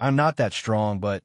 I'm not that strong, but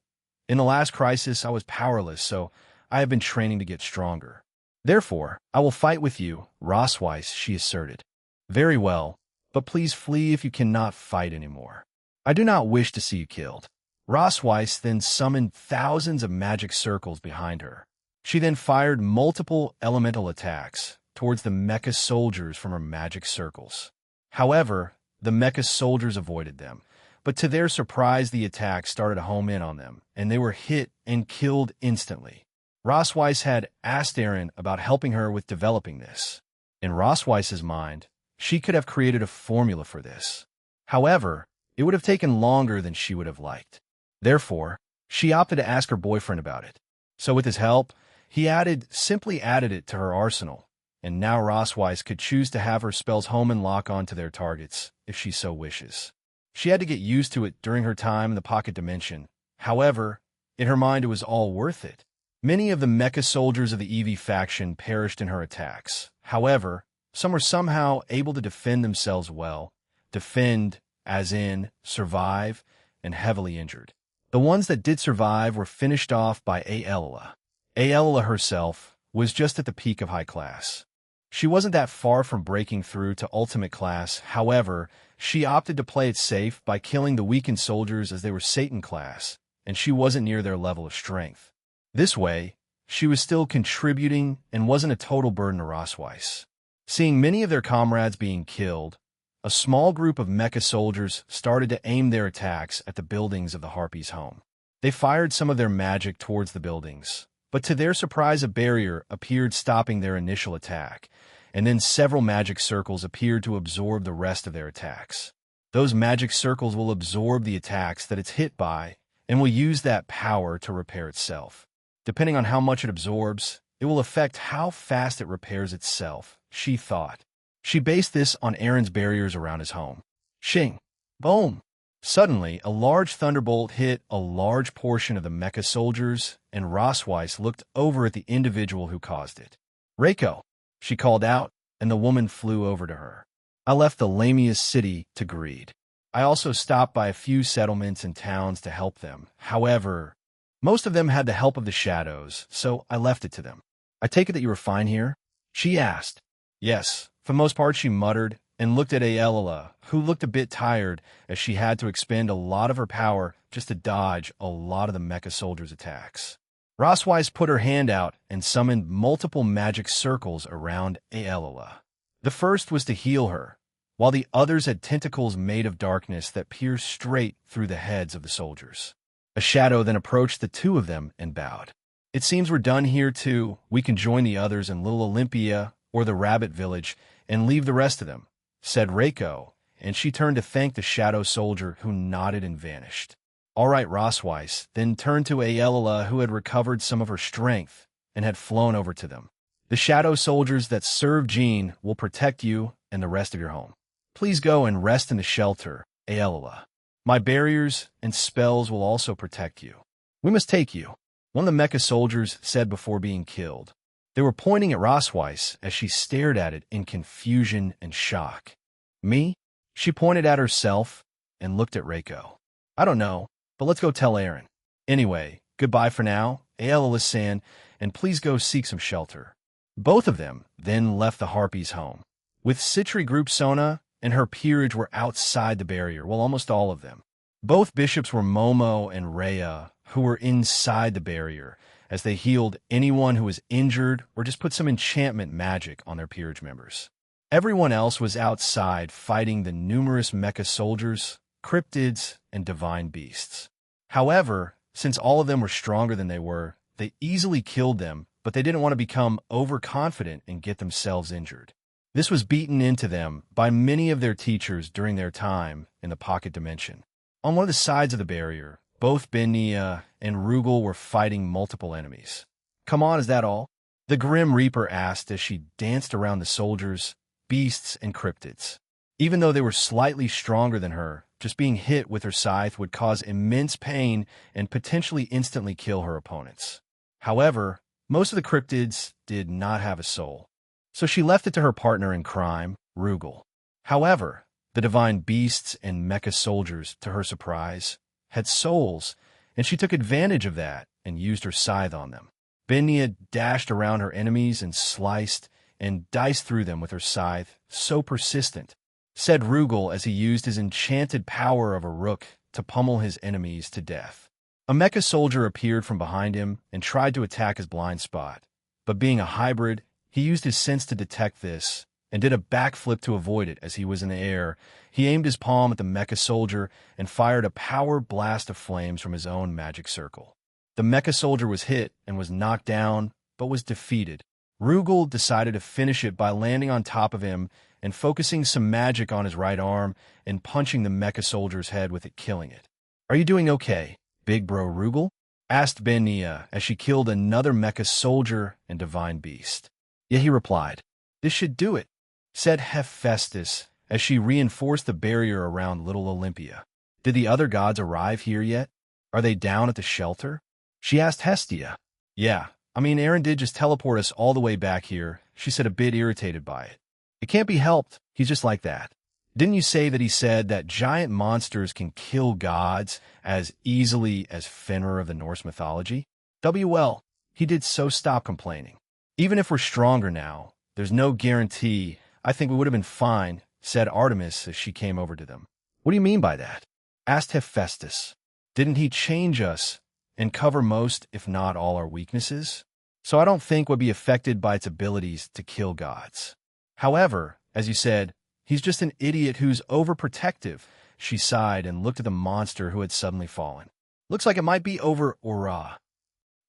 in the last crisis I was powerless, so I have been training to get stronger. Therefore, I will fight with you, Rossweiss, she asserted. Very well, but please flee if you cannot fight anymore. I do not wish to see you killed. Rossweiss then summoned thousands of magic circles behind her. She then fired multiple elemental attacks towards the mecha soldiers from her magic circles. However, the mecha soldiers avoided them, but to their surprise the attacks started to home in on them, and they were hit and killed instantly. Rossweiss had asked Aaron about helping her with developing this. In Rossweiss's mind, she could have created a formula for this. However, it would have taken longer than she would have liked. Therefore, she opted to ask her boyfriend about it. So with his help, he simply added it to her arsenal, and now Rossweiss could choose to have her spells home and lock onto their targets, if she so wishes. She had to get used to it during her time in the pocket dimension. However, in her mind it was all worth it. Many of the mecha soldiers of the Eevee faction perished in her attacks. However, some were somehow able to defend themselves well. Defend, as in survive, and heavily injured. The ones that did survive were finished off by Aelila. Aelila herself was just at the peak of high class. She wasn't that far from breaking through to ultimate class. However, she opted to play it safe by killing the weakened soldiers as they were Satan class, and she wasn't near their level of strength. This way, she was still contributing and wasn't a total burden to Rossweiss. Seeing many of their comrades being killed, a small group of mecha soldiers started to aim their attacks at the buildings of the Harpies' home. They fired some of their magic towards the buildings, but to their surprise a barrier appeared stopping their initial attack, and then several magic circles appeared to absorb the rest of their attacks. Those magic circles will absorb the attacks that it's hit by and will use that power to repair itself. Depending on how much it absorbs, it will affect how fast it repairs itself, she thought. She based this on Aaron's barriers around his home. Shing! Boom! Suddenly, a large thunderbolt hit a large portion of the mecha soldiers, and Rossweiss looked over at the individual who caused it. Reiko! She called out, and the woman flew over to her. I left the Lamia's city to greed. I also stopped by a few settlements and towns to help them. However, most of them had the help of the shadows, so I left it to them. I take it that you were fine here? She asked. Yes, for the most part, she muttered, and looked at Aelila, who looked a bit tired as she had to expend a lot of her power just to dodge a lot of the mecha soldiers' attacks. Rossweiss put her hand out and summoned multiple magic circles around Aelila. The first was to heal her, while the others had tentacles made of darkness that pierced straight through the heads of the soldiers. A shadow then approached the two of them and bowed. It seems we're done here too. We can join the others in Little Olympia or the Rabbit Village and leave the rest of them, said Reiko, and she turned to thank the shadow soldier who nodded and vanished. All right, Rossweiss then turned to Aelila, who had recovered some of her strength and had flown over to them. The shadow soldiers that serve Jean will protect you and the rest of your home. Please go and rest in the shelter, Aelila. My barriers and spells will also protect you. We must take you, one of the mecha soldiers said before being killed. They were pointing at Rossweiss as she stared at it in confusion and shock. Me? She pointed at herself and looked at Reiko. I don't know, but let's go tell Aaron. Anyway, goodbye for now, Aelila-san, and please go seek some shelter. Both of them then left the Harpies' home. With Citri Group Sona and her peerage were outside the barrier, well, almost all of them. Both bishops were Momo and Rhea, who were inside the barrier, as they healed anyone who was injured or just put some enchantment magic on their peerage members. Everyone else was outside fighting the numerous mecha soldiers, cryptids, and divine beasts. However, since all of them were stronger than they easily killed them, but they didn't want to become overconfident and get themselves injured. This was beaten into them by many of their teachers during their time in the pocket dimension. On one of the sides of the barrier, both Benia and Rugal were fighting multiple enemies. Come on, is that all? The Grim Reaper asked as she danced around the soldiers, beasts, and cryptids. Even though they were slightly stronger than her, just being hit with her scythe would cause immense pain and potentially instantly kill her opponents. However, most of the cryptids did not have a soul, so she left it to her partner in crime, Rugal. However, the divine beasts and mecha soldiers, to her surprise, had souls, and she took advantage of that and used her scythe on them. Benia dashed around her enemies and sliced and diced through them with her scythe, so persistent, said Rugal as he used his enchanted power of a rook to pummel his enemies to death. A mecha soldier appeared from behind him and tried to attack his blind spot, but being a hybrid, he used his sense to detect this and did a backflip to avoid it. As he was in the air, he aimed his palm at the mecha soldier and fired a power blast of flames from his own magic circle. The mecha soldier was hit and was knocked down, but was defeated. Rugal decided to finish it by landing on top of him and focusing some magic on his right arm and punching the mecha soldier's head with it, killing it. "Are you doing okay, big bro Rugal?" asked Benia as she killed another mecha soldier and divine beast. "Yeah," he replied. "This should do it," said Hephaestus as she reinforced the barrier around little Olympia. "Did the other gods arrive here yet? Are they down at the shelter?" she asked Hestia. "Yeah, Aaron did just teleport us all the way back here," she said, a bit irritated by it. "It can't be helped, he's just like that. Didn't you say that he said that giant monsters can kill gods as easily as Fenrir of the Norse mythology? Well, he did, so stop complaining. Even if we're stronger now, there's no guarantee. I think we would have been fine," said Artemis as she came over to them. "What do you mean by that?" asked Hephaestus. "Didn't he change us and cover most, if not all, our weaknesses? So I don't think we'd be affected by its abilities to kill gods. However, as you said, he's just an idiot who's overprotective." She sighed and looked at the monster who had suddenly fallen. "Looks like it might be over Ora."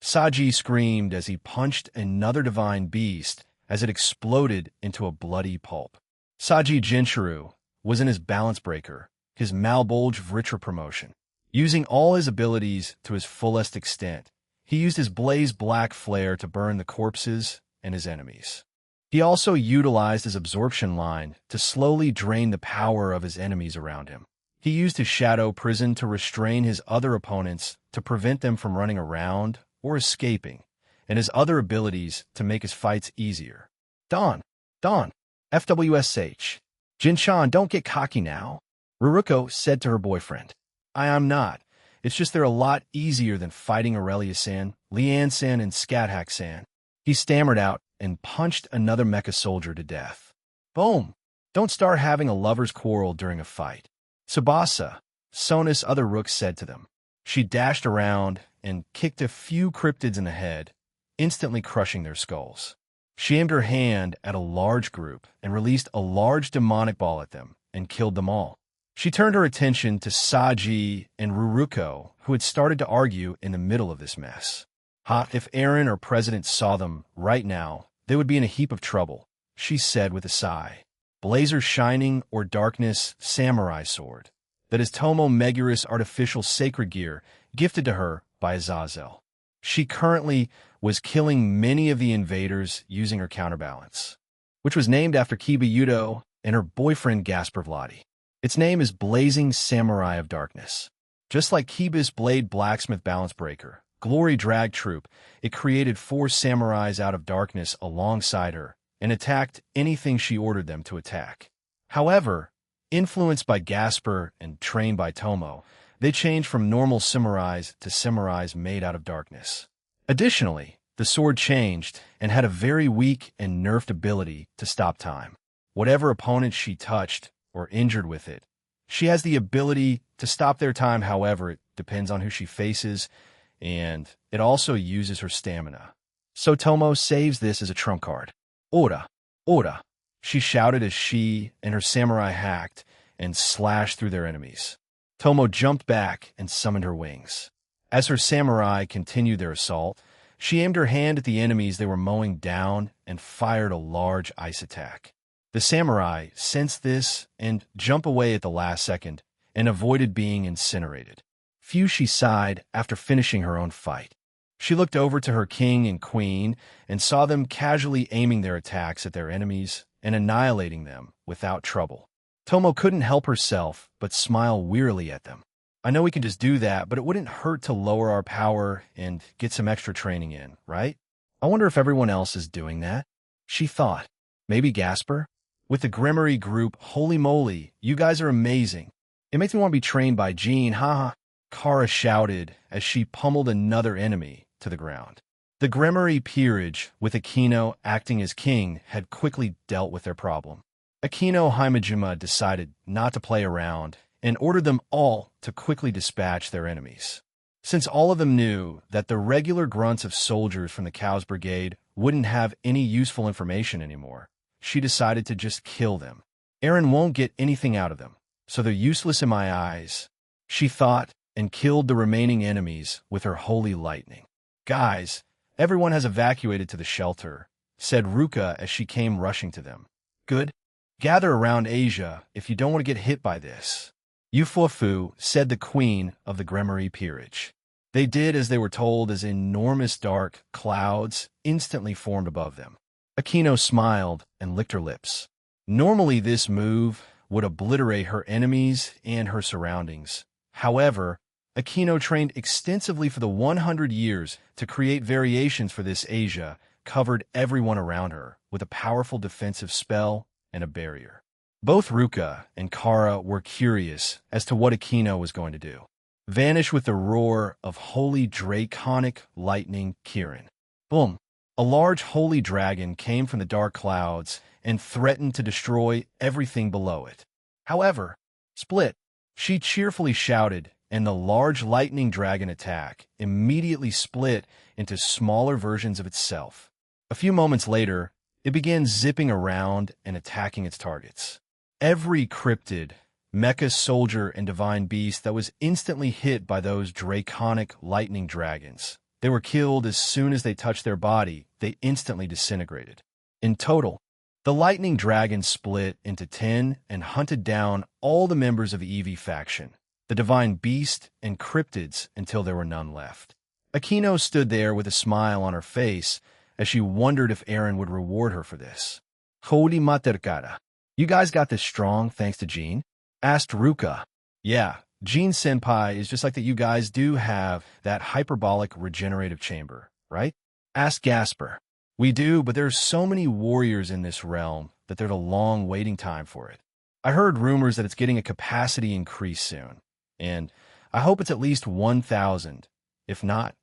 Saji screamed as he punched another divine beast as it exploded into a bloody pulp. Saji Jinchuru was in his balance breaker, his Malbolge Vritra promotion. Using all his abilities to his fullest extent, he used his blaze black flare to burn the corpses and his enemies. He also utilized his absorption line to slowly drain the power of his enemies around him. He used his shadow prison to restrain his other opponents to prevent them from running around or escaping, and his other abilities to make his fights easier. Dawn, FWSH. "Jinshan, don't get cocky now," Ruruko said to her boyfriend. I am not. It's just they're a lot easier than fighting Aurelia-san, Leanne-san, and Scathach-san." He stammered out and punched another mecha soldier to death. "Boom! Don't start having a lover's quarrel during a fight." "Tsubasa," Sona's other rook said to them. She dashed around and kicked a few cryptids in the head, instantly crushing their skulls. She aimed her hand at a large group and released a large demonic ball at them and killed them all. She turned her attention to Saji and Ruruko, who had started to argue in the middle of this mess. If Aaron or President saw them right now, they would be in a heap of trouble," she said with a sigh. Blazer Shining or Darkness Samurai Sword. That is Tomo Megurus artificial sacred gear gifted to her by Azazel. She currently was killing many of the invaders using her counterbalance, which was named after Kiba Yudo and her boyfriend Gasper Vladi. Its name is Blazing Samurai of Darkness. Just like Kiba's Blade Blacksmith Balance Breaker, Glory Drag Troop, it created 4 samurais out of darkness alongside her and attacked anything she ordered them to attack. However, influenced by Gasper and trained by Tomo, they changed from normal samurais to samurais made out of darkness. Additionally, the sword changed and had a very weak and nerfed ability to stop time. Whatever opponent she touched or injured with it, she has the ability to stop their time. However, it depends on who she faces, and it also uses her stamina. So Tomo saves this as a trump card. "Ora! Ora!" she shouted as she and her samurai hacked and slashed through their enemies. Tomo jumped back and summoned her wings. As her samurai continued their assault, she aimed her hand at the enemies they were mowing down and fired a large ice attack. The samurai sensed this and jumped away at the last second and avoided being incinerated. Phew, she sighed after finishing her own fight. She looked over to her king and queen and saw them casually aiming their attacks at their enemies and annihilating them without trouble. Tomo couldn't help herself but smile wearily at them. "I know we can just do that, but it wouldn't hurt to lower our power and get some extra training in, right? I wonder if everyone else is doing that," she thought. Maybe Gasper? With the Grimory group, holy moly, you guys are amazing. It makes me want to be trained by Jean, haha. Kara shouted as she pummeled another enemy to the ground. The Gremory peerage, with Akino acting as king, had quickly dealt with their problem. Akino Himejima decided not to play around and ordered them all to quickly dispatch their enemies. Since all of them knew that the regular grunts of soldiers from the Cows Brigade wouldn't have any useful information anymore, she decided to just kill them. Eren won't get anything out of them, so they're useless in my eyes, she thought, and killed the remaining enemies with her holy lightning. Guys, everyone has evacuated to the shelter, said Ruka as she came rushing to them. Good. Gather around Asia if you don't want to get hit by this. Yufufu, said the queen of the Gremory peerage. They did as they were told as enormous dark clouds instantly formed above them. Akino smiled and licked her lips. Normally this move would obliterate her enemies and her surroundings. However, Akino trained extensively for the 100 years to create variations for this Asia, covered everyone around her with a powerful defensive spell and a barrier. Both Ruka and Kara were curious as to what Akino was going to do. Vanish with the roar of holy draconic lightning Kirin. Boom! A large holy dragon came from the dark clouds and threatened to destroy everything below it. However, split, she cheerfully shouted, and the large lightning dragon attack immediately split into smaller versions of itself. A few moments later, it began zipping around and attacking its targets. Every cryptid, mecha soldier, and divine beast that was instantly hit by those draconic lightning dragons. They were killed as soon as they touched their body. They instantly disintegrated. In total, the lightning dragon split into 10 and hunted down all the members of the Eevee faction, the divine beast and cryptids, until there were none left. Akino stood there with a smile on her face as she wondered if Eren would reward her for this. Holy Materkara. You guys got this strong thanks to Jean? Asked Ruka. Yeah, Jean-senpai is just like that. You guys do have that hyperbolic regenerative chamber, right? Asked Gasper. We do, but there's so many warriors in this realm that there's a long waiting time for it. I heard rumors that it's getting a capacity increase soon, and I hope it's at least 1,000. If not,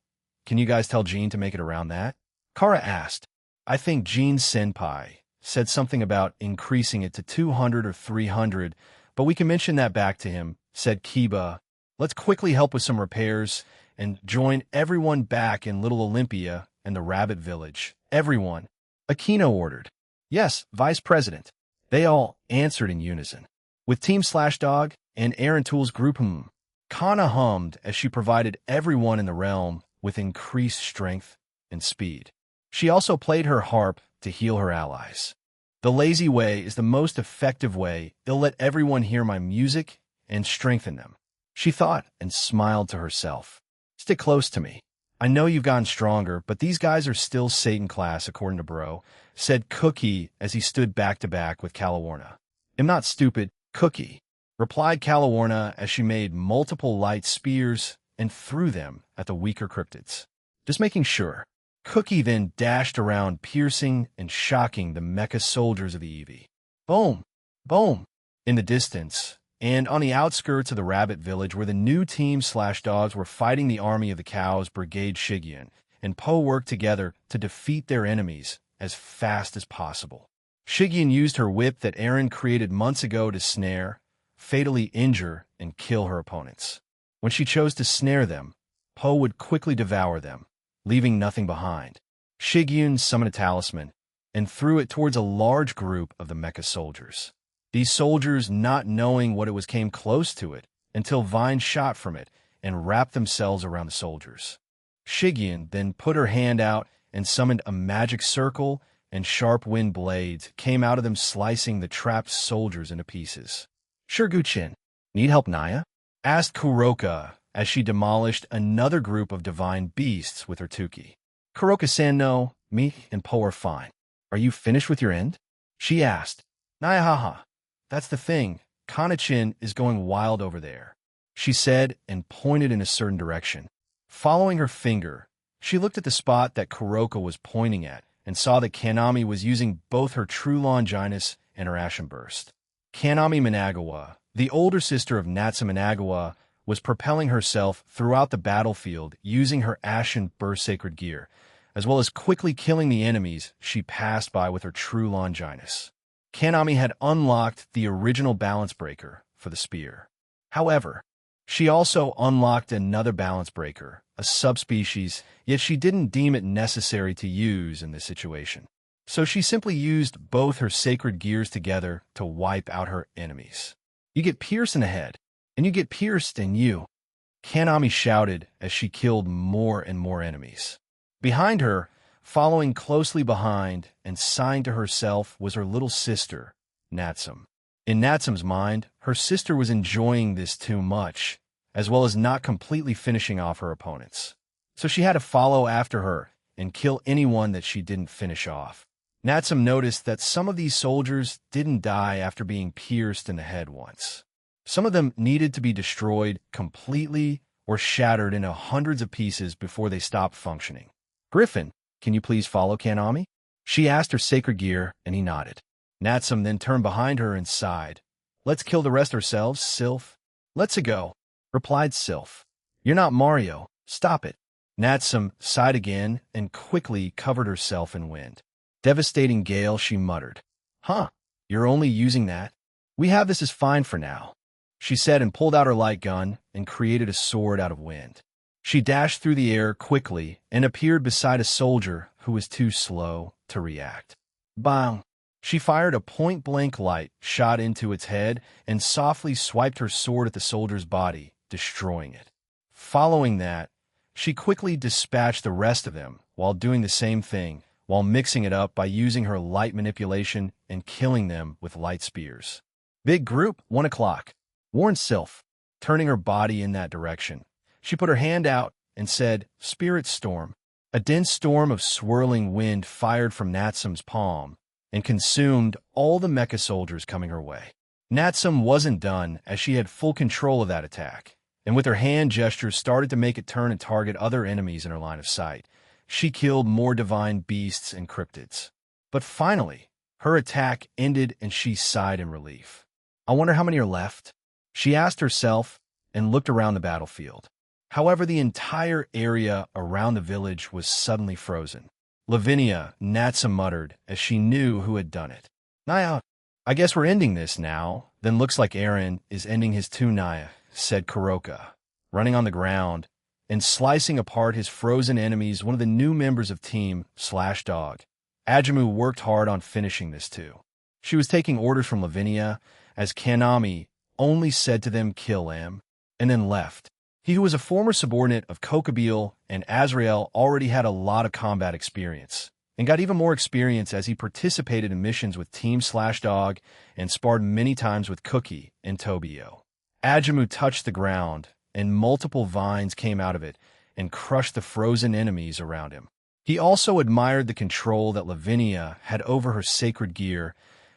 can you guys tell Jean to make it around that? Kara asked. I think Jean-senpai said something about increasing it to 200 or 300, but we can mention that back to him, said Kiba. Let's quickly help with some repairs and join everyone back in Little Olympia and the Rabbit Village. Everyone, Akino ordered. Yes, Vice President. They all answered in unison. With Team Slashdog and Eren Tool's group, Kana hummed as she provided everyone in the realm with increased strength and speed. She also played her harp to heal her allies. The lazy way is the most effective way. It'll let everyone hear my music and strengthen them, she thought, and smiled to herself. Stick close to me. I know you've gotten stronger, but these guys are still Satan class, according to Bro, said Cookie as he stood back to back with Calawarna. I'm not stupid, Cookie, replied Calawarna as she made multiple light spears and threw them at the weaker cryptids. Just making sure. Cookie then dashed around, piercing and shocking the mecha soldiers of the Eevee. Boom! Boom! In the distance, and on the outskirts of the Rabbit Village, where the new Team Slashdogs were fighting the army of the Cows Brigade, Shigyun and Po worked together to defeat their enemies as fast as possible. Shigyun used her whip that Eren created months ago to snare, fatally injure, and kill her opponents. When she chose to snare them, Po would quickly devour them, leaving nothing behind. Shigyun summoned a talisman and threw it towards a large group of the mecha soldiers. These soldiers, not knowing what it was, came close to it until Vine shot from it and wrapped themselves around the soldiers. Shigyun then put her hand out and summoned a magic circle, and sharp wind blades came out of them, slicing the trapped soldiers into pieces. Shirguchin, need help, Naya? Asked Kuroka as she demolished another group of divine beasts with her Tuki. Kuroka-san, no, me and Po are fine. Are you finished with your end? She asked. Naya, haha. That's the thing. Kanachin is going wild over there, she said and pointed in a certain direction. Following her finger, she looked at the spot that Kuroka was pointing at and saw that Kanami was using both her True Longinus and her Ashen Burst. Kanami Managawa, the older sister of Natsu Managawa, was propelling herself throughout the battlefield using her Ashen Burst sacred gear, as well as quickly killing the enemies she passed by with her true Longinus. Kanami had unlocked the original balance breaker for the spear. However, she also unlocked another balance breaker, a subspecies, yet she didn't deem it necessary to use in this situation. So she simply used both her sacred gears together to wipe out her enemies. You get pierced in the head, and you get pierced in you, Kanami shouted as she killed more and more enemies. Behind her, following closely behind and signed to herself, was her little sister, Natsum. In Natsum's mind, her sister was enjoying this too much, as well as not completely finishing off her opponents. So she had to follow after her and kill anyone that she didn't finish off. Natsum noticed that some of these soldiers didn't die after being pierced in the head once. Some of them needed to be destroyed completely or shattered into hundreds of pieces before they stopped functioning. Griffin, can you please follow Kanami? She asked her sacred gear, and he nodded. Natsum then turned behind her and sighed. Let's kill the rest ourselves, Sylph. Let's go, replied Sylph. You're not Mario. Stop it. Natsum sighed again and quickly covered herself in wind. Devastating gale, she muttered. Huh, you're only using that? We have this as fine for now, she said, and pulled out her light gun and created a sword out of wind. She dashed through the air quickly and appeared beside a soldier who was too slow to react. Bang! She fired a point-blank light shot into its head and softly swiped her sword at the soldier's body, destroying it. Following that, she quickly dispatched the rest of them while doing the same thing, while mixing it up by using her light manipulation and killing them with light spears. Big group, 1 o'clock, warned Sylph, turning her body in that direction. She put her hand out and said, Spirit Storm. A dense storm of swirling wind fired from Natsum's palm and consumed all the mecha soldiers coming her way. Natsum wasn't done, as she had full control of that attack, and with her hand gestures started to make it turn and target other enemies in her line of sight. She killed more divine beasts and cryptids. But finally, her attack ended and she sighed in relief. I wonder how many are left? She asked herself and looked around the battlefield. However, the entire area around the village was suddenly frozen. Lavinia, Natsum muttered as she knew who had done it. Naya, I guess we're ending this now. Then looks like Aaron is ending his too, Naya, said Kuroka, running on the ground and slicing apart his frozen enemies. One of the new members of Team /Dog, Ajamu, worked hard on finishing this too. She was taking orders from Lavinia, as Kanami only said to them, kill him, and then left. He, who was a former subordinate of Kokabeel and Azrael, already had a lot of combat experience, and got even more experience as he participated in missions with Team /Dog and sparred many times with Cookie and Tobio. Ajamu touched the ground, and multiple vines came out of it and crushed the frozen enemies around him. He also admired the control that Lavinia had over her sacred gear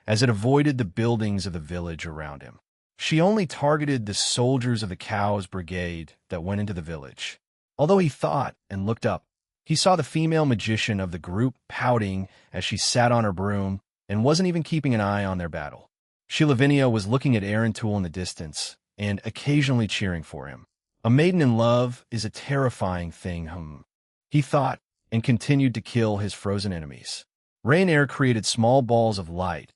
as it avoided the buildings of the village around him. She only targeted the soldiers of the Cows Brigade that went into the village. Although he thought and looked up, he saw the female magician of the group pouting as she sat on her broom and wasn't even keeping an eye on their battle. Lavinia was looking at Aaron Tool in the distance and occasionally cheering for him. A maiden in love is a terrifying thing, he thought, and continued to kill his frozen enemies. Rainair created small balls of light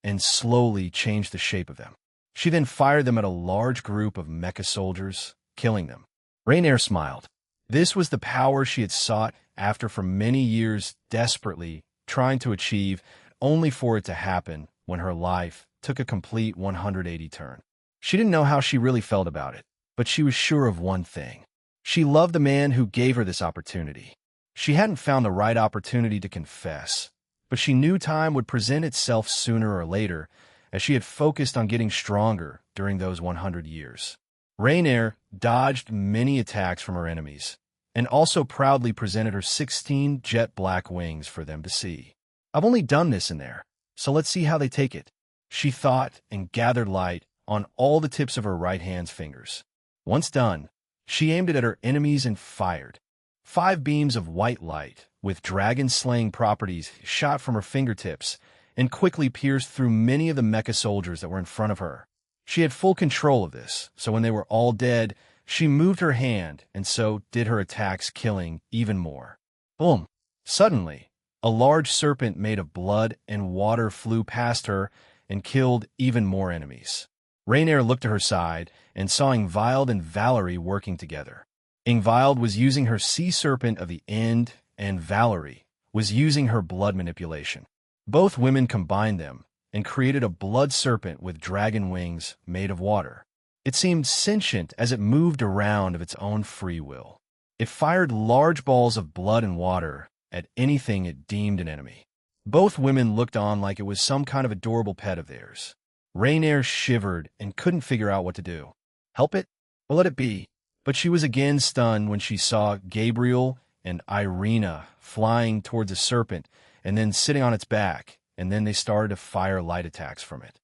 and slowly changed the shape of them. She then fired them at a large group of mecha soldiers, killing them. Rainair smiled. This was the power she had sought after for many years, desperately trying to achieve, only for it to happen when her life took a complete 180 turn. She didn't know how she really felt about it, but she was sure of one thing. She loved the man who gave her this opportunity. She hadn't found the right opportunity to confess, but she knew time would present itself sooner or later, as she had focused on getting stronger during those 100 years. Rainair dodged many attacks from her enemies, and also proudly presented her 16 jet black wings for them to see. I've only done this in there, so let's see how they take it, she thought, and gathered light on all the tips of her right hand's fingers. Once done, she aimed it at her enemies and fired. 5 beams of white light, with dragon-slaying properties, shot from her fingertips, and quickly pierced through many of the mecha soldiers that were in front of her. She had full control of this, so when they were all dead, She moved her hand, and so did her attacks, killing even more. Boom! Suddenly, a large serpent made of blood and water flew past her and killed even more enemies. Rainier looked to her side and saw Ingvild and Valerie working together. Ingvild was using her sea serpent of the end, and Valerie was using her blood manipulation. Both women combined them and created a blood serpent with dragon wings made of water. It seemed sentient as it moved around of its own free will. It fired large balls of blood and water at anything it deemed an enemy. Both women looked on like it was some kind of adorable pet of theirs. Rainier shivered and couldn't figure out what to do. Help it? Or let it be? But she was again stunned when she saw Gabriel and Irina flying towards a serpent and then sitting on its back, and then they started to fire light attacks from it.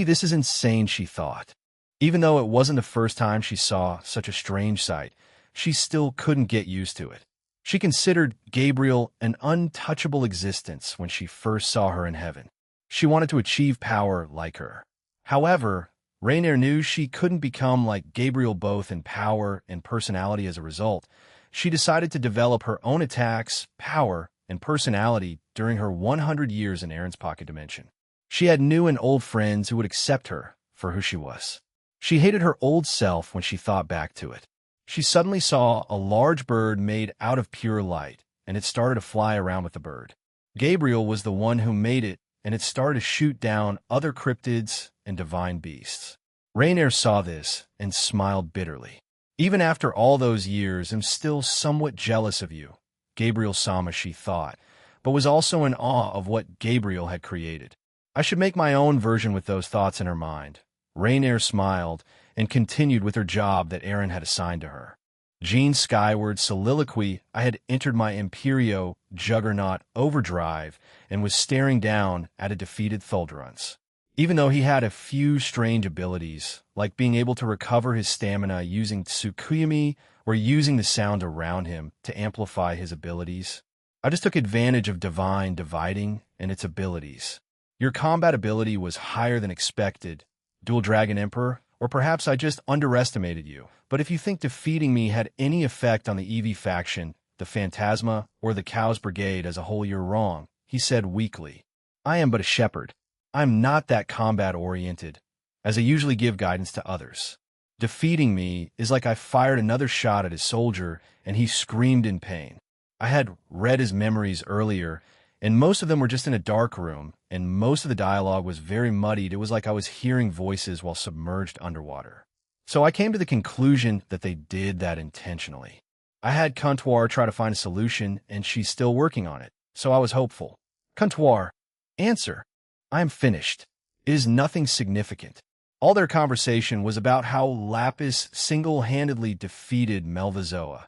This is insane, she thought. Even though it wasn't the first time she saw such a strange sight, she still couldn't get used to it. She considered Gabriel an untouchable existence when she first saw her in heaven. She wanted to achieve power like her. However, Rainier knew she couldn't become like Gabriel both in power and personality as a result. She decided to develop her own attacks, power, and personality during her 100 years in Aaron's pocket dimension. She had new and old friends who would accept her for who she was. She hated her old self when she thought back to it. She suddenly saw a large bird made out of pure light, and it started to fly around with the bird. Gabriel was the one who made it, and it started to shoot down other cryptids and divine beasts. Rainier saw this and smiled bitterly. Even after all those years, I'm still somewhat jealous of you, Gabriel-sama, she thought, but was also in awe of what Gabriel had created. I should make my own version with those thoughts in her mind. Rainier smiled and continued with her job that Aaron had assigned to her. Jean's skyward soliloquy, I had entered my Imperio Juggernaut overdrive and was staring down at a defeated Thuldrunts. Even though he had a few strange abilities, like being able to recover his stamina using Tsukuyomi or using the sound around him to amplify his abilities, I just took advantage of Divine Dividing and its abilities. Your combat ability was higher than expected, Dual Dragon Emperor, or perhaps I just underestimated you. But if you think defeating me had any effect on the EV faction, the Phantasma, or the Chaos Brigade as a whole, you're wrong, he said weakly. I am but a shepherd. I'm not that combat-oriented, as I usually give guidance to others. Defeating me is like I fired another shot at his soldier, and he screamed in pain. I had read his memories earlier, and most of them were just in a dark room, and most of the dialogue was very muddied. It was like I was hearing voices while submerged underwater. So I came to the conclusion that they did that intentionally. I had Comptoir try to find a solution, and she's still working on it, so I was hopeful. Comptoir, answer. I am finished. It is nothing significant. All their conversation was about how Lapis single-handedly defeated Melvazoa,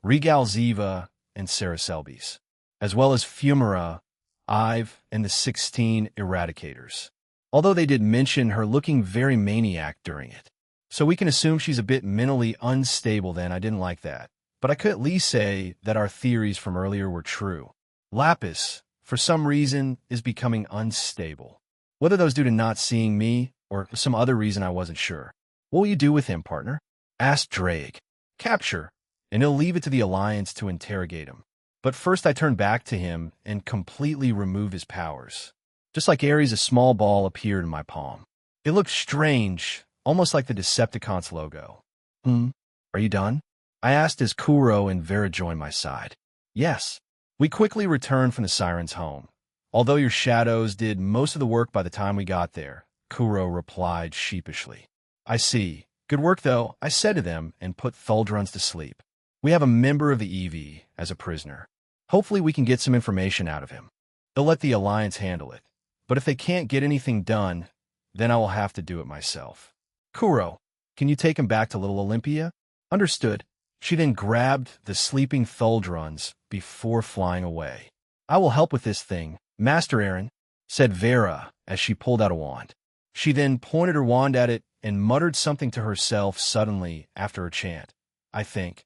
Regal Ziva, and Saracelbes, as well as Fumara, Ive, and the 16 Eradicators. Although they did mention her looking very maniac during it. So we can assume she's a bit mentally unstable then. I didn't like that. But I could at least say that our theories from earlier were true. Lapis, for some reason, is becoming unstable. Whether those due to not seeing me or some other reason, I wasn't sure. What will you do with him, partner? Asked Drake. Capture, and he'll leave it to the Alliance to interrogate him. But first I turn back to him and completely remove his powers. Just like Ares, a small ball appeared in my palm. It looked strange, almost like the Decepticons logo. Are you done? I asked as Kuro and Vera joined my side. Yes. We quickly returned from the Siren's home. Although your shadows did most of the work by the time we got there, Kuro replied sheepishly. I see. Good work, though, I said to them and put Thuldrunts to sleep. We have a member of the EV as a prisoner. Hopefully we can get some information out of him. They'll let the Alliance handle it. But if they can't get anything done, then I will have to do it myself. Kuro, can you take him back to Little Olympia? Understood. She then grabbed the sleeping Thuldrunts before flying away. I will help with this thing, Master Aaron, said Vera as she pulled out a wand. She then pointed her wand at it and muttered something to herself suddenly after a chant. I think.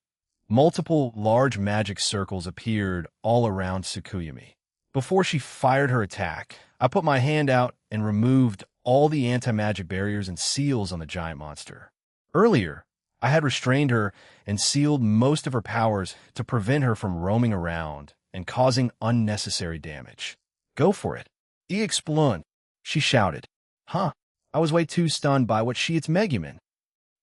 Multiple large magic circles appeared all around Tsukuyomi. Before she fired her attack, I put my hand out and removed all the anti-magic barriers and seals on the giant monster. Earlier, I had restrained her and sealed most of her powers to prevent her from roaming around and causing unnecessary damage. Go for it. Explode, she shouted. Huh? I was way too stunned by what she its Megumin.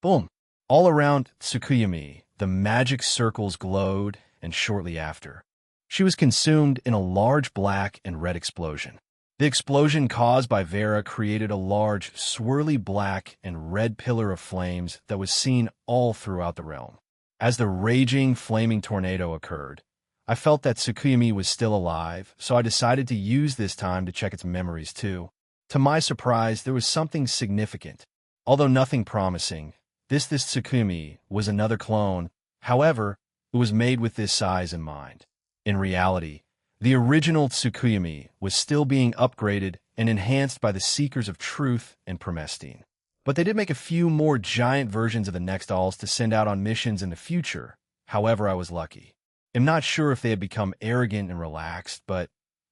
Boom. All around Tsukuyumi, the magic circles glowed, and shortly after, she was consumed in a large black and red explosion. The explosion caused by Vera created a large, swirly black and red pillar of flames that was seen all throughout the realm. As the raging, flaming tornado occurred, I felt that Tsukuyumi was still alive, so I decided to use this time to check its memories too. To my surprise, there was something significant. Although nothing promising, this Tsukuyumi was another clone. However, it was made with this size in mind. In reality, the original Tsukuyumi was still being upgraded and enhanced by the Seekers of Truth and Promestine. But they did make a few more giant versions of the next dolls to send out on missions in the future. However, I was lucky. I'm not sure if they had become arrogant and relaxed, but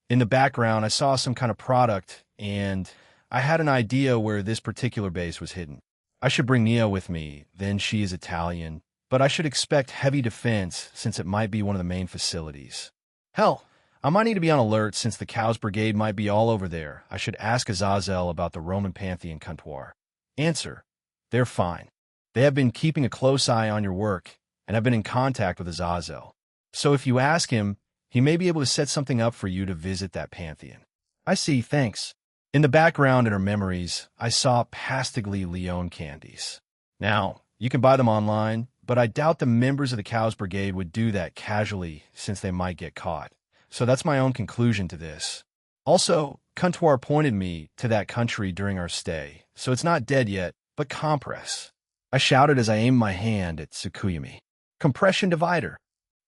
in the background I saw some kind of product, and I had an idea where this particular base was hidden. I should bring Nia with me, then she is Italian, but I should expect heavy defense since it might be one of the main facilities. Hell, I might need to be on alert since the Cows Brigade might be all over there. I should ask Azazel about the Roman Pantheon comptoir. Answer: they're fine. They have been keeping a close eye on your work, and have been in contact with Azazel. So if you ask him, he may be able to set something up for you to visit that pantheon. I see, thanks. In the background in her memories, I saw Pastigli Leone candies. Now, you can buy them online, but I doubt the members of the Cows Brigade would do that casually since they might get caught. So that's my own conclusion to this. Also, Comptoir pointed me to that country during our stay, so it's not dead yet, but compress. I shouted as I aimed my hand at Tsukuyumi. Compression divider.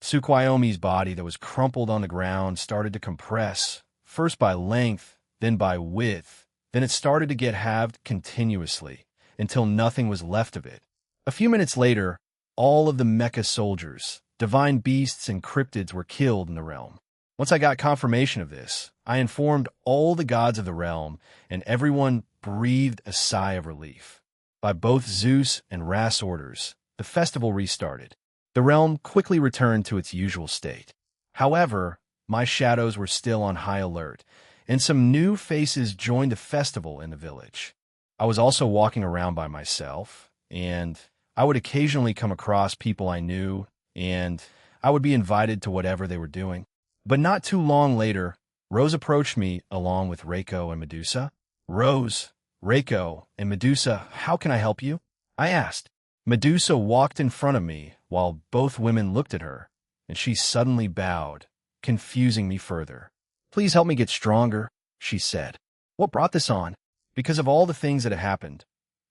Tsukuyomi's body that was crumpled on the ground started to compress, first by length, then by width. Then it started to get halved continuously, until nothing was left of it. A few minutes later, all of the mecha soldiers, divine beasts and cryptids were killed in the realm. Once I got confirmation of this, I informed all the gods of the realm, and everyone breathed a sigh of relief. By both Zeus and Ras orders, the festival restarted. The realm quickly returned to its usual state. However, my shadows were still on high alert, and some new faces joined the festival in the village. I was also walking around by myself, and I would occasionally come across people I knew, and I would be invited to whatever they were doing. But not too long later, Rose approached me along with Reiko and Medusa. Rose, Reiko, and Medusa, how can I help you? I asked. Medusa walked in front of me while both women looked at her, and she suddenly bowed, confusing me further. Please help me get stronger, she said. What brought this on? Because of all the things that had happened,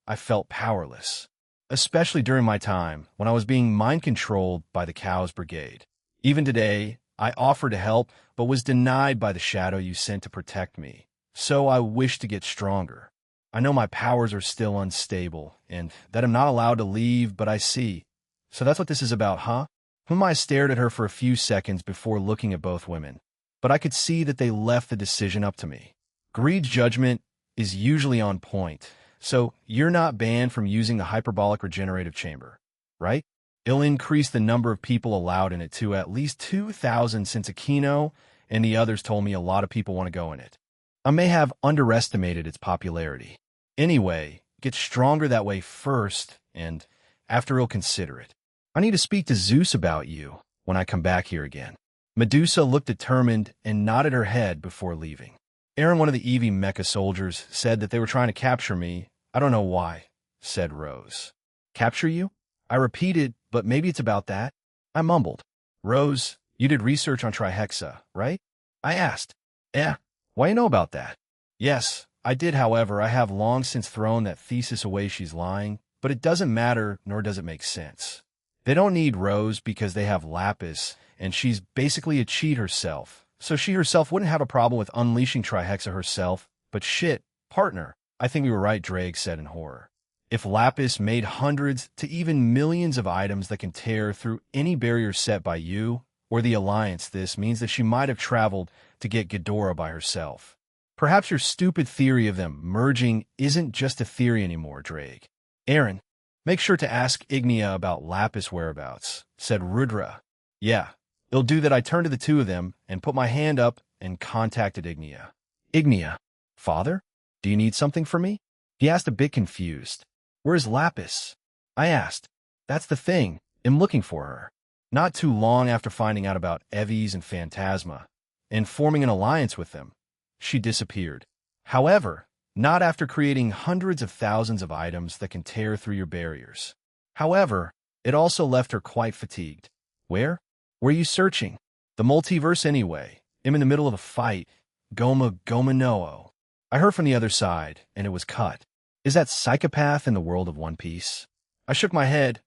I felt powerless, especially during my time when I was being mind-controlled by the Cows Brigade. Even today, I offered to help, but was denied by the shadow you sent to protect me, so I wish to get stronger. I know my powers are still unstable, and that I'm not allowed to leave, but I see. So that's what this is about, huh? I stared at her for a few seconds before looking at both women, but I could see that they left the decision up to me. Greed's judgment is usually on point, so you're not banned from using the hyperbolic regenerative chamber, right? It'll increase the number of people allowed in it to at least 2,000 since Aquino and the others told me a lot of people want to go in it. I may have underestimated its popularity. Anyway, get stronger that way first, and after he'll consider it. I need to speak to Zeus about you when I come back here again. Medusa looked determined and nodded her head before leaving. Aaron, one of the Eevee mecha soldiers, said that they were trying to capture me. I don't know why, said Rose. Capture you? I repeated, but maybe it's about that. I mumbled. Rose, you did research on Trihexa, right? I asked. Why you know about that? Yes, I did. However, I have long since thrown that thesis away. She's lying, but it doesn't matter, nor does it make sense. They don't need Rose because they have Lapis, and she's basically a cheat herself, so she herself wouldn't have a problem with unleashing Trihexa herself. But shit, partner, I think we were right, Drake said in horror. If Lapis made hundreds to even millions of items that can tear through any barrier set by you or the Alliance, this means that she might have traveled to get Ghidorah by herself. Perhaps your stupid theory of them merging isn't just a theory anymore, Drake. Aaron, Make sure to ask Ignia about Lapis' whereabouts, said Rudra. Yeah, it'll do that. I turned to the two of them and put my hand up and contacted Ignia. Ignia, father? Do you need something from me? He asked, a bit confused. Where's Lapis? I asked. That's the thing. I'm looking for her. Not too long after finding out about Evis and Phantasma and forming an alliance with them, she disappeared. However, not after creating hundreds of thousands of items that can tear through your barriers. However, it also left her quite fatigued. Where? Were you searching? The multiverse anyway. I'm in the middle of a fight. Goma no. I heard from the other side, and it was cut. Is that psychopath in the world of One Piece? I shook my head.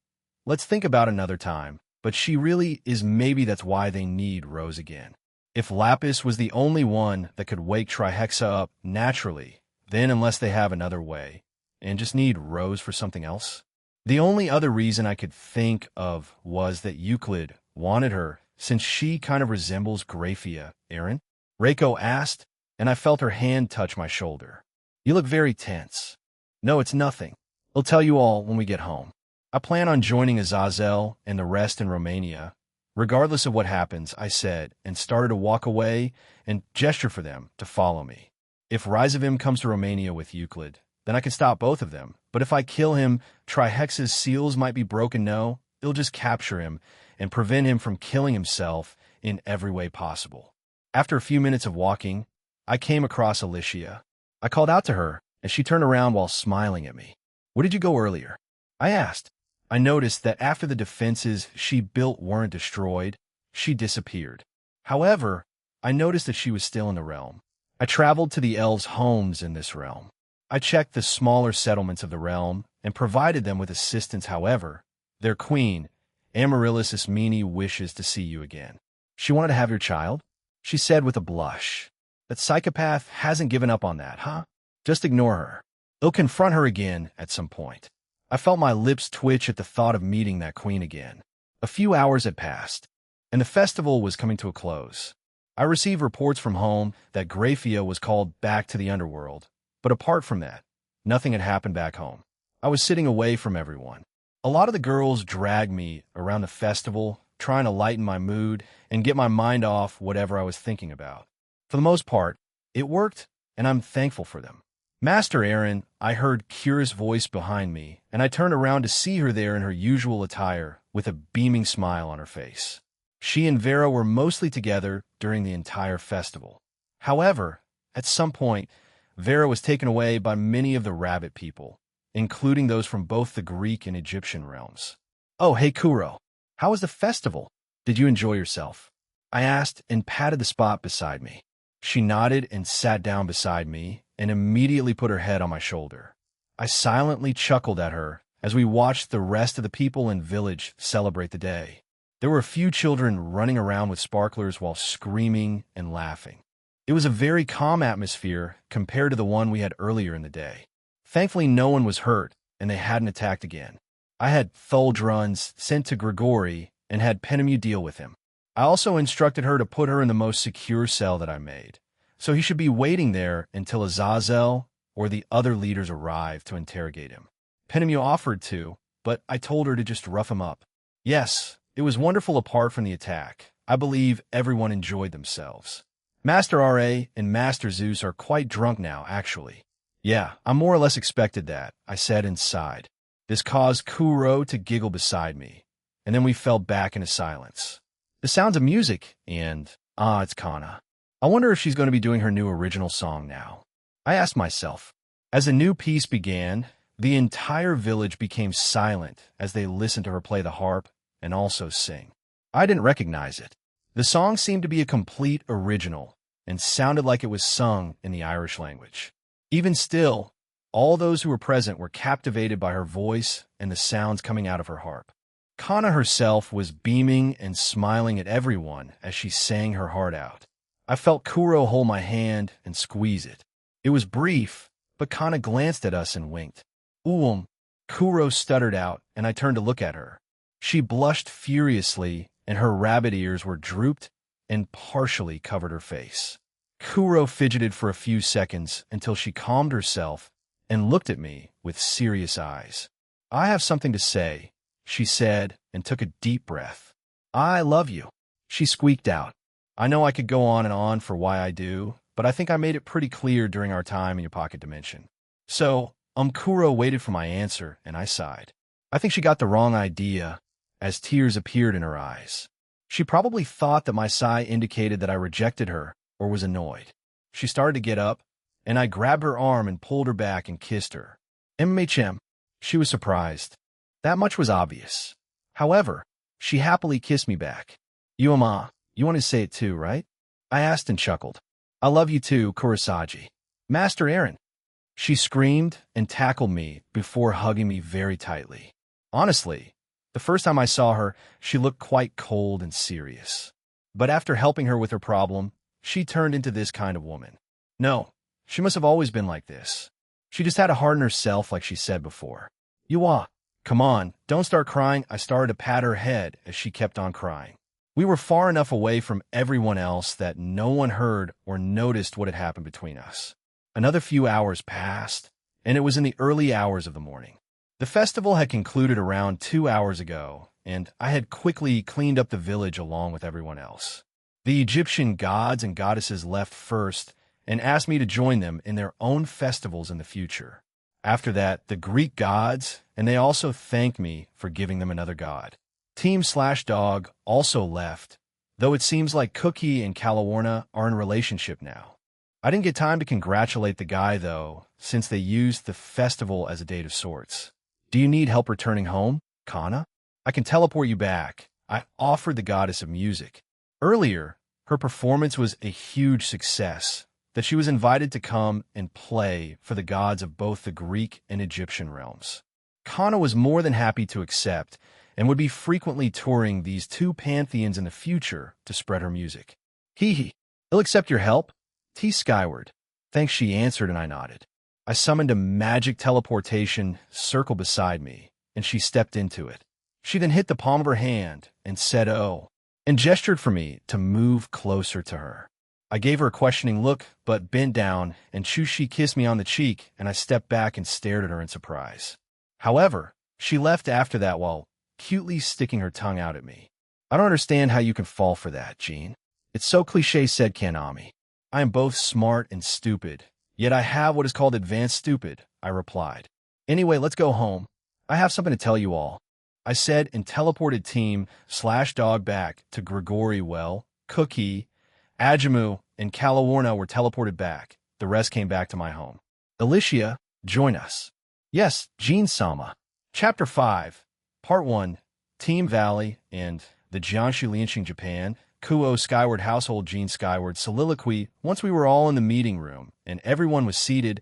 Let's think about another time. But she really is. Maybe that's why they need Rose again. If Lapis was the only one that could wake Trihexa up naturally, then unless they have another way, and just need Rose for something else. The only other reason I could think of was that Euclid wanted her, since she kind of resembles Graphia. Aaron? Reiko asked, and I felt her hand touch my shoulder. You look very tense. No, it's nothing. I'll tell you all when we get home. I plan on joining Azazel and the rest in Romania. Regardless of what happens, I said, and started to walk away and gesture for them to follow me. If Rizavim comes to Romania with Euclid, then I can stop both of them. But if I kill him, Trihexa's seals might be broken. No, it'll just capture him and prevent him from killing himself in every way possible. After a few minutes of walking, I came across Alicia. I called out to her, and she turned around while smiling at me. Where did you go earlier? I asked. I noticed that after the defenses she built weren't destroyed, she disappeared. However, I noticed that she was still in the realm. I traveled to the elves' homes in this realm. I checked the smaller settlements of the realm and provided them with assistance. However, their queen, Amaryllis Ismene, wishes to see you again. She wanted to have your child? She said with a blush. That psychopath hasn't given up on that, huh? Just ignore her. They'll confront her again at some point. I felt my lips twitch at the thought of meeting that queen again. A few hours had passed, and the festival was coming to a close. I received reports from home that Graphia was called back to the underworld, but apart from that, nothing had happened back home. I was sitting away from everyone. A lot of the girls dragged me around the festival, trying to lighten my mood and get my mind off whatever I was thinking about. For the most part, it worked, and I'm thankful for them. Master Aaron, I heard Kira's voice behind me, and I turned around to see her there in her usual attire, with a beaming smile on her face. She and Vera were mostly together during the entire festival. However, at some point, Vera was taken away by many of the rabbit people, including those from both the Greek and Egyptian realms. Oh, hey Kuro, how was the festival? Did you enjoy yourself? I asked and patted the spot beside me. She nodded and sat down beside me, and immediately put her head on my shoulder. I silently chuckled at her as we watched the rest of the people in village celebrate the day. There were a few children running around with sparklers while screaming and laughing. It was a very calm atmosphere compared to the one we had earlier in the day. Thankfully, no one was hurt, and they hadn't attacked again. I had Thuldruns sent to Grigori and had Penemu deal with him. I also instructed her to put her in the most secure cell that I made, so he should be waiting there until Azazel or the other leaders arrive to interrogate him. Penemu offered to, but I told her to just rough him up. Yes, it was wonderful apart from the attack. I believe everyone enjoyed themselves. Master Ra and Master Zeus are quite drunk now, actually. Yeah, I more or less expected that, I said and sighed. This caused Kuro to giggle beside me, and then we fell back into silence. The sounds of music, and, it's Kana. I wonder if she's going to be doing her new original song now. I asked myself. As a new piece began, the entire village became silent as they listened to her play the harp and also sing. I didn't recognize it. The song seemed to be a complete original and sounded like it was sung in the Irish language. Even still, all those who were present were captivated by her voice and the sounds coming out of her harp. Kana herself was beaming and smiling at everyone as she sang her heart out. I felt Kuro hold my hand and squeeze it. It was brief, but Kana glanced at us and winked. Kuro stuttered out, and I turned to look at her. She blushed furiously, and her rabbit ears were drooped and partially covered her face. Kuro fidgeted for a few seconds until she calmed herself and looked at me with serious eyes. I have something to say, she said, and took a deep breath. I love you, she squeaked out. I know I could go on and on for why I do, but I think I made it pretty clear during our time in your pocket dimension. So, Kuro waited for my answer, and I sighed. I think she got the wrong idea, as tears appeared in her eyes. She probably thought that my sigh indicated that I rejected her or was annoyed. She started to get up, and I grabbed her arm and pulled her back and kissed her. MHM. She was surprised. That much was obvious. However, she happily kissed me back. Yuama, you wanted to say it too, right? I asked and chuckled. I love you too, Kurosagi. Master Aaron. She screamed and tackled me before hugging me very tightly. Honestly, the first time I saw her, she looked quite cold and serious. But after helping her with her problem, she turned into this kind of woman. No, she must have always been like this. She just had to harden herself like she said before. Yuwa, come on, don't start crying. I started to pat her head as she kept on crying. We were far enough away from everyone else that no one heard or noticed what had happened between us. Another few hours passed, and it was in the early hours of the morning. The festival had concluded around 2 hours ago, and I had quickly cleaned up the village along with everyone else. The Egyptian gods and goddesses left first and asked me to join them in their own festivals in the future. After that, the Greek gods, and they also thanked me for giving them another god. Team/Dog also left, though it seems like Cookie and Calawarna are in a relationship now. I didn't get time to congratulate the guy, though, since they used the festival as a date of sorts. Do you need help returning home, Kana? I can teleport you back. I offered the goddess of music. Earlier, her performance was a huge success, that she was invited to come and play for the gods of both the Greek and Egyptian realms. Kana was more than happy to accept and would be frequently touring these two pantheons in the future to spread her music. Hee, he'll accept your help? T skyward. Thanks, she answered, and I nodded. I summoned a magic teleportation circle beside me, and she stepped into it. She then hit the palm of her hand and said, "Oh," and gestured for me to move closer to her. I gave her a questioning look, but bent down, and she kissed me on the cheek, and I stepped back and stared at her in surprise. However, she left after that while cutely sticking her tongue out at me. I don't understand how you can fall for that, Jean. It's so cliché, said Kanami. I am both smart and stupid, yet I have what is called advanced stupid, I replied. Anyway, let's go home. I have something to tell you all, I said, and teleported Team/Dog back to Grigori. Well, Cookie, Ajamu, and Calawarna were teleported back. The rest came back to my home. Alicia, join us. Yes, Jean-sama. Chapter 5, Part 1, Team Valley and the Jianshu Lianxing Japan, Kuo Skyward Household Jean Skyward Soliloquy. Once we were all in the meeting room and everyone was seated,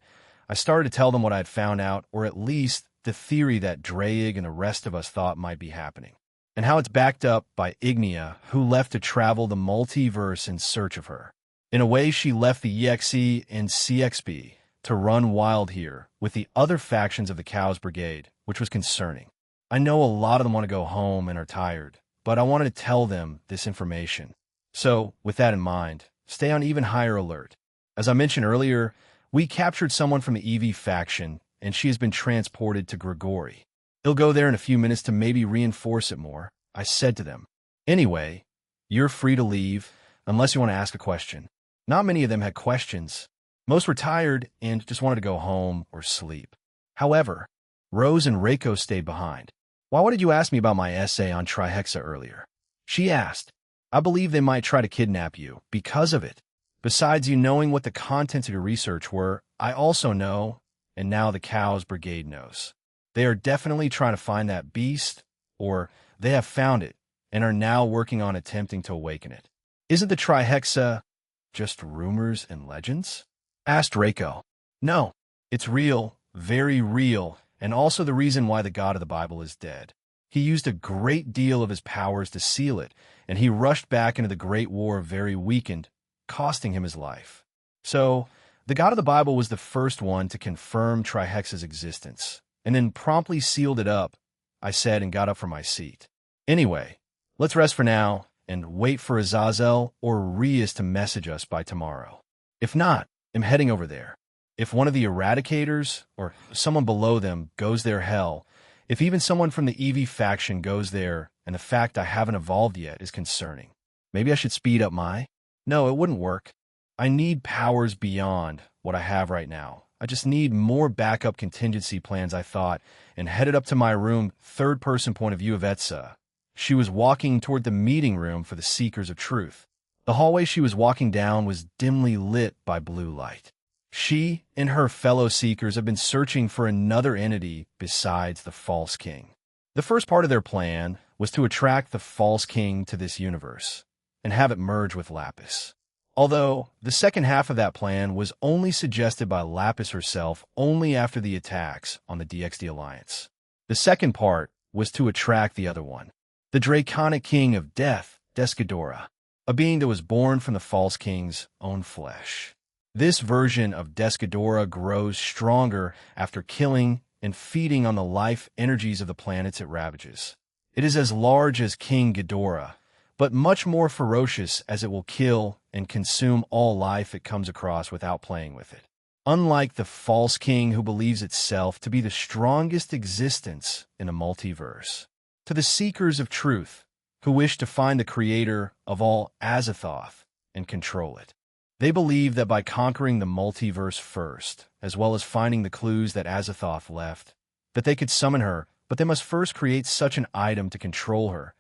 I started to tell them what I had found out, or at least the theory that Draig and the rest of us thought might be happening, and how it's backed up by Ignia, who left to travel the multiverse in search of her. In a way, she left the EXE and CXB to run wild here with the other factions of the Cows Brigade, which was concerning. I know a lot of them want to go home and are tired, but I wanted to tell them this information. So, with that in mind, stay on even higher alert. As I mentioned earlier, we captured someone from the EV faction, and she has been transported to Grigori. He'll go there in a few minutes to maybe reinforce it more, I said to them. Anyway, you're free to leave, unless you want to ask a question. Not many of them had questions. Most were tired and just wanted to go home or sleep. However, Rose and Reiko stayed behind. Why did you ask me about my essay on Trihexa earlier? She asked. I believe they might try to kidnap you because of it. Besides you knowing what the contents of your research were, I also know, and now the Cows Brigade knows. They are definitely trying to find that beast, or they have found it and are now working on attempting to awaken it. Isn't the Trihexa just rumors and legends? Asked Reiko. No, it's real, very real, and also the reason why the God of the Bible is dead. He used a great deal of his powers to seal it, and he rushed back into the Great War very weakened, costing him his life. So, the God of the Bible was the first one to confirm Trihexa's existence, and then promptly sealed it up, I said, and got up from my seat. Anyway, let's rest for now and wait for Azazel or Rias to message us by tomorrow. If not, I'm heading over there. If one of the Eradicators or someone below them goes there hell, If even someone from the EV faction goes there and the fact I haven't evolved yet is concerning. Maybe I should speed up my... No, it wouldn't work. I need powers beyond what I have right now. I just need more backup contingency plans, I thought, and headed up to my room, third-person point of view of Etsa. She was walking toward the meeting room for the Seekers of Truth. The hallway she was walking down was dimly lit by blue light. She and her fellow Seekers have been searching for another entity besides the False King. The first part of their plan was to attract the False King to this universe and have it merge with Lapis. Although the second half of that plan was only suggested by Lapis herself only after the attacks on the DXD Alliance. The second part was to attract the other one, the Draconic King of Death, Descadora, a being that was born from the False King's own flesh. This version of Descadora grows stronger after killing and feeding on the life energies of the planets it ravages. It is as large as King Ghidorah, but much more ferocious as it will kill and consume all life it comes across without playing with it. Unlike the False King who believes itself to be the strongest existence in a multiverse. To the Seekers of Truth, who wish to find the creator of all Azathoth and control it. They believe that by conquering the multiverse first, as well as finding the clues that Azathoth left, that they could summon her, but they must first create such an item to control her.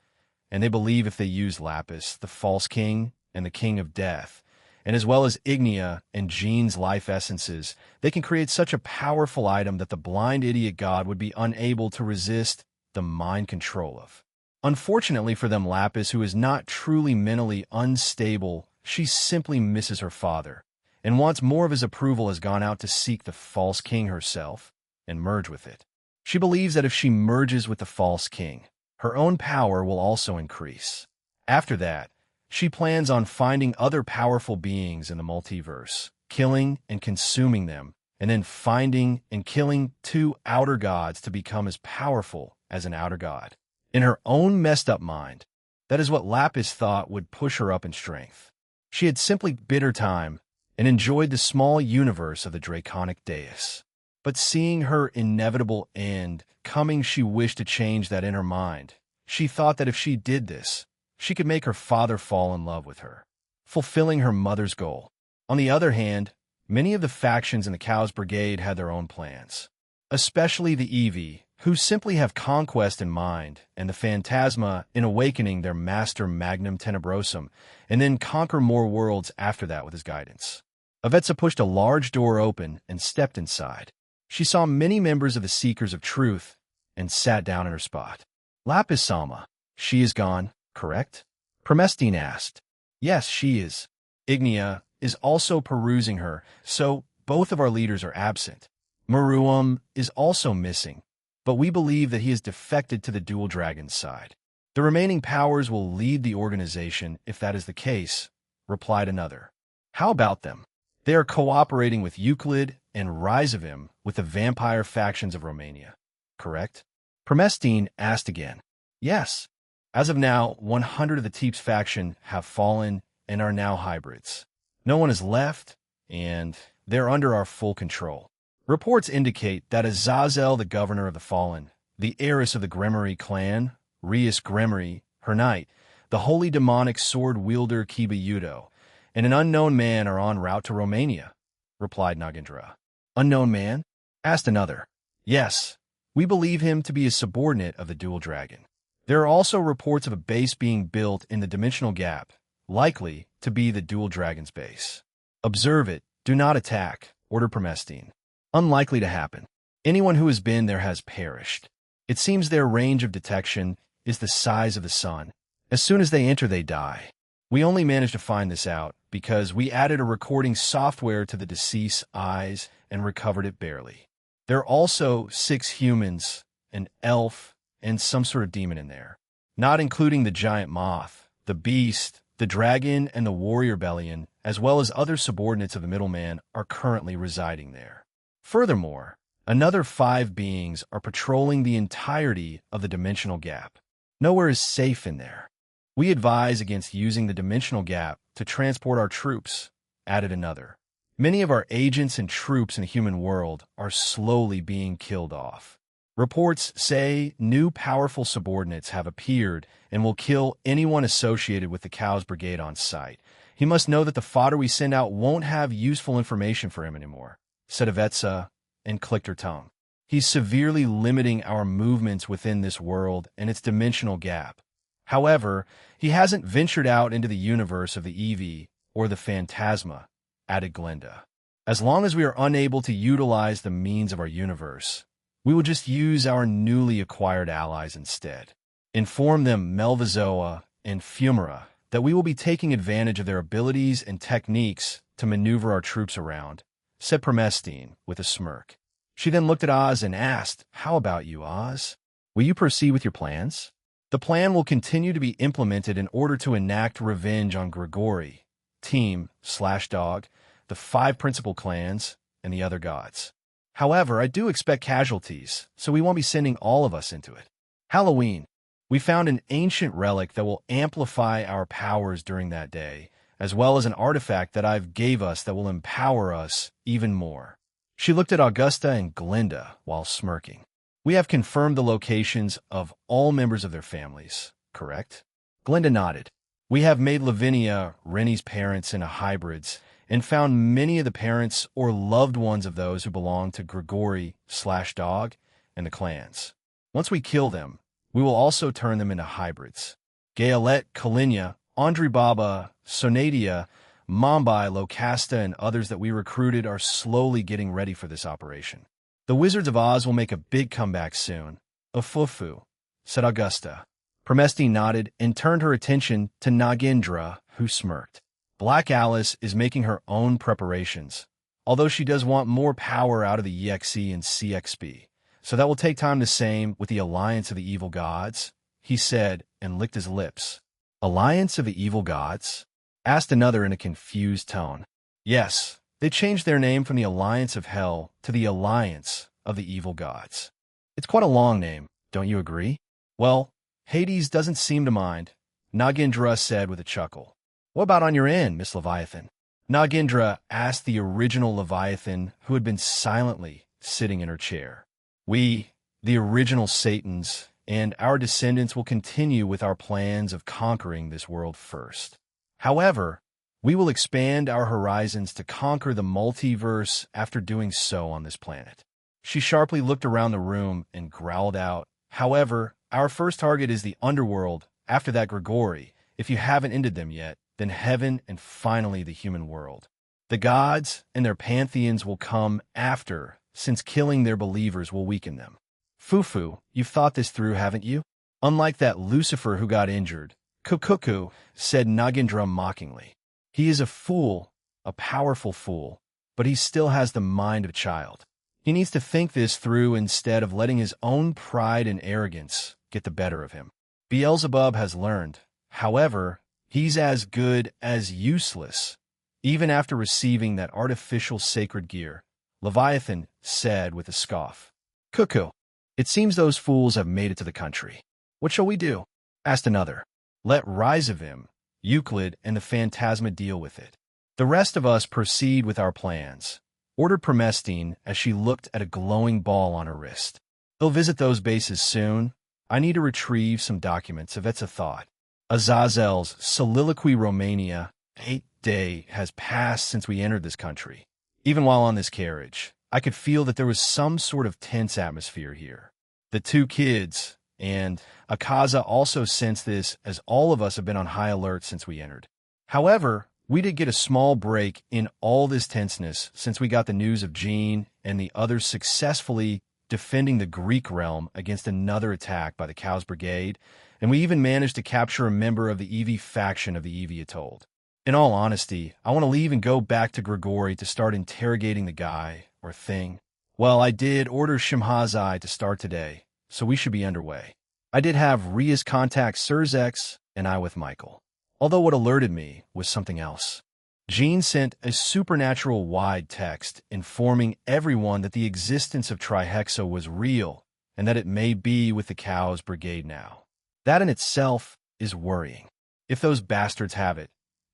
And they believe if they use Lapis, the False King, and the King of Death, and as well as Ignia and Jean's life essences, they can create such a powerful item that the blind idiot god would be unable to resist the mind control of. Unfortunately for them, Lapis, who is not truly mentally unstable, she simply misses her father, and wants more of his approval, has gone out to seek the False King herself and merge with it. She believes that if she merges with the False King, her own power will also increase. After that, she plans on finding other powerful beings in the multiverse, killing and consuming them, and then finding and killing 2 outer gods to become as powerful as an outer god. In her own messed up mind, that is what Lapis thought would push her up in strength. She had simply bid her time and enjoyed the small universe of the Draconic Deus. But seeing her inevitable end coming, she wished to change that in her mind. She thought that if she did this, she could make her father fall in love with her, fulfilling her mother's goal. On the other hand, many of the factions in the Chaos Brigade had their own plans, especially the Eevee, who simply have conquest in mind, and the Phantasma in awakening their master Magnum Tenebrosum, and then conquer more worlds after that with his guidance. Avetsa pushed a large door open and stepped inside. She saw many members of the Seekers of Truth and sat down in her spot. Lapis Salma, she is gone, correct? Promestine asked. Yes, she is. Ignia is also perusing her, so both of our leaders are absent. Maruam is also missing, but we believe that he has defected to the Dual Dragon's side. The remaining powers will lead the organization if that is the case, replied another. How about them? They are cooperating with Euclid and Rizavim with the vampire factions of Romania, correct? Promestine asked again. Yes. As of now, 100 of the Teeps faction have fallen and are now hybrids. No one is left, and they're under our full control. Reports indicate that Azazel, the governor of the Fallen, the heiress of the Gremory clan, Rias Gremory, her knight, the holy demonic sword-wielder Kiba Yudo, and an unknown man are en route to Romania, replied Nagendra. Unknown man? Asked another. Yes, we believe him to be a subordinate of the Dual Dragon. There are also reports of a base being built in the Dimensional Gap, likely to be the Dual Dragon's base. Observe it, do not attack, ordered Promestine. Unlikely to happen. Anyone who has been there has perished. It seems their range of detection is the size of the sun. As soon as they enter, they die. We only managed to find this out because we added a recording software to the deceased's eyes and recovered it barely. There are also 6 humans, an elf, and some sort of demon in there, not including the giant moth, the beast, the dragon, and the warrior Bellion, as well as other subordinates of the middleman, are currently residing there. Furthermore, another 5 beings are patrolling the entirety of the Dimensional Gap. Nowhere is safe in there. We advise against using the Dimensional Gap to transport our troops, added another. Many of our agents and troops in the human world are slowly being killed off. Reports say new powerful subordinates have appeared and will kill anyone associated with the Cows Brigade on sight. He must know that the fodder we send out won't have useful information for him anymore, said Avetsa and clicked her tongue. He's severely limiting our movements within this world and its dimensional gap. However, he hasn't ventured out into the universe of the Eevee or the Phantasma, added Glinda. As long as we are unable to utilize the means of our universe, we will just use our newly acquired allies instead. Inform them, Melvazoa and Fumara, that we will be taking advantage of their abilities and techniques to maneuver our troops around, said Promestine with a smirk. She then looked at Oz and asked, "How about you, Oz? Will you proceed with your plans?" The plan will continue to be implemented in order to enact revenge on Grigori, Team/Dog, the 5 principal clans, and the other gods. However, I do expect casualties, so we won't be sending all of us into it. Halloween. We found an ancient relic that will amplify our powers during that day, as well as an artifact that I've gave us that will empower us even more. She looked at Augusta and Glinda while smirking. We have confirmed the locations of all members of their families, correct? Glinda nodded. We have made Lavinia, Rennie's parents, into hybrids, and found many of the parents or loved ones of those who belong to Grigori/Dog and the clans. Once we kill them, we will also turn them into hybrids. Gaelette, Kalinya, Andri Baba, Sonadia, Mombai, Locasta, and others that we recruited are slowly getting ready for this operation. The Wizards of Oz will make a big comeback soon. Ufufu, said Augusta. Promestine nodded and turned her attention to Nagendra, who smirked. Black Alice is making her own preparations, although she does want more power out of the EXE and CXP. So that will take time. The same with the Alliance of the Evil Gods, he said and licked his lips. Alliance of the Evil Gods? Asked another in a confused tone. Yes, they changed their name from the Alliance of Hell to the Alliance of the Evil Gods. It's quite a long name, don't you agree? Well, Hades doesn't seem to mind, Nagendra said with a chuckle. What about on your end, Miss Leviathan? Nagendra asked the original Leviathan who had been silently sitting in her chair. We, the original Satans, and our descendants will continue with our plans of conquering this world first. However, we will expand our horizons to conquer the multiverse after doing so on this planet. She sharply looked around the room and growled out, however, our first target is the underworld, after that Grigori. If you haven't ended them yet, then heaven, and finally the human world. The gods and their pantheons will come after, since killing their believers will weaken them. Fufu, you've thought this through, haven't you? Unlike that Lucifer who got injured, Kukuku, said Nagendra mockingly. He is a fool, a powerful fool, but he still has the mind of a child. He needs to think this through instead of letting his own pride and arrogance get the better of him. Beelzebub has learned. However, he's as good as useless. Even after receiving that artificial sacred gear, Leviathan said with a scoff. Cuckoo, it seems those fools have made it to the country. What shall we do? Asked another. Let Rizavim, Euclid, and the Phantasma deal with it. The rest of us proceed with our plans, ordered Promestine as she looked at a glowing ball on her wrist. They'll visit those bases soon. I need to retrieve some documents, if it's a thought. Azazel's Soliloquy Romania, 8 day has passed since we entered this country. Even while on this carriage, I could feel that there was some sort of tense atmosphere here. The 2 kids and Akaza also sensed this, as all of us have been on high alert since we entered. However, we did get a small break in all this tenseness since we got the news of Jean and the others successfully defending the Greek realm against another attack by the Cows Brigade, and we even managed to capture a member of the Eevee faction of the Eevee Atoll. In all honesty, I want to leave and go back to Grigori to start interrogating the guy, or thing. Well, I did order Shimhazai to start today, so we should be underway. I did have Ria's contact Surzex and I with Michael. Although what alerted me was something else. Jean sent a supernatural-wide text informing everyone that the existence of Trihexa was real and that it may be with the Cows Brigade now. That in itself is worrying. If those bastards have it,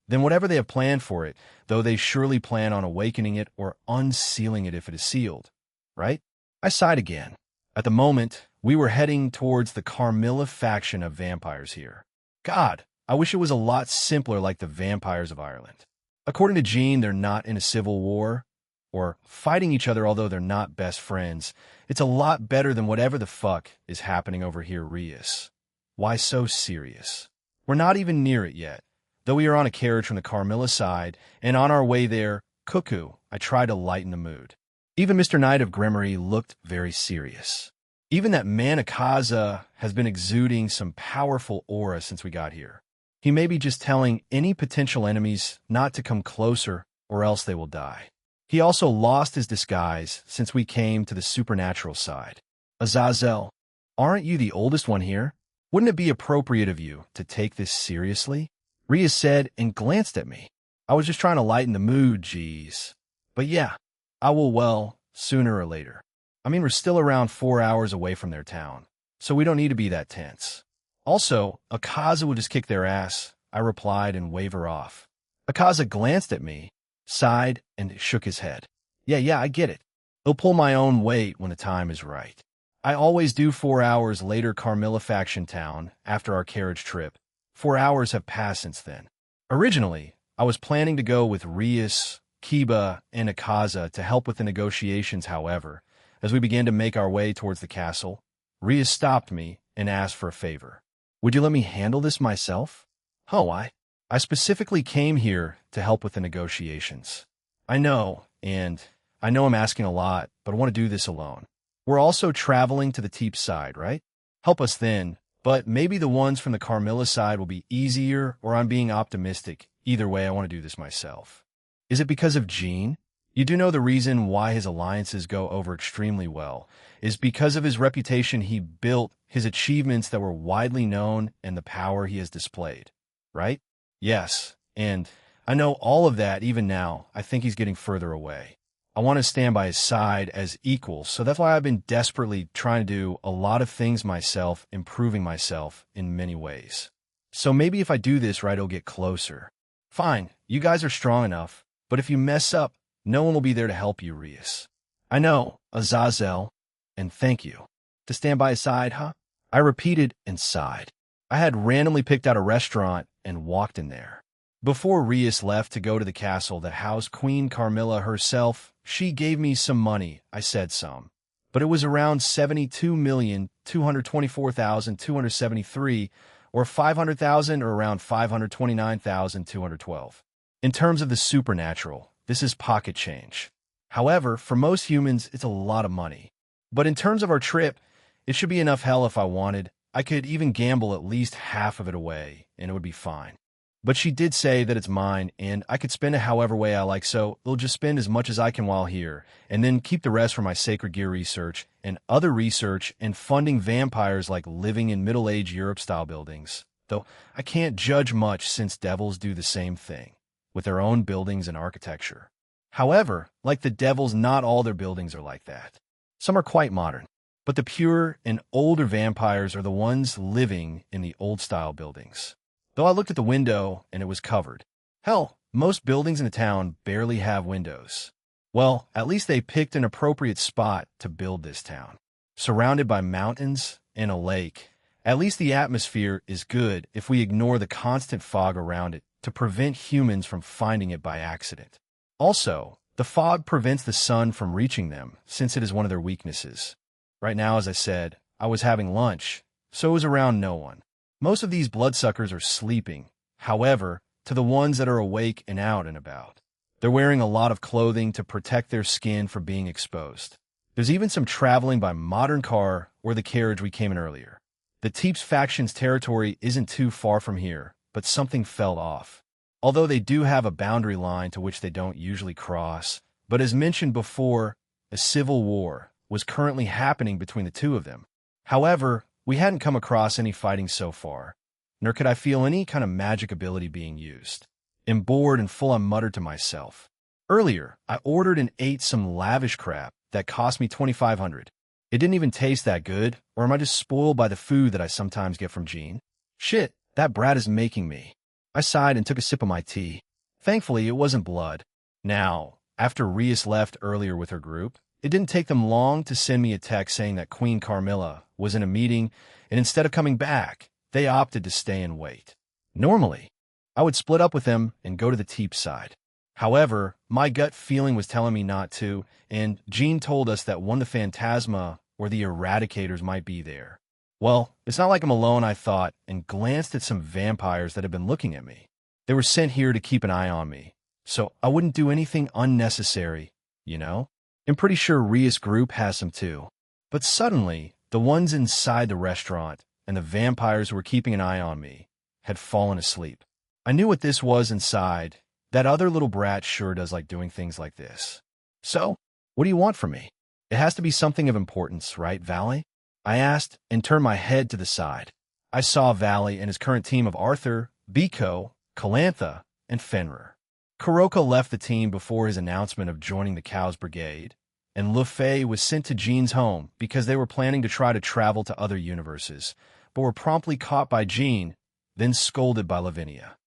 then whatever they have planned for it, though they surely plan on awakening it or unsealing it if it is sealed, right? I sighed again. At the moment, we were heading towards the Carmilla faction of vampires here. God, I wish it was a lot simpler like the vampires of Ireland. According to Jean, they're not in a civil war or fighting each other, although they're not best friends. It's a lot better than whatever the fuck is happening over here, Rias. Why so serious? We're not even near it yet. Though we are on a carriage from the Carmilla side, and on our way there, Cuckoo, I tried to lighten the mood. Even Mr. Knight of Gremory looked very serious. Even that man Akaza has been exuding some powerful aura since we got here. He may be just telling any potential enemies not to come closer or else they will die. He also lost his disguise since we came to the supernatural side. Azazel, aren't you the oldest one here? Wouldn't it be appropriate of you to take this seriously? Rhea said and glanced at me. I was just trying to lighten the mood, geez. But yeah, I will, well, sooner or later. I mean, we're still around 4 hours away from their town, so we don't need to be that tense. Also, Akaza will just kick their ass, I replied and wave her off. Akaza glanced at me, sighed, and shook his head. Yeah, I get it. He'll pull my own weight when the time is right. I always do 4 hours later Carmilla faction town after our carriage trip. 4 hours have passed since then. Originally, I was planning to go with Rias, Kiba, and Akaza to help with the negotiations. However, as we began to make our way towards the castle, Rias stopped me and asked for a favor. Would you let me handle this myself? Oh, I specifically came here to help with the negotiations. I know I'm asking a lot, but I want to do this alone. We're also traveling to the Teep side, right? Help us then, but maybe the ones from the Carmilla side will be easier, or I'm being optimistic. Either way, I want to do this myself. Is it because of Jean? You do know the reason why his alliances go over extremely well is because of his reputation he built, his achievements that were widely known, and the power he has displayed, right? Yes, and I know all of that even now. I think he's getting further away. I want to stand by his side as equals, so that's why I've been desperately trying to do a lot of things myself, improving myself in many ways. So maybe if I do this right, it'll get closer. Fine, you guys are strong enough, but if you mess up, no one will be there to help you, Rias. I know, Azazel, and thank you. To stand by his side, huh? I repeated and sighed. I had randomly picked out a restaurant and walked in there. Before Rias left to go to the castle that housed Queen Carmilla herself, she gave me some money. I said some. But it was around 72,224,273, or 500,000, or around 529,212. In terms of the supernatural, this is pocket change. However, for most humans, it's a lot of money. But in terms of our trip, it should be enough hell if I wanted. I could even gamble at least half of it away, and it would be fine. But she did say that it's mine, and I could spend it however way I like, so I'll just spend as much as I can while here, and then keep the rest for my sacred gear research, and other research, and funding vampires like living in middle-age Europe-style buildings. Though I can't judge much since devils do the same thing, with their own buildings and architecture. However, like the devils, not all their buildings are like that. Some are quite modern, but the pure and older vampires are the ones living in the old-style buildings. Though I looked at the window and it was covered. Hell, most buildings in the town barely have windows. Well, at least they picked an appropriate spot to build this town. Surrounded by mountains and a lake, at least the atmosphere is good if we ignore the constant fog around it to prevent humans from finding it by accident. Also, the fog prevents the sun from reaching them since it is one of their weaknesses. Right now, as I said, I was having lunch, so it was around no one. Most of these bloodsuckers are sleeping, however, to the ones that are awake and out and about. They're wearing a lot of clothing to protect their skin from being exposed. There's even some traveling by modern car or the carriage we came in earlier. The Teeps faction's territory isn't too far from here, but something fell off. Although they do have a boundary line to which they don't usually cross, but as mentioned before, a civil war was currently happening between the two of them. However, we hadn't come across any fighting so far, nor could I feel any kind of magic ability being used. I'm bored and full, I muttered to myself. Earlier, I ordered and ate some lavish crap that cost me 2,500. It didn't even taste that good, or am I just spoiled by the food that I sometimes get from Jean? Shit, that brat is making me. I sighed and took a sip of my tea. Thankfully, it wasn't blood. Now, after Rias left earlier with her group, It didn't take them long to send me a text saying that Queen Carmilla was in a meeting, and instead of coming back, they opted to stay and wait. Normally, I would split up with them and go to the Teep side. However, my gut feeling was telling me not to, and Jean told us that one of the Phantasma or the Eradicators might be there. Well, it's not like I'm alone, I thought, and glanced at some vampires that had been looking at me. They were sent here to keep an eye on me, so I wouldn't do anything unnecessary, you know? I'm pretty sure Ria's group has some too. But suddenly, the ones inside the restaurant and the vampires who were keeping an eye on me had fallen asleep. I knew what this was inside. That other little brat sure does like doing things like this. So, what do you want from me? It has to be something of importance, right, Valley? I asked and turned my head to the side. I saw Valley and his current team of Arthur, Biko, Calantha, and Fenrir. Kuroka left the team before his announcement of joining the Cows Brigade, and Lefay was sent to Jean's home because they were planning to try to travel to other universes, but were promptly caught by Jean, then scolded by Lavinia.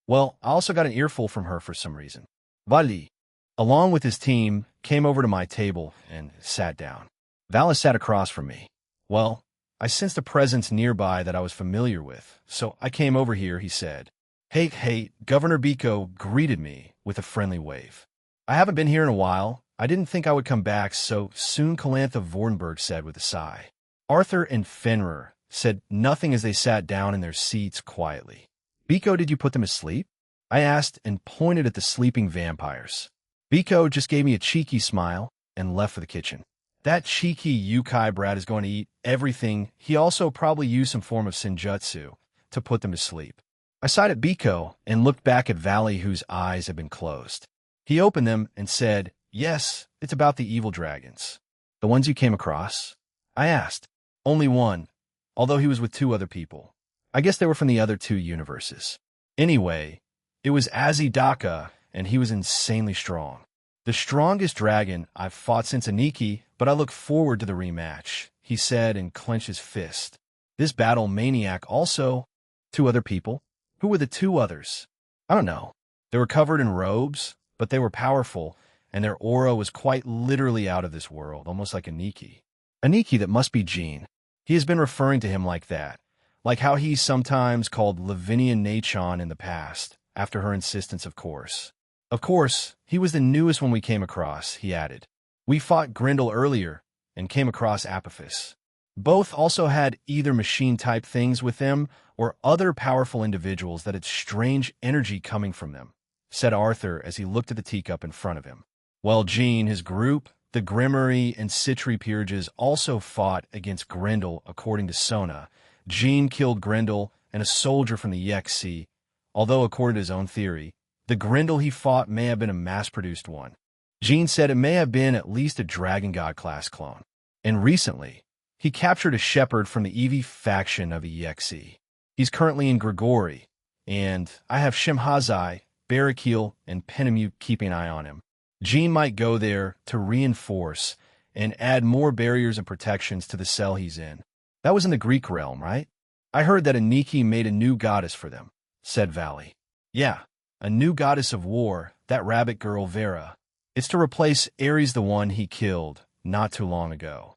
Well, I also got an earful from her for some reason. Vali, along with his team, came over to my table and sat down. Valis sat across from me. Well, I sensed a presence nearby that I was familiar with, so I came over here, he said. Hey, Governor Biko greeted me with a friendly wave. I haven't been here in a while. I didn't think I would come back so soon, Calantha Vordenberg said with a sigh. Arthur and Fenrir said nothing as they sat down in their seats quietly. Biko, did you put them asleep? I asked and pointed at the sleeping vampires. Biko just gave me a cheeky smile and left for the kitchen. That cheeky Yukai brat is going to eat everything. He also probably used some form of Senjutsu to put them to sleep. I sighed at Biko and looked back at Valley, whose eyes had been closed. He opened them and said, Yes, it's about the evil dragons. The ones you came across? I asked. Only one, although he was with two other people. I guess they were from the other two universes. Anyway, it was Azidaka, and he was insanely strong. The strongest dragon I've fought since Aniki, but I look forward to the rematch, he said and clenched his fist. This battle maniac also, two other people. Who were the two others? I don't know. They were covered in robes, but they were powerful, and their aura was quite literally out of this world, almost like Aniki. Aniki, that must be Jean. He has been referring to him like that, like how he's sometimes called Lavinia Nachon in the past, after her insistence, of course. Of course, he was the newest one we came across, he added. We fought Grendel earlier and came across Apophis. Both also had either machine-type things with them or other powerful individuals that had strange energy coming from them, said Arthur as he looked at the teacup in front of him. Well, Jean, his group, the Grimmery and Citri peerages, also fought against Grendel, according to Sona. Jean killed Grendel and a soldier from the Yexi, although according to his own theory, the Grendel he fought may have been a mass-produced one. Jean said it may have been at least a Dragon God class clone. And recently, he captured a shepherd from the Eevee faction of EXE. He's currently in Grigori, and I have Shimhazai, Barakil, and Penamute keeping an eye on him. Jean might go there to reinforce and add more barriers and protections to the cell he's in. That was in the Greek realm, right? I heard that Aniki made a new goddess for them, said Valley. Yeah, a new goddess of war, that rabbit girl Vera. It's to replace Ares, the one he killed not too long ago.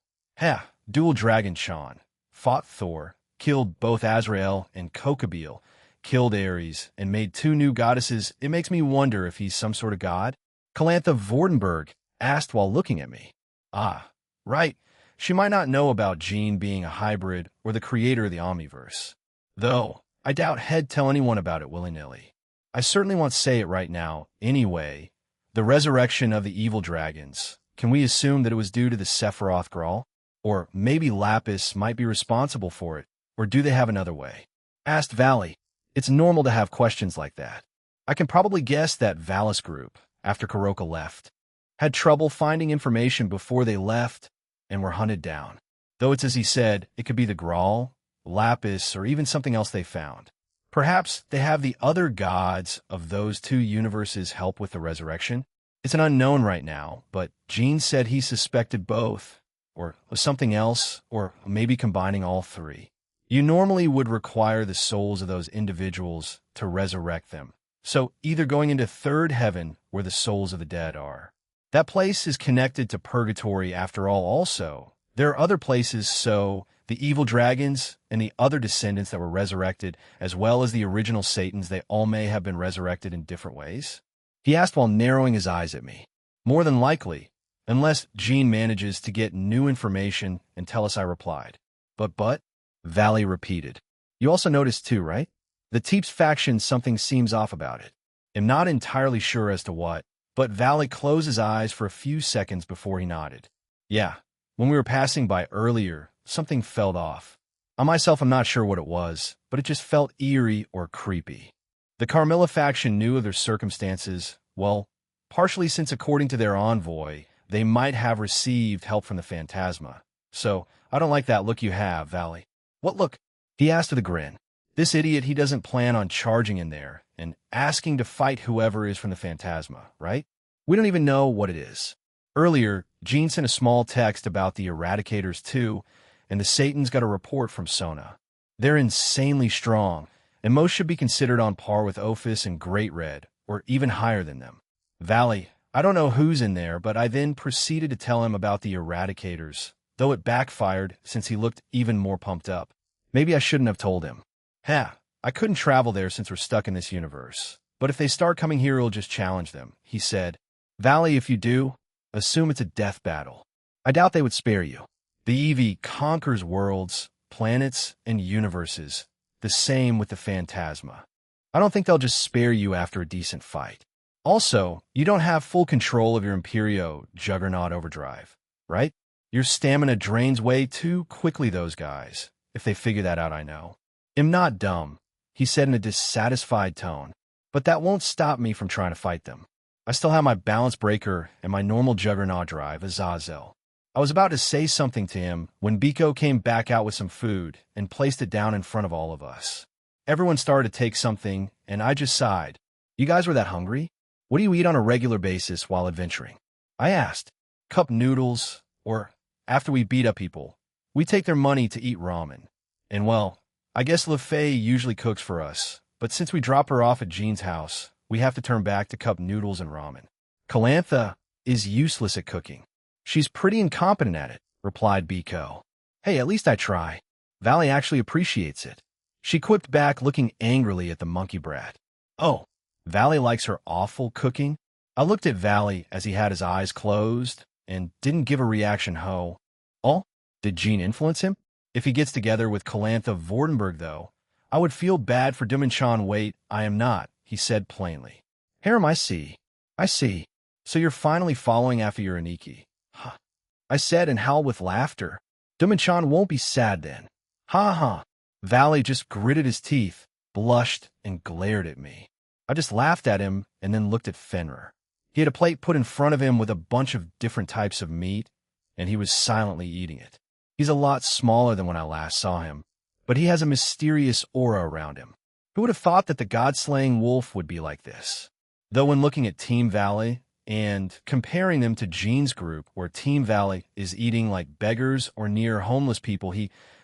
Dual Dragon Sean fought Thor, killed both Azrael and Kokabil, killed Ares, and made two new goddesses. It makes me wonder if he's some sort of god. Calantha Vordenberg asked while looking at me. Ah, right. She might not know about Jean being a hybrid or the creator of the Omniverse. Though, I doubt he'd tell anyone about it willy-nilly. I certainly won't say it right now. Anyway, the resurrection of the evil dragons. Can we assume that it was due to the Sephiroth Grawl? Or maybe Lapis might be responsible for it, or do they have another way? Asked Valley. It's normal to have questions like that. I can probably guess that Valis group, after Kuroka left, had trouble finding information before they left and were hunted down. Though it's as he said, it could be the Grawl, Lapis, or even something else they found. Perhaps they have the other gods of those two universes help with the resurrection. It's an unknown right now, but Jean said he suspected both, or something else, or maybe combining all three. You normally would require the souls of those individuals to resurrect them. So either going into third heaven where the souls of the dead are. That place is connected to purgatory after all also. There are other places, so the evil dragons and the other descendants that were resurrected, as well as the original Satans, they all may have been resurrected in different ways? He asked while narrowing his eyes at me. More than likely, unless Jean manages to get new information and tell us, I replied. But, Valley repeated. You also noticed too, right? The Teeps faction, something seems off about it. I'm not entirely sure as to what, but Valley closed his eyes for a few seconds before he nodded. Yeah, when we were passing by earlier, something felt off. I myself am not sure what it was, but it just felt eerie or creepy. The Carmilla faction knew of their circumstances, well, partially since according to their envoy, they might have received help from the Phantasma. So, I don't like that look you have, Valley. What look? He asked with a grin. This idiot, he doesn't plan on charging in there and asking to fight whoever is from the Phantasma, right? We don't even know what it is. Earlier, Jean sent a small text about the Eradicators too, and the Satans got a report from Sona. They're insanely strong, and most should be considered on par with Ophis and Great Red, or even higher than them. Valley, I don't know who's in there, but I then proceeded to tell him about the Eradicators, though it backfired since he looked even more pumped up. Maybe I shouldn't have told him. I couldn't travel there since we're stuck in this universe. But if they start coming here, we'll just challenge them, he said. Valley, if you do, assume it's a death battle. I doubt they would spare you. The EV conquers worlds, planets, and universes. The same with the Phantasma. I don't think they'll just spare you after a decent fight. Also, you don't have full control of your Imperio Juggernaut Overdrive, right? Your stamina drains way too quickly, those guys. If they figure that out, I know. I'm not dumb, he said in a dissatisfied tone, but that won't stop me from trying to fight them. I still have my balance breaker and my normal Juggernaut drive, Azazel. I was about to say something to him when Biko came back out with some food and placed it down in front of all of us. Everyone started to take something, and I just sighed. You guys were that hungry? What do you eat on a regular basis while adventuring? I asked. Cup noodles, or after we beat up people, we take their money to eat ramen. And well, I guess LaFay usually cooks for us, but since we drop her off at Jean's house, we have to turn back to cup noodles and ramen. Calantha is useless at cooking. She's pretty incompetent at it, replied Biko. Hey, at least I try. Valley actually appreciates it. She quipped back, looking angrily at the monkey brat. Oh, Valley likes her awful cooking? I looked at Valley as he had his eyes closed and didn't give a reaction. Oh, did Jean influence him? If he gets together with Calantha Vordenberg, though, I would feel bad for Dimenchan. Wait, I am not, he said plainly. Harem, I see. So you're finally following after your Aniki. Huh. I said and howled with laughter. Dimenchan won't be sad then. Ha. Valley just gritted his teeth, blushed, and glared at me. I just laughed at him and then looked at Fenrir. He had a plate put in front of him with a bunch of different types of meat, and he was silently eating it. He's a lot smaller than when I last saw him, but he has a mysterious aura around him. Who would have thought that the god-slaying wolf would be like this? Though when looking at Team Valley and comparing them to Jean's group, where Team Valley is eating like beggars or near homeless people,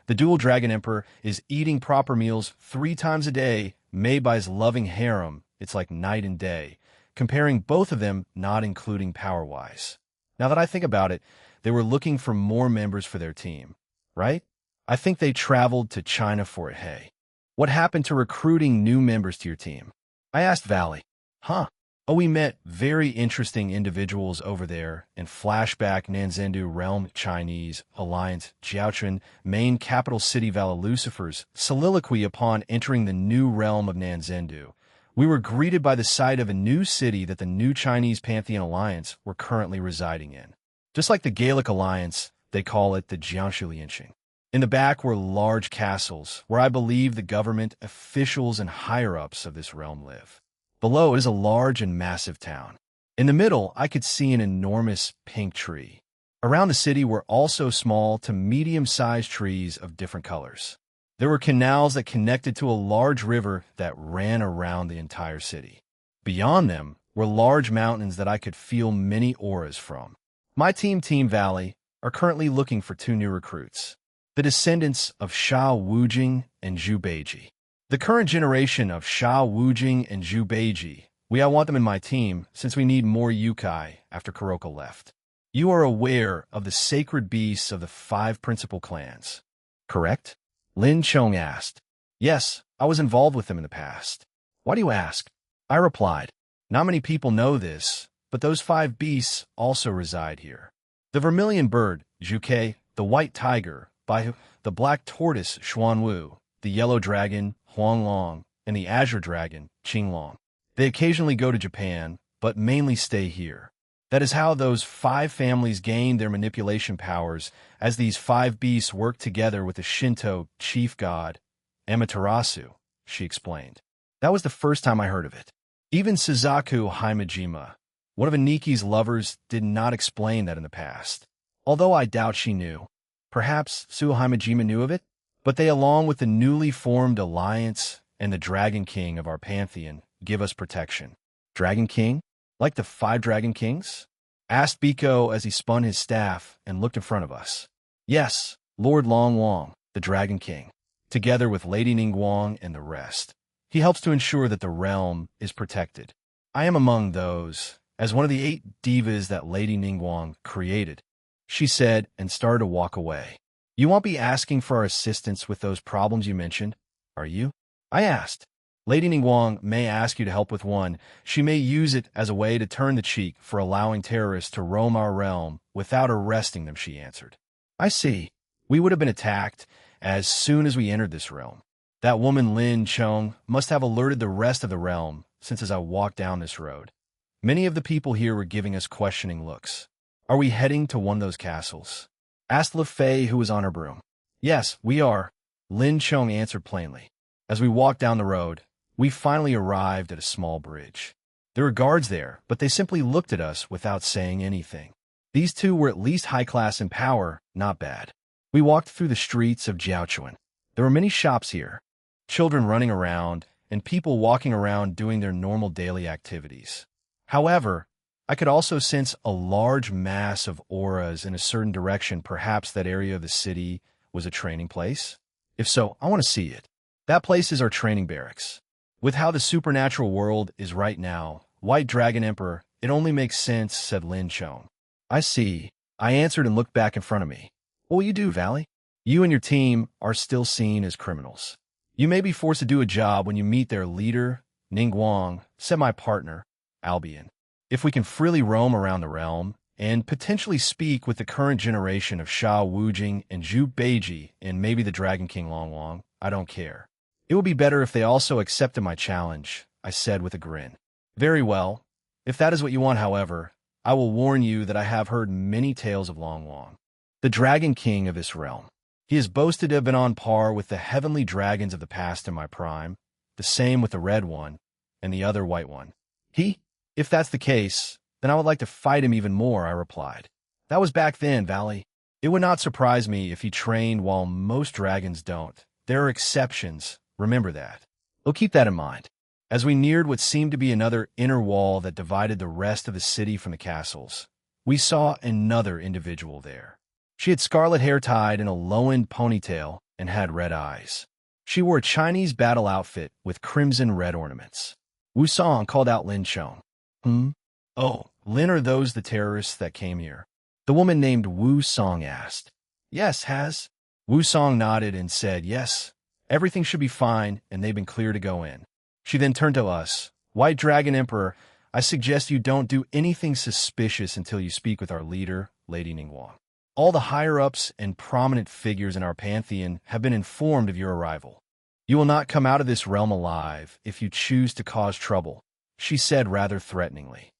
the dual dragon emperor, is eating proper meals 3 times a day made by his loving harem. It's like night and day, comparing both of them, not including power-wise. Now that I think about it, they were looking for more members for their team, right? I think they traveled to China for it. Hey, what happened to recruiting new members to your team? I asked Valley. Oh, we met very interesting individuals over there in flashback Nanzendu realm, Chinese Alliance, Jiaochuan, main capital city Vala Lucifer's soliloquy upon entering the new realm of Nanzendu. We were greeted by the sight of a new city that the new Chinese Pantheon Alliance were currently residing in. Just like the Gaelic Alliance, they call it the Jianshu Lianxing. In the back were large castles, where I believe the government, officials, and higher-ups of this realm live. Below is a large and massive town. In the middle, I could see an enormous pink tree. Around the city were also small to medium-sized trees of different colors. There were canals that connected to a large river that ran around the entire city. Beyond them were large mountains that I could feel many auras from. My team, Team Valley, are currently looking for 2 new recruits, the descendants of Sha Wujing and Zhu Beiji. The current generation of Sha Wujing and Zhu Beiji I want them in my team, since we need more Yukai after Kuroko left. You are aware of the sacred beasts of the 5 principal clans, correct? Lin Chong asked. Yes, I was involved with them in the past. Why do you ask? I replied. Not many people know this, but those 5 beasts also reside here. The vermilion bird, Zhuke, the white tiger, Baihu, the black tortoise, Xuanwu, the yellow dragon, Huanglong, and the azure dragon, Qinglong. They occasionally go to Japan, but mainly stay here. That is how those 5 families gain their manipulation powers, as these 5 beasts work together with the Shinto chief god, Amaterasu, she explained. That was the first time I heard of it. Even Suzaku Himejima, one of Aniki's lovers, did not explain that in the past. Although I doubt she knew. Perhaps Suo Himejima knew of it? But they, along with the newly formed alliance and the Dragon King of our pantheon, give us protection. Dragon King? Like the 5 Dragon Kings? Asked Biko as he spun his staff and looked in front of us. Yes, Lord Long Wong, the Dragon King, together with Lady Ningguang and the rest. He helps to ensure that the realm is protected. I am among those, as one of the 8 divas that Lady Ningguang created, she said and started to walk away. You won't be asking for our assistance with those problems you mentioned, are you? I asked. Lady Ningguang may ask you to help with one. She may use it as a way to turn the cheek for allowing terrorists to roam our realm without arresting them, she answered. I see. We would have been attacked as soon as we entered this realm. That woman Lin Chong must have alerted the rest of the realm, since as I walked down this road, many of the people here were giving us questioning looks. Are we heading to one of those castles? Asked Le Fei, who was on her broom. Yes, we are, Lin Chong answered plainly. As we walked down the road, we finally arrived at a small bridge. There were guards there, but they simply looked at us without saying anything. These 2 were at least high class in power, not bad. We walked through the streets of Jiaochuan. There were many shops here, children running around, and people walking around doing their normal daily activities. However, I could also sense a large mass of auras in a certain direction. Perhaps that area of the city was a training place? If so, I want to see it. That place is our training barracks. With how the supernatural world is right now, White Dragon Emperor, it only makes sense, said Lin Chong. I see. I answered and looked back in front of me. What will you do, Valley? You and your team are still seen as criminals. You may be forced to do a job when you meet their leader, Ningguang, said my partner, Albion. If we can freely roam around the realm and potentially speak with the current generation of Sha Wujing and Zhu Beiji and maybe the Dragon King Longwang, I don't care. It would be better if they also accepted my challenge, I said with a grin. Very well. If that is what you want, however, I will warn you that I have heard many tales of Longwang, the Dragon King of this realm. He is boasted to have been on par with the heavenly dragons of the past in my prime, the same with the red one and the other white one. If that's the case, then I would like to fight him even more, I replied. That was back then, Valley. It would not surprise me if he trained while most dragons don't. There are exceptions, remember that. We'll keep that in mind. As we neared what seemed to be another inner wall that divided the rest of the city from the castles, we saw another individual there. She had scarlet hair tied in a low-end ponytail and had red eyes. She wore a Chinese battle outfit with crimson red ornaments. Wu Song called out Lin Chong. Oh, Lin, are those the terrorists that came here? The woman named Wu Song asked. Yes, has. Wu Song nodded and said, yes, everything should be fine and they've been clear to go in. She then turned to us. White Dragon Emperor, I suggest you don't do anything suspicious until you speak with our leader, Lady Ningguang. All the higher-ups and prominent figures in our pantheon have been informed of your arrival. You will not come out of this realm alive if you choose to cause trouble, she said rather threateningly.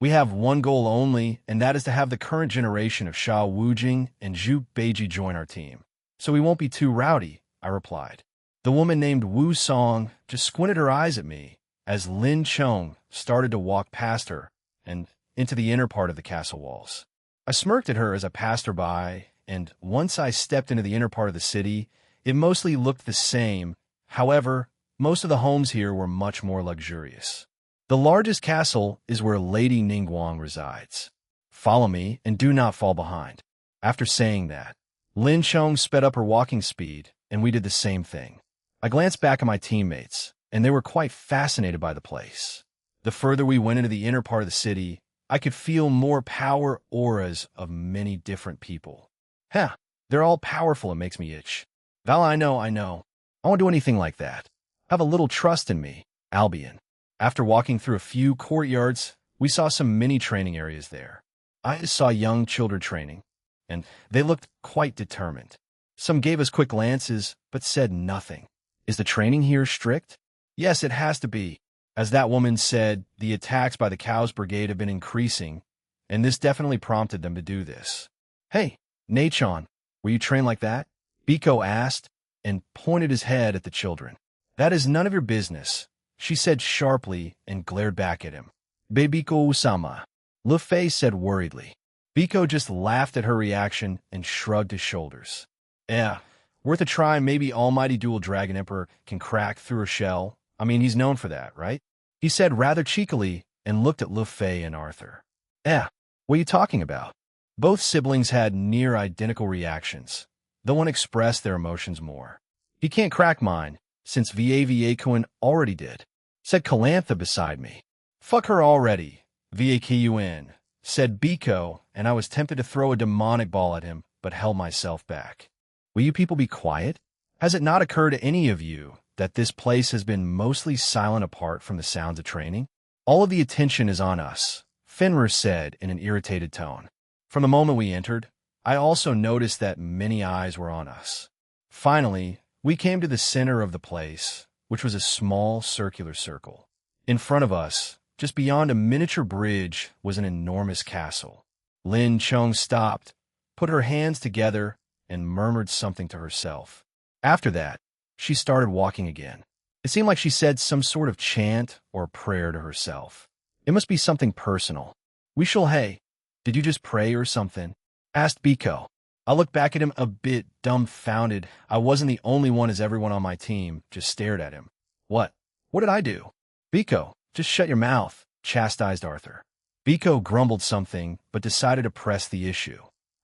We have one goal only, and that is to have the current generation of Sha Wujing and Zhu Beiji join our team. So we won't be too rowdy, I replied. The woman named Wu Song just squinted her eyes at me as Lin Chong started to walk past her and into the inner part of the castle walls. I smirked at her as I passed her by, and once I stepped into the inner part of the city, it mostly looked the same. However, most of the homes here were much more luxurious. The largest castle is where Lady Ningguang resides. Follow me and do not fall behind. After saying that, Lin Chong sped up her walking speed, and we did the same thing. I glanced back at my teammates, and they were quite fascinated by the place. The further we went into the inner part of the city, I could feel more power auras of many different people. Heh, they're all powerful, it makes me itch. Val, I know. I won't do anything like that. Have a little trust in me, Albion. After walking through a few courtyards, we saw some mini training areas there. I saw young children training, and they looked quite determined. Some gave us quick glances, but said nothing. Is the training here strict? Yes, it has to be. As that woman said, the attacks by the Cows Brigade have been increasing, and this definitely prompted them to do this. Hey, Nachon, were you trained like that? Biko asked, and pointed his head at the children. That is none of your business, she said sharply and glared back at him. Biko-sama, Lu Fei said worriedly. Biko just laughed at her reaction and shrugged his shoulders. Worth a try. Maybe Almighty Dual Dragon Emperor can crack through a shell. I mean, he's known for that, right? He said rather cheekily and looked at Lu Fei and Arthur. What are you talking about? Both siblings had near identical reactions, though one expressed their emotions more. He can't crack mine, since Va Kun already did, said Calantha beside me. Fuck her already, Va-Kun, said Biko, and I was tempted to throw a demonic ball at him, but held myself back. Will you people be quiet? Has it not occurred to any of you that this place has been mostly silent apart from the sounds of training? All of the attention is on us, Fenrir said in an irritated tone. From the moment we entered, I also noticed that many eyes were on us. Finally, we came to the center of the place, which was a small circular circle. In front of us, just beyond a miniature bridge, was an enormous castle. Lin Chong stopped, put her hands together, and murmured something to herself. After that, she started walking again. It seemed like she said some sort of chant or prayer to herself. It must be something personal. Hey, did you just pray or something? Asked Biko. I looked back at him a bit dumbfounded. I wasn't the only one, as everyone on my team just stared at him. What? What did I do? Biko, just shut your mouth, chastised Arthur. Biko grumbled something, but decided to press the issue.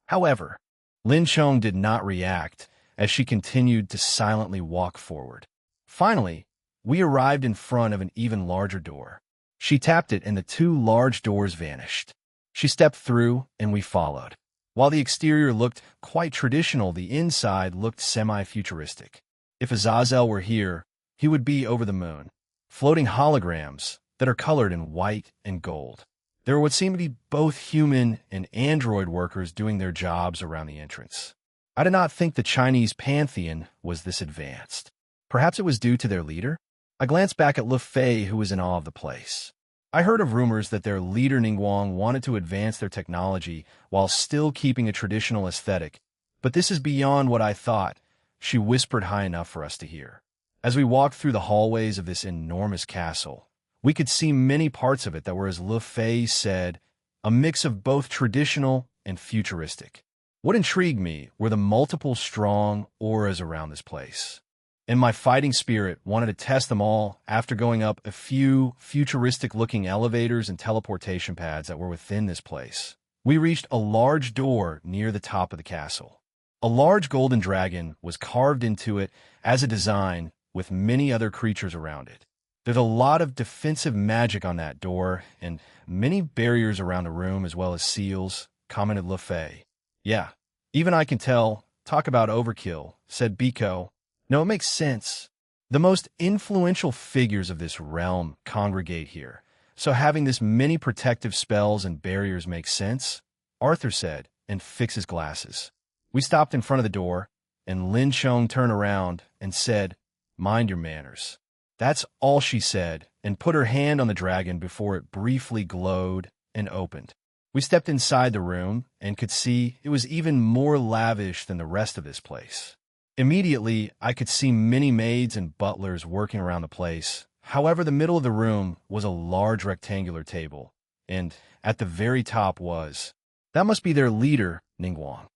However, Lin Chong did not react, as she continued to silently walk forward. Finally, we arrived in front of an even larger door. She tapped it and the two large doors vanished. She stepped through and we followed. While the exterior looked quite traditional, the inside looked semi-futuristic. If Azazel were here, he would be over the moon. Floating holograms that are colored in white and gold. There would seem to be both human and android workers doing their jobs around the entrance. I did not think the Chinese pantheon was this advanced. Perhaps it was due to their leader? I glanced back at Lu Fei, who was in awe of the place. I heard of rumors that their leader Ningguang wanted to advance their technology while still keeping a traditional aesthetic, but this is beyond what I thought, she whispered high enough for us to hear. As we walked through the hallways of this enormous castle, we could see many parts of it that were, as Lu Fei said, a mix of both traditional and futuristic. What intrigued me were the multiple strong auras around this place. And my fighting spirit wanted to test them all after going up a few futuristic-looking elevators and teleportation pads that were within this place. We reached a large door near the top of the castle. A large golden dragon was carved into it as a design with many other creatures around it. There's a lot of defensive magic on that door and many barriers around the room as well as seals, commented Lu Fei. Yeah, even I can tell. Talk about overkill, said Biko. No, it makes sense. The most influential figures of this realm congregate here, so having this many protective spells and barriers makes sense, Arthur said, and fixed his glasses. We stopped in front of the door, and Lin Chong turned around and said, "Mind your manners." That's all she said, and put her hand on the dragon before it briefly glowed and opened. We stepped inside the room and could see it was even more lavish than the rest of this place. Immediately, I could see many maids and butlers working around the place. However, the middle of the room was a large rectangular table, and at the very top that must be their leader, Ningguang.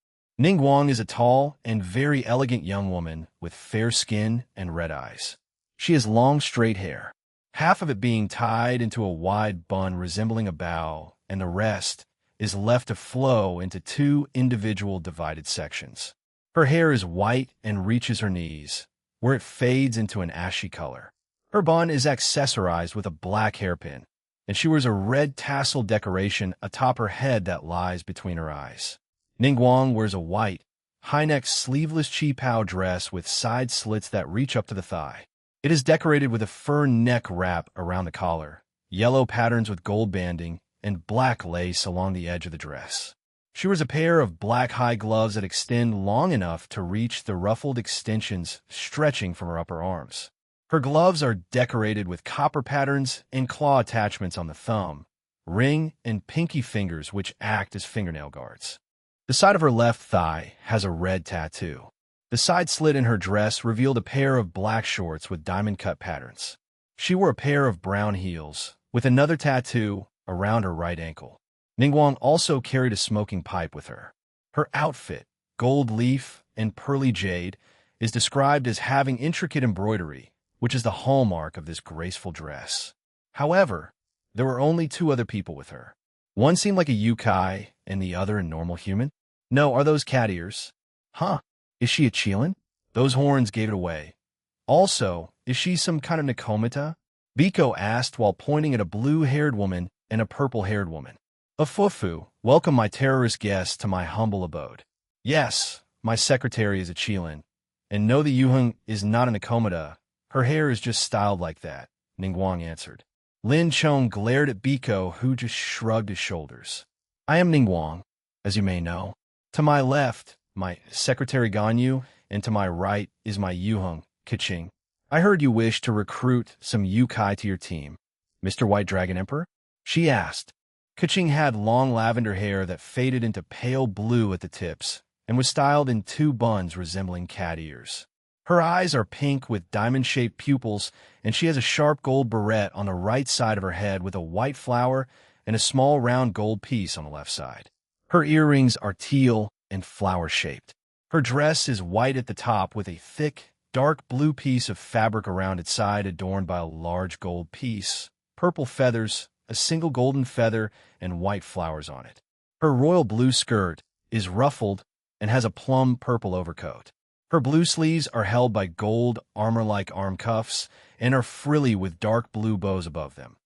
Ningguang is a tall and very elegant young woman with fair skin and red eyes. She has long, straight hair, half of it being tied into a wide bun resembling a bow, and the rest is left to flow into two individual divided sections. Her hair is white and reaches her knees, where it fades into an ashy color. Her bun is accessorized with a black hairpin. and she wears a red tassel decoration atop her head that lies between her eyes. Ningguang wears a white, high-neck sleeveless qipao dress with side slits that reach up to the thigh. It is decorated with a fur neck wrap around the collar, yellow patterns with gold banding, and black lace along the edge of the dress. She wears a pair of black high gloves that extend long enough to reach the ruffled extensions stretching from her upper arms. Her gloves are decorated with copper patterns and claw attachments on the thumb, ring, and pinky fingers which act as fingernail guards. The side of her left thigh has a red tattoo. The side slit in her dress revealed a pair of black shorts with diamond-cut patterns. She wore a pair of brown heels, with another tattoo around her right ankle. Ningguang also carried a smoking pipe with her. Her outfit, gold leaf and pearly jade, is described as having intricate embroidery, which is the hallmark of this graceful dress. However, there were only two other people with her. One seemed like a yokai and the other a normal human. No, are those cat ears? Huh, is she a Qilin? Those horns gave it away. Also, is she some kind of Nakomata? Biko asked while pointing at a blue-haired woman and a purple-haired woman. Afufu, welcome my terrorist guest to my humble abode. Yes, my secretary is a Qilin, and no, the Yuheng is not an Nakomata. Her hair is just styled like that, Ningguang answered. Lin Chong glared at Biko, who just shrugged his shoulders. I am Ningguang, as you may know. To my left, my secretary Ganyu, and to my right is my Yuheng, Keqing. I heard you wish to recruit some Yukai to your team. Mr. White Dragon Emperor? She asked. Keqing had long lavender hair that faded into pale blue at the tips and was styled in two buns resembling cat ears. Her eyes are pink with diamond-shaped pupils, and she has a sharp gold barrette on the right side of her head with a white flower and a small round gold piece on the left side. Her earrings are teal and flower-shaped. Her dress is white at the top with a thick, dark blue piece of fabric around its side adorned by a large gold piece, purple feathers, a single golden feather, and white flowers on it. Her royal blue skirt is ruffled and has a plum purple overcoat. Her blue sleeves are held by gold armor-like arm cuffs and are frilly with dark blue bows above them,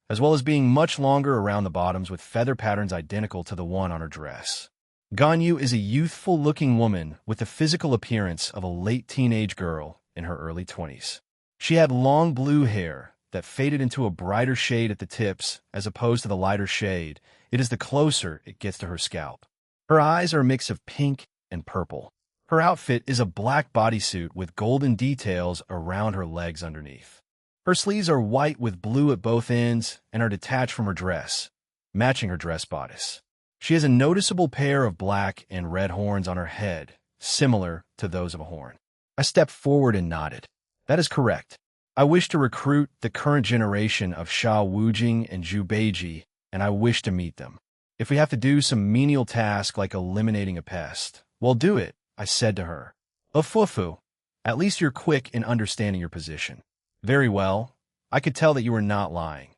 as well as being much longer around the bottoms with feather patterns identical to the one on her dress. Ganyu is a youthful-looking woman with the physical appearance of a late teenage girl in her early 20s. She had long blue hair that faded into a brighter shade at the tips as opposed to the lighter shade. It is the closer it gets to her scalp. Her eyes are a mix of pink and purple. Her outfit is a black bodysuit with golden details around her legs underneath. Her sleeves are white with blue at both ends and are detached from her dress, matching her dress bodice. She has a noticeable pair of black and red horns on her head, similar to those of a horn. I stepped forward and nodded. That is correct. I wish to recruit the current generation of Sha Wujing and Zhu Beiji, and I wish to meet them. If we have to do some menial task like eliminating a pest, well, do it, I said to her. Afufu, at least you're quick in understanding your position. Very well. I could tell that you were not lying.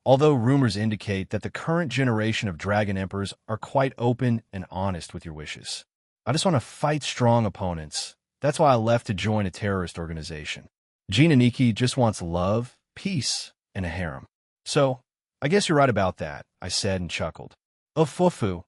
Although rumors indicate that the current generation of Dragon Emperors are quite open and honest with your wishes. I just want to fight strong opponents. That's why I left to join a terrorist organization. Gina Nikki just wants love, peace, and a harem. So, I guess you're right about that, I said and chuckled. Afufu.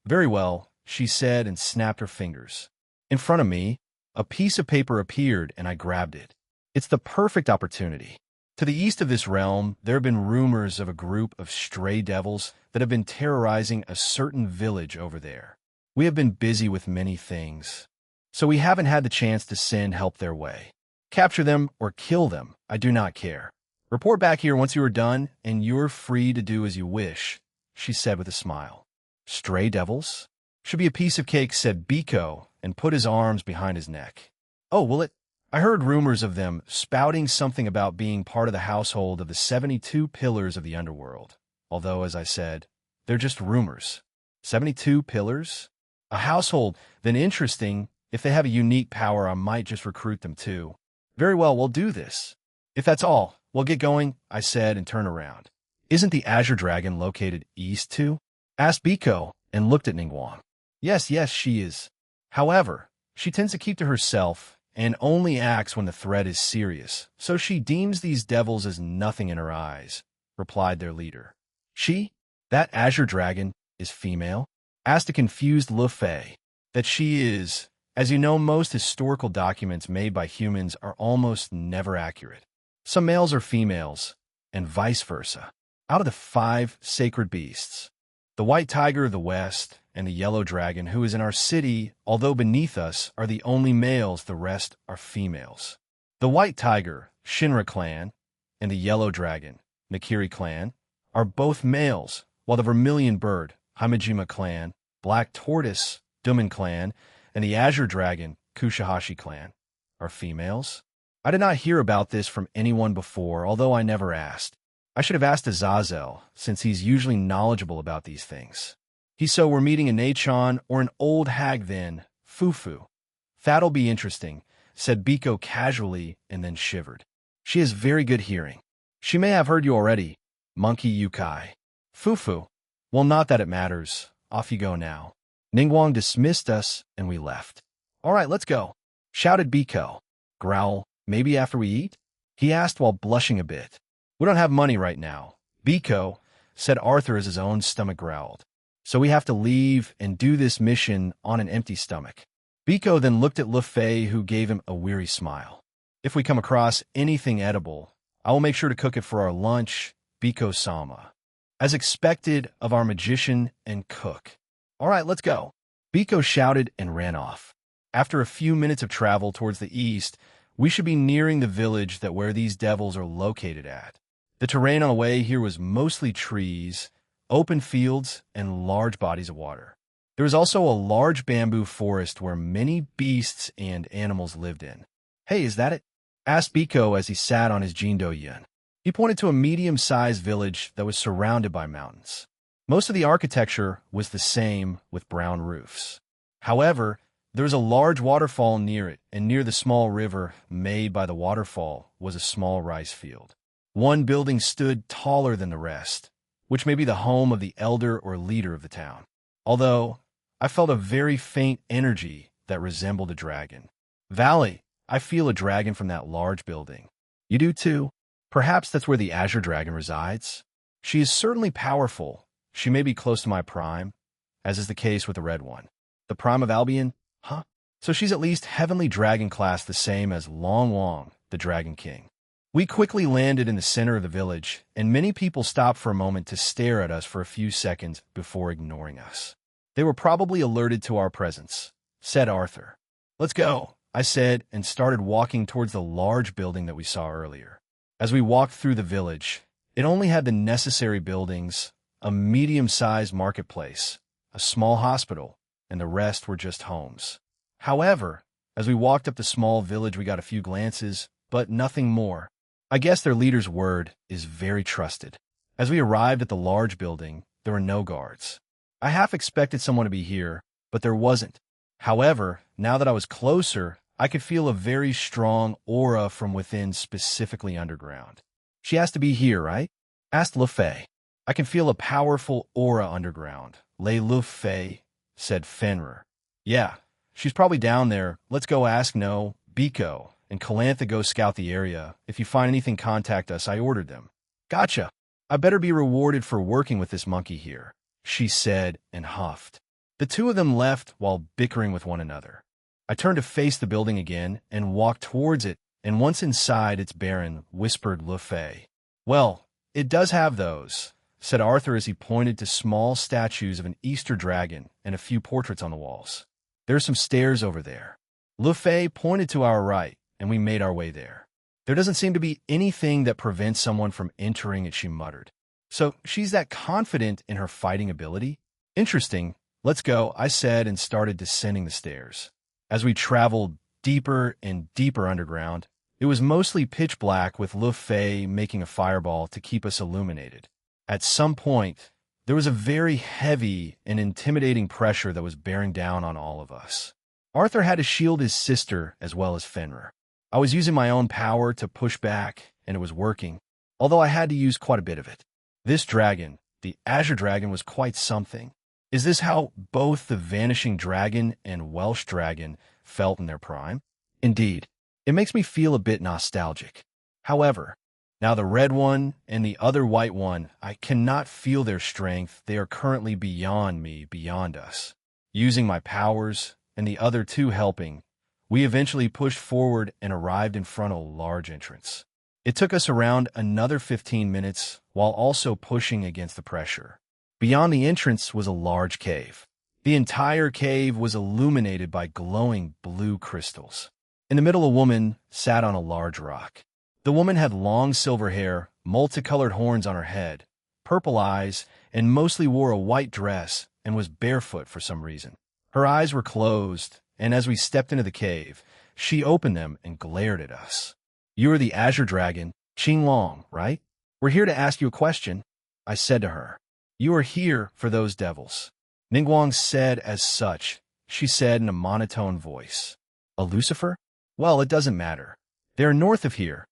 Very well, she said and snapped her fingers. In front of me, a piece of paper appeared and I grabbed it. It's the perfect opportunity. To the east of this realm, there have been rumors of a group of stray devils that have been terrorizing a certain village over there. We have been busy with many things, so we haven't had the chance to send help their way. Capture them or kill them, I do not care. Report back here once you are done, and you're free to do as you wish, she said with a smile. Stray devils? Should be a piece of cake, said Biko, and put his arms behind his neck. Oh, will it? I heard rumors of them spouting something about being part of the household of the 72 pillars of the underworld. Although, as I said, they're just rumors. 72 pillars? A household? Then interesting. If they have a unique power, I might just recruit them too. Very well, we'll do this. If that's all, we'll get going, I said and turned around. Isn't the Azure Dragon located east too? Asked Biko and looked at Ningguang. Yes, she is. However, she tends to keep to herself and only acts when the threat is serious, so she deems these devils as nothing in her eyes, replied their leader. She, that azure dragon, is female? Asked a confused Lu Fei. That she is. As you know, most historical documents made by humans are almost never accurate. Some males are females, and vice versa. Out of the 5 sacred beasts, the white tiger of the west and the yellow dragon who is in our city, although beneath us, are the only males, the rest are females. The white tiger, Shinra clan, and the yellow dragon, Nakiri clan, are both males, while the vermilion bird, Hamajima clan, black tortoise, Duman clan, and the azure dragon, Kushihashi clan, are females. I did not hear about this from anyone before, although I never asked. I should have asked Azazel, since he's usually knowledgeable about these things. So we're meeting a Nachon or an old hag then, Fufu. That'll be interesting, said Biko casually and then shivered. She has very good hearing. She may have heard you already, Monkey Yukai. Fufu. Well, not that it matters. Off you go now. Ningguang dismissed us and we left. All right, let's go, shouted Biko. Growl, maybe after we eat? He asked while blushing a bit. We don't have money right now, Biko, said Arthur as his own stomach growled. So we have to leave and do this mission on an empty stomach. Biko then looked at Lu Fei, who gave him a weary smile. If we come across anything edible, I will make sure to cook it for our lunch, Biko-sama. As expected of our magician and cook. All right, let's go, Biko shouted and ran off. After a few minutes of travel towards the east, we should be nearing the village that where these devils are located at. The terrain on the way here was mostly trees, open fields, and large bodies of water. There was also a large bamboo forest where many beasts and animals lived in. Hey, is that it? Asked Biko as he sat on his Jindo-yun. He pointed to a medium-sized village that was surrounded by mountains. Most of the architecture was the same, with brown roofs. However, there was a large waterfall near it, and near the small river made by the waterfall was a small rice field. One building stood taller than the rest, which may be the home of the elder or leader of the town. Although, I felt a very faint energy that resembled a dragon. Valley, I feel a dragon from that large building. You do too? Perhaps that's where the azure dragon resides? She is certainly powerful. She may be close to my prime, as is the case with the red one. The prime of Albion? Huh? So she's at least heavenly dragon class, the same as Long Wong, the Dragon King. We quickly landed in the center of the village, and many people stopped for a moment to stare at us for a few seconds before ignoring us. They were probably alerted to our presence, said Arthur. Let's go, I said, and started walking towards the large building that we saw earlier. As we walked through the village, it only had the necessary buildings, a medium-sized marketplace, a small hospital, and the rest were just homes. However, as we walked up the small village, we got a few glances, but nothing more. I guess their leader's word is very trusted. As we arrived at the large building, there were no guards. I half expected someone to be here, but there wasn't. However, now that I was closer, I could feel a very strong aura from within, specifically underground. She has to be here, right? Asked Lu Fei. I can feel a powerful aura underground. Lei Lu Fei, said Fenrir. Yeah, she's probably down there. Let's go ask No, Biko, and Calantha go scout the area. If you find anything, contact us. I ordered them. Gotcha. I better be rewarded for working with this monkey here, she said and huffed. The two of them left while bickering with one another. I turned to face the building again and walked towards it, and once inside its baron, whispered Lu Fei. Well, it does have those, said Arthur as he pointed to small statues of an Easter dragon and a few portraits on the walls. There are some stairs over there. Lu Fei pointed to our right, and we made our way there. There doesn't seem to be anything that prevents someone from entering it, she muttered. So she's that confident in her fighting ability? Interesting. Let's go, I said, and started descending the stairs. As we traveled deeper and deeper underground, it was mostly pitch black, with Lu Fei making a fireball to keep us illuminated. At some point, there was a very heavy and intimidating pressure that was bearing down on all of us. Arthur had to shield his sister as well as Fenrir. I was using my own power to push back, and it was working, although I had to use quite a bit of it. This dragon, the Azure Dragon, was quite something. Is this how both the Vanishing Dragon and Welsh Dragon felt in their prime? Indeed, it makes me feel a bit nostalgic. However, Now the red one and the other white one, I cannot feel their strength. They are currently beyond me, beyond us. Using my powers, and the other two helping, we eventually pushed forward and arrived in front of a large entrance. It took us around another 15 minutes while also pushing against the pressure. Beyond the entrance was a large cave. The entire cave was illuminated by glowing blue crystals. In the middle, a woman sat on a large rock. The woman had long silver hair, multicolored horns on her head, purple eyes, and mostly wore a white dress and was barefoot for some reason. Her eyes were closed, and as we stepped into the cave, she opened them and glared at us. "You are the Azure Dragon, Qinglong, right? We're here to ask you a question," I said to her. "You are here for those devils." Ningguang said as such. She said in a monotone voice, "A Lucifer? Well, it doesn't matter. They are north of here.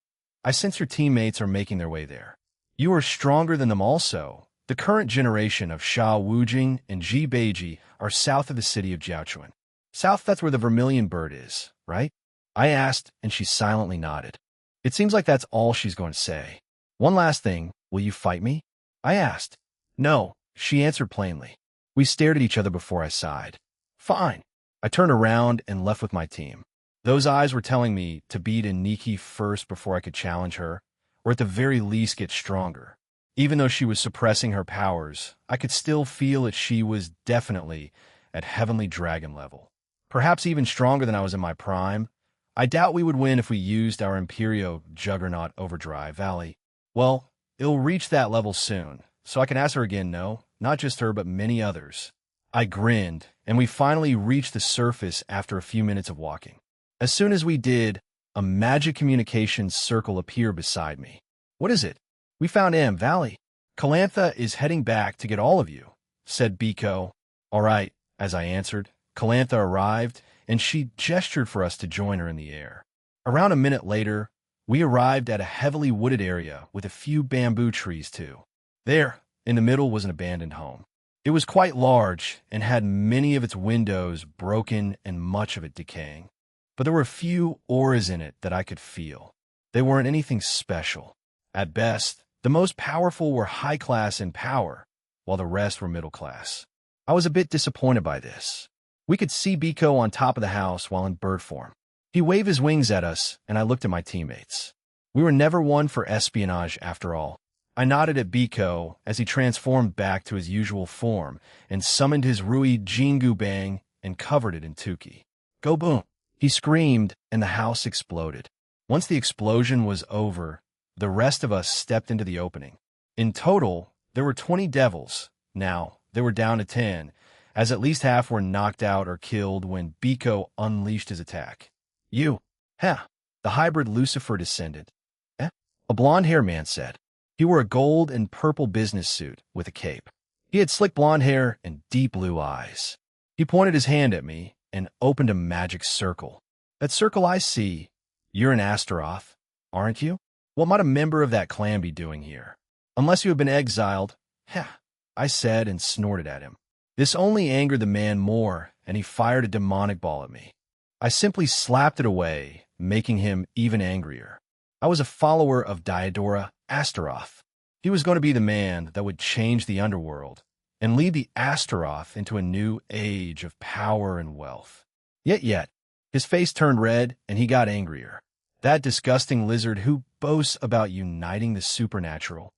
I sense your teammates are making their way there. You are stronger than them also. The current generation of Sha Wujing and Ji Beiji are south of the city of Jiaochuan. South, that's where the vermilion bird is, right?" I asked, and she silently nodded. It seems like that's all she's going to say. "One last thing, will you fight me?" I asked. "No," she answered plainly. We stared at each other before I sighed. "Fine." I turned around and left with my team. Those eyes were telling me to beat Nikki first before I could challenge her, or at the very least get stronger. Even though she was suppressing her powers, I could still feel that she was definitely at Heavenly Dragon level. Perhaps even stronger than I was in my prime. I doubt we would win if we used our Imperio Juggernaut Overdrive Valley. Well, it'll reach that level soon, so I can ask her again, no, not just her, but many others. I grinned, and we finally reached the surface after a few minutes of walking. As soon as we did, a magic communications circle appeared beside me. "What is it?" "We found M Valley. Calantha is heading back to get all of you," said Biko. "All right," as I answered. Calantha arrived, and she gestured for us to join her in the air. Around a minute later, we arrived at a heavily wooded area with a few bamboo trees too. There, in the middle, was an abandoned home. It was quite large and had many of its windows broken and much of it decaying. But there were a few auras in it that I could feel. They weren't anything special. At best, the most powerful were high class in power, while the rest were middle class. I was a bit disappointed by this. We could see Biko on top of the house while in bird form. He waved his wings at us, and I looked at my teammates. We were never one for espionage after all. I nodded at Biko as he transformed back to his usual form and summoned his Rui Jingu Bang and covered it in Tuki. Go boom! He screamed, and the house exploded. Once the explosion was over, the rest of us stepped into the opening. In total, there were 20 devils. Now, they were down to 10, as at least half were knocked out or killed when Biko unleashed his attack. "You, huh?" The hybrid Lucifer descended. "Eh?" A blonde-haired man said. He wore a gold and purple business suit with a cape. He had slick blonde hair and deep blue eyes. He pointed his hand at me and opened a magic circle. "That circle I see, you're an Astaroth, aren't you? What might a member of that clan be doing here? Unless you have been exiled." "Heh," I said and snorted at him. This only angered the man more, and he fired a demonic ball at me. I simply slapped it away, making him even angrier. I was a follower of Diodora Astaroth. He was going to be the man that would change the underworld and lead the Astaroth into a new age of power and wealth. Yet, his face turned red and he got angrier. That disgusting lizard who boasts about uniting the supernatural.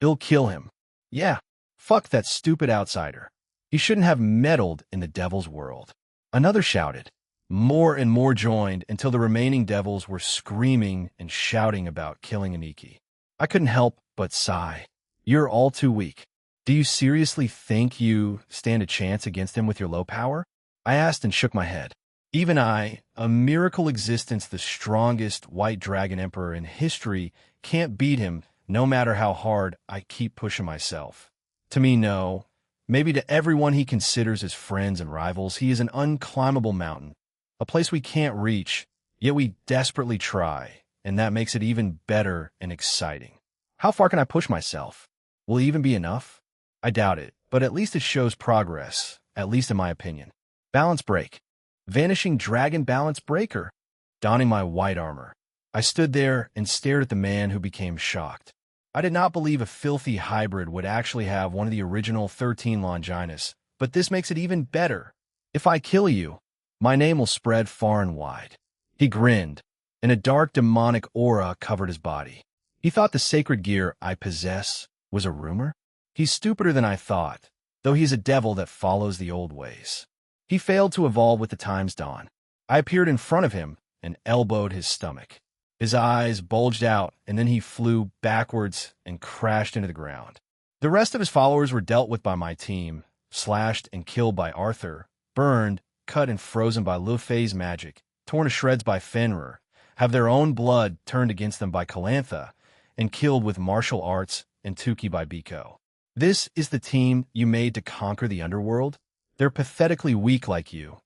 He'll kill him. Yeah, fuck that stupid outsider. He shouldn't have meddled in the devil's world. Another shouted. More and more joined until the remaining devils were screaming and shouting about killing Aniki. I couldn't help but sigh. You're all too weak. Do you seriously think you stand a chance against him with your low power? I asked and shook my head. Even I, a miracle existence, the strongest white dragon emperor in history, can't beat him no matter how hard I keep pushing myself. To me, no. Maybe to everyone he considers as friends and rivals, he is an unclimbable mountain, a place we can't reach, yet we desperately try, and that makes it even better and exciting. How far can I push myself? Will it even be enough? I doubt it, but at least it shows progress, at least in my opinion. Balance break. Vanishing dragon balance breaker. Donning my white armor, I stood there and stared at the man who became shocked. I did not believe a filthy hybrid would actually have one of the original 13 Longinus, but this makes it even better. If I kill you, my name will spread far and wide. He grinned, and a dark demonic aura covered his body. He thought the sacred gear I possess was a rumor? He's stupider than I thought, though he's a devil that follows the old ways. He failed to evolve with the time's dawn. I appeared in front of him and elbowed his stomach. His eyes bulged out, and then he flew backwards and crashed into the ground. The rest of his followers were dealt with by my team, slashed and killed by Arthur, burned, cut and frozen by Lufay's magic, torn to shreds by Fenrir, have their own blood turned against them by Calantha, and killed with martial arts and Tuki by Biko. This is the team you made to conquer the underworld? They're pathetically weak like you,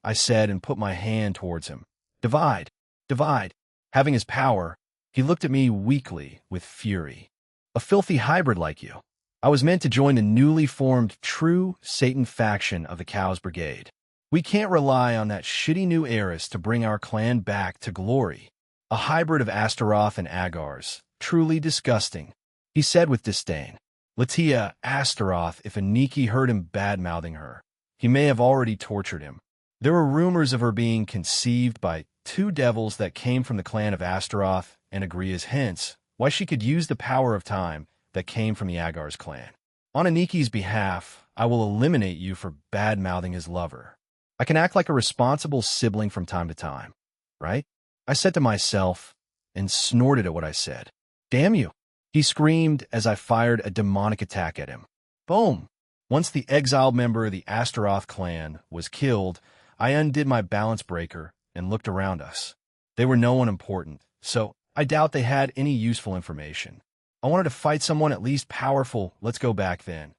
I said and put my hand towards him. Divide, divide. Having his power, he looked at me weakly with fury. A filthy hybrid like you. I was meant to join the newly formed true Satan faction of the Cows Brigade. We can't rely on that shitty new heiress to bring our clan back to glory. A hybrid of Astaroth and Agars. Truly disgusting, he said with disdain. Latia Astaroth, if Aniki heard him bad-mouthing her, he may have already tortured him. There were rumors of her being conceived by two devils that came from the clan of Astaroth and Agrias, hence why she could use the power of time that came from the Agars clan. On Aniki's behalf, I will eliminate you for bad-mouthing his lover. I can act like a responsible sibling from time to time, right? I said to myself and snorted at what I said. Damn you! He screamed as I fired a demonic attack at him. Boom! Once the exiled member of the Astaroth clan was killed, I undid my balance breaker and looked around us. They were no one important, so I doubt they had any useful information. I wanted to fight someone at least powerful. Let's go back then.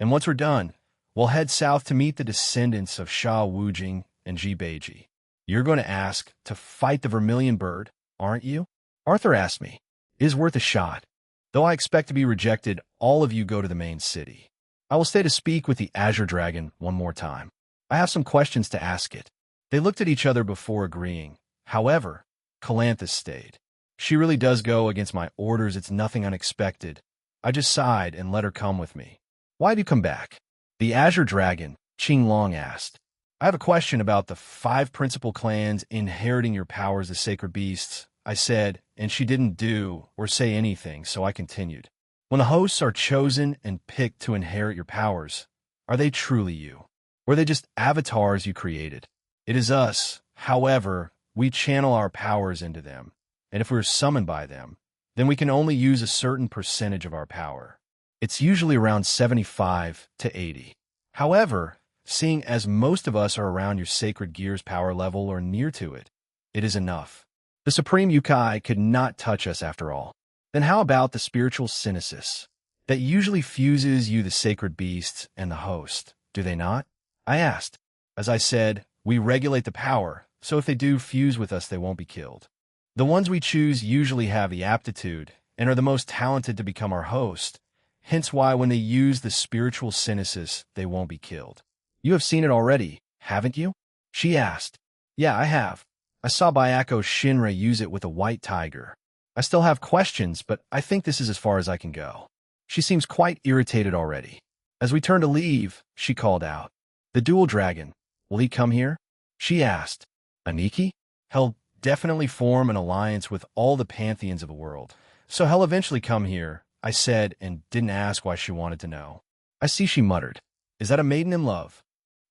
And once we're done, we'll head south to meet the descendants of Sha Wujing and Ji Beiji. You're going to ask to fight the Vermilion Bird, aren't you? Arthur asked me. It is worth a shot. Though I expect to be rejected, all of you go to the main city. I will stay to speak with the Azure Dragon one more time. I have some questions to ask it. They looked at each other before agreeing. However, Calanthus stayed. She really does go against my orders. It's nothing unexpected. I just sighed and let her come with me. Why have you come back? The Azure Dragon, Qing Long asked. I have a question about the 5 principal clans inheriting your powers as sacred beasts, I said, and she didn't do or say anything, so I continued. When the hosts are chosen and picked to inherit your powers, are they truly you? Or are they just avatars you created? It is us. However, we channel our powers into them, and if we're summoned by them, then we can only use a certain percentage of our power. It's usually around 75 to 80. However, seeing as most of us are around your sacred gear's power level or near to it, it is enough. The Supreme Yukai could not touch us after all. Then how about the spiritual synthesis that usually fuses you, the sacred beasts, and the host? Do they not? I asked. As I said, we regulate the power, so if they do fuse with us, they won't be killed. The ones we choose usually have the aptitude and are the most talented to become our host, hence why when they use the spiritual synthesis, they won't be killed. You have seen it already, haven't you? She asked. Yeah, I have. I saw Byako Shinra use it with a white tiger. I still have questions, but I think this is as far as I can go. She seems quite irritated already. As we turned to leave, she called out. The dual dragon, will he come here? She asked. Aniki? He'll definitely form an alliance with all the pantheons of the world, so he'll eventually come here, I said, and didn't ask why she wanted to know. I see, she muttered. Is that a maiden in love?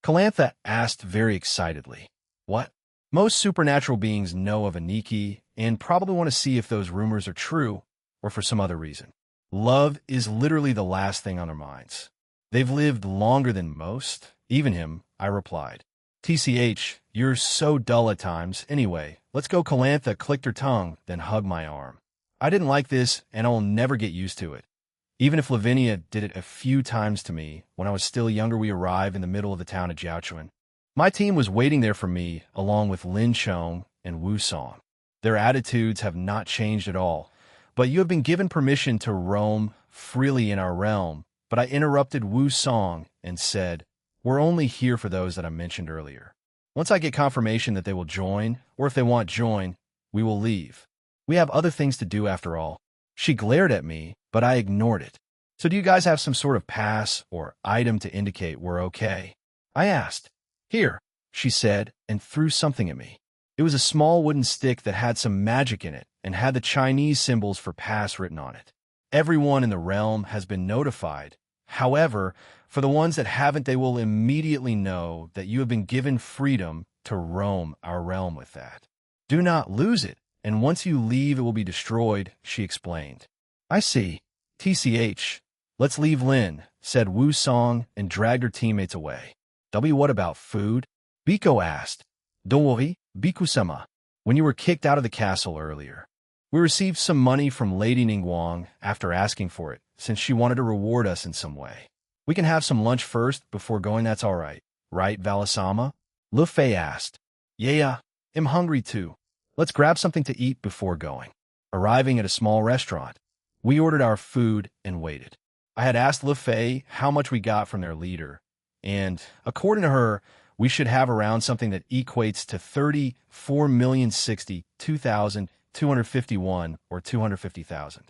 Calantha asked very excitedly. What? Most supernatural beings know of Aniki and probably want to see if those rumors are true or for some other reason. Love is literally the last thing on their minds. They've lived longer than most, even him, I replied. TCH, you're so dull at times. Anyway, let's go. Calantha clicked her tongue, then hugged my arm. I didn't like this, and I'll never get used to it. Even if Lavinia did it a few times to me when I was still younger. We arrived in the middle of the town of Jiaochuan. My team was waiting there for me, along with Lin Chong and Wu Song. Their attitudes have not changed at all, but you have been given permission to roam freely in our realm. But I interrupted Wu Song and said, we're only here for those that I mentioned earlier. Once I get confirmation that they will join, or if they want join, we will leave. We have other things to do after all. She glared at me, but I ignored it. So do you guys have some sort of pass or item to indicate we're okay? I asked. Here, she said, and threw something at me. It was a small wooden stick that had some magic in it and had the Chinese symbols for pass written on it. Everyone in the realm has been notified. However, for the ones that haven't, they will immediately know that you have been given freedom to roam our realm with that. Do not lose it, and once you leave it will be destroyed, she explained. I see. TCH. Let's leave Lin, said Wu Song and dragged her teammates away. What about food? Biko asked. Don't worry, Biku-sama. When you were kicked out of the castle earlier, we received some money from Lady Ningguang after asking for it, since she wanted to reward us in some way. We can have some lunch first before going, that's all right. Right, Valasama? Lu Fei asked. Yeah, I'm hungry too. Let's grab something to eat before going. Arriving at a small restaurant, we ordered our food and waited. I had asked Lu Fei how much we got from their leader, and according to her, we should have around something that equates to 34,062,251 or 250,000,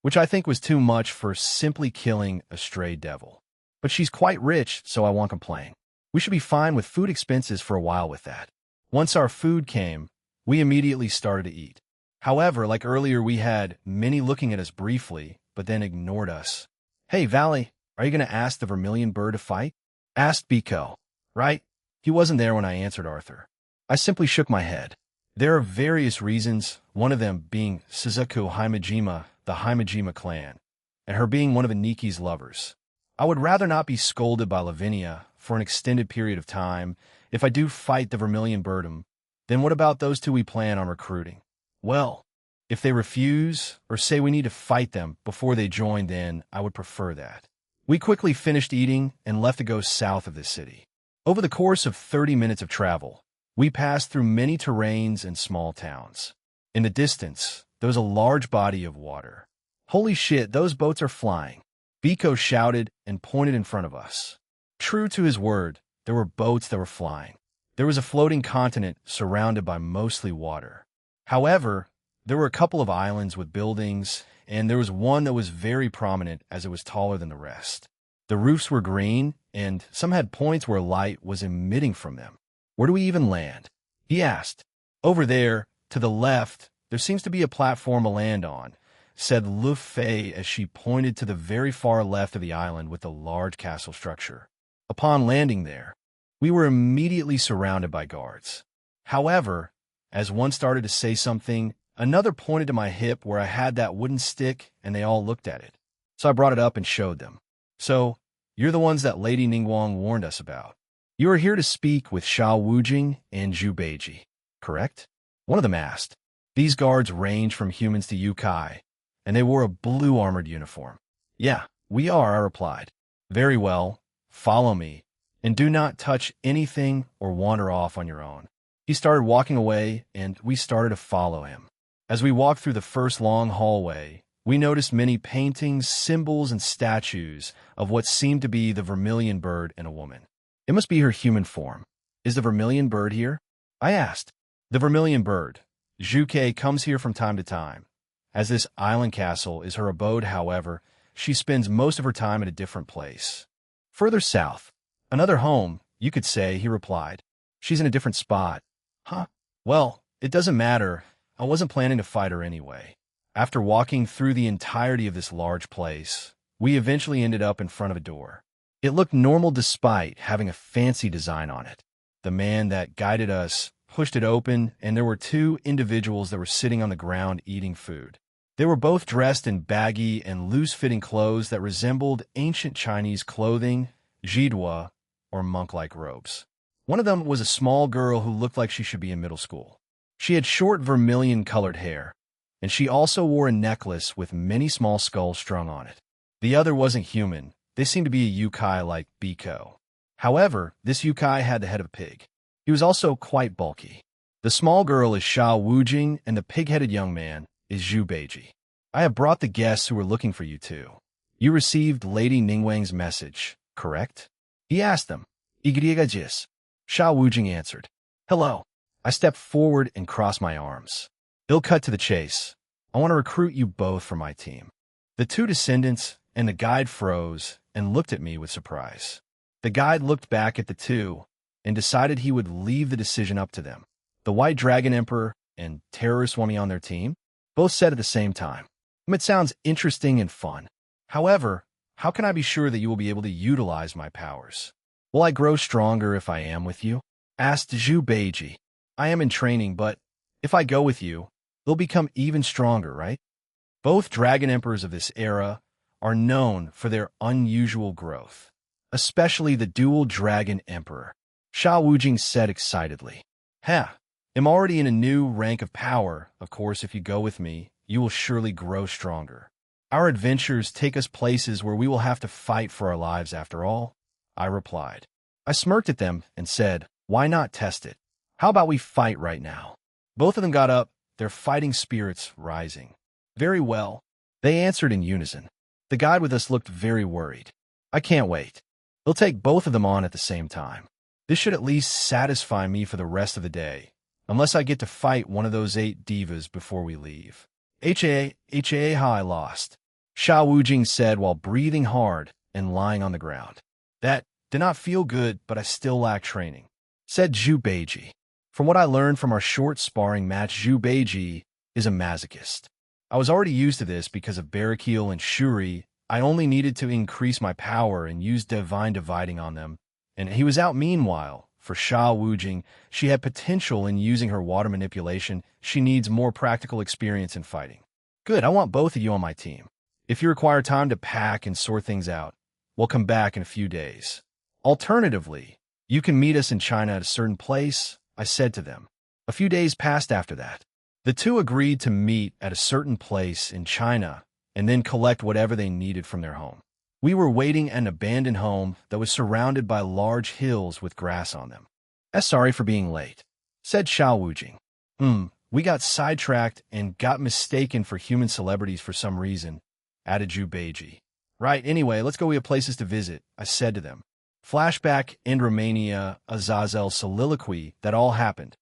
which I think was too much for simply killing a stray devil. But she's quite rich, so I won't complain. We should be fine with food expenses for a while with that. Once our food came, we immediately started to eat. However, like earlier, we had many looking at us briefly, but then ignored us. Hey, Valley, are you going to ask the Vermilion Bird to fight? Asked Biko. Right? He wasn't there when I answered Arthur. I simply shook my head. There are various reasons, one of them being Suzuku Himejima, the Himejima clan, and her being one of Aniki's lovers. I would rather not be scolded by Lavinia for an extended period of time. If I do fight the Vermilion Birdum, then what about those two we plan on recruiting? Well, if they refuse or say we need to fight them before they join, then I would prefer that. We quickly finished eating and left to go south of the city. Over the course of 30 minutes of travel, we passed through many terrains and small towns. In the distance, there was a large body of water. Holy shit, those boats are flying. Biko shouted and pointed in front of us. True to his word, there were boats that were flying. There was a floating continent surrounded by mostly water. However, there were a couple of islands with buildings, and there was one that was very prominent as it was taller than the rest. The roofs were green, and some had points where light was emitting from them. Where do we even land? He asked. Over there, to the left, there seems to be a platform to land on, said Lu Fei as she pointed to the very far left of the island with the large castle structure. Upon landing there, we were immediately surrounded by guards. However, as one started to say something, another pointed to my hip where I had that wooden stick, and they all looked at it. So I brought it up and showed them. So, you're the ones that Lady Ningguang warned us about. You are here to speak with Sha Wujing and Zhu Beiji, correct? One of them asked. These guards range from humans to yokai, and they wore a blue armored uniform. Yeah, we are, I replied. Very well, follow me, and do not touch anything or wander off on your own. He started walking away, and we started to follow him. As we walked through the first long hallway, we noticed many paintings, symbols, and statues of what seemed to be the Vermilion Bird and a woman. It must be her human form. Is the Vermilion Bird here? I asked. The Vermilion Bird. Zhuke comes here from time to time. As this island castle is her abode, however, she spends most of her time at a different place. Further south. Another home, you could say, he replied. She's in a different spot. Huh? Well, it doesn't matter. I wasn't planning to fight her anyway. After walking through the entirety of this large place, we eventually ended up in front of a door. It looked normal despite having a fancy design on it. The man that guided us pushed it open, and there were two individuals that were sitting on the ground eating food. They were both dressed in baggy and loose-fitting clothes that resembled ancient Chinese clothing, jidua, or monk-like robes. One of them was a small girl who looked like she should be in middle school. She had short vermilion-colored hair, and she also wore a necklace with many small skulls strung on it. The other wasn't human. They seemed to be a yokai like Biko. However, this yokai had the head of a pig. He was also quite bulky. The small girl is Sha Wujing, and the pig-headed young man is Zhu Beiji. I have brought the guests who were looking for you too. You received Lady Ningguang's message, correct? He asked them. Igriagajis. Sha Wujing answered. Hello. I stepped forward and crossed my arms. He'll cut to the chase. I want to recruit you both for my team." The two descendants and the guide froze and looked at me with surprise. The guide looked back at the two and decided he would leave the decision up to them. The White Dragon Emperor and terrorists want me on their team? Both said at the same time. It sounds interesting and fun. However, how can I be sure that you will be able to utilize my powers? Will I grow stronger if I am with you? Asked Zhu Beiji. I am in training, but if I go with you, they'll become even stronger, right? Both dragon emperors of this era are known for their unusual growth, especially the dual dragon emperor. Xiao Wujing said excitedly. I'm already in a new rank of power. Of course, if you go with me, you will surely grow stronger. Our adventures take us places where we will have to fight for our lives after all, I replied. I smirked at them and said, why not test it? How about we fight right now? Both of them got up, their fighting spirits rising. Very well, they answered in unison. The guide with us looked very worried. I can't wait. They'll take both of them on at the same time. This should at least satisfy me for the rest of the day, unless I get to fight one of those 8 divas before we leave. How I lost, Xiao Wujing said while breathing hard and lying on the ground. That did not feel good, but I still lack training, said Zhu Beiji. From what I learned from our short sparring match, Zhu Beiji is a masochist. I was already used to this because of Barrakiel and Shuri. I only needed to increase my power and use divine dividing on them, and he was out. Meanwhile, for Xiao Wujing, she had potential in using her water manipulation. She needs more practical experience in fighting. Good, I want both of you on my team. If you require time to pack and sort things out, we'll come back in a few days. Alternatively, you can meet us in China at a certain place, I said to them. A few days passed after that. The two agreed to meet at a certain place in China and then collect whatever they needed from their home. We were waiting at an abandoned home that was surrounded by large hills with grass on them. Sorry for being late, said Xiao Wujing. We got sidetracked and got mistaken for human celebrities for some reason, added Zhu Beiji. Right, anyway, let's go. We have places to visit, I said to them. Flashback in Romania, Azazel soliloquy, that all happened.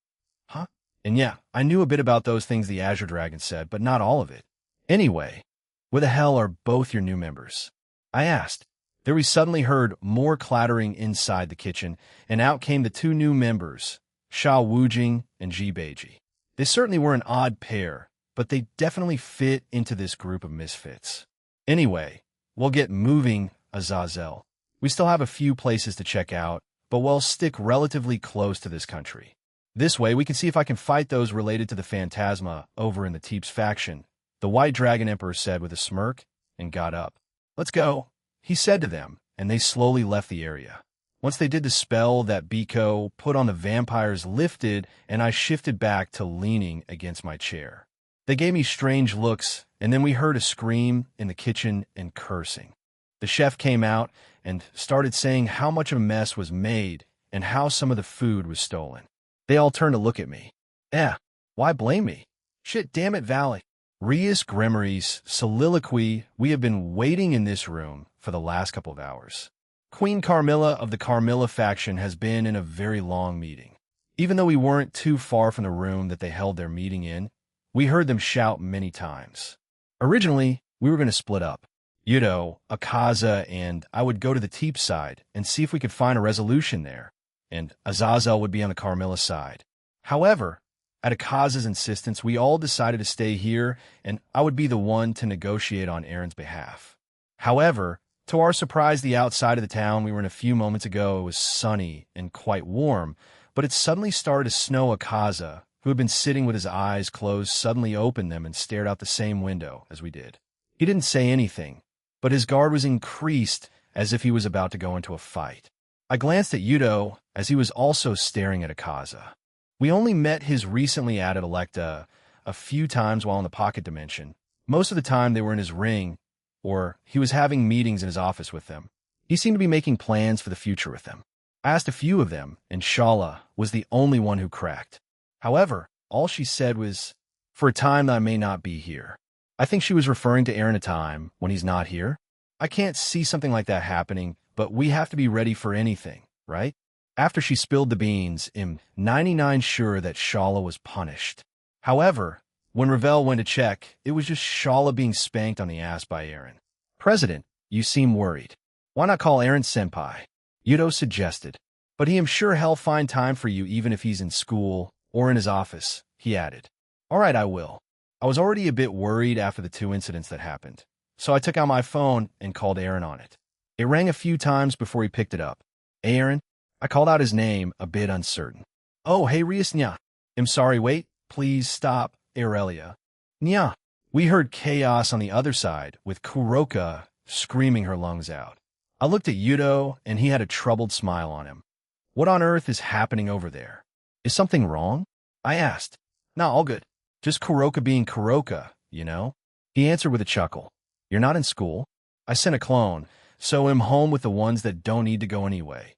Huh? And yeah, I knew a bit about those things the Azure Dragon said, but not all of it. Anyway, where the hell are both your new members? I asked. There we suddenly heard more clattering inside the kitchen, and out came the 2 new members, Xiao Wujing and Zhu Beiji. They certainly were an odd pair, but they definitely fit into this group of misfits. Anyway, we'll get moving, Azazel. We still have a few places to check out, but we'll stick relatively close to this country. This way, we can see if I can fight those related to the Phantasma over in the Teeps faction, the White Dragon Emperor said with a smirk, and got up. Let's go, he said to them, and they slowly left the area. Once they did, the spell that Biko put on the vampires lifted, and I shifted back to leaning against my chair. They gave me strange looks, and then we heard a scream in the kitchen and cursing. The chef came out and started saying how much of a mess was made and how some of the food was stolen. They all turned to look at me. Why blame me? Shit, damn it, Valley. Rias Gremory's soliloquy. We have been waiting in this room for the last couple of hours. Queen Carmilla of the Carmilla faction has been in a very long meeting. Even though we weren't too far from the room that they held their meeting in, we heard them shout many times. Originally, we were going to split up. Yudo, Akaza, and I would go to the Teep side and see if we could find a resolution there, and Azazel would be on the Carmilla side. However, at Akaza's insistence, we all decided to stay here, and I would be the one to negotiate on Aaron's behalf. However, to our surprise, the outside of the town we were in a few moments ago was sunny and quite warm, but it suddenly started to snow. Akaza, who had been sitting with his eyes closed, suddenly opened them and stared out the same window as we did. He didn't say anything, but his guard was increased as if he was about to go into a fight. I glanced at Yudo as he was also staring at Akaza. We only met his recently added Electa a few times while in the pocket dimension. Most of the time they were in his ring, or he was having meetings in his office with them. He seemed to be making plans for the future with them. I asked a few of them, and Shala was the only one who cracked. However, all she said was, for a time that I may not be here. I think she was referring to Aaron a time when he's not here. I can't see something like that happening, but we have to be ready for anything, right? After she spilled the beans, I'm 99% sure that Shala was punished. However, When Ravel went to check, it was just Shala being spanked on the ass by Aaron. President, you seem worried. Why not call Aaron senpai? Yudo suggested. But he am sure he'll find time for you even if he's in school or in his office, he added. All right, I will. I was already a bit worried after the 2 incidents that happened, so I took out my phone and called Aaron on it. It rang a few times before he picked it up. Hey, Aaron? I called out his name, a bit uncertain. Oh, hey, Rias Nya. I'm sorry, wait, please stop, Aurelia. Nya. We heard chaos on the other side, with Kuroka screaming her lungs out. I looked at Yudo, and he had a troubled smile on him. What on earth is happening over there? Is something wrong? I asked. No, all good. Just Kuroka being Kuroka, you know? He answered with a chuckle. You're not in school? I sent a clone, so I'm home with the ones that don't need to go anyway.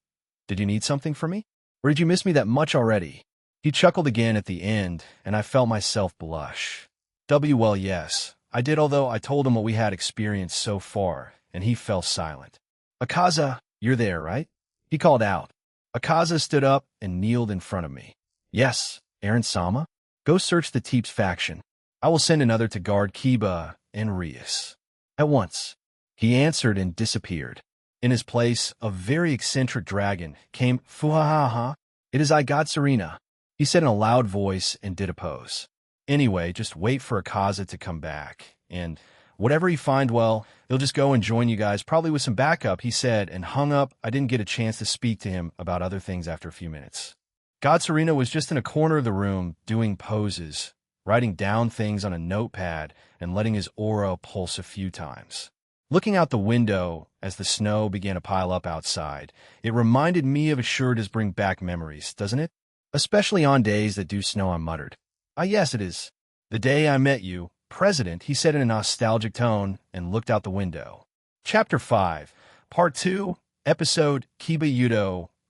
Did you need something from me? Or did you miss me that much already? He chuckled again at the end, and I felt myself blush. Well, yes, I did, although I told him what we had experienced so far, and he fell silent. Akaza, you're there, right? He called out. Akaza stood up and kneeled in front of me. Yes, Aaron-sama? Go search the Teeps faction. I will send another to guard Kiba and Rias. At once. He answered and disappeared. In his place, a very eccentric dragon came. Fuhahaha. It is I, God Serena. He said in a loud voice and did a pose. Anyway, just wait for Akaza to come back, and whatever he find, well, he'll just go and join you guys, probably with some backup, he said, and hung up. I didn't get a chance to speak to him about other things after a few minutes. God Serena was just in a corner of the room, doing poses, writing down things on a notepad, and letting his aura pulse a few times. Looking out the window as the snow began to pile up outside, it reminded me of Ashura's bring back memories, doesn't it? Especially on days that do snow, I muttered. Ah, yes, it is. The day I met you, President, he said in a nostalgic tone, and looked out the window. Chapter 5, Part 2, Episode Kiba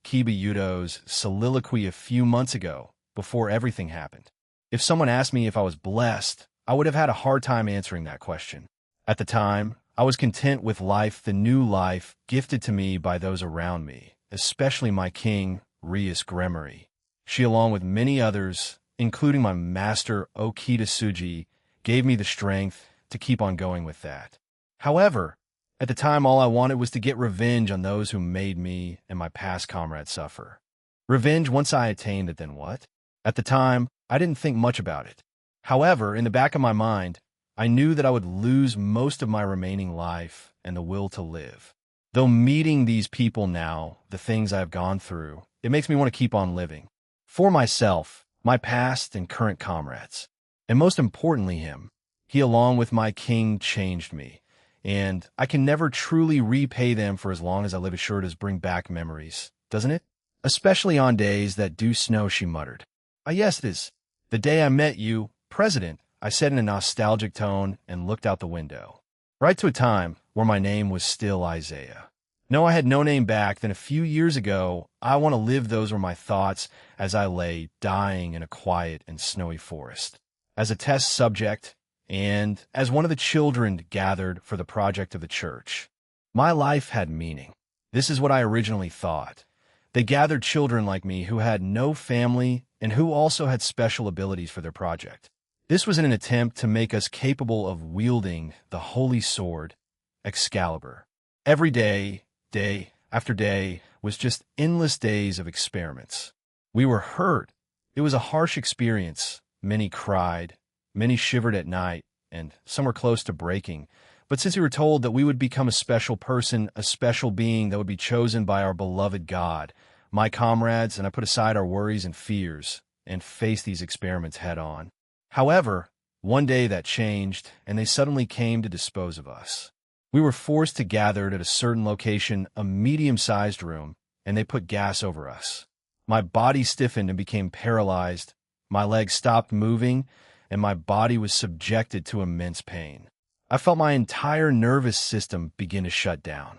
Yudo's soliloquy a few months ago, before everything happened. If someone asked me if I was blessed, I would have had a hard time answering that question. At the time, I was content with life, the new life gifted to me by those around me, especially my king, Rias Gremory. She, along with many others, including my master Okita Tsuji, gave me the strength to keep on going with that. However, at the time all I wanted was to get revenge on those who made me and my past comrades suffer. Revenge, once I attained it, then what? At the time, I didn't think much about it. However, in the back of my mind, I knew that I would lose most of my remaining life and the will to live. Though meeting these people now, the things I have gone through, it makes me want to keep on living. For myself, my past and current comrades. And most importantly, him. He, along with my king, changed me. And I can never truly repay them for as long as I live, assured as bring back memories, doesn't it? Especially on days that do snow, she muttered. Ah, yes, it is. The day I met you, President, I said in a nostalgic tone and looked out the window. Right to a time where my name was still Isaiah. No, I had no name back then. A few years ago, I want to live. Those were my thoughts as I lay dying in a quiet and snowy forest. As a test subject, and as one of the children gathered for the project of the church. My life had meaning. This is what I originally thought. They gathered children like me who had no family and who also had special abilities for their project. This was in an attempt to make us capable of wielding the holy sword, Excalibur. Every day, day after day, was just endless days of experiments. We were hurt. It was a harsh experience. Many cried. Many shivered at night, and some were close to breaking. But since we were told that we would become a special person, a special being that would be chosen by our beloved God, my comrades and I put aside our worries and fears and faced these experiments head on. However, one day that changed, and they suddenly came to dispose of us. We were forced to gather at a certain location, a medium-sized room, and they put gas over us. My body stiffened and became paralyzed. My legs stopped moving, and my body was subjected to immense pain. I felt my entire nervous system begin to shut down.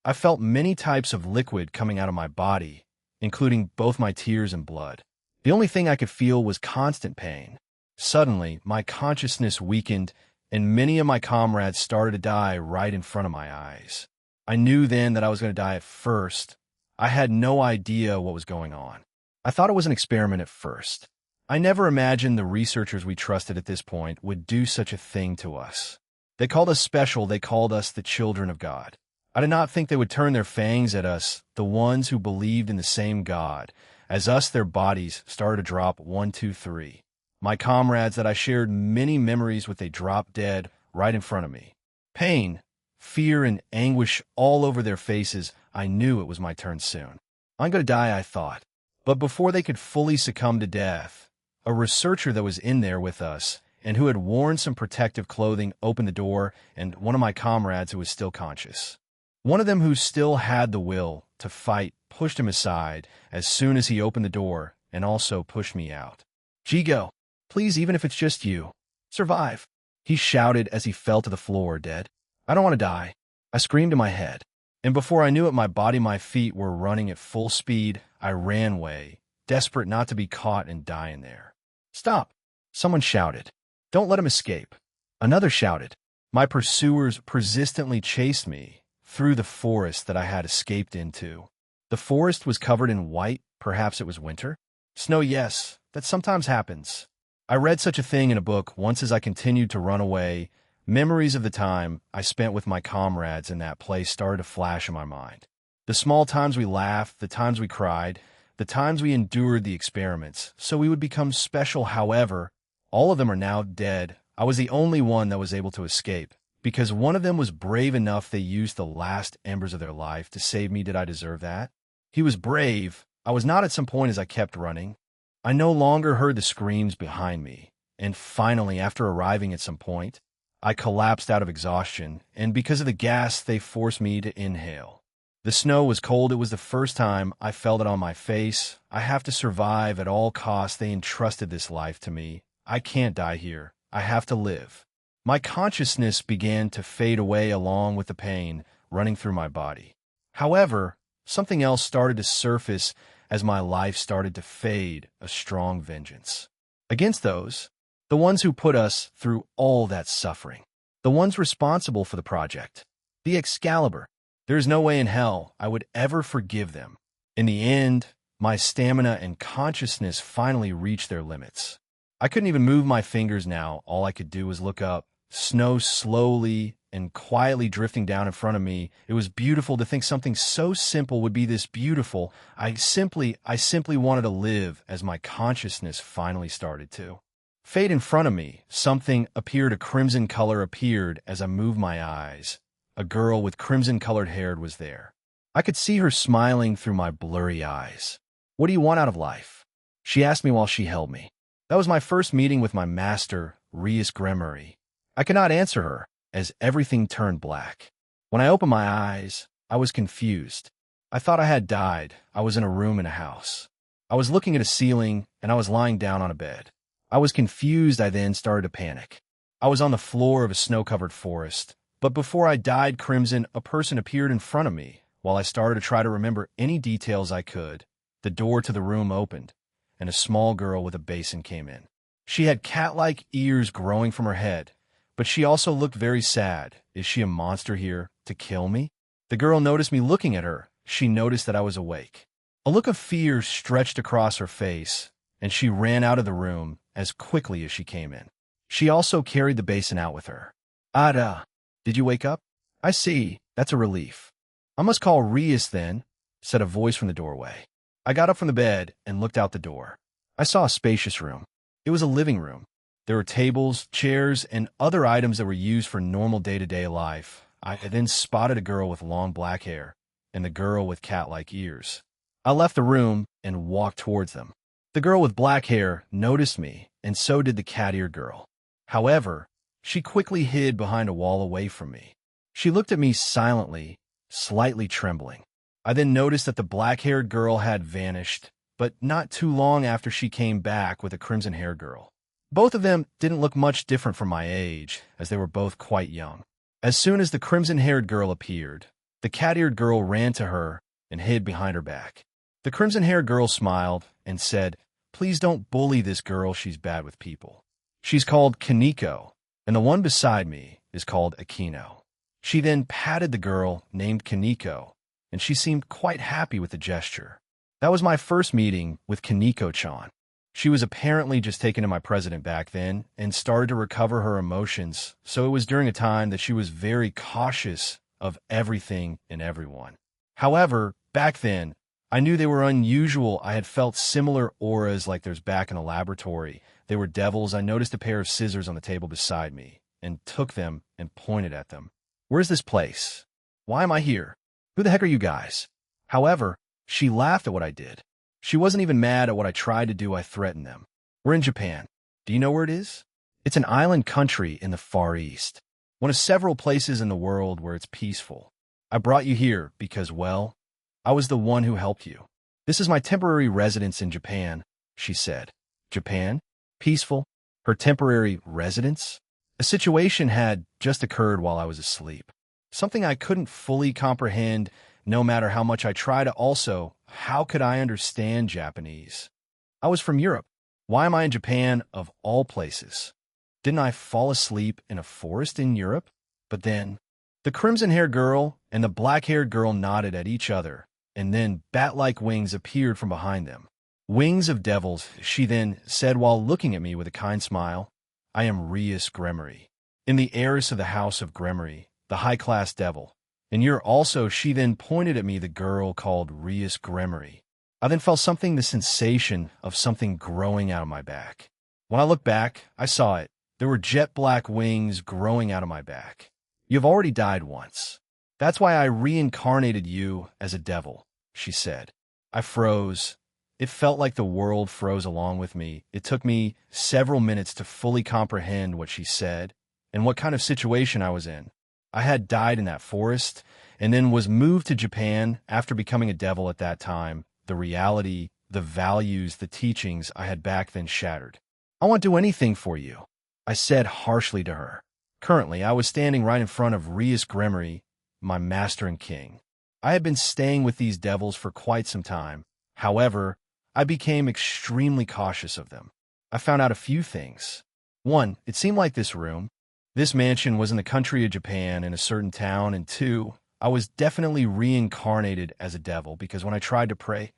I felt many types of liquid coming out of my body, including both my tears and blood. The only thing I could feel was constant pain. Suddenly, my consciousness weakened, and many of my comrades started to die right in front of my eyes. I knew then that I was going to die at first. I had no idea what was going on. I thought it was an experiment at first. I never imagined the researchers we trusted at this point would do such a thing to us. They called us special, they called us the children of God. I did not think they would turn their fangs at us, the ones who believed in the same God. As us, their bodies started to drop 1, 2, 3. My comrades that I shared many memories with, they dropped dead right in front of me. Pain, fear, and anguish all over their faces. I knew it was my turn soon. I'm going to die, I thought. But before they could fully succumb to death, a researcher that was in there with us and who had worn some protective clothing opened the door, and one of my comrades who was still conscious. One of them who still had the will to fight pushed him aside as soon as he opened the door and also pushed me out. Jigo, please, even if it's just you, survive, he shouted as he fell to the floor dead. I don't want to die, I screamed in my head. And before I knew it, my body, my feet were running at full speed. I ran away, desperate not to be caught and die in there. Stop, someone shouted. Don't let him escape. Another shouted. My pursuers persistently chased me through the forest that I had escaped into. The forest was covered in white, perhaps it was winter. Snow, yes, that sometimes happens. I read such a thing in a book once as I continued to run away. Memories of the time I spent with my comrades in that place started to flash in my mind. The small times we laughed, the times we cried, the times we endured the experiments, so we would become special. However, all of them are now dead. I was the only one that was able to escape, because one of them was brave enough they used the last embers of their life to save me. Did I deserve that? He was brave. I was not at some point as I kept running. I no longer heard the screams behind me, and finally, after arriving at some point, I collapsed out of exhaustion, and because of the gas they forced me to inhale. The snow was cold. It was the first time I felt it on my face. I have to survive at all costs. They entrusted this life to me. I can't die here. I have to live. My consciousness began to fade away along with the pain running through my body. However, something else started to surface as my life started to fade, a strong vengeance. Against those, the ones who put us through all that suffering, the ones responsible for the project, the Excalibur. There is no way in hell I would ever forgive them. In the end, my stamina and consciousness finally reached their limits. I couldn't even move my fingers now. All I could do was look up, snow slowly and quietly drifting down in front of me. It was beautiful to think something so simple would be this beautiful. I simply wanted to live as my consciousness finally started to fade in front of me. Something appeared, a crimson color appeared as I moved my eyes. A girl with crimson-colored hair was there. I could see her smiling through my blurry eyes. What do you want out of life? She asked me while she held me. That was my first meeting with my master, Rias Gremory. I could not answer her, as everything turned black. When I opened my eyes, I was confused. I thought I had died. I was in a room in a house. I was looking at a ceiling, and I was lying down on a bed. I was confused. I then started to panic. I was on the floor of a snow-covered forest. But before I dyed crimson, a person appeared in front of me. While I started to try to remember any details I could, the door to the room opened, and a small girl with a basin came in. She had cat-like ears growing from her head, but she also looked very sad. Is she a monster here to kill me? The girl noticed me looking at her. She noticed that I was awake. A look of fear stretched across her face, and she ran out of the room as quickly as she came in. She also carried the basin out with her. Ada, did you wake up? I see. That's a relief. I must call Rias then, said a voice from the doorway. I got up from the bed and looked out the door. I saw a spacious room. It was a living room. There were tables, chairs, and other items that were used for normal day-to-day life. I then spotted a girl with long black hair and the girl with cat-like ears. I left the room and walked towards them. The girl with black hair noticed me, and so did the cat-eared girl. However, she quickly hid behind a wall away from me. She looked at me silently, slightly trembling. I then noticed that the black-haired girl had vanished, but not too long after she came back with a crimson-haired girl. Both of them didn't look much different from my age, as they were both quite young. As soon as the crimson-haired girl appeared, the cat-eared girl ran to her and hid behind her back. The crimson-haired girl smiled and said, "Please don't bully this girl, she's bad with people. She's called Kaneko, and the one beside me is called Aquino." She then patted the girl named Kaneko, and she seemed quite happy with the gesture. That was my first meeting with Kaneko-chan. She was apparently just taken to my president back then and started to recover her emotions, so it was during a time that she was very cautious of everything and everyone. However, back then, I knew they were unusual. I had felt similar auras like there's back in a laboratory. They were devils. I noticed a pair of scissors on the table beside me and took them and pointed at them. Where's this place? Why am I here? Who the heck are you guys? However, she laughed at what I did. She wasn't even mad at what I tried to do. I threatened them. We're in Japan. Do you know where it is? It's an island country in the Far East, one of several places in the world where it's peaceful. I brought you here because, well, I was the one who helped you. This is my temporary residence in Japan, she said. Japan? Peaceful? Her temporary residence? A situation had just occurred while I was asleep. Something I couldn't fully comprehend, no matter how much I tried. Also, how could I understand Japanese? I was from Europe. Why am I in Japan, of all places? Didn't I fall asleep in a forest in Europe? But then, the crimson-haired girl and the black-haired girl nodded at each other, and then bat-like wings appeared from behind them. Wings of devils, she then said while looking at me with a kind smile. I am Rias Gremory, in the heiress of the house of Gremory, the high-class devil. And you're also, she then pointed at me, the girl called Rias Gremory. I then felt something, the sensation of something growing out of my back. When I looked back, I saw it. There were jet-black wings growing out of my back. You've already died once. That's why I reincarnated you as a devil, she said. I froze. It felt like the world froze along with me. It took me several minutes to fully comprehend what she said and what kind of situation I was in. I had died in that forest and then was moved to Japan after becoming a devil at that time. The reality, the values, the teachings I had back then shattered. I won't do anything for you, I said harshly to her. Currently, I was standing right in front of Rias Gremory, my master and king. I had been staying with these devils for quite some time. However, I became extremely cautious of them. I found out a few things. One, it seemed like this mansion was in the country of Japan in a certain town, and two, I was definitely reincarnated as a devil because when I tried to pray,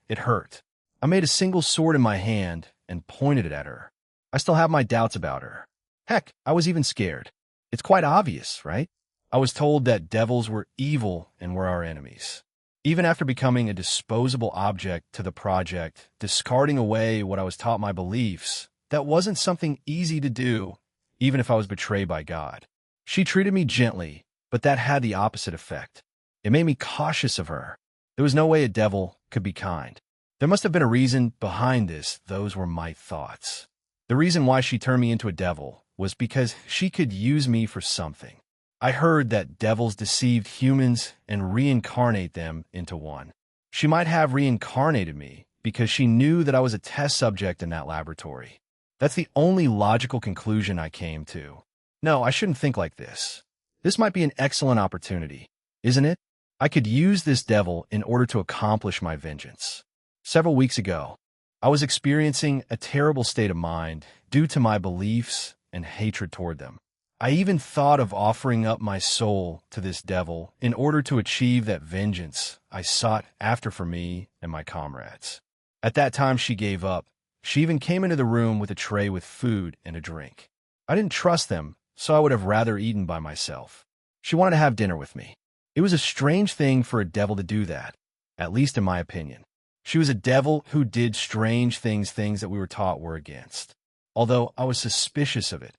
it hurt. I made a single sword in my hand and pointed it at her. I still have my doubts about her. Heck, I was even scared. It's quite obvious, right? I was told that devils were evil and were our enemies. Even after becoming a disposable object to the project, discarding away what I was taught, my beliefs, that wasn't something easy to do, even if I was betrayed by God. She treated me gently, but that had the opposite effect. It made me cautious of her. There was no way a devil could be kind. There must have been a reason behind this. Those were my thoughts. The reason why she turned me into a devil was because she could use me for something. I heard that devils deceived humans and reincarnate them into one. She might have reincarnated me because she knew that I was a test subject in that laboratory. That's the only logical conclusion I came to. No, I shouldn't think like this. This might be an excellent opportunity, isn't it? I could use this devil in order to accomplish my vengeance. Several weeks ago, I was experiencing a terrible state of mind due to my beliefs and hatred toward them. I even thought of offering up my soul to this devil in order to achieve that vengeance I sought after for me and my comrades. At that time, she gave up. She even came into the room with a tray with food and a drink. I didn't trust them, so I would have rather eaten by myself. She wanted to have dinner with me. It was a strange thing for a devil to do that, at least in my opinion. She was a devil who did strange things that we were taught were against. Although I was suspicious of it.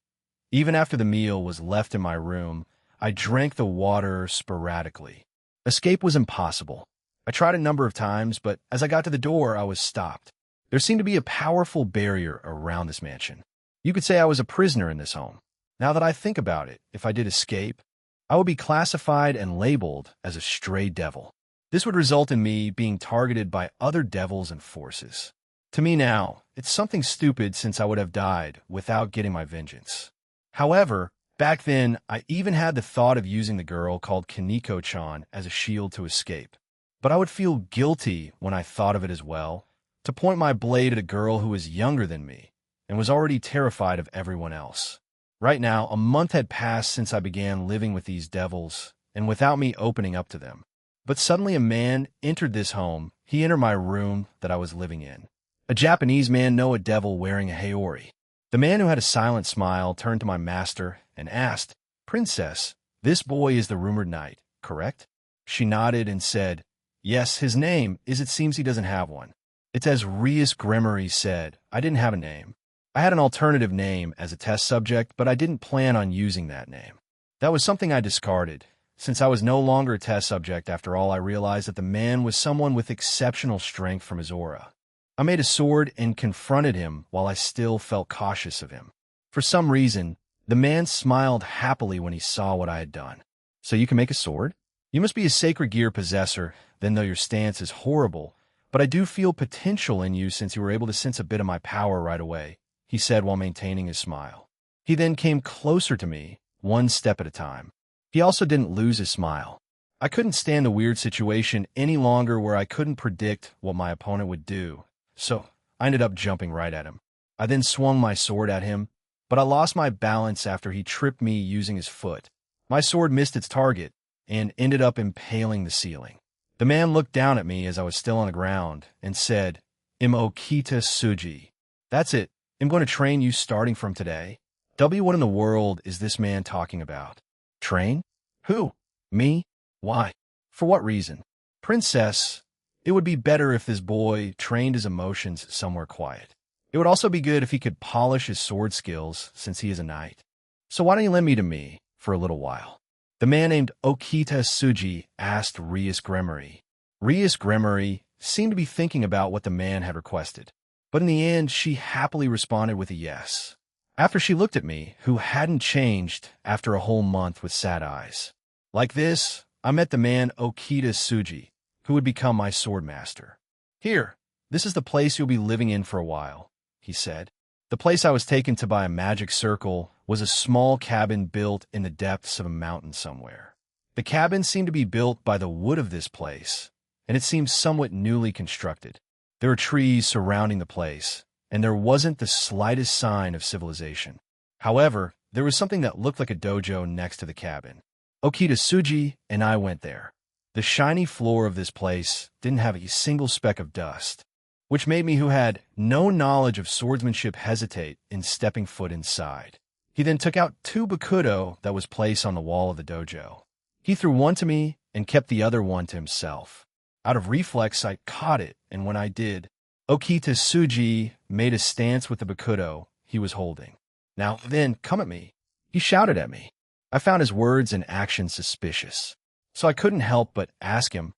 Even after the meal was left in my room, I drank the water sporadically. Escape was impossible. I tried a number of times, but as I got to the door, I was stopped. There seemed to be a powerful barrier around this mansion. You could say I was a prisoner in this home. Now that I think about it, if I did escape, I would be classified and labeled as a stray devil. This would result in me being targeted by other devils and forces. To me now, it's something stupid since I would have died without getting my vengeance. However, back then, I even had the thought of using the girl called Kaneko-chan as a shield to escape. But I would feel guilty when I thought of it as well, to point my blade at a girl who was younger than me and was already terrified of everyone else. Right now, a month had passed since I began living with these devils and without me opening up to them. But suddenly a man entered this home. He entered my room that I was living in. A Japanese man know a devil wearing a haori. The man who had a silent smile turned to my master and asked, Princess, this boy is the rumored knight, correct? She nodded and said, Yes, his name is it seems he doesn't have one. It's as Rias Gremory said, I didn't have a name. I had an alternative name as a test subject, but I didn't plan on using that name. That was something I discarded. Since I was no longer a test subject, after all, I realized that the man was someone with exceptional strength from his aura. I made a sword and confronted him while I still felt cautious of him. For some reason, the man smiled happily when he saw what I had done. So you can make a sword? You must be a sacred gear possessor, then though your stance is horrible, but I do feel potential in you since you were able to sense a bit of my power right away, he said while maintaining his smile. He then came closer to me, one step at a time. He also didn't lose his smile. I couldn't stand the weird situation any longer where I couldn't predict what my opponent would do, so I ended up jumping right at him. I then swung my sword at him, but I lost my balance after he tripped me using his foot. My sword missed its target and ended up impaling the ceiling. The man looked down at me as I was still on the ground and said, "10k-15kThis. That's it. I'm going to train you starting from today." What in the world is this man talking about? Train? Who? Me? Why? For what reason? Princess, it would be better if this boy trained his emotions somewhere quiet. It would also be good if he could polish his sword skills since he is a knight. So why don't you lend me to me for a little while? The man named Okita asked Rias Gremory. Rias Gremory seemed to be thinking about what the man had requested, but in the end she happily responded with a yes. After she looked at me, who hadn't changed after a whole month with sad eyes. Like this, I met the man Okita, who would become my sword master. Here, this is the place you'll be living in for a while, he said. The place I was taken to by a magic circle was a small cabin built in the depths of a mountain somewhere. The cabin seemed to be built by the wood of this place, and it seemed somewhat newly constructed. There were trees surrounding the place, and there wasn't the slightest sign of civilization. However, there was something that looked like a dojo next to the cabin. Okita and I went there. The shiny floor of this place didn't have a single speck of dust, which made me, who had no knowledge of swordsmanship, hesitate in stepping foot inside. He then took out 2 bakudo that was placed on the wall of the dojo. He threw one to me and kept the other one to himself. Out of reflex, I caught it, and when I did, Okita made a stance with the bakudo he was holding. Now then, come at me. He shouted at me. I found his words and actions suspicious, so I couldn't help but ask him,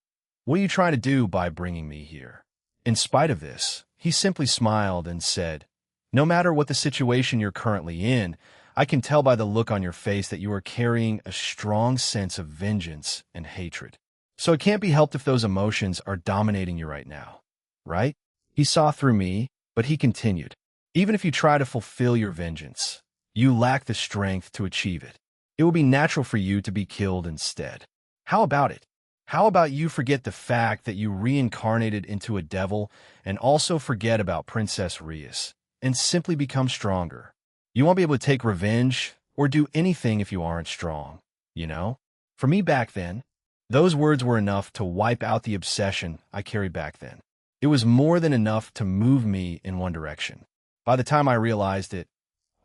"What are you trying to do by bringing me here?" In spite of this, he simply smiled and said, "No matter what the situation you're currently in, I can tell by the look on your face that you are carrying a strong sense of vengeance and hatred. So it can't be helped if those emotions are dominating you right now, right?" He saw through me, but he continued, "Even if you try to fulfill your vengeance, you lack the strength to achieve it. It will be natural for you to be killed instead. How about it? How about you forget the fact that you reincarnated into a devil and also forget about Princess Rias and simply become stronger? You won't be able to take revenge or do anything if you aren't strong, you know? For me back then, those words were enough to wipe out the obsession I carried back then. It was more than enough to move me in one direction. By the time I realized it,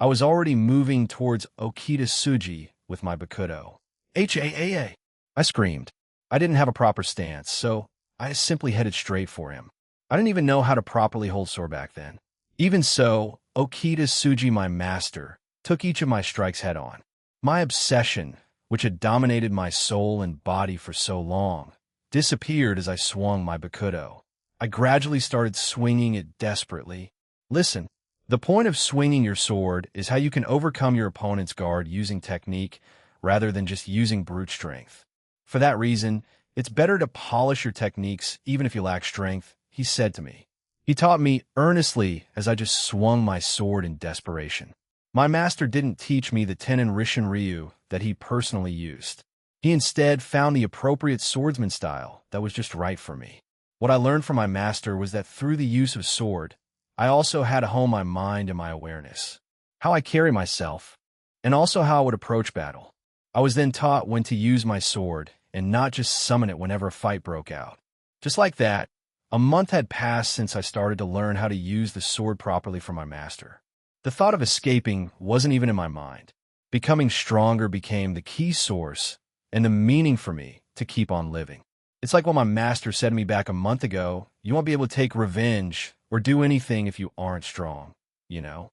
I was already moving towards Okita with my bakudo. "Haa!" I screamed. I didn't have a proper stance, so I simply headed straight for him. I didn't even know how to properly hold sword back then. Even so, Okita, my master, took each of my strikes head on. My obsession, which had dominated my soul and body for so long, disappeared as I swung my bakudo. I gradually started swinging it desperately. Listen, the point of swinging your sword is how you can overcome your opponent's guard using technique rather than just using brute strength. For that reason, it's better to polish your techniques even if you lack strength, he said to me. He taught me earnestly as I just swung my sword in desperation. My master didn't teach me the Tenin Rishin Ryu that he personally used. He instead found the appropriate swordsman style that was just right for me. What I learned from my master was that through the use of sword, I also had to hone my mind and my awareness, how I carry myself, and also how I would approach battle. I was then taught when to use my sword and not just summon it whenever a fight broke out. Just like that, A month had passed since I started to learn how to use the sword properly for my master. The thought of escaping wasn't even in my mind. Becoming stronger became the key source and the meaning for me to keep on living. It's like what my master said to me back a month ago, you won't be able to take revenge or do anything if you aren't strong, you know?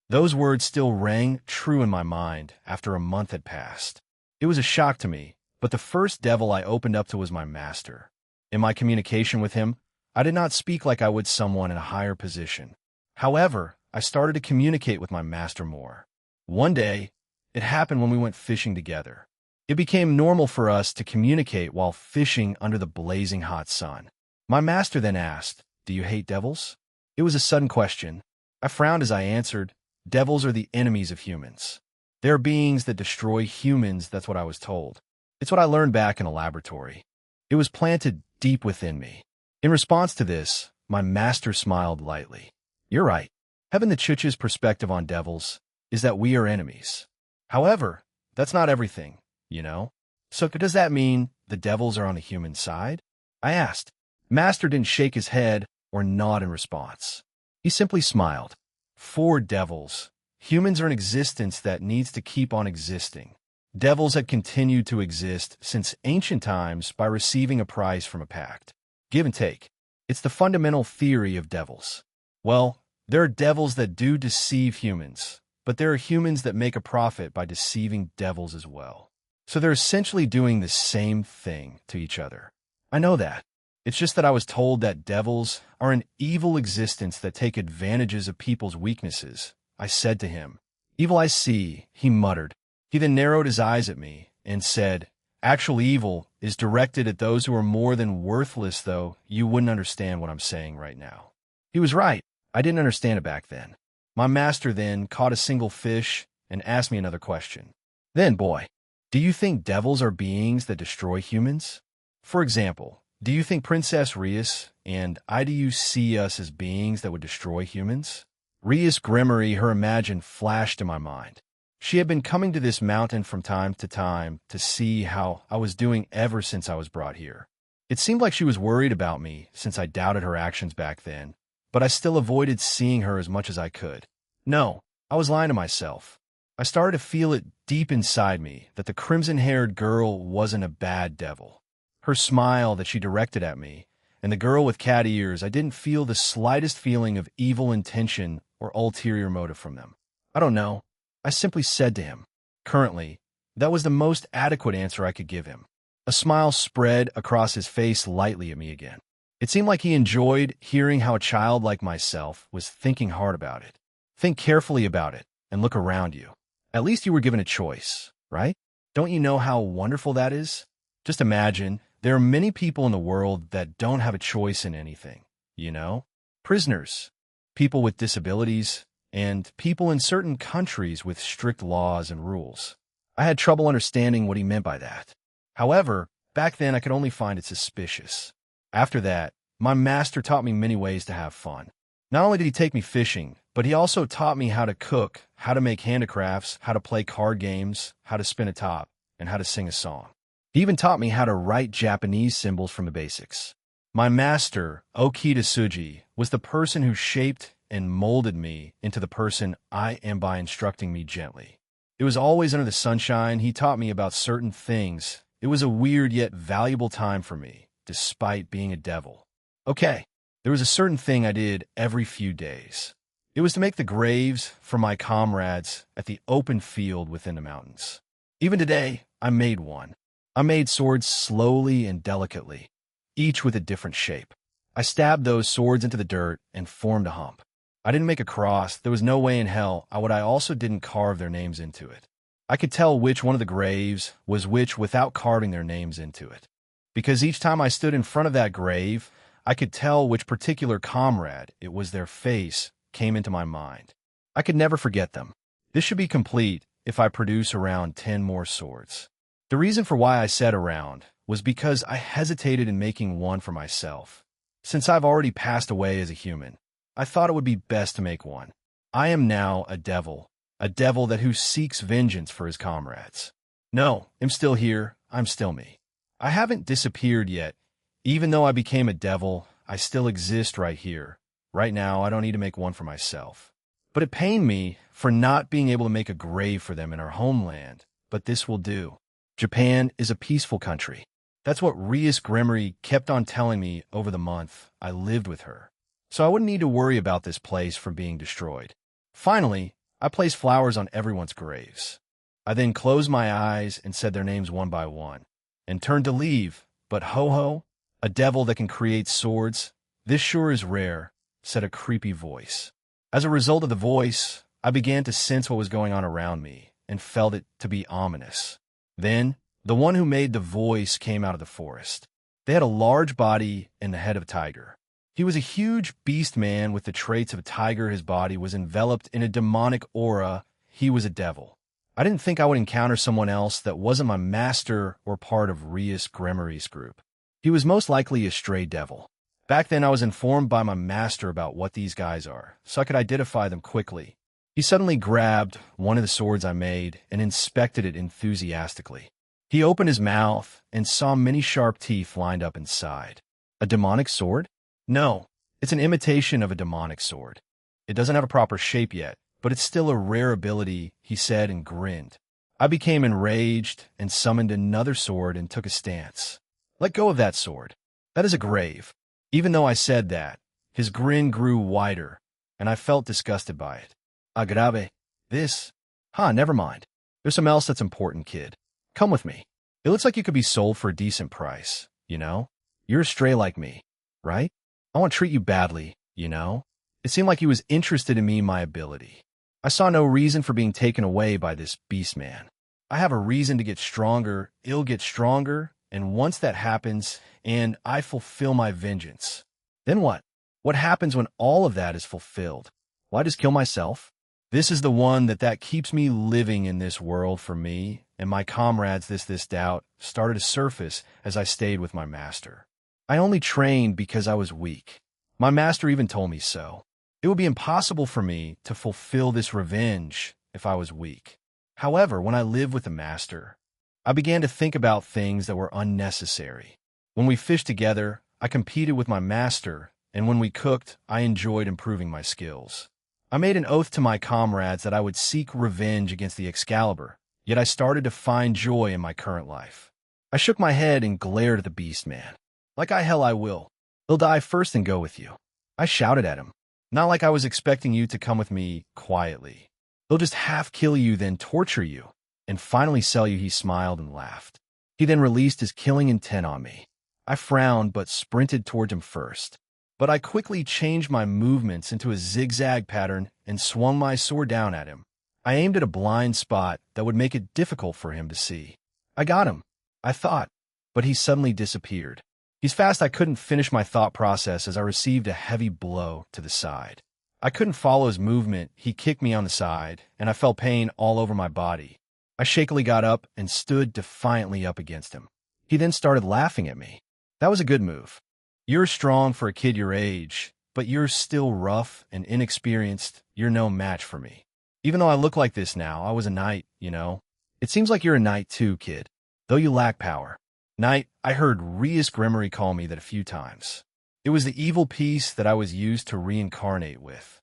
Those words still rang true in my mind after a month had passed. It was a shock to me, but the first devil I opened up to was my master. In my communication with him, I did not speak like I would someone in a higher position. However, I started to communicate with my master more. One day, it happened when we went fishing together. It became normal for us to communicate while fishing under the blazing hot sun. My master then asked, "Do you hate devils?" It was a sudden question. I frowned as I answered, "Devils are the enemies of humans. They're beings that destroy humans, that's what I was told. It's what I learned back in a laboratory. It was planted deep within me." In response to this, my master smiled lightly. "You're right. Heaven the Chuch's perspective on devils is that we are enemies. However, that's not everything, you know? So does that mean the devils are on the human side?" I asked. Master didn't shake his head or nod in response. He simply smiled. "For devils, humans are an existence that needs to keep on existing. Devils had continued to exist since ancient times by receiving a price from a pact. Give and take. It's the fundamental theory of devils. Well, there are devils that do deceive humans, but there are humans that make a profit by deceiving devils as well. So they're essentially doing the same thing to each other. I know that. It's just that I was told that devils are an evil existence that take advantages of people's weaknesses. I said to him, "Evil I see," he muttered. He then narrowed his eyes at me and said, "Actual evil is directed at those who are more than worthless, though you wouldn't understand what I'm saying right now." He was right. I didn't understand it back then. My master then caught a single fish and asked me another question. "Then, boy, do you think devils are beings that destroy humans? For example, do you think Princess Rias and Idu see us as beings that would destroy humans?" Rias' Grimmery, her imagine, flashed in my mind. She had been coming to this mountain from time to see how I was doing ever since I was brought here. It seemed like she was worried about me since I doubted her actions back then, but I still avoided seeing her as much as I could. No, I was lying to myself. I started to feel it deep inside me that the crimson-haired girl wasn't a bad devil. Her smile that she directed at me, and the girl with cat ears, I didn't feel the slightest feeling of evil intention or ulterior motive from them. I don't know. I simply said to him. Currently, that was the most adequate answer I could give him. A smile spread across his face lightly at me again. It seemed like he enjoyed hearing how a child like myself was thinking hard about it. Think carefully about it and look around you. At least you were given a choice, right? Don't you know how wonderful that is? Just imagine, there are many people in the world that don't have a choice in anything, you know? Prisoners, people with disabilities, and people in certain countries with strict laws and rules. I had trouble understanding what he meant by that. However, back then I could only find it suspicious. After that, my master taught me many ways to have fun. Not only did he take me fishing, but he also taught me how to cook, how to make handicrafts, how to play card games, how to spin a top, and how to sing a song. He even taught me how to write Japanese symbols from the basics. My master, Okita Suji, was the person who shaped and molded me into the person I am by instructing me gently. It was always under the sunshine. He taught me about certain things. It was a weird yet valuable time for me, despite being a devil. Okay, there was a certain thing I did every few days. It was to make the graves for my comrades at the open field within the mountains. Even today, I made one. I made swords slowly and delicately, each with a different shape. I stabbed those swords into the dirt and formed a hump. I didn't make a cross. There was no way in hell I also didn't carve their names into it. I could tell which one of the graves was which without carving their names into it. Because each time I stood in front of that grave, I could tell which particular comrade it was their face came into my mind. I could never forget them. This should be complete if I produce around 10 more swords. The reason for why I said around was because I hesitated in making one for myself. Since I've already passed away as a human, I thought it would be best to make one. I am now a devil that who seeks vengeance for his comrades. No, I'm still here, I'm still me. I haven't disappeared yet. Even though I became a devil, I still exist right here. Right now, I don't need to make one for myself. But it pained me for not being able to make a grave for them in our homeland. But this will do. Japan is a peaceful country. That's what Rias Gremory kept on telling me over the month I lived with her. So I wouldn't need to worry about this place from being destroyed. Finally, I placed flowers on everyone's graves. I then closed my eyes and said their names one by one, and turned to leave. But ho-ho, a devil that can create swords, this sure is rare, said a creepy voice. As a result of the voice, I began to sense what was going on around me and felt it to be ominous. Then, the one who made the voice came out of the forest. They had a large body and the head of a tiger. He was a huge beast man with the traits of a tiger. His body was enveloped in a demonic aura. He was a devil. I didn't think I would encounter someone else that wasn't my master or part of Rias Gremory's group. He was most likely a stray devil. Back then, I was informed by my master about what these guys are, so I could identify them quickly. He suddenly grabbed one of the swords I made and inspected it enthusiastically. He opened his mouth and saw many sharp teeth lined up inside. A demonic sword? No, it's an imitation of a demonic sword. It doesn't have a proper shape yet, but it's still a rare ability, he said and grinned. I became enraged and summoned another sword and took a stance. Let go of that sword. That is a grave. Even though I said that, his grin grew wider, and I felt disgusted by it. Agrave. This? Never mind. There's something else that's important, kid. Come with me. It looks like you could be sold for a decent price, you know? You're a stray like me, right? I won't treat you badly, you know? It seemed like he was interested in me and my ability. I saw no reason for being taken away by this beast man. I have a reason to get stronger, it'll get stronger, and once that happens, and I fulfill my vengeance. Then what? What happens when all of that is fulfilled? Will I just kill myself? This is the one that keeps me living in this world for me, and my comrades. This doubt started to surface as I stayed with my master. I only trained because I was weak. My master even told me so. It would be impossible for me to fulfill this revenge if I was weak. However, when I lived with the master, I began to think about things that were unnecessary. When we fished together, I competed with my master, and when we cooked, I enjoyed improving my skills. I made an oath to my comrades that I would seek revenge against the Excalibur, yet I started to find joy in my current life. I shook my head and glared at the beast man. Like hell I will. He'll die first and go with you. I shouted at him. Not like I was expecting you to come with me quietly. He'll just half kill you, then torture you, and finally sell you. He smiled and laughed. He then released his killing intent on me. I frowned but sprinted toward him first. But I quickly changed my movements into a zigzag pattern and swung my sword down at him. I aimed at a blind spot that would make it difficult for him to see. I got him, I thought, but he suddenly disappeared. He's fast. I couldn't finish my thought process as I received a heavy blow to the side. I couldn't follow his movement. He kicked me on the side, and I felt pain all over my body. I shakily got up and stood defiantly up against him. He then started laughing at me. That was a good move. You're strong for a kid your age, but you're still rough and inexperienced. You're no match for me. Even though I look like this now, I was a knight, you know. It seems like you're a knight too, kid, though you lack power. Knight, I heard Rias Gremory call me that a few times. It was the evil piece that I was used to reincarnate with.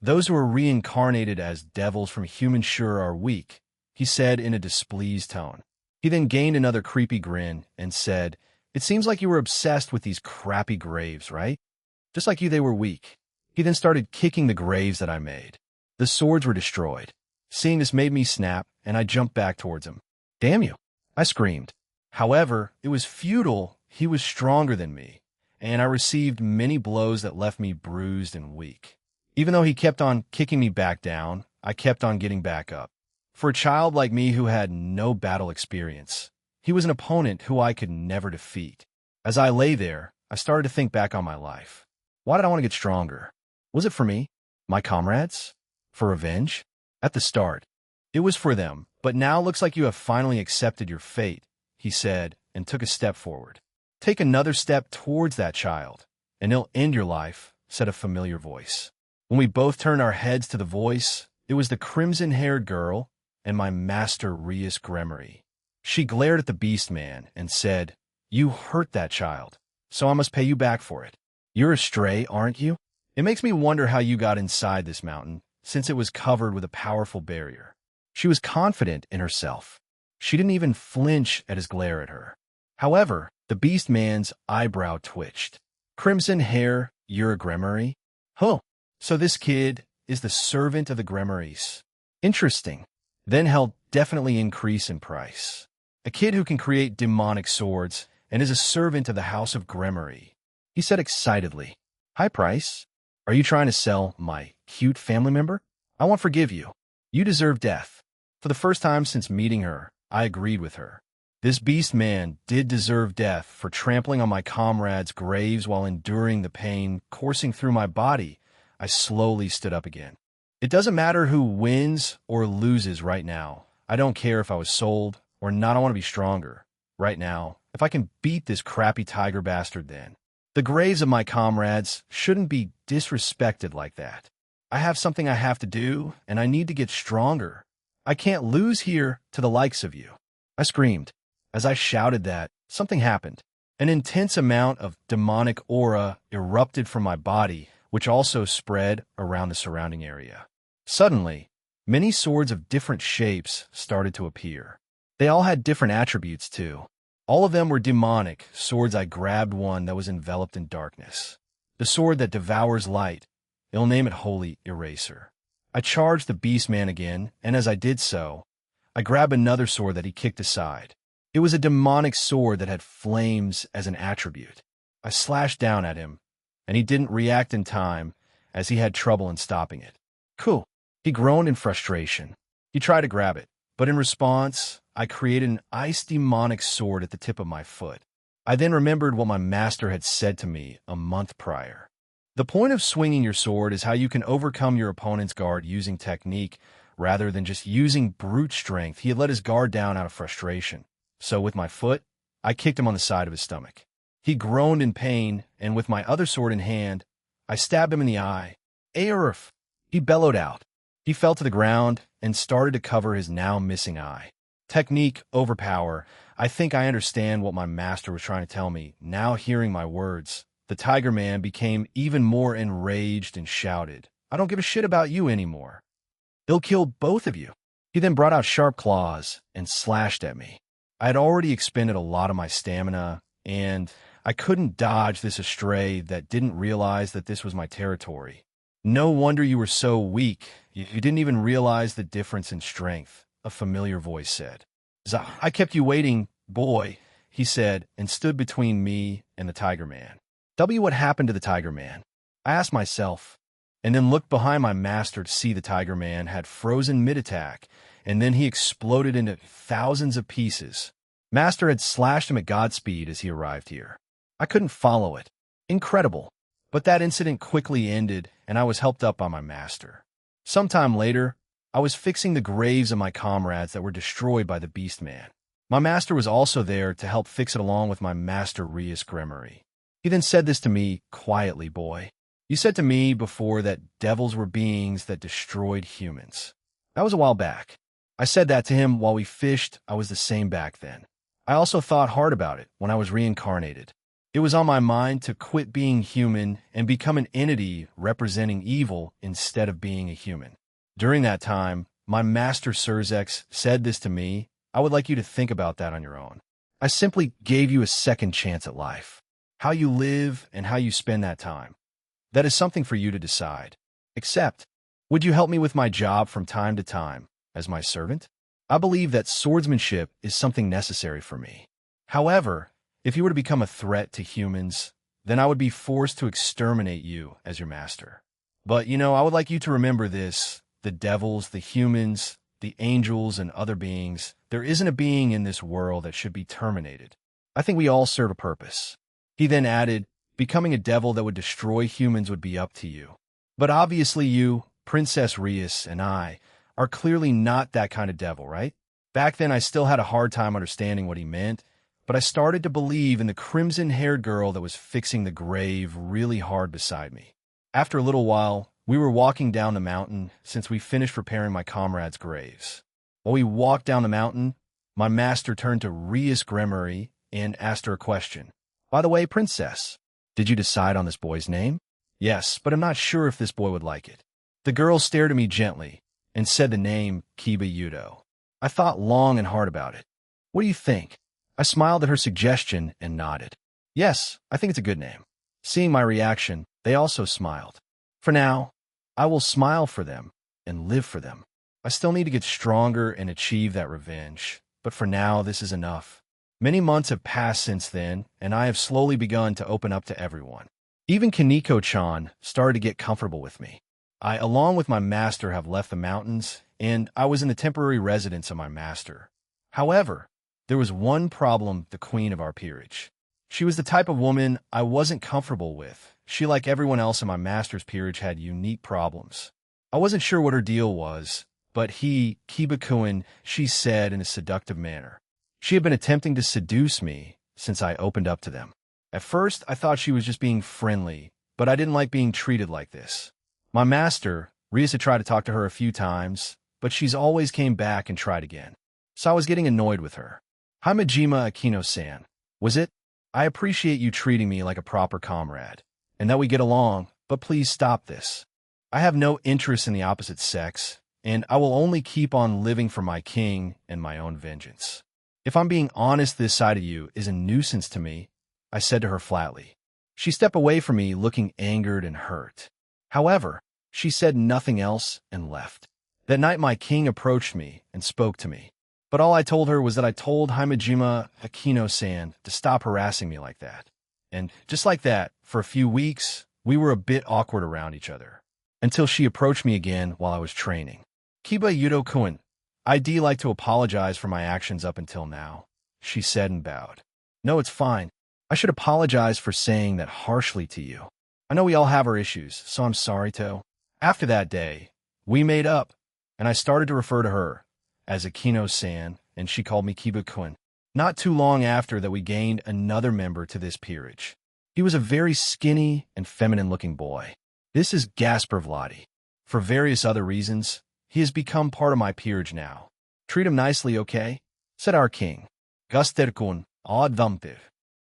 Those who are reincarnated as devils from humans sure are weak, he said in a displeased tone. He then gained another creepy grin and said, It seems like you were obsessed with these crappy graves, right? Just like you, they were weak. He then started kicking the graves that I made. The swords were destroyed. Seeing this made me snap, and I jumped back towards him. Damn you, I screamed. However, it was futile. He was stronger than me, and I received many blows that left me bruised and weak. Even though he kept on kicking me back down, I kept on getting back up. For a child like me who had no battle experience, he was an opponent who I could never defeat. As I lay there, I started to think back on my life. Why did I want to get stronger? Was it for me? My comrades? For revenge? At the start, it was for them, but now it looks like you have finally accepted your fate, he said, and took a step forward. Take another step towards that child, and it'll end your life, said a familiar voice. When we both turned our heads to the voice, it was the crimson-haired girl and my master Rias Gremory. She glared at the beast man and said, You hurt that child. so I must pay you back for it. You're a stray, aren't you? It makes me wonder how you got inside this mountain, since it was covered with a powerful barrier. She was confident in herself. She didn't even flinch at his glare at her. However, the beast man's eyebrow twitched. Crimson hair, you're a Grimoire? Huh. So this kid is the servant of the Grimoires. Interesting. Then he'll definitely increase in price. A kid who can create demonic swords and is a servant of the House of Grimoire. He said excitedly, "High price? Are you trying to sell my cute family member? I won't forgive you. You deserve death." For the first time since meeting her, I agreed with her. This beast man did deserve death for trampling on my comrades' graves while enduring the pain coursing through my body. I slowly stood up again. It doesn't matter who wins or loses right now. I don't care if I was sold or not. I want to be stronger. Right now, if I can beat this crappy tiger bastard, then. The graves of my comrades shouldn't be disrespected like that. I have something I have to do, and I need to get stronger. I can't lose here to the likes of you. I screamed. As I shouted that, something happened. An intense amount of demonic aura erupted from my body, which also spread around the surrounding area. Suddenly, many swords of different shapes started to appear. They all had different attributes, too. All of them were demonic swords. I grabbed one that was enveloped in darkness. The sword that devours light. They'll name it Holy Eraser. I charged the beast man again, and as I did so, I grabbed another sword that he kicked aside. It was a demonic sword that had flames as an attribute. I slashed down at him, and he didn't react in time, as he had trouble in stopping it. Cool. He groaned in frustration. He tried to grab it, but in response, I created an ice demonic sword at the tip of my foot. I then remembered what my master had said to me a month prior. The point of swinging your sword is how you can overcome your opponent's guard using technique rather than just using brute strength. He had let his guard down out of frustration. So with my foot, I kicked him on the side of his stomach. He groaned in pain, and with my other sword in hand, I stabbed him in the eye. Aerf! He bellowed out. He fell to the ground and started to cover his now missing eye. Technique over power. I think I understand what my master was trying to tell me. Now hearing my words, the Tiger Man became even more enraged and shouted, "I don't give a shit about you anymore. They'll kill both of you." He then brought out sharp claws and slashed at me. I had already expended a lot of my stamina, and I couldn't dodge this astray that didn't realize that this was my territory. "No wonder you were so weak. You didn't even realize the difference in strength," a familiar voice said. "I kept you waiting, boy," he said, and stood between me and the Tiger Man. What happened to the Tiger Man? I asked myself, and then looked behind my master to see the Tiger Man had frozen mid-attack, and then he exploded into thousands of pieces. Master had slashed him at Godspeed as he arrived here. I couldn't follow it. Incredible. But that incident quickly ended, and I was helped up by my master. Sometime later, I was fixing the graves of my comrades that were destroyed by the Beast Man. My master was also there to help fix it along with my master Rias Grimoire. He then said this to me quietly, "Boy, you said to me before that devils were beings that destroyed humans." That was a while back. I said that to him while we fished. I was the same back then. I also thought hard about it when I was reincarnated. It was on my mind to quit being human and become an entity representing evil instead of being a human. During that time, my master Surzex said this to me. "I would like you to think about that on your own. I simply gave you a second chance at life. How you live and how you spend that time. That is something for you to decide. Except, would you help me with my job from time to time as my servant? I believe that swordsmanship is something necessary for me. However, if you were to become a threat to humans, then I would be forced to exterminate you as your master. But, I would like you to remember this. The devils, the humans, the angels, and other beings, there isn't a being in this world that should be terminated. I think we all serve a purpose." He then added, "Becoming a devil that would destroy humans would be up to you. But obviously you, Princess Rias, and I are clearly not that kind of devil, right?" Back then, I still had a hard time understanding what he meant, but I started to believe in the crimson-haired girl that was fixing the grave really hard beside me. After a little while, we were walking down the mountain since we finished repairing my comrades' graves. While we walked down the mountain, my master turned to Rias Grimoire and asked her a question. By the way, princess, did you decide on this boy's name? Yes, but I'm not sure if this boy would like it. The girl stared at me gently and said the name Kiba Yudo. I thought long and hard about it. What do you think? I smiled at her suggestion and nodded. Yes, I think it's a good name. Seeing my reaction, they also smiled. For now, I will smile for them and live for them. I still need to get stronger and achieve that revenge, but for now, this is enough. Many months have passed since then, and I have slowly begun to open up to everyone. Even Kaneko-chan started to get comfortable with me. I, along with my master, have left the mountains, and I was in the temporary residence of my master. However, there was one problem: the queen of our peerage. She was the type of woman I wasn't comfortable with. She, like everyone else in my master's peerage, had unique problems. I wasn't sure what her deal was, but Kiba-kun, she said in a seductive manner. She had been attempting to seduce me since I opened up to them. At first, I thought she was just being friendly, but I didn't like being treated like this. My master, Rias, had tried to talk to her a few times, but she's always came back and tried again. So I was getting annoyed with her. Himejima Akino-san, was it? I appreciate you treating me like a proper comrade, and that we get along, but please stop this. I have no interest in the opposite sex, and I will only keep on living for my king and my own vengeance. If I'm being honest, this side of you is a nuisance to me, I said to her flatly. She stepped away from me, looking angered and hurt. However, she said nothing else and left. That night my king approached me and spoke to me. But all I told her was that I told Himejima Akino-san to stop harassing me like that. And just like that, for a few weeks, we were a bit awkward around each other. Until she approached me again while I was training. Kiba Yudo-kun, I'd like to apologize for my actions up until now, she said and bowed. No, it's fine. I should apologize for saying that harshly to you. I know we all have our issues, so I'm sorry, To. After that day, we made up, and I started to refer to her as Akino-san, and she called me Kiba-kun. Not too long after that, we gained another member to this peerage. He was a very skinny and feminine-looking boy. This is Gasper Vladi. For various other reasons, he has become part of my peerage now. Treat him nicely, okay? Said our king. Guster-kun, Advampiv.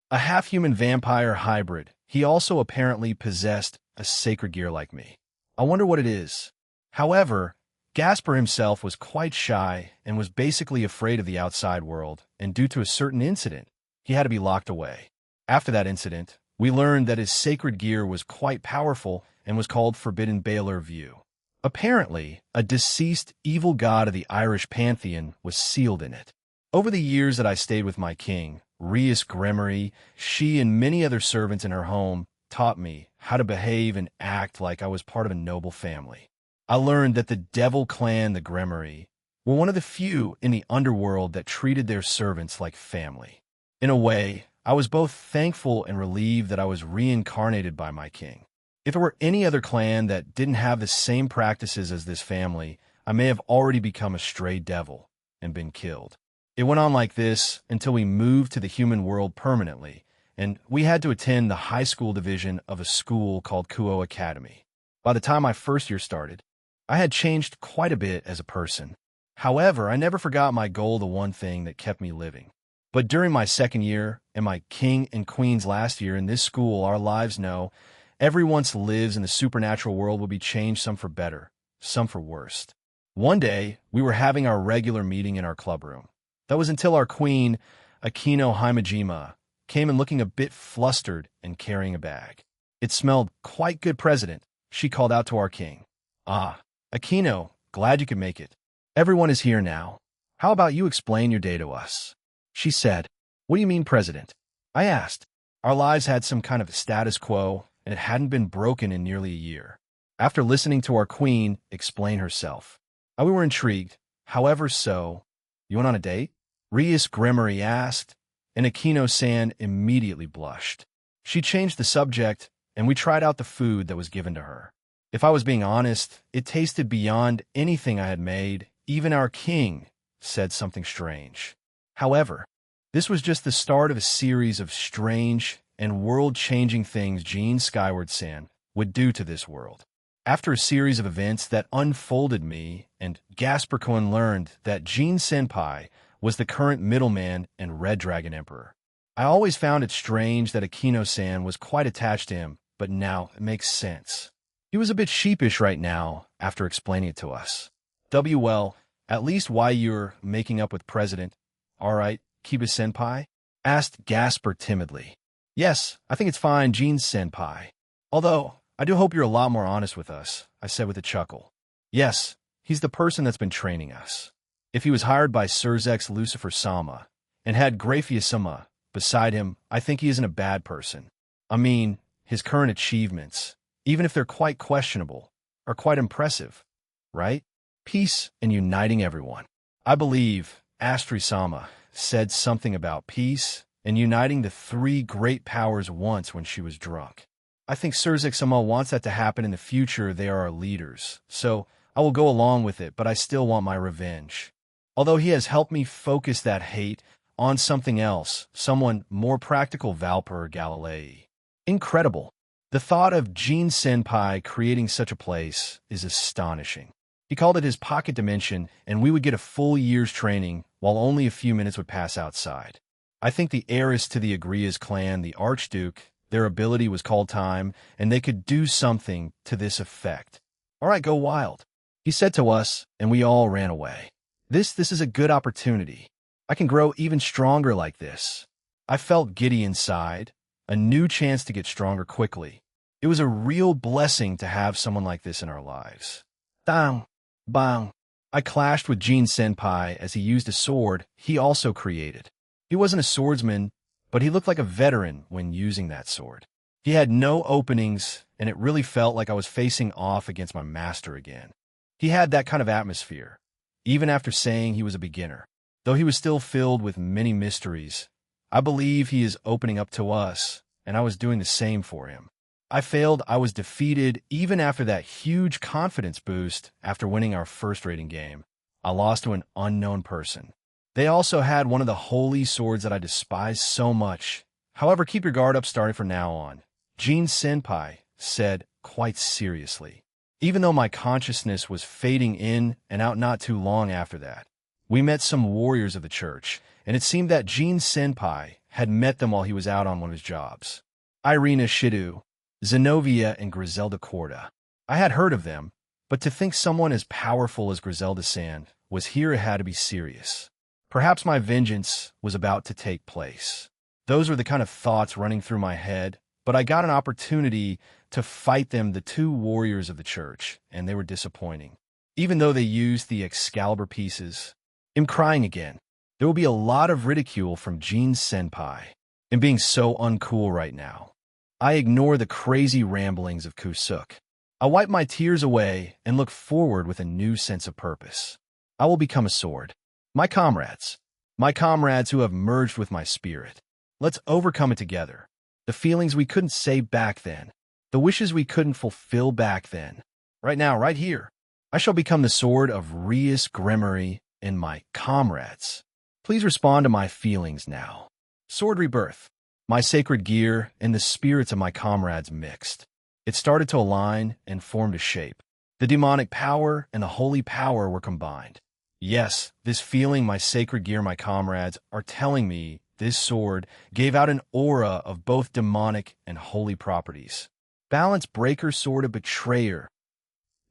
A half-human vampire hybrid, he also apparently possessed a sacred gear like me. I wonder what it is. However, Gasper himself was quite shy and was basically afraid of the outside world, and due to a certain incident, he had to be locked away. After that incident, we learned that his sacred gear was quite powerful and was called Forbidden Baler View. Apparently, a deceased evil god of the Irish pantheon was sealed in it. Over the years that I stayed with my king, Rias Gremory, she and many other servants in her home taught me how to behave and act like I was part of a noble family. I learned that the devil clan, the Gremory, were one of the few in the underworld that treated their servants like family. In a way, I was both thankful and relieved that I was reincarnated by my king. If there were any other clan that didn't have the same practices as this family, I may have already become a stray devil and been killed. It went on like this until we moved to the human world permanently, and we had to attend the high school division of a school called Kuo Academy. By the time my first year started, I had changed quite a bit as a person. However, I never forgot my goal, the one thing that kept me living. But during my second year and my king and queen's last year in this school, our lives know everyone lives in the supernatural world will be changed, some for better, some for worse. One day, we were having our regular meeting in our club room. That was until our queen, Akino Himejima, came in looking a bit flustered and carrying a bag. It smelled quite good, President, she called out to our king. Ah, Akino, glad you could make it. Everyone is here now. How about you explain your day to us? She said. What do you mean, President? I asked. Our lives had some kind of status quo, and it hadn't been broken in nearly a year. After listening to our queen explain herself, we were intrigued. However, you went on a date? Rias Gremory asked, and Akino-san immediately blushed. She changed the subject, and we tried out the food that was given to her. If I was being honest, it tasted beyond anything I had made. Even our king said something strange. However, this was just the start of a series of strange and world-changing things Gene Skyward-san would do to this world. After a series of events that unfolded, me and Gasper-kun learned that Gene Senpai was the current middleman and Red Dragon Emperor. I always found it strange that Akino-san was quite attached to him, but now it makes sense. He was a bit sheepish right now after explaining it to us. Well, at least why you're making up with President. All right, Kiba-senpai? Asked Gasper timidly. Yes, I think it's fine, Jean-senpai. Although, I do hope you're a lot more honest with us, I said with a chuckle. Yes, he's the person that's been training us. If he was hired by Surzex Lucifer-sama and had Graphius-sama beside him, I think he isn't a bad person. I mean, his current achievements, even if they're quite questionable, are quite impressive, right? Peace and uniting everyone. I believe Astri-sama said something about peace and uniting the three great powers once when she was drunk. I think Surzex-sama wants that to happen in the future. They are our leaders, so I will go along with it, but I still want my revenge. Although he has helped me focus that hate on something else, someone more practical, Valper or Galilei. Incredible. The thought of Jean-senpai creating such a place is astonishing. He called it his pocket dimension, and we would get a full year's training, while only a few minutes would pass outside. I think the heiress to the Agrias clan, the Archduke, their ability was called time, and they could do something to this effect. All right, go wild, he said to us, and we all ran away. This is a good opportunity. I can grow even stronger like this. I felt giddy inside, a new chance to get stronger quickly. It was a real blessing to have someone like this in our lives. Bang, bang. I clashed with Jean-senpai as he used a sword he also created. He wasn't a swordsman, but he looked like a veteran when using that sword. He had no openings, and it really felt like I was facing off against my master again. He had that kind of atmosphere, even after saying he was a beginner. Though he was still filled with many mysteries, I believe he is opening up to us, and I was doing the same for him. I failed, I was defeated, even after that huge confidence boost after winning our first rating game. I lost to an unknown person. They also had one of the holy swords that I despise so much. However, keep your guard up starting from now on, Jean-senpai said quite seriously. Even though my consciousness was fading in and out not too long after that, we met some warriors of the church, and it seemed that Jean-senpai had met them while he was out on one of his jobs. Irina Shidu, Zenobia, and Griselda Corda. I had heard of them, but to think someone as powerful as Griselda-san was here had to be serious. Perhaps my vengeance was about to take place. Those were the kind of thoughts running through my head, but I got an opportunity to fight them, the two warriors of the church, and they were disappointing. Even though they used the Excalibur pieces, I'm crying again. There will be a lot of ridicule from Jean-senpai in being so uncool right now. I ignore the crazy ramblings of Kusuk. I wipe my tears away and look forward with a new sense of purpose. I will become a sword. My comrades who have merged with my spirit. Let's overcome it together. The feelings we couldn't say back then. The wishes we couldn't fulfill back then. Right now, right here. I shall become the sword of Rias Gremory and my comrades. Please respond to my feelings now. Sword rebirth. My sacred gear and the spirits of my comrades mixed. It started to align and formed a shape. The demonic power and the holy power were combined. Yes, this feeling, my sacred gear, my comrades, are telling me this sword gave out an aura of both demonic and holy properties. Balance breaker, sword of betrayer.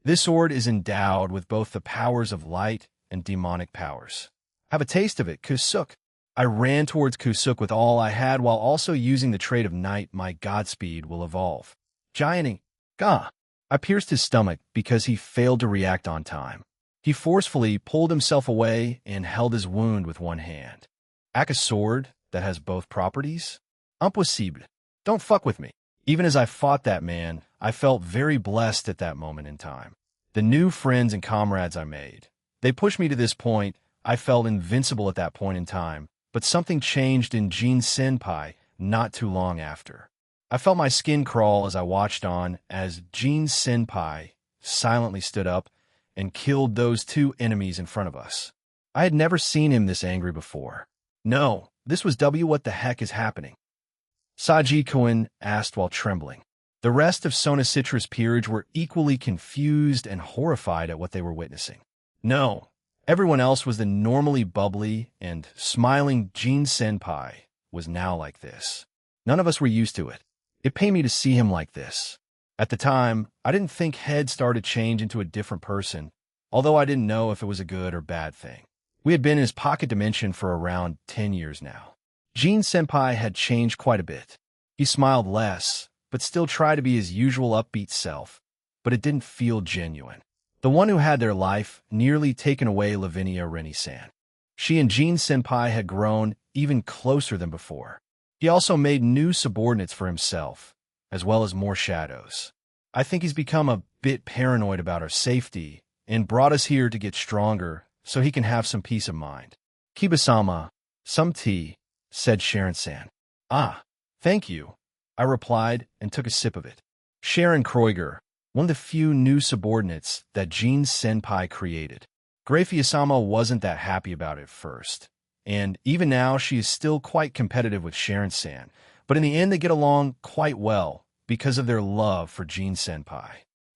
This sword is endowed with both the powers of light and demonic powers. Have a taste of it, Kusuk. I ran towards Kusuk with all I had while also using the trait of night. My Godspeed will evolve. Gianting. Gah. I pierced his stomach because he failed to react on time. He forcefully pulled himself away and held his wound with one hand. A sword that has both properties? Impossible. Don't fuck with me. Even as I fought that man, I felt very blessed at that moment in time. The new friends and comrades I made. They pushed me to this point. I felt invincible at that point in time, but something changed in Jean-senpai not too long after. I felt my skin crawl as I watched on as Jean-senpai silently stood up and killed those two enemies in front of us. I had never seen him this angry before. No, this was what the heck is happening? Saji Koen asked while trembling. The rest of Sona Citrus Peerage were equally confused and horrified at what they were witnessing. No, everyone else was the normally bubbly and smiling Jean-senpai was now like this. None of us were used to it. It pained me to see him like this. At the time, I didn't think Head started to change into a different person, although I didn't know if it was a good or bad thing. We had been in his pocket dimension for around 10 years now. Jin-senpai had changed quite a bit. He smiled less, but still tried to be his usual upbeat self, but it didn't feel genuine. The one who had their life nearly taken away, Lavinia Rennie-san. She and Jin-senpai had grown even closer than before. He also made new subordinates for himself, as well as more shadows. I think he's become a bit paranoid about our safety and brought us here to get stronger so he can have some peace of mind. Kiba-sama, some tea, said Sharon-san. Ah, thank you, I replied and took a sip of it. Sharon Kreuger, one of the few new subordinates that Jin-senpai created. Grafia-sama wasn't that happy about it at first, and even now she is still quite competitive with Sharon-san, but in the end they get along quite well because of their love for Jin-senpai.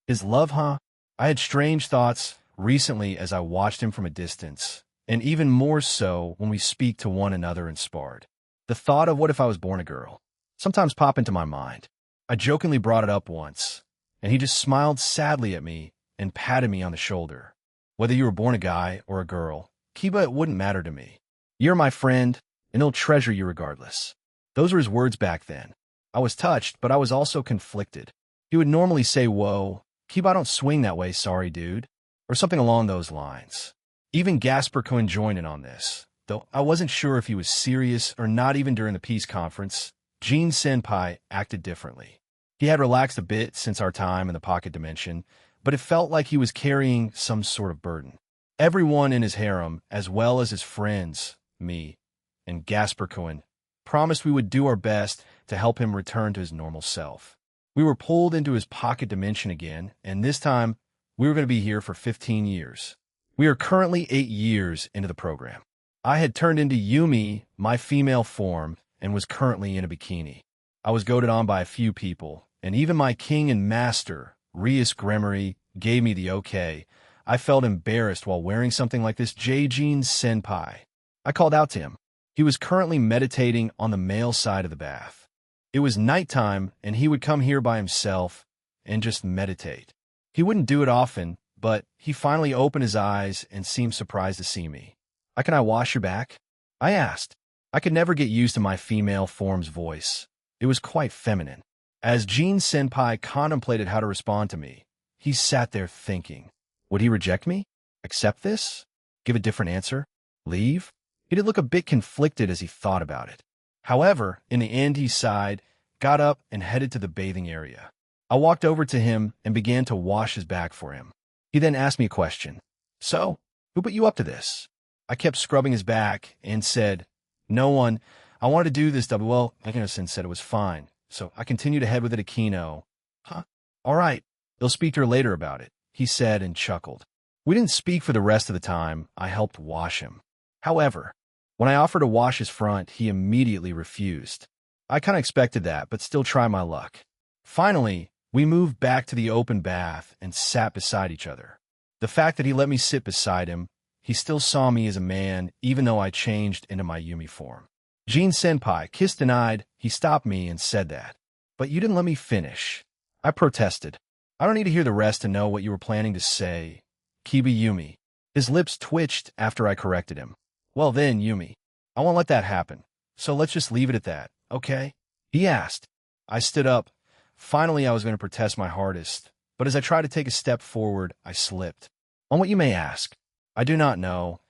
His love, huh? I had strange thoughts recently as I watched him from a distance, and even more so when we speak to one another and sparred. The thought of what if I was born a girl sometimes pop into my mind. I jokingly brought it up once, and he just smiled sadly at me and patted me on the shoulder. Whether you were born a guy or a girl, Kiba, it wouldn't matter to me. You're my friend, and he'll treasure you regardless. Those were his words back then. I was touched, but I was also conflicted. He would normally say, whoa, Kiba, I don't swing that way, sorry, dude, or something along those lines. Even Gasper Cohen joined in on this, though I wasn't sure if he was serious or not. Even during the peace conference, Jin-senpai acted differently. He had relaxed a bit since our time in the pocket dimension, but it felt like he was carrying some sort of burden. Everyone in his harem, as well as his friends, me, and Gasper Cohen, promised we would do our best to help him return to his normal self. We were pulled into his pocket dimension again, and this time, we were going to be here for 15 years. We are currently 8 years into the program. I had turned into Yumi, my female form, and was currently in a bikini. I was goaded on by a few people, and even my king and master, Rias Gremory, gave me the okay. I felt embarrassed while wearing something like this. Jin-senpai. I called out to him. He was currently meditating on the male side of the bath. It was nighttime, and he would come here by himself and just meditate. He wouldn't do it often, but he finally opened his eyes and seemed surprised to see me. Can I wash your back? I asked. I could never get used to my female form's voice. It was quite feminine. As Jin-senpai contemplated how to respond to me, he sat there thinking. Would he reject me? Accept this? Give a different answer? Leave? He did look a bit conflicted as he thought about it. However, in the end he sighed, got up, and headed to the bathing area. I walked over to him and began to wash his back for him. He then asked me a question. So, who put you up to this? I kept scrubbing his back and said, no one. I wanted to do this double. Well, Akino-sen said it was fine, so I continued ahead with it. Akino. Huh? All right. They'll speak to her later about it, he said and chuckled. We didn't speak for the rest of the time I helped wash him. However, when I offered to wash his front, he immediately refused. I kind of expected that, but still tried my luck. Finally, we moved back to the open bath and sat beside each other. The fact that he let me sit beside him, he still saw me as a man, even though I changed into my Yumi form. Jin-senpai kissed denied. He stopped me and said that. But you didn't let me finish. I protested. I don't need to hear the rest to know what you were planning to say. Kiba Yumi. His lips twitched after I corrected him. Well then, Yumi, I won't let that happen. So let's just leave it at that, okay? He asked. I stood up. Finally, I was going to protest my hardest, but as I tried to take a step forward, I slipped. On what you may ask, I do not know.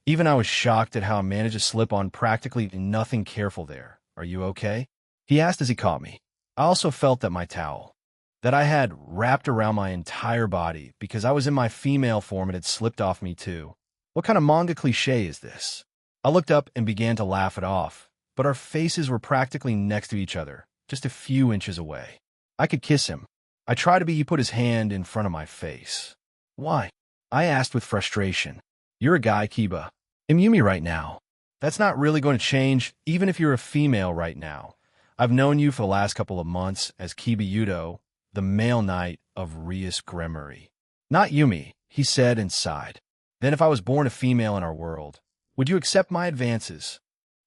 Even I was shocked at how I managed to slip on practically nothing careful there. Are you okay? He asked as he caught me. I also felt that my towel, that I had wrapped around my entire body because I was in my female form and had slipped off me too. What kind of manga cliche is this? I looked up and began to laugh it off, but our faces were practically next to each other, just a few inches away. I could kiss him. I tried to be. He put his hand in front of my face. Why? I asked with frustration. You're a guy, Kiba. I'm Yumi right now. That's not really going to change, even if you're a female right now. I've known you for the last couple of months as Kiba Yudo, the male knight of Rias Gremory. Not Yumi, he said and sighed. Then if I was born a female in our world, would you accept my advances?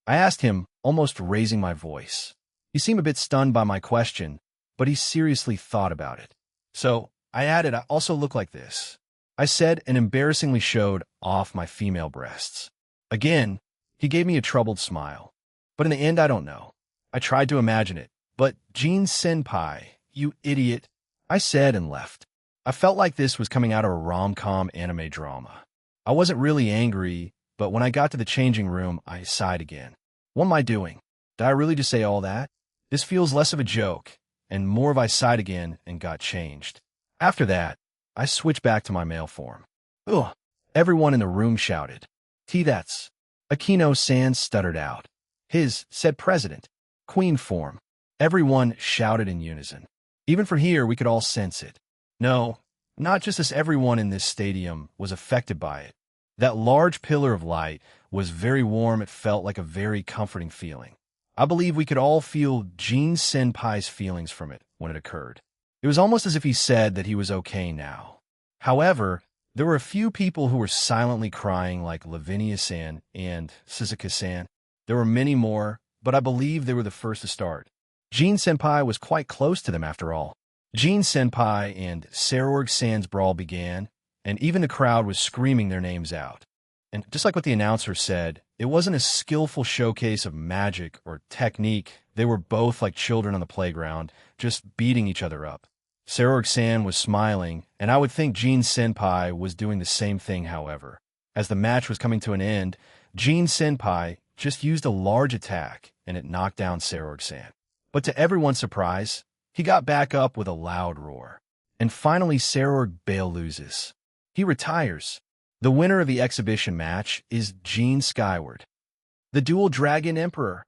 I asked him, almost raising my voice. He seemed a bit stunned by my question, but he seriously thought about it. So I added, I also look like this, I said, and embarrassingly showed off my female breasts. Again, he gave me a troubled smile. But in the end, I don't know. I tried to imagine it. But Jin-senpai, you idiot, I said and left. I felt like this was coming out of a rom-com anime drama. I wasn't really angry, but when I got to the changing room, I sighed again. What am I doing? Did I really just say all that? This feels less of a joke, and more of I sighed again and got changed. After that, I switched back to my male form. Ugh! Everyone in the room shouted. That's. Aquino-san stuttered out. His, said President. Queen form. Everyone shouted in unison. Even from here, we could all sense it. No, not just as everyone in this stadium was affected by it. That large pillar of light was very warm. It felt like a very comforting feeling. I believe we could all feel Jin-senpai's feelings from it when it occurred. It was almost as if he said that he was okay now. However, there were a few people who were silently crying, like Lavinia-san and Suzuka-san. There were many more, but I believe they were the first to start. Jin-senpai was quite close to them after all. Jin-senpai and Sarorg-san's brawl began, and even the crowd was screaming their names out. And just like what the announcer said, it wasn't a skillful showcase of magic or technique. They were both like children on the playground, just beating each other up. Sarorg-san was smiling, and I would think Jin-senpai was doing the same thing, however. As the match was coming to an end, Jin-senpai just used a large attack, and it knocked down Sarorg-san. But to everyone's surprise, he got back up with a loud roar. And finally, Sarorg Bale loses. He retires. The winner of the exhibition match is Gene Skyward, the Dual Dragon Emperor.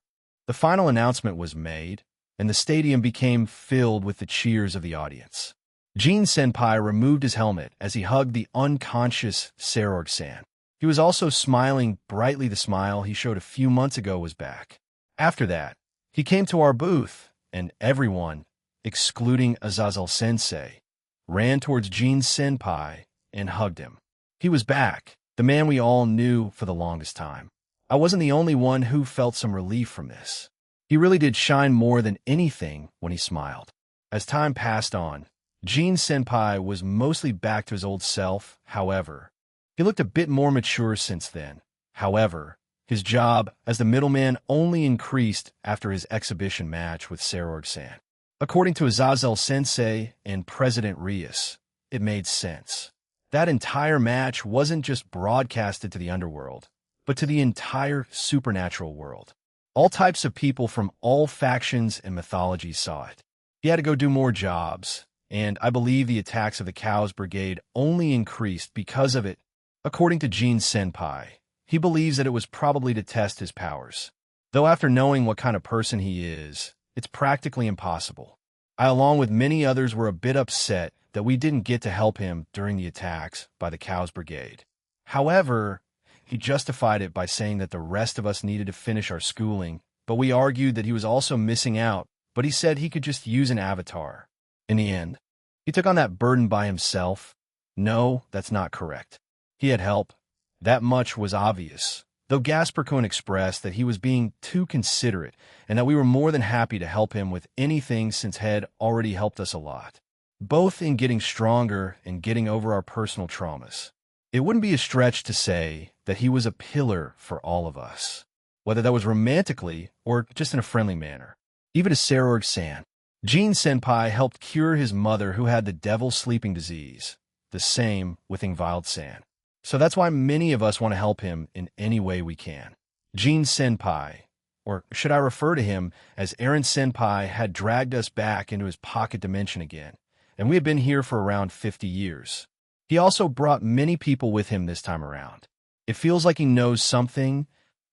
The final announcement was made, and the stadium became filled with the cheers of the audience. Jin-senpai removed his helmet as he hugged the unconscious Sarorg-san. He was also smiling brightly. The smile he showed a few months ago was back. After that, he came to our booth, and everyone, excluding Azazel-sensei, ran towards Jin-senpai and hugged him. He was back, the man we all knew for the longest time. I wasn't the only one who felt some relief from this. He really did shine more than anything when he smiled. As time passed on, Jin-senpai was mostly back to his old self. However, he looked a bit more mature since then. However, his job as the middleman only increased after his exhibition match with Sarorg-san. According to Azazel-sensei and President Rios, it made sense. That entire match wasn't just broadcasted to the underworld, but to the entire supernatural world. All types of people from all factions and mythologies saw it. He had to go do more jobs, and I believe the attacks of the Cows Brigade only increased because of it. According to Jin-senpai, he believes that it was probably to test his powers. Though after knowing what kind of person he is, it's practically impossible. I, along with many others, were a bit upset that we didn't get to help him during the attacks by the Cows Brigade. However, he justified it by saying that the rest of us needed to finish our schooling, but we argued that he was also missing out, but he said he could just use an avatar. In the end, he took on that burden by himself. No, that's not correct. He had help. That much was obvious, though Gasper-kun expressed that he was being too considerate and that we were more than happy to help him with anything since Head already helped us a lot, both in getting stronger and getting over our personal traumas. It wouldn't be a stretch to say that he was a pillar for all of us, whether that was romantically or just in a friendly manner. Even to Sarorg-san, Jin-senpai helped cure his mother who had the devil sleeping disease, the same with Ingvild-san. So that's why many of us want to help him in any way we can. Jin-senpai, or should I refer to him as Eren-senpai, had dragged us back into his pocket dimension again, and we had been here for around 50 years. He also brought many people with him this time around. It feels like he knows something,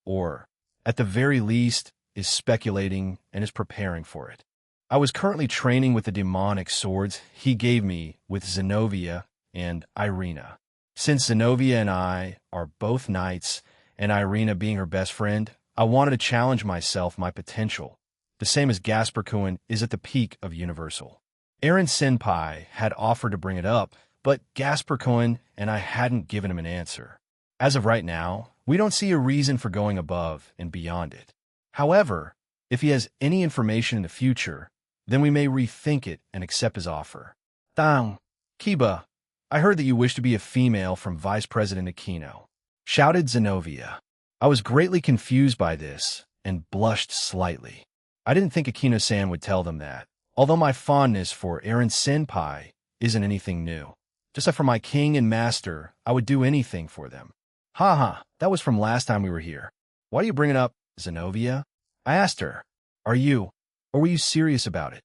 or, at the very least, is speculating and is preparing for it. I was currently training with the demonic swords he gave me with Zenobia and Irina. Since Zenobia and I are both knights, and Irina being her best friend, I wanted to challenge myself, my potential, the same as Gasper-kun is at the peak of Universal. Eren-senpai had offered to bring it up, but Gasper-kun and I hadn't given him an answer. As of right now, we don't see a reason for going above and beyond it. However, if he has any information in the future, then we may rethink it and accept his offer. Dang, Kiba, I heard that you wish to be a female from Vice President Aquino, shouted Zenobia. I was greatly confused by this and blushed slightly. I didn't think Aquino-san would tell them that, although my fondness for Eren Senpai isn't anything new. Just like for my king and master, I would do anything for them. Ha, that was from last time we were here. Why do you bring it up, Zenobia? I asked her. Are you, or were you serious about it?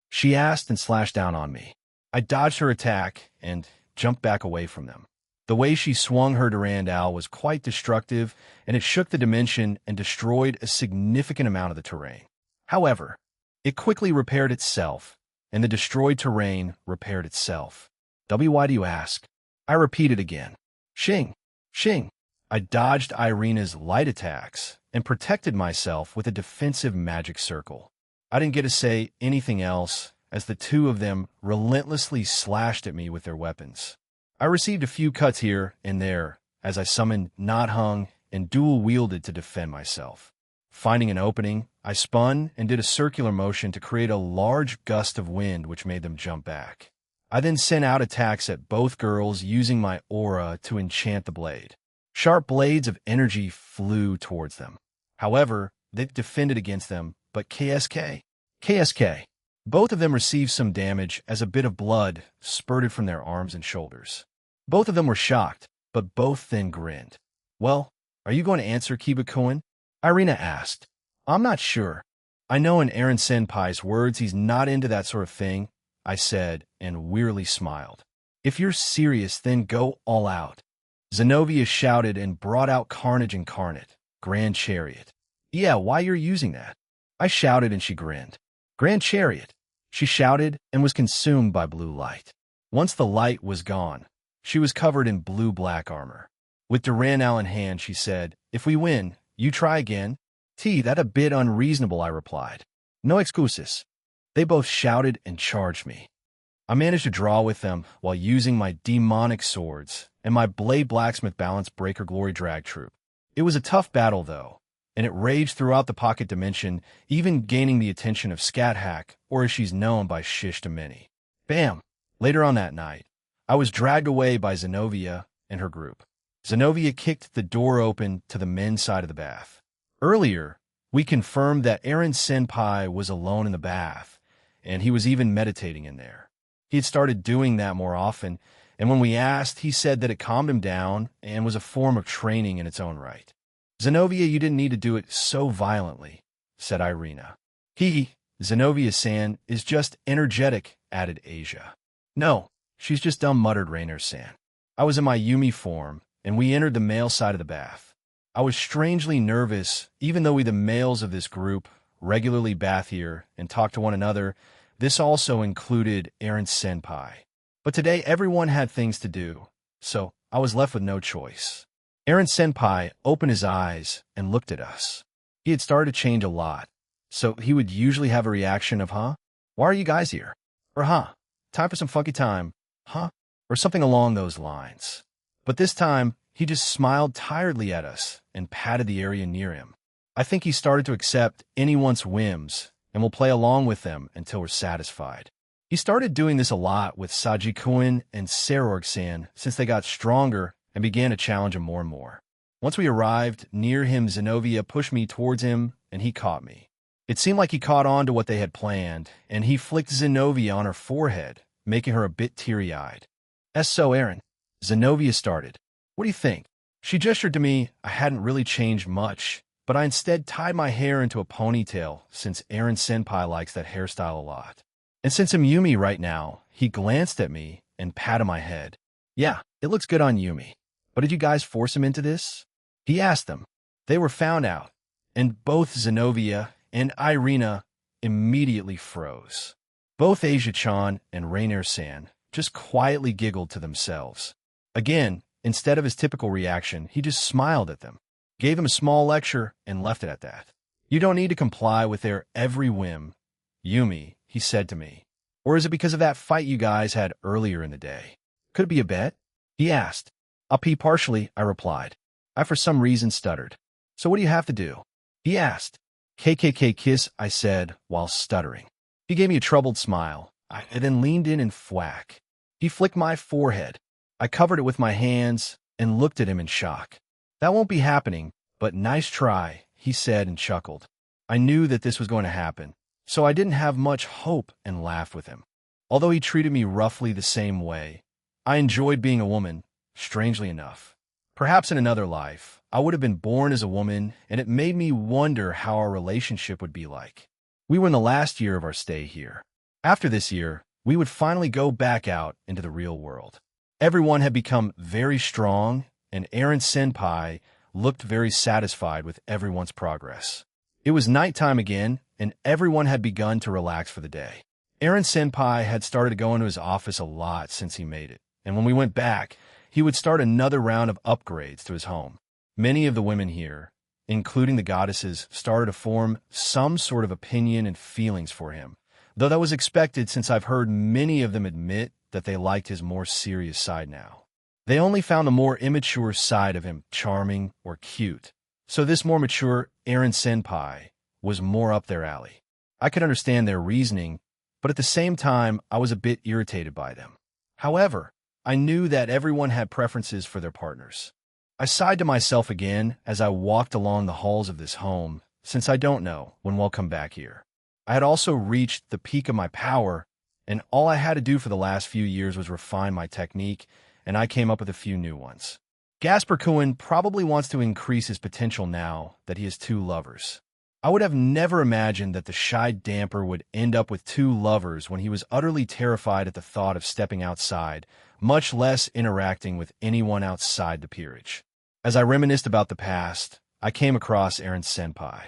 She asked and slashed down on me. I dodged her attack and jumped back away from them. The way she swung her Durandal was quite destructive, and it shook the dimension and destroyed a significant amount of the terrain. However, it quickly repaired itself, and the destroyed terrain repaired itself. Why do you ask? I repeated again. Shing, shing. I dodged Irina's light attacks and protected myself with a defensive magic circle. I didn't get to say anything else as the two of them relentlessly slashed at me with their weapons. I received a few cuts here and there as I summoned Not Hung and dual-wielded to defend myself. Finding an opening, I spun and did a circular motion to create a large gust of wind which made them jump back. I then sent out attacks at both girls using my aura to enchant the blade. Sharp blades of energy flew towards them. However, they defended against them, but KSK. Both of them received some damage as a bit of blood spurted from their arms and shoulders. Both of them were shocked, but both then grinned. Well, are you going to answer, Kiba-kun? Irina asked. I'm not sure. I know in Eren Senpai's words he's not into that sort of thing, I said, and wearily smiled. If you're serious, then go all out. Zenobia shouted and brought out Carnage Incarnate, Grand Chariot. Yeah, why you're using that? I shouted and she grinned. Grand Chariot. She shouted and was consumed by blue light. Once the light was gone, she was covered in blue-black armor. With Durandal in hand, she said, If we win, you try again. That a bit unreasonable, I replied. No excuses. They both shouted and charged me. I managed to draw with them while using my demonic swords and my Blade Blacksmith Balance Breaker Glory Drag Troop. It was a tough battle, though, and it raged throughout the pocket dimension, even gaining the attention of Scat Hack, or as she's known by Shish to many. Bam! Later on that night, I was dragged away by Zenobia and her group. Zenobia kicked the door open to the men's side of the bath. Earlier, we confirmed that Eren Senpai was alone in the bath, and he was even meditating in there. He had started doing that more often, and when we asked, he said that it calmed him down and was a form of training in its own right. Zenobia, you didn't need to do it so violently, said Irina. Zenobia-san is just energetic, added Asia. No, she's just dumb, muttered Rainer-san. I was in my Yumi form, and we entered the male side of the bath. I was strangely nervous, even though we the males of this group regularly bath here and talk to one another. This also included Eren Senpai. But today everyone had things to do, so I was left with no choice. Eren Senpai opened his eyes and looked at us. He had started to change a lot, so he would usually have a reaction of, huh? Why are you guys here? Or, huh? Time for some funky time, huh? Or something along those lines. But this time, he just smiled tiredly at us and patted the area near him. I think he started to accept anyone's whims and will play along with them until we're satisfied. He started doing this a lot with Saji-kun and Serorg-san since they got stronger and began to challenge him more and more. Once we arrived near him, Zenobia pushed me towards him, and he caught me. It seemed like he caught on to what they had planned, and he flicked Zenobia on her forehead, making her a bit teary-eyed. So, Eren, Zenobia started. What do you think? She gestured to me. I hadn't really changed much, but I instead tied my hair into a ponytail since Eren Senpai likes that hairstyle a lot. And since I'm Yumi right now, he glanced at me and patted my head. Yeah, it looks good on Yumi. But did you guys force him into this? He asked them. They were found out, and both Zenobia and Irina immediately froze. Both Asia-chan and Rainer-san just quietly giggled to themselves. Again, instead of his typical reaction, he just smiled at them, gave him a small lecture, and left it at that. You don't need to comply with their every whim, Yumi, he said to me. Or is it because of that fight you guys had earlier in the day? Could it be a bet? He asked. Partially, I replied. I for some reason stuttered. So what do you have to do? He asked. KKK-kiss, I said, while stuttering. He gave me a troubled smile. I then leaned in and thwack. He flicked my forehead. I covered it with my hands and looked at him in shock. That won't be happening, but nice try, he said and chuckled. I knew that this was going to happen, so I didn't have much hope and laughed with him. Although he treated me roughly the same way, I enjoyed being a woman, strangely enough. Perhaps in another life, I would have been born as a woman, and it made me wonder how our relationship would be like. We were in the last year of our stay here. After this year, we would finally go back out into the real world. Everyone had become very strong, and Aaron Senpai looked very satisfied with everyone's progress. It was nighttime again, and everyone had begun to relax for the day. Aaron Senpai had started to go into his office a lot since he made it, and when we went back, he would start another round of upgrades to his home. Many of the women here, including the goddesses, started to form some sort of opinion and feelings for him, though that was expected since I've heard many of them admit that they liked his more serious side now. They only found the more immature side of him charming or cute, so this more mature Aaron Senpai was more up their alley. I could understand their reasoning, but at the same time, I was a bit irritated by them. However, I knew that everyone had preferences for their partners. I sighed to myself again as I walked along the halls of this home, since I don't know when we'll come back here. I had also reached the peak of my power, and all I had to do for the last few years was refine my technique, and I came up with a few new ones. Gasper Cohen probably wants to increase his potential now that he has two lovers. I would have never imagined that the shy damper would end up with two lovers when he was utterly terrified at the thought of stepping outside, much less interacting with anyone outside the peerage. As I reminisced about the past, I came across Aaron Senpai.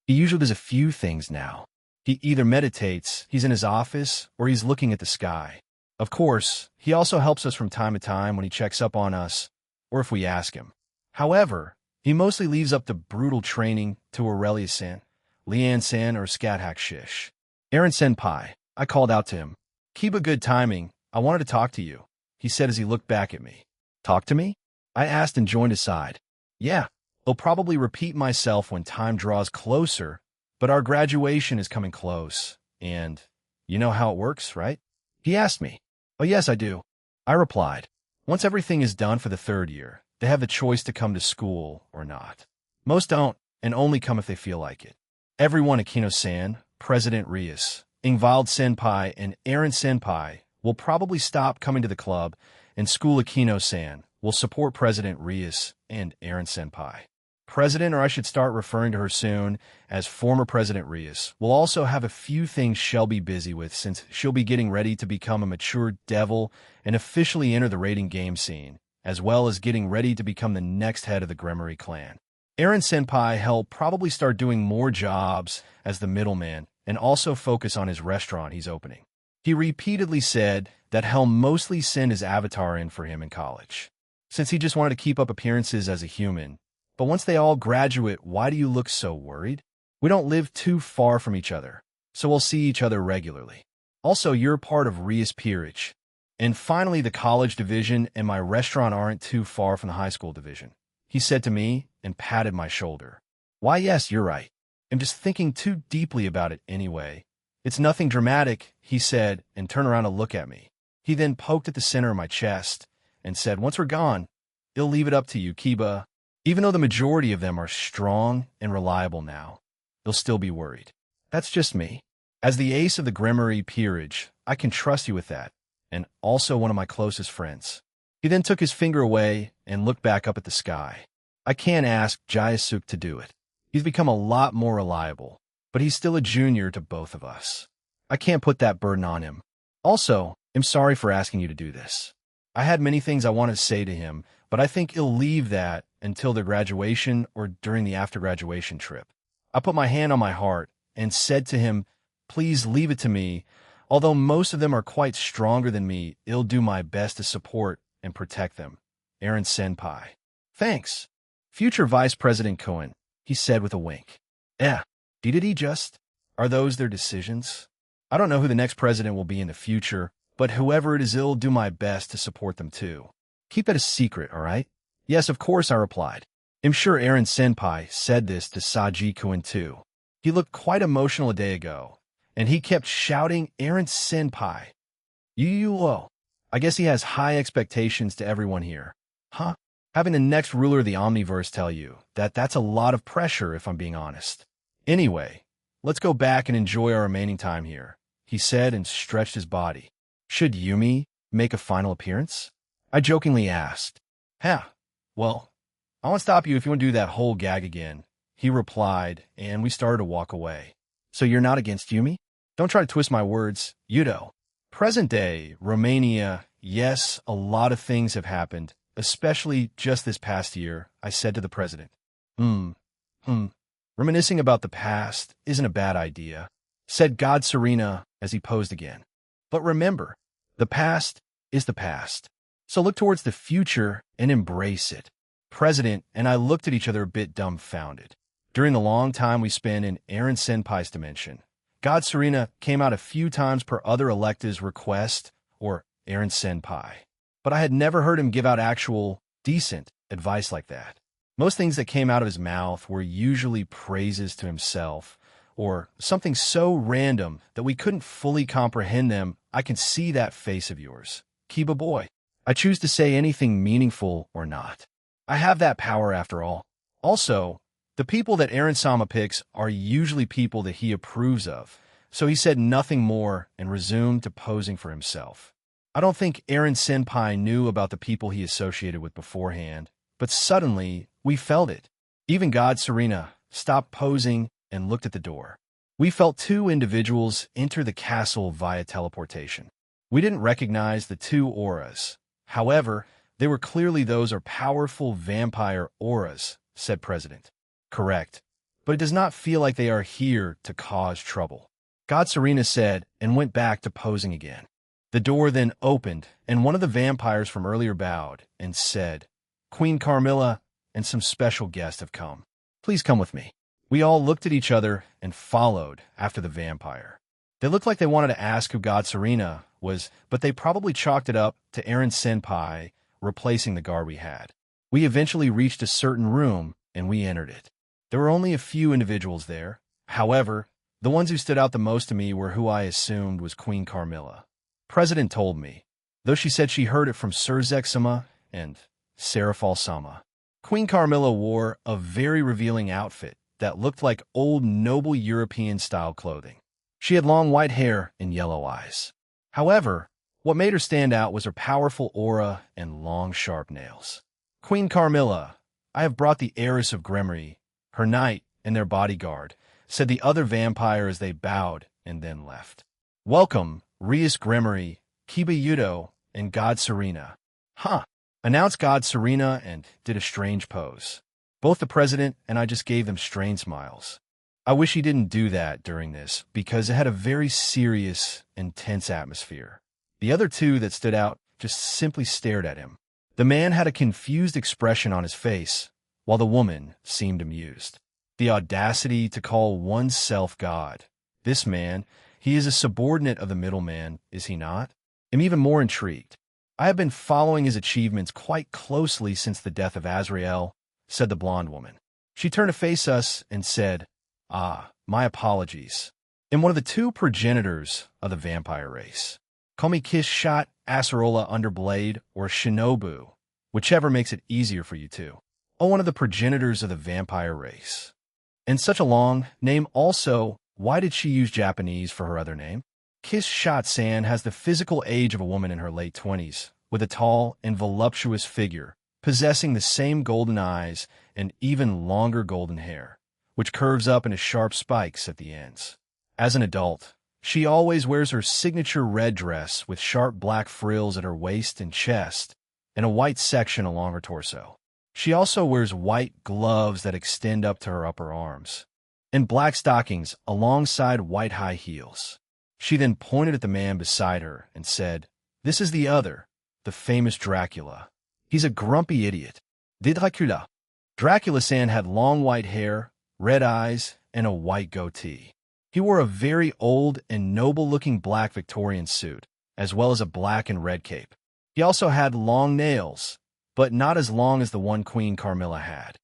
He usually does a few things now. He either meditates, he's in his office, or he's looking at the sky. Of course, he also helps us from time to time when he checks up on us, or if we ask him. However, he mostly leaves up the brutal training to Aurelia-san, Leanne-san, or Scat Shish. Aaron Senpai, I called out to him. Keep a good timing, I wanted to talk to you, he said as he looked back at me. Talk to me? I asked and joined his side. Yeah, I'll probably repeat myself when time draws closer, but our graduation is coming close, and you know how it works, right? He asked me. Oh yes, I do. I replied. Once everything is done for the third year, they have the choice to come to school or not. Most don't, and only come if they feel like it. Everyone at Kino-san, President Rias, Ingvald Senpai, and Aaron Senpai will probably stop coming to the club, and School Kino-san will support President Rias and Aaron Senpai. President, or I should start referring to her soon as former President Rias, will also have a few things she'll be busy with since she'll be getting ready to become a mature devil and officially enter the raiding game scene, as well as getting ready to become the next head of the Gremory clan. Aaron Senpai will probably start doing more jobs as the middleman and also focus on his restaurant he's opening. He repeatedly said that he'll mostly send his avatar in for him in college, since he just wanted to keep up appearances as a human. But once they all graduate, why do you look so worried? We don't live too far from each other, so we'll see each other regularly. Also, you're part of Rias Peerage. And finally, the college division and my restaurant aren't too far from the high school division, he said to me and patted my shoulder. Why, yes, you're right. I'm just thinking too deeply about it anyway. It's nothing dramatic, he said, and turned around to look at me. He then poked at the center of my chest and said, once we're gone, I'll leave it up to you, Kiba. Even though the majority of them are strong and reliable now, they'll still be worried. That's just me. As the ace of the Gremory Peerage, I can trust you with that, and also one of my closest friends. He then took his finger away and looked back up at the sky. I can't ask Jayasuk to do it. He's become a lot more reliable, but he's still a junior to both of us. I can't put that burden on him. Also, I'm sorry for asking you to do this. I had many things I wanted to say to him, but I think he'll leave that until their graduation or during the after-graduation trip. I put my hand on my heart and said to him, please leave it to me. Although most of them are quite stronger than me, I'll do my best to support and protect them. Aaron Senpai. Thanks. Future Vice President Cohen, he said with a wink. Did he just? Are those their decisions? I don't know who the next president will be in the future, but whoever it is, I'll do my best to support them too. Keep that a secret, all right? Yes, of course, I replied. I'm sure Aaron Senpai said this to Saji-kun too. He looked quite emotional a day ago, and he kept shouting, Aaron Senpai. Yuo. I guess he has high expectations to everyone here. Huh? Having the next ruler of the Omniverse tell you that's a lot of pressure if I'm being honest. Anyway, let's go back and enjoy our remaining time here, he said and stretched his body. Should Yumi make a final appearance? I jokingly asked. Well, I won't stop you if you want to do that whole gag again, he replied, and we started to walk away. So you're not against Yumi? Don't try to twist my words, Yudo. Present day, Romania, yes, a lot of things have happened, especially just this past year, I said to the president. Reminiscing about the past isn't a bad idea, said God Serena as he posed again. But remember, the past is the past. So look towards the future and embrace it. President and I looked at each other a bit dumbfounded. During the long time we spent in Aaron Senpai's dimension, God Serena came out a few times per other elective's request, or Aaron Senpai. But I had never heard him give out actual, decent advice like that. Most things that came out of his mouth were usually praises to himself, or something so random that we couldn't fully comprehend them. I can see that face of yours. Kiba boy. I choose to say anything meaningful or not. I have that power after all. Also, the people that Aaron-sama picks are usually people that he approves of, so he said nothing more and resumed to posing for himself. I don't think Aaron Senpai knew about the people he associated with beforehand, but suddenly we felt it. Even God Serena stopped posing and looked at the door. We felt two individuals enter the castle via teleportation. We didn't recognize the two auras. However, they were clearly those are powerful vampire auras, said President. Correct. But it does not feel like they are here to cause trouble. God Serena said and went back to posing again. The door then opened, and one of the vampires from earlier bowed and said, Queen Carmilla and some special guests have come. Please come with me. We all looked at each other and followed after the vampire. They looked like they wanted to ask who God Serena was, but they probably chalked it up to Aaron Senpai replacing the guard we had. We eventually reached a certain room, and we entered it. There were only a few individuals there. However, the ones who stood out the most to me were who I assumed was Queen Carmilla. President told me, though she said she heard it from Surzek-sama and Serafal-sama. Queen Carmilla wore a very revealing outfit that looked like old noble European-style clothing. She had long white hair and yellow eyes. However, what made her stand out was her powerful aura and long, sharp nails. Queen Carmilla, I have brought the heiress of Gremory, her knight, and their bodyguard, said the other vampire as they bowed and then left. Welcome, Rias Gremory, Kiba Yudo, and God Serena. Announced God Serena and did a strange pose. Both the president and I just gave them strange smiles. I wish he didn't do that during this, because it had a very serious, intense atmosphere. The other two that stood out just simply stared at him. The man had a confused expression on his face, while the woman seemed amused. The audacity to call oneself God. This man, he is a subordinate of the middleman, is he not? I'm even more intrigued. I have been following his achievements quite closely since the death of Azrael, said the blonde woman. She turned to face us and said, my apologies. I'm one of the two progenitors of the vampire race. Call me Kiss Shot, Acerola Underblade, or Shinobu, whichever makes it easier for you two. One of the progenitors of the vampire race. And such a long name also, why did she use Japanese for her other name? Kiss Shot-san has the physical age of a woman in her late 20s, with a tall and voluptuous figure, possessing the same golden eyes and even longer golden hair, which curves up into sharp spikes at the ends. As an adult, she always wears her signature red dress with sharp black frills at her waist and chest, and a white section along her torso. She also wears white gloves that extend up to her upper arms, and black stockings alongside white high heels. She then pointed at the man beside her and said, This is the other, the famous Dracula. He's a grumpy idiot. De Dracula. Dracula-san had long white hair, red eyes, and a white goatee. He wore a very old and noble-looking black Victorian suit, as well as a black and red cape. He also had long nails, but not as long as the one Queen Carmilla had.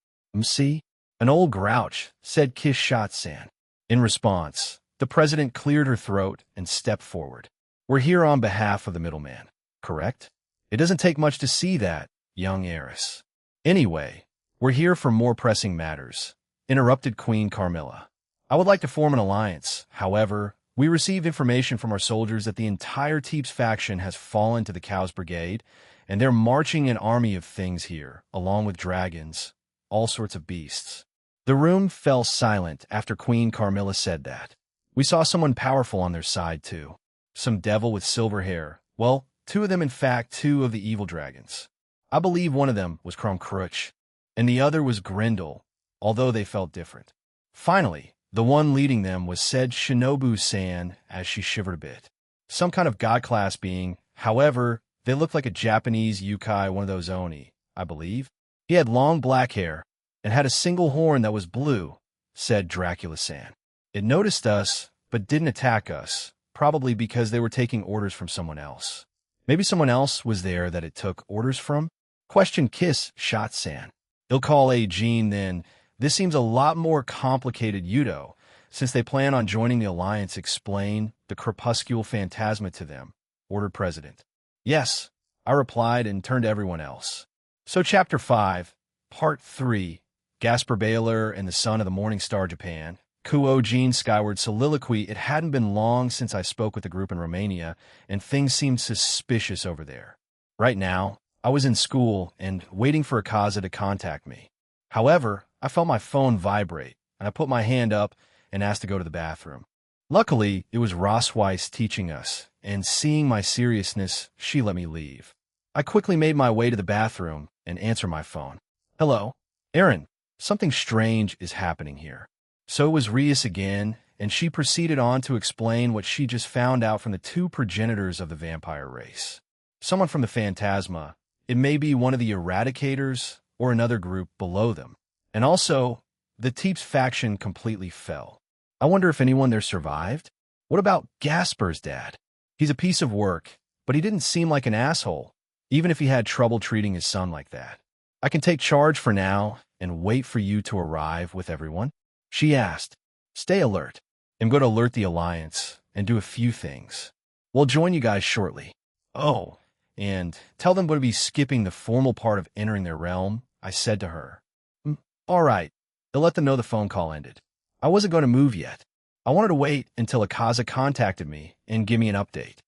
See? An old grouch, said Kishot-san. In response, the president cleared her throat and stepped forward. We're here on behalf of the middleman, correct? It doesn't take much to see that, young heiress. Anyway, we're here for more pressing matters, interrupted Queen Carmilla. I would like to form an alliance. However, we received information from our soldiers that the entire Teeps faction has fallen to the Cows Brigade, and they're marching an army of things here, along with dragons, all sorts of beasts. The room fell silent after Queen Carmilla said that. We saw someone powerful on their side, too. Some devil with silver hair. Well, two of them, in fact, two of the evil dragons. I believe one of them was Krumkrutch, and the other was Grendel, although they felt different. Finally, the one leading them was said Shinobu-san as she shivered a bit. Some kind of god-class being. However, they looked like a Japanese yokai, one of those Oni, I believe. He had long black hair and had a single horn that was blue, said Dracula-san. It noticed us, but didn't attack us, probably because they were taking orders from someone else. Maybe someone else was there that it took orders from? Question Kishot-san. He'll call a Jean then. This seems a lot more complicated, Yudo, since they plan on joining the alliance. Explain the crepuscular phantasma to them, ordered President. Yes, I replied and turned to everyone else. So Chapter 5, Part 3, Gaspar Baylor and the Son of the Morning Star Japan, Kuo Jean Skyward Soliloquy. It hadn't been long since I spoke with the group in Romania, and things seemed suspicious over there. Right now, I was in school and waiting for Akaza to contact me. However, I felt my phone vibrate, and I put my hand up and asked to go to the bathroom. Luckily, it was Rossweiss teaching us, and seeing my seriousness, she let me leave. I quickly made my way to the bathroom and answered my phone. Hello? Aaron, something strange is happening here. So it was Rias again, and she proceeded on to explain what she just found out from the two progenitors of the vampire race. Someone from the Phantasma. It may be one of the Eradicators or another group below them. And also, the Teeps faction completely fell. I wonder if anyone there survived? What about Gaspar's dad? He's a piece of work, but he didn't seem like an asshole, even if he had trouble treating his son like that. I can take charge for now and wait for you to arrive with everyone? She asked. Stay alert. I'm going to alert the Alliance and do a few things. We'll join you guys shortly. Oh, and tell them we'll be skipping the formal part of entering their realm, I said to her. All right. They'll let them know the phone call ended. I wasn't going to move yet. I wanted to wait until Akaza contacted me and give me an update.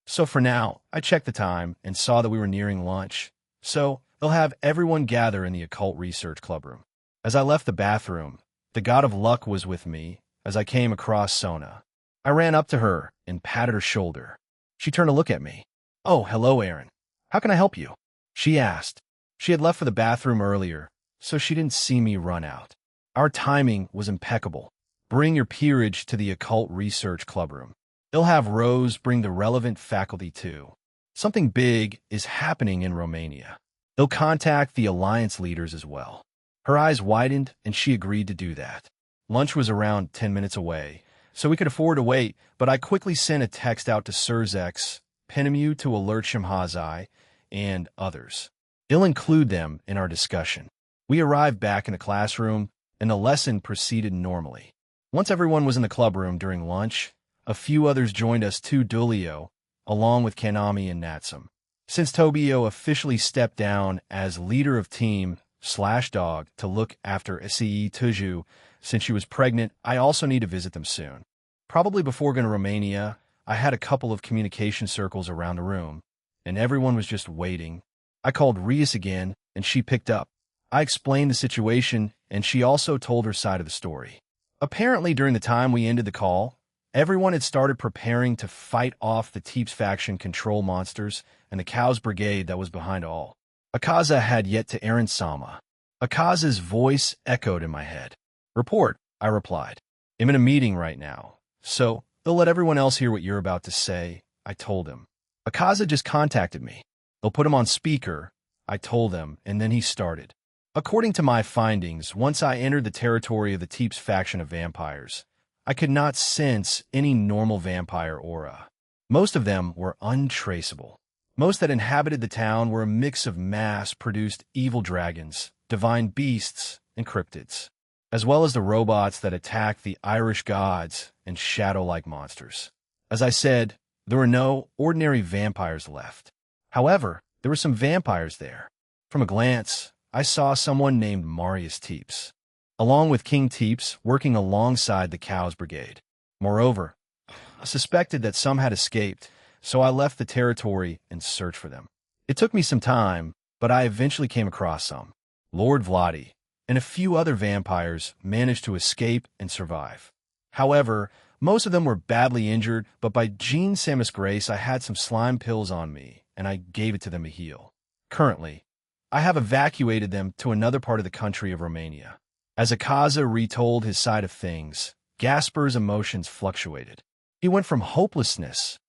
So for now, I checked the time and saw that we were nearing lunch. So they'll have everyone gather in the Occult Research Club room. As I left the bathroom, the God of Luck was with me as I came across Sona. I ran up to her and patted her shoulder. She turned to look at me. Oh, hello, Aaron. How can I help you? She asked. She had left for the bathroom earlier, so she didn't see me run out. Our timing was impeccable. Bring your peerage to the Occult Research Club room. They'll have Rose bring the relevant faculty too. Something big is happening in Romania. They'll contact the Alliance leaders as well. Her eyes widened, and she agreed to do that. Lunch was around 10 minutes away, so we could afford to wait, but I quickly sent a text out to Surzex, Penemu to alert Shimhazai, and others. They'll include them in our discussion. We arrived back in the classroom, and the lesson proceeded normally. Once everyone was in the club room during lunch, a few others joined us too, Dulio, along with Kanami and Natsum. Since Tobio officially stepped down as leader of team /dog to look after Sce Tuju since she was pregnant, I also need to visit them soon. Probably before going to Romania, I had a couple of communication circles around the room, and everyone was just waiting. I called Rias again, and she picked up. I explained the situation, and she also told her side of the story. Apparently, during the time we ended the call, everyone had started preparing to fight off the Teeps faction control monsters and the Cows Brigade that was behind all. Akaza had yet to Aaron Sama. Akaza's voice echoed in my head. Report, I replied. I'm in a meeting right now, so they'll let everyone else hear what you're about to say, I told him. Akaza just contacted me. They'll put him on speaker, I told him, and then he started. According to my findings, once I entered the territory of the Teeps faction of vampires, I could not sense any normal vampire aura. Most of them were untraceable. Most that inhabited the town were a mix of mass-produced evil dragons, divine beasts, and cryptids, as well as the robots that attack the Irish gods and shadow-like monsters. As I said, there were no ordinary vampires left. However, there were some vampires there. From a glance, I saw someone named Marius Teeps, along with King Teeps working alongside the Cows Brigade. Moreover, I suspected that some had escaped, so I left the territory and searched for them. It took me some time, but I eventually came across some. Lord Vladi and a few other vampires managed to escape and survive. However, most of them were badly injured, but by Jean Samus Grace, I had some slime pills on me, and I gave it to them to heal. Currently, I have evacuated them to another part of the country of Romania. As Akaza retold his side of things, Gasper's emotions fluctuated. He went from hopelessness,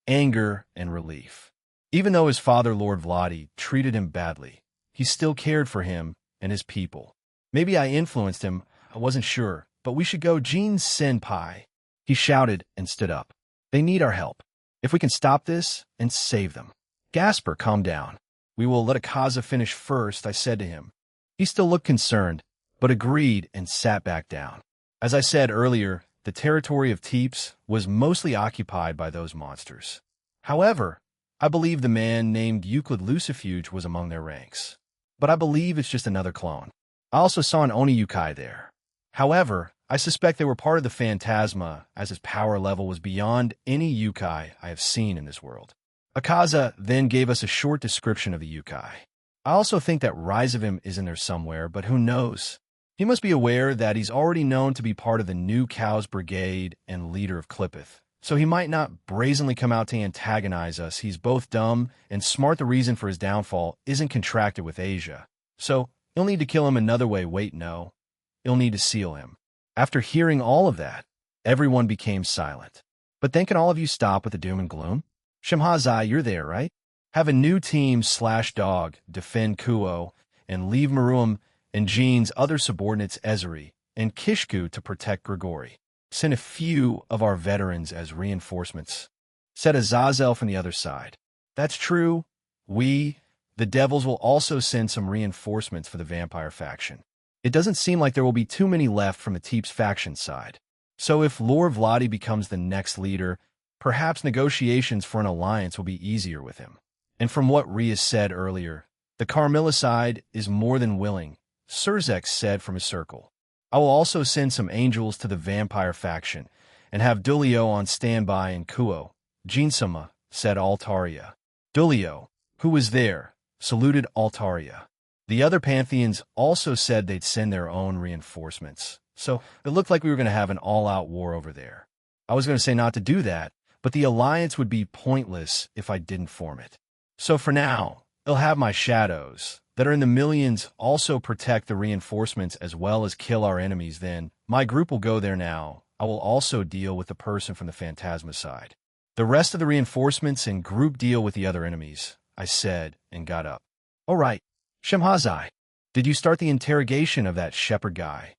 anger, and relief. Even though his father, Lord Vladi, treated him badly, he still cared for him and his people. Maybe I influenced him, I wasn't sure, but we should go, Jean Senpai. He shouted and stood up. They need our help. If we can stop this and save them. Gasper, calm down. We will let Akaza finish first, I said to him. He still looked concerned, but agreed and sat back down. As I said earlier, the territory of Teeps was mostly occupied by those monsters. However, I believe the man named Euclid Lucifuge was among their ranks. But I believe it's just another clone. I also saw an Oni Yukai there. However, I suspect they were part of the Phantasma, as his power level was beyond any Yukai I have seen in this world. Akaza then gave us a short description of the Yukai. I also think that Rise of him is in there somewhere, but who knows? He must be aware that he's already known to be part of the new Cows Brigade and leader of Clippeth, so he might not brazenly come out to antagonize us. He's both dumb and smart. The reason for his downfall isn't contracted with Asia, so you'll need to kill him another way. Wait, no. You'll need to seal him. After hearing all of that, everyone became silent. But then can all of you stop with the doom and gloom? Shimhazai, you're there, right? Have a new team /dog defend Kuo and leave Maruam and Jean's other subordinates Ezeri and Kishku to protect Grigori. Send a few of our veterans as reinforcements. Said Azazel from the other side. That's true. We, the Devils, will also send some reinforcements for the vampire faction. It doesn't seem like there will be too many left from the Teeps faction side. So if Lord Vladi becomes the next leader, perhaps negotiations for an alliance will be easier with him. And from what Rhea said earlier, the Carmilla side is more than willing, Surzek said from his circle. I will also send some angels to the vampire faction and have Dulio on standby in Kuo. Jinsama, said Altaria. Dulio, who was there, saluted Altaria. The other Pantheons also said they'd send their own reinforcements. So it looked like we were going to have an all-out war over there. I was going to say not to do that, but the alliance would be pointless if I didn't form it. So for now, they'll have my shadows that are in the millions also protect the reinforcements as well as kill our enemies. Then my group will go there now. I will also deal with the person from the Phantasma side. The rest of the reinforcements and group deal with the other enemies, I said and got up. All right. Shemhazai, did you start the interrogation of that shepherd guy?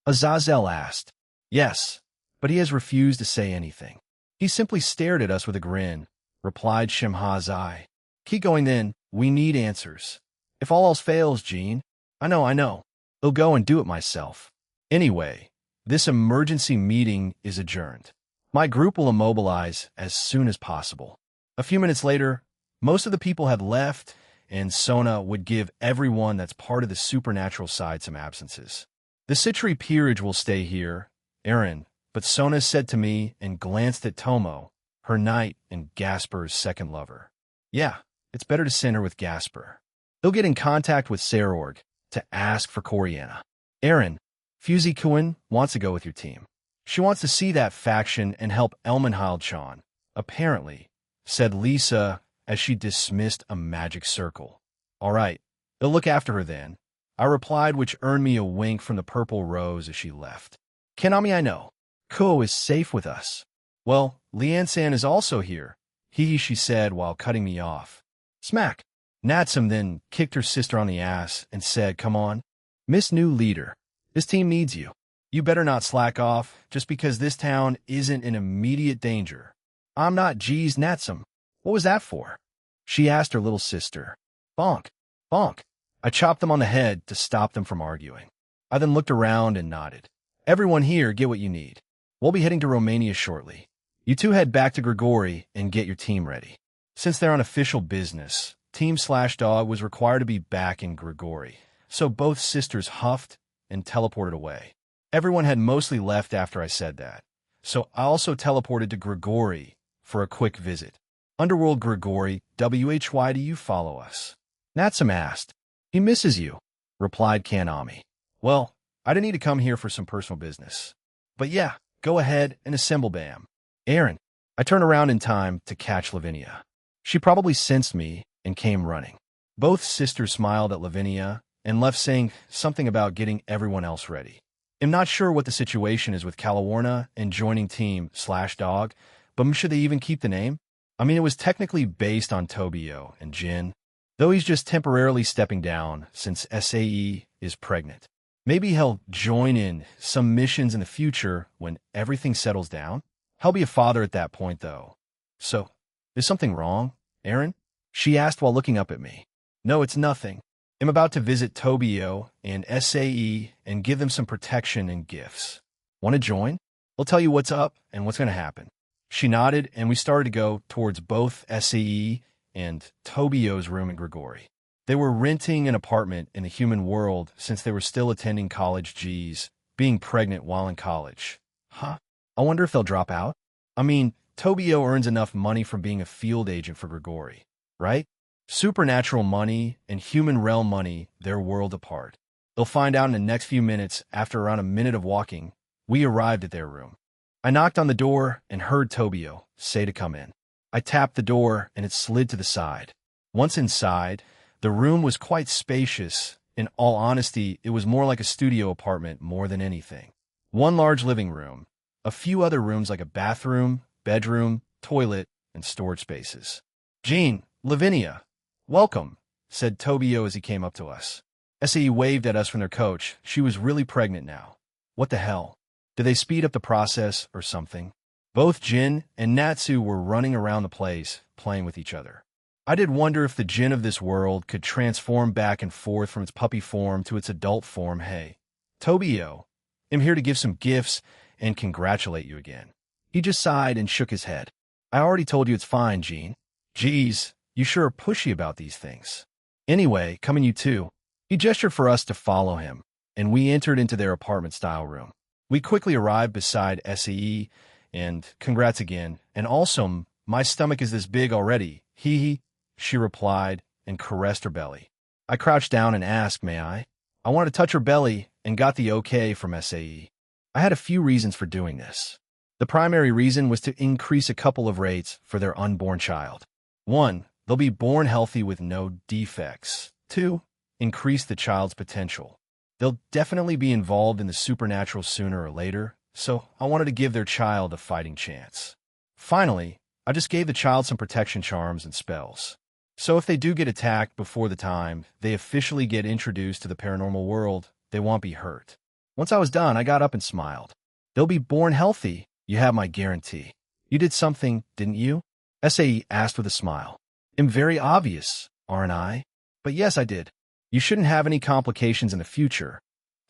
Azazel asked. Yes, but he has refused to say anything. He simply stared at us with a grin, replied Shemhazai. Keep going then, we need answers. If all else fails, Jean. I know. I'll go and do it myself. Anyway, this emergency meeting is adjourned. My group will immobilize as soon as possible. A few minutes later, most of the people had left, and Sona would give everyone that's part of the supernatural side some absences. The Citri peerage will stay here, Aaron, but Sona said to me and glanced at Tomo, her knight and Gasper's second lover. Yeah, it's better to send her with Gasper. He'll get in contact with Sarorg to ask for Coriana. Aaron, Fusey Kuin wants to go with your team. She wants to see that faction and help Elmenhild Chan, apparently, said Lisa as she dismissed a magic circle. All right, they'll look after her then, I replied, which earned me a wink from the purple rose as she left. Konami, I know. Kuo is safe with us. Well, Lian-san is also here, she said while cutting me off. Smack. Natsum then kicked her sister on the ass and said, come on, Miss New Leader, this team needs you. You better not slack off just because this town isn't in immediate danger. I'm not. Geez, Natsum. What was that for? She asked her little sister. Bonk. Bonk. I chopped them on the head to stop them from arguing. I then looked around and nodded. Everyone here, get what you need. We'll be heading to Romania shortly. You two head back to Grigori and get your team ready. Since they're on official business, Team/Dog was required to be back in Grigori, so both sisters huffed and teleported away. Everyone had mostly left after I said that, so I also teleported to Grigori for a quick visit. Underworld Grigori, why do you follow us? Natsum asked. He misses you, replied Kanami. Well, I didn't need to come here for some personal business. But yeah, go ahead and assemble Bam. Aaron. I turned around in time to catch Lavinia. She probably sensed me and came running. Both sisters smiled at Lavinia and left saying something about getting everyone else ready. I'm not sure what the situation is with Calawarna and joining Team/Dog, but should they even keep the name? I mean, it was technically based on Tobio and Jin, though he's just temporarily stepping down since SAE is pregnant. Maybe he'll join in some missions in the future when everything settles down. He'll be a father at that point, though. So, is something wrong, Aaron? She asked while looking up at me. No, it's nothing. I'm about to visit Tobio and SAE and give them some protection and gifts. Want to join? I'll tell you what's up and what's going to happen. She nodded, and we started to go towards both SAE and Tobio's room in Grigori. They were renting an apartment in the human world since they were still attending college. Geez, being pregnant while in college. Huh? I wonder if they'll drop out? I mean, Tobio earns enough money from being a field agent for Grigori, right? Supernatural money and human realm money, they're world apart. They'll find out in the next few minutes. After around a minute of walking, we arrived at their room. I knocked on the door and heard Tobio say to come in. I tapped the door and it slid to the side. Once inside, the room was quite spacious. In all honesty, it was more like a studio apartment more than anything. One large living room, a few other rooms like a bathroom, bedroom, toilet, and storage spaces. Jean, Lavinia, welcome, said Tobio as he came up to us. SAE waved at us from their coach. She was really pregnant now. What the hell? Did they speed up the process or something? Both Jin and Natsu were running around the place, playing with each other. I did wonder if the Jin of this world could transform back and forth from its puppy form to its adult form. Hey, Tobio, I'm here to give some gifts and congratulate you again. He just sighed and shook his head. I already told you it's fine, Jean. Geez, you sure are pushy about these things. Anyway, come in you too. He gestured for us to follow him, and we entered into their apartment-style room. We quickly arrived beside SAE, and congrats again, and also, my stomach is this big already, hee, she replied and caressed her belly. I crouched down and asked, may I? I wanted to touch her belly and got the okay from SAE. I had a few reasons for doing this. The primary reason was to increase a couple of rates for their unborn child. 1, they'll be born healthy with no defects. 2, increase the child's potential. They'll definitely be involved in the supernatural sooner or later, so I wanted to give their child a fighting chance. Finally, I just gave the child some protection charms and spells. So if they do get attacked before the time they officially get introduced to the paranormal world, they won't be hurt. Once I was done, I got up and smiled. They'll be born healthy, you have my guarantee. You did something, didn't you? SAE asked with a smile. I'm very obvious, aren't I? But yes, I did. You shouldn't have any complications in the future.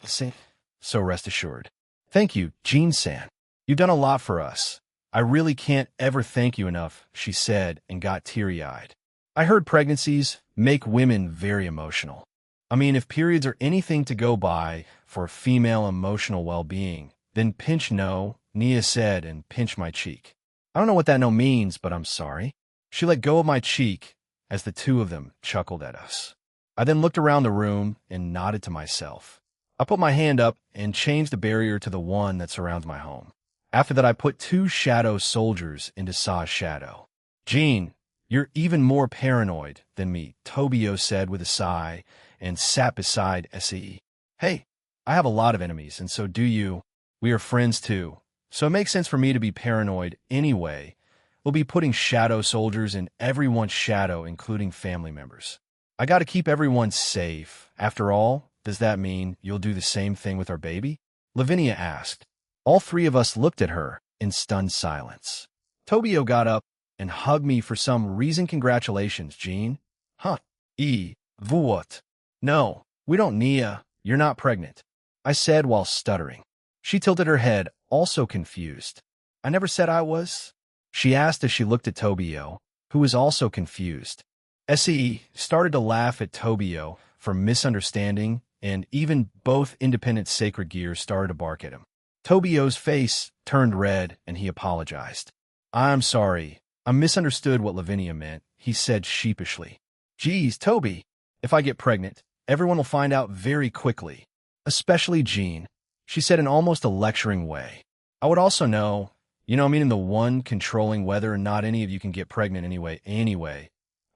So rest assured. Thank you, Jean-san. You've done a lot for us. I really can't ever thank you enough, she said and got teary-eyed. I heard pregnancies make women very emotional. I mean, if periods are anything to go by for female emotional well-being, then pinch no, Nia said and pinched my cheek. I don't know what that no means, but I'm sorry. She let go of my cheek as the two of them chuckled at us. I then looked around the room and nodded to myself. I put my hand up and changed the barrier to the one that surrounds my home. After that, I put 2 shadow soldiers into Saw's shadow. Jean, you're even more paranoid than me, Tobio said with a sigh and sat beside SAE. Hey, I have a lot of enemies, and so do you. We are friends too, so it makes sense for me to be paranoid anyway. We'll be putting shadow soldiers in everyone's shadow, including family members. I gotta keep everyone safe. After all, does that mean you'll do the same thing with our baby? Lavinia asked. All 3 of us looked at her in stunned silence. Tobio got up and hugged me for some reason. Congratulations, Jean. Huh. What? No, we don't, Nia. You're not pregnant. I said while stuttering. She tilted her head, also confused. I never said I was, she asked as she looked at Tobio, who was also confused. SE started to laugh at Tobio for misunderstanding, and even both independent sacred gears started to bark at him. Tobio's face turned red, and he apologized. I'm sorry. I misunderstood what Lavinia meant, he said sheepishly. Geez, Toby, if I get pregnant, everyone will find out very quickly. Especially Jean, she said in almost a lecturing way. I would also know, meaning the one controlling whether or not any of you can get pregnant anyway.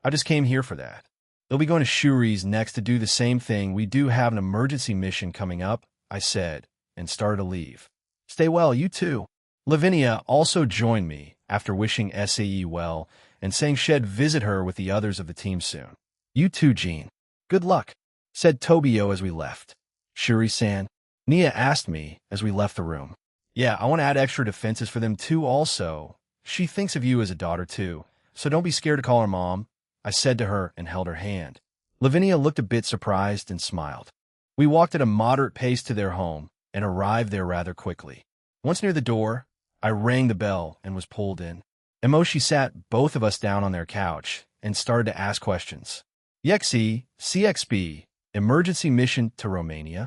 I just came here for that. They'll be going to Shuri's next to do the same thing. We do have an emergency mission coming up, I said, and started to leave. Stay well, you too. Lavinia also joined me after wishing SAE well and saying she'd visit her with the others of the team soon. You too, Jean. Good luck, said Tobio as we left. Shuri-san, Nia asked me as we left the room. Yeah, I want to add extra defenses for them too also. She thinks of you as a daughter too, so don't be scared to call her mom, I said to her and held her hand. Lavinia looked a bit surprised and smiled. We walked at a moderate pace to their home and arrived there rather quickly. Once near the door, I rang the bell and was pulled in. Emoshi sat both of us down on their couch and started to ask questions. Yexi, CXB, emergency mission to Romania?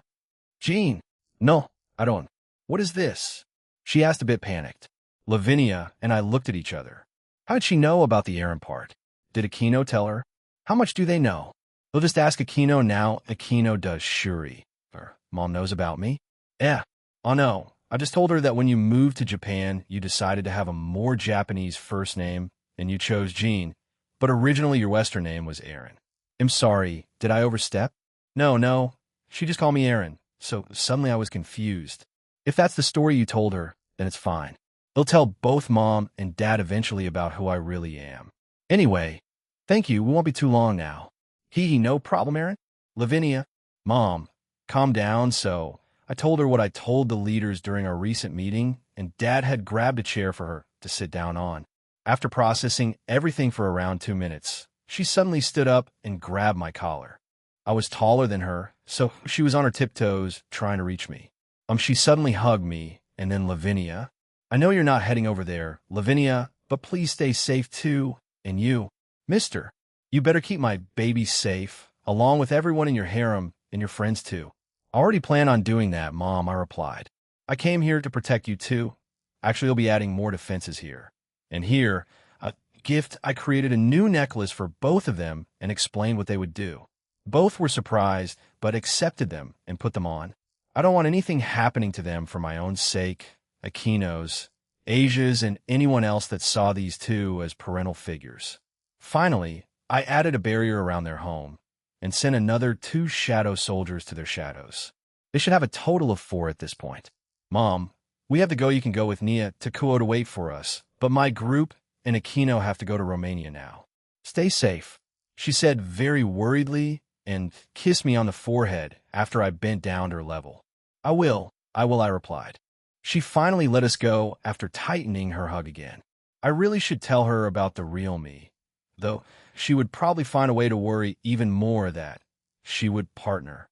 Jean, no, I don't. What is this? She asked a bit panicked. Lavinia and I looked at each other. How did she know about the errand part? Did Aquino tell her? How much do they know? They'll just ask Aquino now. Aquino does Shuri. Her mom knows about me. Yeah, I know. I just told her that when you moved to Japan, you decided to have a more Japanese first name, and you chose Jean, but originally your Western name was Aaron. I'm sorry, did I overstep? No, she just called me Aaron, so suddenly I was confused. If that's the story you told her, then it's fine. They'll tell both Mom and Dad eventually about who I really am. Anyway, thank you, we won't be too long now. No problem, Aaron? Lavinia, Mom, calm down, so I told her what I told the leaders during our recent meeting, and Dad had grabbed a chair for her to sit down on. After processing everything for around 2 minutes, she suddenly stood up and grabbed my collar. I was taller than her, so she was on her tiptoes trying to reach me. She suddenly hugged me, and then Lavinia. I know you're not heading over there, Lavinia, but please stay safe too, and you, mister. You better keep my baby safe, along with everyone in your harem and your friends too. I already plan on doing that, Mom, I replied. I came here to protect you too. Actually, I'll be adding more defenses here. And here, a gift, I created a new necklace for both of them and explained what they would do. Both were surprised, but accepted them and put them on. I don't want anything happening to them for my own sake, Aquino's, Asia's, and anyone else that saw these two as parental figures. Finally, I added a barrier around their home and sent another 2 shadow soldiers to their shadows. They should have a total of 4 at this point. Mom, we have to go. You can go with Nia to Kuo to wait for us, but my group and Aquino have to go to Romania now. Stay safe, she said very worriedly and kissed me on the forehead after I bent down to her level. I will, I replied. She finally let us go after tightening her hug again. I really should tell her about the real me, though she would probably find a way to worry even more that she would partner.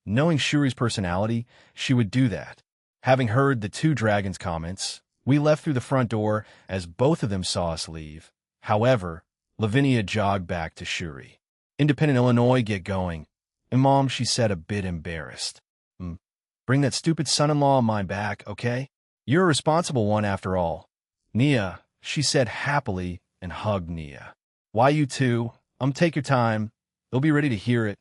Knowing Shuri's personality, she would do that. Having heard the 2 dragons' comments, we left through the front door as both of them saw us leave. However, Lavinia jogged back to Shuri. Independent Illinois, get going. And Mom, she said a bit embarrassed. Bring that stupid son-in-law of mine back, okay? You're a responsible one after all. Nia, she said happily and hugged Nia. Why you two? Take your time. They'll be ready to hear it.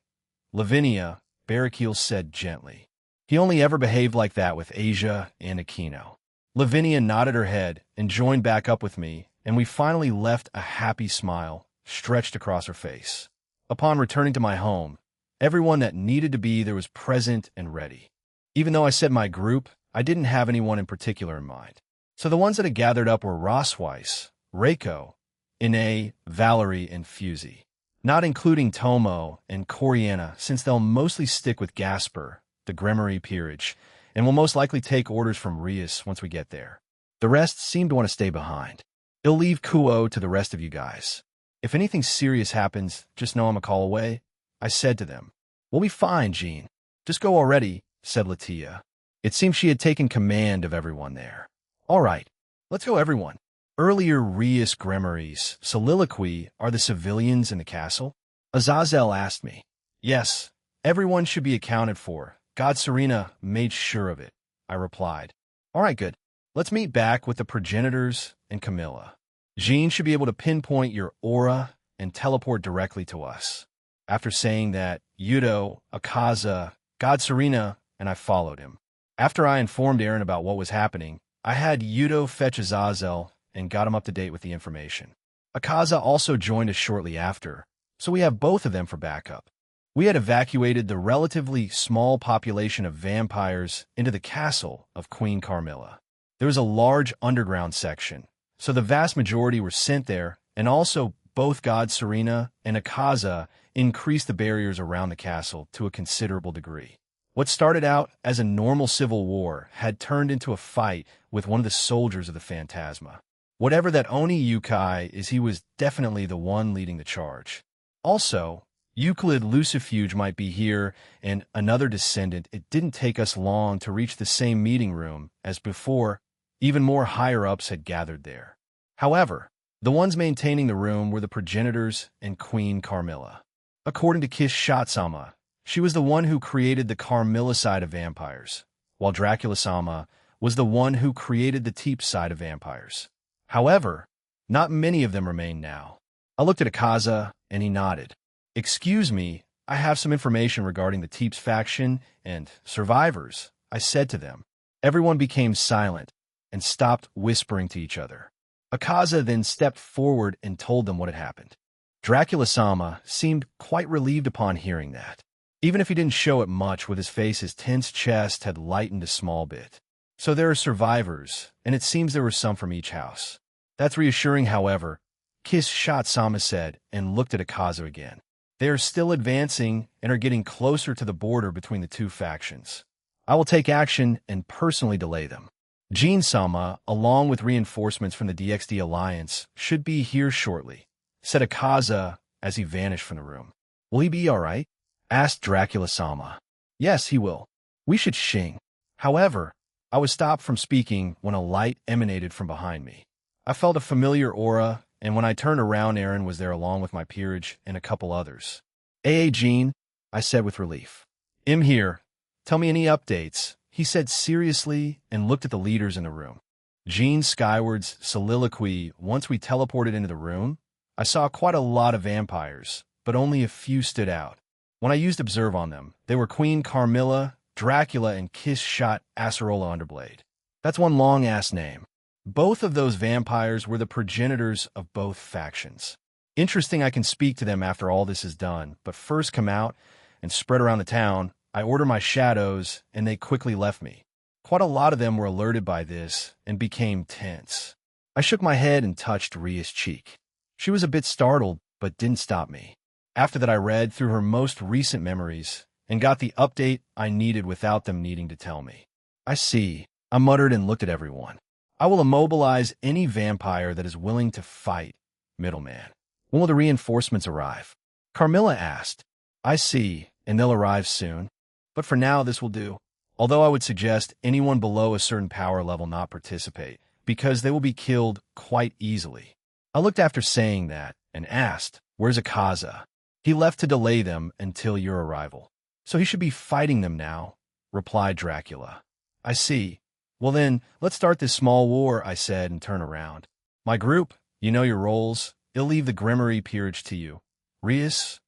Lavinia, Barrakiel said gently. He only ever behaved like that with Asia and Aquino. Lavinia nodded her head and joined back up with me, and we finally left a happy smile stretched across her face. Upon returning to my home, everyone that needed to be there was present and ready. Even though I said my group, I didn't have anyone in particular in mind. So the ones that had gathered up were Rossweiss, Reiko, Ine, Valerie, and Fusey, not including Tomo and Coriana, since they'll mostly stick with Gasper, the Gremory peerage, and will most likely take orders from Rias once we get there. The rest seem to want to stay behind. They'll leave Kuo to the rest of you guys. If anything serious happens, just know I'm a call away, I said to them. We'll be fine, Jean. Just go already, said Latia. It seemed she had taken command of everyone there. All right, let's go, everyone. Earlier Rias Gremory's soliloquy, are the civilians in the castle? Azazel asked me. Yes, everyone should be accounted for. God Serena made sure of it, I replied. All right, good. Let's meet back with the progenitors and Camilla. Jean should be able to pinpoint your aura and teleport directly to us. After saying that, Yudo, Akaza, God Serena, and I followed him. After I informed Aaron about what was happening, I had Yudo fetch Azazel and got him up to date with the information. Akaza also joined us shortly after, so we have both of them for backup. We had evacuated the relatively small population of vampires into the castle of Queen Carmilla. There was a large underground section, so the vast majority were sent there, and also both God Serena and Akaza increased the barriers around the castle to a considerable degree. What started out as a normal civil war had turned into a fight with one of the soldiers of the Phantasma. Whatever that Oni Yukai is, he was definitely the one leading the charge. Also, Euclid Lucifuge might be here, and another descendant. It didn't take us long to reach the same meeting room as before. Even more higher-ups had gathered there. However, the ones maintaining the room were the progenitors and Queen Carmilla. According to Kiss Shatsama, she was the one who created the Carmilla side of vampires, while Dracula-sama was the one who created the Teep side of vampires. However, not many of them remain now. I looked at Akaza, and he nodded. Excuse me, I have some information regarding the Teeps faction and survivors, I said to them. Everyone became silent and stopped whispering to each other. Akaza then stepped forward and told them what had happened. Dracula-sama seemed quite relieved upon hearing that. Even if he didn't show it much with his face, his tense chest had lightened a small bit. So there are survivors, and it seems there were some from each house. That's reassuring, however, Kiss Shatsama said and looked at Akaza again. They are still advancing and are getting closer to the border between the two factions. I will take action and personally delay them. Jean-sama, along with reinforcements from the DXD Alliance, should be here shortly, said Akaza as he vanished from the room. Will he be all right? Asked Dracula-sama. Yes, he will. We should shing. However, I was stopped from speaking when a light emanated from behind me. I felt a familiar aura, and when I turned around, Aaron was there along with my peerage and a couple others. Hey, Jean, I said with relief. I'm here. Tell me any updates, he said seriously and looked at the leaders in the room. Jean Skyward's soliloquy, once we teleported into the room, I saw quite a lot of vampires, but only a few stood out. When I used Observe on them, they were Queen Carmilla, Dracula, and Kiss Shot Acerola Underblade. That's one long-ass name. Both of those vampires were the progenitors of both factions. Interesting, I can speak to them after all this is done, but first come out and spread around the town. I order my shadows, and they quickly left me. Quite a lot of them were alerted by this and became tense. I shook my head and touched Ria's cheek. She was a bit startled, but didn't stop me. After that, I read through her most recent memories and got the update I needed without them needing to tell me. I see, I muttered and looked at everyone. I will immobilize any vampire that is willing to fight, middleman. When will the reinforcements arrive? Carmilla asked. I see, and they'll arrive soon. But for now, this will do. Although I would suggest anyone below a certain power level not participate, because they will be killed quite easily. I looked after saying that and asked, where's Akaza? He left to delay them until your arrival. So he should be fighting them now, replied Dracula. I see. Well then, let's start this small war, I said, and turn around. My group, you know your roles. I'll leave the Gremory peerage to you. Rias?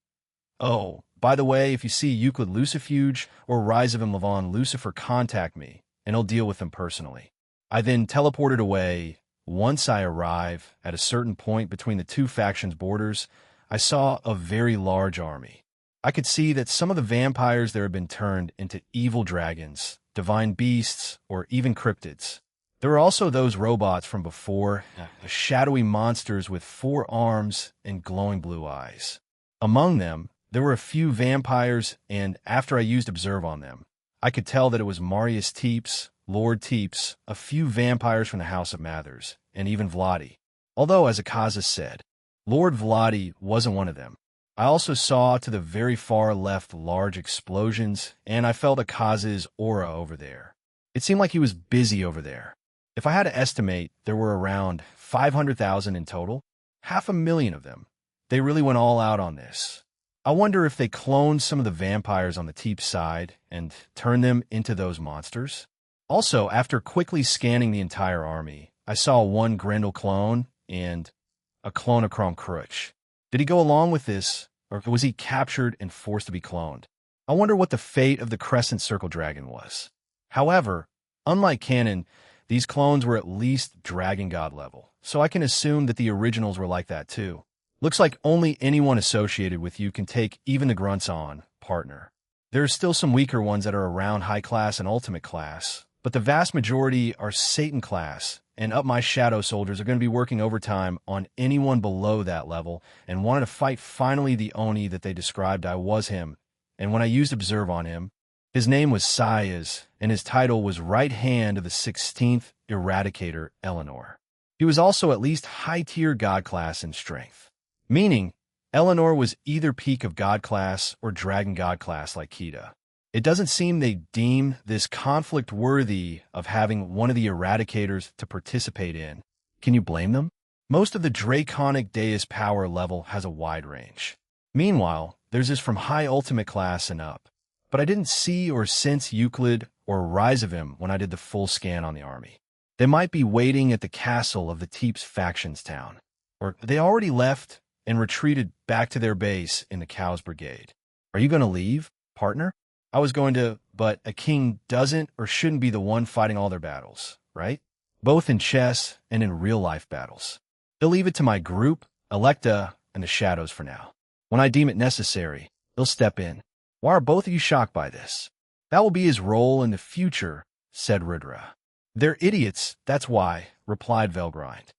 Oh, by the way, if you see Euclid Lucifuge or Rise of Levon Lucifer, contact me, and I'll deal with them personally. I then teleported away. Once I arrive at a certain point between the two factions' borders, I saw a very large army. I could see that some of the vampires there had been turned into evil dragons, divine beasts, or even cryptids. There were also those robots from before, shadowy monsters with 4 arms and glowing blue eyes. Among them, there were a few vampires, and after I used Observe on them, I could tell that it was Marius Teeps, Lord Teeps, a few vampires from the House of Mathers, and even Vladi. Although, as Akaza said, Lord Vladi wasn't one of them. I also saw to the very far left large explosions, and I felt Akaza's aura over there. It seemed like he was busy over there. If I had to estimate, there were around 500,000 in total, 500,000 of them. They really went all out on this. I wonder if they cloned some of the vampires on the Teep side and turned them into those monsters. Also, after quickly scanning the entire army, I saw one Grendel clone and a clone of Crom Crutch. Did he go along with this, or was he captured and forced to be cloned? I wonder what the fate of the Crescent Circle Dragon was. However, unlike canon, these clones were at least Dragon God level, so I can assume that the originals were like that too. Looks like only anyone associated with you can take even the grunts on, partner. There are still some weaker ones that are around high class and ultimate class, but the vast majority are Satan class, and up my shadow soldiers are going to be working overtime on anyone below that level and wanted to fight finally the Oni that they described I was him, and when I used Observe on him, his name was Sayas, and his title was Right Hand of the 16th Eradicator Eleanor. He was also at least high-tier God class in strength, meaning Eleanor was either peak of God class or Dragon God class like Kita. It doesn't seem they deem this conflict worthy of having one of the Eradicators to participate in. Can you blame them? Most of the Draconic Deus power level has a wide range. Meanwhile, theirs is from high ultimate class and up. But I didn't see or sense Euclid or rise of him when I did the full scan on the army. They might be waiting at the castle of the Teeps factions town, or they already left and retreated back to their base in the Cows Brigade. Are you going to leave, partner? I was going to, but a king doesn't or shouldn't be the one fighting all their battles, right? Both in chess and in real-life battles. He'll leave it to my group, Electa, and the shadows for now. When I deem it necessary, he'll step in. Why are both of you shocked by this? That will be his role in the future, said Rudra. They're idiots, that's why, replied Velgrind.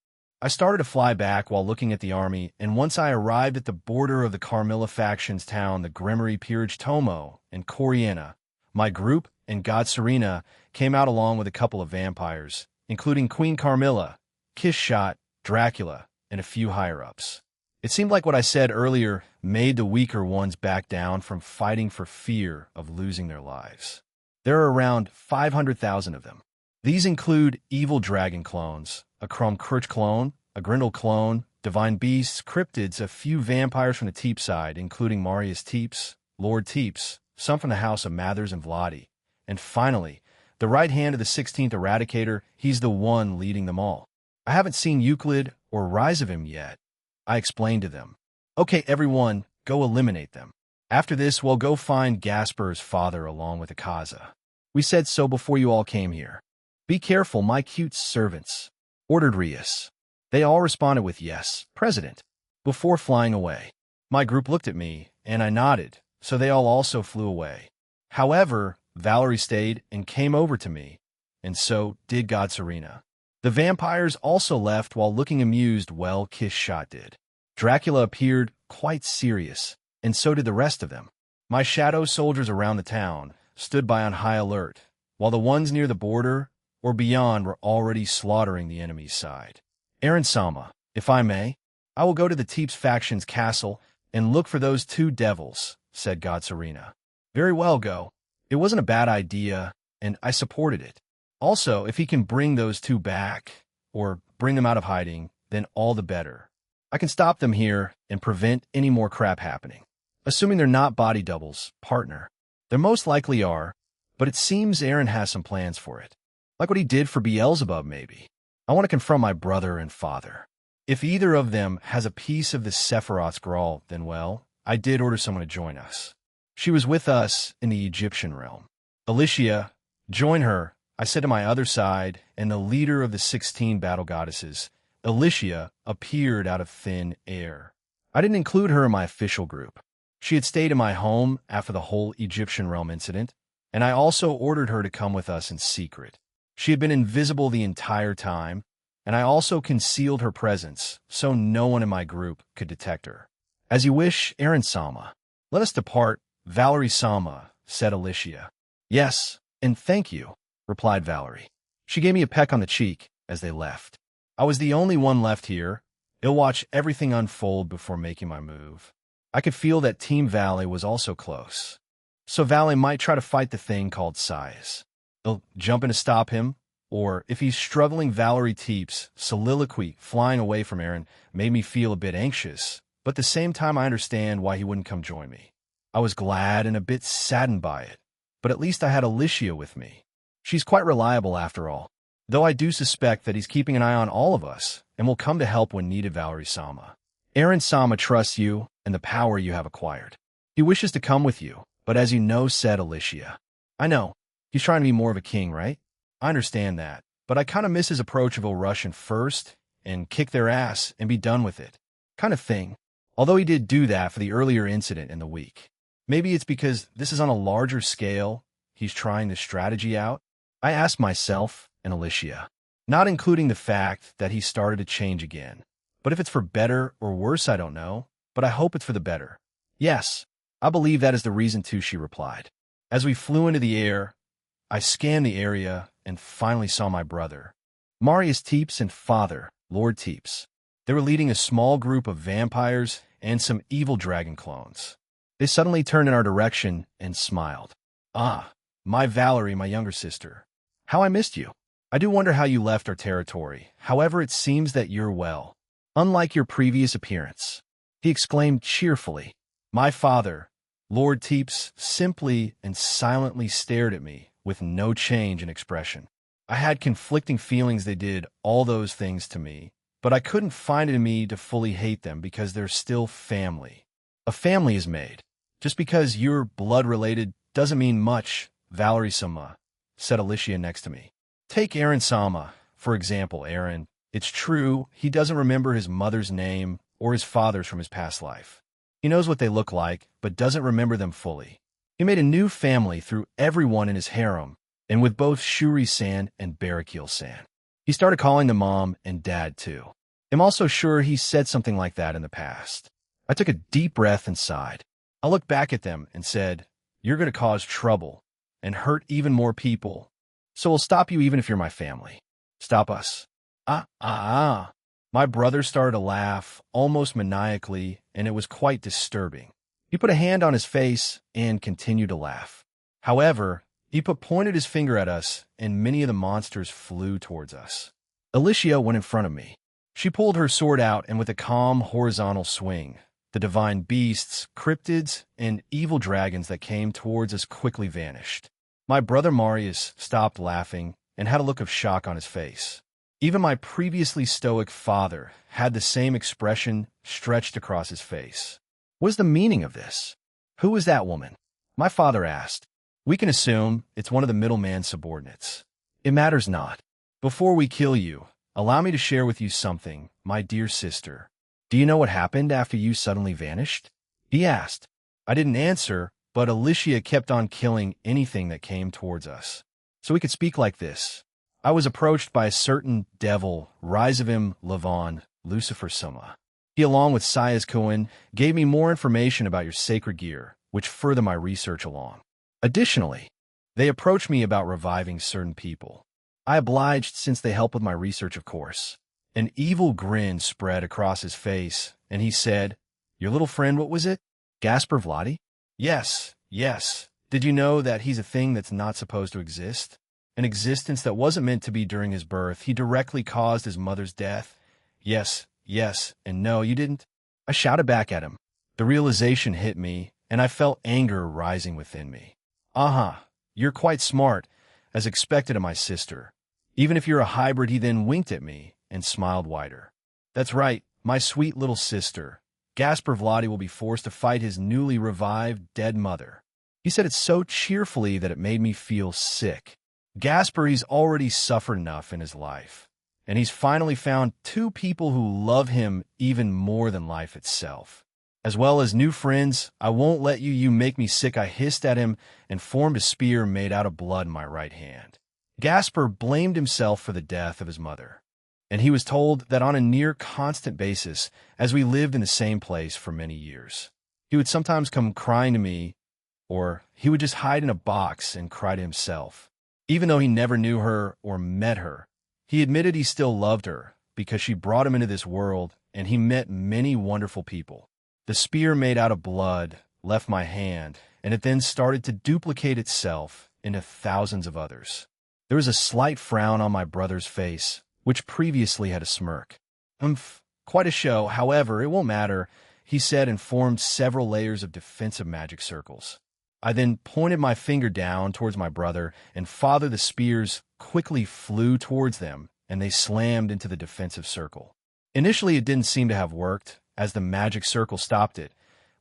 I started to fly back while looking at the army, and once I arrived at the border of the Carmilla faction's town, the Grimory Peerage Tomo and Coriana, my group and God Serena came out along with a couple of vampires, including Queen Carmilla, Kishshot, Dracula, and a few higher-ups. It seemed like what I said earlier made the weaker ones back down from fighting for fear of losing their lives. There are around 500,000 of them. These include evil dragon clones, a Crom Crutch clone, a Grendel clone, divine beasts, cryptids, a few vampires from the Teep side, including Marius Teeps, Lord Teeps, some from the house of Mathers and Vladi, and finally, the right hand of the 16th Eradicator. He's the one leading them all. I haven't seen Euclid or rise of him yet. I explained to them. Okay, everyone, go eliminate them. After this, we'll go find Gasper's father along with Akaza. We said so before you all came here. Be careful, my cute servants, ordered Rias. They all responded with yes, President, before flying away. My group looked at me, and I nodded, so they all also flew away. However, Valerie stayed and came over to me, and so did God Serena. The vampires also left while looking amused. Well, Kishshot did. Dracula appeared quite serious, and so did the rest of them. My shadow soldiers around the town stood by on high alert, while the ones near the border or beyond were already slaughtering the enemy's side. Aaron Sama, if I may, I will go to the Teeps faction's castle and look for those two devils, said God Serena. Very well, go. It wasn't a bad idea, and I supported it. Also, if he can bring those two back, or bring them out of hiding, then all the better. I can stop them here and prevent any more crap happening. Assuming they're not body doubles, partner. They most likely are, but it seems Aaron has some plans for it. Like what he did for Beelzebub, maybe. I want to confront my brother and father. If either of them has a piece of the Sephiroth scroll, then well, I did order someone to join us. She was with us in the Egyptian realm. Alicia, join her, I said to my other side, and the leader of the 16 battle goddesses, Alicia, appeared out of thin air. I didn't include her in my official group. She had stayed in my home after the whole Egyptian realm incident, and I also ordered her to come with us in secret. She had been invisible the entire time, and I also concealed her presence so no one in my group could detect her. As you wish, Aaron Sama. Let us depart, Valerie Sama, said Alicia. Yes, and thank you, replied Valerie. She gave me a peck on the cheek as they left. I was the only one left here. I'll watch everything unfold before making my move. I could feel that Team Valley was also close. So Valley might try to fight the thing called size. He'll jump in to stop him, or if he's struggling, Valerie Teep's soliloquy flying away from Aaron made me feel a bit anxious, but at the same time I understand why he wouldn't come join me. I was glad and a bit saddened by it, but at least I had Alicia with me. She's quite reliable after all, though I do suspect that he's keeping an eye on all of us and will come to help when needed. Valerie-sama. Aaron-sama trusts you and the power you have acquired. He wishes to come with you, but as you know, said Alicia. I know. He's trying to be more of a king, right? I understand that, but I kind of miss his approach of Russian first and kick their ass and be done with it kind of thing. Although he did do that for the earlier incident in the week. Maybe it's because this is on a larger scale. He's trying this strategy out. I asked myself and Alicia, not including the fact that he started to change again. But if it's for better or worse, I don't know, but I hope it's for the better. Yes, I believe that is the reason too, she replied. As we flew into the air, I scanned the area and finally saw my brother, Marius Teeps, and father, Lord Teeps. They were leading a small group of vampires and some evil dragon clones. They suddenly turned in our direction and smiled. Ah, my Valerie, my younger sister. How I missed you. I do wonder how you left our territory. However, it seems that you're well. Unlike your previous appearance, he exclaimed cheerfully. My father, Lord Teeps, simply and silently stared at me with no change in expression. I had conflicting feelings. They did all those things to me, but I couldn't find it in me to fully hate them because they're still family. A family is made. Just because you're blood-related doesn't mean much, Valerie-sama, said Alicia next to me. Take Aaron-sama, for example. Aaron, it's true, he doesn't remember his mother's name or his father's from his past life. He knows what they look like, but doesn't remember them fully. He made a new family through everyone in his harem, and with both Shuri-san and Barakil-san. He started calling them mom and dad too. I'm also sure he said something like that in the past. I took a deep breath and sighed. I looked back at them and said, you're going to cause trouble and hurt even more people. So we'll stop you even if you're my family. Stop us. My brother started to laugh, almost maniacally, and it was quite disturbing. He put a hand on his face and continued to laugh. However, he pointed his finger at us, and many of the monsters flew towards us. Alicia went in front of me. She pulled her sword out, and with a calm, horizontal swing, the divine beasts, cryptids, and evil dragons that came towards us quickly vanished. My brother Marius stopped laughing and had a look of shock on his face. Even my previously stoic father had the same expression stretched across his face. What is the meaning of this? Who is that woman? My father asked. We can assume it's one of the middleman's subordinates. It matters not. Before we kill you, allow me to share with you something, my dear sister. Do you know what happened after you suddenly vanished? He asked. I didn't answer, but Alicia kept on killing anything that came towards us. So we could speak like this. I was approached by a certain devil, Rizavim Lavon, Lucifer-sama. He, along with Sayas Cohen, gave me more information about your sacred gear, which furthered my research along. Additionally, they approached me about reviving certain people. I obliged since they helped with my research, of course. An evil grin spread across his face, and he said, Your little friend, what was it? Gaspar Vladi? Yes. Did you know that he's a thing that's not supposed to exist? An existence that wasn't meant to be during his birth. He directly caused his mother's death. Yes, and no, you didn't. I shouted back at him. The realization hit me, and I felt anger rising within me. You're quite smart, as expected of my sister. Even if you're a hybrid, he then winked at me and smiled wider. That's right, my sweet little sister. Gaspar Vladi will be forced to fight his newly revived dead mother. He said it so cheerfully that it made me feel sick. Gaspar, he's already suffered enough in his life, and he's finally found two people who love him even more than life itself. As well as new friends. I won't let you make me sick. I hissed at him and formed a spear made out of blood in my right hand. Gaspar blamed himself for the death of his mother, and he was told that on a near constant basis, as we lived in the same place for many years. He would sometimes come crying to me, or he would just hide in a box and cry to himself. Even though he never knew her or met her, he admitted he still loved her because she brought him into this world, and he met many wonderful people. The spear made out of blood left my hand, and it then started to duplicate itself into thousands of others. There was a slight frown on my brother's face, which previously had a smirk. Quite a show. However, it won't matter, he said, and formed several layers of defensive magic circles. I then pointed my finger down towards my brother, and father the spears quickly flew towards them, and they slammed into the defensive circle. Initially, it didn't seem to have worked, as the magic circle stopped it,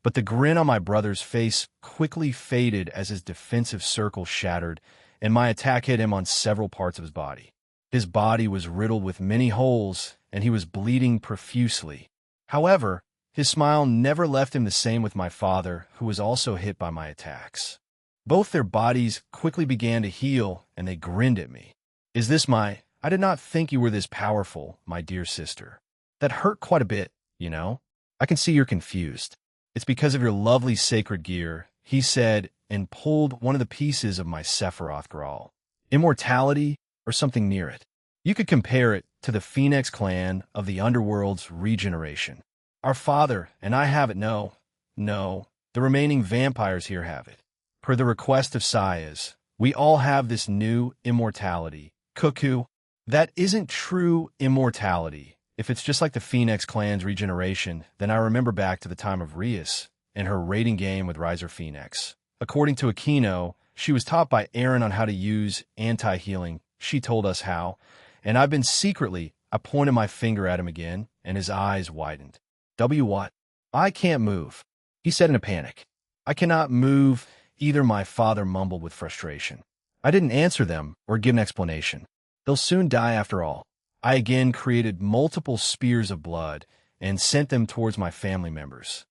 but the grin on my brother's face quickly faded as his defensive circle shattered, and my attack hit him on several parts of his body. His body was riddled with many holes, and he was bleeding profusely. However, his smile never left him the same with my father, who was also hit by my attacks. Both their bodies quickly began to heal, and they grinned at me. "Is this my... I did not think you were this powerful, my dear sister. That hurt quite a bit, you know? I can see you're confused. It's because of your lovely sacred gear," he said, and pulled one of the pieces of my Sephiroth Grawl. "Immortality, or something near it. You could compare it to the Phoenix clan of the underworld's regeneration. Our father and I have it. No, the remaining vampires here have it. Per the request of Sayas, we all have this new immortality. Cuckoo, that isn't true immortality. If it's just like the Phoenix clan's regeneration, then I remember back to the time of Rias and her raiding game with Riser Phoenix. According to Aquino, she was taught by Aaron on how to use anti-healing. She told us how, and I've been secretly..." I pointed my finger at him again, and his eyes widened. What? "I can't move," he said in a panic. "I cannot move either," my father mumbled with frustration. I didn't answer them or give an explanation. They'll soon die after all. I again created multiple spears of blood and sent them towards my family members.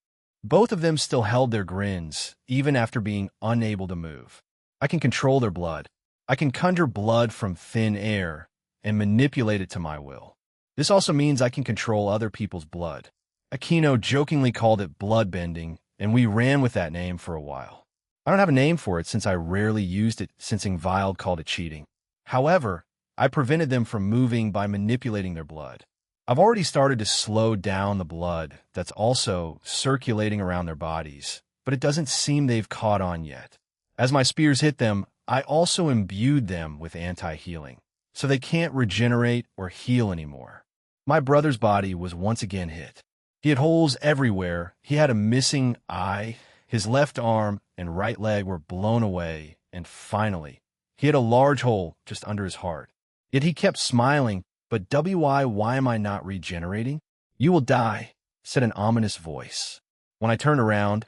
Both of them still held their grins, even after being unable to move. I can control their blood. I can conjure blood from thin air and manipulate it to my will. This also means I can control other people's blood. Aquino jokingly called it bloodbending, and we ran with that name for a while. I don't have a name for it since I rarely used it, since Ingvild called it cheating. However, I prevented them from moving by manipulating their blood. I've already started to slow down the blood that's also circulating around their bodies, but it doesn't seem they've caught on yet. As my spears hit them, I also imbued them with anti-healing, so they can't regenerate or heal anymore. My brother's body was once again hit. He had holes everywhere, he had a missing eye, his left arm and right leg were blown away, and finally, he had a large hole just under his heart. Yet he kept smiling. "But why am I not regenerating?" "You will die," said an ominous voice. When I turned around,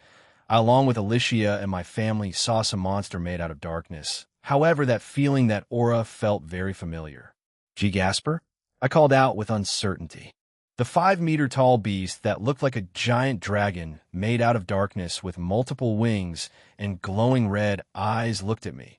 I, along with Alicia and my family, saw some monster made out of darkness. However, that feeling, that aura, felt very familiar. "G. Gasper?" I called out with uncertainty. The 5-meter-tall beast that looked like a giant dragon made out of darkness with multiple wings and glowing red eyes looked at me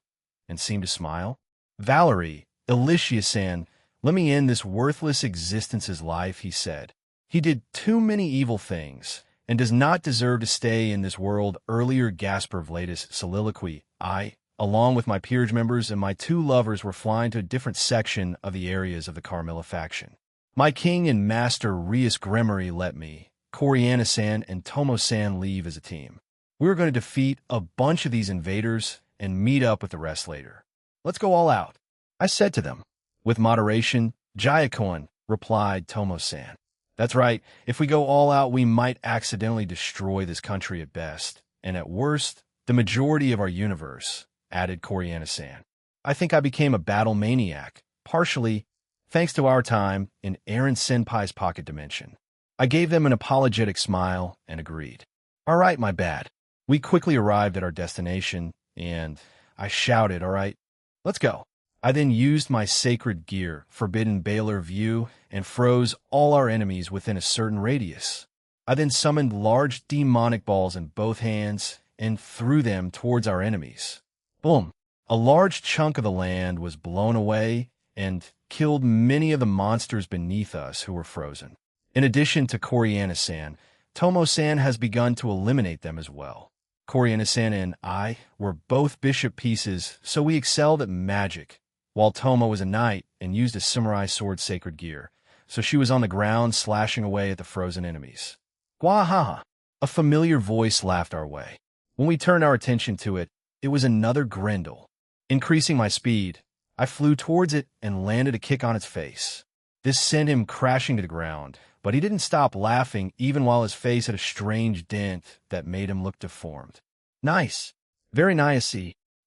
and seemed to smile. "Valerie, Alicia-san, let me end this worthless existence's life," he said. "He did too many evil things and does not deserve to stay in this world." Earlier, Gasper Vladis soliloquy. I, along with my peerage members and my 2 lovers, were flying to a different section of the areas of the Carmilla faction. My king and master Rias Gremory let me, Coriana-san, and Tomo-san leave as a team. We were going to defeat a bunch of these invaders and meet up with the rest later. "Let's go all out," I said to them. "With moderation, Jayakon," replied Tomo-san. "That's right. If we go all out, we might accidentally destroy this country at best, and at worst, the majority of our universe," added Coriana-san. I think I became a battle maniac, partially thanks to our time in Aaron Senpai's pocket dimension. I gave them an apologetic smile and agreed. "All right, my bad." We quickly arrived at our destination, and I shouted, "All right, let's go." I then used my sacred gear, Forbidden Baylor View, and froze all our enemies within a certain radius. I then summoned large demonic balls in both hands and threw them towards our enemies. Boom! A large chunk of the land was blown away and killed many of the monsters beneath us who were frozen. In addition to Coriana-san, Tomo-san has begun to eliminate them as well. Coriana-san and I were both bishop pieces, so we excelled at magic, while Tomo was a knight and used a samurai sword sacred gear, so she was on the ground slashing away at the frozen enemies. Gwahaha! A familiar voice laughed our way. When we turned our attention to it, it was another Grendel. Increasing my speed, I flew towards it and landed a kick on its face. This sent him crashing to the ground, but he didn't stop laughing even while his face had a strange dent that made him look deformed. Nice. Very nice.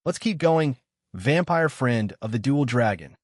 Let's keep going. Vampire friend of the dual dragon.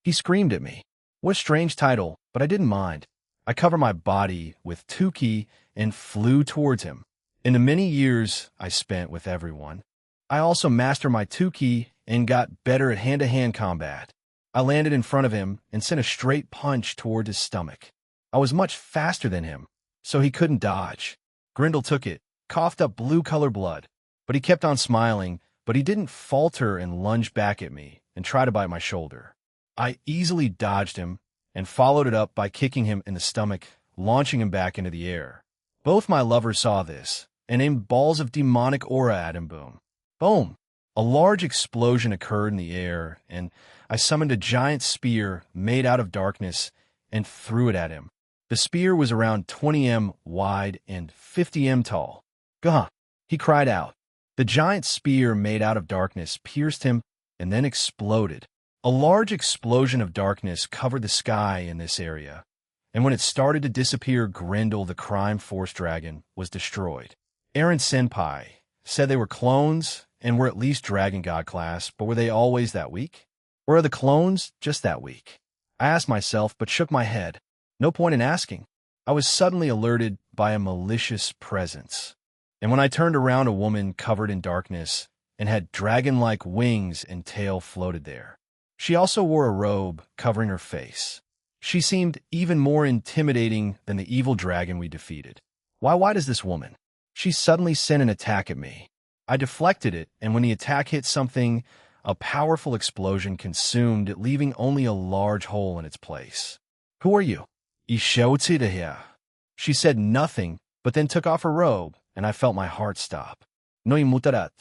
He screamed at me. What a strange title, but I didn't mind. I covered my body with 10k and flew towards him. In the many years I spent with everyone, I also mastered my 10k and got better at hand-to-hand combat. I landed in front of him and sent a straight punch toward his stomach. I was much faster than him, so he couldn't dodge. Grendel took it, coughed up blue-color blood, but he kept on smiling, but he didn't falter and lunge back at me and try to bite my shoulder. I easily dodged him and followed it up by kicking him in the stomach, launching him back into the air. Both my lovers saw this and aimed balls of demonic aura at him. Boom. Boom. A large explosion occurred in the air, and I summoned a giant spear made out of darkness and threw it at him. The spear was around 20 m wide and 50 m tall. Gah! He cried out. The giant spear made out of darkness pierced him and then exploded. A large explosion of darkness covered the sky in this area, and when it started to disappear, Grendel, the crime force dragon, was destroyed. Eren Senpai said they were clones and were at least Dragon God class, but were they always that weak? Or are the clones just that weak? I asked myself, but shook my head. No point in asking. I was suddenly alerted by a malicious presence. And when I turned around, a woman covered in darkness and had dragon-like wings and tail floated there. She also wore a robe covering her face. She seemed even more intimidating than the evil dragon we defeated. Why does this woman? She suddenly sent an attack at me. I deflected it, and when the attack hit something, a powerful explosion consumed it, leaving only a large hole in its place. Who are you? Here. She said nothing, but then took off her robe, and I felt my heart stop. No mutarat.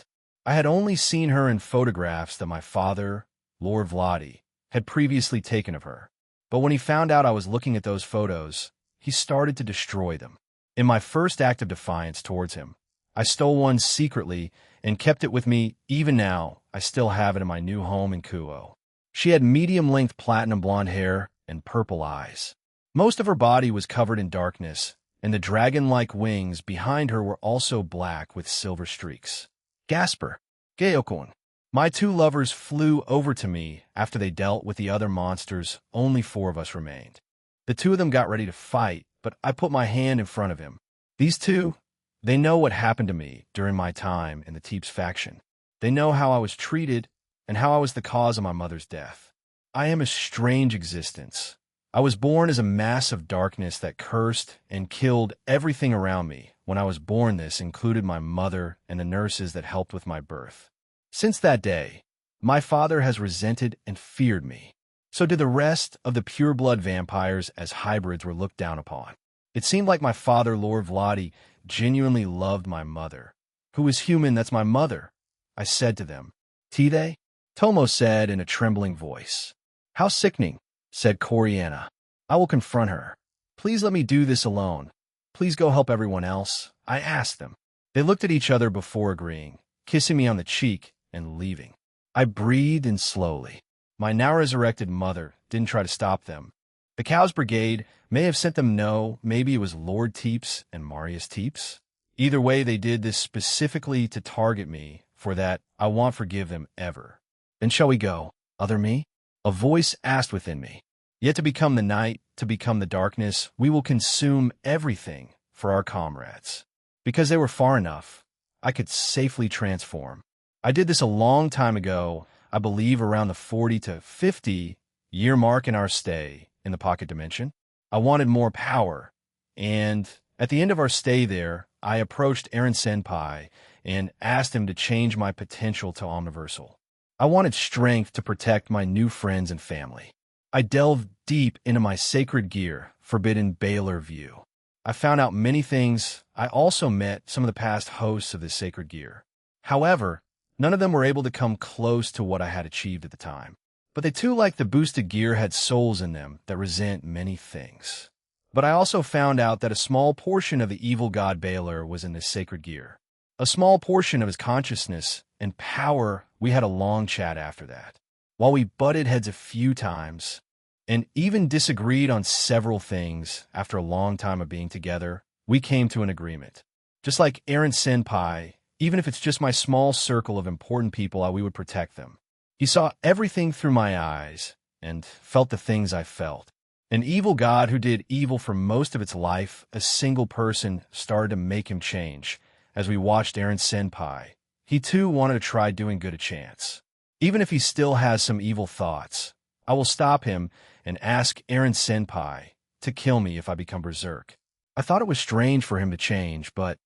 I had only seen her in photographs that my father, Lord Vladi, had previously taken of her. But when he found out I was looking at those photos, he started to destroy them. In my first act of defiance towards him, I stole one secretly and kept it with me. Even now, I still have it in my new home in Kuo. She had medium-length platinum blonde hair and purple eyes. Most of her body was covered in darkness, and the dragon-like wings behind her were also black with silver streaks. Gasper, Geokon. My two lovers flew over to me after they dealt with the other monsters. Only 4 of us remained. The 2 of them got ready to fight, but I put my hand in front of him. These 2, they know what happened to me during my time in the Teeps faction. They know how I was treated and how I was the cause of my mother's death. I am a strange existence. I was born as a mass of darkness that cursed and killed everything around me. When I was born, this included my mother and the nurses that helped with my birth. Since that day, my father has resented and feared me. So did the rest of the pure-blood vampires, as hybrids were looked down upon. It seemed like my father, Lord Vladi, genuinely loved my mother. Who is human? That's my mother, I said to them. Tide? Tomo said in a trembling voice. How sickening, said Coriana. I will confront her. Please let me do this alone. Please go help everyone else, I asked them. They looked at each other before agreeing, kissing me on the cheek and leaving. I breathed in slowly. My now-resurrected mother didn't try to stop them. The Cows Brigade may have sent them. No, maybe it was Lord Teeps and Marius Teeps. Either way, they did this specifically to target me. For that, I won't forgive them ever. Then shall we go, other me? A voice asked within me. Yet to become the night, to become the darkness, we will consume everything for our comrades. Because they were far enough, I could safely transform. I did this a long time ago, I believe around the 40 to 50 year mark in our stay in the pocket dimension. I wanted more power, and at the end of our stay there, I approached Eren Senpai and asked him to change my potential to omniversal. I wanted strength to protect my new friends and family. I delved deep into my sacred gear, Forbidden Baylor View. I found out many things. I also met some of the past hosts of this sacred gear. However, none of them were able to come close to what I had achieved at the time. But they too, like the boosted gear, had souls in them that resent many things. But I also found out that a small portion of the evil god Baylor was in this sacred gear. A small portion of his consciousness and power. We had a long chat after that. While we butted heads a few times, and even disagreed on several things, after a long time of being together, we came to an agreement. Just like Aaron Senpai, even if it's just my small circle of important people, we would protect them. He saw everything through my eyes and felt the things I felt. An evil god who did evil for most of its life, a single person started to make him change. As we watched Aaron Senpai, he too wanted to try doing good a chance. Even if he still has some evil thoughts, I will stop him and ask Aaron Senpai to kill me if I become berserk. I thought it was strange for him to change, but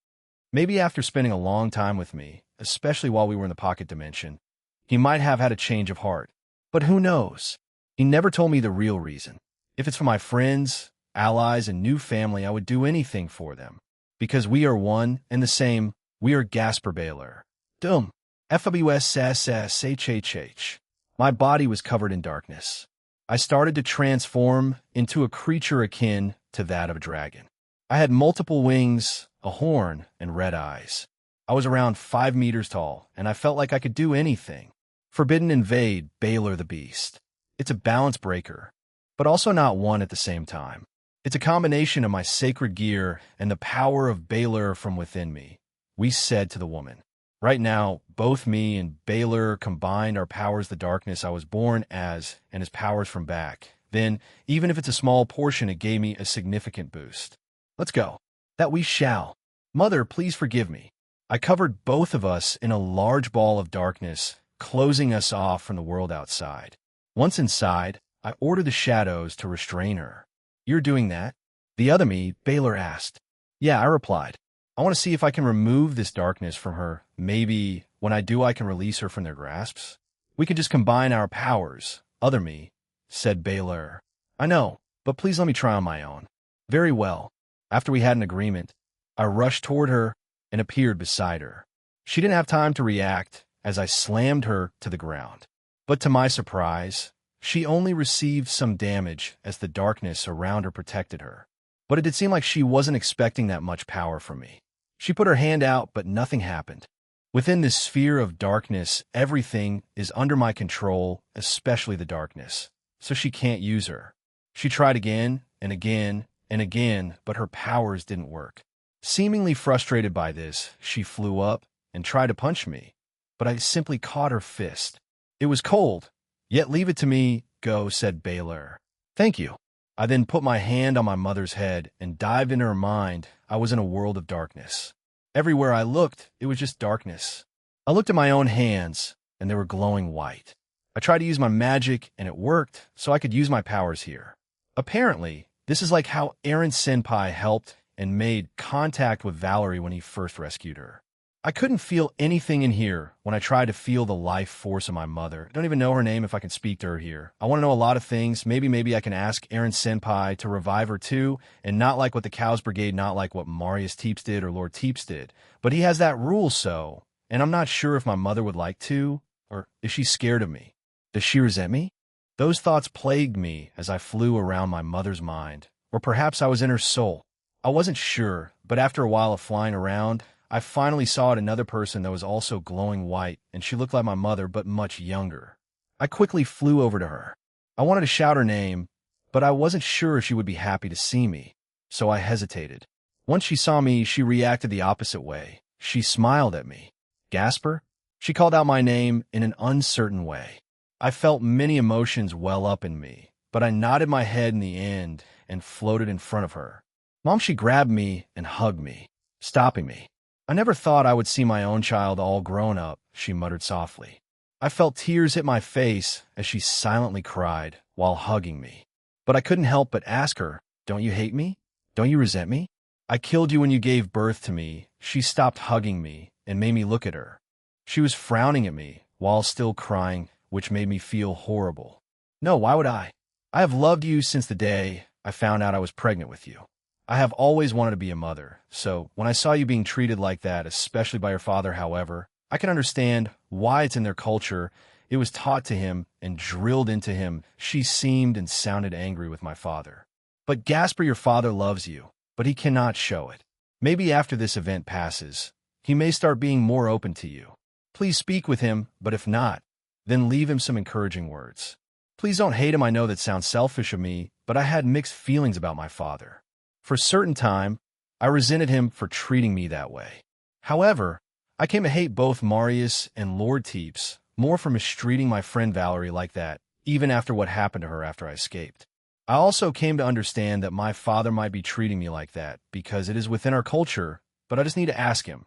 maybe after spending a long time with me, especially while we were in the pocket dimension, he might have had a change of heart. But who knows? He never told me the real reason. If it's for my friends, allies, and new family, I would do anything for them. Because we are one and the same, we are Gasper Baylor. Dum. FWSSSHHH. My body was covered in darkness. I started to transform into a creature akin to that of a dragon. I had multiple wings, a horn, and red eyes. I was around 5 meters tall, and I felt like I could do anything. Forbidden invade Baylor the Beast. It's a balance breaker, but also not one at the same time. It's a combination of my sacred gear and the power of Baylor from within me. We said to the woman. Right now, both me and Baylor combined our powers, the darkness I was born as, and his powers from back. Then, even if it's a small portion, it gave me a significant boost. Let's go. That we shall. Mother, please forgive me. I covered both of us in a large ball of darkness, closing us off from the world outside. Once inside, I ordered the shadows to restrain her. You're doing that? The other me, Baylor asked. Yeah, I replied. I want to see if I can remove this darkness from her. Maybe when I do, I can release her from their grasps. We could just combine our powers. Other me, said Baylor. I know, but please let me try on my own. Very well. After we had an agreement, I rushed toward her and appeared beside her. She didn't have time to react as I slammed her to the ground. But to my surprise, she only received some damage as the darkness around her protected her. But it did seem like she wasn't expecting that much power from me. She put her hand out, but nothing happened. Within this sphere of darkness, everything is under my control, especially the darkness, so she can't use her. She tried again and again and again, but her powers didn't work. Seemingly frustrated by this, she flew up and tried to punch me, but I simply caught her fist. It was cold, yet leave it to me, go, said Baylor. Thank you. I then put my hand on my mother's head and dived into her mind. I was in a world of darkness. Everywhere I looked, it was just darkness. I looked at my own hands, and they were glowing white. I tried to use my magic, and it worked, so I could use my powers here. Apparently, this is like how Aaron Senpai helped and made contact with Valerie when he first rescued her. I couldn't feel anything in here when I tried to feel the life force of my mother. I don't even know her name if I can speak to her here. I want to know a lot of things. Maybe I can ask Aaron Senpai to revive her too, and not like what the Cows Brigade, not like what Marius Teeps did or Lord Teeps did. But he has that rule, so, and I'm not sure if my mother would like to, or is she scared of me? Does she resent me? Those thoughts plagued me as I flew around my mother's mind, or perhaps I was in her soul. I wasn't sure, but after a while of flying around, I finally saw another person that was also glowing white, and she looked like my mother, but much younger. I quickly flew over to her. I wanted to shout her name, but I wasn't sure if she would be happy to see me, so I hesitated. Once she saw me, she reacted the opposite way. She smiled at me. Gasper? She called out my name in an uncertain way. I felt many emotions well up in me, but I nodded my head in the end and floated in front of her. Mom, she grabbed me and hugged me, stopping me. I never thought I would see my own child all grown up, she muttered softly. I felt tears hit my face as she silently cried while hugging me. But I couldn't help but ask her, don't you hate me? Don't you resent me? I killed you when you gave birth to me. She stopped hugging me and made me look at her. She was frowning at me while still crying, which made me feel horrible. No, why would I? I have loved you since the day I found out I was pregnant with you. I have always wanted to be a mother, so when I saw you being treated like that, especially by your father, however, I can understand why it's in their culture. It was taught to him and drilled into him. She seemed and sounded angry with my father. But Gasper, your father loves you, but he cannot show it. Maybe after this event passes, he may start being more open to you. Please speak with him, but if not, then leave him some encouraging words. Please don't hate him. I know that sounds selfish of me, but I had mixed feelings about my father. For a certain time, I resented him for treating me that way. However, I came to hate both Marius and Lord Teeps more for mistreating my friend Valerie like that, even after what happened to her after I escaped. I also came to understand that my father might be treating me like that because it is within our culture, but I just need to ask him,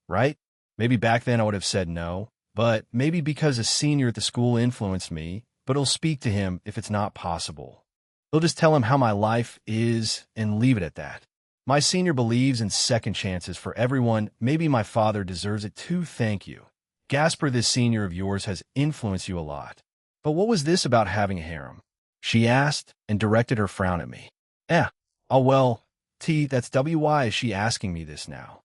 right? Maybe back then I would have said no, but maybe because a senior at the school influenced me, but I'll speak to him if it's not possible. I'll just tell him how my life is and leave it at that. My senior believes in second chances for everyone. Maybe my father deserves it too. Thank you. Gasper, this senior of yours has influenced you a lot. But what was this about having a harem? She asked and directed her frown at me. Oh well, that's why is she asking me this now?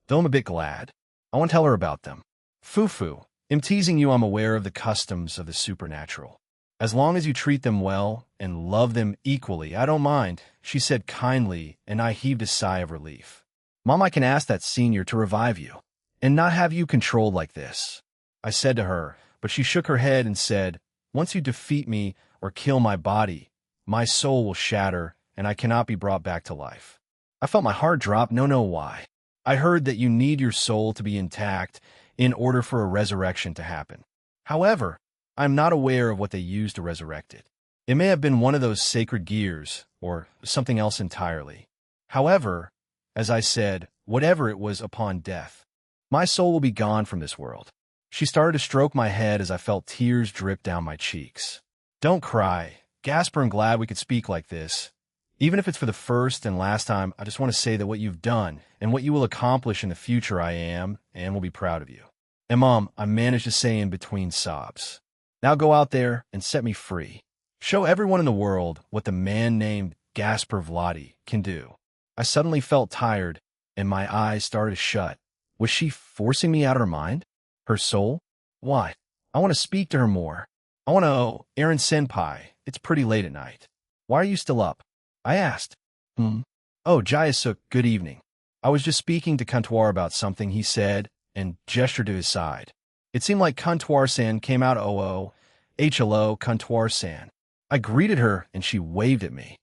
Though I'm a bit glad. I want to tell her about them. Foo-foo. I'm teasing you. I'm aware of the customs of the supernatural. As long as you treat them well and love them equally, I don't mind, she said kindly, and I heaved a sigh of relief. Mom, I can ask that senior to revive you and not have you controlled like this, I said to her, but she shook her head and said, once you defeat me or kill my body, my soul will shatter and I cannot be brought back to life. I felt my heart drop. No, why? I heard that you need your soul to be intact in order for a resurrection to happen. However, I'm not aware of what they used to resurrect it. It may have been one of those sacred gears or something else entirely. However, as I said, whatever it was upon death, my soul will be gone from this world. She started to stroke my head as I felt tears drip down my cheeks. Don't cry. Gasper, I'm glad we could speak like this. Even if it's for the first and last time, I just want to say that what you've done and what you will accomplish in the future, I am and will be proud of you. And Mom, I managed to say in between sobs, now go out there and set me free. Show everyone in the world what the man named Gasper Vladi can do. I suddenly felt tired and my eyes started to shut. Was she forcing me out of her mind? Her soul? Why? I want to speak to her more. I want to, Aaron Senpai, it's pretty late at night. Why are you still up? I asked. Oh, Jayasuk, good evening. I was just speaking to Kantuar about something, he said, and gestured to his side. It seemed like Kantuar-san came out. Hello, Kantuar-san. I greeted her, and she waved at me.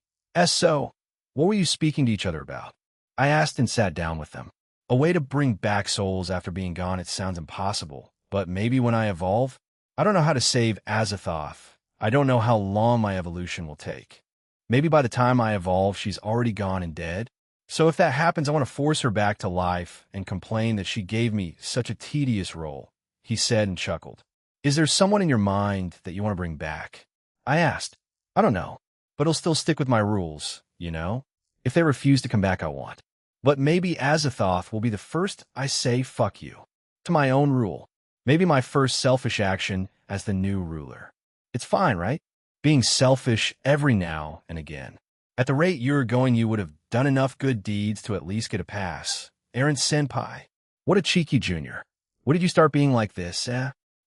So, what were you speaking to each other about? I asked and sat down with them. A way to bring back souls after being gone, it sounds impossible, but maybe when I evolve? I don't know how to save Azathoth. I don't know how long my evolution will take. Maybe by the time I evolve, she's already gone and dead. So if that happens, I want to force her back to life and complain that she gave me such a tedious role, he said and chuckled. Is there someone in your mind that you want to bring back? I asked. I don't know, but I'll still stick with my rules, you know? If they refuse to come back, I want. But maybe Azathoth will be the first I say fuck you to my own rule. Maybe my first selfish action as the new ruler. It's fine, right? Being selfish every now and again. At the rate you're going, you would have done enough good deeds to at least get a pass. Aaron Senpai. What a cheeky junior. When did you start being like this,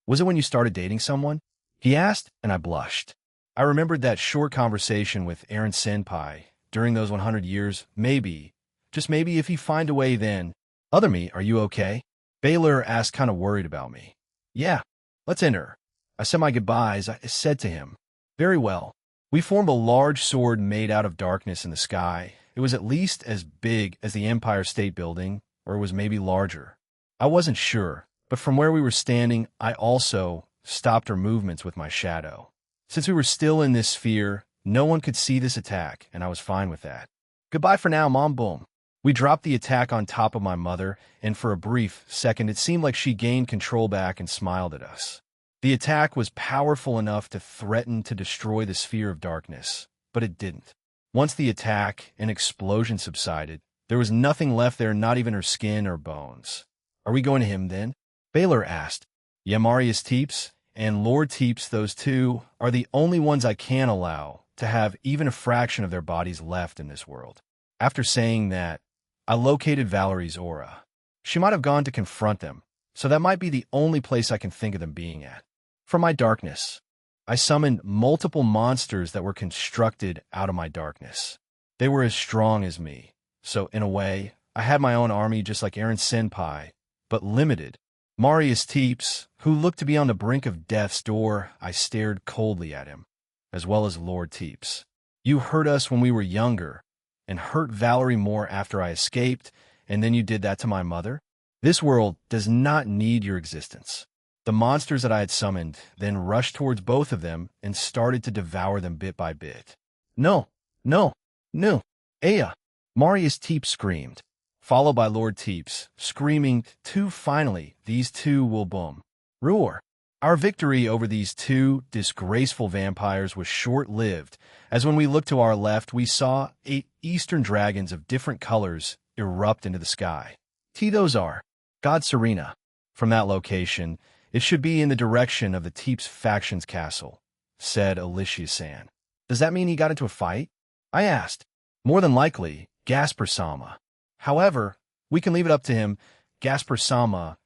Was it when you started dating someone? He asked, and I blushed. I remembered that short conversation with Aaron Senpai during those 100 years. Maybe, just maybe if he find a way then. Other me, are you okay? Baylor asked, kind of worried about me. Yeah, let's enter. I said my goodbyes. I said to him, very well. We formed a large sword made out of darkness in the sky. It was at least as big as the Empire State Building, or it was maybe larger. I wasn't sure, but from where we were standing, I also stopped our movements with my shadow. Since we were still in this sphere, no one could see this attack, and I was fine with that. Goodbye for now, Mom. Boom. We dropped the attack on top of my mother, and for a brief second it seemed like she gained control back and smiled at us. The attack was powerful enough to threaten to destroy the sphere of darkness, but it didn't. Once the attack and explosion subsided, there was nothing left there, not even her skin or bones. Are we going to him then? Baylor asked. Yeah, Marius Teeps and Lord Teeps, those two are the only ones I can allow to have even a fraction of their bodies left in this world. After saying that, I located Valerie's aura. She might have gone to confront them, so that might be the only place I can think of them being at. From my darkness, I summoned multiple monsters that were constructed out of my darkness. They were as strong as me. So, in a way, I had my own army just like Eren Senpai, but limited. Marius Teeps, who looked to be on the brink of death's door, I stared coldly at him, as well as Lord Teeps. You hurt us when we were younger, and hurt Valerie more after I escaped, and then you did that to my mother? This world does not need your existence. The monsters that I had summoned then rushed towards both of them and started to devour them bit by bit. No, no, no, Aya! Marius Teeps screamed, followed by Lord Teeps, screaming, too. Finally, these two will boom. Roar. Our victory over these two disgraceful vampires was short-lived, as when we looked to our left, we saw 8 eastern dragons of different colors erupt into the sky. Those are God Serena. From that location, it should be in the direction of the Teeps faction's castle, said Alicia-san. Does that mean he got into a fight? I asked. More than likely, Gasper-sama. However, we can leave it up to him, Gasper-sama.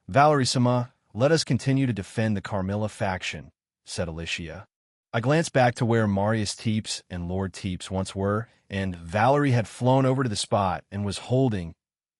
Valerie-sama, let us continue to defend the Carmilla faction, said Alicia. I glanced back to where Marius Teeps and Lord Teeps once were, and Valerie had flown over to the spot and was holding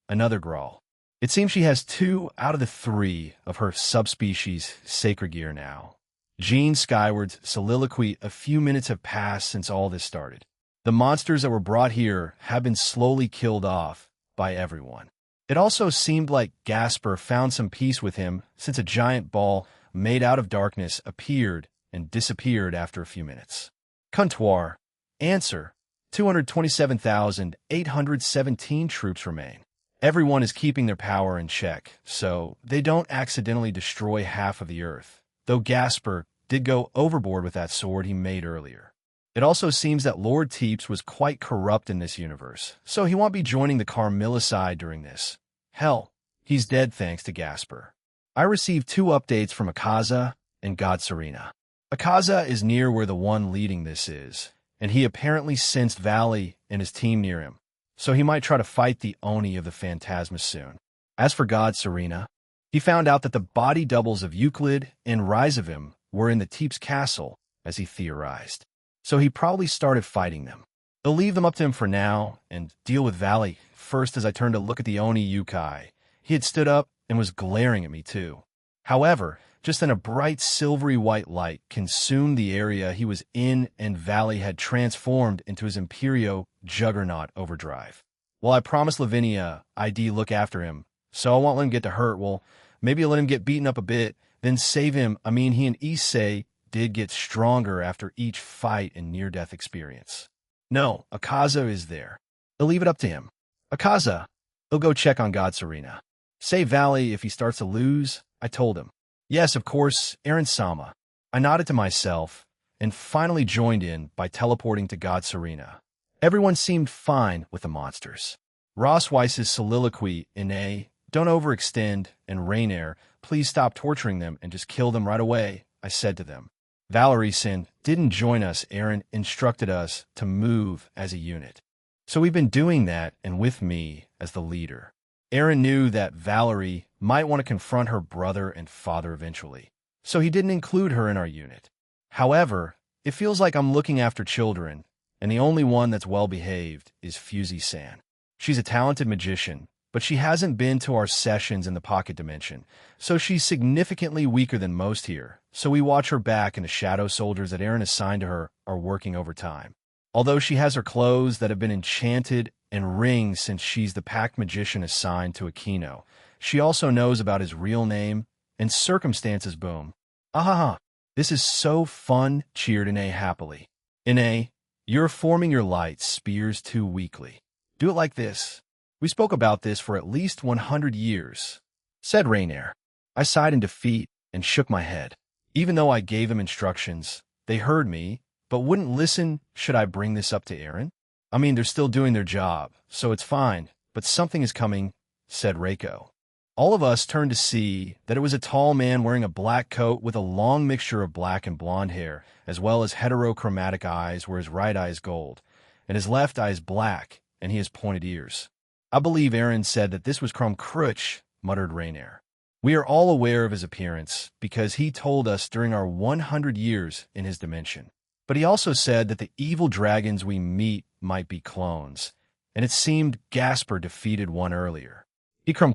another Grawl. It seems she has 2 out of the 3 of her subspecies sacred gear now. Jean Skyward's soliloquy. A few minutes have passed since all this started. The monsters that were brought here have been slowly killed off by everyone. It also seemed like Gasper found some peace with him since a giant ball made out of darkness appeared and disappeared after a few minutes. Comptoir. Answer. 227,817 troops remain. Everyone is keeping their power in check, so they don't accidentally destroy half of the Earth, though Gasper did go overboard with that sword he made earlier. It also seems that Lord Teeps was quite corrupt in this universe, so he won't be joining the Carmilla side during this. Hell, he's dead thanks to Gasper. I received 2 updates from Akaza and God Serena. Akaza is near where the one leading this is, and he apparently sensed Valley and his team near him, so he might try to fight the Oni of the Phantasma soon. As for God Serena, he found out that the body doubles of Euclid and Rizavim were in the Teeps castle, as he theorized. So he probably started fighting them. I'll leave them up to him for now and deal with Valley first. As I turned to look at the Oni Yukai, he had stood up and was glaring at me too. However, just then a bright silvery white light consumed the area he was in, and Valley had transformed into his Imperio Juggernaut overdrive. Well, I promised Lavinia I'd look after him, so I won't let him get to hurt. Well, maybe I'll let him get beaten up a bit, then save him. I mean, he and Issei did get stronger after each fight and near-death experience. No, Akaza is there. I'll leave it up to him. Akaza, he'll go check on God Serena. Save Valley if he starts to lose, I told him. Yes, of course, Eren-sama. I nodded to myself and finally joined in by teleporting to God Serena. Everyone seemed fine with the monsters. Ross Weiss's soliloquy in A, don't overextend, and Rainier, please stop torturing them and just kill them right away, I said to them. Valerie-san didn't join us. Eren instructed us to move as a unit. So we've been doing that, and with me as the leader. Eren knew that Valerie might want to confront her brother and father eventually, so he didn't include her in our unit. However, it feels like I'm looking after children, and the only one that's well-behaved is Fusey-san. She's a talented magician, but she hasn't been to our sessions in the pocket dimension, so she's significantly weaker than most here, so we watch her back, and the shadow soldiers that Eren assigned to her are working overtime. Although she has her clothes that have been enchanted and rings since she's the pact magician assigned to Aquino, she also knows about his real name and circumstances. Boom. Ahaha, this is so fun, cheered Ine happily. Ine, you're forming your light spears too weakly. Do it like this. We spoke about this for at least 100 years, said Rainier. I sighed in defeat and shook my head. Even though I gave them instructions, they heard me, but wouldn't listen. Should I bring this up to Eren? I mean, they're still doing their job, so it's fine, but something is coming, said Reiko. All of us turned to see that it was a tall man wearing a black coat with a long mixture of black and blonde hair, as well as heterochromatic eyes where his right eye is gold, and his left eye is black, and he has pointed ears. I believe Eren said that this was Crum Crutch, muttered Rainier. We are all aware of his appearance, because he told us during our 100 years in his dimension. But he also said that the evil dragons we meet might be clones, and it seemed Gasper defeated one earlier. Crumb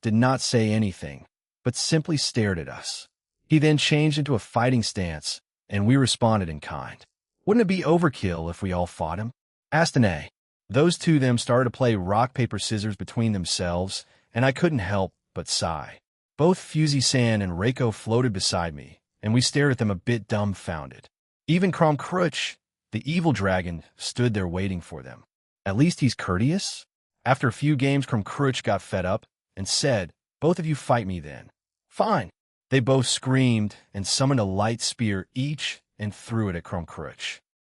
did not say anything, but simply stared at us. He then changed into a fighting stance, and we responded in kind. Wouldn't it be overkill if we all fought him? Asked Anae. Those two of them started to play rock, paper, scissors between themselves, and I couldn't help but sigh. Both Fusey-san and Reiko floated beside me, and we stared at them a bit dumbfounded. Even Crumb, the evil dragon, stood there waiting for them. At least he's courteous? After a few games, Crumb got fed up and said, "Both of you fight me then." "Fine." They both screamed and summoned a light spear each and threw it at Crumb.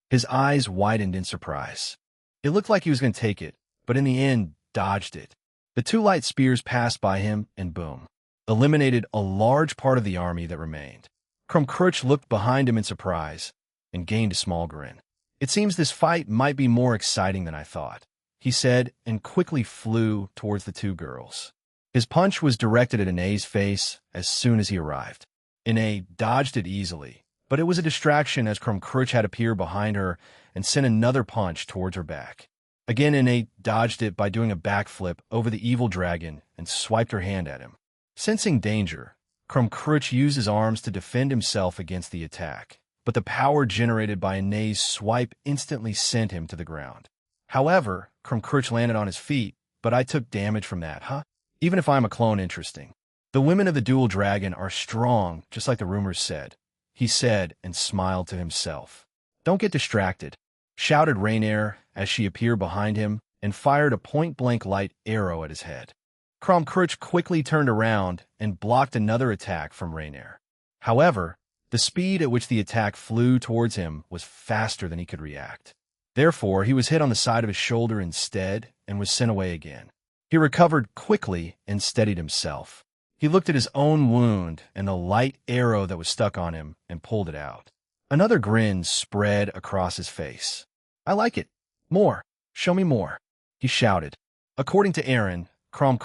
His eyes widened in surprise. It looked like he was going to take it, but in the end, dodged it. The two light spears passed by him and boom, eliminated a large part of the army that remained. Crumb looked behind him in surprise and gained a small grin. "It seems this fight might be more exciting than I thought," he said, and quickly flew towards the two girls. His punch was directed at Anae's face as soon as he arrived. Anae dodged it easily, but it was a distraction as Crumb had appeared behind her and sent another punch towards her back. Again, Anae dodged it by doing a backflip over the evil dragon and swiped her hand at him. Sensing danger, Crumb used his arms to defend himself against the attack, but the power generated by Anae's swipe instantly sent him to the ground. However, Crumb landed on his feet, but I took damage from that, huh? Even if I'm a clone, interesting. The women of the dual dragon are strong, just like the rumors said, he said and smiled to himself. "Don't get distracted," shouted Rainier as she appeared behind him and fired a point-blank light arrow at his head. Crumb quickly turned around and blocked another attack from Rainier. However, the speed at which the attack flew towards him was faster than he could react. Therefore, he was hit on the side of his shoulder instead and was sent away again. He recovered quickly and steadied himself. He looked at his own wound and the light arrow that was stuck on him and pulled it out. Another grin spread across his face. "I like it. More. Show me more," he shouted. According to Aaron, Crumb,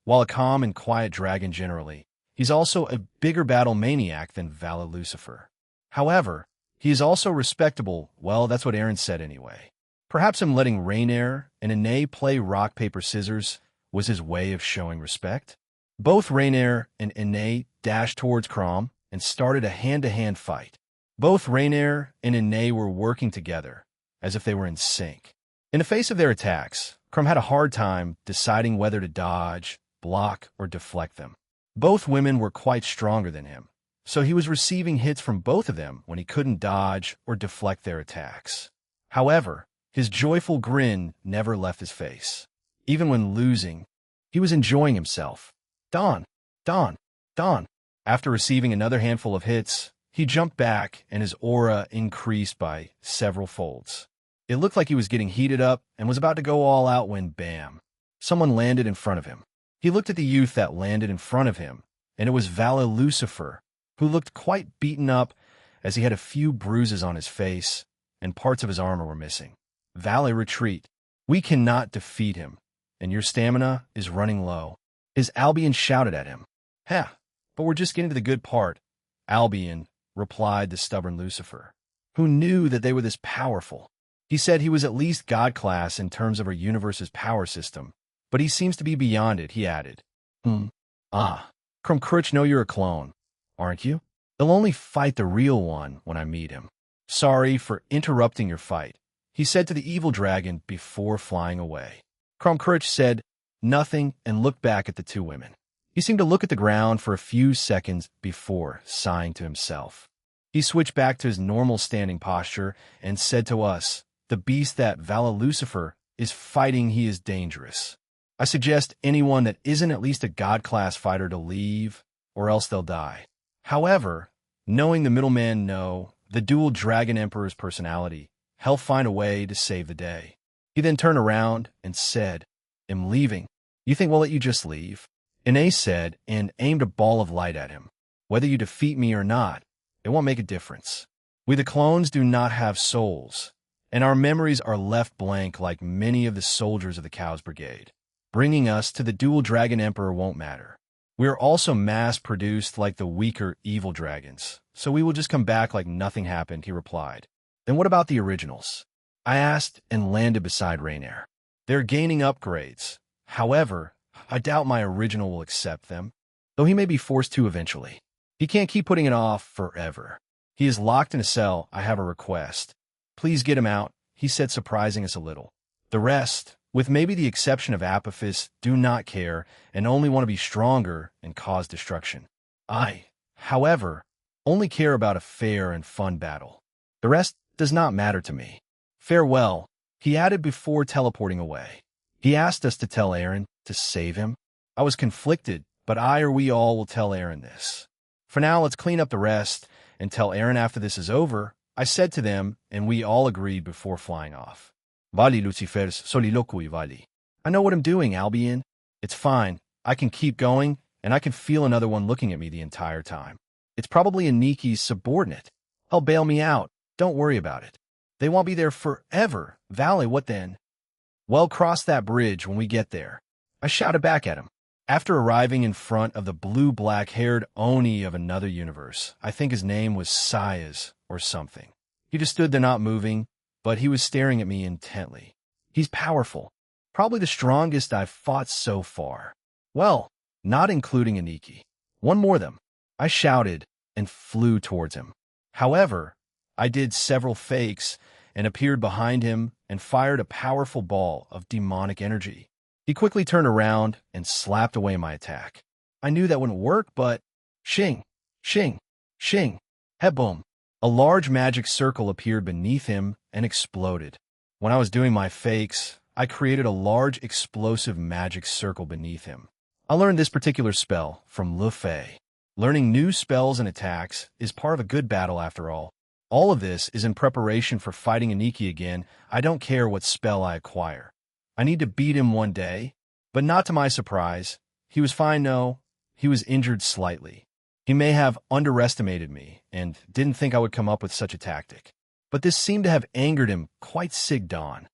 while a calm and quiet dragon generally, he's also a bigger battle maniac than Vala Lucifer. However, he is also respectable. Well, that's what Aaron said anyway. Perhaps him letting Rainier and Anae play rock, paper, scissors was his way of showing respect. Both Rainier and Anae dashed towards Crumb and started a hand-to-hand fight. Both Rainier and Anae were working together, as if they were in sync. In the face of their attacks, Crumb had a hard time deciding whether to dodge, block, or deflect them. Both women were quite stronger than him, so he was receiving hits from both of them when he couldn't dodge or deflect their attacks. However, his joyful grin never left his face. Even when losing, he was enjoying himself. Dawn, Dawn, Dawn. After receiving another handful of hits, he jumped back and his aura increased by several folds. It looked like he was getting heated up and was about to go all out when bam, someone landed in front of him. He looked at the youth that landed in front of him, and it was Vala Lucifer, who looked quite beaten up as he had a few bruises on his face and parts of his armor were missing. "Vala, retreat. We cannot defeat him, and your stamina is running low," his Albion shouted at him. "Heh, but we're just getting to the good part," Albion, replied the stubborn Lucifer, who knew that they were this powerful. He said he was at least God class in terms of our universe's power system, but he seems to be beyond it, he added. Crumb know you're a clone, aren't you? They'll only fight the real one when I meet him. Sorry for interrupting your fight, he said to the evil dragon before flying away. Crumb said nothing and looked back at the two women. He seemed to look at the ground for a few seconds before sighing to himself. He switched back to his normal standing posture and said to us, "The beast that Vala Lucifer is fighting, he is dangerous. I suggest anyone that isn't at least a God-class fighter to leave, or else they'll die." However, knowing the middleman the dual Dragon Emperor's personality, he'll find a way to save the day. He then turned around and said, "I'm leaving. You think we'll let you just leave?" Anae said and aimed a ball of light at him. "Whether you defeat me or not, it won't make a difference. We the clones do not have souls, and our memories are left blank like many of the soldiers of the Cows Brigade. Bringing us to the dual Dragon Emperor won't matter. We are also mass-produced like the weaker evil dragons, so we will just come back like nothing happened," he replied. "Then what about the originals?" I asked and landed beside Rainier. They're gaining upgrades. However, I doubt my original will accept them, though he may be forced to eventually. He can't keep putting it off forever. He is locked in a cell. I have a request. Please get him out, he said, surprising us a little. The rest, with maybe the exception of Apophis, do not care and only want to be stronger and cause destruction. I, however, only care about a fair and fun battle. The rest does not matter to me. Farewell, he added before teleporting away. He asked us to tell Aaron to save him. I was conflicted, but I or we all will tell Aaron this. For now, let's clean up the rest and tell Aaron after this is over, I said to them, and we all agreed before flying off. Vali Lucifer's soliloquy vali. I know what I'm doing, Albion. It's fine. I can keep going, and I can feel another one looking at me the entire time. It's probably Aniki's subordinate. He'll bail me out. Don't worry about it. They won't be there forever. Vale, what then? Well, cross that bridge when we get there. I shouted back at him. After arriving in front of the blue-black-haired Oni of another universe, I think his name was Sayas or something. He just stood there not moving, but he was staring at me intently. He's powerful. Probably the strongest I've fought so far. Well, not including Aniki. One more of them. I shouted and flew towards him. However, I did several fakes and appeared behind him and fired a powerful ball of demonic energy. He quickly turned around and slapped away my attack. I knew that wouldn't work, but shing, shing, shing, he-boom. A large magic circle appeared beneath him and exploded. When I was doing my fakes, I created a large explosive magic circle beneath him. I learned this particular spell from Le Fay. Learning new spells and attacks is part of a good battle after all. All of this is in preparation for fighting Aniki again. I don't care what spell I acquire. I need to beat him one day, but not to my surprise. He was fine, no. He was injured slightly. He may have underestimated me and didn't think I would come up with such a tactic. But this seemed to have angered him quite sigdon.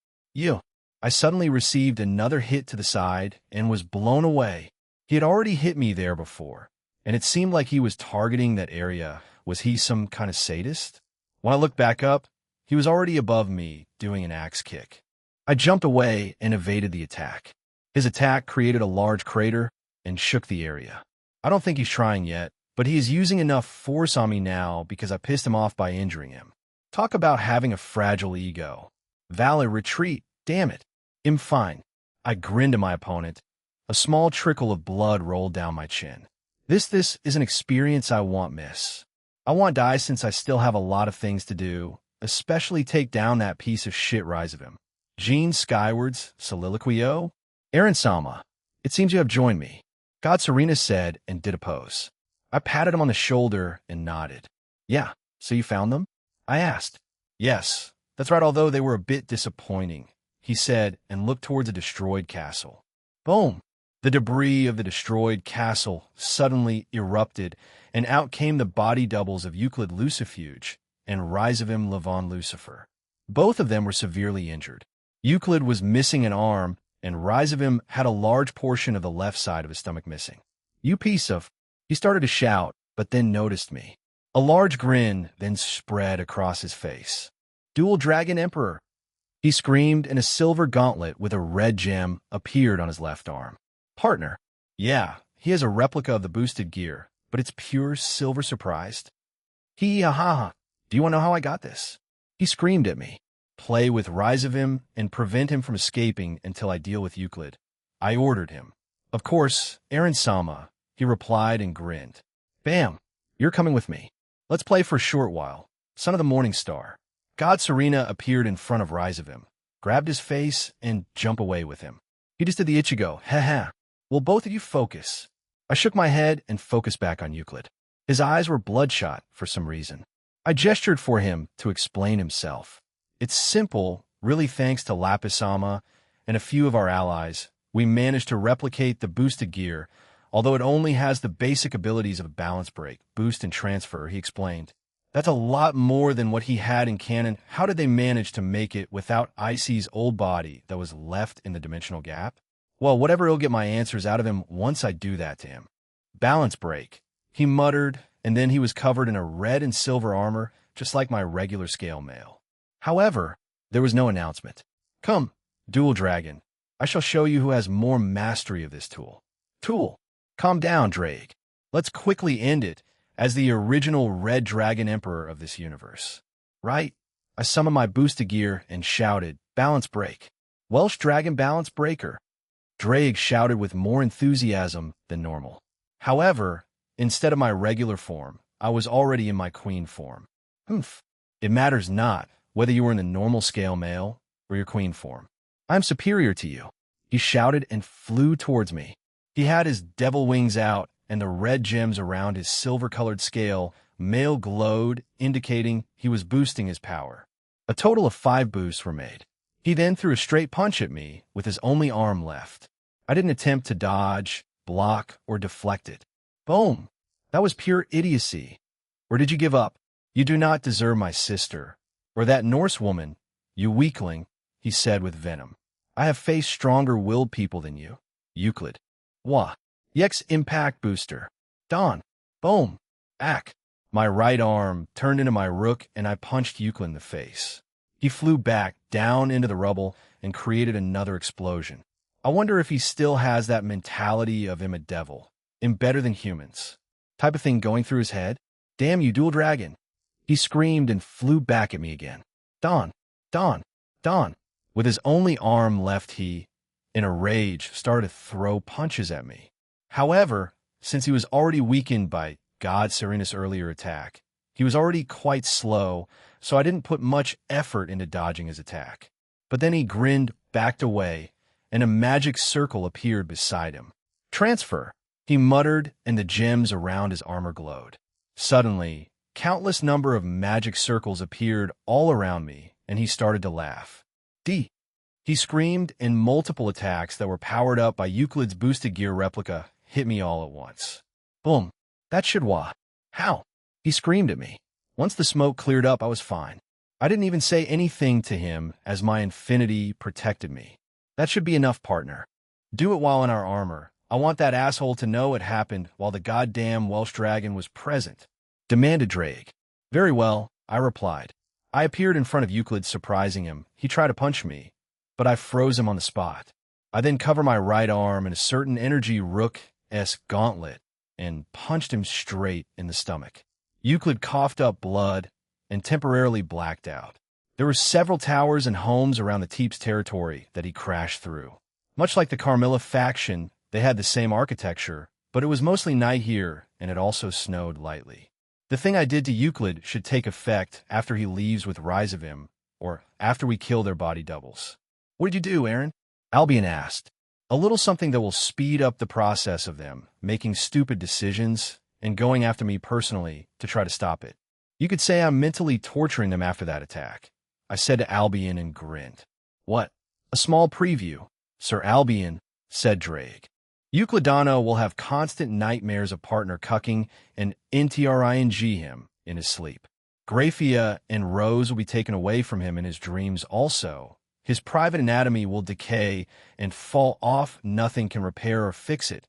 I suddenly received another hit to the side and was blown away. He had already hit me there before, and it seemed like he was targeting that area. Was he some kind of sadist? When I looked back up, he was already above me, doing an axe kick. I jumped away and evaded the attack. His attack created a large crater and shook the area. I don't think he's trying yet, but he is using enough force on me now because I pissed him off by injuring him. Talk about having a fragile ego. Valor, retreat, damn it. I'm fine. I grinned at my opponent. A small trickle of blood rolled down my chin. This is an experience I won't miss. I won't die since I still have a lot of things to do, especially take down that piece of shit Rise of him. Jean Skywards, soliloquio? Aaron Sama, it seems you have joined me. God Serena said and did a pose. I patted him on the shoulder and nodded. Yeah, so you found them? I asked. Yes, that's right, although they were a bit disappointing, he said and looked towards a destroyed castle. Boom! The debris of the destroyed castle suddenly erupted, and out came the body doubles of Euclid Lucifuge and Rhizovim Levon Lucifer. Both of them were severely injured. Euclid was missing an arm, and Rhizovim had a large portion of the left side of his stomach missing. You piece of... He started to shout, but then noticed me. A large grin then spread across his face. Dual Dragon Emperor! He screamed, and a silver gauntlet with a red gem appeared on his left arm. Partner. Yeah, he has a replica of the boosted gear, but it's pure silver surprised. Ha. Do you want to know how I got this? He screamed at me. Play with Rise of him and prevent him from escaping until I deal with Euclid. I ordered him. Of course, Aaron Sama, he replied and grinned. Bam, you're coming with me. Let's play for a short while. Son of the Morning Star. God Serena appeared in front of Rise of him, grabbed his face, and jumped away with him. He just did the Ichigo, ha. Will both of you focus? I shook my head and focused back on Euclid. His eyes were bloodshot for some reason. I gestured for him to explain himself. It's simple, really thanks to Lapis-sama and a few of our allies. We managed to replicate the boosted gear, although it only has the basic abilities of a balance break, boost, and transfer, he explained. That's a lot more than what he had in canon. How did they manage to make it without Icy's old body that was left in the dimensional gap? Well, whatever, he'll get my answers out of him once I do that to him. Balance break, he muttered, and then he was covered in a red and silver armor, just like my regular scale mail. However, There was no announcement. Come, Dual Dragon. I shall show you who has more mastery of this tool. Tool, calm down, Drake. Let's quickly end it as the original Red Dragon Emperor of this universe. Right? I summoned my boosted gear and shouted, Balance Break. Welsh Dragon Balance Breaker. Drake shouted with more enthusiasm than normal. However, instead of my regular form, I was already in my queen form. Humph. It matters not whether you were in the normal scale male or your queen form. I'm superior to you. He shouted and flew towards me. He had his devil wings out, and the red gems around his silver-colored scale male glowed, indicating he was boosting his power. A total of 5 boosts were made. He then threw a straight punch at me with his only arm left. I didn't attempt to dodge, block, or deflect it. Boom! That was pure idiocy. Or did you give up? You do not deserve my sister, or that Norse woman, you weakling, he said with venom. I have faced stronger-willed people than you. Euclid. Wah. Yex Impact Booster. Dawn. Boom. Ack. My right arm turned into my rook, and I punched Euclid in the face. He flew back, down into the rubble, and created another explosion. I wonder if he still has that mentality of him a devil, and better than humans. Type of thing going through his head. Damn you, Dual Dragon. He screamed and flew back at me again. Dawn. Dawn. Dawn. With his only arm left, he, in a rage, started to throw punches at me. However, since he was already weakened by God Serena's earlier attack, he was already quite slow, so I didn't put much effort into dodging his attack. But then he grinned, backed away, and a magic circle appeared beside him. Transfer, he muttered, and the gems around his armor glowed. Suddenly, countless number of magic circles appeared all around me, and he started to laugh. D. He screamed, and multiple attacks that were powered up by Euclid's boosted gear replica hit me all at once. Boom. That should wah. How? He screamed at me. Once the smoke cleared up, I was fine. I didn't even say anything to him as my infinity protected me. That should be enough, partner. Do it while in our armor. I want that asshole to know it happened while the goddamn Welsh dragon was present, demanded Drake. Very well, I replied. I appeared in front of Euclid, surprising him. He tried to punch me, but I froze him on the spot. I then covered my right arm in a certain energy rook-esque gauntlet and punched him straight in the stomach. Euclid coughed up blood and temporarily blacked out. There were several towers and homes around the Teep's territory that he crashed through. Much like the Carmilla faction, they had the same architecture, but it was mostly night here, and it also snowed lightly. The thing I did to Euclid should take effect after he leaves with Rise of Him, or after we kill their body doubles. What did you do, Aaron? Albion asked. A little something that will speed up the process of them making stupid decisions and going after me personally to try to stop it. You could say I'm mentally torturing them after that attack, I said to Albion and grinned. What? A small preview, Sir Albion, said Drake. Euclidano will have constant nightmares of partner cucking and ntring him in his sleep. Graphia and Rose will be taken away from him in his dreams also. His private anatomy will decay and fall off. Nothing can repair or fix it.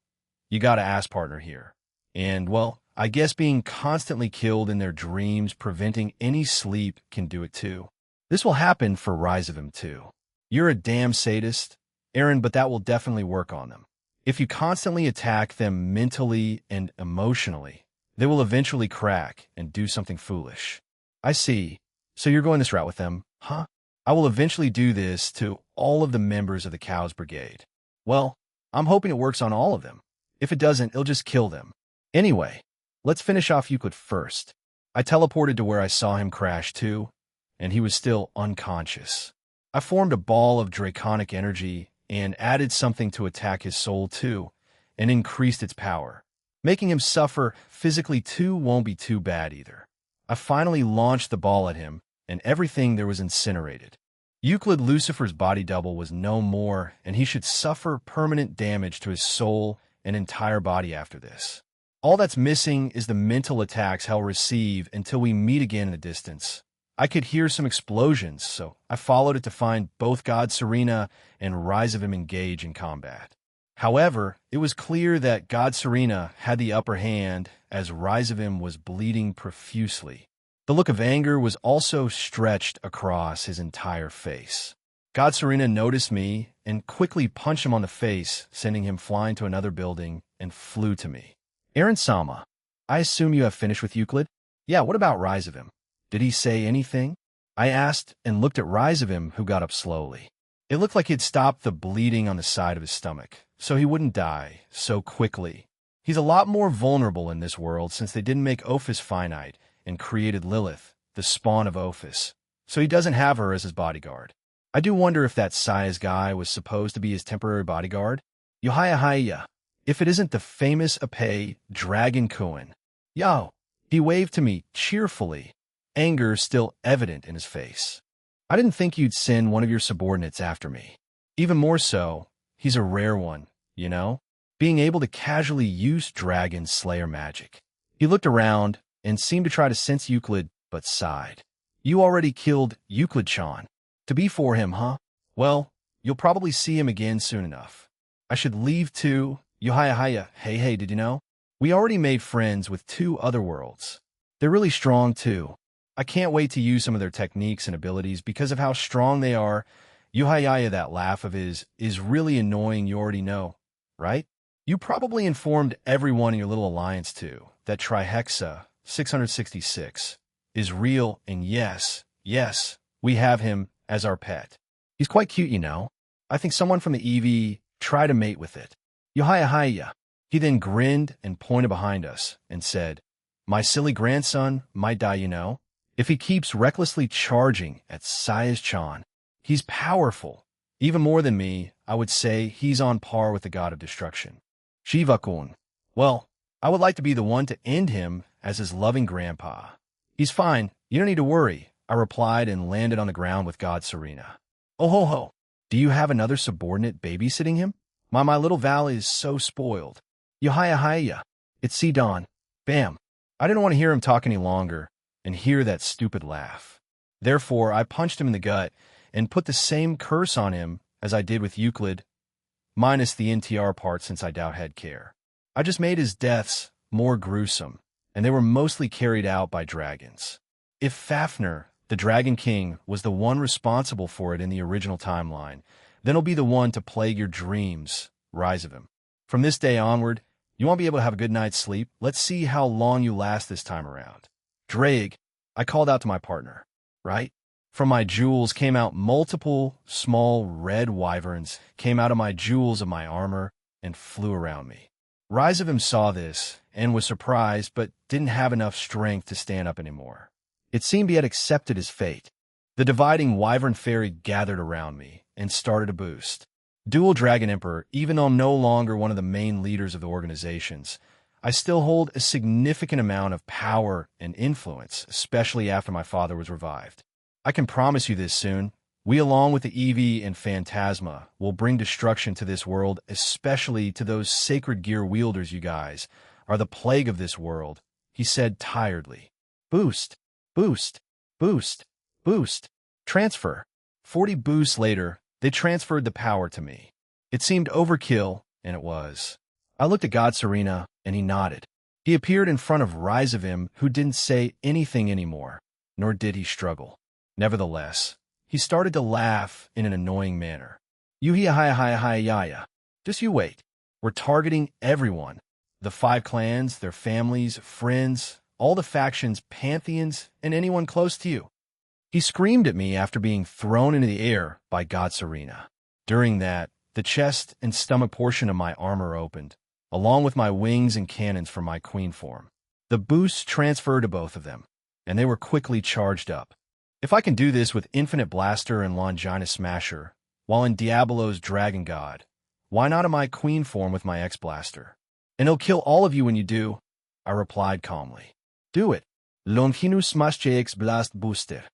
You gotta ask, partner, here. And, well, I guess being constantly killed in their dreams, preventing any sleep, can do it too. This will happen for Rise of Him too. You're a damn sadist, Aaron, but that will definitely work on them. If you constantly attack them mentally and emotionally, they will eventually crack and do something foolish. I see. So you're going this route with them, huh? I will eventually do this to all of the members of the Cows Brigade. Well, I'm hoping it works on all of them. If it doesn't, it'll just kill them. Anyway, let's finish off Euclid first. I teleported to where I saw him crash too, and he was still unconscious. I formed a ball of draconic energy and added something to attack his soul too, and increased its power. Making him suffer physically too won't be too bad either. I finally launched the ball at him, and everything there was incinerated. Euclid Lucifer's body double was no more, and he should suffer permanent damage to his soul and entire body after this. All that's missing is the mental attacks he'll receive until we meet again in the distance. I could hear some explosions, so I followed it to find both God Serena and Rise of Him engage in combat. However, it was clear that God Serena had the upper hand as Rise of Him was bleeding profusely. The look of anger was also stretched across his entire face. God Serena noticed me and quickly punched him on the face, sending him flying to another building and flew to me. Aaron Sama, I assume you have finished with Euclid? Yeah, what about Rise of him? Did he say anything? I asked and looked at Rise of him, who got up slowly. It looked like he'd stopped the bleeding on the side of his stomach, so he wouldn't die so quickly. He's a lot more vulnerable in this world since they didn't make Ophis finite and created Lilith, the spawn of Ophis, so he doesn't have her as his bodyguard. I do wonder if that Sias guy was supposed to be his temporary bodyguard. Yohaya, if it isn't the famous Ape Dragon Kuin. Yo, he waved to me cheerfully, anger still evident in his face. I didn't think you'd send one of your subordinates after me. Even more so, he's a rare one, you know? Being able to casually use Dragon Slayer magic. He looked around and seemed to try to sense Euclid, but sighed. You already killed Euclid-chan. To be for him, huh? Well, you'll probably see him again soon enough. I should leave too. Yohaya, hey, did you know? We already made friends with 2 other worlds. They're really strong too. I can't wait to use some of their techniques and abilities because of how strong they are. Yohaya, that laugh of his is really annoying, you already know, right? You probably informed everyone in your little alliance too that Trihexa 666 is real, and yes, we have him as our pet. He's quite cute, you know. I think someone from the EV tried to mate with it. Yohaya. He then grinned and pointed behind us and said, my silly grandson might die, you know. If he keeps recklessly charging at Sias-chan, he's powerful. Even more than me, I would say he's on par with the god of destruction. Shiva-kun. Well, I would like to be the one to end him as his loving grandpa. He's fine. You don't need to worry, I replied and landed on the ground with God Serena. Oh ho. Do you have another subordinate babysitting him? My little Val is so spoiled. Yohaya. It's C-Don. Bam. I didn't want to hear him talk any longer and hear that stupid laugh. Therefore, I punched him in the gut and put the same curse on him as I did with Euclid, minus the NTR part since I doubt he'd care. I just made his deaths more gruesome, and they were mostly carried out by dragons. If Fafnir, the Dragon King, was the one responsible for it in the original timeline, then he'll be the one to plague your dreams, Rise of him. From this day onward, you won't be able to have a good night's sleep. Let's see how long you last this time around. Drake, I called out to my partner, right? From my jewels came out multiple small red wyverns, came out of my jewels of my armor, and flew around me. Rise of him saw this and was surprised, but didn't have enough strength to stand up anymore. It seemed he had accepted his fate. The dividing wyvern fairy gathered around me and started a boost. Dual Dragon Emperor, even though I'm no longer one of the main leaders of the organizations, I still hold a significant amount of power and influence, especially after my father was revived. I can promise you this soon. We, along with the Eevee and Phantasma, will bring destruction to this world, especially to those sacred gear wielders. You guys are the plague of this world, he said tiredly. Boost. Transfer. 40 boosts later, they transferred the power to me. It seemed overkill, and it was. I looked at God Serena, and he nodded. He appeared in front of Rise of him, who didn't say anything anymore, nor did he struggle. Nevertheless, he started to laugh in an annoying manner. Yuhia. Just you wait. We're targeting everyone. The 5 clans, their families, friends, all the factions, pantheons, and anyone close to you. He screamed at me after being thrown into the air by God Serena. During that, the chest and stomach portion of my armor opened, along with my wings and cannons from my queen form. The boosts transferred to both of them, and they were quickly charged up. If I can do this with Infinite Blaster and Longina Smasher, while in Diablo's Dragon God, why not in my queen form with my X-Blaster? And it'll kill all of you when you do, I replied calmly. Do it. Longinu Smash JX Blast Booster.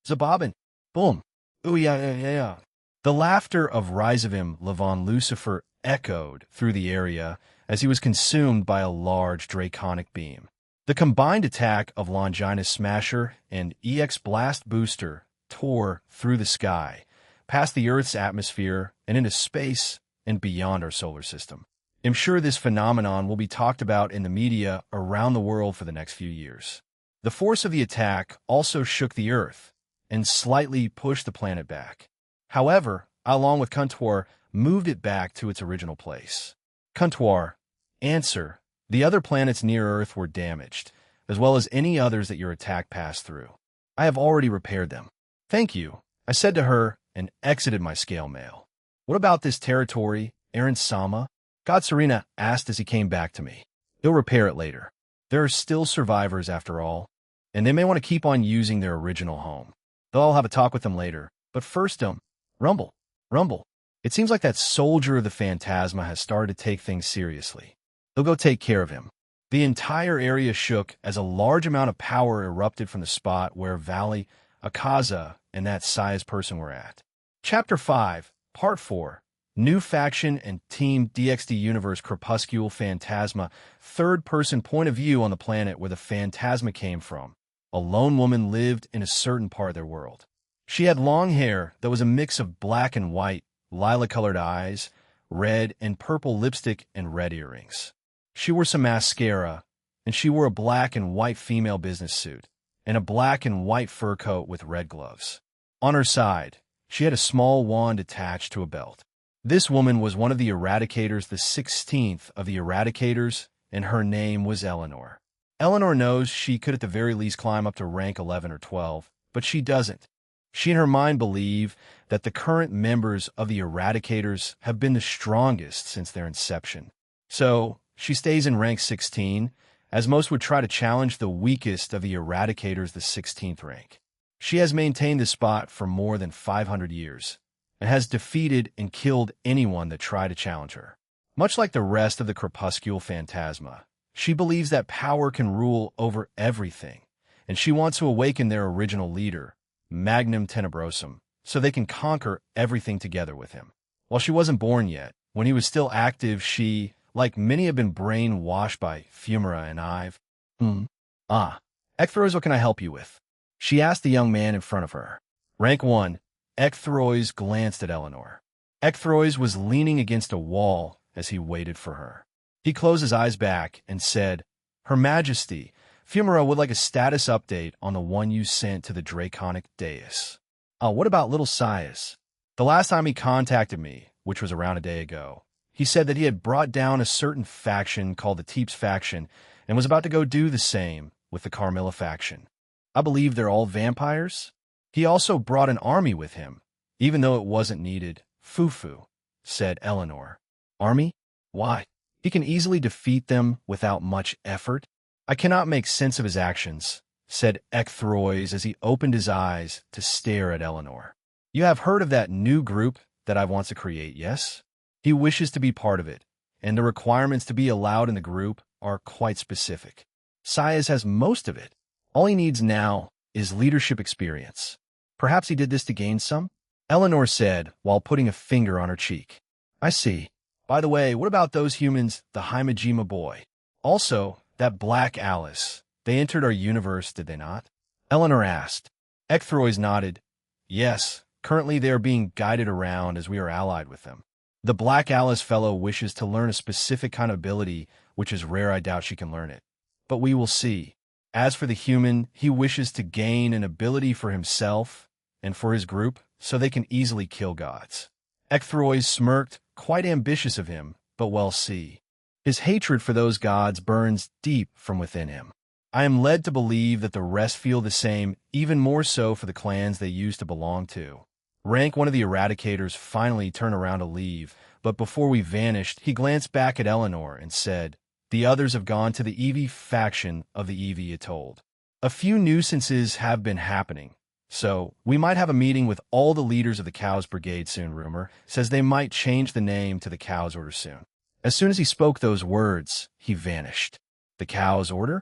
Zabobin. Boom. Ooh yeah. The laughter of Rise of him, Levon Lucifer, echoed through the area as he was consumed by a large draconic beam. The combined attack of Longinus Smasher and EX Blast Booster tore through the sky, past the Earth's atmosphere and into space and beyond our solar system. I'm sure this phenomenon will be talked about in the media around the world for the next few years. The force of the attack also shook the Earth and slightly pushed the planet back. However, along with Kuntuar, moved it back to its original place. Kuntuar, answer. The other planets near Earth were damaged, as well as any others that your attack passed through. I have already repaired them. Thank you, I said to her and exited my scale mail. What about this territory, Aaron Sama? God Serena asked as he came back to me. He'll repair it later. There are still survivors after all, and they may want to keep on using their original home. Though I'll have a talk with them later. But first, Rumble. It seems like that soldier of the Phantasma has started to take things seriously. They'll go take care of him. The entire area shook as a large amount of power erupted from the spot where Valley, Akaza, and that size person were at. Chapter 5, Part 4. New Faction and Team DxD Universe Crepuscule Phantasma. Third-person point of view on the planet where the Phantasma came from. A lone woman lived in a certain part of their world. She had long hair that was a mix of black and white, lilac-colored eyes, red and purple lipstick, and red earrings. She wore some mascara, and she wore a black and white female business suit, and a black and white fur coat with red gloves. On her side, she had a small wand attached to a belt. This woman was one of the Eradicators, the 16th of the Eradicators, and her name was Eleanor. Eleanor knows she could at the very least climb up to rank 11 or 12, but she doesn't. She in her mind believe that the current members of the Eradicators have been the strongest since their inception. So, she stays in rank 16, as most would try to challenge the weakest of the Eradicators, the 16th rank. She has maintained this spot for more than 500 years, and has defeated and killed anyone that tried to challenge her. Much like the rest of the Crepuscule Phantasma, she believes that power can rule over everything, and she wants to awaken their original leader, Magnum Tenebrosum, so they can conquer everything together with him. While she wasn't born yet, when he was still active, she, like many, have been brainwashed by Fumara and Ive. Ecthrois, what can I help you with? She asked the young man in front of her. Rank 1, Ecthrois glanced at Eleanor. Ecthrois was leaning against a wall as he waited for her. He closed his eyes back and said, Her Majesty, Fumara would like a status update on the one you sent to the Draconic Dais. What about little Sias? The last time he contacted me, which was around a day ago, he said that he had brought down a certain faction called the Teeps faction and was about to go do the same with the Carmilla faction. I believe they're all vampires. He also brought an army with him, even though it wasn't needed. Fufu, said Eleanor. Army? Why? He can easily defeat them without much effort. I cannot make sense of his actions, said Ecthrois as he opened his eyes to stare at Eleanor. You have heard of that new group that I want to create, yes? He wishes to be part of it, and the requirements to be allowed in the group are quite specific. Sias has most of it. All he needs now is leadership experience. Perhaps he did this to gain some? Eleanor said while putting a finger on her cheek. I see. By the way, what about those humans, the Himajima boy? Also, that Black Alice. They entered our universe, did they not? Eleanor asked. Ecthrois nodded. Yes, currently they are being guided around as we are allied with them. The Black Alice fellow wishes to learn a specific kind of ability, which is rare. I doubt she can learn it. But we will see. As for the human, he wishes to gain an ability for himself and for his group, so they can easily kill gods. Ecthrois smirked, quite ambitious of him, but we'll see. His hatred for those gods burns deep from within him. I am led to believe that the rest feel the same, even more so for the clans they used to belong to. Rank 1 of the Eradicators finally turned around to leave, but before we vanished, he glanced back at Eleanor and said, The others have gone to the Eevee faction of the Eevee Atoll. A few nuisances have been happening, so we might have a meeting with all the leaders of the Cows Brigade soon. Rumor says they might change the name to the Cows Order soon. As soon as he spoke those words, he vanished. The Cows Order?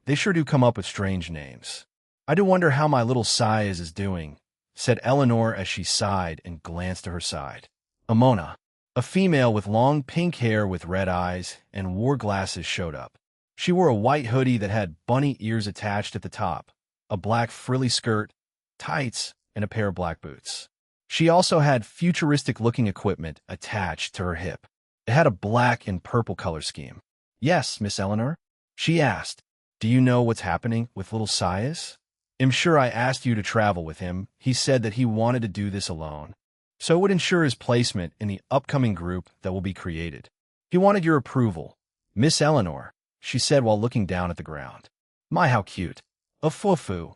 They sure do come up with strange names. I do wonder how my little Sias is doing, said Eleanor as she sighed and glanced to her side. Amona, a female with long pink hair with red eyes and wore glasses, showed up. She wore a white hoodie that had bunny ears attached at the top, a black frilly skirt, tights, and a pair of black boots. She also had futuristic-looking equipment attached to her hip. It had a black and purple color scheme. Yes, Miss Eleanor? She asked. Do you know what's happening with little Sias? I'm sure I asked you to travel with him. He said that he wanted to do this alone, so it would ensure his placement in the upcoming group that will be created. He wanted your approval. Miss Eleanor, she said while looking down at the ground. My, how cute. A fufu.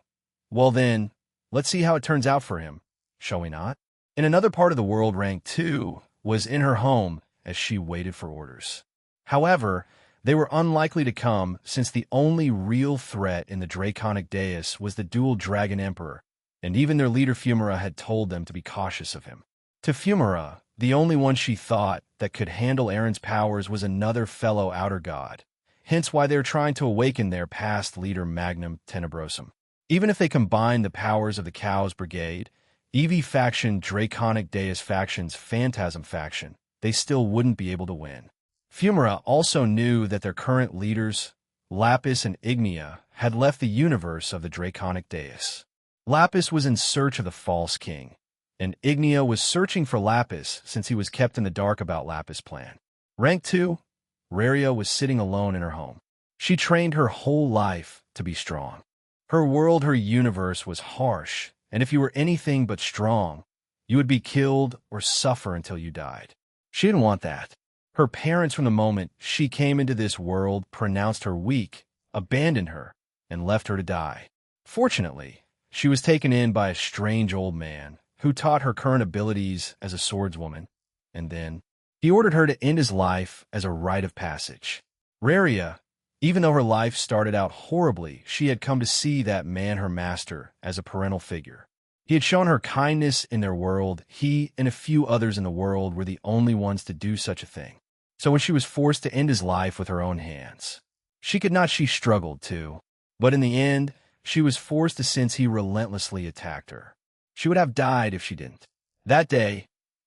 Well then, let's see how it turns out for him, shall we not? In another part of the world, rank 2 was in her home as she waited for orders. However, they were unlikely to come since the only real threat in the Draconic Dais was the dual Dragon Emperor, and even their leader Fumara had told them to be cautious of him. To Fumara, the only one she thought that could handle Aaron's powers was another fellow outer god, hence why they were trying to awaken their past leader Magnum Tenebrosum. Even if they combined the powers of the Chaos Brigade, EV faction, Draconic Dais faction's Phantasm faction, they still wouldn't be able to win. Fumara also knew that their current leaders, Lapis and Ignia, had left the universe of the Draconic Dais. Lapis was in search of the False King, and Ignia was searching for Lapis since he was kept in the dark about Lapis' plan. Rank 2, Raria was sitting alone in her home. She trained her whole life to be strong. Her world, her universe was harsh, and if you were anything but strong, you would be killed or suffer until you died. She didn't want that. Her parents, from the moment she came into this world, pronounced her weak, abandoned her, and left her to die. Fortunately, she was taken in by a strange old man who taught her current abilities as a swordswoman, and then he ordered her to end his life as a rite of passage. Raria, even though her life started out horribly, she had come to see that man, her master, as a parental figure. He had shown her kindness in their world. He and a few others in the world were the only ones to do such a thing. So when she was forced to end his life with her own hands, she struggled too. But in the end, she was forced to since he relentlessly attacked her. She would have died if she didn't. That day,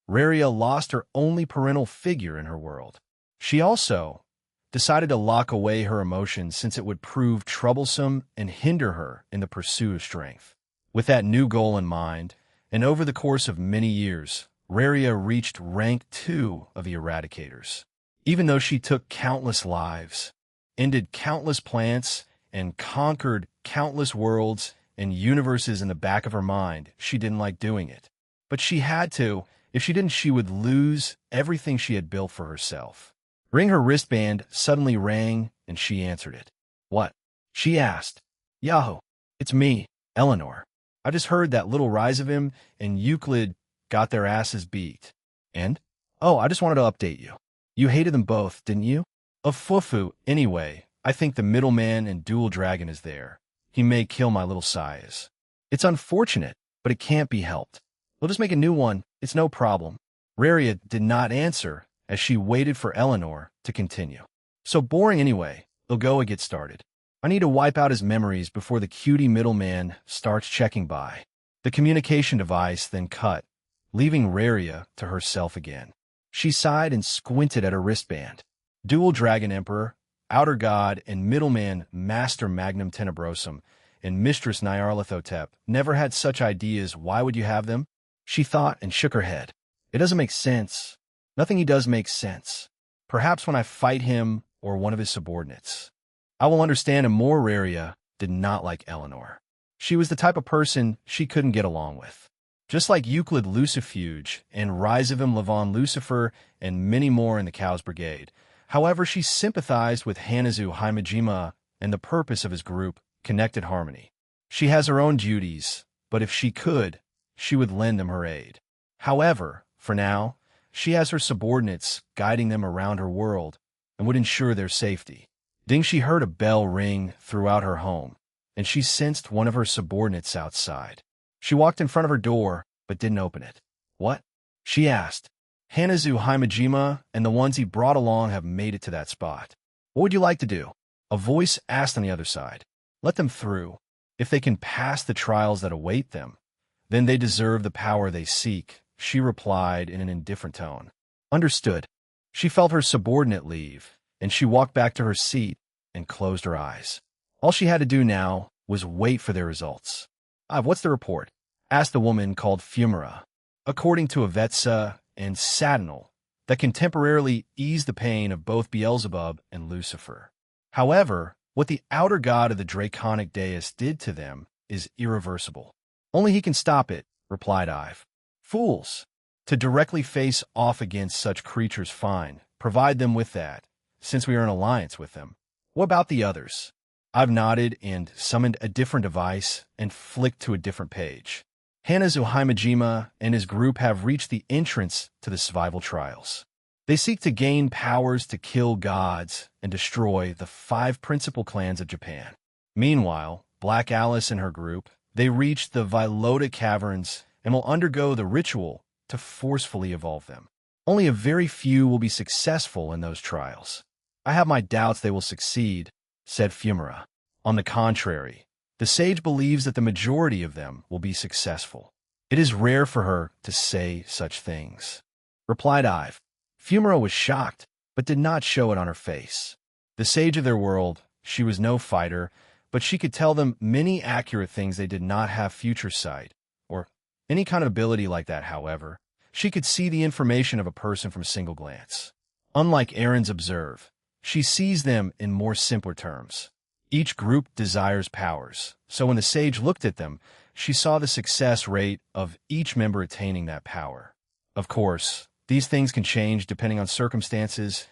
Raria lost her only parental figure in her world. She also decided to lock away her emotions since it would prove troublesome and hinder her in the pursuit of strength. With that new goal in mind, and over the course of many years, Raria reached rank 2 of the Eradicators. Even though she took countless lives, ended countless plants, and conquered countless worlds and universes in the back of her mind, she didn't like doing it. But she had to. If she didn't, she would lose everything she had built for herself. Her wristband suddenly rang, and she answered it. What? She asked. Yahoo! It's me, Eleanor. I just heard that little Rise and Euclid got their asses beat. And? Oh, I just wanted to update you. You hated them both, didn't you? A fufu. Anyway, I think the middleman and dual dragon is there. He may kill my little Sias. It's unfortunate, but it can't be helped. We'll just make a new one. It's no problem. Raria did not answer as she waited for Eleanor to continue. So boring anyway. They'll go and get started. I need to wipe out his memories before the cutie middleman starts checking by. The communication device then cut, leaving Raria to herself again. She sighed and squinted at her wristband. Dual Dragon Emperor, Outer God, and Middleman Master Magnum Tenebrosum, and Mistress Nyarlathotep never had such ideas. Why would you have them? She thought and shook her head. It doesn't make sense. Nothing he does makes sense. Perhaps when I fight him or one of his subordinates, I will understand him more. Raria did not like Eleanor. She was the type of person she couldn't get along with. Just like Euclid Lucifuge and Rizavim Levon Lucifer and many more in the Chaos Brigade. However, she sympathized with Hanazu Himajima and the purpose of his group, Connected Harmony. She has her own duties, but if she could, she would lend them her aid. However, for now, she has her subordinates guiding them around her world and would ensure their safety. Then she heard a bell ring throughout her home, and she sensed one of her subordinates outside. She walked in front of her door, but didn't open it. What? She asked. Hanazu Himajima and the ones he brought along have made it to that spot. What would you like to do? A voice asked on the other side. Let them through. If they can pass the trials that await them, then they deserve the power they seek, she replied in an indifferent tone. Understood. She felt her subordinate leave, and she walked back to her seat and closed her eyes. All she had to do now was wait for their results. What's the report? Asked the woman called Fumara. According to Avetsa and Satinal, that can temporarily ease the pain of both Beelzebub and Lucifer. However, What the outer god of the draconic dais did to them is irreversible. Only he can stop it, replied Ive. Fools! To directly face off against such creatures, fine. Provide them with that, since we are in alliance with them. What about the others? I've nodded and summoned a different device and flicked to a different page. Hanazu and his group have reached the entrance to the survival trials. They seek to gain powers to kill gods and destroy the 5 principal clans of Japan. Meanwhile, Black Alice and her group, they reach the Vilota Caverns and will undergo the ritual to forcefully evolve them. Only a very few will be successful in those trials. I have my doubts they will succeed, said Fumura. On the contrary, the sage believes that the majority of them will be successful. It is rare for her to say such things, replied Ive. Fumura was shocked, but did not show it on her face. The sage of their world, she was no fighter, but she could tell them many accurate things. They did not have future sight, or any kind of ability like that. However, she could see the information of a person from a single glance. Unlike Aaron's observe, she sees them in more simpler terms. Each group desires powers, so when the sage looked at them, she saw the success rate of each member attaining that power. Of course, these things can change depending on circumstances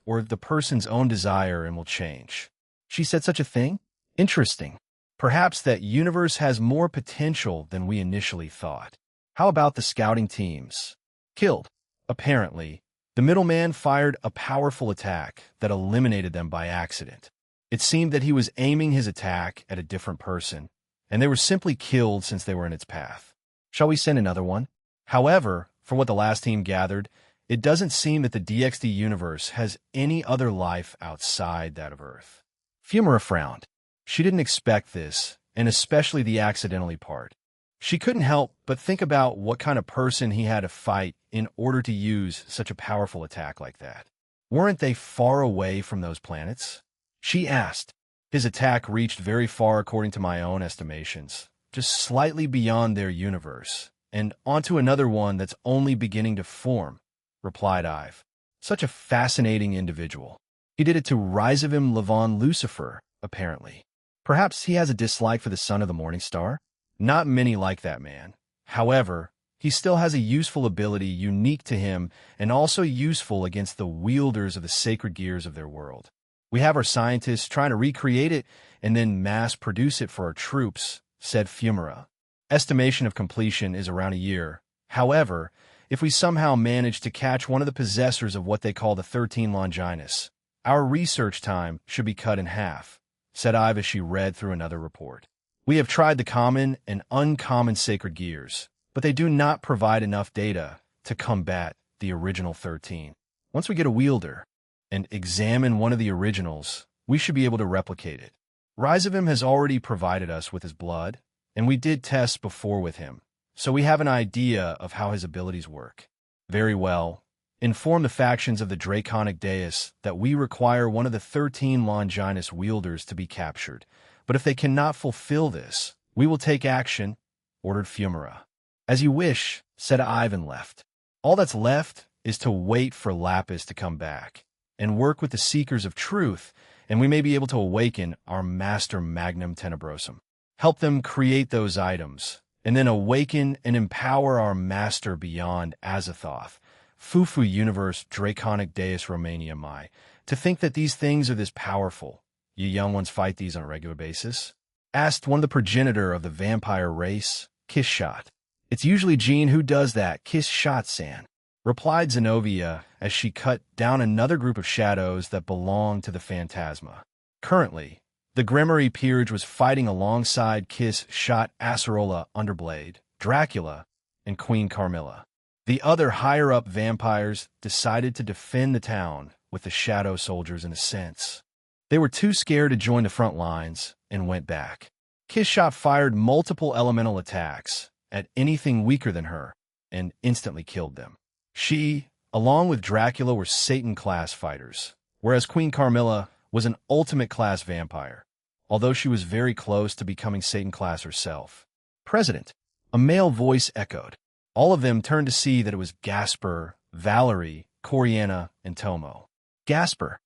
or the person's own desire and will change. She said such a thing? Interesting. Perhaps that universe has more potential than we initially thought. How about the scouting teams? Killed. Apparently, the middleman fired a powerful attack that eliminated them by accident. It seemed that he was aiming his attack at a different person, and they were simply killed since they were in its path. Shall we send another one? However, from what the last team gathered, it doesn't seem that the DxD universe has any other life outside that of Earth. Fumura frowned. She didn't expect this, and especially the accidentally part. She couldn't help but think about what kind of person he had to fight in order to use such a powerful attack like that. Weren't they far away from those planets? She asked. His attack reached very far according to my own estimations, just slightly beyond their universe, and onto another one that's only beginning to form, replied Ive. Such a fascinating individual. He did it to Rizavim Levon Lucifer, apparently. Perhaps he has a dislike for the son of the morning star? Not many like that man. However, he still has a useful ability unique to him and also useful against the wielders of the sacred gears of their world. We have our scientists trying to recreate it and then mass produce it for our troops, said Fumura. Estimation of completion is around a year. However, if we somehow manage to catch one of the possessors of what they call the 13 Longinus, our research time should be cut in half, said Ive as she read through another report. We have tried the common and uncommon sacred gears, but they do not provide enough data to combat the original 13. Once we get a wielder and examine one of the originals, we should be able to replicate it. Rizavim has already provided us with his blood, and we did tests before with him, so we have an idea of how his abilities work. Very well. Inform the factions of the Draconic Dais that we require one of the 13 Longinus wielders to be captured, but if they cannot fulfill this, we will take action, ordered Fumura. As you wish, said Ive and left. All that's left is to wait for Lapis to come back and work with the Seekers of Truth, and we may be able to awaken our Master Magnum Tenebrosum. Help them create those items, and then awaken and empower our Master beyond Azathoth, Fufu Universe Draconic Deus Romania Mai. To think that these things are this powerful. You young ones fight these on a regular basis? Asked one of the progenitor of the vampire race, Kiss-Shot. It's usually Jean who does that, Kiss-Shot-san, replied Zenobia as she cut down another group of shadows that belonged to the Phantasma. Currently, the Grimory Peerage was fighting alongside Kiss-Shot Acerola Underblade, Dracula, and Queen Carmilla. The other higher-up vampires decided to defend the town with the shadow soldiers in a sense. They were too scared to join the front lines and went back. Kiss-Shot fired multiple elemental attacks at anything weaker than her and instantly killed them. She, along with Dracula, were Satan-class fighters, whereas Queen Carmilla was an ultimate-class vampire, although she was very close to becoming Satan-class herself. President, a male voice echoed. All of them turned to see that it was Gasper, Valerie, Coriana, and Tomo. Gasper.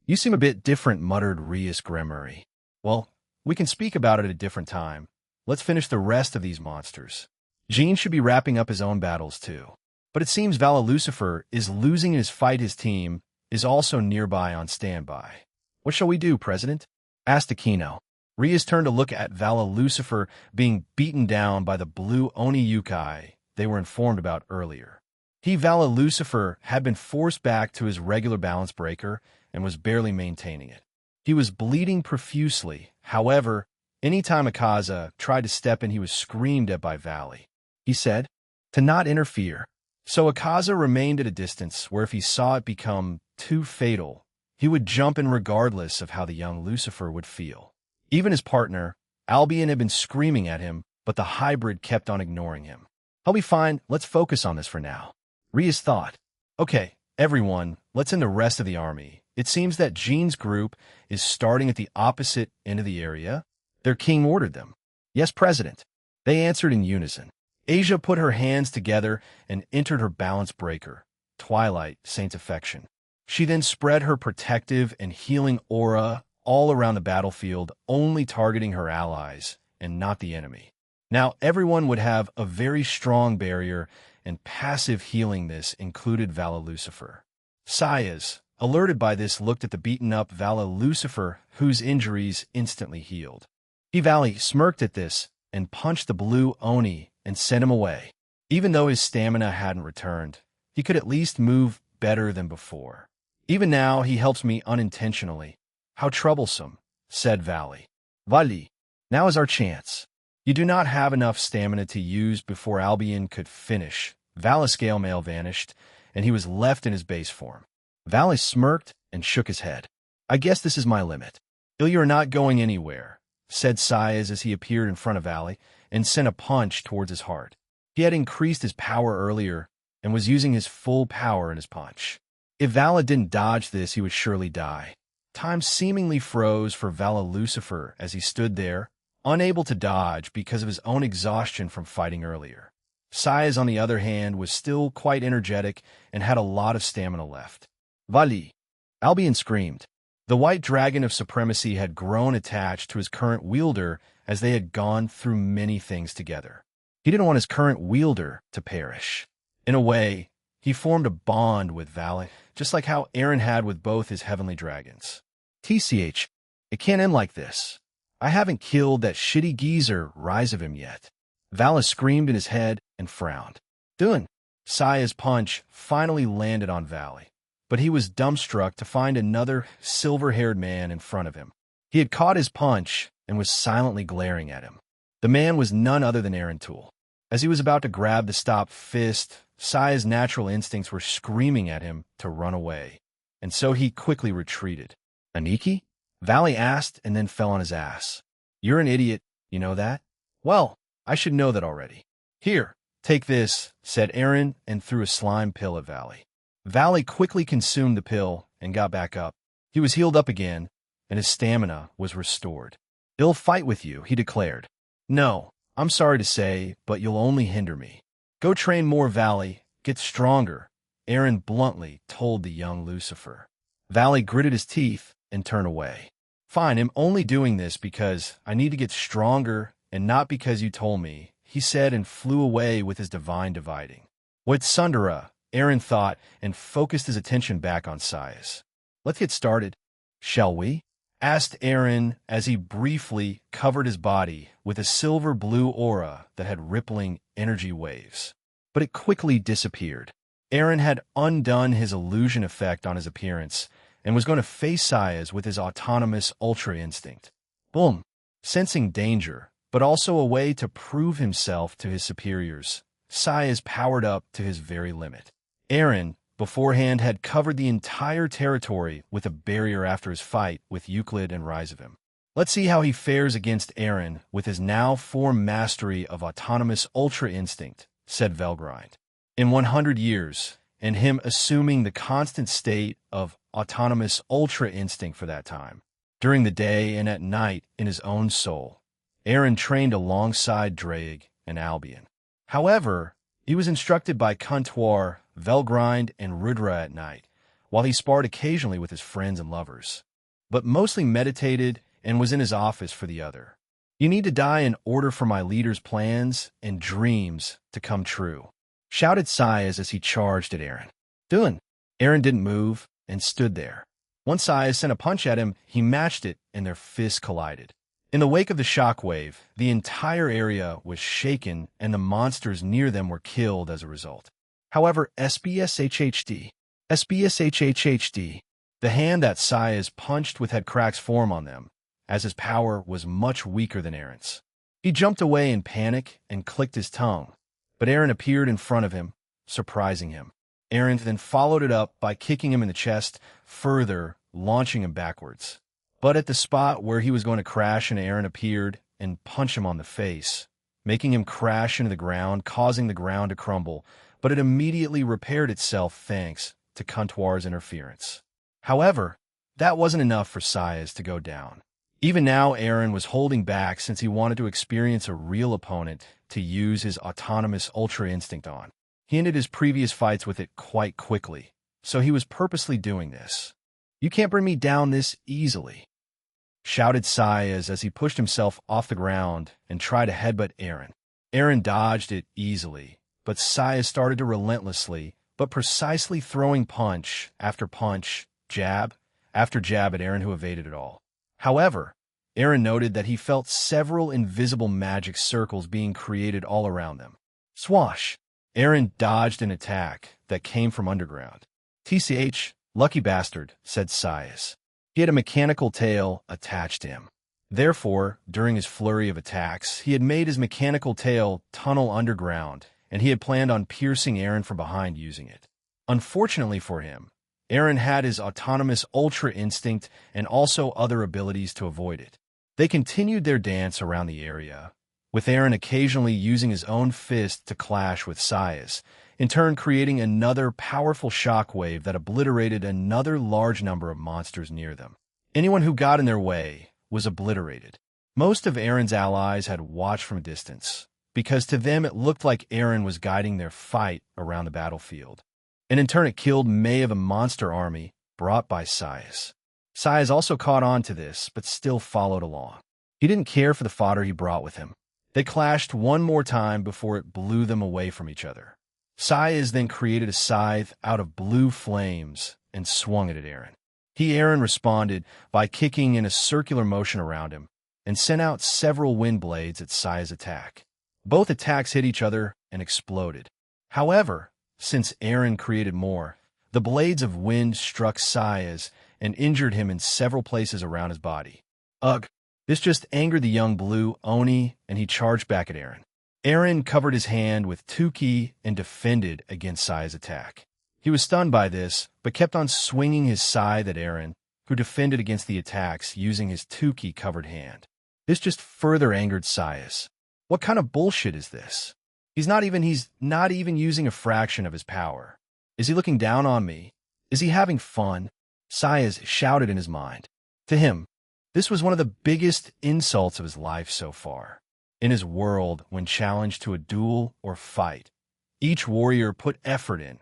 You seem a bit different, muttered Rias Gremory. Well, we can speak about it at a different time. Let's finish the rest of these monsters. Jean should be wrapping up his own battles too. But it seems Vala Lucifer is losing his fight. His team is also nearby on standby. What shall we do, President? Asked Aquino. Rias turned to look at Vala Lucifer being beaten down by the blue Oni Yukai they were informed about earlier. Vala Lucifer had been forced back to his regular balance breaker and was barely maintaining it. He was bleeding profusely. However, anytime Akaza tried to step in, he was screamed at by Valley. He said to not interfere. So Akaza remained at a distance where if he saw it become too fatal, he would jump in regardless of how the young Lucifer would feel. Even his partner, Albion, had been screaming at him, but the hybrid kept on ignoring him. I'll be fine, let's focus on this for now. Rias thought. Okay, everyone, let's end the rest of the army. It seems that Jean's group is starting at the opposite end of the area. Their king ordered them. Yes, President. They answered in unison. Asia put her hands together and entered her balance breaker, Twilight Saint Affection. She then spread her protective and healing aura all around the battlefield, only targeting her allies and not the enemy. Now everyone would have a very strong barrier, and passive healing. This included Vala Lucifer. Sayas, alerted by this, looked at the beaten-up Vala Lucifer, whose injuries instantly healed. Valley smirked at this and punched the blue Oni and sent him away. Even though his stamina hadn't returned, he could at least move better than before. Even now, he helps me unintentionally. How troublesome, said Valley. Vali, now is our chance. You do not have enough stamina to use before Albion could finish. Valley's scale mail vanished, and he was left in his base form. Valley smirked and shook his head. I guess this is my limit. You are not going anywhere, said Sayas as he appeared in front of Valley and sent a punch towards his heart. He had increased his power earlier and was using his full power in his punch. If Vala didn't dodge this, he would surely die. Time seemingly froze for Vala Lucifer as he stood there, unable to dodge because of his own exhaustion from fighting earlier. Sayas, on the other hand, was still quite energetic and had a lot of stamina left. Vali! Albion screamed. The white dragon of supremacy had grown attached to his current wielder as they had gone through many things together. He didn't want his current wielder to perish. In a way, he formed a bond with Valley, just like how Eren had with both his heavenly dragons. TCH, it can't end like this. I haven't killed that shitty geezer Rise of him yet. Vala screamed in his head and frowned. Doing. Saya's punch finally landed on Valley, but he was dumbstruck to find another silver-haired man in front of him. He had caught his punch and was silently glaring at him. The man was none other than Eren Tool. As he was about to grab the stop fist, Saya's natural instincts were screaming at him to run away, and so he quickly retreated. Aniki? Valley asked and then fell on his ass. You're an idiot, you know that? Well, I should know that already. Here, take this, said Eren and threw a slime pill at Valley. Valley quickly consumed the pill and got back up. He was healed up again, and his stamina was restored. I'll fight with you, he declared. No, I'm sorry to say, but you'll only hinder me. Go train more, Valley. Get stronger, Eren bluntly told the young Lucifer. Valley gritted his teeth and turned away. Fine, I'm only doing this because I need to get stronger and not because you told me, he said and flew away with his divine dividing. What Sundara, Eren thought and focused his attention back on Sayas. Let's get started, shall we? Asked Eren as he briefly covered his body with a silver-blue aura that had rippling energy waves. But it quickly disappeared. Eren had undone his illusion effect on his appearance and was going to face Sayas with his autonomous ultra instinct. Boom! Sensing danger, but also a way to prove himself to his superiors, Sayas powered up to his very limit. Eren, beforehand, had covered the entire territory with a barrier after his fight with Euclid and Rise of him. Let's see how he fares against Eren with his now formed mastery of autonomous ultra instinct, said Velgrind. In 100 years, and him assuming the constant state of autonomous ultra instinct for that time, during the day and at night in his own soul, Eren trained alongside Draig and Albion. However, he was instructed by Kuntuar, Velgrind, and Rudra at night, while he sparred occasionally with his friends and lovers, but mostly meditated and was in his office for the other. You need to die in order for my leader's plans and dreams to come true, shouted Saez as he charged at Eren. Done. Eren didn't move and stood there. Once Saez sent a punch at him, he matched it and their fists collided. In the wake of the shockwave, the entire area was shaken and the monsters near them were killed as a result. However, SBSHHD, the hand that Saez punched with had cracks form on them, as his power was much weaker than Eren's. He jumped away in panic and clicked his tongue, but Eren appeared in front of him, surprising him. Eren then followed it up by kicking him in the chest, further launching him backwards. But at the spot where he was going to crash into, Eren appeared and punched him on the face, making him crash into the ground, causing the ground to crumble, but it immediately repaired itself thanks to Kuntuar's interference. However, that wasn't enough for Saez to go down. Even now, Eren was holding back since he wanted to experience a real opponent to use his autonomous Ultra Instinct on. He ended his previous fights with it quite quickly, so he was purposely doing this. You can't bring me down this easily, shouted Saez as he pushed himself off the ground and tried to headbutt Eren. Eren dodged it easily, but Saez started to relentlessly, but precisely throwing punch after punch, jab after jab at Eren, who evaded it all. However, Eren noted that he felt several invisible magic circles being created all around them. Swash! Eren dodged an attack that came from underground. TCH, lucky bastard, said Saez. He had a mechanical tail attached to him. Therefore, during his flurry of attacks, he had made his mechanical tail tunnel underground, and he had planned on piercing Eren from behind using it. Unfortunately for him, Eren had his autonomous Ultra Instinct and also other abilities to avoid it. They continued their dance around the area, with Eren occasionally using his own fist to clash with Saez, in turn creating another powerful shockwave that obliterated another large number of monsters near them. Anyone who got in their way was obliterated. Most of Eren's allies had watched from a distance, because to them it looked like Eren was guiding their fight around the battlefield. And in turn it killed many of a monster army brought by Saez. Saez also caught on to this, but still followed along. He didn't care for the fodder he brought with him. They clashed one more time before it blew them away from each other. Saez then created a scythe out of blue flames and swung it at Eren. Eren responded by kicking in a circular motion around him and sent out several wind blades at Saez's attack. Both attacks hit each other and exploded. However, since Eren created more, the blades of wind struck Saez and injured him in several places around his body. Ugh! This just angered the young blue Oni, and he charged back at Eren. Eren covered his hand with 10k and defended against Saez's attack. He was stunned by this, but kept on swinging his scythe at Eren, who defended against the attacks using his 10k covered hand. This just further angered Saez. What kind of bullshit is this? He's not even using a fraction of his power. Is he looking down on me? Is he having fun? Saez shouted in his mind. To him, this was one of the biggest insults of his life so far. In his world, when challenged to a duel or fight, each warrior put effort in,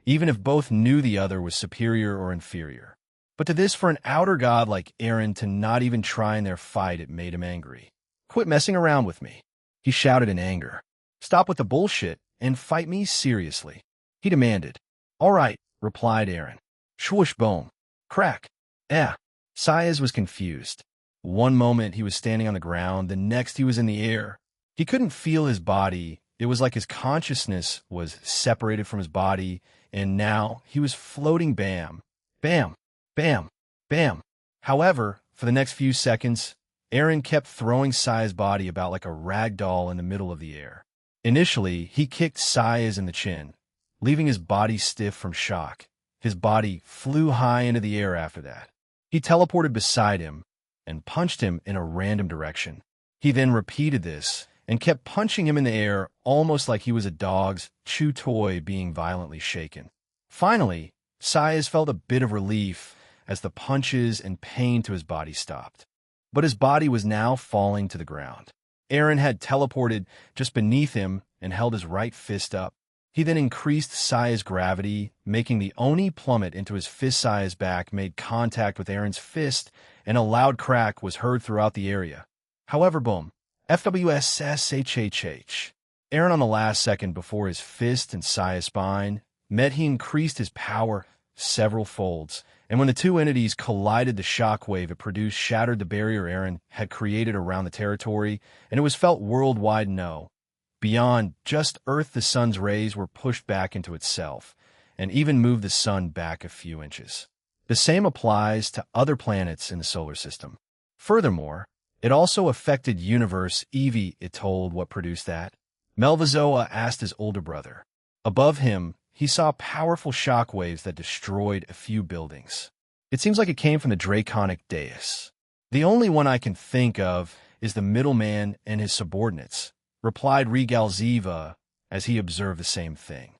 even if both knew the other was superior or inferior. But to this, for an outer god like Eren to not even try in their fight, it made him angry. Quit messing around with me, he shouted in anger. Stop with the bullshit and fight me seriously, he demanded. All right, replied Eren. Swoosh boom. Crack. Saez was confused. One moment he was standing on the ground, the next he was in the air. He couldn't feel his body. It was like his consciousness was separated from his body, and now he was floating bam, bam, bam, bam. However, for the next few seconds, Eren kept throwing Saez's body about like a rag doll in the middle of the air. Initially, he kicked Saez in the chin, leaving his body stiff from shock. His body flew high into the air after that. He teleported beside him and punched him in a random direction. He then repeated this and kept punching him in the air almost like he was a dog's chew toy being violently shaken. Finally, Saez felt a bit of relief as the punches and pain to his body stopped. But his body was now falling to the ground. Eren had teleported just beneath him and held his right fist up. He then increased Saya's gravity, making the Oni plummet into his fist. Saya's back made contact with Aaron's fist, and a loud crack was heard throughout the area. However, boom. FWSSHHH. Aaron, on the last second before his fist and Saya's spine met, he increased his power several folds, and when the two entities collided, the shockwave it produced shattered the barrier Aaron had created around the territory, and it was felt worldwide. No. Beyond just Earth, the sun's rays were pushed back into itself, and even moved the sun back a few inches. The same applies to other planets in the solar system. Furthermore, it also affected universe. Evie, it told what produced that. Melvazoa asked his older brother. Above him, he saw powerful shockwaves that destroyed a few buildings. It seems like it came from the Draconic dais. The only one I can think of is the middleman and his subordinates, replied Regalziva as he observed the same thing.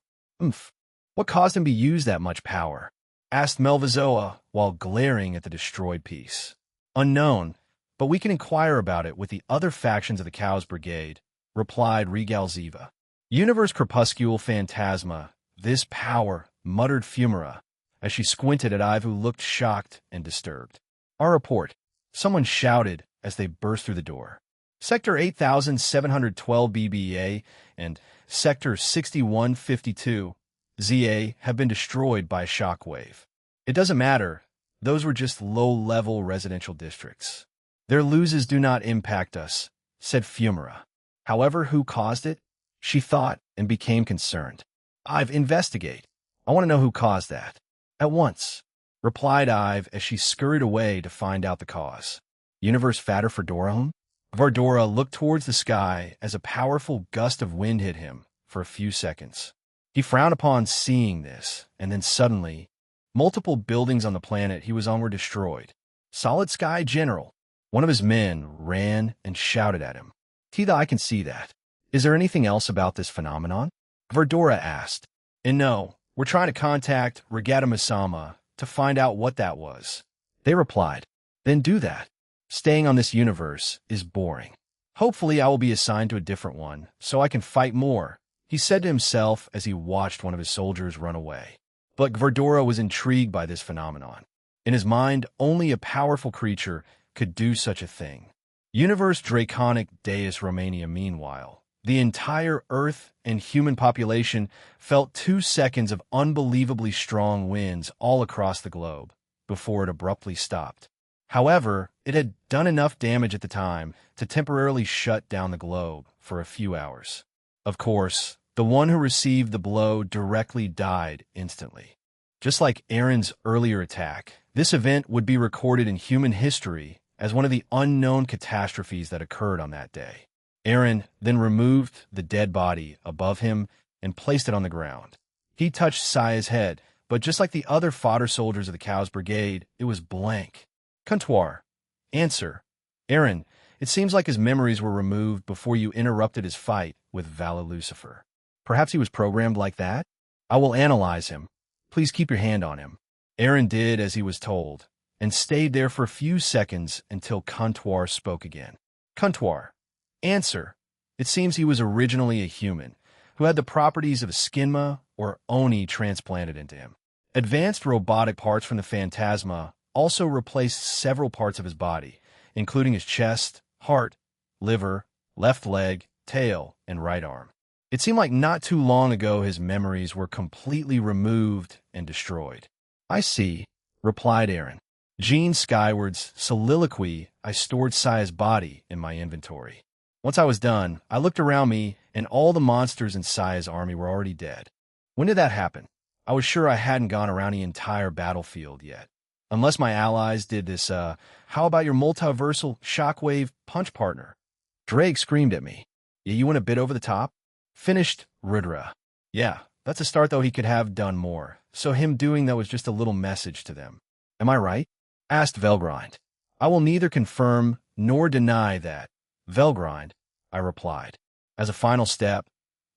What caused him to use that much power? Asked Melvazoa while glaring at the destroyed piece. Unknown, but we can inquire about it with the other factions of the Chaos Brigade, replied Regalziva. Universe Crepuscule Phantasma, this power, muttered Fumara as she squinted at Ive, who looked shocked and disturbed. Our report, someone shouted as they burst through the door. Sector 8712 BBA and Sector 6152 ZA have been destroyed by a shockwave. It doesn't matter, those were just low-level residential districts. Their losses do not impact us, said Fumara. However, who caused it? She thought and became concerned. Ive, investigate. I want to know who caused that. At once, replied Ive as she scurried away to find out the cause. Universe Fatter Fedora? Vardora looked towards the sky as a powerful gust of wind hit him for a few seconds. He frowned upon seeing this, and then suddenly, multiple buildings on the planet he was on were destroyed. Solid Sky General. One of his men ran and shouted at him. Tida, I can see that. Is there anything else about this phenomenon? Vardora asked. And no, we're trying to contact Regatta Masama to find out what that was. They replied. Then do that. Staying on this universe is boring. Hopefully I will be assigned to a different one, so I can fight more, he said to himself as he watched one of his soldiers run away. But Vardora was intrigued by this phenomenon. In his mind, only a powerful creature could do such a thing. Universe Draconic Deus Romania. Meanwhile, the entire Earth and human population felt 2 seconds of unbelievably strong winds all across the globe before it abruptly stopped. However, it had done enough damage at the time to temporarily shut down the globe for a few hours. Of course, the one who received the blow directly died instantly. Just like Aaron's earlier attack, this event would be recorded in human history as one of the unknown catastrophes that occurred on that day. Aaron then removed the dead body above him and placed it on the ground. He touched Saya's head, but just like the other fodder soldiers of the Chaos Brigade, it was blank. Comptoir. Answer. Aaron, it seems like his memories were removed before you interrupted his fight with Vala Lucifer. Perhaps he was programmed like that? I will analyze him. Please keep your hand on him. Aaron did as he was told, and stayed there for a few seconds until Comptoir spoke again. Comptoir. Answer. It seems he was originally a human, who had the properties of a skinma or Oni transplanted into him. Advanced robotic parts from the Phantasma also replaced several parts of his body, including his chest, heart, liver, left leg, tail, and right arm. It seemed like not too long ago his memories were completely removed and destroyed. I see, replied Aaron. Gene Skyward's soliloquy. I stored Saya's body in my inventory. Once I was done, I looked around me, and all the monsters in Saya's army were already dead. When did that happen? I was sure I hadn't gone around the entire battlefield yet. Unless my allies did this, how about your multiversal shockwave punch partner? Drake screamed at me. Yeah, you went a bit over the top? Finished Rudra. Yeah, that's a start, though he could have done more. So him doing that was just a little message to them. Am I right? Asked Velgrind. I will neither confirm nor deny that. Velgrind, I replied. As a final step,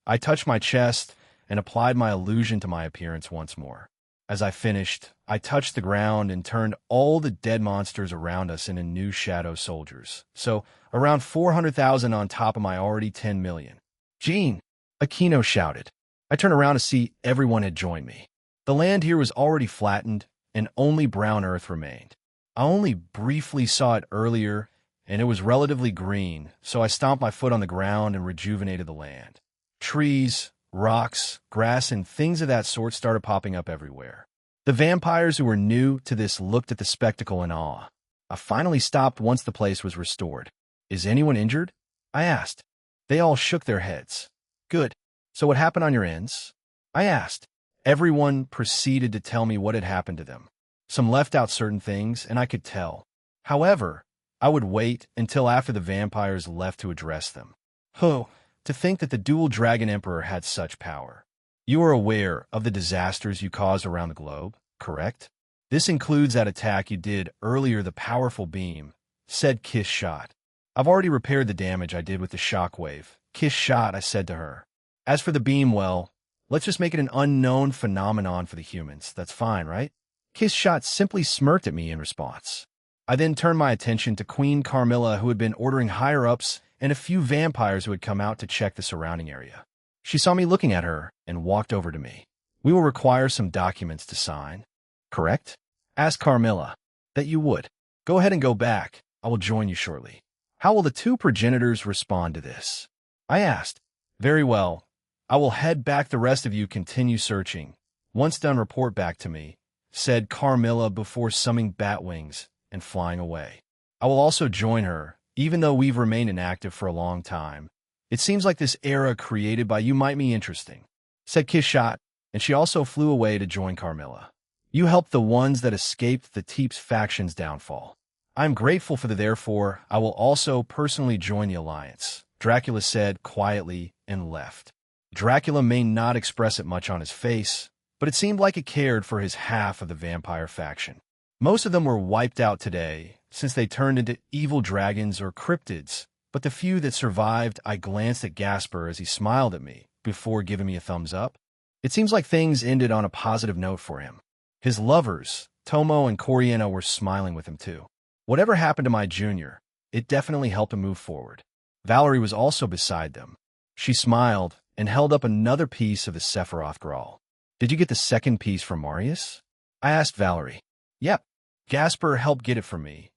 I touched my chest and applied my illusion to my appearance once more. As I finished, I touched the ground and turned all the dead monsters around us into new shadow soldiers. So, around 400,000 on top of my already 10 million. Gene! Aquino shouted. I turned around to see everyone had joined me. The land here was already flattened, and only brown earth remained. I only briefly saw it earlier, and it was relatively green, so I stomped my foot on the ground and rejuvenated the land. Trees, rocks, grass, and things of that sort started popping up everywhere. The vampires who were new to this looked at the spectacle in awe. I finally stopped once the place was restored. "Is anyone injured?" I asked. They all shook their heads. "Good. So what happened on your ends?" I asked. Everyone proceeded to tell me what had happened to them. Some left out certain things, and I could tell. However, I would wait until after the vampires left to address them. To think that the dual dragon emperor had such power. You are aware of the disasters you caused around the globe, correct? This includes that attack you did earlier, the powerful beam, said Kiss Shot. I've already repaired the damage I did with the shockwave. Kiss Shot, I said to her. As for the beam, well, let's just make it an unknown phenomenon for the humans. That's fine, right? Kiss Shot simply smirked at me in response. I then turned my attention to Queen Carmilla, who had been ordering higher-ups, and a few vampires who had come out to check the surrounding area. She saw me looking at her and walked over to me. "We will require some documents to sign, correct?" asked Carmilla. "That you would. Go ahead and go back. I will join you shortly." "How will the two progenitors respond to this?" I asked. "Very well. I will head back. The rest of you continue searching. Once done, report back to me," said Carmilla before summoning bat wings and flying away. "I will also join her, even though we've remained inactive for a long time. It seems like this era created by you might be interesting," said Kiss Shot, and she also flew away to join Carmilla. "You helped the ones that escaped the Teeps faction's downfall. I am grateful for therefore I will also personally join the alliance," Dracula said quietly and left. Dracula may not express it much on his face, but it seemed like it cared for his half of the vampire faction. Most of them were wiped out today, since they turned into evil dragons or cryptids, but the few that survived, I glanced at Gasper as he smiled at me before giving me a thumbs up. It seems like things ended on a positive note for him. His lovers, Tomo and Coriana, were smiling with him too. Whatever happened to my junior, it definitely helped him move forward. Valerie was also beside them. She smiled and held up another piece of the Sephiroth Grawl. "Did you get the second piece from Marius?" I asked Valerie. "Yep. Gasper helped get it for me.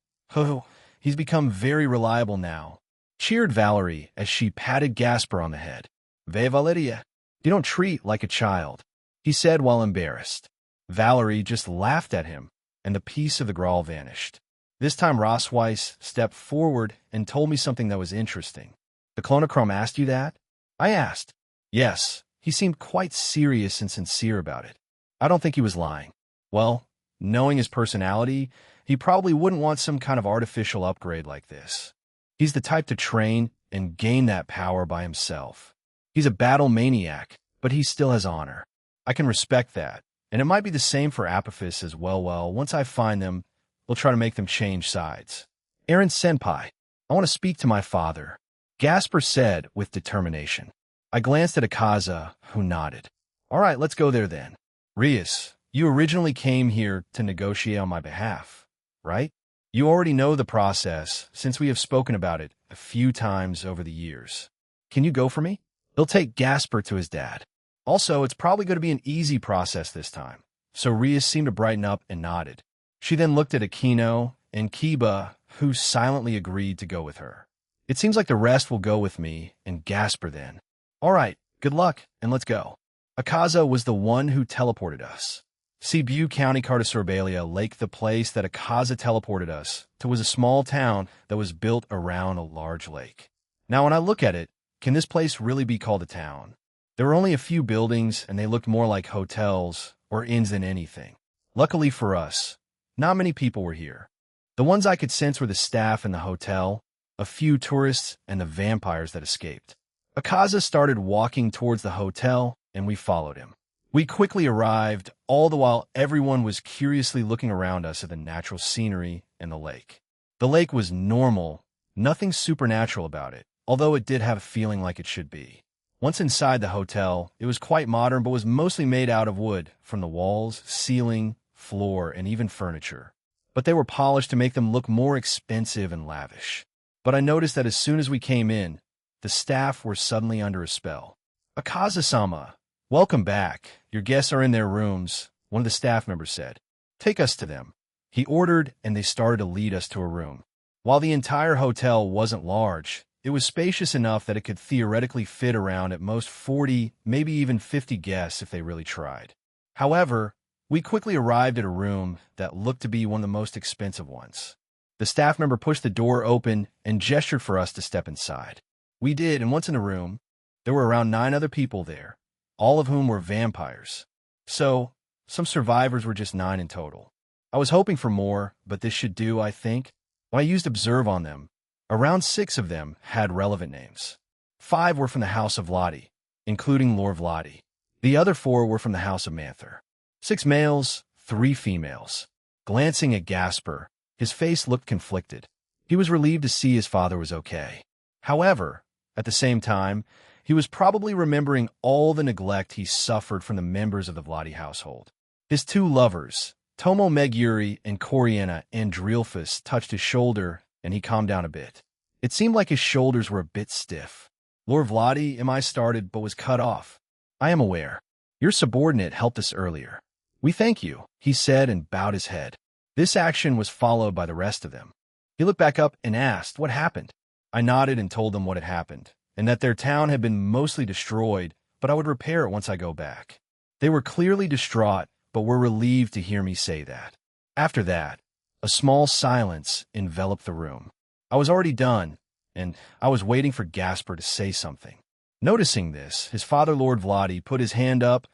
He's become very reliable now," cheered Valerie as she patted Gasper on the head. "Ve Valeria, you don't treat like a child," he said while embarrassed. Valerie just laughed at him, and the piece of the Grawl vanished. This time Rossweiss stepped forward and told me something that was interesting. "The Clonochrome asked you that?" I asked. "Yes, he seemed quite serious and sincere about it. I don't think he was lying. Well, knowing his personality, he probably wouldn't want some kind of artificial upgrade like this. He's the type to train and gain that power by himself. He's a battle maniac, but he still has honor. I can respect that, and it might be the same for Apophis as well. Once I find them, we'll try to make them change sides." "Eren Senpai, I want to speak to my father," Gasper said with determination. I glanced at Akaza, who nodded. "All right, let's go there then. Rias, you originally came here to negotiate on my behalf, right? You already know the process, since we have spoken about it a few times over the years. Can you go for me?" He'll take Gasper to his dad. "Also, it's probably going to be an easy process this time." So Rias seemed to brighten up and nodded. She then looked at Aquino and Kiba, who silently agreed to go with her. "It seems like the rest will go with me and Gasper then." "All right, good luck, and let's go." Akaza was the one who teleported us. Cebu County, Cardasorbalia Lake, the place that Akaza teleported us to, was a small town that was built around a large lake. Now, when I look at it, can this place really be called a town? There were only a few buildings, and they looked more like hotels or inns than anything. Luckily for us, not many people were here. The ones I could sense were the staff in the hotel, a few tourists, and the vampires that escaped. Akaza started walking towards the hotel, and we followed him. We quickly arrived, all the while everyone was curiously looking around us at the natural scenery and the lake. The lake was normal, nothing supernatural about it, although it did have a feeling like it should be. Once inside the hotel, it was quite modern but was mostly made out of wood, from the walls, ceiling, floor, and even furniture. But they were polished to make them look more expensive and lavish. But I noticed that as soon as we came in, the staff were suddenly under a spell. "Akaza-sama, "Welcome back. Your guests are in their rooms," one of the staff members said. "Take us to them." He ordered, and they started to lead us to a room. While the entire hotel wasn't large, it was spacious enough that it could theoretically fit around at most 40, maybe even 50 guests if they really tried. However, we quickly arrived at a room that looked to be one of the most expensive ones. The staff member pushed the door open and gestured for us to step inside. We did, and once in the room, there were around 9 other people there, all of whom were vampires. So, some survivors were just 9 in total. I was hoping for more, but this should do, I think. When I used Observe on them, around 6 of them had relevant names. 5 were from the House of Vladi, including Lord Vladi. The other 4 were from the House of Manther. 6 males, 3 females. Glancing at Gasper, his face looked conflicted. He was relieved to see his father was okay. However, at the same time, he was probably remembering all the neglect he suffered from the members of the Vladi household. His 2 lovers, Tomo Meguri and Coriana Andrilphus, touched his shoulder, and he calmed down a bit. It seemed like his shoulders were a bit stiff. "Lord Vladi," I started, but was cut off. "I am aware. Your subordinate helped us earlier. We thank you," he said and bowed his head. This action was followed by the rest of them. He looked back up and asked what happened. I nodded and told them what had happened, and that their town had been mostly destroyed, but I would repair it once I go back. They were clearly distraught, but were relieved to hear me say that. After that, a small silence enveloped the room. I was already done, and I was waiting for Gasper to say something. Noticing this, his father, Lord Vladi, put his hand up,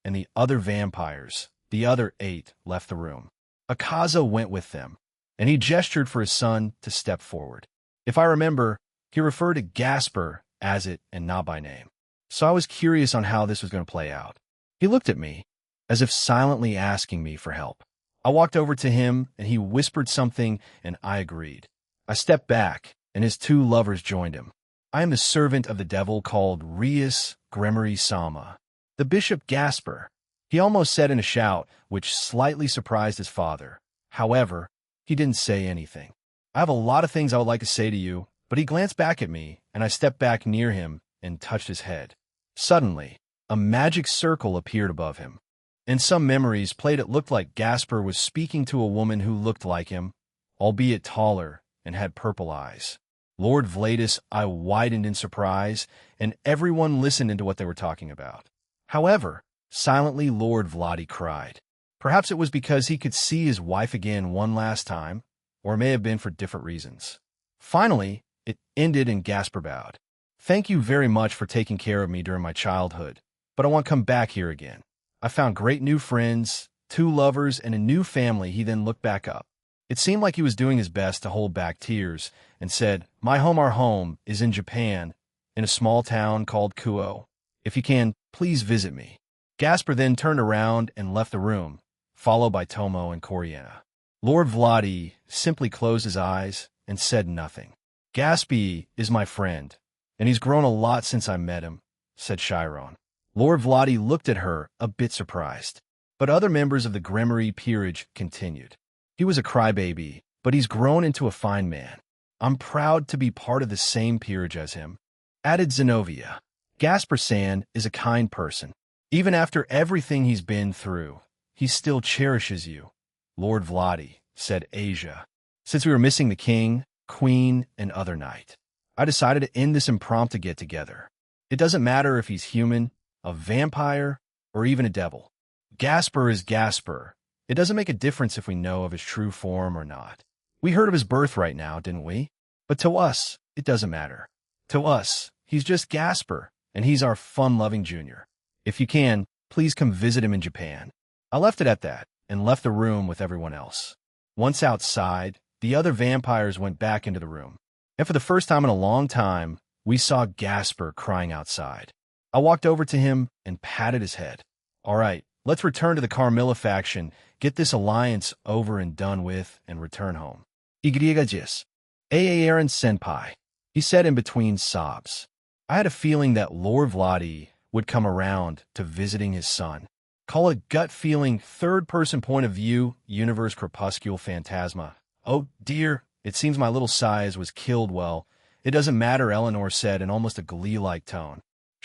and the other vampires, the other 8, left the room. Akaza went with them, and he gestured for his son to step forward. If I remember, he referred to Gasper as it and not by name. So I was curious on how this was going to play out. He looked at me, as if silently asking me for help. I walked over to him, and he whispered something, and I agreed. I stepped back, and his 2 lovers joined him. "I am the servant of the devil called Rius Gremory Sama, the Bishop Gasper," he almost said in a shout, which slightly surprised his father. However, he didn't say anything. "I have a lot of things I would like to say to you," but he glanced back at me, and I stepped back near him and touched his head. Suddenly, a magic circle appeared above him. In some memories played, it looked like Gasper was speaking to a woman who looked like him, albeit taller, and had purple eyes. Lord Vladis' eye widened in surprise, and everyone listened into what they were talking about. However, silently Lord Vladi cried. Perhaps it was because he could see his wife again one last time, or it may have been for different reasons. Finally, it ended and Gasper bowed. "Thank you very much for taking care of me during my childhood, but I want to come back here again. I found great new friends, 2 lovers, and a new family." He then looked back up. It seemed like he was doing his best to hold back tears, and said, "My home, our home, is in Japan, in a small town called Kuo. If you can, please visit me." Gasper then turned around and left the room, followed by Tomo and Coriana. Lord Vladi simply closed his eyes and said nothing. "Gaspy is my friend, and he's grown a lot since I met him," said Chiron. Lord Vladi looked at her, a bit surprised. But other members of the Gremory peerage continued. "He was a crybaby, but he's grown into a fine man. I'm proud to be part of the same peerage as him," added Zenobia. "Gasper-san is a kind person. Even after everything he's been through, he still cherishes you, Lord Vladi," said Asia. "Since we were missing the king, queen, and other knight, I decided to end this impromptu get-together. It doesn't matter if he's human, a vampire, or even a devil. Gasper is Gasper. It doesn't make a difference if we know of his true form or not. We heard of his birth right now, didn't we? But to us, it doesn't matter. To us, he's just Gasper, and he's our fun-loving junior. If you can, please come visit him in Japan." I left it at that, and left the room with everyone else. Once outside, the other vampires went back into the room, and for the first time in a long time, we saw Gasper crying outside. I walked over to him and patted his head. "All right, let's return to the Carmilla faction, get this alliance over and done with, and return home." "Igriagis. Aaron Senpai," he said in between sobs. I had a feeling that Lord Vladi would come around to visiting his son. Call it gut-feeling, third-person point of view, universe crepuscule phantasma. "Oh, dear, it seems my little size was killed well. It doesn't matter," Eleanor said in almost a glee-like tone.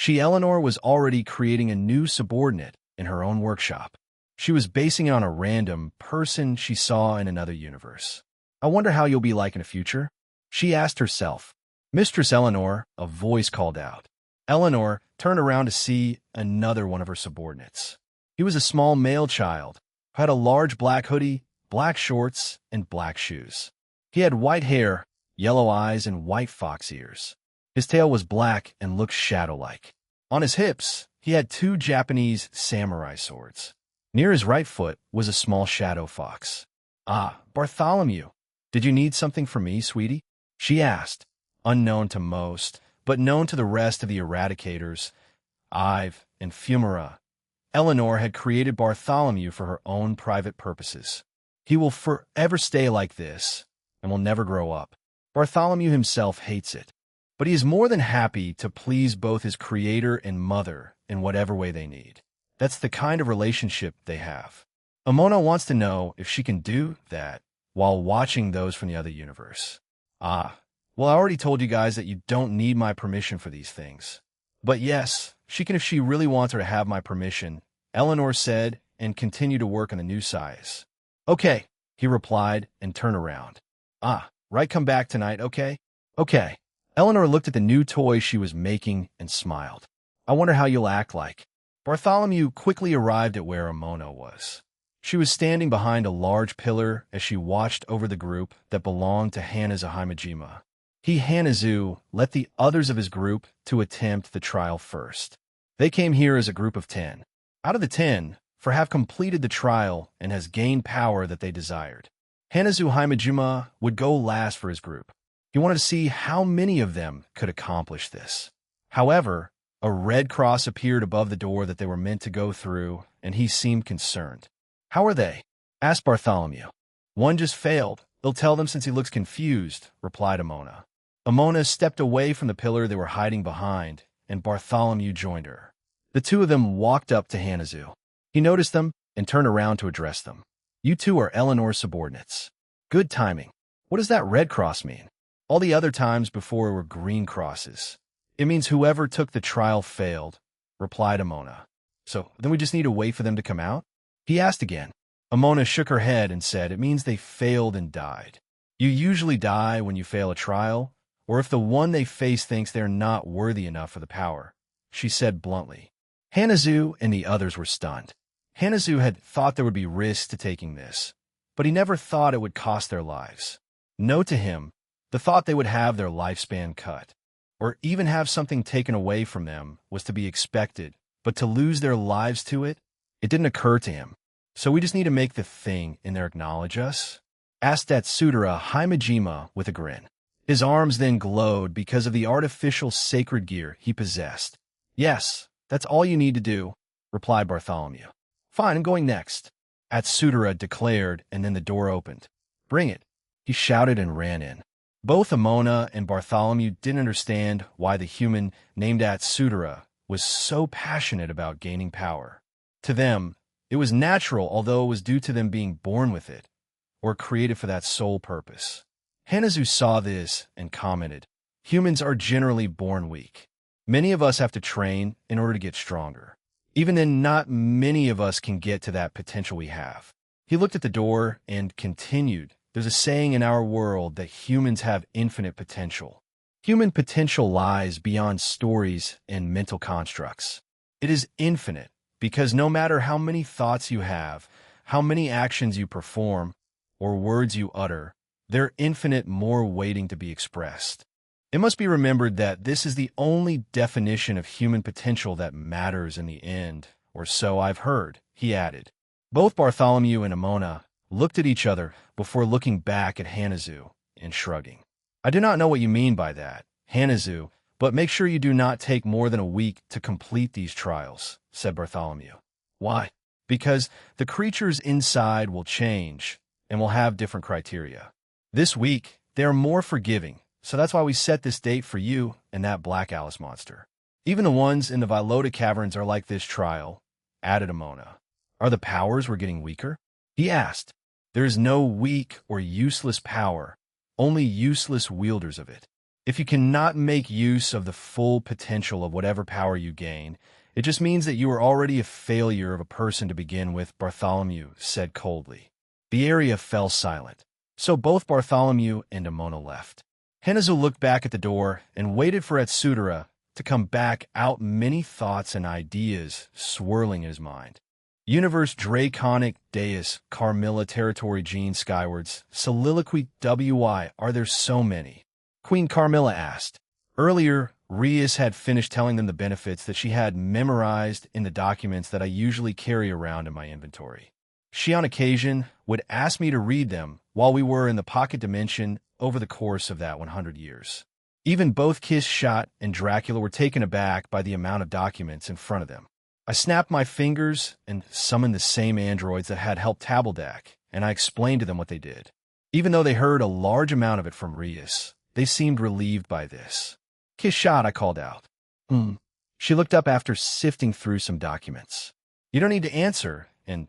Eleanor was already creating a new subordinate in her own workshop. She was basing it on a random person she saw in another universe. I wonder how you'll be like in the future? She asked herself. Mistress Eleanor, a voice called out. Eleanor turned around to see another one of her subordinates. He was a small male child who had a large black hoodie, black shorts, and black shoes. He had white hair, yellow eyes, and white fox ears. His tail was black and looked shadow-like. On his hips, he had 2 Japanese samurai swords. Near his right foot was a small shadow fox. Ah, Bartholomew, did you need something from me, sweetie? She asked, unknown to most, but known to the rest of the Eradicators, Ive and Fumara. Eleanor had created Bartholomew for her own private purposes. He will forever stay like this and will never grow up. Bartholomew himself hates it, but he is more than happy to please both his creator and mother in whatever way they need. That's the kind of relationship they have. Amona wants to know if she can do that while watching those from the other universe. Ah, well, I already told you guys that you don't need my permission for these things. But yes, she can if she really wants her to have my permission, Eleanor said, and continued to work on the new size. Okay, he replied and turned around. Ah, right, come back tonight, okay? Okay. Eleanor looked at the new toy she was making and smiled. I wonder how you'll act like. Bartholomew quickly arrived at where Amona was. She was standing behind a large pillar as she watched over the group that belonged to Hanazu Himejima. Hanazu let the others of his group to attempt the trial first. They came here as a group of 10. Out of the 10, 4 have completed the trial and has gained power that they desired. Hanazu Himejima would go last for his group. He wanted to see how many of them could accomplish this. However, a red cross appeared above the door that they were meant to go through, and he seemed concerned. How are they? Asked Bartholomew. One just failed. They'll tell them since he looks confused, replied Amona. Amona stepped away from the pillar they were hiding behind, and Bartholomew joined her. The 2 of them walked up to Hanazu. He noticed them and turned around to address them. You 2 are Eleanor's subordinates. Good timing. What does that red cross mean? All the other times before were green crosses. It means whoever took the trial failed, replied Amona. So then we just need to wait for them to come out? He asked again. Amona shook her head and said, it means they failed and died. You usually die when you fail a trial, or if the one they face thinks they're not worthy enough for the power, she said bluntly. Hanazu and the others were stunned. Hanazu had thought there would be risks to taking this, but he never thought it would cost their lives. No to him, the thought they would have their lifespan cut, or even have something taken away from them was to be expected, but to lose their lives to it, it didn't occur to him. So we just need to make the thing in there acknowledge us? Asked Atsudara Himejima with a grin. His arms then glowed because of the artificial sacred gear he possessed. Yes, that's all you need to do, replied Bartholomew. Fine, I'm going next, Atsudara declared, and then the door opened. Bring it, he shouted and ran in. Both Amona and Bartholomew didn't understand why the human named Atsudara was so passionate about gaining power. To them, it was natural, although it was due to them being born with it, or created for that sole purpose. Hanazu saw this and commented, humans are generally born weak. Many of us have to train in order to get stronger. Even then, not many of us can get to that potential we have. He looked at the door and continued, there's a saying in our world that humans have infinite potential. Human potential lies beyond stories and mental constructs. It is infinite because no matter how many thoughts you have, how many actions you perform, or words you utter, they're infinite more waiting to be expressed. It must be remembered that this is the only definition of human potential that matters in the end, or so I've heard, he added. Both Bartholomew and Amona looked at each other before looking back at Hanazu and shrugging. I do not know what you mean by that, Hanazu, but make sure you do not take more than a week to complete these trials, said Bartholomew. Why? Because the creatures inside will change and will have different criteria. This week, they are more forgiving, so that's why we set this date for you and that Black Alice monster. Even the ones in the Vilota caverns are like this trial, added Amona. Are the powers we're getting weaker? He asked. There is no weak or useless power, only useless wielders of it. If you cannot make use of the full potential of whatever power you gain, it just means that you are already a failure of a person to begin with, Bartholomew said coldly. The area fell silent, so both Bartholomew and Emona left. Henazu looked back at the door and waited for Etsudera to come back out, many thoughts and ideas swirling in his mind. Universe Draconic Deus Carmilla Territory Gene Skywards Soliloquy Why are there so many? Queen Carmilla asked. Earlier, Rias had finished telling them the benefits that she had memorized in the documents that I usually carry around in my inventory. She on occasion would ask me to read them while we were in the pocket dimension over the course of that 100 years. Even both Kiss-Shot and Dracula were taken aback by the amount of documents in front of them. I snapped my fingers and summoned the same androids that had helped Tabeldak, and I explained to them what they did. Even though they heard a large amount of it from Rias, they seemed relieved by this. Kiss-Shot, I called out. She looked up after sifting through some documents. You don't need to answer, and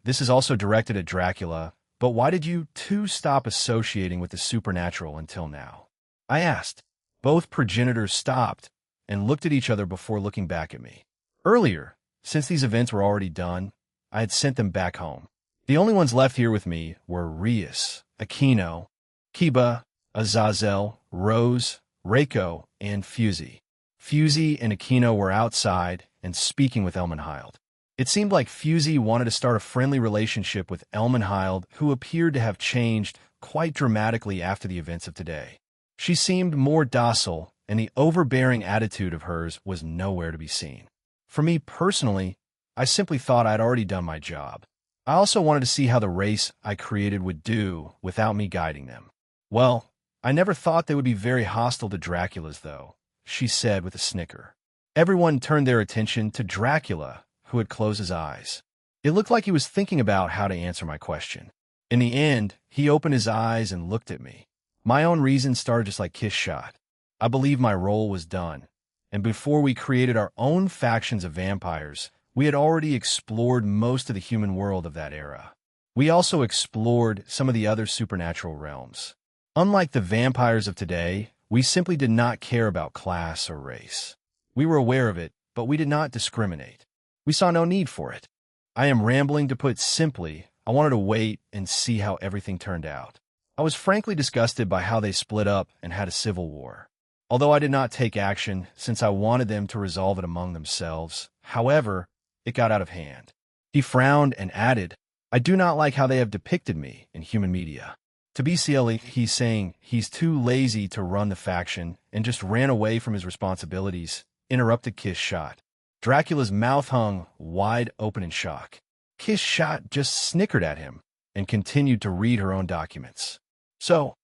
this is also directed at Dracula, but why did you two stop associating with the supernatural until now? I asked. Both progenitors stopped and looked at each other before looking back at me. Earlier, since these events were already done, I had sent them back home. The only ones left here with me were Rias, Aquino, Kiba, Azazel, Rose, Reiko, and Fusey. Fusey and Aquino were outside and speaking with Elmenhild. It seemed like Fusey wanted to start a friendly relationship with Elmenhild, who appeared to have changed quite dramatically after the events of today. She seemed more docile, and the overbearing attitude of hers was nowhere to be seen. For me personally, I simply thought I'd already done my job. I also wanted to see how the race I created would do without me guiding them. Well, I never thought they would be very hostile to Dracula's, though, she said with a snicker. Everyone turned their attention to Dracula, who had closed his eyes. It looked like he was thinking about how to answer my question. In the end, he opened his eyes and looked at me. My own reasons started just like Kiss-Shot. I believed my role was done, and before we created our own factions of vampires, we had already explored most of the human world of that era. We also explored some of the other supernatural realms. Unlike the vampires of today, we simply did not care about class or race. We were aware of it, but we did not discriminate. We saw no need for it. I am rambling. To put simply, I wanted to wait and see how everything turned out. I was frankly disgusted by how they split up and had a civil war. Although I did not take action, since I wanted them to resolve it among themselves, however, it got out of hand. He frowned and added, I do not like how they have depicted me in human media. To be silly, he's saying he's too lazy to run the faction and just ran away from his responsibilities, interrupted Kiss-Shot. Dracula's mouth hung wide open in shock. Kiss-Shot just snickered at him and continued to read her own documents. So,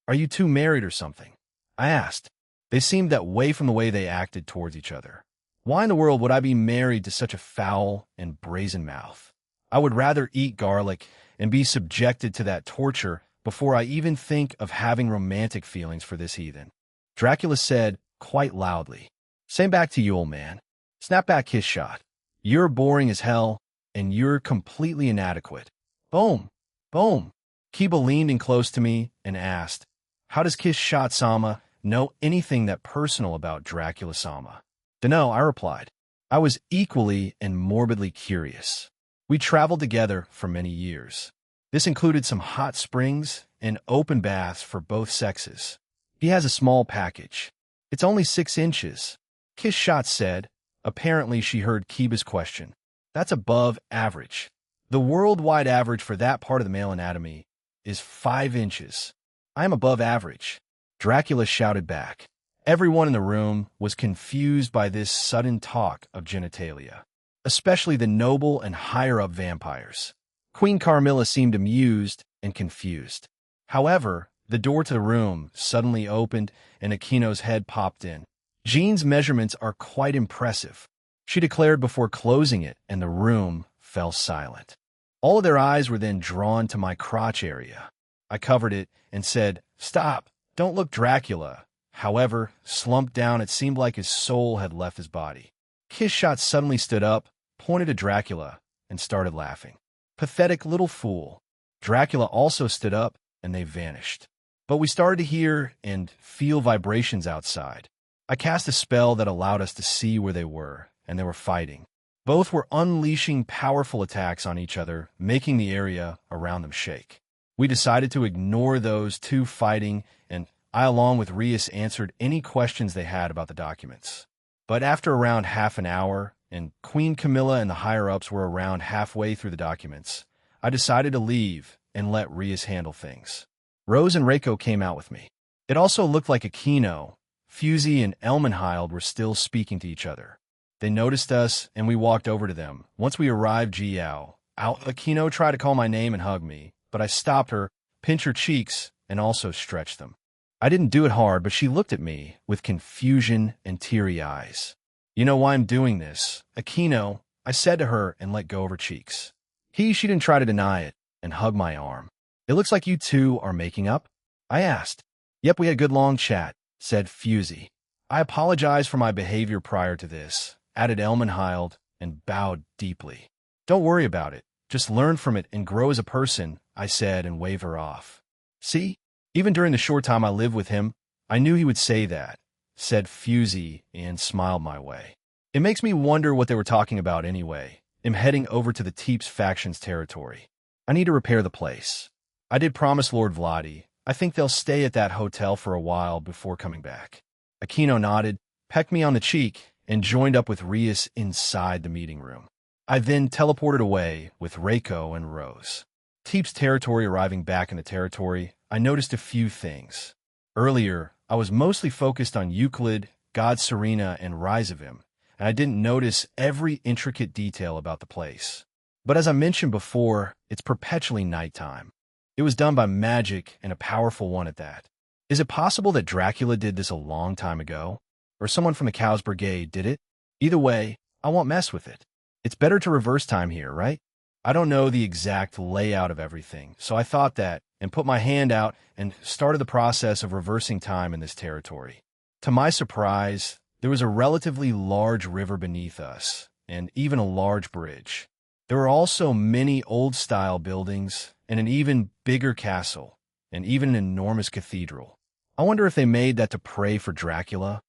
are you two married or something? I asked. They seemed that way from the way they acted towards each other. Why in the world would I be married to such a foul and brazen mouth? I would rather eat garlic and be subjected to that torture before I even think of having romantic feelings for this heathen. Dracula said, quite loudly, Same back to you, old man. Snap back Kiss-Shot. You're boring as hell, and you're completely inadequate. Boom. Boom. Kiba leaned in close to me and asked, How does Kiss-Shot-sama know anything that personal about Dracula-sama? Dunno, I replied. I was equally and morbidly curious. We traveled together for many years. This included some hot springs and open baths for both sexes. He has a small package. It's only 6 inches. Kiss-Shot said. Apparently she heard Kiba's question. That's above average. The worldwide average for that part of the male anatomy is 5 inches. I am above average. Dracula shouted back. Everyone in the room was confused by this sudden talk of genitalia, especially the noble and higher-up vampires. Queen Carmilla seemed amused and confused. However, the door to the room suddenly opened and Aquino's head popped in. Jean's measurements are quite impressive, she declared before closing it, and the room fell silent. All of their eyes were then drawn to my crotch area. I covered it and said, Stop, don't look Dracula. However, slumped down, it seemed like his soul had left his body. Kiss-Shot suddenly stood up, pointed to Dracula, and started laughing. Pathetic little fool. Dracula also stood up, and they vanished. But we started to hear and feel vibrations outside. I cast a spell that allowed us to see where they were, and they were fighting. Both were unleashing powerful attacks on each other, making the area around them shake. We decided to ignore those two fighting, and I, along with Rias, answered any questions they had about the documents. But after around half an hour, and Queen Camilla and the higher-ups were around halfway through the documents, I decided to leave and let Rias handle things. Rose and Reiko came out with me. It also looked like Aquino, Fusey, and Elmenhild were still speaking to each other. They noticed us, and we walked over to them. Once we arrived, Aquino tried to call my name and hug me, but I stopped her, pinched her cheeks, and also stretched them. I didn't do it hard, but she looked at me with confusion and teary eyes. "You know why I'm doing this, Aquino," I said to her and let go of her cheeks. She didn't try to deny it and hug my arm. "It looks like you two are making up?" I asked. "Yep, we had a good long chat," said Fusey. "I apologize for my behavior prior to this," added Elmenhild, and bowed deeply. "Don't worry about it. Just learn from it and grow as a person," I said and waved her off. "See? Even during the short time I lived with him, I knew he would say that," said Fusey and smiled my way. "It makes me wonder what they were talking about anyway. I'm heading over to the Teeps faction's territory. I need to repair the place. I did promise Lord Vladi. I think they'll stay at that hotel for a while before coming back." Aquino nodded, pecked me on the cheek, and joined up with Rias inside the meeting room. I then teleported away with Reiko and Rose. Teeps territory arriving back in the territory, I noticed a few things. Earlier, I was mostly focused on Euclid, God Serena, and Rizavim, and I didn't notice every intricate detail about the place. But as I mentioned before, it's perpetually nighttime. It was done by magic, and a powerful one at that. Is it possible that Dracula did this a long time ago? Or someone from the Cows Brigade did it? Either way, I won't mess with it. It's better to reverse time here, right? I don't know the exact layout of everything, so I thought that, and put my hand out and started the process of reversing time in this territory. To my surprise, there was a relatively large river beneath us, and even a large bridge. There were also many old-style buildings, and an even bigger castle, and even an enormous cathedral. I wonder if they made that to pray for Dracula,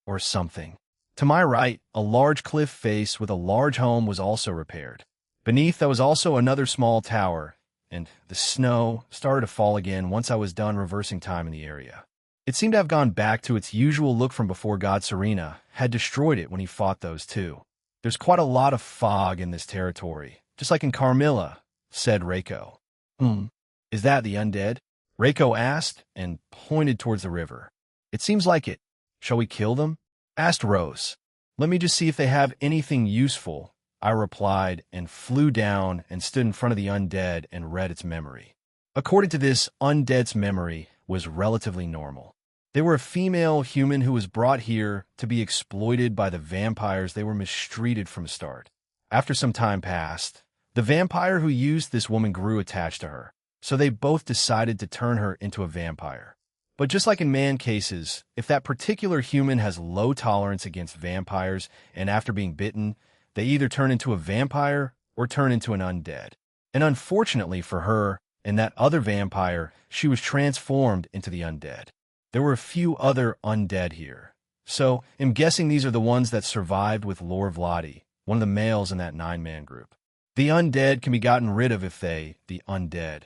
or something. To my right, a large cliff face with a large home was also repaired. Beneath, there was also another small tower, and the snow started to fall again once I was done reversing time in the area. It seemed to have gone back to its usual look from before God Serena had destroyed it when he fought those two. "There's quite a lot of fog in this territory, just like in Carmilla," said Reiko. Is that the undead?" Reiko asked and pointed towards the river. "It seems like it. Shall we kill them?" asked Rose. "Let me just see if they have anything useful," I replied and flew down and stood in front of the undead and read its memory. According to this, undead's memory was relatively normal. They were a female human who was brought here to be exploited by the vampires they were mistreated from the start. After some time passed, the vampire who used this woman grew attached to her, so they both decided to turn her into a vampire. But just like in man cases, if that particular human has low tolerance against vampires and after being bitten, they either turn into a vampire or turn into an undead. And unfortunately for her and that other vampire, she was transformed into the undead. There were a few other undead here. So I'm guessing these are the ones that survived with Lord Vladi, one of the males in that 9-man group. The undead can be gotten rid of if they, the undead,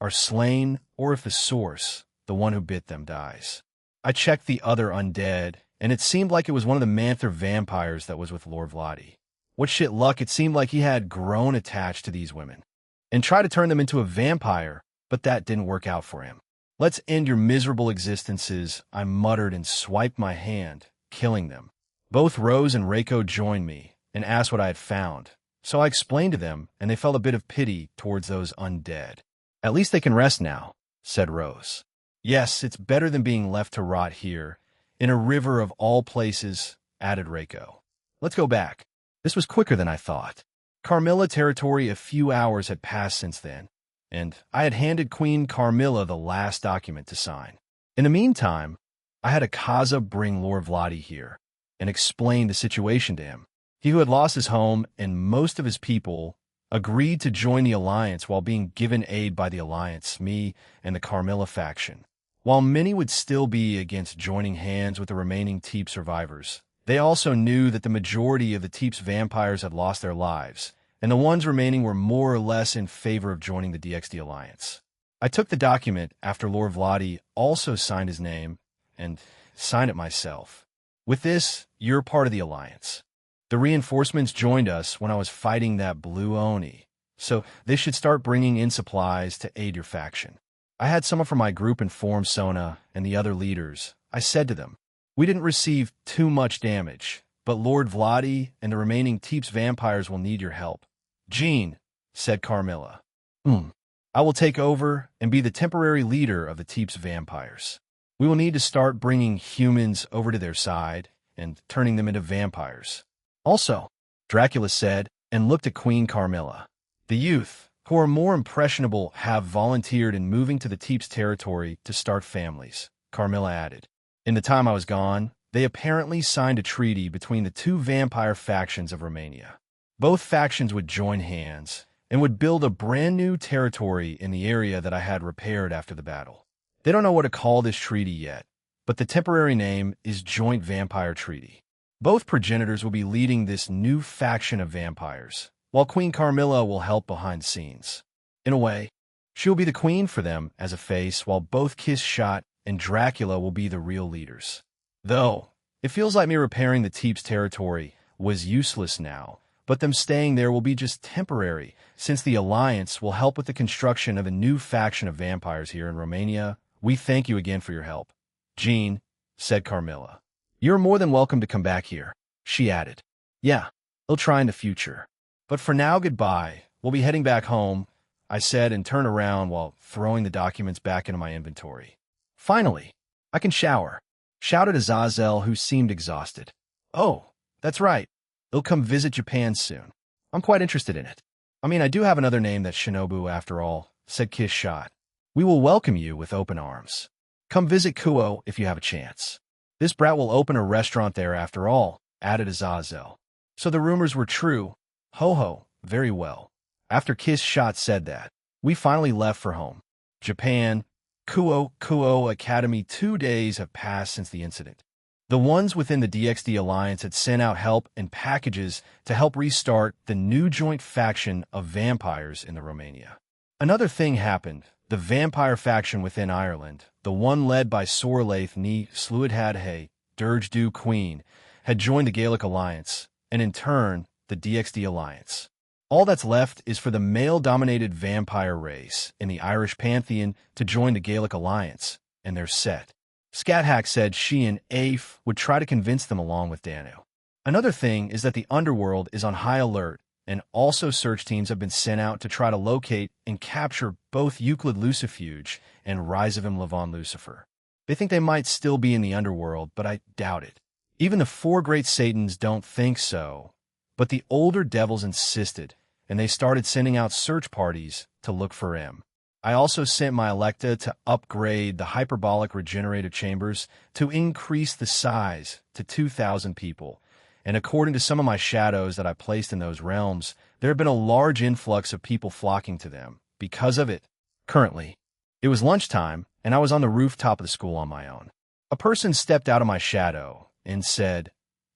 are slain or if the source, the one who bit them, dies. I checked the other undead, and it seemed like it was one of the Manther vampires that was with Lord Vladi. What shit luck, it seemed like he had grown attached to these women and tried to turn them into a vampire, but that didn't work out for him. "Let's end your miserable existences," I muttered and swiped my hand, killing them. Both Rose and Reiko joined me and asked what I had found, so I explained to them, and they felt a bit of pity towards those undead. "At least they can rest now," said Rose. "Yes, it's better than being left to rot here, in a river of all places," added Reiko. "Let's go back." This was quicker than I thought. Carmilla territory, a few hours had passed since then, and I had handed Queen Carmilla the last document to sign. In the meantime, I had Akaza bring Lord Vladi here and explain the situation to him. He who had lost his home and most of his people agreed to join the Alliance while being given aid by the Alliance, me, and the Carmilla faction. While many would still be against joining hands with the remaining Teep survivors, they also knew that the majority of the Teep's vampires had lost their lives, and the ones remaining were more or less in favor of joining the DXD Alliance. I took the document after Lord Vladi also signed his name, and signed it myself. With this, you're part of the Alliance. The reinforcements joined us when I was fighting that blue Oni, so they should start bringing in supplies to aid your faction. I had someone from my group inform Sona and the other leaders. I said to them, we didn't receive too much damage, but Lord Vladi and the remaining Teep's vampires will need your help. Jean, said Carmilla. I will take over and be the temporary leader of the Teep's vampires. We will need to start bringing humans over to their side and turning them into vampires. Also, Dracula said, and looked at Queen Carmilla. The youth, who are more impressionable, have volunteered in moving to the Teep's territory to start families, Carmilla added. In the time I was gone, they apparently signed a treaty between the two vampire factions of Romania. Both factions would join hands and would build a brand new territory in the area that I had repaired after the battle. They don't know what to call this treaty yet, but the temporary name is Joint Vampire Treaty. Both progenitors will be leading this new faction of vampires, while Queen Carmilla will help behind the scenes. In a way, she will be the queen for them as a face, while both Kiss Shot and Dracula will be the real leaders. Though, it feels like me repairing the Teep's territory was useless now, but them staying there will be just temporary, since the Alliance will help with the construction of a new faction of vampires here in Romania. We thank you again for your help. Jean, said Carmilla. You're more than welcome to come back here, she added. Yeah, I'll try in the future. But for now, goodbye. We'll be heading back home, I said, and turned around while throwing the documents back into my inventory. Finally, I can shower, shouted Azazel, who seemed exhausted. Oh, that's right. He'll come visit Japan soon. I'm quite interested in it. I mean, I do have another name that's Shinobu after all, said Kiss Shot. We will welcome you with open arms. Come visit Kuo if you have a chance. This brat will open a restaurant there after all, added Azazel. So the rumors were true. Ho ho, very well. After Kiss Shot said that, we finally left for home. Japan, Kuo Academy. 2 days have passed since the incident. The ones within the DXD Alliance had sent out help and packages to help restart the new joint faction of vampires in the Romania. Another thing happened. The vampire faction within Ireland, the one led by Sorlaith ni Sluidhadhe, Dirge Du Queen, had joined the Gaelic Alliance, and in turn, the DXD Alliance. All that's left is for the male-dominated vampire race in the Irish Pantheon to join the Gaelic Alliance, and they're set. Scathack said she and Afe would try to convince them along with Danu. Another thing is that the underworld is on high alert, and also search teams have been sent out to try to locate and capture both Euclid Lucifuge and Rise of Him Levon Lucifer. They think they might still be in the underworld, but I doubt it. Even the 4 great Satans don't think so, but the older devils insisted, and they started sending out search parties to look for him. I also sent my Electa to upgrade the hyperbolic regenerative chambers to increase the size to 2,000 people. And according to some of my shadows that I placed in those realms, there had been a large influx of people flocking to them. Because of it, currently, it was lunchtime, and I was on the rooftop of the school on my own. A person stepped out of my shadow and said,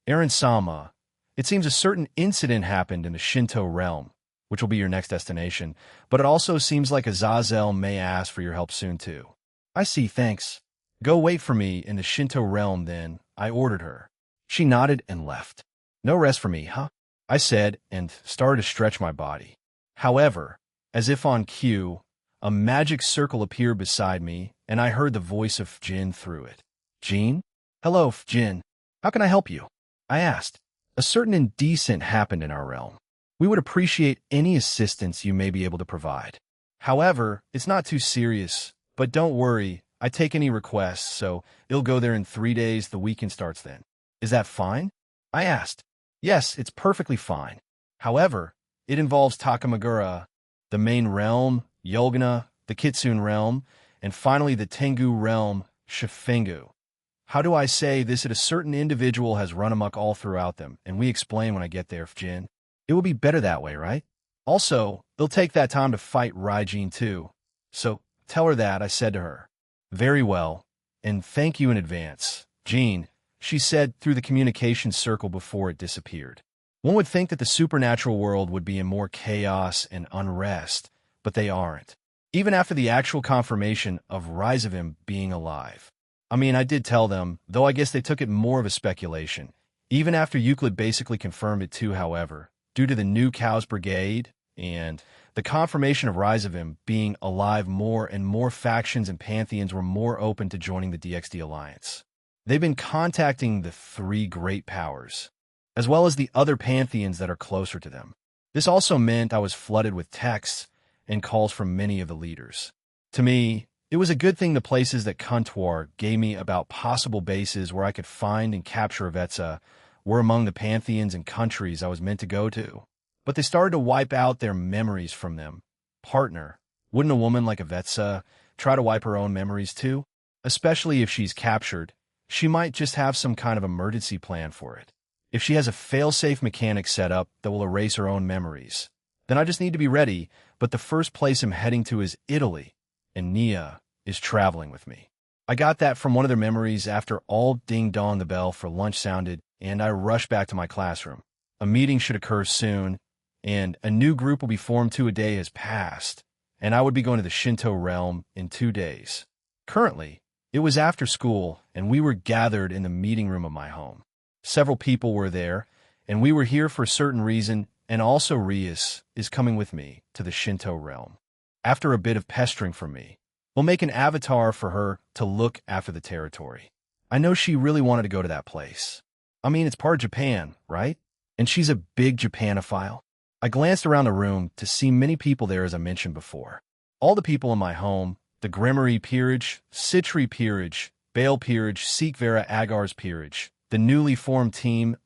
Aaron Sama, it seems a certain incident happened in the Shinto realm, which will be your next destination, but it also seems like Azazel may ask for your help soon too. I see, thanks. Go wait for me in the Shinto realm then, I ordered her. She nodded and left. No rest for me, huh? I said, and started to stretch my body. However, as if on cue, a magic circle appeared beside me, and I heard the voice of Jin through it. Jean? Hello, Jin. How can I help you? I asked. A certain indecent happened in our realm. We would appreciate any assistance you may be able to provide. However, it's not too serious, but don't worry, I take any requests, so it'll go there in 3 days. The weekend starts then. Is that fine? I asked. Yes, it's perfectly fine. However, it involves Takamagura, the main realm, Yolgana, the Kitsune realm, and finally the Tengu realm, Shifengu. How do I say this? That a certain individual has run amok all throughout them, and we explain when I get there, Jin. It will be better that way, right? Also, they'll take that time to fight Raijin too. So, tell her that, I said to her. Very well, and thank you in advance, Jean, she said through the communication circle before it disappeared. One would think that the supernatural world would be in more chaos and unrest, but they aren't. Even after the actual confirmation of Rise of him being alive. I mean, I did tell them, though I guess they took it more of a speculation. Even after Euclid basically confirmed it too, however, due to the new Cows Brigade and the confirmation of Rise of him being alive, more and more factions and pantheons were more open to joining the DXD Alliance. They've been contacting the three great powers, as well as the other pantheons that are closer to them. This also meant I was flooded with texts and calls from many of the leaders. To me, it was a good thing the places that Kuntuar gave me about possible bases where I could find and capture Avetsa were among the pantheons and countries I was meant to go to. But they started to wipe out their memories from them. Partner, wouldn't a woman like Avetsa try to wipe her own memories too? Especially if she's captured, she might just have some kind of emergency plan for it. If she has a fail-safe mechanic set up that will erase her own memories, then I just need to be ready, but the first place I'm heading to is Italy, and Nia is traveling with me. I got that from one of their memories after all ding-dong the bell for lunch sounded, and I rushed back to my classroom. A meeting should occur soon, and a new group will be formed 2 days has passed, and I would be going to the Shinto realm in 2 days. Currently, it was after school, and we were gathered in the meeting room of my home. Several people were there, and we were here for a certain reason, and also Rias is coming with me to the Shinto realm. After a bit of pestering from me, we'll make an avatar for her to look after the territory. I know she really wanted to go to that place. I mean, it's part of Japan, right? And she's a big Japanophile. I glanced around the room to see many people there as I mentioned before. All the people in my home, the Grimmery Peerage, Citri Peerage, Bale Peerage, Sikvera Agar's Peerage, the newly formed team,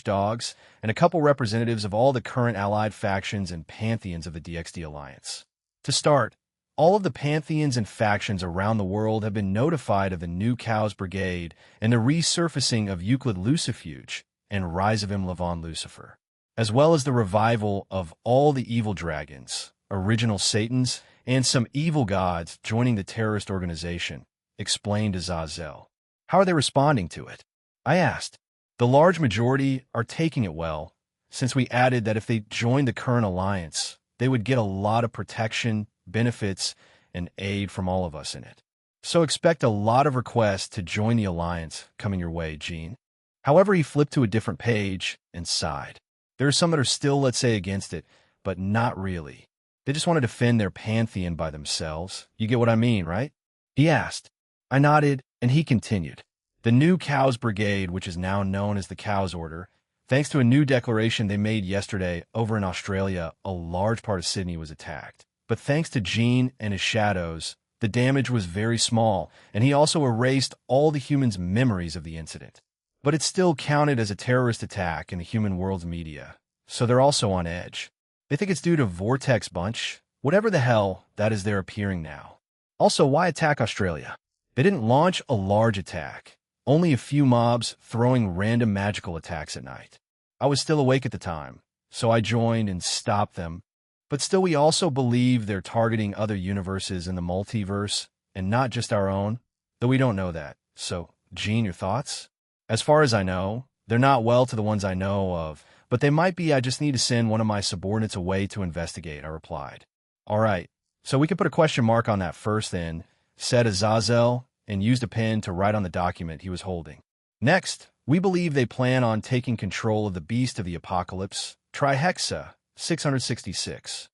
Dogs, and a couple representatives of all the current allied factions and pantheons of the DXD Alliance. To start, all of the pantheons and factions around the world have been notified of the new Cows Brigade and the resurfacing of Euclid Lucifuge and Rise of him Levon Lucifer, as well as the revival of all the evil dragons, original Satans, and some evil gods joining the terrorist organization, explained Azazel. How are they responding to it? I asked. The large majority are taking it well, since we added that if they joined the current alliance, they would get a lot of protection, benefits, and aid from all of us in it. So expect a lot of requests to join the alliance coming your way, Gene. However, he flipped to a different page and sighed. There are some that are still, let's say, against it, but not really. They just want to defend their pantheon by themselves. You get what I mean, right? He asked. I nodded, and he continued. The new Cows Brigade, which is now known as the Cows Order, thanks to a new declaration they made yesterday over in Australia, a large part of Sydney was attacked. But thanks to Gene and his shadows, the damage was very small, and he also erased all the humans' memories of the incident. But it's still counted as a terrorist attack in the human world's media, so they're also on edge. They think it's due to Vortex Bunch, whatever the hell that is they're appearing now. Also, why attack Australia? They didn't launch a large attack. Only a few mobs throwing random magical attacks at night. I was still awake at the time, so I joined and stopped them. But still, we also believe they're targeting other universes in the multiverse, and not just our own, though we don't know that. So, Gene, your thoughts? As far as I know, they're not well to the ones I know of, but they might be. I just need to send one of my subordinates away to investigate, I replied. All right, so we could put a question mark on that first then, said Azazel, and used a pen to write on the document he was holding. Next, we believe they plan on taking control of the Beast of the Apocalypse, Trihexa 666.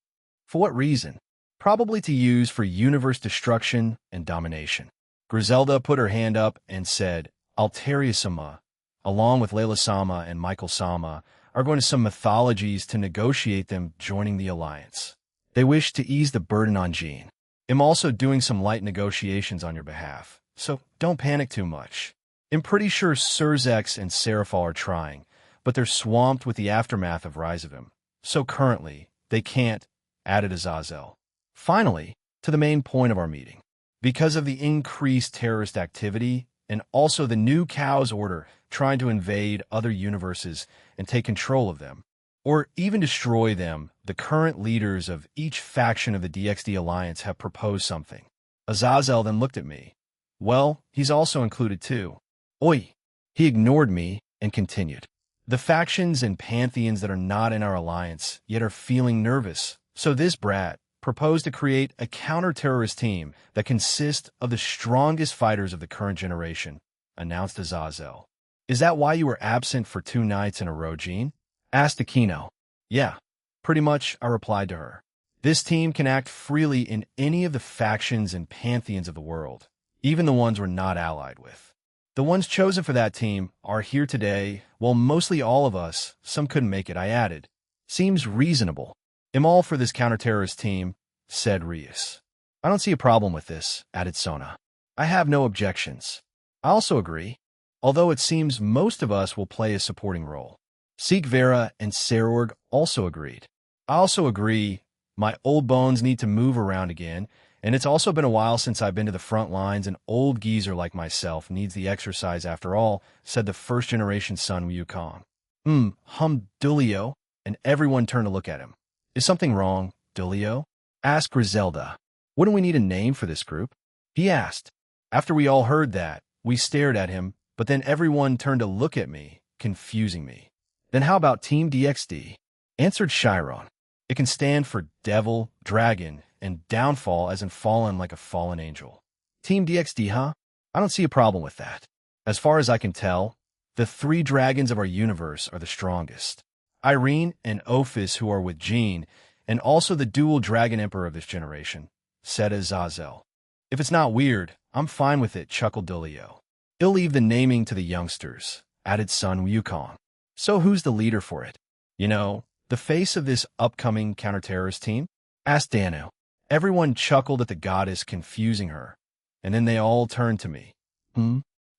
For what reason? Probably to use for universe destruction and domination. Griselda put her hand up and said, Altaria-sama, along with Layla-sama and Michael-sama, are going to some mythologies to negotiate them joining the alliance. They wish to ease the burden on Gene. I'm also doing some light negotiations on your behalf. So don't panic too much. I'm pretty sure Surzex and Seraphal are trying, but they're swamped with the aftermath of Rise of him. So currently, they can't, added Azazel. Finally, to the main point of our meeting. Because of the increased terrorist activity, and also the new Cows Order trying to invade other universes and take control of them, or even destroy them, the current leaders of each faction of the DXD Alliance have proposed something. Azazel then looked at me. Well, he's also included too. Oi! He ignored me and continued. The factions and pantheons that are not in our alliance yet are feeling nervous, so this brat proposed to create a counter-terrorist team that consists of the strongest fighters of the current generation, announced Azazel. Is that why you were absent for 2 nights in a row, Jean? Asked Aquino. Yeah, pretty much, I replied to her. This team can act freely in any of the factions and pantheons of the world, even the ones we're not allied with. The ones chosen for that team are here today, while mostly all of us, some couldn't make it, I added. Seems reasonable. I'm all for this counter-terrorist team, said Rios. I don't see a problem with this, added Sona. I have no objections. I also agree, although it seems most of us will play a supporting role. Seek Vera and Sarorg also agreed. I also agree, my old bones need to move around again, and it's also been a while since I've been to the front lines. An old geezer like myself needs the exercise after all, said the first-generation son Wukong. Hummed Dulio, and everyone turned to look at him. Is something wrong, Dulio? Asked Griselda. Wouldn't we need a name for this group? He asked. After we all heard that, we stared at him, but then everyone turned to look at me, confusing me. Then how about Team DXD? Answered Chiron. It can stand for devil, dragon, and downfall as in fallen like a fallen angel. Team DXD, huh? I don't see a problem with that. As far as I can tell, the 3 dragons of our universe are the strongest. Irene and Ophis, who are with Jean, and also the dual dragon emperor of this generation, said Azazel. If it's not weird, I'm fine with it, chuckled Dulio. He'll leave the naming to the youngsters, added son Wukong. So who's the leader for it? You know, the face of this upcoming counter-terrorist team? Asked Danu. Everyone chuckled at the goddess confusing her, and then they all turned to me.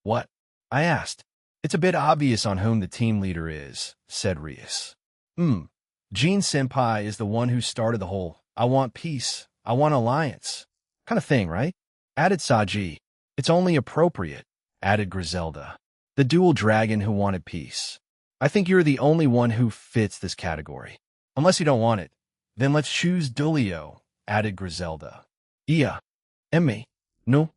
What? I asked. It's a bit obvious on whom the team leader is, said Rios. Jean-senpai is the one who started the whole, I want peace, I want alliance, kind of thing, right? Added Saji. It's only appropriate, added Griselda. The dual dragon who wanted peace. I think you're the only one who fits this category. Unless you don't want it, then let's choose Dulio, added Griselda. Ia. Emme. No.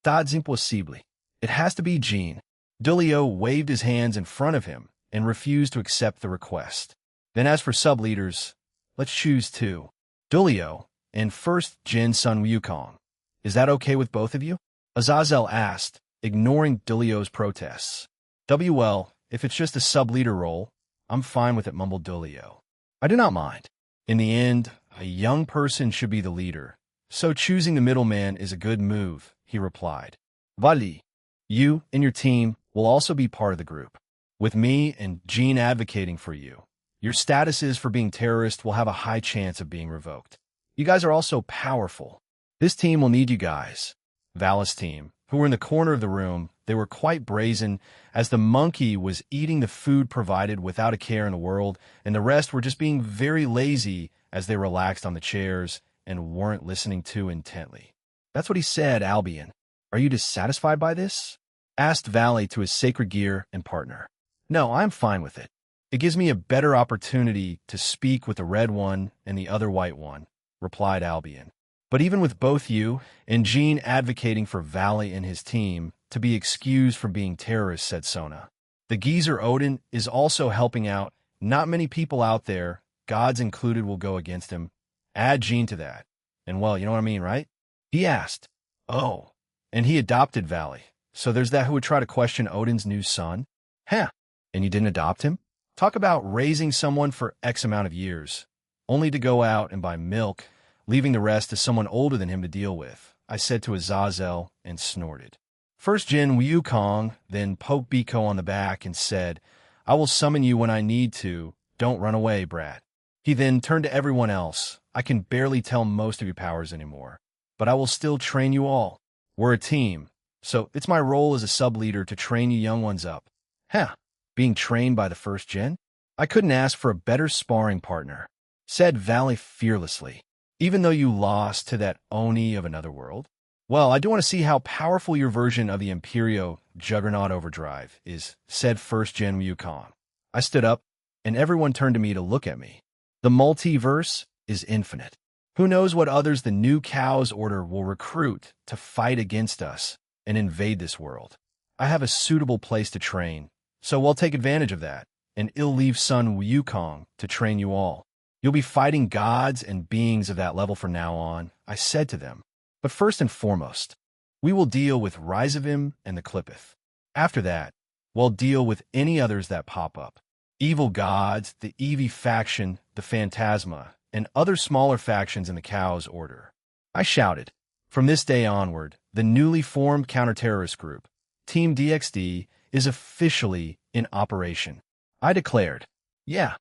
That's impossible. It has to be Jean. Dulio waved his hands in front of him and refused to accept the request. Then as for sub-leaders, let's choose 2. Dulio, and first Jin Sun Wukong. Is that okay with both of you? Azazel asked, ignoring Dulio's protests. Well, if it's just a sub-leader role, I'm fine with it, mumbled Dulio. I do not mind. In the end, a young person should be the leader, so choosing the middleman is a good move, he replied. Vali, you and your team will also be part of the group. With me and Jean advocating for you, your statuses for being terrorist will have a high chance of being revoked. You guys are also powerful. This team will need you guys. Valis' team, who were in the corner of the room, they were quite brazen, as the monkey was eating the food provided without a care in the world, and the rest were just being very lazy as they relaxed on the chairs and weren't listening too intently. That's what he said, Albion. Are you dissatisfied by this? Asked Valley to his sacred gear and partner. No, I'm fine with it. It gives me a better opportunity to speak with the red one and the other white one, replied Albion. But even with both you and Jean advocating for Valley and his team to be excused from being terrorists, said Sona. The geezer Odin is also helping out. Not many people out there, gods included, will go against him. Add Jean to that. And well, you know what I mean, right? He asked. Oh. And he adopted Valley. So there's that who would try to question Odin's new son? Huh. And you didn't adopt him? Talk about raising someone for X amount of years, only to go out and buy milk, leaving the rest to someone older than him to deal with, I said to Azazel and snorted. First Jin Wukong then poked Biko on the back and said, I will summon you when I need to. Don't run away, brat. He then turned to everyone else. I can barely tell most of your powers anymore, but I will still train you all. We're a team, so it's my role as a sub-leader to train you young ones up. Huh, being trained by the first gen? I couldn't ask for a better sparring partner, said Valley fearlessly. Even though you lost to that Oni of another world? Well, I do want to see how powerful your version of the Imperio Juggernaut Overdrive is, said first gen Wukong. I stood up, and everyone turned to me to look at me. The multiverse is infinite. Who knows what others the new Chaos Order will recruit to fight against us and invade this world. I have a suitable place to train, so I'll take advantage of that, and I'll leave Sun Wukong to train you all. You'll be fighting gods and beings of that level from now on, I said to them. But first and foremost, we will deal with Rizavim and the Clippeth. After that, we'll deal with any others that pop up. Evil gods, the Eevee faction, the Phantasma, and other smaller factions in the Chaos Order. I shouted. From this day onward, the newly formed counter-terrorist group, Team DXD, is officially in operation. I declared. Yeah.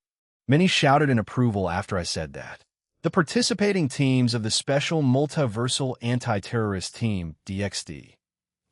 Many shouted in approval after I said that. The participating teams of the Special Multiversal Anti-Terrorist Team, DXD.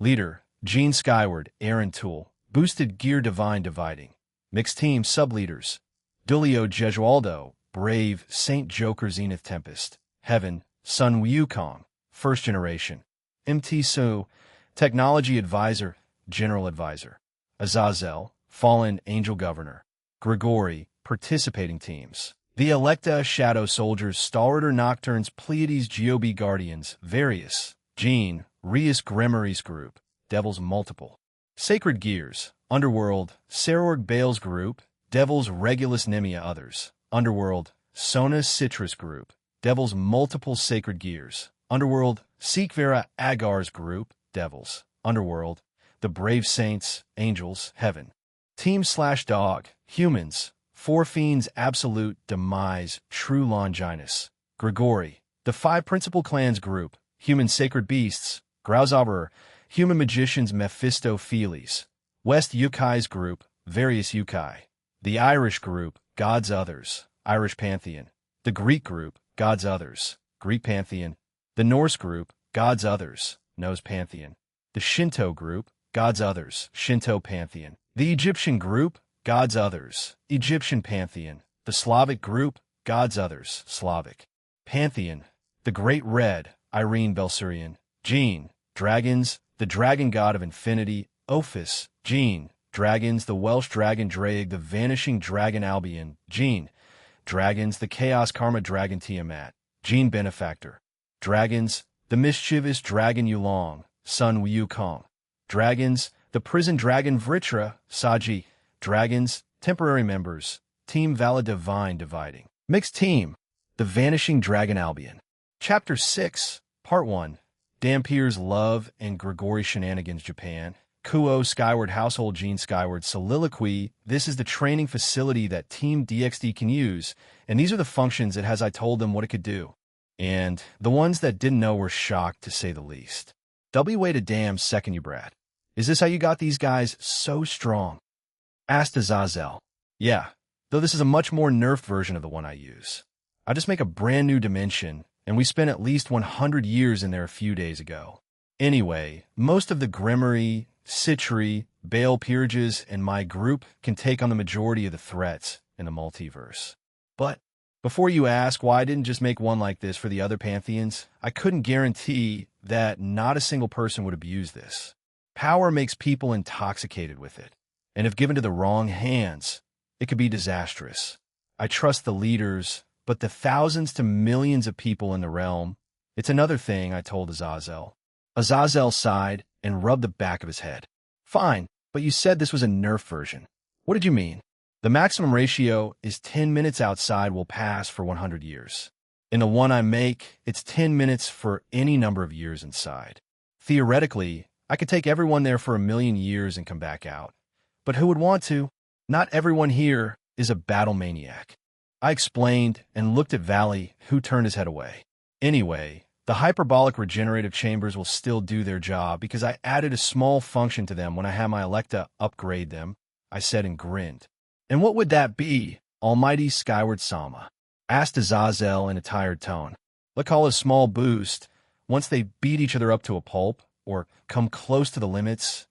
Leader, Gene Skyward, Aaron Toole, Boosted Gear Divine Dividing. Mixed Team Sub-Leaders, Dulio Gesualdo, Brave, Saint Joker Zenith Tempest, Heaven, Sun Wukong, First Generation, MT Su, Technology Advisor, General Advisor, Azazel, Fallen Angel Governor, Grigori, Participating Teams, the Electa Shadow Soldiers, Stalwarter Nocturnes, Pleiades Geobe Guardians, Various, Gene, Rias Grimoires Group, Devils Multiple, Sacred Gears, Underworld, Sarorg Bales Group, Devils Regulus Nemia Others, Underworld, Sona Citrus Group, Devils Multiple Sacred Gears, Underworld, Seekvera Agar's Group, Devils, Underworld, the Brave Saints, Angels, Heaven, Team/Dog, Humans, Four Fiends Absolute Demise, True Longinus, Grigori, the Five Principal Clans Group, Human Sacred Beasts, Grauzoberer, Human Magicians Mephistopheles, West Yukai's Group, Various Yukai, the Irish Group, Gods Others, Irish Pantheon, the Greek Group, Gods Others, Greek Pantheon, the Norse Group, Gods Others, Norse Pantheon, the Shinto Group, Gods Others, Shinto Pantheon, the Egyptian Group, Gods Others, Egyptian Pantheon, the Slavic Group, Gods Others, Slavic Pantheon, the Great Red, Irene Belsurian, Gene, Dragons, the Dragon God of Infinity, Ophis, Gene, Dragons, the Welsh Dragon Draig, the Vanishing Dragon Albion, Gene, Dragons, the Chaos Karma Dragon Tiamat, Gene Benefactor, Dragons, the Mischievous Dragon Yulong, Sun Wukong, Dragons, the Prison Dragon Vritra, Saji, Dragons, Temporary Members, Team Vala Divine Dividing, Mixed Team, the Vanishing Dragon Albion. Chapter 6, Part 1, Dampier's Love and Grigori Shenanigans Japan, Kuo Skyward Household Gene Skyward Soliloquy. This is the training facility that Team DXD can use, and these are the functions it has. I told them what it could do. And the ones that didn't know were shocked, to say the least. Wait a damn second, you brat. Is this how you got these guys so strong? Asked Azazel. Yeah, though this is a much more nerfed version of the one I use. I just make a brand new dimension, and we spent at least 100 years in there a few days ago. Anyway, most of the Grimoire, Citri, Bale Peerages, and my group can take on the majority of the threats in the multiverse. But before you ask why I didn't just make one like this for the other pantheons, I couldn't guarantee that not a single person would abuse this. Power makes people intoxicated with it, and if given to the wrong hands, it could be disastrous. I trust the leaders, but the thousands to millions of people in the realm, it's another thing, I told Azazel. Azazel sighed and rubbed the back of his head. Fine, but you said this was a nerf version. What did you mean? The maximum ratio is 10 minutes outside will pass for 100 years. In the one I make, it's 10 minutes for any number of years inside. Theoretically, I could take everyone there for 1,000,000 years and come back out. But who would want to? Not everyone here is a battle maniac. I explained and looked at Valley, who turned his head away. Anyway, the hyperbolic regenerative chambers will still do their job because I added a small function to them when I had my Electa upgrade them, I said and grinned. And what would that be, Almighty Skyward Sama? Asked Azazel in a tired tone. Let's call it a small boost once they beat each other up to a pulp, or come close to the limits,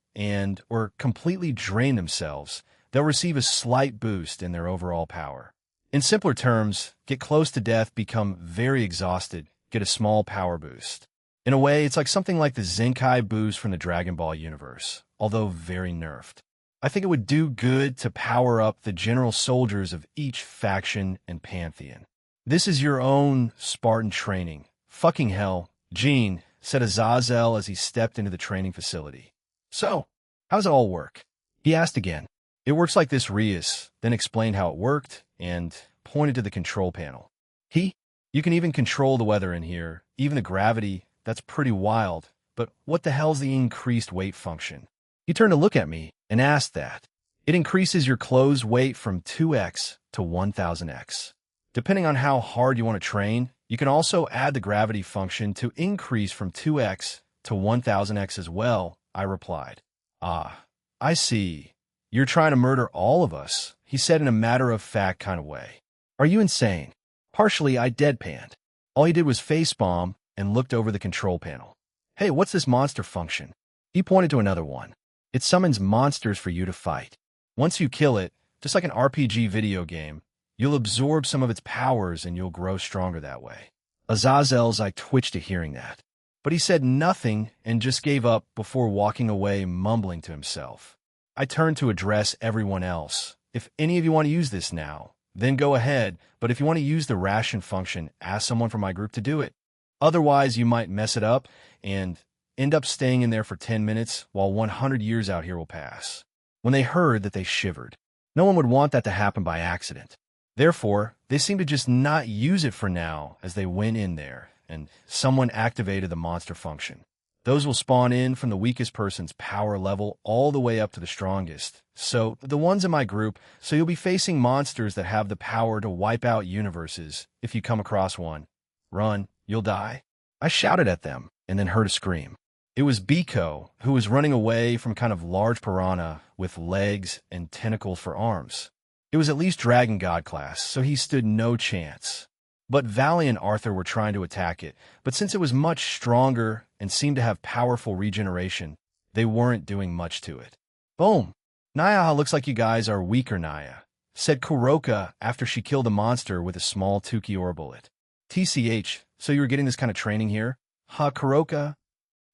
or completely drain themselves, they'll receive a slight boost in their overall power. In simpler terms, get close to death, become very exhausted, get a small power boost. In a way, it's like something like the Zenkai boost from the Dragon Ball universe, although very nerfed. I think it would do good to power up the general soldiers of each faction and pantheon. This is your own Spartan training. Fucking hell, Gene, said Azazel as he stepped into the training facility. So, how's it all work? He asked again. It works like this, Rias, then explained how it worked and pointed to the control panel. You can even control the weather in here, even the gravity. That's pretty wild. But what the hell's the increased weight function? He turned to look at me and asked that. It increases your clothes weight from 2x to 1000x. Depending on how hard you want to train, you can also add the gravity function to increase from 2x to 1000x as well, I replied. Ah, I see. You're trying to murder all of us, he said in a matter-of-fact kind of way. Are you insane? Partially, I deadpanned. All he did was facepalm and looked over the control panel. Hey, what's this monster function? He pointed to another one. It summons monsters for you to fight. Once you kill it, just like an RPG video game, you'll absorb some of its powers and you'll grow stronger that way. Azazel's eye twitched at hearing that. But he said nothing and just gave up before walking away, mumbling to himself. I turned to address everyone else. If any of you want to use this now, then go ahead, but if you want to use the ration function, ask someone from my group to do it. Otherwise, you might mess it up and end up staying in there for 10 minutes while 100 years out here will pass. When they heard that, they shivered. No one would want that to happen by accident. Therefore, they seemed to just not use it for now as they went in there, and someone activated the monster function. Those will spawn in from the weakest person's power level all the way up to the strongest. So, the ones in my group, so you'll be facing monsters that have the power to wipe out universes if you come across one. Run, you'll die. I shouted at them, and then heard a scream. It was Biko, who was running away from kind of large piranha with legs and tentacles for arms. It was at least Dragon God class, so he stood no chance. But Valley and Arthur were trying to attack it, but since it was much stronger and seemed to have powerful regeneration, they weren't doing much to it. Boom! Naya, looks like you guys are weaker, Naya, said Kuroka after she killed the monster with a small Tukiora bullet. TCH, so you were getting this kind of training here? Ha, Kuroka?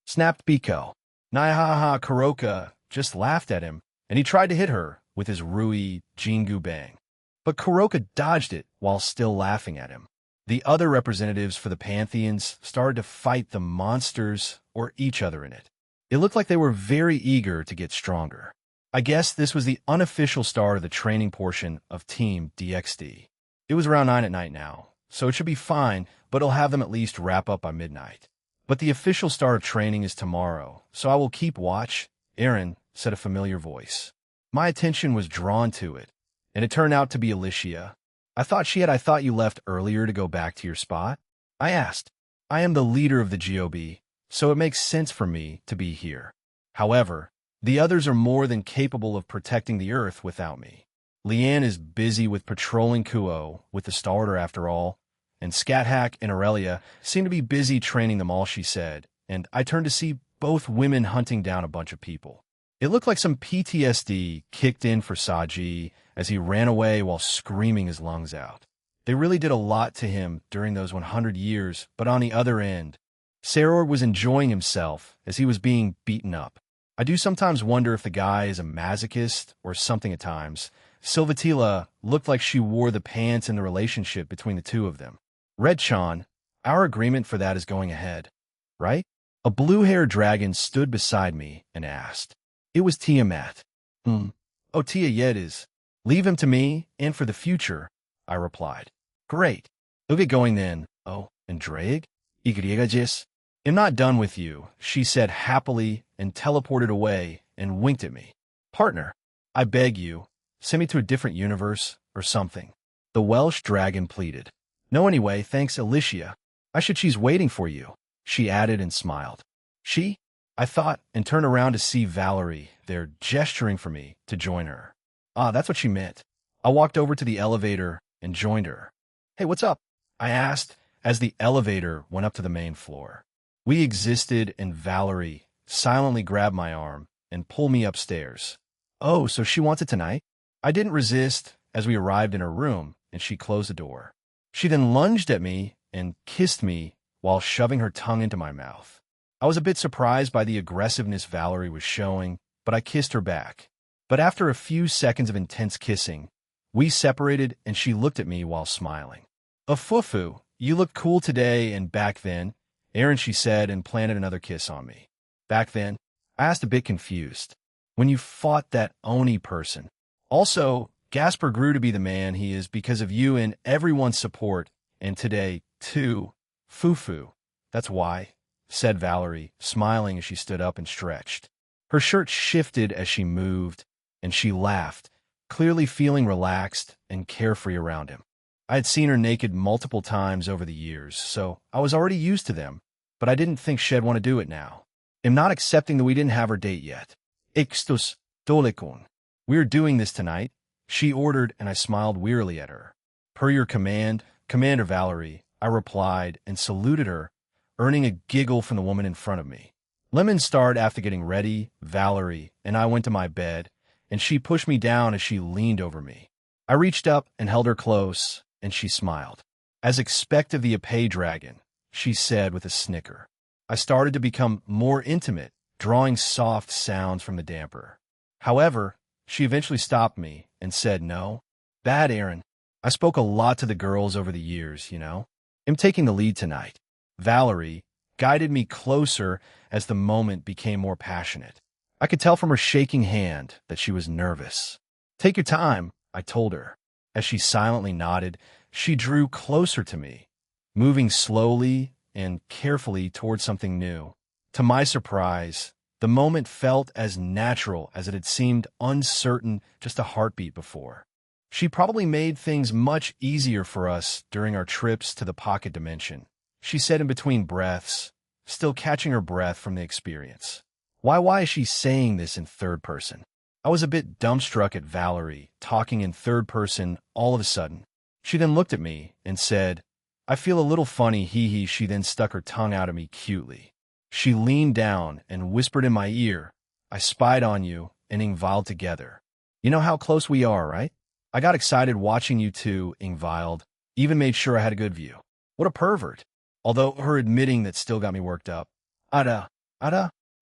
Snapped Biko. Naya Kuroka just laughed at him, and he tried to hit her with his Rui Jingu Bang. But Kuroka dodged it while still laughing at him. The other representatives for the Pantheons started to fight the monsters or each other in it. It looked like they were very eager to get stronger. I guess this was the unofficial start of the training portion of Team DXD. It was around 9 at night now, so it should be fine, but it'll have them at least wrap up by midnight. But the official start of training is tomorrow, so I will keep watch, Aaron, said a familiar voice. My attention was drawn to it, and it turned out to be Alicia. I thought you left earlier to go back to your spot? I asked. I am the leader of the GOB, so it makes sense for me to be here. However, the others are more than capable of protecting the Earth without me. Leanne is busy with patrolling Kuo with the starter after all, and Scathack and Aurelia seem to be busy training them all, she said, and I turned to see both women hunting down a bunch of people. It looked like some PTSD kicked in for Saji as he ran away while screaming his lungs out. They really did a lot to him during those 100 years, but on the other end, Saror was enjoying himself as he was being beaten up. I do sometimes wonder if the guy is a masochist or something at times. Silvatila looked like she wore the pants in the relationship between the two of them. Red Chan, our agreement for that is going ahead, right? A blue-haired dragon stood beside me and asked. It was Tiamat. Oh, Tia Yed is. Leave him to me, and for the future, I replied. Great. We'll get going then. Oh, and Drake? Igrigajis? I'm not done with you, she said happily and teleported away and winked at me. Partner, I beg you, send me to a different universe or something. The Welsh dragon pleaded. No, anyway, thanks, Alicia. She's waiting for you, she added and smiled. She? I thought, and turned around to see Valerie there gesturing for me to join her. Ah, that's what she meant. I walked over to the elevator and joined her. Hey, what's up? I asked as the elevator went up to the main floor. We existed, and Valerie silently grabbed my arm and pulled me upstairs. Oh, so she wants it tonight? I didn't resist as we arrived in her room, and she closed the door. She then lunged at me and kissed me while shoving her tongue into my mouth. I was a bit surprised by the aggressiveness Valerie was showing, but I kissed her back. But after a few seconds of intense kissing, we separated and she looked at me while smiling. A fufu, you look cool today and back then, Aaron, she said, and planted another kiss on me. Back then? I asked, a bit confused. When you fought that Oni person. Also, Gasper grew to be the man he is because of you and everyone's support, and today, too. Fufu. That's why, said Valerie, smiling as she stood up and stretched. Her shirt shifted as she moved, and she laughed, clearly feeling relaxed and carefree around him. I had seen her naked multiple times over the years, so I was already used to them, but I didn't think she'd want to do it now. I'm not accepting that we didn't have our date yet. Ixtus dolikon. We're doing this tonight, she ordered, and I smiled wearily at her. Per your command, Commander Valerie, I replied and saluted her, earning a giggle from the woman in front of me. Lemon starred after getting ready, Valerie, and I went to my bed, and she pushed me down as she leaned over me. I reached up and held her close, and she smiled. As expected the Apay dragon, she said with a snicker. I started to become more intimate, drawing soft sounds from the damper. However, she eventually stopped me and said, no. Bad, Aaron. I spoke a lot to the girls over the years, you know. I'm taking the lead tonight. Valerie guided me closer as the moment became more passionate. I could tell from her shaking hand that she was nervous. Take your time, I told her. As she silently nodded, she drew closer to me, moving slowly and carefully toward something new. To my surprise, the moment felt as natural as it had seemed uncertain just a heartbeat before. She probably made things much easier for us during our trips to the pocket dimension, she said in between breaths, still catching her breath from the experience. Why is she saying this in third person? I was a bit dumbstruck at Valerie talking in third person all of a sudden. She then looked at me and said, I feel a little funny, hee. She then stuck her tongue out at me cutely. She leaned down and whispered in my ear, I spied on you and Ingvild together. You know how close we are, right? I got excited watching you two, Ingvild, even made sure I had a good view. What a pervert. Although her admitting that still got me worked up. Ada,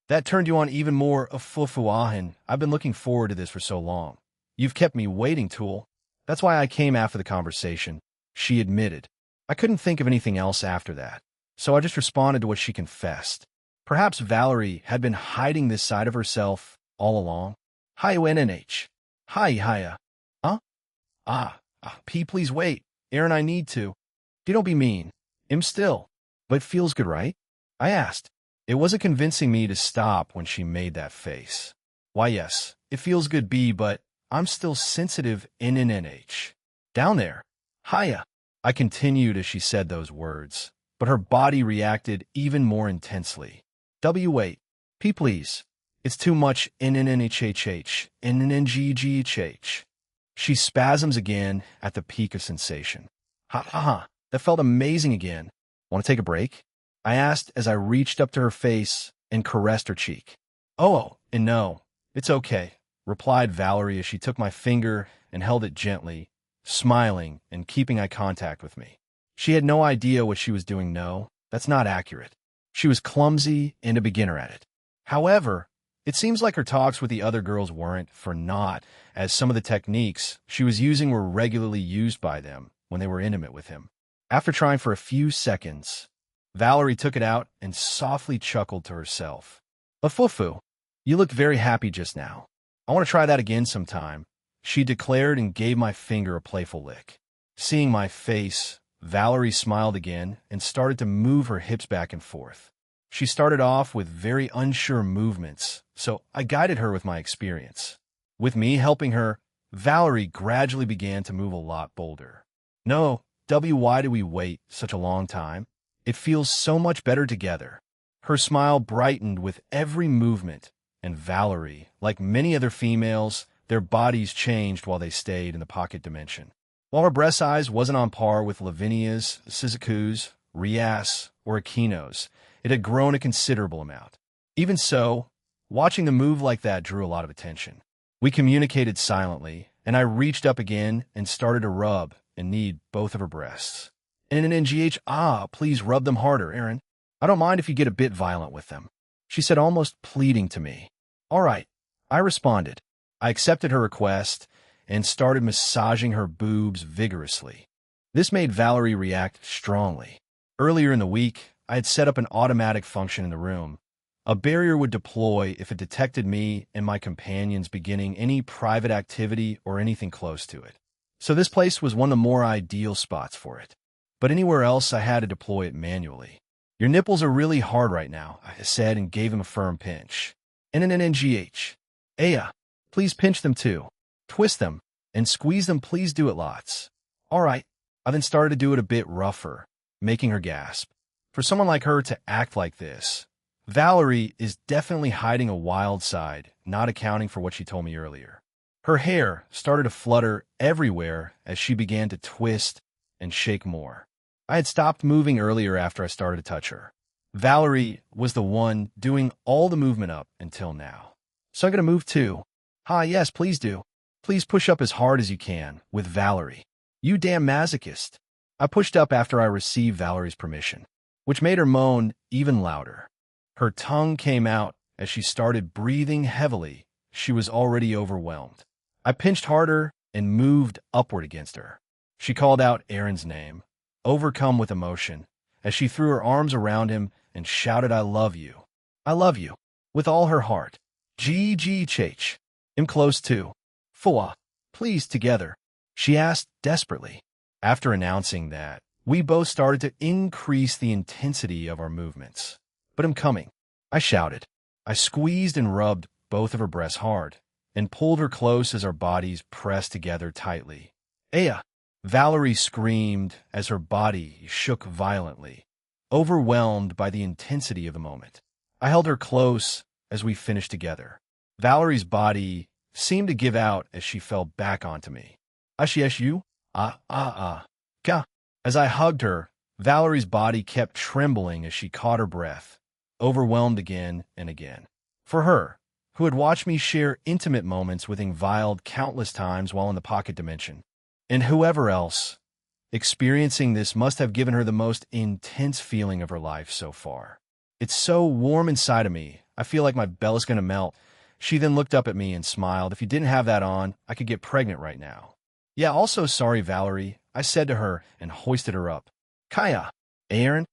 that turned you on even more of Fufuahin. I've been looking forward to this for so long. You've kept me waiting, Tool. That's why I came after the conversation, she admitted. I couldn't think of anything else after that, so I just responded to what she confessed. Perhaps Valerie had been hiding this side of herself all along. Hi, UNNH. Hiya. Huh? P, please wait. Aaron, I need to. You don't be mean. I'm still. But it feels good, right? I asked. It wasn't convincing me to stop when she made that face. Why, yes, it feels good, B, but I'm still sensitive NNH. Down there. Hiya. I continued as she said those words, but her body reacted even more intensely. W, wait. P, please. It's too much NNHHH, NNGGHH. She spasms again at the peak of sensation. Ha. That felt amazing again. Want to take a break? I asked as I reached up to her face and caressed her cheek. Oh, and no, it's okay, replied Valerie as she took my finger and held it gently, smiling and keeping eye contact with me. She had no idea what she was doing. No, that's not accurate. She was clumsy and a beginner at it. However, it seems like her talks with the other girls weren't for naught, as some of the techniques she was using were regularly used by them when they were intimate with him. After trying for a few seconds, Valerie took it out and softly chuckled to herself. Afufu, you looked very happy just now. I want to try that again sometime, she declared and gave my finger a playful lick. Seeing my face, Valerie smiled again and started to move her hips back and forth. She started off with very unsure movements, so I guided her with my experience. With me helping her, Valerie gradually began to move a lot bolder. No, W, why do we wait such a long time? It feels so much better together. Her smile brightened with every movement, and Valerie, like many other females, their bodies changed while they stayed in the pocket dimension. While her breast size wasn't on par with Lavinia's, Shizuku's, Rias, or Akino's, it had grown a considerable amount. Even so, watching them move like that drew a lot of attention. We communicated silently, and I reached up again and started to rub and knead both of her breasts. NNGH, please rub them harder, Aaron. I don't mind if you get a bit violent with them, she said, almost pleading to me. All right, I responded. I accepted her request and started massaging her boobs vigorously. This made Valerie react strongly. Earlier in the week, I had set up an automatic function in the room. A barrier would deploy if it detected me and my companions beginning any private activity or anything close to it. So this place was one of the more ideal spots for it. But anywhere else, I had to deploy it manually. Your nipples are really hard right now, I said and gave him a firm pinch. NNNGH. Aya, please pinch them too. Twist them and squeeze them, please do it lots. All right. I then started to do it a bit rougher, making her gasp. For someone like her to act like this, Valerie is definitely hiding a wild side, not accounting for what she told me earlier. Her hair started to flutter everywhere as she began to twist and shake more. I had stopped moving earlier after I started to touch her. Valerie was the one doing all the movement up until now. So I'm going to move too. Yes, please do. Please push up as hard as you can with Valerie. You damn masochist. I pushed up after I received Valerie's permission, which made her moan even louder. Her tongue came out as she started breathing heavily. She was already overwhelmed. I pinched harder and moved upward against her. She called out Aaron's name, overcome with emotion, as she threw her arms around him and shouted, I love you. I love you. With all her heart. Chach. I'm close too. Fua. Please, together. She asked desperately. After announcing that, we both started to increase the intensity of our movements. But I'm coming. I shouted. I squeezed and rubbed both of her breasts hard and pulled her close as our bodies pressed together tightly. Aya! Valerie screamed as her body shook violently, overwhelmed by the intensity of the moment. I held her close as we finished together. Valerie's body seemed to give out as she fell back onto me. Ashieshu? Ka. As I hugged her, Valerie's body kept trembling as she caught her breath, overwhelmed again and again. For her, who had watched me share intimate moments with Ingvild countless times while in the pocket dimension, and whoever else, experiencing this must have given her the most intense feeling of her life so far. It's so warm inside of me, I feel like my belly's gonna melt. She then looked up at me and smiled. If you didn't have that on, I could get pregnant right now. Yeah, also sorry, Valerie, I said to her and hoisted her up. Kaya. Aaron?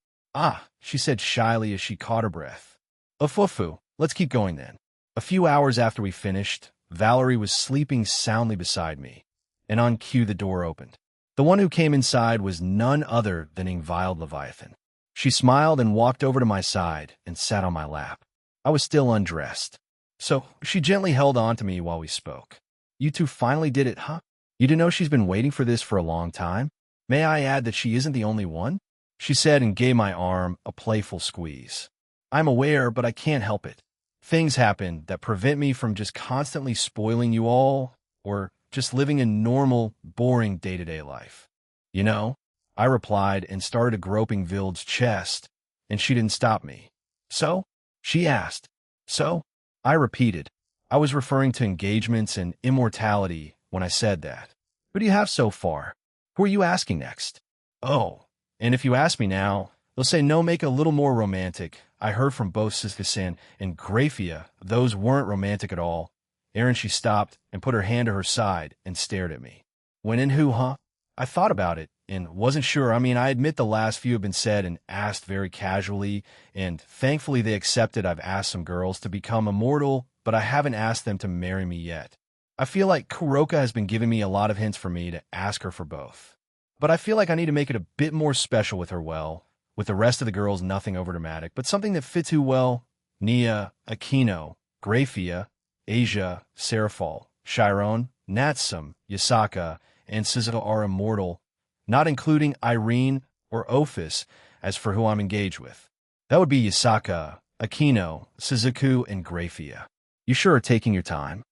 She said shyly as she caught her breath. Ufufu, let's keep going then. A few hours after we finished, Valerie was sleeping soundly beside me, and on cue the door opened. The one who came inside was none other than Ingvild Leviathan. She smiled and walked over to my side and sat on my lap. I was still undressed, so she gently held on to me while we spoke. You two finally did it, huh? You do know she's been waiting for this for a long time? May I add that she isn't the only one? She said and gave my arm a playful squeeze. I'm aware, but I can't help it. Things happen that prevent me from just constantly spoiling you all, or just living a normal, boring day-to-day life. You know? I replied and started groping Vild's chest, and she didn't stop me. So? She asked. So? I repeated. I was referring to engagements and immortality when I said that. Who do you have so far? Who are you asking next? Oh, and if you ask me now, they'll say no, make it a little more romantic. I heard from both Siskisan and Graphia those weren't romantic at all. Aaron, she stopped and put her hand to her side and stared at me. When in who, huh? I thought about it and wasn't sure. I admit the last few have been said and asked very casually, and thankfully they accepted I've asked some girls to become immortal, but I haven't asked them to marry me yet. I feel like Kuroka has been giving me a lot of hints for me to ask her for both. But I feel like I need to make it a bit more special with her, with the rest of the girls nothing overdramatic, but something that fits who well. Nia, Aquino, Graphia, Asia, Seraphal, Chiron, Natsum, Yasaka, and Suzuka are immortal, not including Irene or Ophis as for who I'm engaged with. That would be Yasaka, Aquino, Suzuku, and Graphia. You sure are taking your time?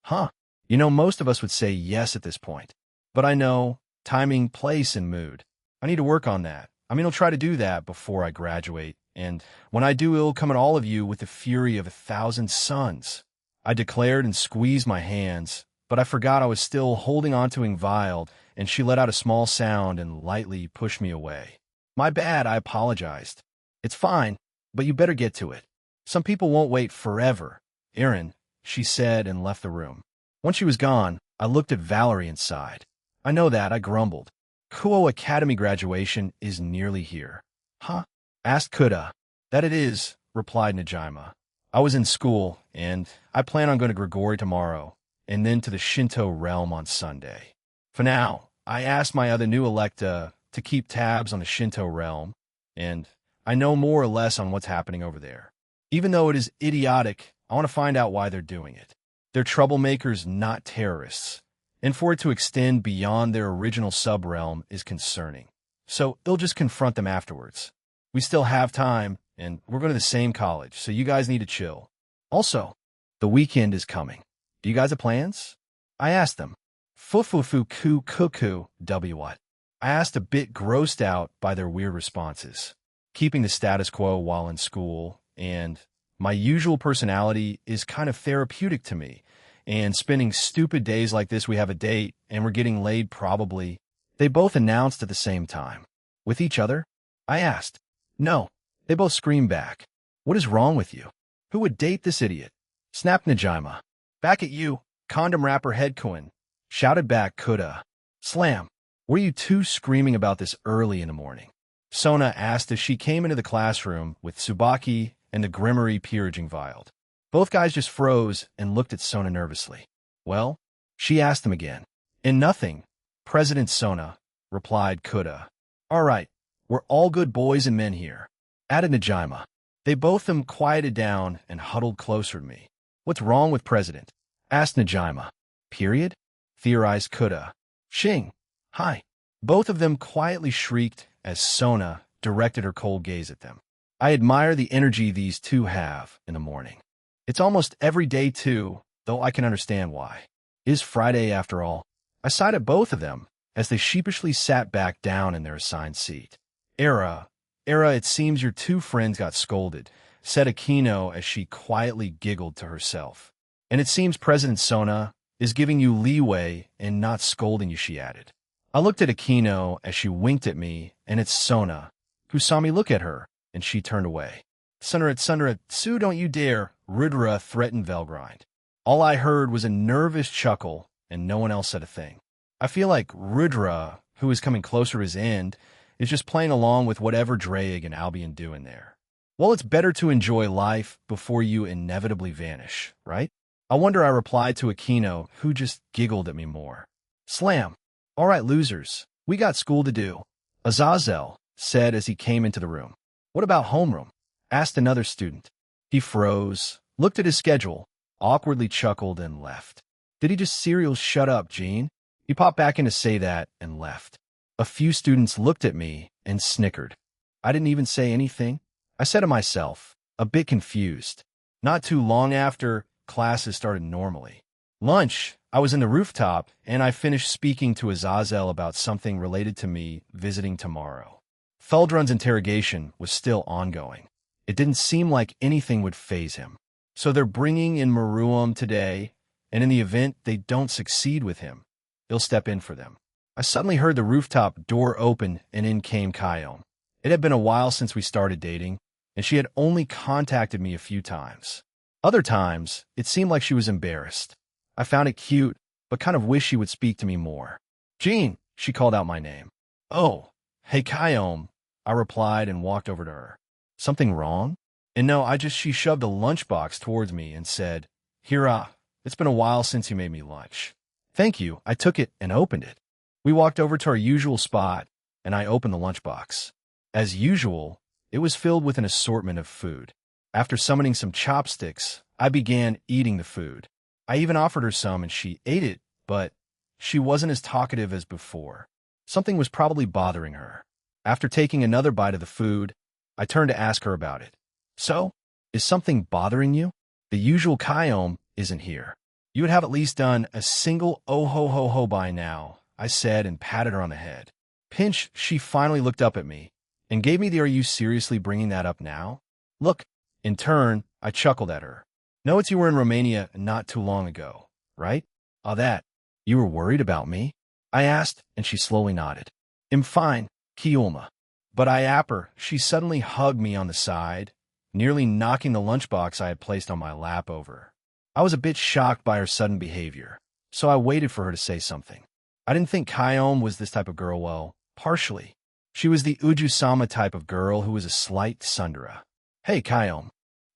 Huh. You know, most of us would say yes at this point. But I know, timing, place, and mood. I need to work on that. I'll try to do that before I graduate, and when I do, it'll come at all of you with the fury of 1,000 suns. I declared and squeezed my hands, but I forgot I was still holding on to Ingvild, and she let out a small sound and lightly pushed me away. My bad, I apologized. It's fine, but you better get to it. Some people won't wait forever. Aaron, she said and left the room. Once she was gone, I looked at Valerie and sighed. I know that, I grumbled. Kuo Academy graduation is nearly here. Huh? Asked Kuda. That it is, replied Najima. I was in school, and I plan on going to Grigori tomorrow, and then to the Shinto realm on Sunday. For now, I asked my other new electa to keep tabs on the Shinto realm, and I know more or less on what's happening over there. Even though it is idiotic, I want to find out why they're doing it. They're troublemakers, not terrorists, and for it to extend beyond their original sub-realm is concerning. So they'll just confront them afterwards. We still have time, and we're going to the same college, so you guys need to chill. Also, the weekend is coming. Do you guys have plans? I asked them. Fufufu ku kuku w what? I asked, a bit grossed out by their weird responses. Keeping the status quo while in school, and my usual personality is kind of therapeutic to me, and spending stupid days like this, we have a date, and we're getting laid probably. They both announced at the same time. With each other? I asked. No. They both screamed back. What is wrong with you? Who would date this idiot? Snapped Najima. Back at you, condom wrapper headcoin. Shouted back Kuda. Slam. What are you two screaming about this early in the morning? Sona asked as she came into the classroom with Tsubaki and the Grimory peeraging vialed. Both guys just froze and looked at Sona nervously. Well? She asked them again. In nothing, President Sona, replied Kuda. All right, we're all good boys and men here. Added Najima. They both them quieted down and huddled closer to me. What's wrong with President? Asked Najima. Period? Theorized Kuda. Shing. Hi. Both of them quietly shrieked as Sona directed her cold gaze at them. I admire the energy these two have in the morning. It's almost every day too, though I can understand why. It is Friday after all. I sighed at both of them as they sheepishly sat back down in their assigned seat. Era, it seems your two friends got scolded, said Aquino as she quietly giggled to herself. And it seems President Sona is giving you leeway and not scolding you, she added. I looked at Aquino as she winked at me, and it's Sona, who saw me look at her, and she turned away. Sunderet, Sue, don't you dare, Rudra threatened Velgrind. All I heard was a nervous chuckle, and no one else said a thing. I feel like Rudra, who is coming closer to his end, is just playing along with whatever Drake and Albion do in there. Well, it's better to enjoy life before you inevitably vanish, right? I wonder, I replied to Aquino, who just giggled at me more. Slam. All right, losers, we got school to do, Azazel said as he came into the room. What about homeroom? Asked another student. He froze, looked at his schedule, awkwardly chuckled, and left. Did he just serial shut up, Gene? He popped back in to say that and left. A few students looked at me and snickered. I didn't even say anything. I said to myself, a bit confused. Not too long after, classes started normally. Lunch, I was in the rooftop, and I finished speaking to Azazel about something related to me visiting tomorrow. Feldrun's interrogation was still ongoing. It didn't seem like anything would faze him. So they're bringing in Maruam today, and in the event they don't succeed with him, he'll step in for them. I suddenly heard the rooftop door open, and in came Kayon. It had been a while since we started dating, and she had only contacted me a few times. Other times, it seemed like she was embarrassed. I found it cute, but kind of wished she would speak to me more. Jean, she called out my name. Oh, hey Kayon, I replied and walked over to her. Something wrong? And no, she shoved a lunchbox towards me and said, Hira, it's been a while since you made me lunch. Thank you, I took it and opened it. We walked over to our usual spot, and I opened the lunchbox. As usual, it was filled with an assortment of food. After summoning some chopsticks, I began eating the food. I even offered her some, and she ate it, but she wasn't as talkative as before. Something was probably bothering her. After taking another bite of the food, I turned to ask her about it. So, is something bothering you? The usual Kayon isn't here. You would have at least done a single oh-ho-ho-ho by now, I said and patted her on the head. Pinch, she finally looked up at me and gave me the "Are you seriously bringing that up now?" Look. In turn, I chuckled at her. No, it's you were in Romania not too long ago, right? Ah, that. You were worried about me? I asked, and she slowly nodded. I'm fine, Kiulma. But I app her. She suddenly hugged me on the side, nearly knocking the lunchbox I had placed on my lap over. I was a bit shocked by her sudden behavior, so I waited for her to say something. I didn't think Kayon was this type of girl. Well, Partially. She was the Uju-sama type of girl who was a slight tsundere. "Hey, Kyom."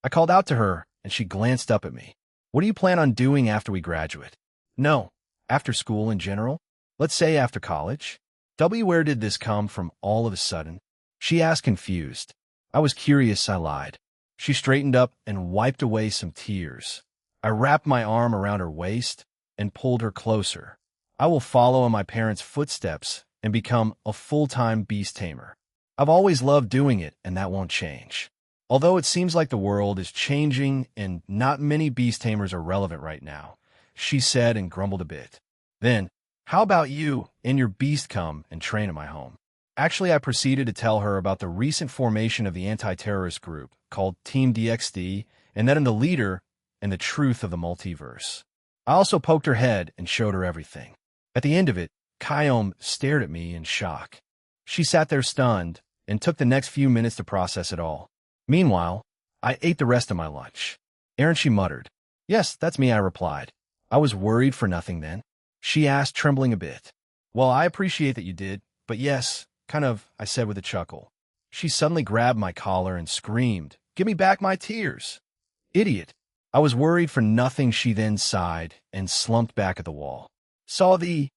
I called out to her, and she glanced up at me. "What do you plan on doing after we graduate?" "No. After school in general? Let's say after college." Where did this come from all of a sudden? She asked, confused. I was curious, I lied. She straightened up and wiped away some tears. I wrapped my arm around her waist and pulled her closer. "I will follow in my parents' footsteps and become a full-time beast tamer. I've always loved doing it, and that won't change. Although it seems like the world is changing and not many beast tamers are relevant right now," she said and grumbled a bit. Then, "How about you and your beast come and train at my home?" Actually, I proceeded to tell her about the recent formation of the anti-terrorist group called Team DXD, and that I'm the leader and the truth of the multiverse. I also poked her head and showed her everything. At the end of it, Kyom stared at me in shock. She sat there stunned and took the next few minutes to process it all. Meanwhile, I ate the rest of my lunch. "Aaron," she muttered. "Yes, that's me," I replied. "I was worried for nothing then?" She asked, trembling a bit. "Well, I appreciate that you did, but yes, kind of," I said with a chuckle. She suddenly grabbed my collar and screamed, "Give me back my tears!" "Idiot. I was worried for nothing," she then sighed and slumped back at the wall. Saw thee.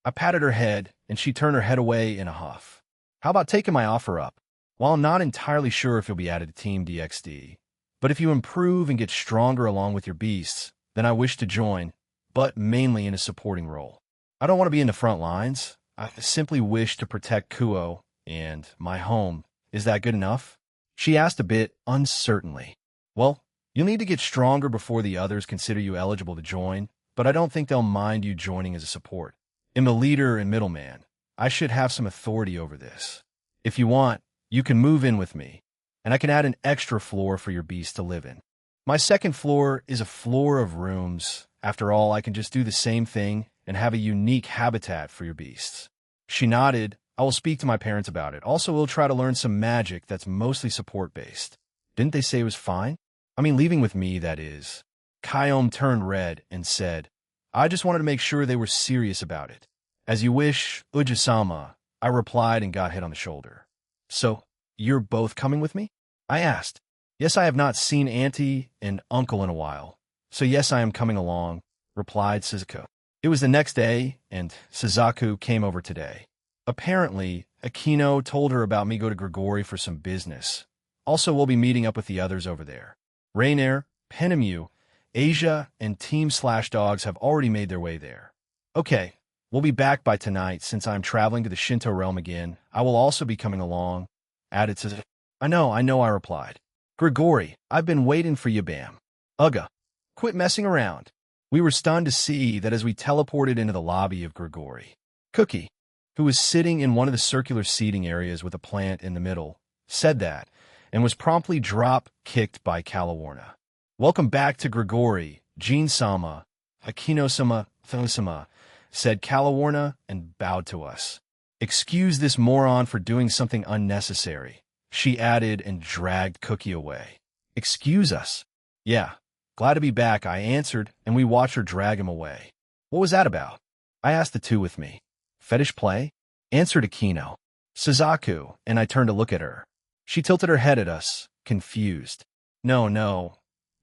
I patted her head, and she turned her head away in a huff. "How about taking my offer up? While I'm not entirely sure if you'll be added to Team DXD, but if you improve and get stronger along with your beasts, then I wish to join, but mainly in a supporting role. I don't want to be in the front lines. I simply wish to protect Kuo and my home. Is that good enough?" She asked a bit uncertainly. "Well, you'll need to get stronger before the others consider you eligible to join, but I don't think they'll mind you joining as a support. I'm the leader and middleman. I should have some authority over this. If you want, you can move in with me, and I can add an extra floor for your beast to live in. My second floor is a floor of rooms. After all, I can just do the same thing and have a unique habitat for your beasts." She nodded. "I will speak to my parents about it. Also, we'll try to learn some magic that's mostly support-based." "Didn't they say it was fine? I mean, leaving with me, that is." Kyom turned red and said, "I just wanted to make sure they were serious about it." "As you wish, Uji-sama," I replied and got hit on the shoulder. "So, you're both coming with me?" I asked. "Yes, I have not seen Auntie and Uncle in a while. So yes, I am coming along," replied Suzuku. It was the next day, and Suzaku came over today. Apparently, Akino told her about me go to Grigori for some business. Also, we'll be meeting up with the others over there. Rainier, Penemu, Asia, and Team Slash Dogs have already made their way there. "Okay, we'll be back by tonight since I'm traveling to the Shinto realm again. I will also be coming along," added Suzuku. I know, I replied. "Grigori, I've been waiting for you, Bam." "Ugga. Quit messing around." We were stunned to see that as we teleported into the lobby of Grigori, Cookie, who was sitting in one of the circular seating areas with a plant in the middle, said that, and was promptly drop-kicked by Calawarna. "Welcome back to Grigori, Jin-sama, Akino-sama, Thon-sama," said Calawarna and bowed to us. "Excuse this moron for doing something unnecessary," she added and dragged Cookie away. "Excuse us?" "Yeah. Glad to be back," I answered, and we watched her drag him away. "What was that about?" I asked the two with me. "Fetish play?" answered Akino. Suzaku, and I turned to look at her. She tilted her head at us, confused. No.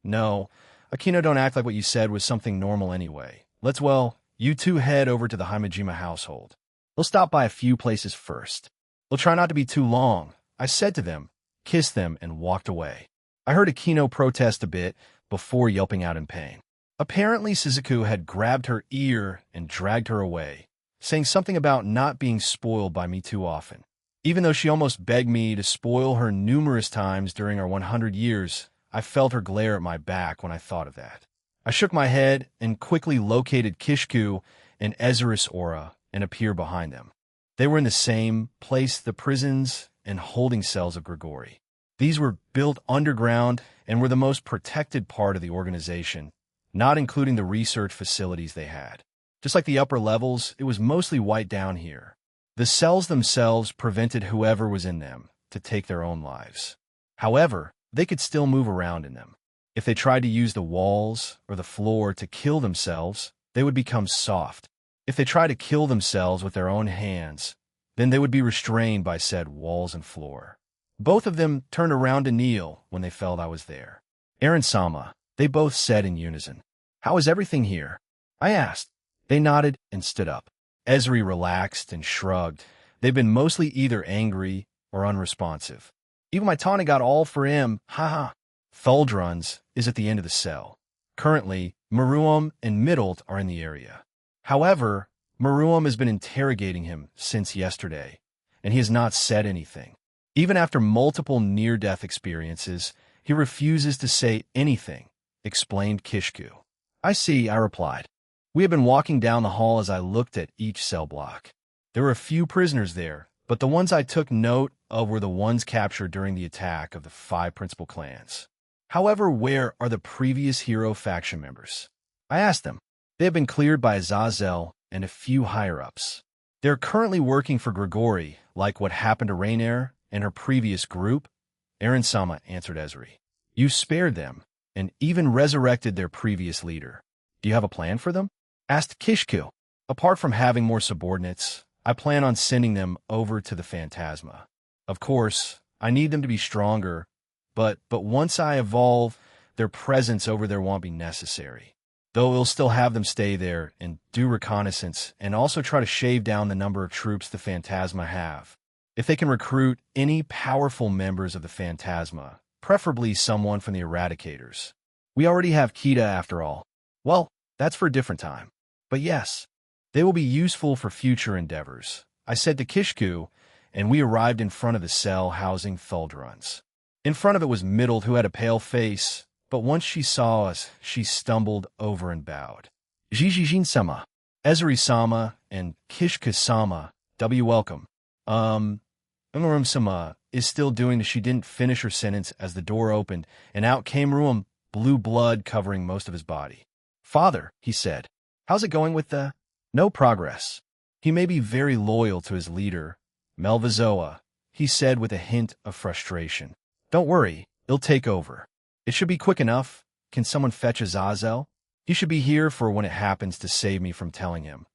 Akino, don't act like what you said was something normal anyway. You two head over to the Himejima household. We'll stop by a few places first. We'll try not to be too long," I said to them, kissed them, and walked away. I heard Akino protest a bit before yelping out in pain. Apparently, Suzuku had grabbed her ear and dragged her away, saying something about not being spoiled by me too often. Even though she almost begged me to spoil her numerous times during our 100 years, I felt her glare at my back when I thought of that. I shook my head and quickly located Kishku and Ezra's aura and appeared behind them. They were in the same place, the prisons and holding cells of Grigori. These were built underground and were the most protected part of the organization, not including the research facilities they had. Just like the upper levels, it was mostly white down here. The cells themselves prevented whoever was in them to take their own lives. However, they could still move around in them. If they tried to use the walls or the floor to kill themselves, they would become soft. If they tried to kill themselves with their own hands, Then they would be restrained by said walls and floor. Both of them turned around to kneel when they felt I was there. Aaron-sama, they both said in unison. How is everything here? I asked. They nodded and stood up. Ezri relaxed and shrugged. They've been mostly either angry or unresponsive. Even my tonic got all for him, haha. Thuldruns is at the end of the cell. Currently, Maruam and Middlet are in the area. However, Maruam has been interrogating him since yesterday, and he has not said anything. Even after multiple near-death experiences, he refuses to say anything, explained Kishku. I see, I replied. We had been walking down the hall as I looked at each cell block. There were a few prisoners there, but the ones I took note of were the ones captured during the attack of the 5 principal clans. However, where are the previous hero faction members? I asked them. They have been cleared by Azazel and a few higher-ups. They are currently working for Grigori, like what happened to Rainier and her previous group. Aaron-sama answered Ezri. You spared them, and even resurrected their previous leader. Do you have a plan for them? Asked Kishku. Apart from having more subordinates, I plan on sending them over to the Phantasma. Of course, I need them to be stronger, but once I evolve, their presence over there won't be necessary. Though we'll still have them stay there and do reconnaissance and also try to shave down the number of troops the Phantasma have. If they can recruit any powerful members of the Phantasma, preferably someone from the Eradicators. We already have Kita after all. Well, that's for a different time. But yes, they will be useful for future endeavors, I said to Kishku, and we arrived in front of the cell housing Thuldruns. In front of it was Middlet, who had a pale face, but once she saw us, she stumbled over and bowed. Jijijin-sama, Ezri-sama, and Kishku-sama, welcome. Umarum-sama is still doing this. She didn't finish her sentence as the door opened, and out came Ruam, blue blood covering most of his body. Father, he said, how's it going with the... No progress. He may be very loyal to his leader, Melvizoa, he said with a hint of frustration. Don't worry, he'll take over. It should be quick enough. Can someone fetch Azazel? He should be here for when it happens to save me from telling him.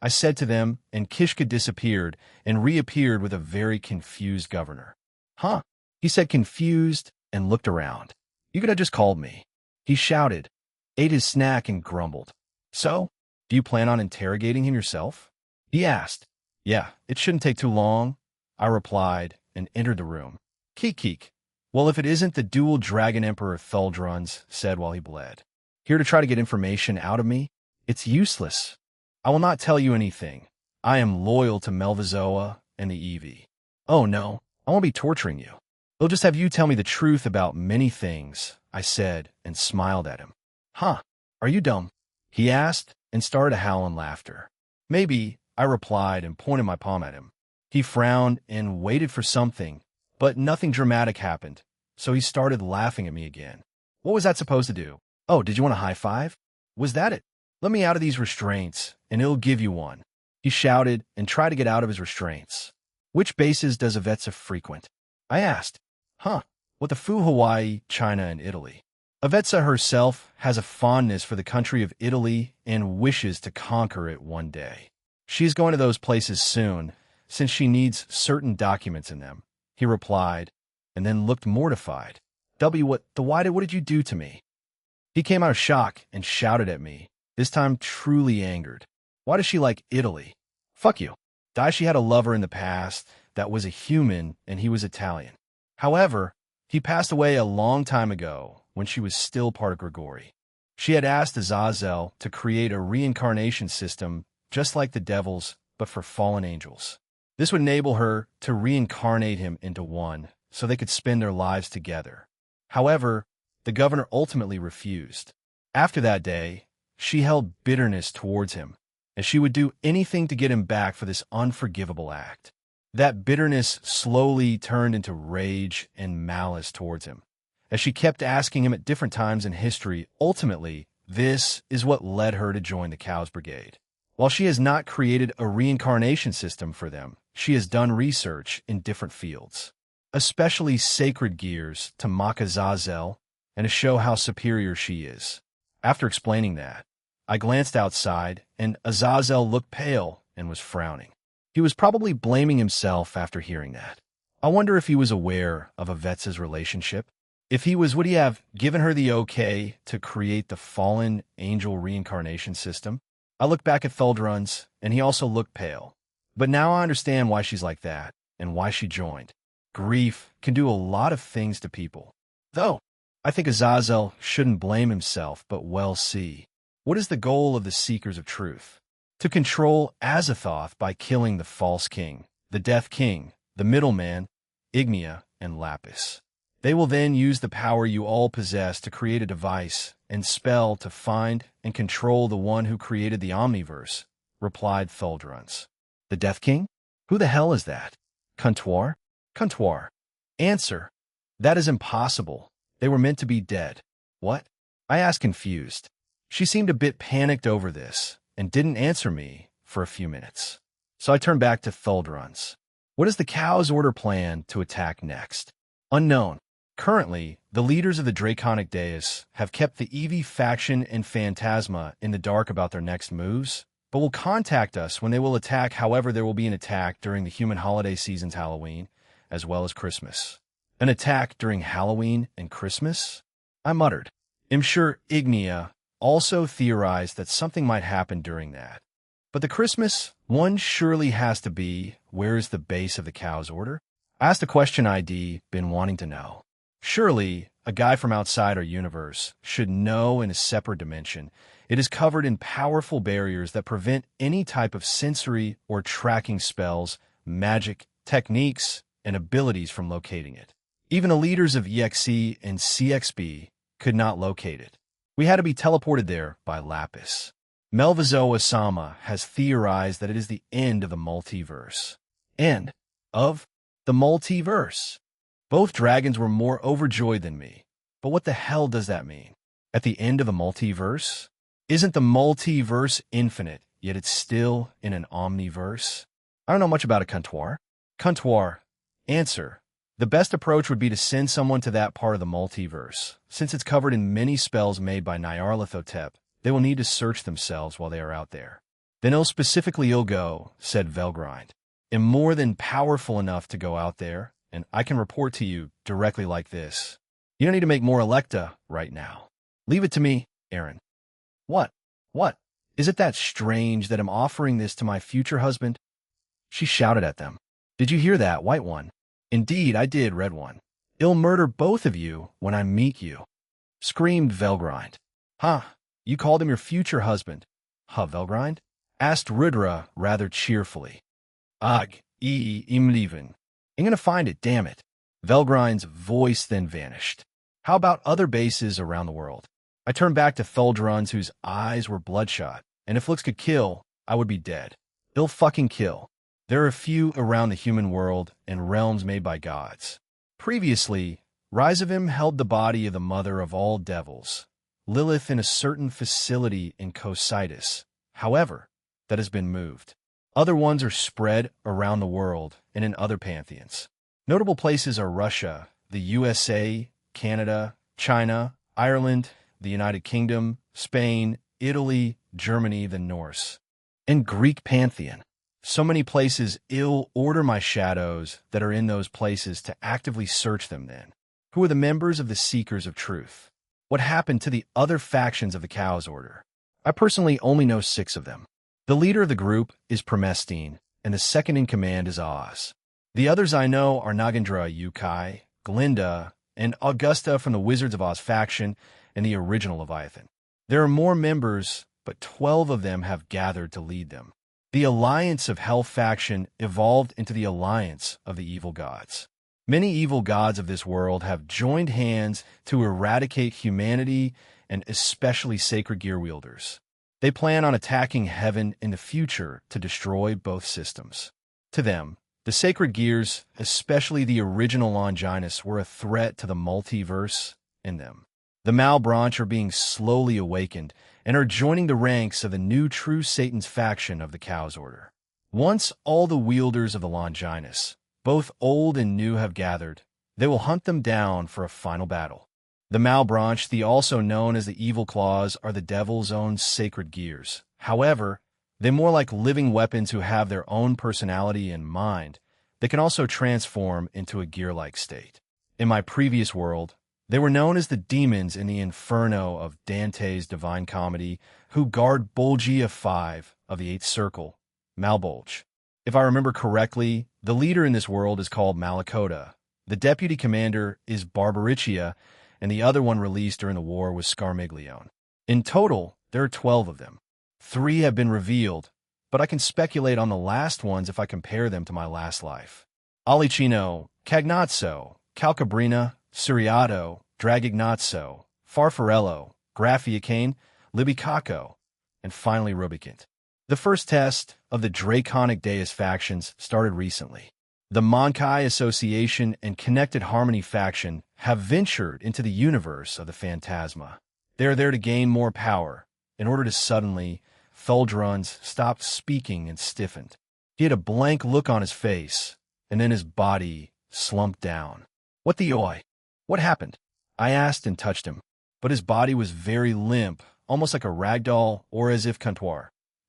I said to them, and Kishka disappeared and reappeared with a very confused governor. Huh? He said confused and looked around. You could have just called me. He shouted, ate his snack and grumbled. So, do you plan on interrogating him yourself? He asked. Yeah, it shouldn't take too long, I replied and entered the room. Keek. Well, if it isn't the dual Dragon Emperor Thuldruns, said while he bled. Here to try to get information out of me? It's useless. I will not tell you anything. I am loyal to Melvizoa and the Eevee. Oh no, I won't be torturing you. They'll just have you tell me the truth about many things, I said and smiled at him. Huh, are you dumb? He asked and started to howl in laughter. Maybe, I replied and pointed my palm at him. He frowned and waited for something, but nothing dramatic happened, so he started laughing at me again. What was that supposed to do? Oh, did you want a high five? Was that it? Let me out of these restraints, and it'll give you one. He shouted and tried to get out of his restraints. Which bases does Avetsa frequent? I asked. Huh, what the Fu, Hawaii, China, and Italy. Avetsa herself has a fondness for the country of Italy and wishes to conquer it one day. She's going to those places soon, since she needs certain documents in them, he replied, and then looked mortified. What did you do to me? He came out of shock and shouted at me, this time truly angered. Why does she like Italy? Fuck you. Daishi had a lover in the past that was a human and he was Italian. However, he passed away a long time ago when she was still part of Grigori. She had asked Azazel to create a reincarnation system just like the devils, but for fallen angels. This would enable her to reincarnate him into one so they could spend their lives together. However, the governor ultimately refused. After that day, she held bitterness towards him, and she would do anything to get him back for this unforgivable act. That bitterness slowly turned into rage and malice towards him. As she kept asking him at different times in history, ultimately, this is what led her to join the Cows Brigade. While she has not created a reincarnation system for them, she has done research in different fields, especially sacred gears to mock Azazel and to show how superior she is. After explaining that, I glanced outside, and Azazel looked pale and was frowning. He was probably blaming himself after hearing that. I wonder if he was aware of Yvette's relationship. If he was, would he have given her the okay to create the fallen angel reincarnation system? I look back at Theldrun's, and he also looked pale. But now I understand why she's like that, and why she joined. Grief can do a lot of things to people. Though, I think Azazel shouldn't blame himself, but well see. What is the goal of the Seekers of Truth? To control Azathoth by killing the false king, the Death King, the middleman, Ignia, and Lapis. They will then use the power you all possess to create a device and spell to find and control the one who created the Omniverse, replied Theldrun's. The Death King? Who the hell is that? Comptoir? Comptoir. Answer. That is impossible. They were meant to be dead. What? I asked confused. She seemed a bit panicked over this and didn't answer me for a few minutes. So I turned back to Theldrun's. What is the Cow's Order plan to attack next? Unknown. Currently, the leaders of the Draconic Deus have kept the Eevee faction and Phantasma in the dark about their next moves, but will contact us when they will attack. However, there will be an attack during the human holiday season's Halloween, as well as Christmas. An attack during Halloween and Christmas? I muttered. I'm sure Ignia also theorized that something might happen during that. But the Christmas one surely has to be, where is the base of the Cow's Order? I asked a question I'd been wanting to know. Surely, a guy from outside our universe should know in a separate dimension. It is covered in powerful barriers that prevent any type of sensory or tracking spells, magic, techniques, and abilities from locating it. Even the leaders of EXE and CXB could not locate it. We had to be teleported there by Lapis. Melvizo Osama has theorized that it is the end of the multiverse. End of the multiverse. Both dragons were more overjoyed than me. But what the hell does that mean? At the end of the multiverse? Isn't the multiverse infinite, yet it's still in an omniverse? I don't know much about a comptoir. Comptoir. Answer. The best approach would be to send someone to that part of the multiverse. Since it's covered in many spells made by Nyarlathotep, they will need to search themselves while they are out there. Then I'll go, said Velgrind. I'm more than powerful enough to go out there, and I can report to you directly like this. You don't need to make more Electa right now. Leave it to me, Aaron. What? What? Is it that strange that I'm offering this to my future husband? She shouted at them. Did you hear that, White One? Indeed, I did, Red One. I'll murder both of you when I meet you. Screamed Velgrind. Huh? You called him your future husband? Huh, Velgrind? Asked Rudra rather cheerfully. Ugh, I'm leaving. I'm gonna find it, damn it. Velgrind's voice then vanished. How about other bases around the world? I turned back to Theldrun's, whose eyes were bloodshot, and if looks could kill, I would be dead. Ill fucking kill. There are a few around the human world and realms made by gods. Previously, Rizavim held the body of the mother of all devils, Lilith, in a certain facility in Cocytus. However, that has been moved. Other ones are spread around the world and in other pantheons. Notable places are Russia, the USA, Canada, China, Ireland, the United Kingdom, Spain, Italy, Germany, the Norse, and Greek pantheon. So many places. I'll order my shadows that are in those places to actively search them then. Who are the members of the Seekers of Truth? What happened to the other factions of the Cow's Order? I personally only know 6 of them. The leader of the group is Promestine, and the second in command is Oz. The others I know are Nagendra Yukai, Glinda, and Augusta from the Wizards of Oz faction and the original Leviathan. There are more members, but 12 of them have gathered to lead them. The Alliance of Hell faction evolved into the Alliance of the Evil Gods. Many evil gods of this world have joined hands to eradicate humanity and especially sacred gear wielders. They plan on attacking heaven in the future to destroy both systems. To them, the sacred gears, especially the original Longinus, were a threat to the multiverse in them. The Malbranche are being slowly awakened and are joining the ranks of the new true Satan's faction of the Cow's Order. Once all the wielders of the Longinus, both old and new, have gathered, they will hunt them down for a final battle. The Malbranche, also known as the Evil Claws, are the devil's own sacred gears. However, They're more like living weapons who have their own personality and mind. They can also transform into a gear-like state. In my previous world, they were known as the demons in the Inferno of Dante's Divine Comedy, who guard Bolgia 5 of the Eighth Circle, Malbolge. If I remember correctly, the leader in this world is called Malakota. The deputy commander is Barbaricia, and the other one released during the war was Scarmiglione. In total, there are 12 of them. 3 have been revealed, but I can speculate on the last ones if I compare them to my last life. Alicino, Cagnazzo, Calcabrina, Suriato, Dragignazzo, Farfarello, Graffiacane, Libicaco, and finally Rubicant. The first test of the Draconic Deus factions started recently. The Monkai Association and Connected Harmony faction have ventured into the universe of the Phantasma. They are there to gain more power. In order to suddenly, Thuldrun's stopped speaking and stiffened. He had a blank look on his face, and then his body slumped down. What the oi? What happened? I asked and touched him, but his body was very limp, almost like a ragdoll or as if comptoir.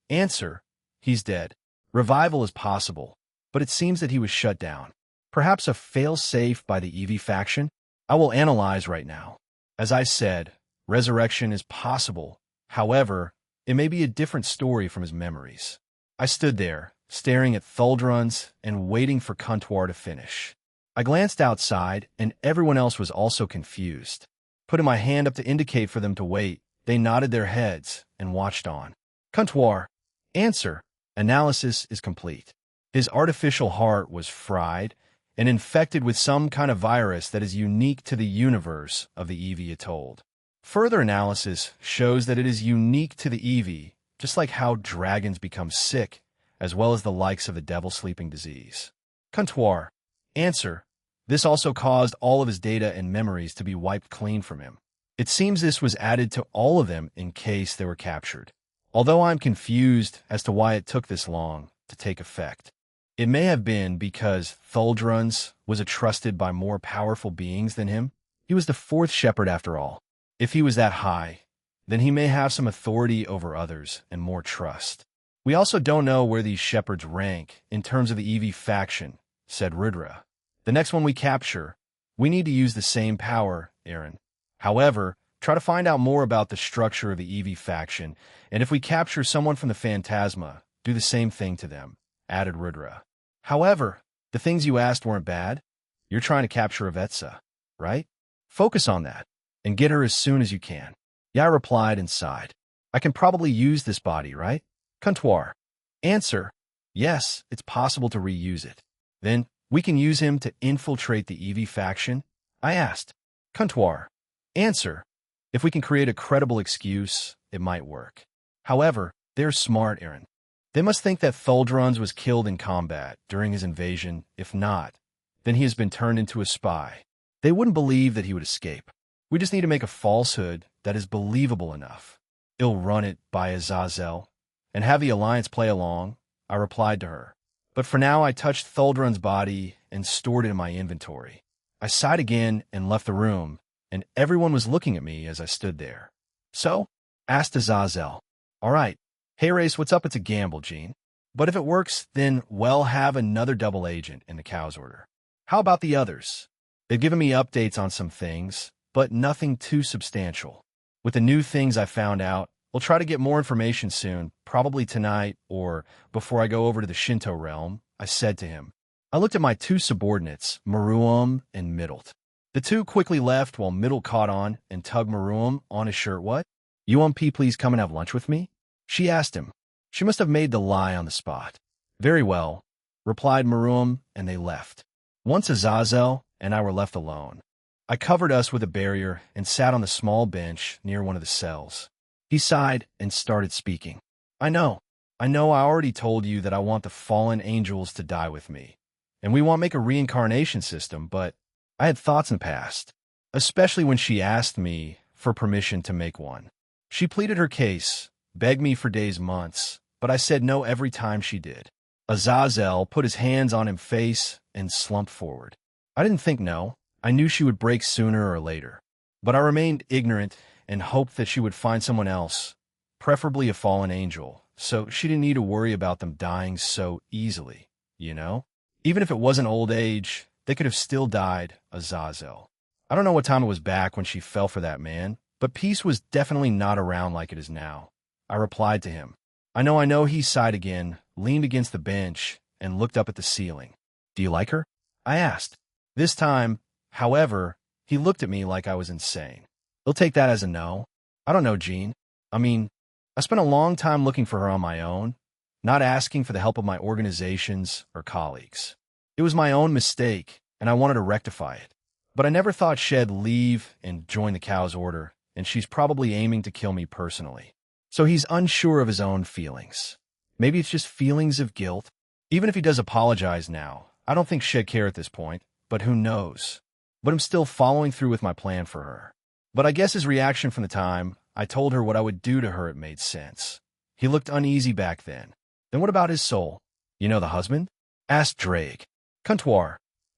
Answer: he's dead. Revival is possible, but it seems that he was shut down. Perhaps a fail-safe by the Eevee faction? I will analyze right now. As I said, resurrection is possible. However, it may be a different story from his memories. I stood there, staring at Thuldrun's and waiting for Comptoir to finish. I glanced outside, and everyone else was also confused. Putting my hand up to indicate for them to wait, they nodded their heads and watched on. Comptoir. Answer. Analysis is complete. His artificial heart was fried and infected with some kind of virus that is unique to the universe of the Eevee Atolled. Further analysis shows that it is unique to the Eevee, just like how dragons become sick, as well as the likes of the devil sleeping disease. Comptoir. Answer. This also caused all of his data and memories to be wiped clean from him. It seems this was added to all of them in case they were captured. Although I'm confused as to why it took this long to take effect. It may have been because Thuldrun's was trusted by more powerful beings than him. He was the 4th shepherd after all. If he was that high, then he may have some authority over others and more trust. We also don't know where these shepherds rank in terms of the Eevee faction, said Rudra. The next one we capture, we need to use the same power, Aaron. However, try to find out more about the structure of the Eevee faction, and if we capture someone from the Phantasma, do the same thing to them, added Rudra. However, the things you asked weren't bad. You're trying to capture Avetsa, right? Focus on that, and get her as soon as you can. Yeah, I replied and sighed. I can probably use this body, right? Comptoir. Answer. Yes, it's possible to reuse it. Then, we can use him to infiltrate the Eevee faction? I asked. Comptoir. Answer. If we can create a credible excuse, it might work. However, they're smart, Aaron. They must think that Thuldrun's was killed in combat during his invasion. If not, then he has been turned into a spy. They wouldn't believe that he would escape. We just need to make a falsehood that is believable enough. I'll run it by Azazel, and have the Alliance play along, I replied to her. But for now, I touched Thuldrun's body and stored it in my inventory. I sighed again and left the room, and everyone was looking at me as I stood there. So? Asked Azazel. All right. Hey, Race, what's up? It's a gamble, Gene. But if it works, then we'll have another double agent in the Cow's Order. How about the others? They've given me updates on some things, but nothing too substantial. With the new things I found out, we'll try to get more information soon, probably tonight or before I go over to the Shinto realm, I said to him. I looked at my 2 subordinates, Maruam and Middlet. The 2 quickly left while Middle caught on and tugged Maruam on his shirt. What? You please come and have lunch with me? She asked him. She must have made the lie on the spot. Very well, replied Maruam, and they left. Once Azazel and I were left alone, I covered us with a barrier and sat on the small bench near one of the cells. He sighed and started speaking. I know I already told you that I want the fallen angels to die with me, and we won't make a reincarnation system, but I had thoughts in the past, especially when she asked me for permission to make one. She pleaded her case, begged me for days, months, but I said no every time she did. Azazel put his hands on his face and slumped forward. I didn't think no. I knew she would break sooner or later, but I remained ignorant and hoped that she would find someone else, preferably a fallen angel, so she didn't need to worry about them dying so easily, you know? Even if it wasn't old age, they could have still died, Azazel. I don't know what time it was back when she fell for that man, but peace was definitely not around like it is now. I replied to him. I know, he sighed again, leaned against the bench, and looked up at the ceiling. Do you like her? I asked. This time, however, he looked at me like I was insane. He'll take that as a no. I don't know, Jean. I mean, I spent a long time looking for her on my own, not asking for the help of my organizations or colleagues. It was my own mistake, and I wanted to rectify it. But I never thought she'd leave and join the cow's order, and she's probably aiming to kill me personally. So he's unsure of his own feelings. Maybe it's just feelings of guilt. Even if he does apologize now, I don't think she'd care at this point, but who knows? But I'm still following through with my plan for her. But I guess his reaction from the time I told her what I would do to her, it made sense. He looked uneasy back then. Then what about his soul? You know the husband? Asked Drake. Comptoir.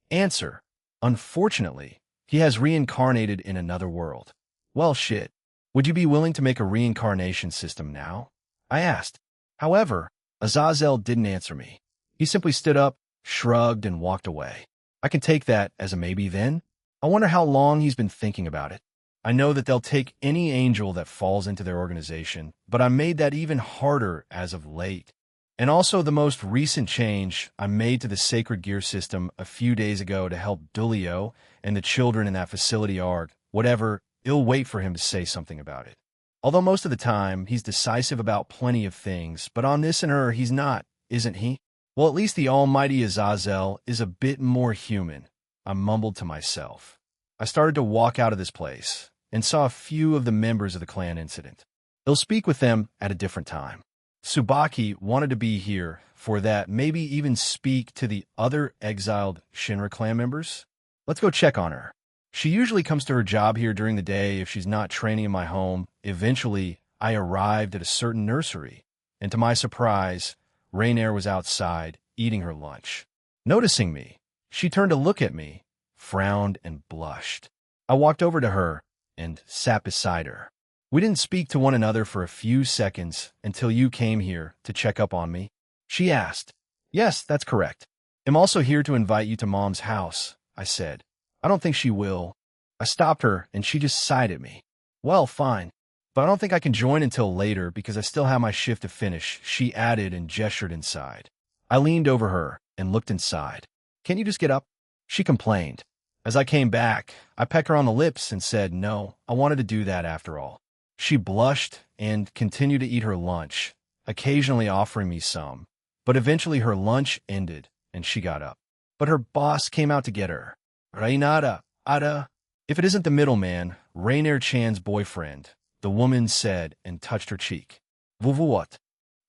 Answer. Unfortunately, he has reincarnated in another world. Well, shit. Would you be willing to make a reincarnation system now? I asked. However, Azazel didn't answer me. He simply stood up, shrugged, and walked away. I can take that as a maybe then. I wonder how long he's been thinking about it. I know that they'll take any angel that falls into their organization, but I made that even harder as of late. And also the most recent change I made to the sacred gear system a few days ago to help Dulio and the children in that facility are, whatever, it'll wait for him to say something about it. Although most of the time, he's decisive about plenty of things, but on this and her, he's not, isn't he? Well, at least the almighty Azazel is a bit more human, I mumbled to myself. I started to walk out of this place and saw a few of the members of the clan incident. He'll speak with them at a different time. Tsubaki wanted to be here for that, maybe even speak to the other exiled Shinra clan members. Let's go check on her. She usually comes to her job here during the day if she's not training in my home. Eventually, I arrived at a certain nursery, and to my surprise, Rainier was outside, eating her lunch. Noticing me, she turned to look at me, frowned, and blushed. I walked over to her and sat beside her. We didn't speak to one another for a few seconds until you came here to check up on me. She asked. Yes, that's correct. I'm also here to invite you to Mom's house, I said. I don't think she will. I stopped her, and she just sighed at me. Well, fine. But I don't think I can join until later because I still have my shift to finish, she added and gestured inside. I leaned over her and looked inside. Can't you just get up? She complained. As I came back, I pecked her on the lips and said no, I wanted to do that after all. She blushed and continued to eat her lunch, occasionally offering me some. But eventually her lunch ended, and she got up. But her boss came out to get her. Rainara, Ada. If it isn't the middleman, Rainier Chan's boyfriend, the woman said and touched her cheek. Vuvuot.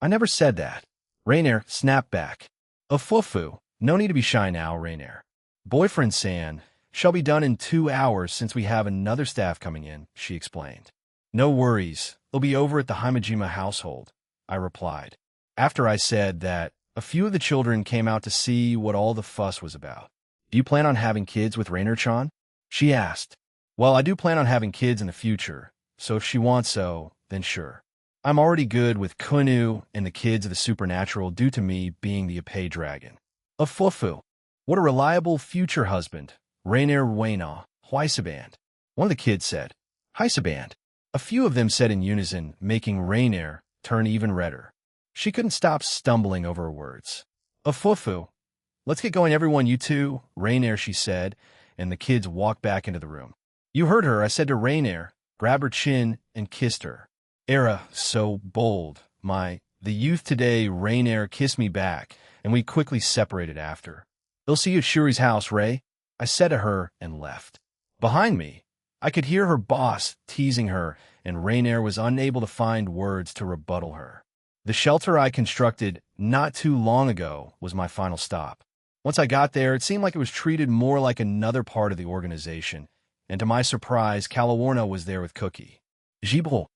I never said that. Rainier snapped back. Afufu. No need to be shy now, Rainier. Boyfriend San shall be done in 2 hours since we have another staff coming in, she explained. No worries. They'll be over at the Himejima household, I replied. After I said that, a few of the children came out to see what all the fuss was about. Do you plan on having kids with Rainier-chan? She asked. Well, I do plan on having kids in the future, so if she wants so, then sure. I'm already good with Kunu and the kids of the supernatural due to me being the Apei dragon. Afufu. What a reliable future husband. Rainier Waina, Huisaband. One of the kids said, Huisaband. A few of them said in unison, making Rainier turn even redder. She couldn't stop stumbling over her words. Afufu. Let's get going, everyone, you two, Rainier, she said, and the kids walked back into the room. You heard her, I said to Rainier, grabbed her chin, and kissed her. Era, so bold, the youth today, Rainier kissed me back, and we quickly separated after. They'll see you at Shuri's house, Ray, I said to her and left. Behind me, I could hear her boss teasing her, and Rainier was unable to find words to rebuttal her. The shelter I constructed not too long ago was my final stop. Once I got there, it seemed like it was treated more like another part of the organization, and to my surprise, Calawarna was there with Cookie. Jibo,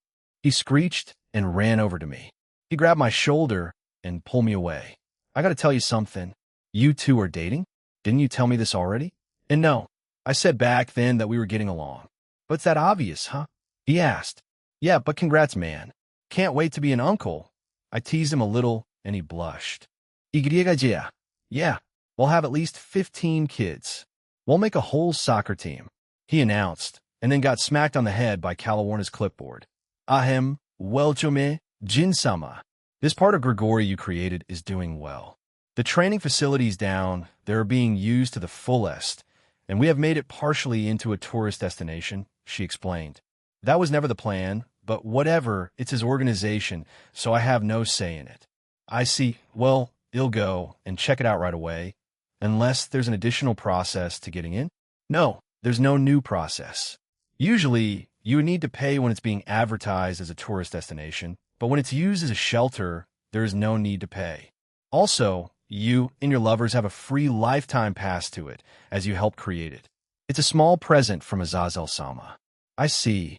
he screeched and ran over to me. He grabbed my shoulder and pulled me away. I gotta tell you something. You two are dating? Didn't you tell me this already? And no, I said back then that we were getting along. But it's that obvious, huh? He asked. Yeah, but congrats, man. Can't wait to be an uncle. I teased him a little, and he blushed. Igriega. Yeah, we'll have at least 15 kids. We'll make a whole soccer team, he announced, and then got smacked on the head by Calawarna's clipboard. Ahem, welchome, Jin-sama. This part of Grigori you created is doing well. The training facility's down, they're being used to the fullest, and we have made it partially into a tourist destination, she explained. That was never the plan, but whatever, it's his organization, so I have no say in it. I see. Well, you'll go and check it out right away, unless there's an additional process to getting in? No, there's no new process. Usually, you would need to pay when it's being advertised as a tourist destination, but when it's used as a shelter, there is no need to pay. Also, you and your lovers have a free lifetime pass to it, as you helped create it. It's a small present from Azazel-sama. I see.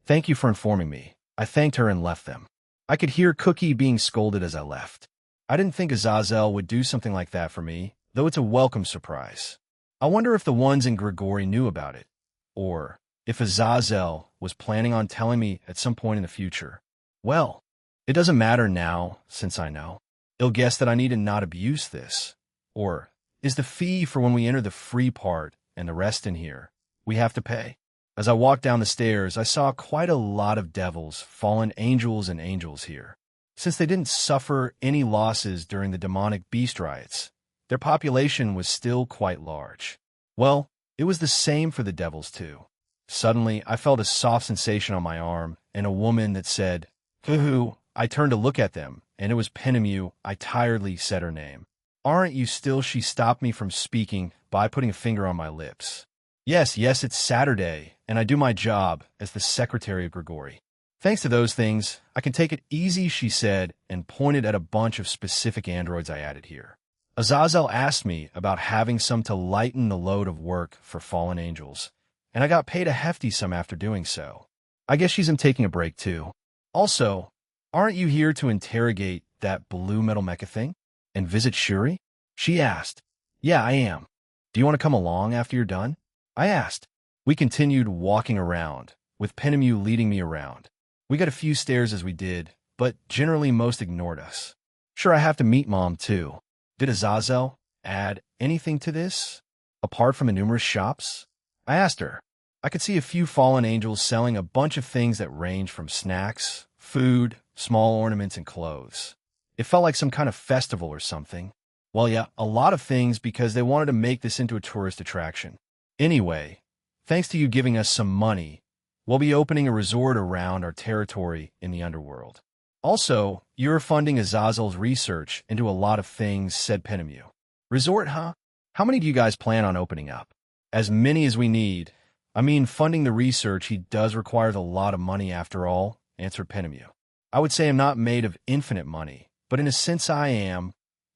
Thank you for informing me. I thanked her and left them. I could hear Cookie being scolded as I left. I didn't think Azazel would do something like that for me, though it's a welcome surprise. I wonder if the ones in Grigori knew about it, or if Azazel was planning on telling me at some point in the future. Well, it doesn't matter now, since I know. He'll guess that I need to not abuse this. Or is the fee for when we enter the free part and the rest in here, we have to pay? As I walked down the stairs, I saw quite a lot of devils, fallen angels, and angels here. Since they didn't suffer any losses during the demonic beast riots, their population was still quite large. Well, it was the same for the devils too. Suddenly, I felt a soft sensation on my arm, and a woman that said, "Hoo-hoo." I turned to look at them, and it was Penemu. I tiredly said her name. "Aren't you still?" She stopped me from speaking by putting a finger on my lips. Yes, it's Saturday, and I do my job as the secretary of Grigori. Thanks to those things, I can take it easy, she said, and pointed at a bunch of specific androids I added here. Azazel asked me about having some to lighten the load of work for fallen angels, and I got paid a hefty sum after doing so. I guess she's taking a break too. Also, aren't you here to interrogate that blue metal mecha thing? And visit Shuri? She asked. Yeah, I am. Do you want to come along after you're done? I asked. We continued walking around, with Penemu leading me around. We got a few stares as we did, but generally most ignored us. Sure, I have to meet Mom too. Did Azazel add anything to this, apart from the numerous shops? I asked her. I could see a few fallen angels selling a bunch of things that range from snacks, food, small ornaments, and clothes. It felt like some kind of festival or something. Well, yeah, a lot of things because they wanted to make this into a tourist attraction. Anyway, thanks to you giving us some money, we'll be opening a resort around our territory in the underworld. Also, you're funding Azazel's research into a lot of things, said Penemu. Resort, huh? How many do you guys plan on opening up? As many as we need. I mean, funding the research, he does require a lot of money after all, answered Penemu. I would say I'm not made of infinite money, but in a sense I am,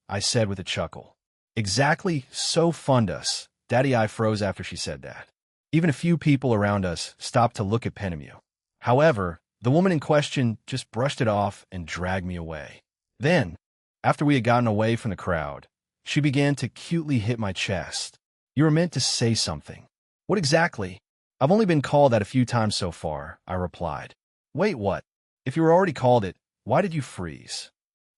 I said with a chuckle. Exactly, so fund us. Daddy I froze after she said that. Even a few people around us stopped to look at Penemu. However, the woman in question just brushed it off and dragged me away. Then, after we had gotten away from the crowd, she began to cutely hit my chest. You were meant to say something. What exactly? I've only been called that a few times so far, I replied. Wait, what? If you were already called it, why did you freeze?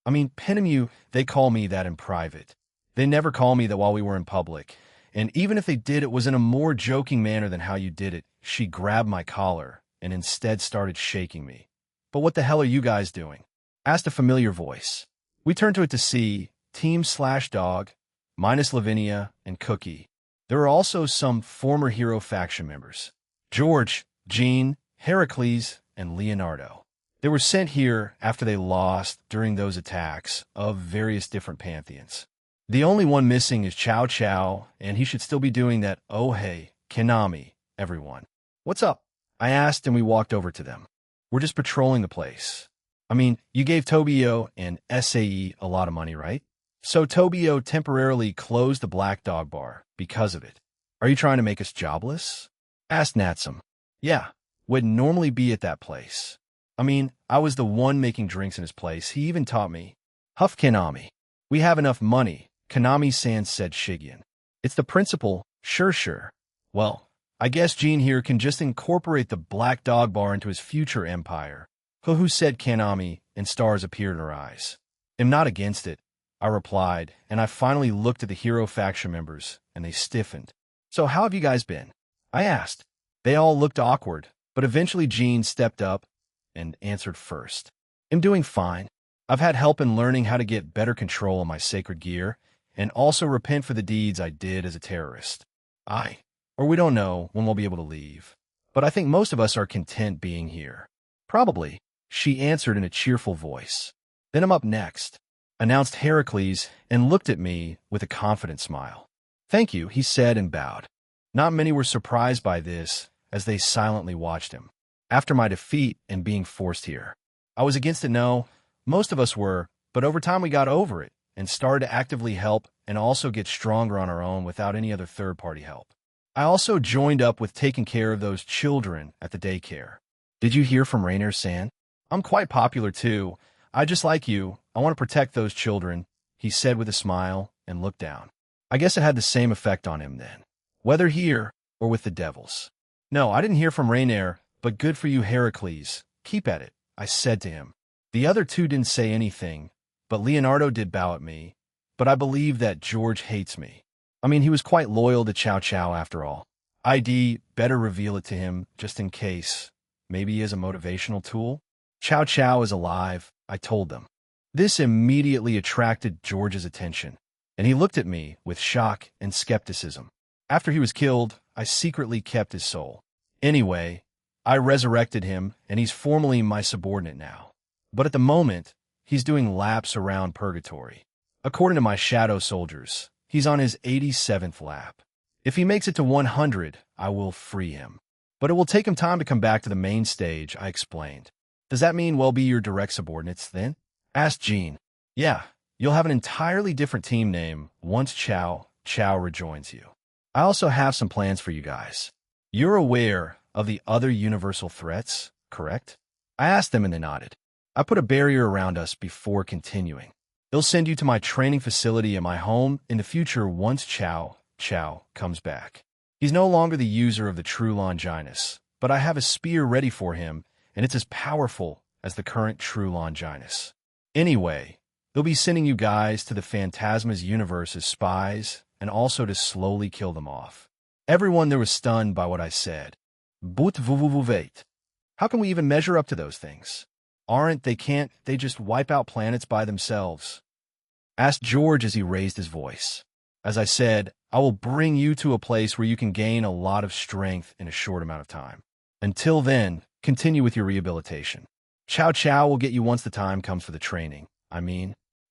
I mean, Penemu, they call me that in private. They never call me that while we were in public. And even if they did, it was in a more joking manner than how you did it. She grabbed my collar and instead started shaking me. But what the hell are you guys doing? Asked a familiar voice. We turned to it to see Team/Dog, minus Lavinia and Cookie. There were also some former hero faction members. George, Jean, Heracles, and Leonardo. They were sent here after they lost during those attacks of various different pantheons. The only one missing is Chow Chow, and he should still be doing that, oh hey, Konami, everyone. What's up? I asked, and we walked over to them. We're just patrolling the place. I mean, you gave Tobio and SAE a lot of money, right? So Tobio temporarily closed the Black Dog Bar because of it. Are you trying to make us jobless? Asked Natsum. Yeah, would normally be at that place. I mean, I was the one making drinks in his place. He even taught me. Huff Konami. We have enough money, Konami-san said Shigeon. It's the principle, sure. Well, I guess Gene here can just incorporate the Black Dog Bar into his future empire. Who said Konami, and stars appeared in her eyes. "I'm not against it," I replied, and I finally looked at the hero faction members, and they stiffened. "So how have you guys been?" I asked. They all looked awkward, but eventually Jean stepped up and answered first. "I'm doing fine. I've had help in learning how to get better control of my sacred gear, and also repent for the deeds I did as a terrorist. Or we don't know when we'll be able to leave. But I think most of us are content being here." "Probably," she answered in a cheerful voice. "Then I'm up next," announced Heracles, and looked at me with a confident smile. "Thank you," he said and bowed. Not many were surprised by this, as they silently watched him. After my defeat and being forced here, I was against it, no. Most of us were, but over time we got over it and started to actively help and also get stronger on our own without any other third-party help. I also joined up with taking care of those children at the daycare. "Did you hear from Rainier-san? I'm quite popular too. Just like you, I want to protect those children," he said with a smile and looked down. I guess it had the same effect on him then, whether here or with the devils. "No, I didn't hear from Rainier, but good for you, Heracles. Keep at it," I said to him. The other two didn't say anything, but Leonardo did bow at me. But I believe that George hates me. I mean, he was quite loyal to Chow Chow after all. Better reveal it to him, just in case. Maybe as a motivational tool? "Chow Chow is alive," I told them. This immediately attracted George's attention, and he looked at me with shock and skepticism. After he was killed, I secretly kept his soul. Anyway, I resurrected him, and he's formally my subordinate now. But at the moment, he's doing laps around purgatory. According to my shadow soldiers, he's on his 87th lap. If he makes it to 100, I will free him. But it will take him time to come back to the main stage, I explained. "Does that mean we'll be your direct subordinates then?" asked Jean. "Yeah, you'll have an entirely different team name once Chow rejoins you. I also have some plans for you guys. You're aware of the other universal threats, correct?" I asked them and they nodded. I put a barrier around us before continuing. "They'll send you to my training facility at my home in the future once Chow comes back. He's no longer the user of the true Longinus, but I have a spear ready for him, and it's as powerful as the current true Longinus. Anyway, they'll be sending you guys to the Phantasma's universe as spies and also to slowly kill them off." Everyone there was stunned by what I said. "But wait. How can we even measure up to those things? Can't they just wipe out planets by themselves?" asked George as he raised his voice. As I said, "I will bring you to a place where you can gain a lot of strength in a short amount of time. Until then, continue with your rehabilitation. Chow will get you once the time comes for the training. I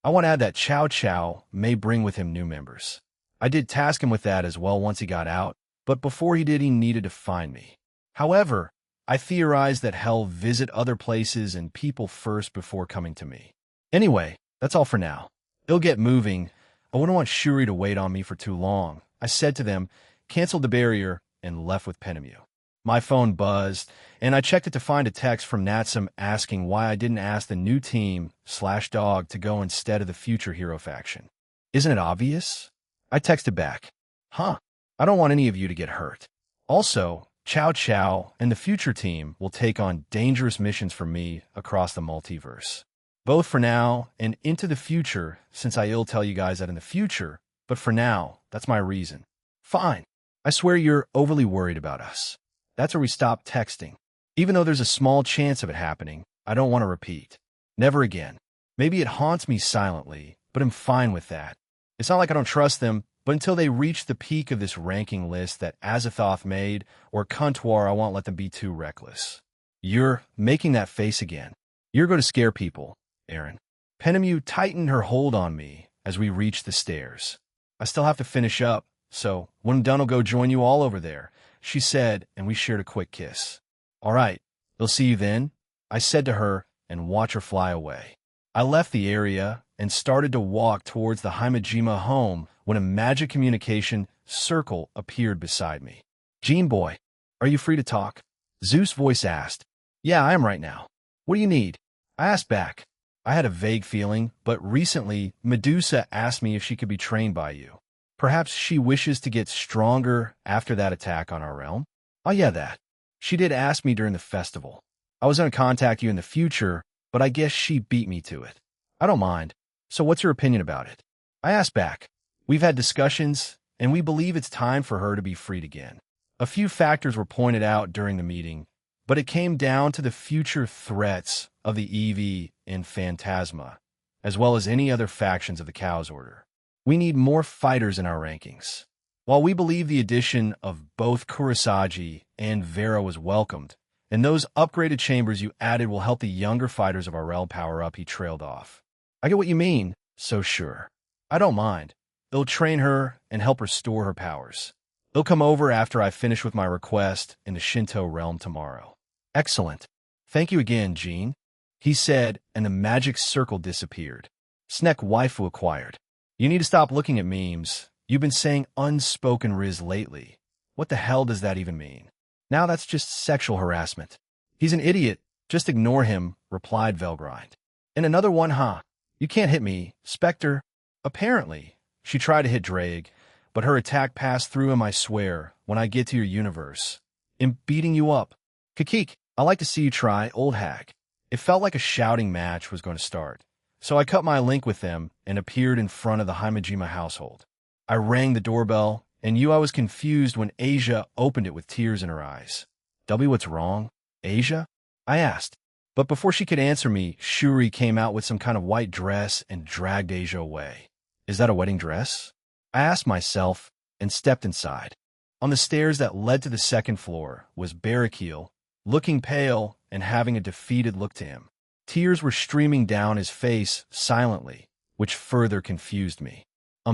want to add that Chow may bring with him new members. I did task him with that as well once he got out, but before he did, he needed to find me. However, I theorized that he'll visit other places and people first before coming to me. Anyway, that's all for now. They'll get moving. I wouldn't want Shuri to wait on me for too long." I said to them, canceled the barrier, and left with Penemu. My phone buzzed, and I checked it to find a text from Natsum asking why I didn't ask the new team/dog to go instead of the future hero faction. "Isn't it obvious?" I texted back. "Huh, I don't want any of you to get hurt. Also, Chow and the future team will take on dangerous missions for me across the multiverse. Both for now and into the future, since I'll tell you guys that in the future, but for now, that's my reason." "Fine. I swear you're overly worried about us." That's where we stopped texting. Even though there's a small chance of it happening, I don't want to repeat. Never again. Maybe it haunts me silently, but I'm fine with that. It's not like I don't trust them, but until they reach the peak of this ranking list that Azathoth made, or Kuntwar, I won't let them be too reckless. "You're making that face again. You're going to scare people, Aaron." Penemu tightened her hold on me as we reached the stairs. "I still have to finish up, so when I'm done, I'll go join you all over there," she said, and we shared a quick kiss. "All right, they'll see you then," I said to her, and watch her fly away. I left the area and started to walk towards the Himejima home when a magic communication circle appeared beside me. "Gene boy, are you free to talk?" Zeus' voice asked. "Yeah, I am right now. What do you need?" I asked back. I had a vague feeling, but recently Medusa asked me if she could be trained by you. Perhaps she wishes to get stronger after that attack on our realm? "Oh yeah, that. She did ask me during the festival. I was going to contact you in the future, but I guess she beat me to it. I don't mind. So what's your opinion about it? I asked back. We've had discussions, and we believe it's time for her to be freed again. A few factors were pointed out during the meeting, but it came down to the future threats of the EV and Phantasma, as well as any other factions of the Chaos Order. We need more fighters in our rankings. While we believe the addition of both Kurosagi and Vera was welcomed, and those upgraded chambers you added will help the younger fighters of our realm power up, he trailed off. I get what you mean, so sure. I don't mind. They'll train her and help restore her powers. They'll come over after I finish with my request in the Shinto realm tomorrow. Excellent. Thank you again, Jean, he said, and the magic circle disappeared. Snack waifu acquired. You need to stop looking at memes. You've been saying unspoken riz lately. What the hell does that even mean? Now that's just sexual harassment. He's an idiot. Just ignore him, replied Velgrind. And another one, huh? You can't hit me, Spectre. Apparently, she tried to hit Drake, but her attack passed through him, I swear, when I get to your universe. I'm beating you up. Kakik, I like to see you try, old hag. It felt like a shouting match was going to start, so I cut my link with them and appeared in front of the Himejima household. I rang the doorbell, and I was confused when Asia opened it with tears in her eyes. What's wrong, Asia? I asked. But before she could answer me, Shuri came out with some kind of white dress and dragged Asia away. Is that a wedding dress? I asked myself and stepped inside. On the stairs that led to the second floor was Barrakiel, looking pale and having a defeated look to him. Tears were streaming down his face silently, which further confused me.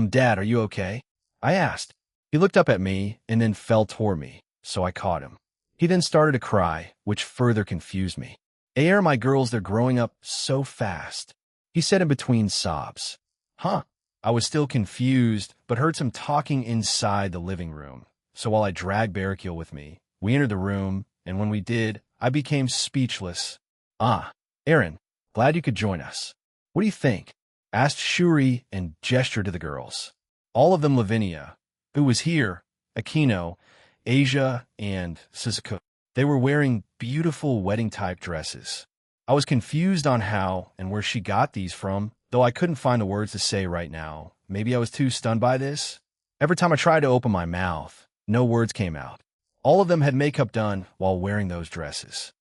Dad, are you okay? I asked. He looked up at me and then fell toward me, so I caught him. He then started to cry, which further confused me. My girls, they're growing up so fast, he said in between sobs. Huh? I was still confused, but heard some talking inside the living room. So while I dragged Barrakiel with me, we entered the room, and when we did, I became speechless. Aaron, glad you could join us. What do you think? Asked Shuri and gestured to the girls. All of them Lavinia, who was here, Akino, Asia, and Suzuka. They were wearing beautiful wedding-type dresses. I was confused on how and where she got these from, though I couldn't find the words to say right now. Maybe I was too stunned by this? Every time I tried to open my mouth, no words came out. All of them had makeup done while wearing those dresses.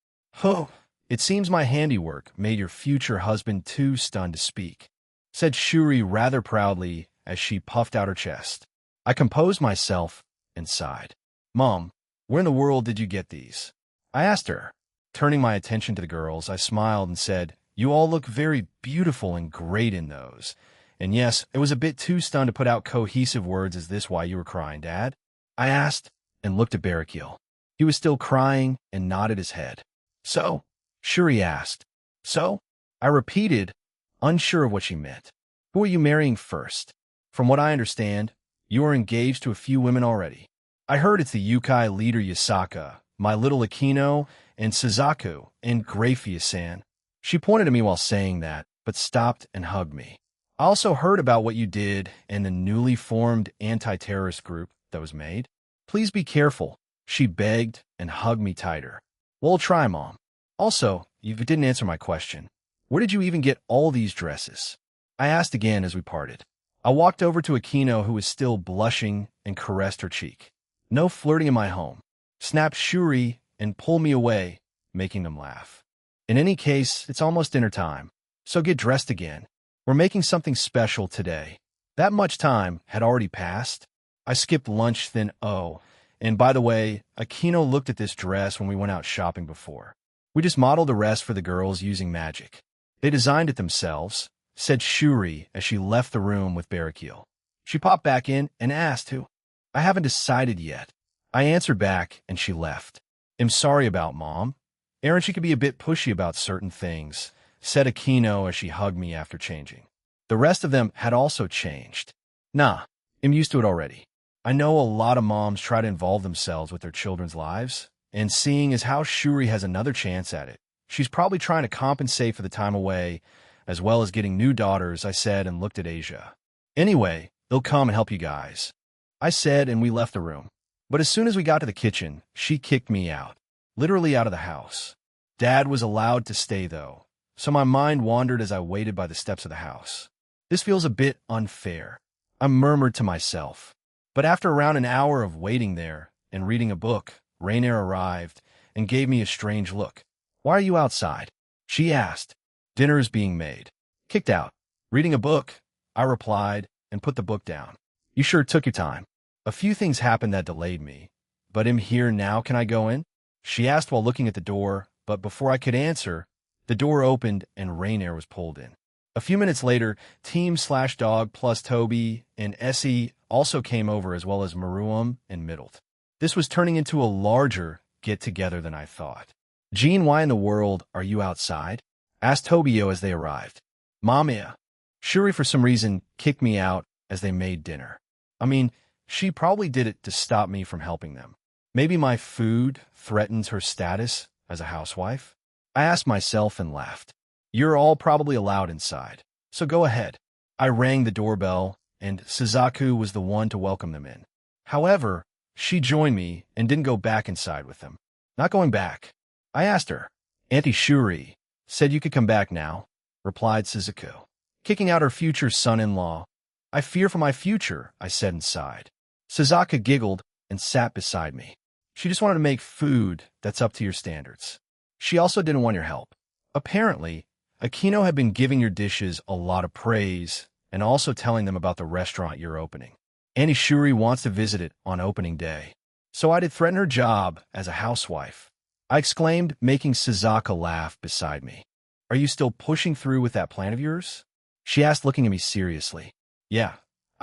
It seems my handiwork made your future husband too stunned to speak, said Shuri rather proudly as she puffed out her chest. I composed myself and sighed. Mom, where in the world did you get these? I asked her. Turning my attention to the girls, I smiled and said, You all look very beautiful and great in those. And yes, it was a bit too stunned to put out cohesive words. Is this why you were crying, Dad? I asked and looked at Barrakiel. He was still crying and nodded his head. So? Shuri asked. So? I repeated, unsure of what she meant. Who are you marrying first? From what I understand, you are engaged to a few women already. I heard it's the Yukai leader Yasaka, my little Akino, and Suzaku, and Grafia-san. She pointed at me while saying that, but stopped and hugged me. I also heard about what you did and the newly formed anti-terrorist group that was made. Please be careful, she begged and hugged me tighter. We'll try, Mom. Also, you didn't answer my question. Where did you even get all these dresses? I asked again as we parted. I walked over to Akino, who was still blushing, and caressed her cheek. No flirting in my home, snapped Shuri and pulled me away, making them laugh. In any case, it's almost dinner time, so get dressed again. We're making something special today. That much time had already passed. I skipped lunch then, and by the way, Akino looked at this dress when we went out shopping before. We just modeled the rest for the girls using magic. They designed it themselves, said Shuri as she left the room with Barrakiel. She popped back in and asked who. I haven't decided yet. I answered back, and she left. I'm sorry about Mom. Aaron, she could be a bit pushy about certain things, said Akino as she hugged me after changing. The rest of them had also changed. Nah, I'm used to it already. I know a lot of moms try to involve themselves with their children's lives, and seeing as how Shuri has another chance at it, she's probably trying to compensate for the time away, as well as getting new daughters, I said and looked at Asia. Anyway, they'll come and help you guys, I said, and we left the room. But as soon as we got to the kitchen, she kicked me out, literally out of the house. Dad was allowed to stay, though, so my mind wandered as I waited by the steps of the house. This feels a bit unfair, I murmured to myself. But after around an hour of waiting there and reading a book, Rainier arrived and gave me a strange look. "Why are you outside?" she asked. "Dinner is being made." "Kicked out." "Reading a book," I replied and put the book down. "You sure took your time." "A few things happened that delayed me. But I'm here now, can I go in?" she asked while looking at the door, but before I could answer, the door opened and Rainier was pulled in. A few minutes later, Team/Dog plus Toby and Essie also came over, as well as Maruam and Middlet. This was turning into a larger get-together than I thought. "Jean, why in the world are you outside?" asked Tobio as they arrived. "Mamia. Shuri, for some reason, kicked me out as they made dinner. I mean, she probably did it to stop me from helping them. Maybe my food threatens her status as a housewife?" I asked myself and laughed. "You're all probably allowed inside, so go ahead." I rang the doorbell, and Suzaku was the one to welcome them in. However, she joined me and didn't go back inside with them. "Not going back?" I asked her. "Auntie Shuri said you could come back now," replied Suzaku. "Kicking out her future son-in-law." "I fear for my future," I said inside. Suzaku giggled and sat beside me. "She just wanted to make food that's up to your standards. She also didn't want your help. Apparently, Akino had been giving your dishes a lot of praise and also telling them about the restaurant you're opening. Auntie Shuri wants to visit it on opening day. So I did threaten her job as a housewife," I exclaimed, making Suzaku laugh beside me. "Are you still pushing through with that plan of yours?" she asked, looking at me seriously. "Yeah,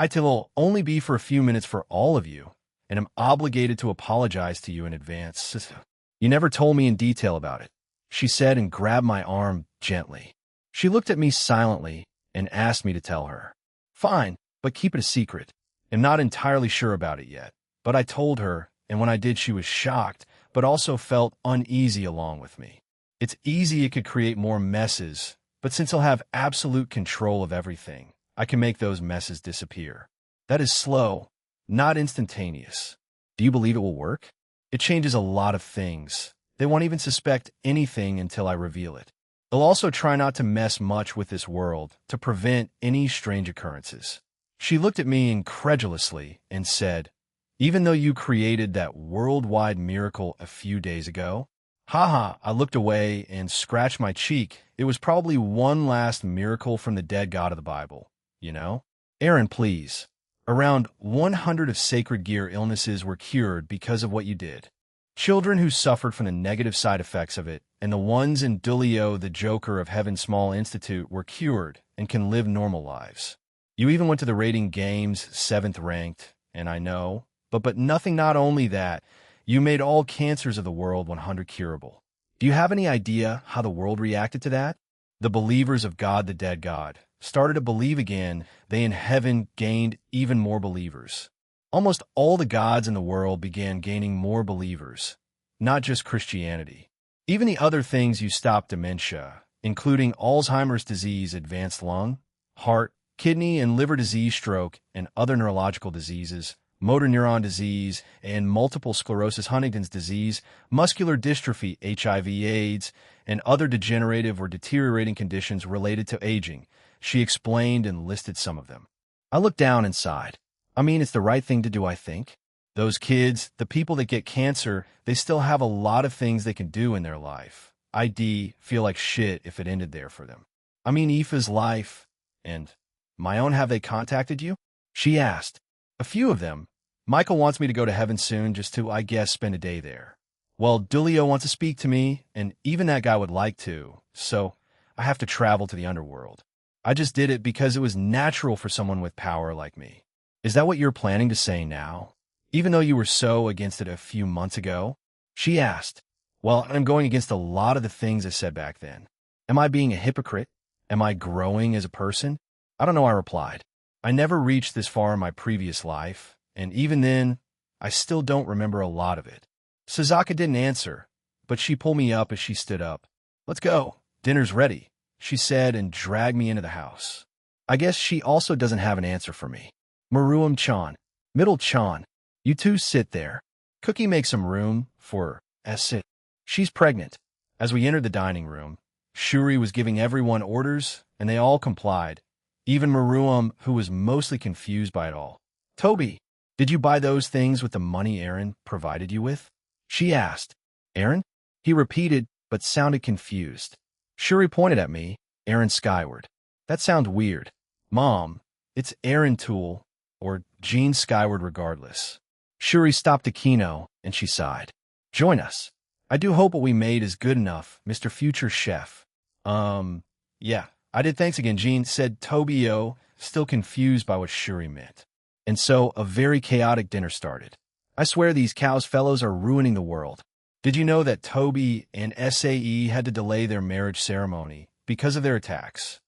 it'll only be for a few minutes for all of you, and I'm obligated to apologize to you in advance. You never told me in detail about it," she said and grabbed my arm gently. She looked at me silently and asked me to tell her. "Fine, but keep it a secret. I'm not entirely sure about it yet." But I told her, and when I did, she was shocked, but also felt uneasy along with me. It's easy it could create more messes, but since I'll have absolute control of everything, I can make those messes disappear. That is slow, not instantaneous. Do you believe it will work? It changes a lot of things. They won't even suspect anything until I reveal it. They'll also try not to mess much with this world to prevent any strange occurrences. She looked at me incredulously and said, "Even though you created that worldwide miracle a few days ago?" Haha, I looked away and scratched my cheek. It was probably one last miracle from the dead God of the Bible, you know? "Aaron, please. Around 100 of Sacred Gear illnesses were cured because of what you did. Children who suffered from the negative side effects of it, and the ones in Dulio, the Joker of Heaven Small Institute, were cured and can live normal lives. You even went to the rating games 7th ranked, and I know, but nothing, not only that, you made all cancers of the world 100 curable. Do you have any idea how the world reacted to that? The believers of God, the dead God, started to believe again. They in heaven gained even more believers. Almost all the gods in the world began gaining more believers, not just Christianity. Even the other things you stopped dementia, including Alzheimer's disease, advanced lung, heart, kidney and liver disease, stroke, and other neurological diseases, motor neuron disease, and multiple sclerosis, Huntington's disease, muscular dystrophy, HIV/AIDS, and other degenerative or deteriorating conditions related to aging. She explained and listed some of them. I looked down and sighed. I mean, it's the right thing to do, I think. Those kids, the people that get cancer, they still have a lot of things they can do in their life. I'd feel like shit if it ended there for them. I mean, Aoife's life, and my own. Have they contacted you? She asked. A few of them. Michael wants me to go to heaven soon just to, I guess, spend a day there. Well, Dulio wants to speak to me, and even that guy would like to, so I have to travel to the underworld. I just did it because it was natural for someone with power like me. Is that what you're planning to say now? Even though you were so against it a few months ago? She asked. Well, I'm going against a lot of the things I said back then. Am I being a hypocrite? Am I growing as a person? I don't know, I replied. I never reached this far in my previous life, and even then, I still don't remember a lot of it. Suzaku didn't answer, but she pulled me up as she stood up. Let's go. Dinner's ready, she said and dragged me into the house. I guess she also doesn't have an answer for me. Maruam-chan, Middle-chan, you two sit there. Cookie, make some room for sit. She's pregnant. As we entered the dining room, Shuri was giving everyone orders, and they all complied. Even Maruam, who was mostly confused by it all. Toby, did you buy those things with the money Aaron provided you with? She asked. Aaron? He repeated, but sounded confused. Shuri pointed at me, Aaron skyward. That sounds weird. Mom, it's Aaron Tool, or Gene skyward regardless. Shuri stopped Akino, and she sighed. Join us. I do hope what we made is good enough, Mr. Future Chef. Yeah. I did. Thanks again, Gene, said Tobio, still confused by what Shuri meant. And so a very chaotic dinner started. I swear these cows fellows are ruining the world. Did you know that Toby and SAE had to delay their marriage ceremony because of their attacks?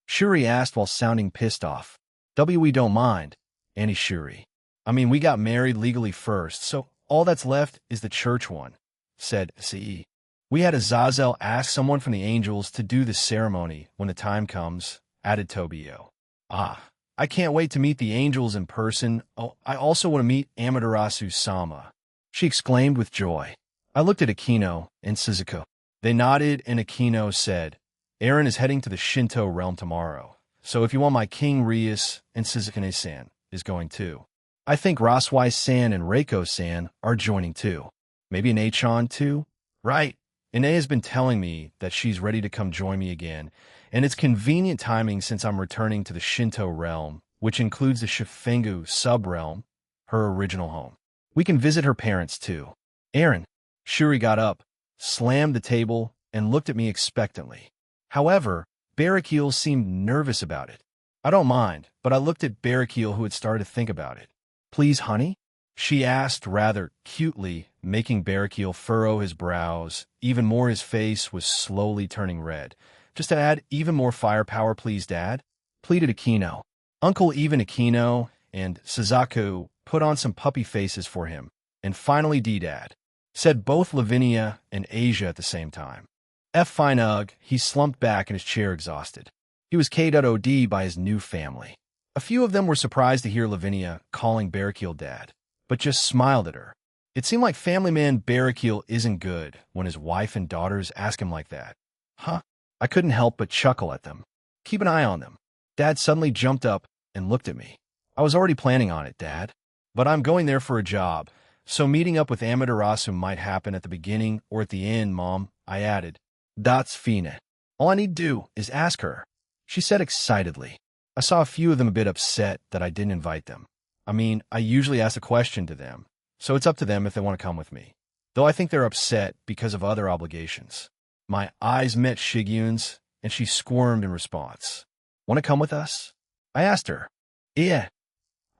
Shuri asked while sounding pissed off. We don't mind, Annie Shuri. I mean, we got married legally first, so all that's left is the church one, said SAE. We had Azazel ask someone from the angels to do the ceremony when the time comes, added Tobio. Ah, I can't wait to meet the angels in person. Oh, I also want to meet Amaterasu-sama, she exclaimed with joy. I looked at Akino and Suzuko. They nodded, and Akino said, Aaron is heading to the Shinto realm tomorrow, so if you want my King Rias and Suzukane-san is going too. I think Raswai-san and Reiko-san are joining too. Maybe an Achan too? Right. Ine has been telling me that she's ready to come join me again, and it's convenient timing since I'm returning to the Shinto realm, which includes the Shifengu sub-realm, her original home. We can visit her parents too. Aaron. Shuri got up, slammed the table, and looked at me expectantly. However, Barrakiel seemed nervous about it. I don't mind, but I looked at Barrakiel, who had started to think about it. Please, honey? She asked rather cutely, making Barrakiel furrow his brows. Even more, his face was slowly turning red. Just to add even more firepower, please, Dad? Pleaded Akino. Uncle even Akino and Suzaku put on some puppy faces for him. And finally, D-Dad, said both Lavinia and Asia at the same time. Fine ugh, he slumped back in his chair exhausted. He was K.O.D. by his new family. A few of them were surprised to hear Lavinia calling Barrakiel Dad, but just smiled at her. It seemed like family man Barrakiel isn't good when his wife and daughters ask him like that. Huh? I couldn't help but chuckle at them. Keep an eye on them. Dad suddenly jumped up and looked at me. I was already planning on it, Dad. But I'm going there for a job, so meeting up with Amaterasu might happen at the beginning or at the end, Mom, I added. That's fine. All I need to do is ask her, she said excitedly. I saw a few of them a bit upset that I didn't invite them. I mean, I usually ask a question to them, so it's up to them if they want to come with me. Though I think they're upset because of other obligations. My eyes met Shigyun's, and she squirmed in response. Want to come with us? I asked her. Yeah.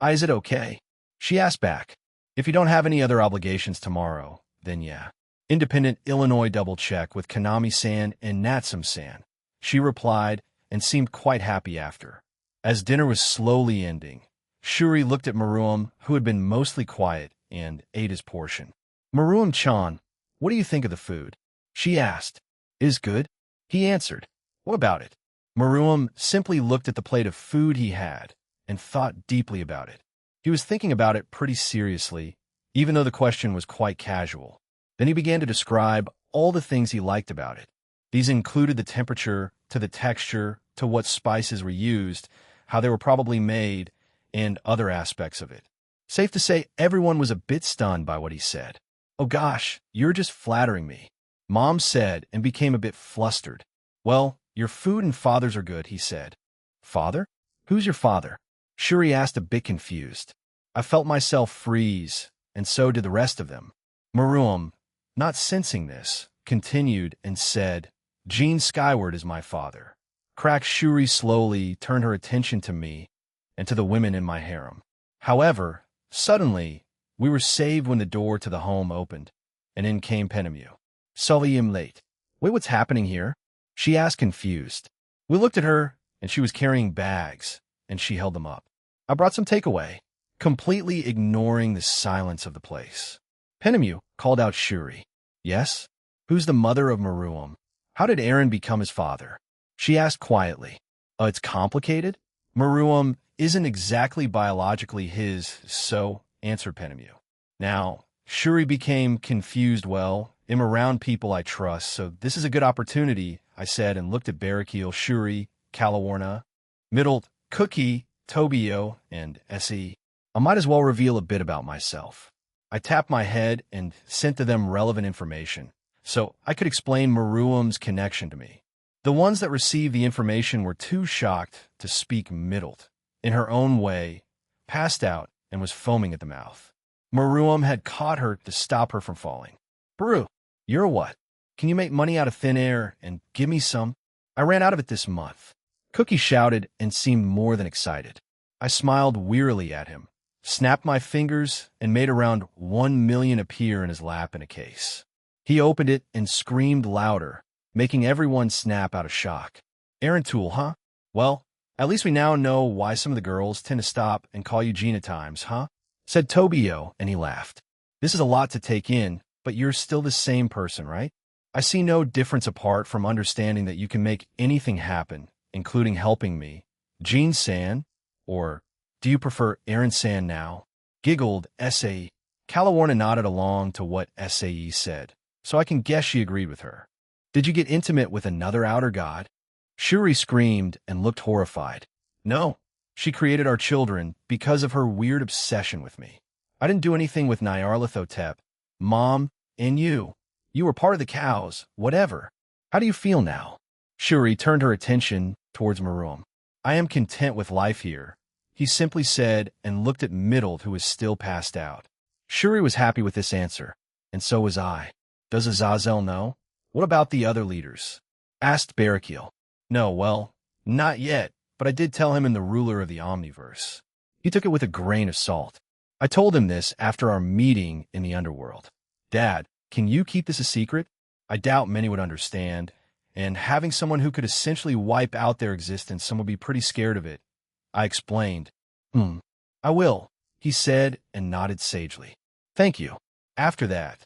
Is it okay? She asked back. If you don't have any other obligations tomorrow, then yeah. Independent Illinois double check with Kanami-san and Natsum-san. She replied and seemed quite happy after. As dinner was slowly ending, Shuri looked at Maruam, who had been mostly quiet, and ate his portion. Maruam-chan, what do you think of the food? She asked. Is good? He answered. What about it? Maruam simply looked at the plate of food he had and thought deeply about it. He was thinking about it pretty seriously, even though the question was quite casual. Then he began to describe all the things he liked about it. These included the temperature, to the texture, to what spices were used, how they were probably made, and other aspects of it. Safe to say, everyone was a bit stunned by what he said. Oh gosh, you're just flattering me, Mom said, and became a bit flustered. Well, your food and father's are good, he said. Father? Who's your father? Shuri asked, a bit confused. I felt myself freeze, and so did the rest of them. Maruam, not sensing this, continued and said, Gene Skyward is my father. Crack. Shuri slowly turned her attention to me and to the women in my harem. However, suddenly, we were saved when the door to the home opened, and in came Penemu. Sullyim late. Wait, what's happening here? She asked, confused. We looked at her, and she was carrying bags, and she held them up. I brought some takeaway, completely ignoring the silence of the place. Penemu, called out Shuri. Yes? Who's the mother of Maruam? How did Aaron become his father? She asked quietly. It's complicated? Maruam isn't exactly biologically his, so, answered Penemu. Now, Shuri became confused. Well, I'm around people I trust, so this is a good opportunity. I said and looked at Barakiel, Shuri, Calawarna, Middle, Cookie, Tobio, and Se. I might as well reveal a bit about myself. I tapped my head and sent to them relevant information, so I could explain Maruam's connection to me. The ones that received the information were too shocked to speak. Middled, in her own way, passed out and was foaming at the mouth. Maruam had caught her to stop her from falling. Baru, you're what? Can you make money out of thin air and give me some? I ran out of it this month. Cookie shouted and seemed more than excited. I smiled wearily at him, snapped my fingers, and made around 1 million appear in his lap in a case. He opened it and screamed louder, making everyone snap out of shock. Aaron Tool, huh? Well, at least we now know why some of the girls tend to stop and call you Gina times, huh? Said Tobio, and he laughed. This is a lot to take in, but you're still the same person, right? I see no difference apart from understanding that you can make anything happen, including helping me. Jean-san? Or do you prefer Aaron-san now? Giggled Sae. Calawarna nodded along to what Sae said, so I can guess she agreed with her. Did you get intimate with another outer god? Shuri screamed and looked horrified. No, she created our children because of her weird obsession with me. I didn't do anything with Nyarlathotep, Mom, and you. You were part of the cows, whatever. How do you feel now? Shuri turned her attention towards Maruam. I am content with life here, he simply said and looked at Middled, who was still passed out. Shuri was happy with this answer, and so was I. Does Azazel know? What about the other leaders? Asked Barakiel. No, well, not yet, but I did tell him in the ruler of the Omniverse. He took it with a grain of salt. I told him this after our meeting in the underworld. Dad, can you keep this a secret? I doubt many would understand, and having someone who could essentially wipe out their existence, some would be pretty scared of it. I explained. I will, he said and nodded sagely. Thank you. After that,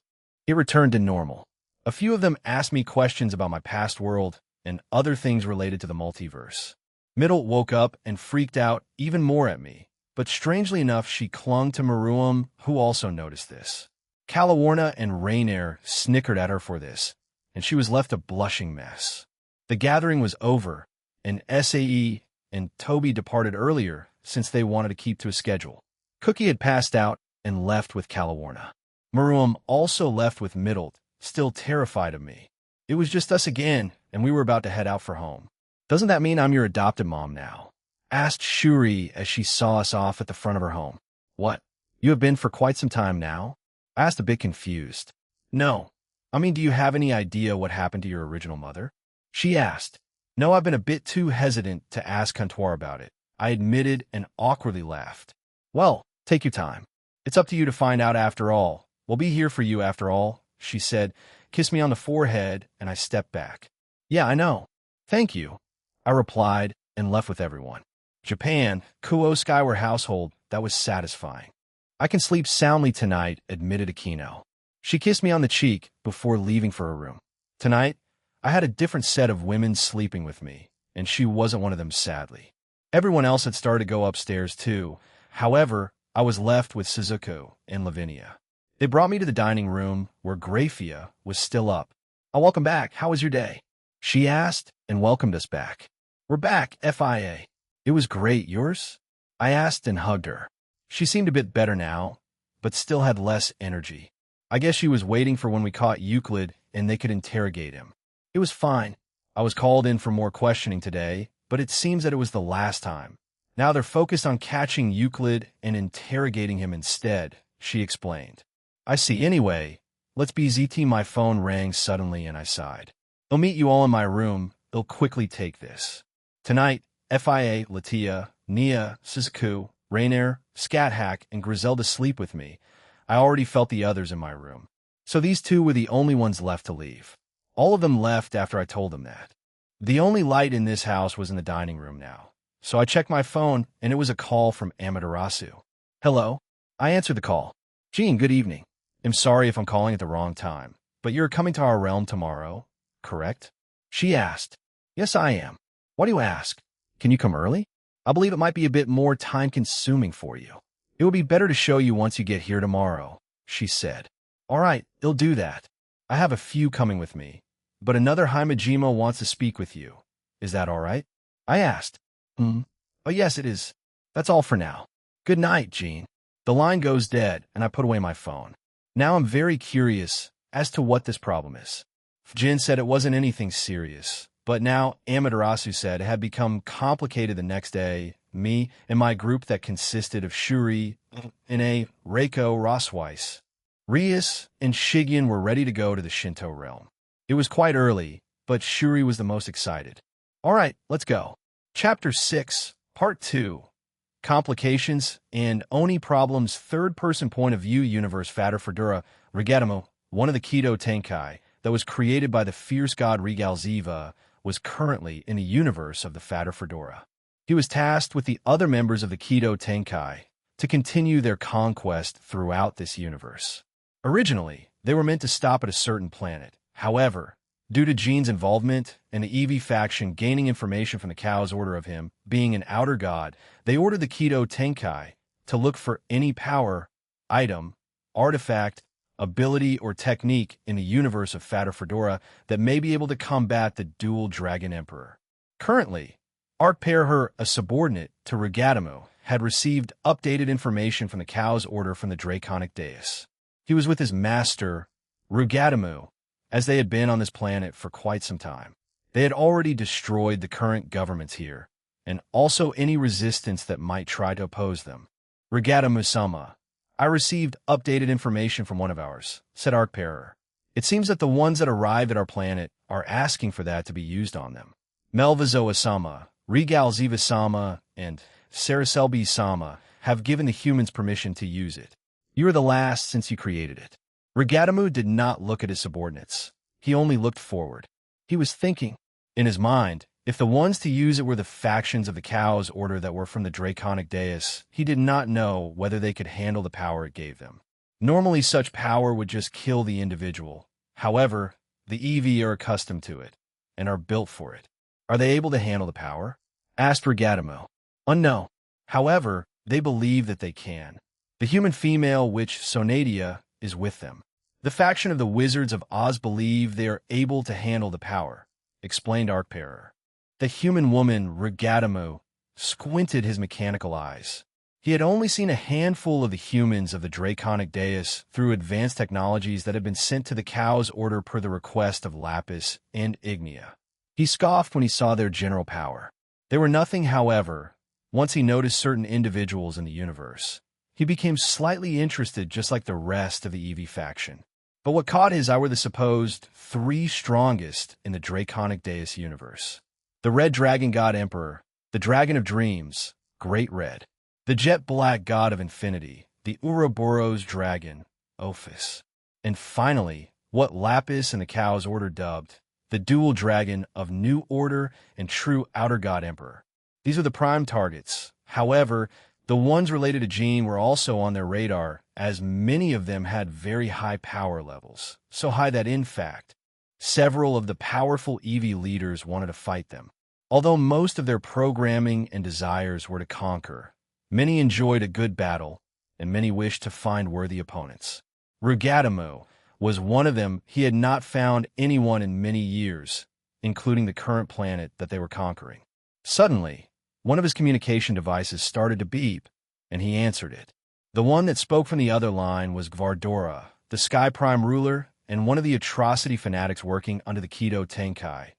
it returned to normal. A few of them asked me questions about my past world and other things related to the multiverse. Middle woke up and freaked out even more at me, but strangely enough, she clung to Maruam, who also noticed this. Calawarna and Rainier snickered at her for this, and she was left a blushing mess. The gathering was over, and Sae and Toby departed earlier since they wanted to keep to a schedule. Cookie had passed out and left with Calawarna. Maruam also left with Middle, still terrified of me. It was just us again, and we were about to head out for home. Doesn't that mean I'm your adopted mom now? Asked Shuri as she saw us off at the front of her home. What? You have been for quite some time now? I asked, a bit confused. No. I mean, do you have any idea what happened to your original mother? She asked. No, I've been a bit too hesitant to ask Kantor about it. I admitted and awkwardly laughed. Well, take your time. It's up to you to find out after all. We'll be here for you after all, she said, kissed me on the forehead, and I stepped back. Yeah, I know. Thank you, I replied and left with everyone. Japan, Kuo Skyward household, that was satisfying. I can sleep soundly tonight, admitted Akino. She kissed me on the cheek before leaving for her room. Tonight, I had a different set of women sleeping with me, and she wasn't one of them, sadly. Everyone else had started to go upstairs too. However, I was left with Suzuko and Lavinia. They brought me to the dining room where Grafia was still up. Welcome back. How was your day? She asked and welcomed us back. We're back, FIA. It was great. Yours? I asked and hugged her. She seemed a bit better now, but still had less energy. I guess she was waiting for when we caught Euclid and they could interrogate him. It was fine. I was called in for more questioning today, but it seems that it was the last time. Now they're focused on catching Euclid and interrogating him instead, she explained. I see. Anyway, let's be ZT. My phone rang suddenly and I sighed. They'll meet you all in my room. They'll quickly take this. Tonight, FIA, Latia, Nia, Suzuku, Rainier, Scathack, and Griselda sleep with me. I already felt the others in my room. So these two were the only ones left to leave. All of them left after I told them that. The only light in this house was in the dining room now. So I checked my phone, and it was a call from Amaterasu. Hello? I answered the call. Jean, good evening. I'm sorry if I'm calling at the wrong time, but you're coming to our realm tomorrow, correct? She asked. Yes, I am. Why do you ask? Can you come early? I believe it might be a bit more time-consuming for you. It would be better to show you once you get here tomorrow, she said. All right, they'll do that. I have a few coming with me, but another Himejima wants to speak with you. Is that all right? I asked. Oh, yes, it is. That's all for now. Good night, Jean. The line goes dead, and I put away my phone. Now I'm very curious as to what this problem is. Jin said it wasn't anything serious, but now Amaterasu said it had become complicated the next day. Me and my group that consisted of Shuri, Ine, Reiko, Rosweiss, Rias, and Shigen were ready to go to the Shinto realm. It was quite early, but Shuri was the most excited. All right, let's go. Chapter 6, Part 2. Complications and Oni Problems Third-Person Point of View Universe Vater Fedora Rigetamo, one of the Keto Tenkai, that was created by the fierce god Regal Ziva, was currently in the universe of the Vater Fedora. He was tasked with the other members of the Keto Tenkai to continue their conquest throughout this universe. Originally, they were meant to stop at a certain planet. However, due to Jean's involvement and the EV faction gaining information from the Cow's order of him being an outer god, they ordered the Keto Tenkai to look for any power, item, artifact, ability, or technique in the universe of Vater Fedora that may be able to combat the dual Dragon Emperor. Currently, Art Perher, a subordinate to Rigatamu, had received updated information from the Cow's order from the Draconic Dais. He was with his master, Rugatamu, as they had been on this planet for quite some time. They had already destroyed the current governments here, and also any resistance that might try to oppose them. Rugatamu-sama, I received updated information from one of ours, said Arkparer. It seems that the ones that arrived at our planet are asking for that to be used on them. Melvazoa-sama, Regal Ziva-sama, and Saraselbi-sama have given the humans permission to use it. You are the last since you created it. Rigatamu did not look at his subordinates. He only looked forward. He was thinking, in his mind, if the ones to use it were the factions of the Cow's order that were from the Draconic Dais, he did not know whether they could handle the power it gave them. Normally such power would just kill the individual. However, the EV are accustomed to it, and are built for it. Are they able to handle the power? Asked Rigatamu. Unknown. However, they believe that they can. The human female witch Sonadia is with them. The faction of the Wizards of Oz believe they are able to handle the power, explained Arkparer. The human woman, Rigatamu, squinted his mechanical eyes. He had only seen a handful of the humans of the Draconic Dais through advanced technologies that had been sent to the Cow's order per the request of Lapis and Ignia. He scoffed when he saw their general power. They were nothing, however, once he noticed certain individuals in the universe. He became slightly interested just like the rest of the EV faction. But what caught his eye were the supposed three strongest in the Draconic Dais universe. The Red Dragon God Emperor, the Dragon of Dreams, Great Red, the Jet Black God of Infinity, the Ouroboros Dragon, Ophis, and finally, what Lapis and the Cow's order dubbed, the Dual Dragon of New Order and True Outer God Emperor. These are the prime targets. However, the ones related to Jean were also on their radar, as many of them had very high power levels, so high that, in fact, several of the powerful EV leaders wanted to fight them. Although most of their programming and desires were to conquer, many enjoyed a good battle, and many wished to find worthy opponents. Rugatamu was one of them. He had not found anyone in many years, including the current planet that they were conquering. Suddenly, one of his communication devices started to beep, and he answered it. The one that spoke from the other line was Gvardora, the Sky Prime ruler and one of the atrocity fanatics working under the Keto Tenkai,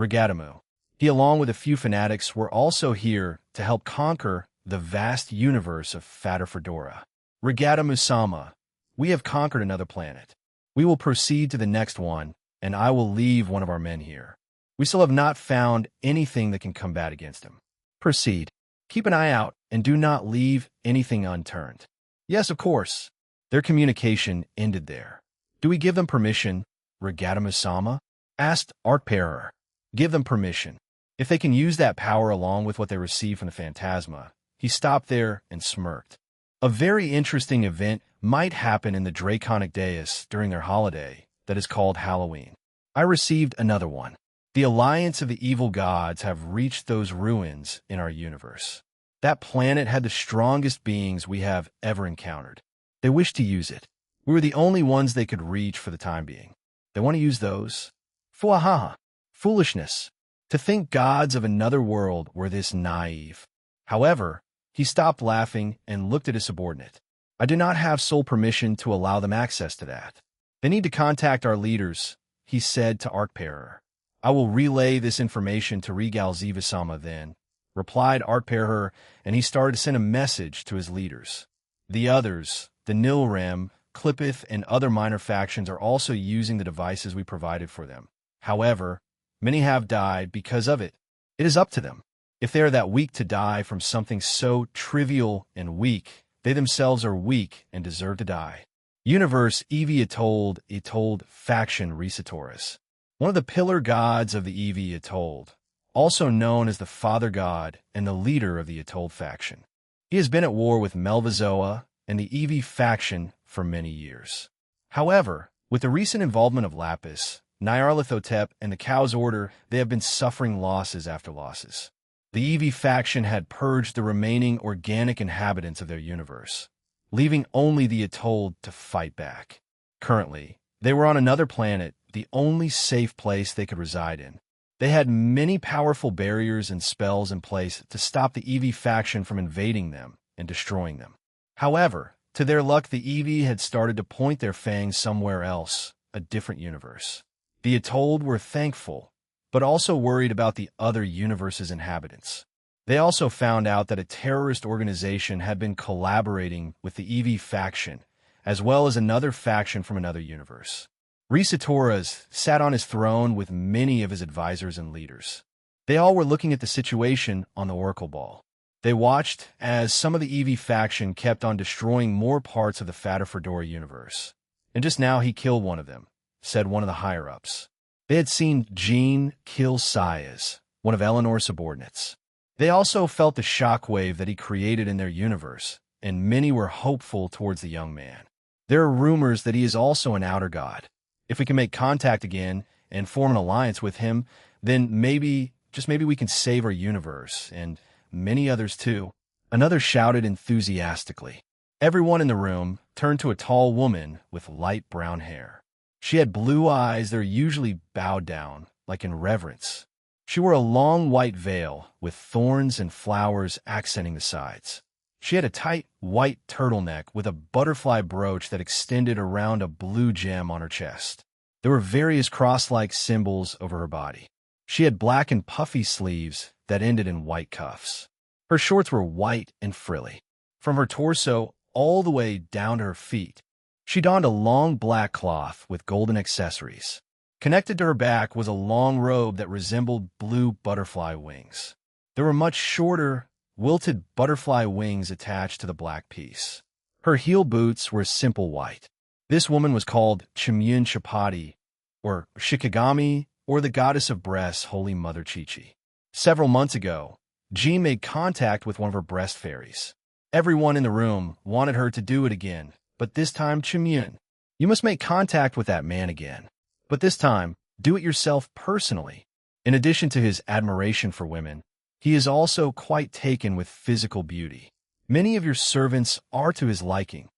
Rugatamu. He, along with a few fanatics, were also here to help conquer the vast universe of Vater Fedora. Rugatamu-sama, we have conquered another planet. We will proceed to the next one, and I will leave one of our men here. We still have not found anything that can combat against him. Proceed. Keep an eye out, and do not leave anything unturned. Yes, of course. Their communication ended there. Do we give them permission? Rugatamu-sama asked Arkparer. Give them permission. If they can use that power along with what they received from the Phantasma. He stopped there and smirked. A very interesting event might happen in the Draconic Dais during their holiday that is called Halloween. I received another one. The Alliance of the Evil Gods have reached those ruins in our universe. That planet had the strongest beings we have ever encountered. They wished to use it. We were the only ones they could reach for the time being. They want to use those? Fuahaha. Foolishness. To think gods of another world were this naive. However, he stopped laughing and looked at his subordinate. I do not have sole permission to allow them access to that. They need to contact our leaders, he said to Artparer. I will relay this information to Regal Zivasama then, replied Artparer, and he started to send a message to his leaders. The others, the Nilrem, Clippith, and other minor factions are also using the devices we provided for them. However, many have died because of it. It is up to them. If they are that weak to die from something so trivial and weak, they themselves are weak and deserve to die. Universe Evi Etold faction Resatoris. One of the pillar gods of the Evi Etold, also known as the Father God and the leader of the Etold faction. He has been at war with Melvazoa and the Evi faction for many years. However, with the recent involvement of Lapis, Nyarlathotep, and the Cow's Order, they have been suffering losses after losses. The Evi faction had purged the remaining organic inhabitants of their universe, leaving only the Etold to fight back. Currently, they were on another planet, the only safe place they could reside in. They had many powerful barriers and spells in place to stop the Evi faction from invading them and destroying them. However, to their luck, the Evi had started to point their fangs somewhere else, a different universe. The Etold were thankful, but also worried about the other universe's inhabitants. They also found out that a terrorist organization had been collaborating with the Evi faction, as well as another faction from another universe. Resatoras sat on his throne with many of his advisors and leaders. They all were looking at the situation on the Oracle Ball. They watched as some of the Evi faction kept on destroying more parts of the Fata Fedora universe. And just now he killed one of them, said one of the higher-ups. They had seen Jean kill Sayas, one of Eleanor's subordinates. They also felt the shockwave that he created in their universe, and many were hopeful towards the young man. There are rumors that he is also an outer god. If we can make contact again and form an alliance with him, then maybe, just maybe we can save our universe, and many others too. Another shouted enthusiastically. Everyone in the room turned to a tall woman with light brown hair. She had blue eyes that are usually bowed down, like in reverence. She wore a long white veil with thorns and flowers accenting the sides. She had a tight white turtleneck with a butterfly brooch that extended around a blue gem on her chest. There were various cross-like symbols over her body. She had black and puffy sleeves that ended in white cuffs. Her shorts were white and frilly. From her torso all the way down to her feet, she donned a long black cloth with golden accessories. Connected to her back was a long robe that resembled blue butterfly wings. There were much shorter, wilted butterfly wings attached to the black piece. Her heel boots were simple white. This woman was called Chimyun Chapati, or Shikigami, or the goddess of breasts, Holy Mother Chichi. Several months ago, Ji made contact with one of her breast fairies. Everyone in the room wanted her to do it again, but this time, Chimyun, you must make contact with that man again. But this time, do it yourself personally. In addition to his admiration for women, he is also quite taken with physical beauty. Many of your servants are to his liking,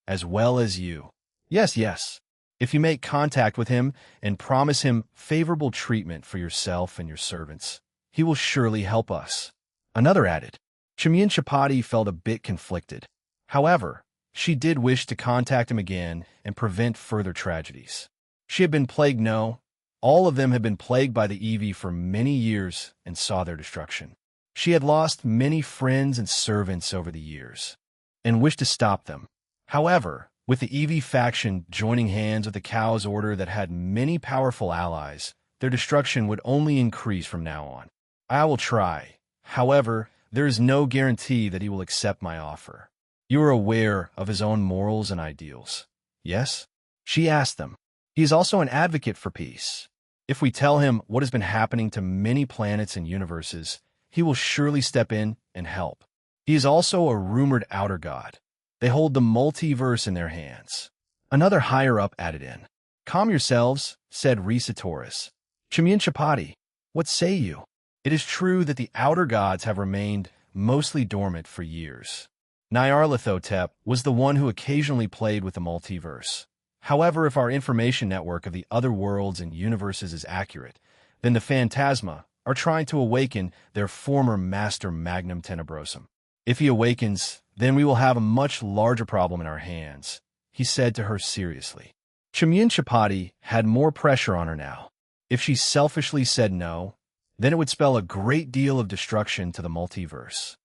as well as you. Yes, yes. If you make contact with him and promise him favorable treatment for yourself and your servants, he will surely help us. Another added. Chimyun Chapati felt a bit conflicted. However, she did wish to contact him again and prevent further tragedies. She had been plagued, no, all of them had been plagued by the Evi for many years and saw their destruction. She had lost many friends and servants over the years, and wished to stop them. However, with the Evi faction joining hands with the Cow's Order that had many powerful allies, their destruction would only increase from now on. I will try. However, there is no guarantee that he will accept my offer. You are aware of his own morals and ideals, yes? She asked them. He is also an advocate for peace. If we tell him what has been happening to many planets and universes, he will surely step in and help. He is also a rumored outer god. They hold the multiverse in their hands. Another higher-up added in. Calm yourselves, said Resatoris. Chimyun Chapati, what say you? It is true that the outer gods have remained mostly dormant for years. Nyarlathotep was the one who occasionally played with the multiverse. However, if our information network of the other worlds and universes is accurate, then the Phantasma are trying to awaken their former master Magnum Tenebrosum. If he awakens, then we will have a much larger problem in our hands, he said to her seriously. Chamyun Chapati had more pressure on her now. If she selfishly said no, then it would spell a great deal of destruction to the multiverse.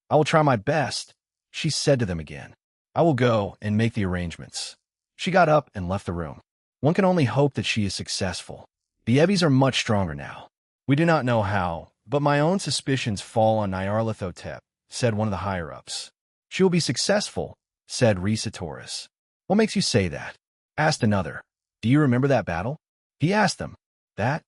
I will try my best, she said to them again. I will go and make the arrangements. She got up and left the room. One can only hope that she is successful. The Ebbies are much stronger now. We do not know how, but my own suspicions fall on Nyarlathotep, said one of the higher-ups. She will be successful, said Risa Taurus. What makes you say that? Asked another. Do you remember that battle? He asked them. That?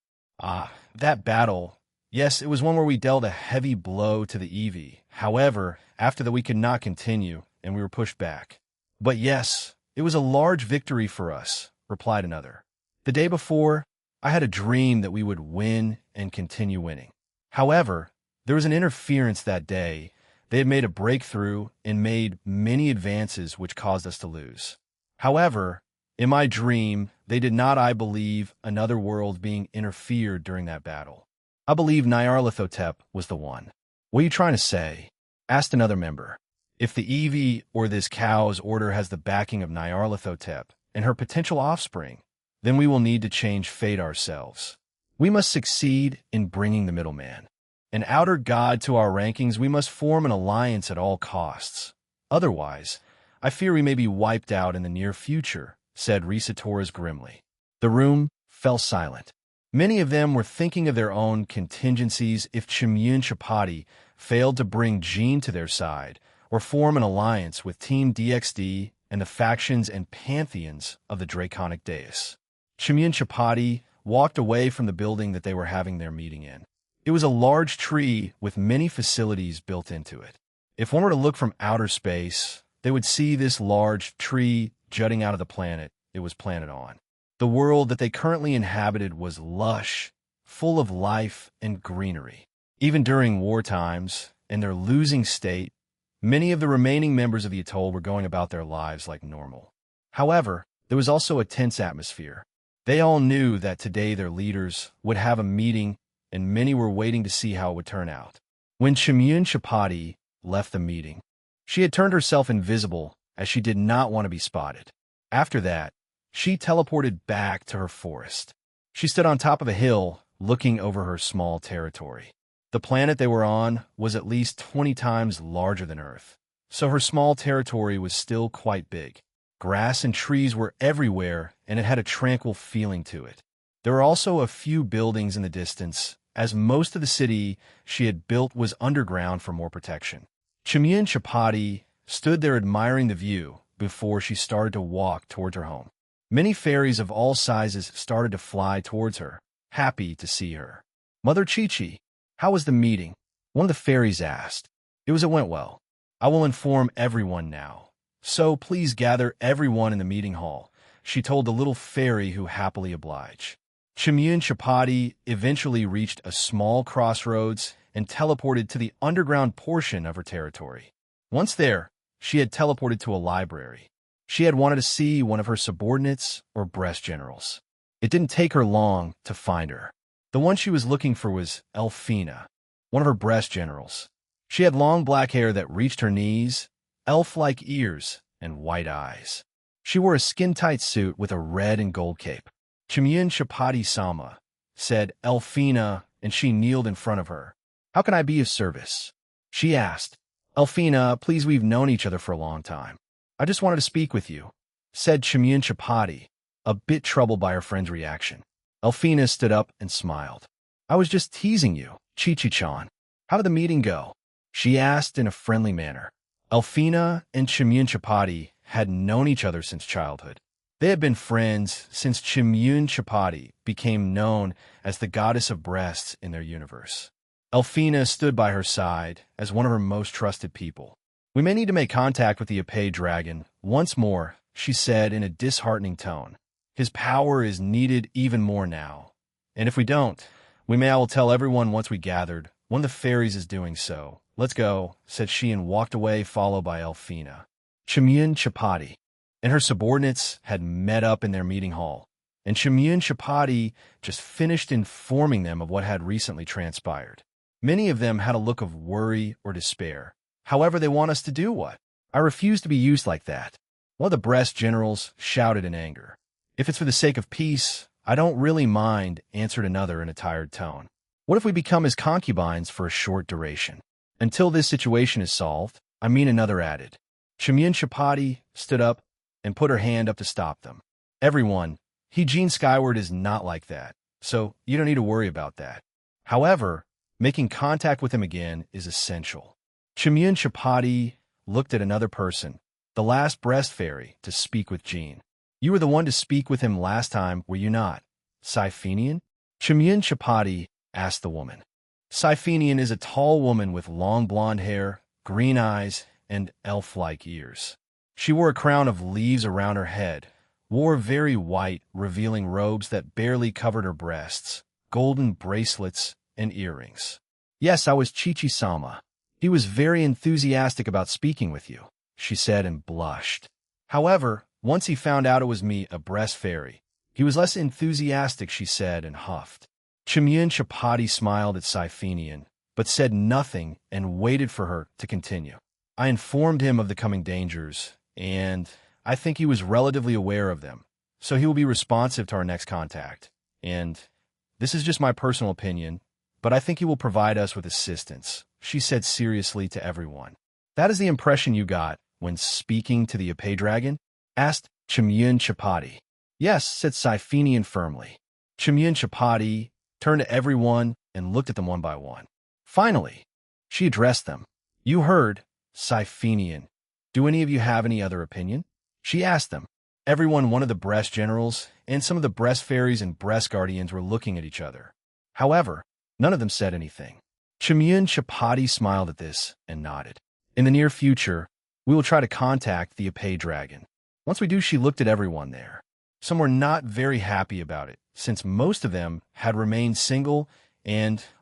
That battle. Yes, it was one where we dealt a heavy blow to the Eevee. However, after that we could not continue, and we were pushed back. But yes, it was a large victory for us, replied another. The day before, I had a dream that we would win and continue winning. However, there was an interference that day. They had made a breakthrough and made many advances which caused us to lose. However, in my dream, they did not, I believe, another world being interfered during that battle. I believe Nyarlathotep was the one. What are you trying to say? Asked another member. If the Eevee or this cow's order has the backing of Nyarlathotep and her potential offspring, then we will need to change fate ourselves. We must succeed in bringing the middleman. An outer god to our rankings, we must form an alliance at all costs. Otherwise, I fear we may be wiped out in the near future, said Risa Taurus grimly. The room fell silent. Many of them were thinking of their own contingencies if Chamyun Chapati failed to bring Jean to their side or form an alliance with Team DXD and the factions and pantheons of the Draconic Dais. Chamyun Chapati walked away from the building that they were having their meeting in. It was a large tree with many facilities built into it. If one were to look from outer space, they would see this large tree jutting out of the planet it was planted on. The world that they currently inhabited was lush, full of life and greenery. Even during war times, in their losing state, many of the remaining members of the atoll were going about their lives like normal. However, there was also a tense atmosphere. They all knew that today their leaders would have a meeting, and many were waiting to see how it would turn out. When Chamyun Chapati left the meeting, she had turned herself invisible as she did not want to be spotted. After that, she teleported back to her forest. She stood on top of a hill, looking over her small territory. The planet they were on was at least 20 times larger than Earth, so her small territory was still quite big. Grass and trees were everywhere, and it had a tranquil feeling to it. There were also a few buildings in the distance, as most of the city she had built was underground for more protection. Chamyun Chapati stood there admiring the view before she started to walk towards her home. Many fairies of all sizes started to fly towards her, happy to see her. Mother Chi-Chi, how was the meeting? One of the fairies asked. It went well. I will inform everyone now. So please gather everyone in the meeting hall, she told the little fairy who happily obliged. Chamyun Chapati eventually reached a small crossroads and teleported to the underground portion of her territory. Once there, she had teleported to a library. She had wanted to see one of her subordinates or breast generals. It didn't take her long to find her. The one she was looking for was Elfina, one of her breast generals. She had long black hair that reached her knees, elf-like ears, and white eyes. She wore a skin-tight suit with a red and gold cape. Chamyun Chapati-sama, said Elfina, and she kneeled in front of her. How can I be of service? She asked. Elfina, please, we've known each other for a long time. I just wanted to speak with you, said Chamyun Chapati, a bit troubled by her friend's reaction. Elfina stood up and smiled. I was just teasing you, Chi-Chi-chan. How did the meeting go? She asked in a friendly manner. Elfina and Chamyun Chapati had known each other since childhood. They had been friends since Chamyun Chapati became known as the goddess of breasts in their universe. Elfina stood by her side as one of her most trusted people. We may need to make contact with the Epee dragon once more, she said in a disheartening tone. His power is needed even more now. And if we don't, I will tell everyone once we gathered. One of the fairies is doing so. Let's go, said she and walked away, followed by Elfina. Chamyun Chapati. and her subordinates had met up in their meeting hall, and Chimyun Chapati just finished informing them of what had recently transpired. Many of them had a look of worry or despair. However, they want us to do what? I refuse to be used like that. One of the Brest generals shouted in anger. If it's for the sake of peace, I don't really mind, answered another in a tired tone. What if we become his concubines for a short duration? Until this situation is solved, another added. Chimyun Chapati stood up and put her hand up to stop them. Everyone, Gene Skyward is not like that, so you don't need to worry about that. However, making contact with him again is essential. Chimyun Chapati looked at another person, the last Brest fairy, to speak with Gene. You were the one to speak with him last time, were you not? Siphenian? Chimyun Chapati asked the woman. Siphenian is a tall woman with long blonde hair, green eyes, and elf-like ears. She wore a crown of leaves around her head, wore very white, revealing robes that barely covered her breasts, golden bracelets, and earrings. Yes, I was Chichi-sama. He was very enthusiastic about speaking with you, she said and blushed. However, once he found out it was me, a Brest fairy, he was less enthusiastic, she said and huffed. Chimyun Chapati smiled at Siphenian, but said nothing and waited for her to continue. I informed him of the coming dangers, and I think he was relatively aware of them, so he will be responsive to our next contact. And this is just my personal opinion, but I think he will provide us with assistance, she said seriously to everyone. That is the impression you got when speaking to the Epee Dragon? Asked Chimyun Chapati. Yes, said Siphenian firmly. Chimyun Chapati turned to everyone and looked at them one by one. Finally, she addressed them. You heard, Siphenian. Do any of you have any other opinion? She asked them. Everyone, one of the Brest generals, and some of the Brest fairies and Brest guardians were looking at each other. However, none of them said anything. Chimyun Chapati smiled at this and nodded. In the near future, we will try to contact the Epee Dragon. Once we do, she looked at everyone there. Some were not very happy about it, since most of them had remained single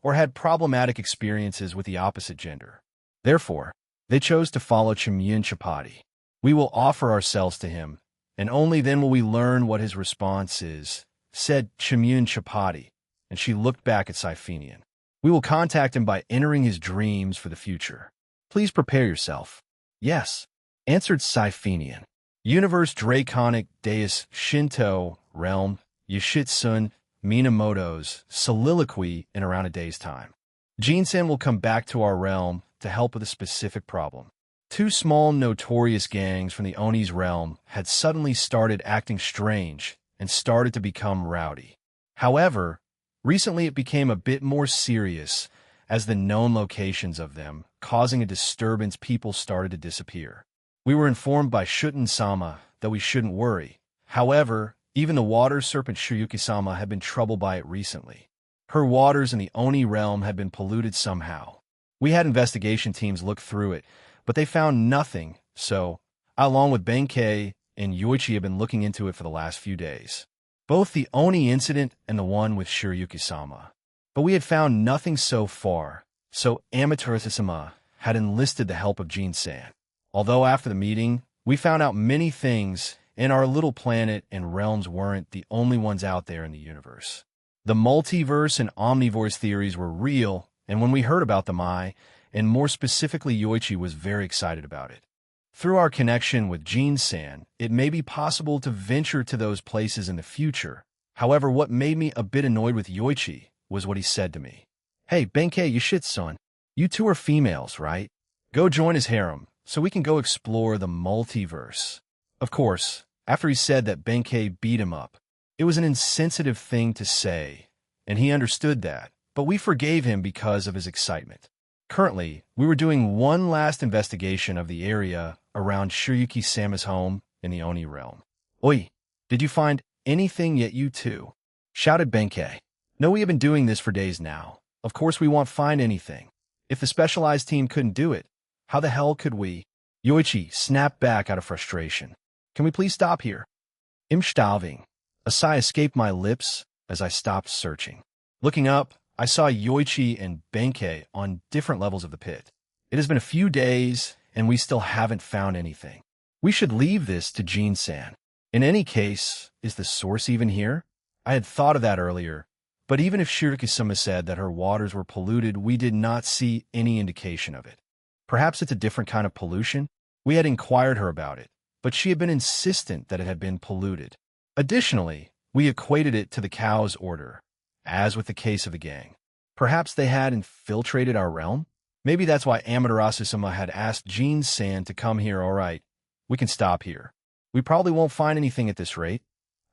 or had problematic experiences with the opposite gender. Therefore, they chose to follow Chimyun Chapati. We will offer ourselves to him, and only then will we learn what his response is, said Chimyun Chapati, and she looked back at Siphenian. We will contact him by entering his dreams for the future. Please prepare yourself. Yes, answered Siphenian. Universe Draconic Deus Shinto Realm Yoshitsun Minamoto's soliloquy in around a day's time. Jin-san will come back to our realm to help with a specific problem. Two small notorious gangs from the Oni's realm had suddenly started acting strange and started to become rowdy. However, recently it became a bit more serious as the known locations of them causing a disturbance, people started to disappear. We were informed by Shutten-sama that we shouldn't worry. However, even the water serpent Shiryuki-sama had been troubled by it recently. Her waters in the Oni realm had been polluted somehow. We had investigation teams look through it, but they found nothing, so I, along with Benkei and Yoichi, have been looking into it for the last few days. Both the Oni incident and the one with Shiryuki-sama. But we had found nothing so far, so Amaterasu-sama had enlisted the help of Jin-san. Although after the meeting, we found out many things, and our little planet and realms weren't the only ones out there in the universe. The multiverse and omniverse theories were real, and when we heard about them, and more specifically Yoichi, was very excited about it. Through our connection with Jin-san, it may be possible to venture to those places in the future. However, what made me a bit annoyed with Yoichi was what he said to me. Hey, Benkei, you shit, son. You two are females, right? Go join his harem, so we can go explore the multiverse. Of course, after he said that, Benkei beat him up. It was an insensitive thing to say, and he understood that, but we forgave him because of his excitement. Currently, we were doing one last investigation of the area around Shiryuki-sama's home in the Oni realm. Oi, did you find anything yet, you two? Shouted Benkei. No, we have been doing this for days now. Of course we won't find anything. If the specialized team couldn't do it, how the hell could we? Yoichi snapped back out of frustration. Can we please stop here? Im starving. A sigh escaped my lips as I stopped searching. Looking up, I saw Yoichi and Benkei on different levels of the pit. It has been a few days, and we still haven't found anything. We should leave this to Jin-san. In any case, is the source even here? I had thought of that earlier, but even if Shiraki-sama said that her waters were polluted, we did not see any indication of it. Perhaps it's a different kind of pollution? We had inquired her about it, but she had been insistent that it had been polluted. Additionally, we equated it to the cow's order, as with the case of the gang. Perhaps they had infiltrated our realm? Maybe that's why Amaterasu-sama had asked Jin-san to come here. All right, we can stop here. We probably won't find anything at this rate,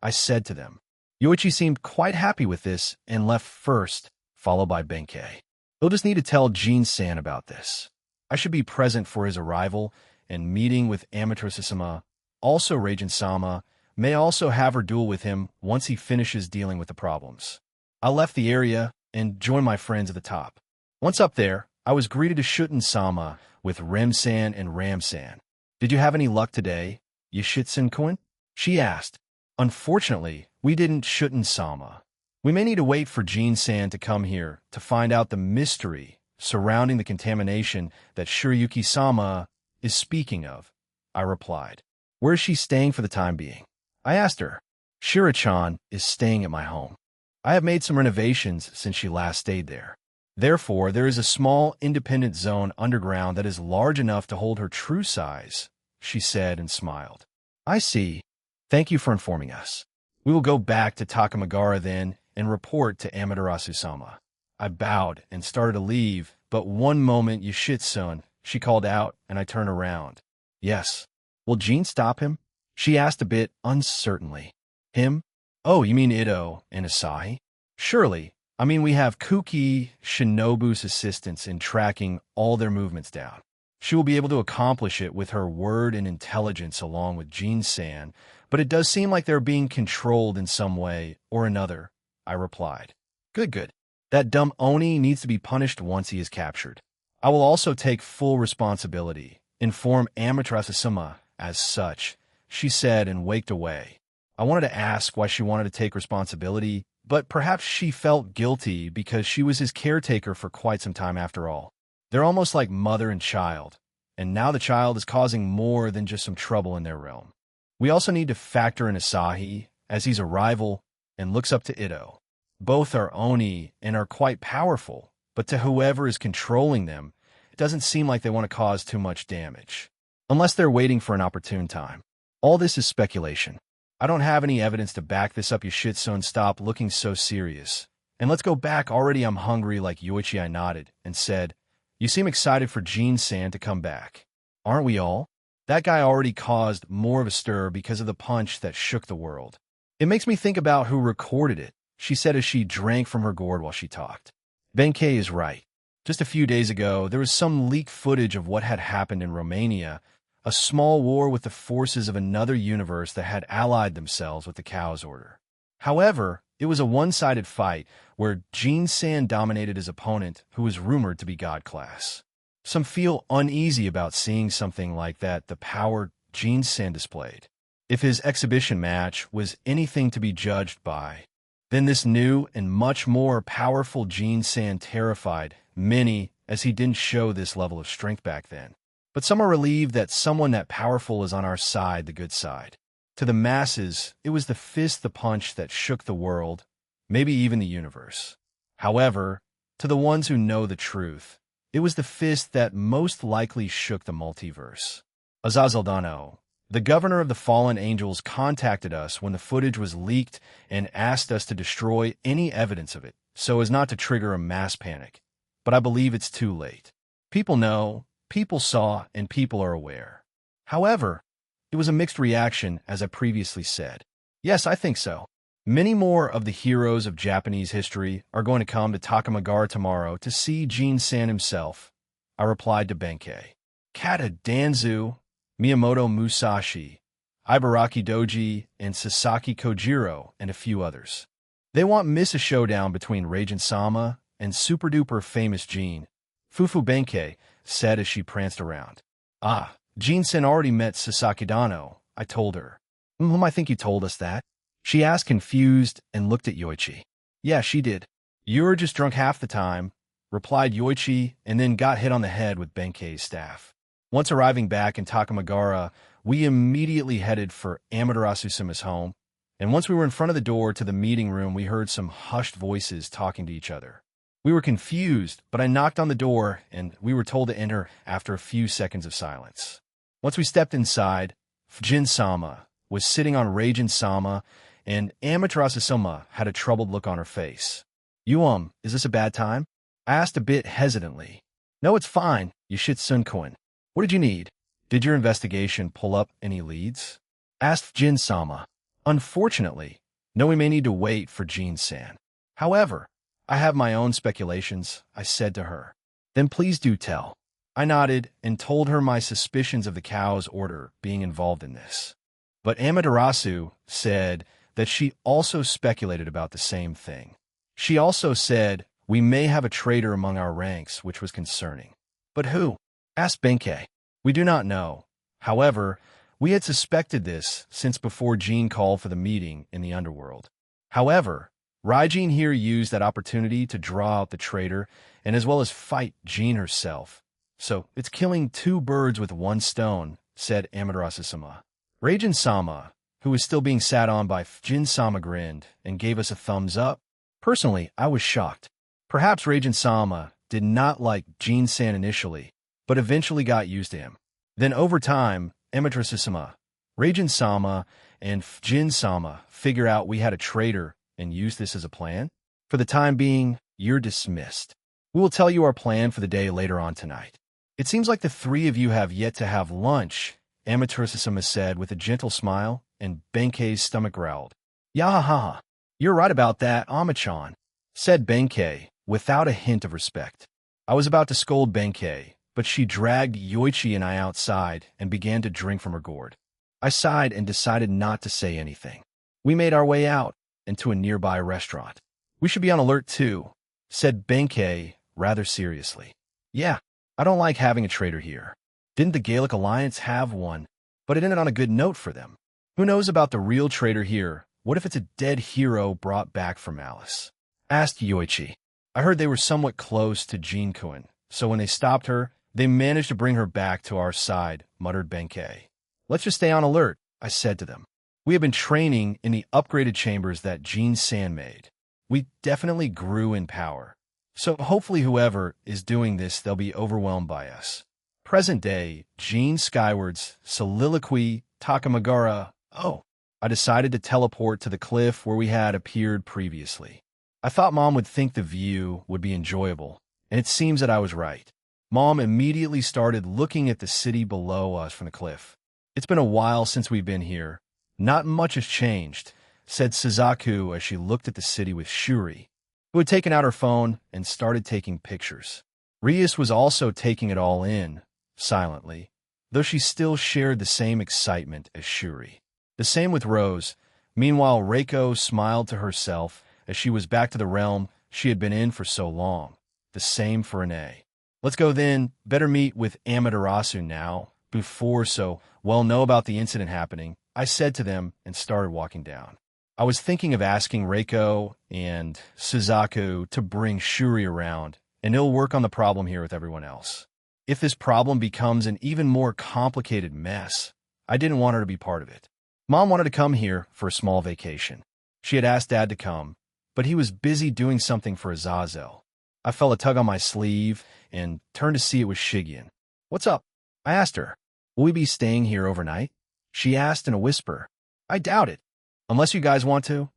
I said to them. Yoichi seemed quite happy with this and left first, followed by Benkei. He'll just need to tell Jin-san about this. I should be present for his arrival and meeting with Amaterasu-sama. Also, Reijin-sama may also have her duel with him once he finishes dealing with the problems. I left the area and joined my friends at the top. Once up there, I was greeted to Shutten-sama with Rem-san and Ram-san. Did you have any luck today, Yoshitsun-kun? She asked. Unfortunately, we didn't, Shutten-sama. We may need to wait for Jin-san to come here to find out the mystery surrounding the contamination that Shirayuki-sama is speaking of, I replied. Where is she staying for the time being? I asked her. Shira-chan is staying at my home. I have made some renovations since she last stayed there. Therefore, there is a small independent zone underground that is large enough to hold her true size, she said and smiled. I see. Thank you for informing us. We will go back to Takamagara then and report to Amaterasu-sama. I bowed and started to leave, but one moment, Yoshitsun, she called out, and I turned around. Yes. Will Jin stop him? She asked a bit uncertainly. Him? Oh, you mean Ito and Asahi? Surely. I mean, we have Kuki Shinobu's assistance in tracking all their movements down. She will be able to accomplish it with her word and intelligence along with Jin-san, but it does seem like they're being controlled in some way or another, I replied. Good. That dumb Oni needs to be punished once he is captured. I will also take full responsibility, inform Amaterasu-sama as such, she said and waked away. I wanted to ask why she wanted to take responsibility, but perhaps she felt guilty because she was his caretaker for quite some time after all. They're almost like mother and child, and now the child is causing more than just some trouble in their realm. We also need to factor in Asahi, as he's a rival and looks up to Ito. Both are Oni and are quite powerful, but to whoever is controlling them, it doesn't seem like they want to cause too much damage. Unless they're waiting for an opportune time. All this is speculation. I don't have any evidence to back this up. Yoshitsun, stop looking so serious. And let's go back. Already I'm hungry. Like Yoichi, I nodded and said, you seem excited for Jin-san to come back. Aren't we all? That guy already caused more of a stir because of the punch that shook the world. It makes me think about who recorded it, she said as she drank from her gourd while she talked. Benkei is right. Just a few days ago, there was some leaked footage of what had happened in Romania, a small war with the forces of another universe that had allied themselves with the Cow's Order. However, it was a one-sided fight where Jin-san dominated his opponent, who was rumored to be God-class. Some feel uneasy about seeing something like that, the power Jin-san displayed. If his exhibition match was anything to be judged by, then this new and much more powerful Jin-san terrified many, as he didn't show this level of strength back then. But some are relieved that someone that powerful is on our side, the good side. To the masses, it was the fist, the punch that shook the world, maybe even the universe. However, to the ones who know the truth, it was the fist that most likely shook the multiverse. Azazel Dano, the governor of the fallen angels, contacted us when the footage was leaked and asked us to destroy any evidence of it, so as not to trigger a mass panic. But I believe it's too late. People know, people saw, and people are aware. However, it was a mixed reaction, as I previously said. Yes, I think so. Many more of the heroes of Japanese history are going to come to Takamagara tomorrow to see Jin-san himself, I replied to Benkei. Kata Danzu, Miyamoto Musashi, Ibaraki Doji, and Sasaki Kojiro, and a few others. They won't miss a showdown between Reijin-sama and super-duper famous Jin, Fufu Benkei said as she pranced around. Ah, Jin-san already met Sasaki Dano, I told her. I think you told us that. She asked confused and looked at Yoichi. Yeah, she did. You were just drunk half the time, replied Yoichi, and then got hit on the head with Benkei's staff. Once arriving back in Takamagara, we immediately headed for Amaterasu-sama's home, and once we were in front of the door to the meeting room, we heard some hushed voices talking to each other. We were confused, but I knocked on the door, and we were told to enter after a few seconds of silence. Once we stepped inside, Fujin-sama was sitting on Reijin-sama, and Amaterasu-sama had a troubled look on her face. Is this a bad time? I asked a bit hesitantly. No, it's fine, Yoshitsune-kun. What did you need? Did your investigation pull up any leads? Asked Fujin-sama. Unfortunately, no, we may need to wait for Jin-san. However, I have my own speculations, I said to her. Then please do tell. I nodded and told her my suspicions of the cow's order being involved in this. But Amaterasu said that she also speculated about the same thing. She also said we may have a traitor among our ranks, which was concerning. But who? Asked Benkei. We do not know. However, we had suspected this since before Jean called for the meeting in the underworld. However, Raijin here used that opportunity to draw out the traitor and as well as fight Jean herself. So it's killing two birds with one stone, said Amaterasu-sama. Reijin-sama, who was still being sat on by Fujin-sama, grinned and gave us a thumbs up. Personally, I was shocked. Perhaps Reijin-sama did not like Jin-san initially, but eventually got used to him. Then over time, Amaterasu-sama, Reijin-sama, and Fujin-sama figure out we had a traitor and use this as a plan? For the time being, you're dismissed. We will tell you our plan for the day later on tonight. It seems like the three of you have yet to have lunch, Amaterasu-sama said with a gentle smile, and Benkei's stomach growled. Yahaha, you're right about that, Ama-chan, said Benkei without a hint of respect. I was about to scold Benkei, but she dragged Yoichi and I outside and began to drink from her gourd. I sighed and decided not to say anything. We made our way out into a nearby restaurant. We should be on alert too, said Benkei rather seriously. Yeah, I don't like having a traitor here. Didn't the Gaelic Alliance have one? But it ended on a good note for them. Who knows about the real traitor here? What if it's a dead hero brought back from Alice? Asked Yoichi. I heard they were somewhat close to Jin-kun, so when they stopped her, they managed to bring her back to our side, muttered Benkei. Let's just stay on alert, I said to them. We have been training in the upgraded chambers that Jin-san made. We definitely grew in power. So hopefully whoever is doing this, they'll be overwhelmed by us. Present day, Jin Skyward's soliloquy, Takamagara. Oh, I decided to teleport to the cliff where we had appeared previously. I thought Mom would think the view would be enjoyable, and it seems that I was right. Mom immediately started looking at the city below us from the cliff. It's been a while since we've been here. Not much has changed, said Suzaku as she looked at the city with Shuri, who had taken out her phone and started taking pictures. Rias was also taking it all in, silently, though she still shared the same excitement as Shuri. The same with Rose. Meanwhile, Reiko smiled to herself as she was back to the realm she had been in for so long. The same for Renee. Let's go then. Better meet with Amaterasu now, before so well know about the incident happening, I said to them and started walking down. I was thinking of asking Reiko and Suzaku to bring Shuri around, and they'll work on the problem here with everyone else. If this problem becomes an even more complicated mess, I didn't want her to be part of it. Mom wanted to come here for a small vacation. She had asked Dad to come, but he was busy doing something for Azazel. I felt a tug on my sleeve and turned to see it was Shigeon. What's up? I asked her. Will we be staying here overnight? She asked in a whisper. I doubt it. Unless you guys want to,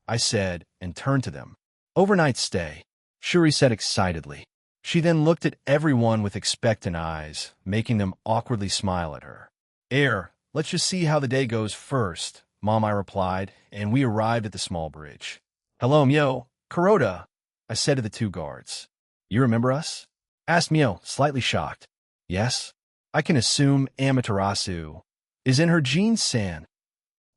I said and turned to them. Overnight stay, Shuri said excitedly. She then looked at everyone with expectant eyes, making them awkwardly smile at her. Let's just see how the day goes first, Mom, I replied, and we arrived at the small bridge. Hello, Myo, Kuroda, I said to the two guards. You remember us? Asked Myo, slightly shocked. Yes. I can assume Amaterasu is in her Jin-san.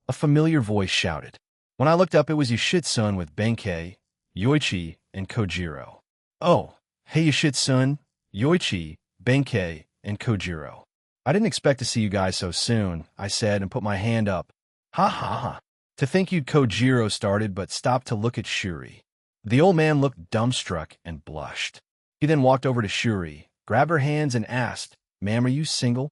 A familiar voice shouted. When I looked up, it was Yoshitsune with Benkei, Yoichi, and Kojiro. Oh, hey Yoshitsune, Yoichi, Benkei, and Kojiro. I didn't expect to see you guys so soon, I said and put my hand up. Ha ha ha. To think you'd Kojiro started but stopped to look at Shuri. The old man looked dumbstruck and blushed. He then walked over to Shuri, grabbed her hands and asked, Ma'am, are you single?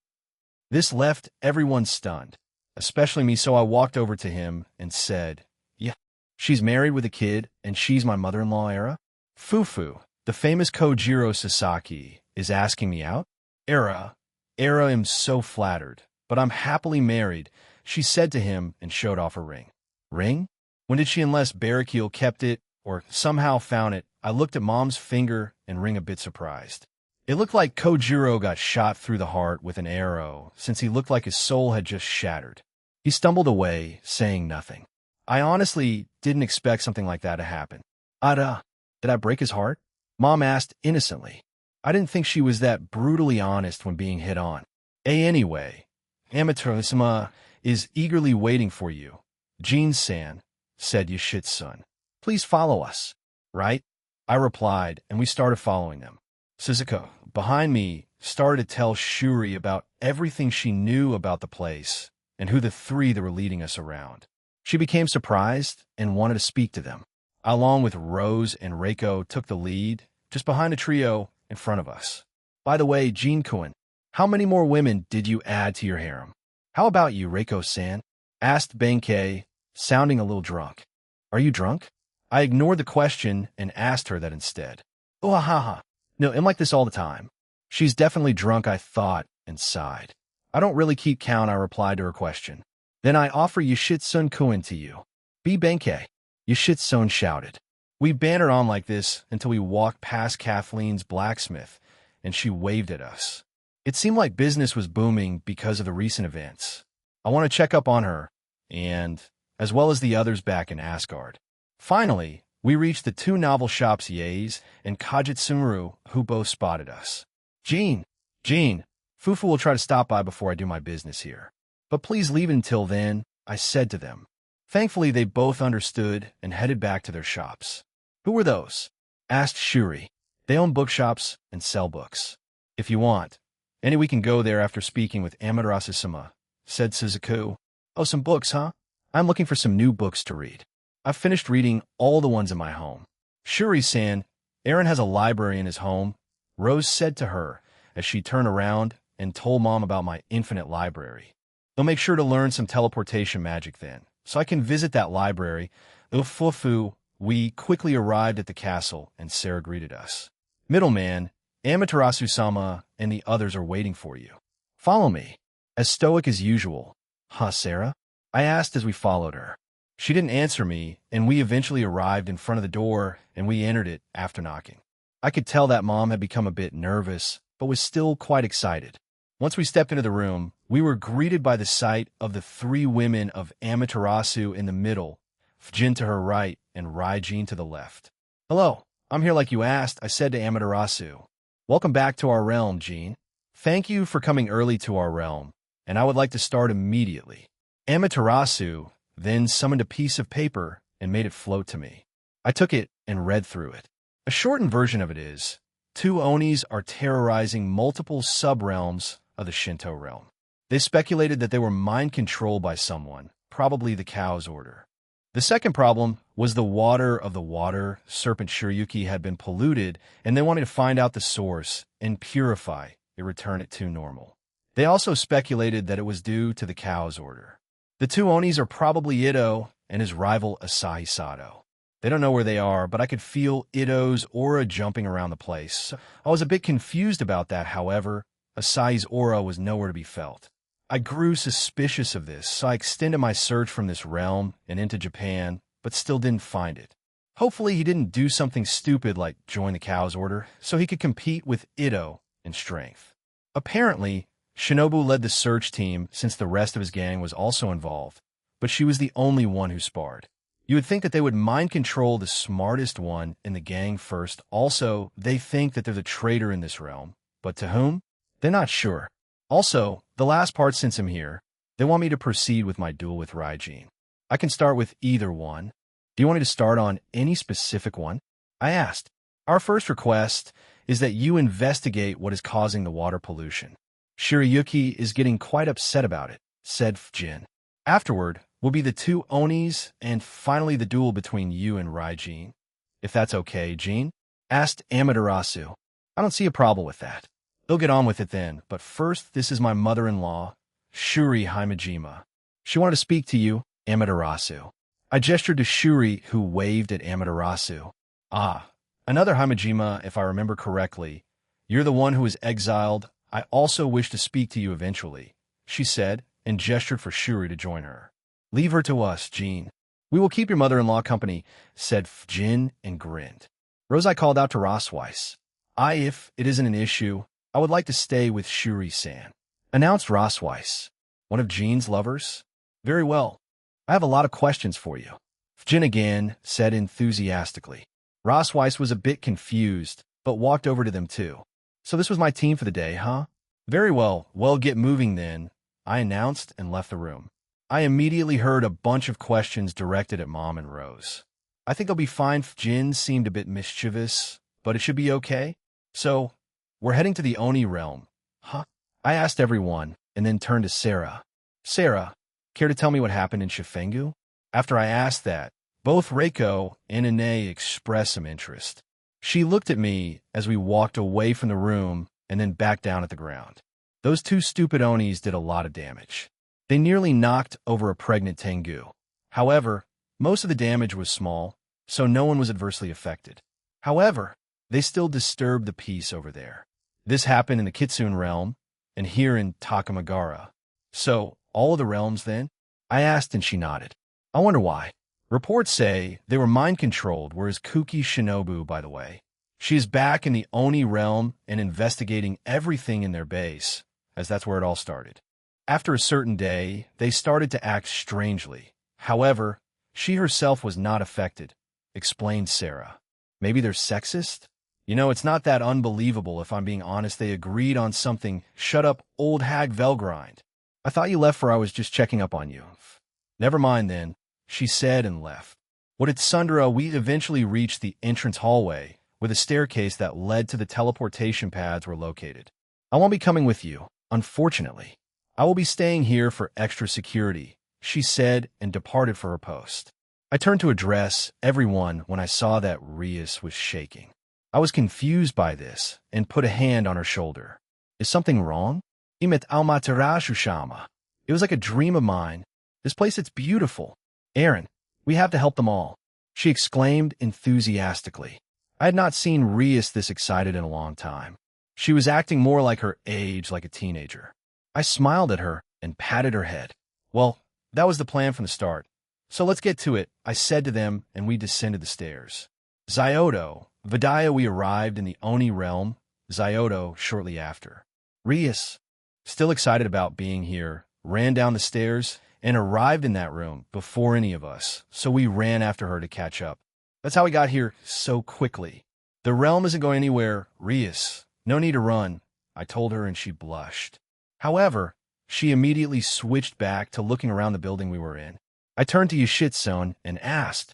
This left everyone stunned, especially me, so I walked over to him and said, "Yeah, she's married with a kid, and she's my mother-in-law, Era? Fufu, the famous Kojiro Sasaki, is asking me out? Era am so flattered, but I'm happily married," she said to him and showed off her ring. Ring? When did she, unless Barakil kept it or somehow found it? I looked at Mom's finger and ring a bit surprised. It looked like Kojiro got shot through the heart with an arrow, since he looked like his soul had just shattered. He stumbled away, saying nothing. I honestly didn't expect something like that to happen. Did I break his heart? Mom asked innocently. I didn't think she was that brutally honest when being hit on. Anyway, Amaterasu is eagerly waiting for you. Jin-san, said Yoshitsu-san. Please follow us. Right? I replied, and we started following them. Suzuko, behind me, started to tell Shuri about everything she knew about the place and who the three that were leading us around. She became surprised and wanted to speak to them. I, along with Rose and Reiko, took the lead, just behind a trio in front of us. By the way, Jin-kun, how many more women did you add to your harem? How about you, Reiko-san? Asked Benkei, sounding a little drunk. Are you drunk? I ignored the question and asked her that instead. Oh, ha. No, I'm like this all the time. She's definitely drunk, I thought, and sighed. I don't really keep count, I replied to her question. Then I offer Yoshitsu-kun to you. Be Benkei, Yoshitsu shouted. We bantered on like this until we walked past Kathleen's blacksmith, and she waved at us. It seemed like business was booming because of the recent events. I want to check up on her, and as well as the others back in Asgard. Finally, we reached the two novel shops, Yaes and Kajitsuru, who both spotted us. Jean, Fufu will try to stop by before I do my business here. But please leave it until then, I said to them. Thankfully, they both understood and headed back to their shops. Who were those? Asked Shuri. They own bookshops and sell books. If you want, we can go there after speaking with Amaterasu-sama, said Suzuku. Oh, some books, huh? I'm looking for some new books to read. I've finished reading all the ones in my home. Shuri-san, Aaron has a library in his home, Rose said to her as she turned around and told Mom about my infinite library. They'll make sure to learn some teleportation magic then, so I can visit that library. Fufu, we quickly arrived at the castle and Sarah greeted us. Middleman, Amaterasu-sama and the others are waiting for you. Follow me. As stoic as usual. Huh, Sarah? I asked as we followed her. She didn't answer me, and we eventually arrived in front of the door, and we entered it after knocking. I could tell that Mom had become a bit nervous, but was still quite excited. Once we stepped into the room, we were greeted by the sight of the three women of Amaterasu in the middle, Jin to her right, and Raijin to the left. Hello, I'm here like you asked, I said to Amaterasu. Welcome back to our realm, Jean. Thank you for coming early to our realm, and I would like to start immediately. Amaterasu then summoned a piece of paper and made it float to me. I took it and read through it. A shortened version of it is, two Onis are terrorizing multiple sub-realms of the Shinto realm. They speculated that they were mind-controlled by someone, probably the Cow's Order. The second problem was the water of the water serpent Shiryuki had been polluted, and they wanted to find out the source and purify it, return it to normal. They also speculated that it was due to the Cow's Order. The two Onis are probably Ito and his rival Asahi Sato. They don't know where they are, but I could feel Ito's aura jumping around the place. I was a bit confused about that, however. Asahi's aura was nowhere to be felt. I grew suspicious of this, so I extended my search from this realm and into Japan, but still didn't find it. Hopefully he didn't do something stupid like join the Cow's Order, so he could compete with Ito in strength. Apparently, Shinobu led the search team since the rest of his gang was also involved, but she was the only one who sparred. You would think that they would mind control the smartest one in the gang first. Also, they think that they're the traitor in this realm, but to whom? They're not sure. Also, the last part, since I'm here, they want me to proceed with my duel with Raijin. I can start with either one. Do you want me to start on any specific one? I asked. Our first request is that you investigate what is causing the water pollution. Shiryuki is getting quite upset about it, said Jin. Afterward will be the two Onis and finally the duel between you and Raijin. If that's okay, Jean? Asked Amaterasu. I don't see a problem with that. They'll get on with it then, but first this is my mother-in-law, Shuri Himejima. She wanted to speak to you, Amaterasu. I gestured to Shuri, who waved at Amaterasu. Ah, another Himejima, if I remember correctly. You're the one who was exiled. I also wish to speak to you eventually, she said, and gestured for Shuri to join her. Leave her to us, Jean. We will keep your mother-in-law company, said Jin and grinned. Rosei called out to Rosweiss. If it isn't an issue, I would like to stay with Shuri-san, announced Rosweiss. One of Jean's lovers? Very well. I have a lot of questions for you, Jin again said enthusiastically. Rosweiss was a bit confused, but walked over to them too. So this was my team for the day, huh? Very well. Well, get moving then, I announced and left the room. I immediately heard a bunch of questions directed at Mom and Rose. I think I'll be fine. Jin seemed a bit mischievous, but it should be okay. So, we're heading to the Oni realm, huh? I asked everyone, and then turned to Sarah. Sarah, care to tell me what happened in Shifengu? After I asked that, both Reiko and Ine expressed some interest. She looked at me as we walked away from the room and then back down at the ground. Those two stupid Onis did a lot of damage. They nearly knocked over a pregnant Tengu. However, most of the damage was small, so no one was adversely affected. However, they still disturbed the peace over there. This happened in the Kitsune realm, and here in Takamagara. So, all of the realms then? I asked and she nodded. I wonder why. Reports say they were mind-controlled, whereas Kuki Shinobu, by the way. She is back in the Oni realm and investigating everything in their base, as that's where it all started. After a certain day, they started to act strangely. However, she herself was not affected, explained Sarah. Maybe they're sexist? You know, it's not that unbelievable if I'm being honest. They agreed on something. Shut up, old hag Velgrind. I thought you left for I was just checking up on you. Never mind then, she said and left. What at Sundara, we eventually reached the entrance hallway, where the staircase that led to the teleportation pads were located. I won't be coming with you, unfortunately. I will be staying here for extra security, she said and departed for her post. I turned to address everyone when I saw that Rias was shaking. I was confused by this and put a hand on her shoulder. Is something wrong? Imet Amaterasu Shama. It was like a dream of mine. This place, it's beautiful. Aaron, we have to help them all, she exclaimed enthusiastically. I had not seen Rias this excited in a long time. She was acting more like her age, like a teenager. I smiled at her and patted her head. Well, that was the plan from the start. So let's get to it, I said to them, and we descended the stairs. Zyodo, Vidaya, we arrived in the Oni realm, Zyodo shortly after. Rias, still excited about being here, ran down the stairs and arrived in that room before any of us, so we ran after her to catch up. That's how we got here so quickly. The realm isn't going anywhere, Rias. No need to run, I told her, and she blushed. However, she immediately switched back to looking around the building we were in. I turned to Yoshitsune and asked,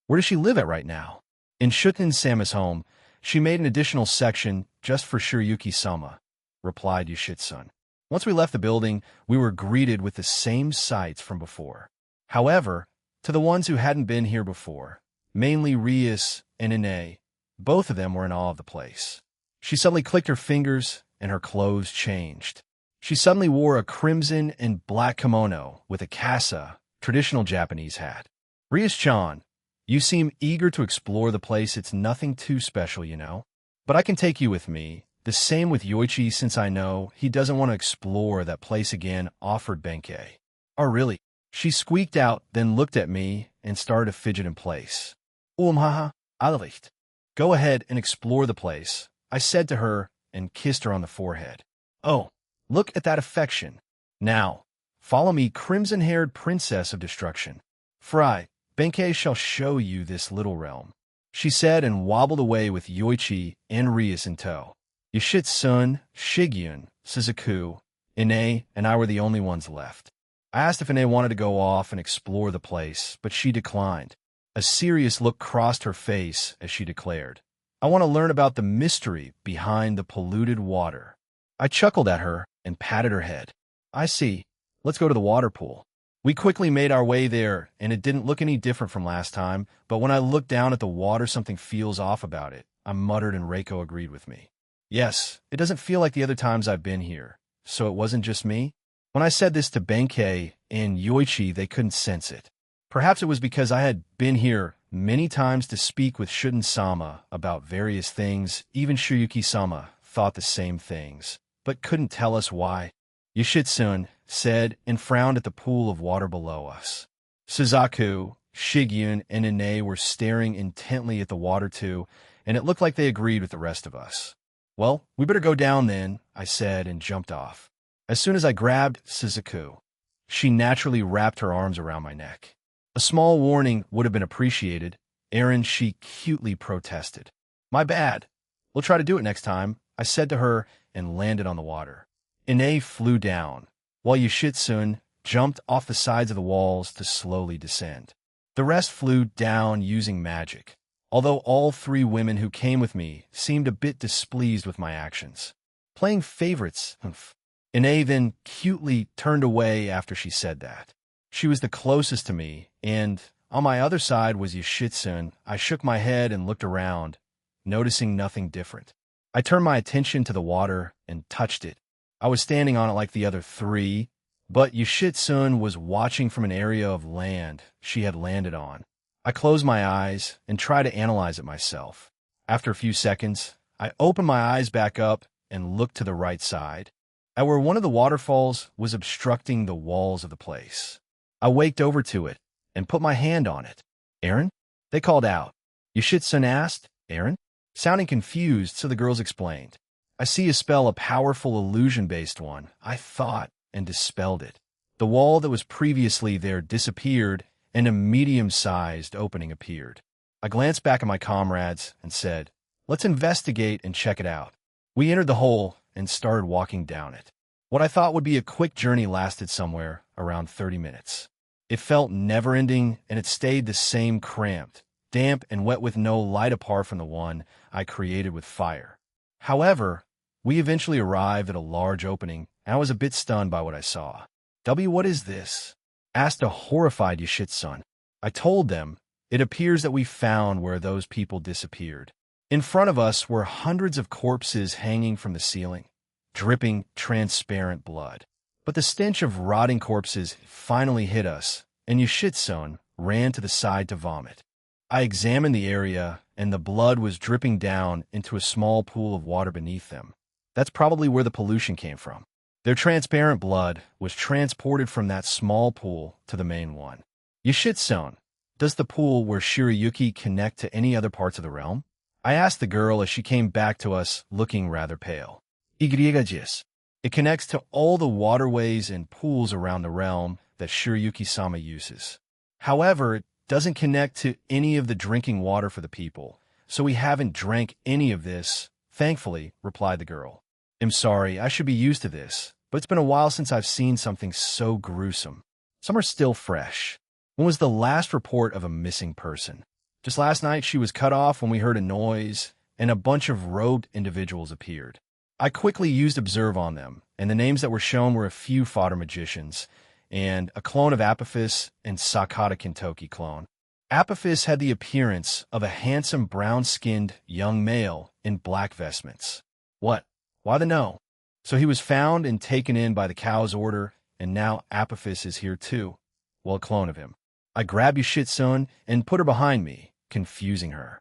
where does she live at right now? In Shuten-sama's home, she made an additional section just for Shiryuki-sama, replied Yoshitsune. Once we left the building, we were greeted with the same sights from before. However, to the ones who hadn't been here before, mainly Rias and Ine, both of them were in awe of the place. She suddenly clicked her fingers and her clothes changed. She suddenly wore a crimson and black kimono with a kasa, traditional Japanese hat. Rias-chan, you seem eager to explore the place. It's nothing too special, you know. But I can take you with me. The same with Yoichi, since I know he doesn't want to explore that place again, offered Benkei. Oh, really? She squeaked out, then looked at me and started to fidget in place. Haha, Alricht. Go ahead and explore the place, I said to her and kissed her on the forehead. Oh, look at that affection. Now, follow me, crimson-haired princess of destruction. Fry, Benkei shall show you this little realm, she said and wobbled away with Yoichi and Rias in tow. Yoshitsune, Shigyun, Suzuku, Ine, and I were the only ones left. I asked if Ine wanted to go off and explore the place, but she declined. A serious look crossed her face as she declared, I want to learn about the mystery behind the polluted water. I chuckled at her and patted her head. I see. Let's go to the water pool. We quickly made our way there, and it didn't look any different from last time, but when I looked down at the water, something feels off about it, I muttered, and Reiko agreed with me. Yes, it doesn't feel like the other times I've been here. So it wasn't just me? When I said this to Benkei and Yoichi, they couldn't sense it. Perhaps it was because I had been here many times to speak with Shuden-sama about various things. Even Shirayuki-sama thought the same things, but couldn't tell us why. Yoshitsune said and frowned at the pool of water below us. Suzaku, Shigyun, and Ine were staring intently at the water too, and it looked like they agreed with the rest of us. Well, we better go down then, I said and jumped off. As soon as I grabbed Suzaku, she naturally wrapped her arms around my neck. A small warning would have been appreciated. Aaron, she cutely protested. My bad. We'll try to do it next time, I said to her and landed on the water. Ine flew down, while Yoshitsune jumped off the sides of the walls to slowly descend. The rest flew down using magic, although all three women who came with me seemed a bit displeased with my actions. Playing favorites, humph. Ine then cutely turned away after she said that. She was the closest to me, and on my other side was Yoshitsune. I shook my head and looked around, noticing nothing different. I turned my attention to the water and touched it. I was standing on it like the other three, but Yoshitsune was watching from an area of land she had landed on. I closed my eyes and tried to analyze it myself. After a few seconds, I opened my eyes back up and looked to the right side, at where one of the waterfalls was obstructing the walls of the place. I waked over to it and put my hand on it. Aaron? They called out. Yoshitsune asked, Aaron? Sounding confused, so the girls explained. I see a spell, a powerful illusion-based one, I thought, and dispelled it. The wall that was previously there disappeared, and a medium-sized opening appeared. I glanced back at my comrades and said, let's investigate and check it out. We entered the hole and started walking down it. What I thought would be a quick journey lasted somewhere around 30 minutes. It felt never-ending, and it stayed the same, cramped, damp, and wet with no light apart from the one I created with fire. However, we eventually arrived at a large opening, and I was a bit stunned by what I saw. What is this? Asked a horrified Yoshitsune. I told them, it appears that we found where those people disappeared. In front of us were hundreds of corpses hanging from the ceiling, dripping transparent blood. But the stench of rotting corpses finally hit us, and Yoshitsune ran to the side to vomit. I examined the area, and the blood was dripping down into a small pool of water beneath them. That's probably where the pollution came from. Their transparent blood was transported from that small pool to the main one. Yoshitsune, does the pool where Shirayuki connect to any other parts of the realm? I asked the girl as she came back to us looking rather pale. It connects to all the waterways and pools around the realm that Shirayuki-sama uses. However, it doesn't connect to any of the drinking water for the people, so we haven't drank any of this, thankfully, replied the girl. I'm sorry, I should be used to this, but it's been a while since I've seen something so gruesome. Some are still fresh. When was the last report of a missing person? Just last night she was cut off when we heard a noise, and a bunch of robed individuals appeared. I quickly used Observe on them, and the names that were shown were a few fodder magicians, and a clone of Apophis and Sakata Kintoki clone. Apophis had the appearance of a handsome brown-skinned young male in black vestments. What? Why the no? So he was found and taken in by the cow's order, and now Apophis is here too. Well, a clone of him. I grabbed Yoshitsune and put her behind me, confusing her.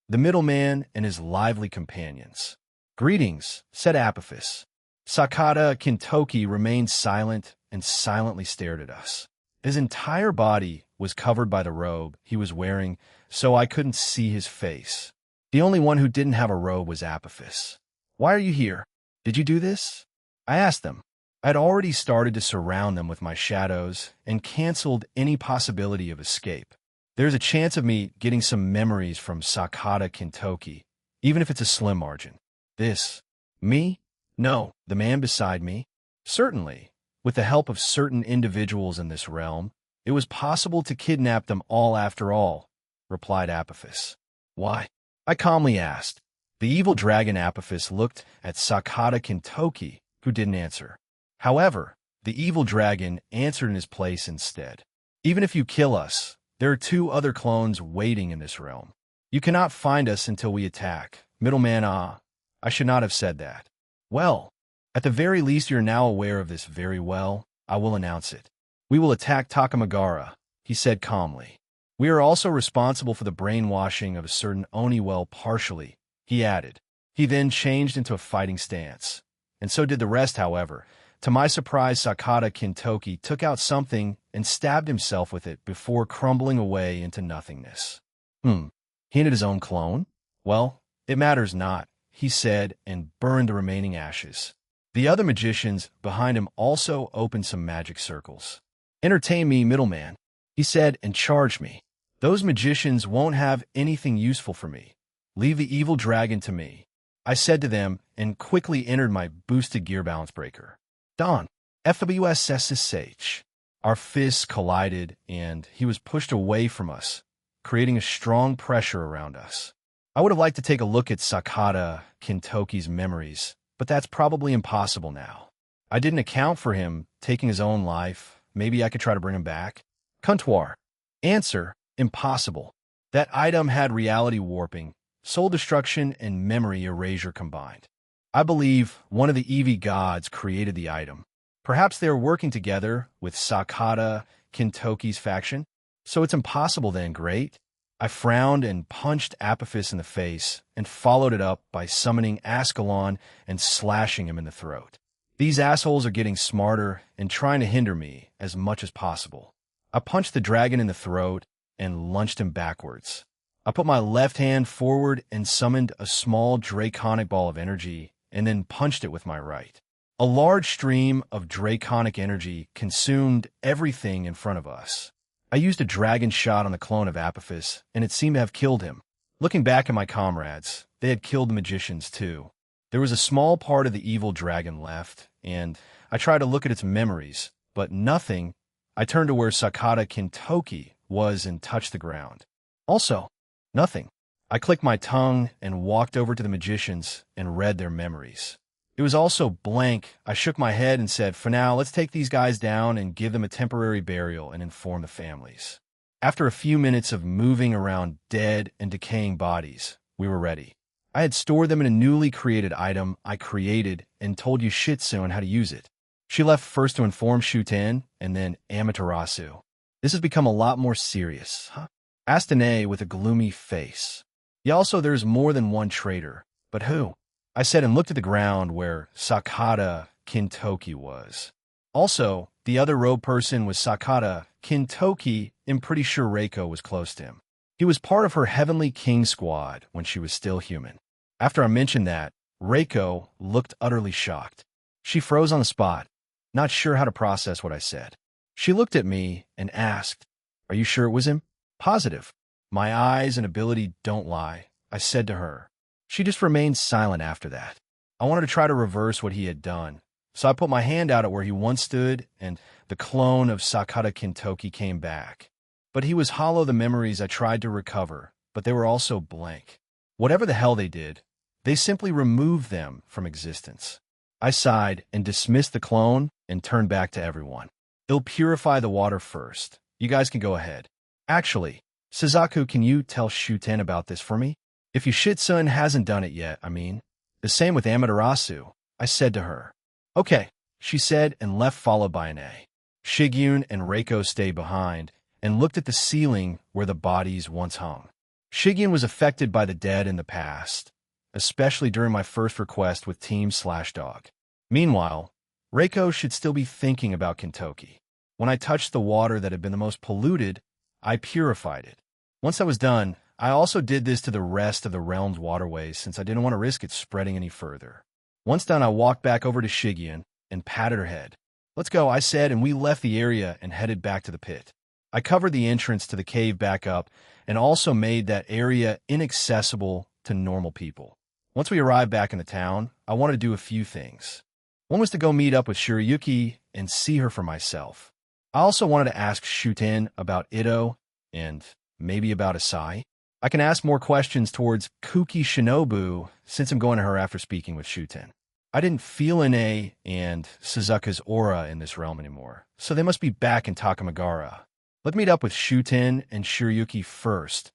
The middleman and his lively companions. Greetings, said Apophis. Sakata Kintoki remained silent and silently stared at us. His entire body was covered by the robe he was wearing, so I couldn't see his face. The only one who didn't have a robe was Apophis. Why are you here? Did you do this? I asked them. I had already started to surround them with my shadows and canceled any possibility of escape. There's a chance of me getting some memories from Sakata Kintoki, even if it's a slim margin. This? Me? No, the man beside me. Certainly, with the help of certain individuals in this realm, it was possible to kidnap them all after all, replied Apophis. Why? I calmly asked. The evil dragon Apophis looked at Sakata Kintoki, who didn't answer. However, the evil dragon answered in his place instead. Even if you kill us, there are 2 other clones waiting in this realm. You cannot find us until we attack. Middleman, I should not have said that. Well, At the very least, you're now aware of this very well. I will announce it. We will attack Takamagara, he said calmly. We are also responsible for the brainwashing of a certain Oni partially, he added. He then changed into a fighting stance. And so did the rest, however. To my surprise, Sakata Kintoki took out something and stabbed himself with it before crumbling away into nothingness. He ended his own clone? Well, it matters not, he said, and burned the remaining ashes. The other magicians behind him also opened some magic circles. Entertain me, middleman, he said, and charged me. Those magicians won't have anything useful for me. Leave the evil dragon to me, I said to them, and quickly entered my boosted gear balance breaker. Don, FWSSSH. Our fists collided, and he was pushed away from us, creating a strong pressure around us. I would have liked to take a look at Sakata Kintoki's memories, but that's probably impossible now. I didn't account for him taking his own life. Maybe I could try to bring him back. Kuntwar. Answer, impossible. That item had reality warping, soul destruction, and memory erasure combined. I believe one of the Eevee gods created the item. Perhaps they are working together with Sakata Kintoki's faction? So it's impossible then, great? I frowned and punched Apophis in the face and followed it up by summoning Ascalon and slashing him in the throat. These assholes are getting smarter and trying to hinder me as much as possible. I punched the dragon in the throat and lunged him backwards. I put my left hand forward and summoned a small draconic ball of energy and then punched it with my right. A large stream of draconic energy consumed everything in front of us. I used a dragon shot on the clone of Apophis, and it seemed to have killed him. Looking back at my comrades, they had killed the magicians too. There was a small part of the evil dragon left, and I tried to look at its memories, but nothing. I turned to where Sakata Kintoki was and touched the ground. Also, nothing. I clicked my tongue and walked over to the magicians and read their memories. It was also blank. I shook my head and said, for now, let's take these guys down and give them a temporary burial and inform the families. After a few minutes of moving around dead and decaying bodies, we were ready. I had stored them in a newly created item I created and told Yoshitsu on how to use it. She left first to inform Shuten and then Amaterasu. This has become a lot more serious, huh? Asked Ane with a gloomy face. Yeah, also there's more than one traitor. But who? I said and looked at the ground where Sakata Kintoki was. Also, the other rogue person was Sakata Kintoki, and pretty sure Reiko was close to him. He was part of her Heavenly King squad when she was still human. After I mentioned that, Reiko looked utterly shocked. She froze on the spot, not sure how to process what I said. She looked at me and asked, "Are you sure it was him?" "Positive. My eyes and ability don't lie," I said to her. She just remained silent after that. I wanted to try to reverse what he had done, so I put my hand out at where he once stood, and the clone of Sakata Kintoki came back. But he was hollow. The memories I tried to recover, but they were also blank. Whatever the hell they did, they simply removed them from existence. I sighed and dismissed the clone and turned back to everyone. "It'll purify the water first. You guys can go ahead. Actually, Suzaku, can you tell Shuten about this for me? If Yoshitsu hasn't done it yet, I mean. The same with Amaterasu," I said to her. "Okay," she said and left, followed by Ane. Shigyun and Reiko stayed behind and looked at the ceiling where the bodies once hung. Shigyun was affected by the dead in the past, especially during my first request with Team Slashdog. Meanwhile, Reiko should still be thinking about Kintoki. When I touched the water that had been the most polluted, I purified it. Once that was done, I also did this to the rest of the realm's waterways since I didn't want to risk it spreading any further. Once done, I walked back over to Shigyun and patted her head. "Let's go," I said, and we left the area and headed back to the pit. I covered the entrance to the cave back up and also made that area inaccessible to normal people. Once we arrived back in the town, I wanted to do a few things. One was to go meet up with Shirayuki and see her for myself. I also wanted to ask Shuten about Ito and maybe about Asai. I can ask more questions towards Kuki Shinobu since I'm going to her after speaking with Shuten. I didn't feel Ine and Suzuka's aura in this realm anymore, so they must be back in Takamagara. Let's meet up with Shuten and Shirayuki first.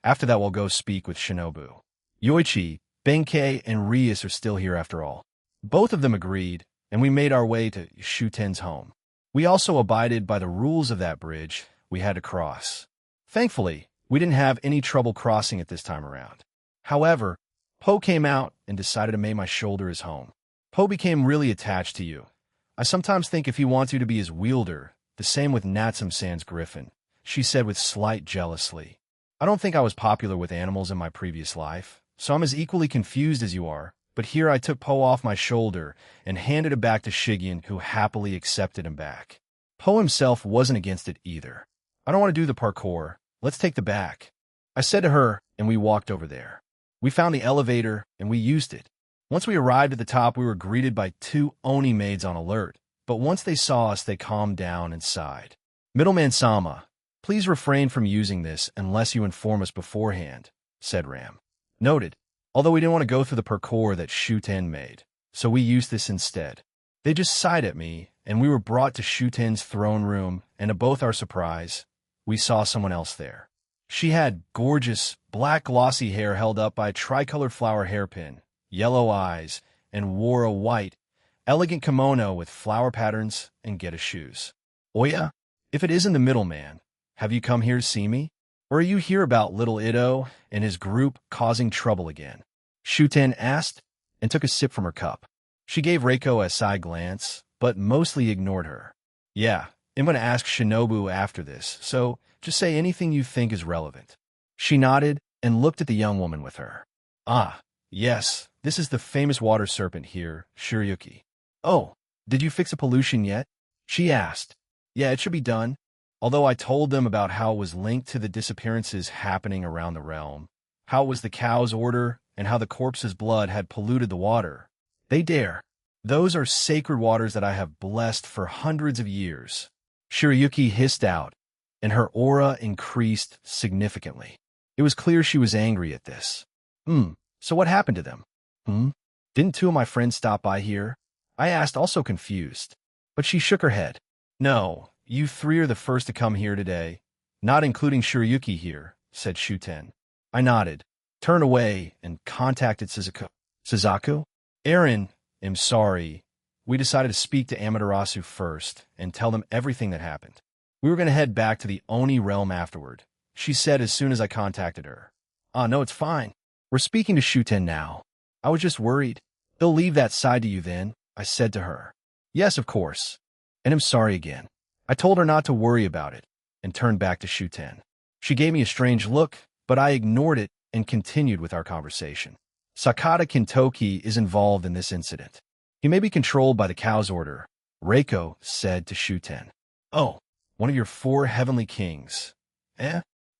After that, we'll go speak with Shinobu. Yoichi, Benkei, and Rias are still here after all. Both of them agreed, and we made our way to Shuten's home. We also abided by the rules of that bridge we had to cross. Thankfully, we didn't have any trouble crossing it this time around. However, Po came out and decided to make my shoulder his home. Po became really attached to you. I sometimes think if he wants you to be his wielder, the same with Natsum-san's griffin, she said with slight jealousy. I don't think I was popular with animals in my previous life, so I'm as equally confused as you are, but here I took Po off my shoulder and handed it back to Shigen, who happily accepted him back. Po himself wasn't against it either. I don't want to do the parkour. Let's take the back, I said to her, and we walked over there. We found the elevator, and we used it. Once we arrived at the top, we were greeted by two Oni maids on alert, but once they saw us, they calmed down and sighed. Middleman Sama, please refrain from using this unless you inform us beforehand, said Ram. Noted, although we didn't want to go through the parkour that Shuten made, so we used this instead. They just sighed at me, and we were brought to Shuten's throne room, and to both our surprise, we saw someone else there. She had gorgeous, black glossy hair held up by a tricolored flower hairpin, yellow eyes, and wore a white, elegant kimono with flower patterns and Geta shoes. Oya, if it isn't the middleman, have you come here to see me? Or are you here about little Ito and his group causing trouble again? Shuten asked and took a sip from her cup. She gave Reiko a side glance, but mostly ignored her. Yeah, I'm going to ask Shinobu after this, so just say anything you think is relevant. She nodded and looked at the young woman with her. Ah, yes, this is the famous water serpent here, Shiryuki. Oh, did you fix the pollution yet? She asked. Yeah, it should be done. Although I told them about how it was linked to the disappearances happening around the realm, how it was the cow's order, and how the corpse's blood had polluted the water. They dare. Those are sacred waters that I have blessed for hundreds of years. Shiryuki hissed out, and her aura increased significantly. It was clear she was angry at this. So what happened to them? Didn't two of my friends stop by here? I asked, also confused. But she shook her head. No, you three are the first to come here today, not including Shiryuki here, said Shuten. I nodded, turned away, and contacted Suzaku. Suzaku? Aaron, I'm sorry. We decided to speak to Amaterasu first and tell them everything that happened. We were going to head back to the Oni realm afterward, she said as soon as I contacted her. No, it's fine. We're speaking to Shuten now. I was just worried. They'll leave that side to you then, I said to her. Yes, of course. And I'm sorry again. I told her not to worry about it and turned back to Shuten. She gave me a strange look, but I ignored it and continued with our conversation. Sakata Kintoki is involved in this incident. He may be controlled by the cow's order, Reiko said to Shuten. Oh, one of your 4 heavenly kings.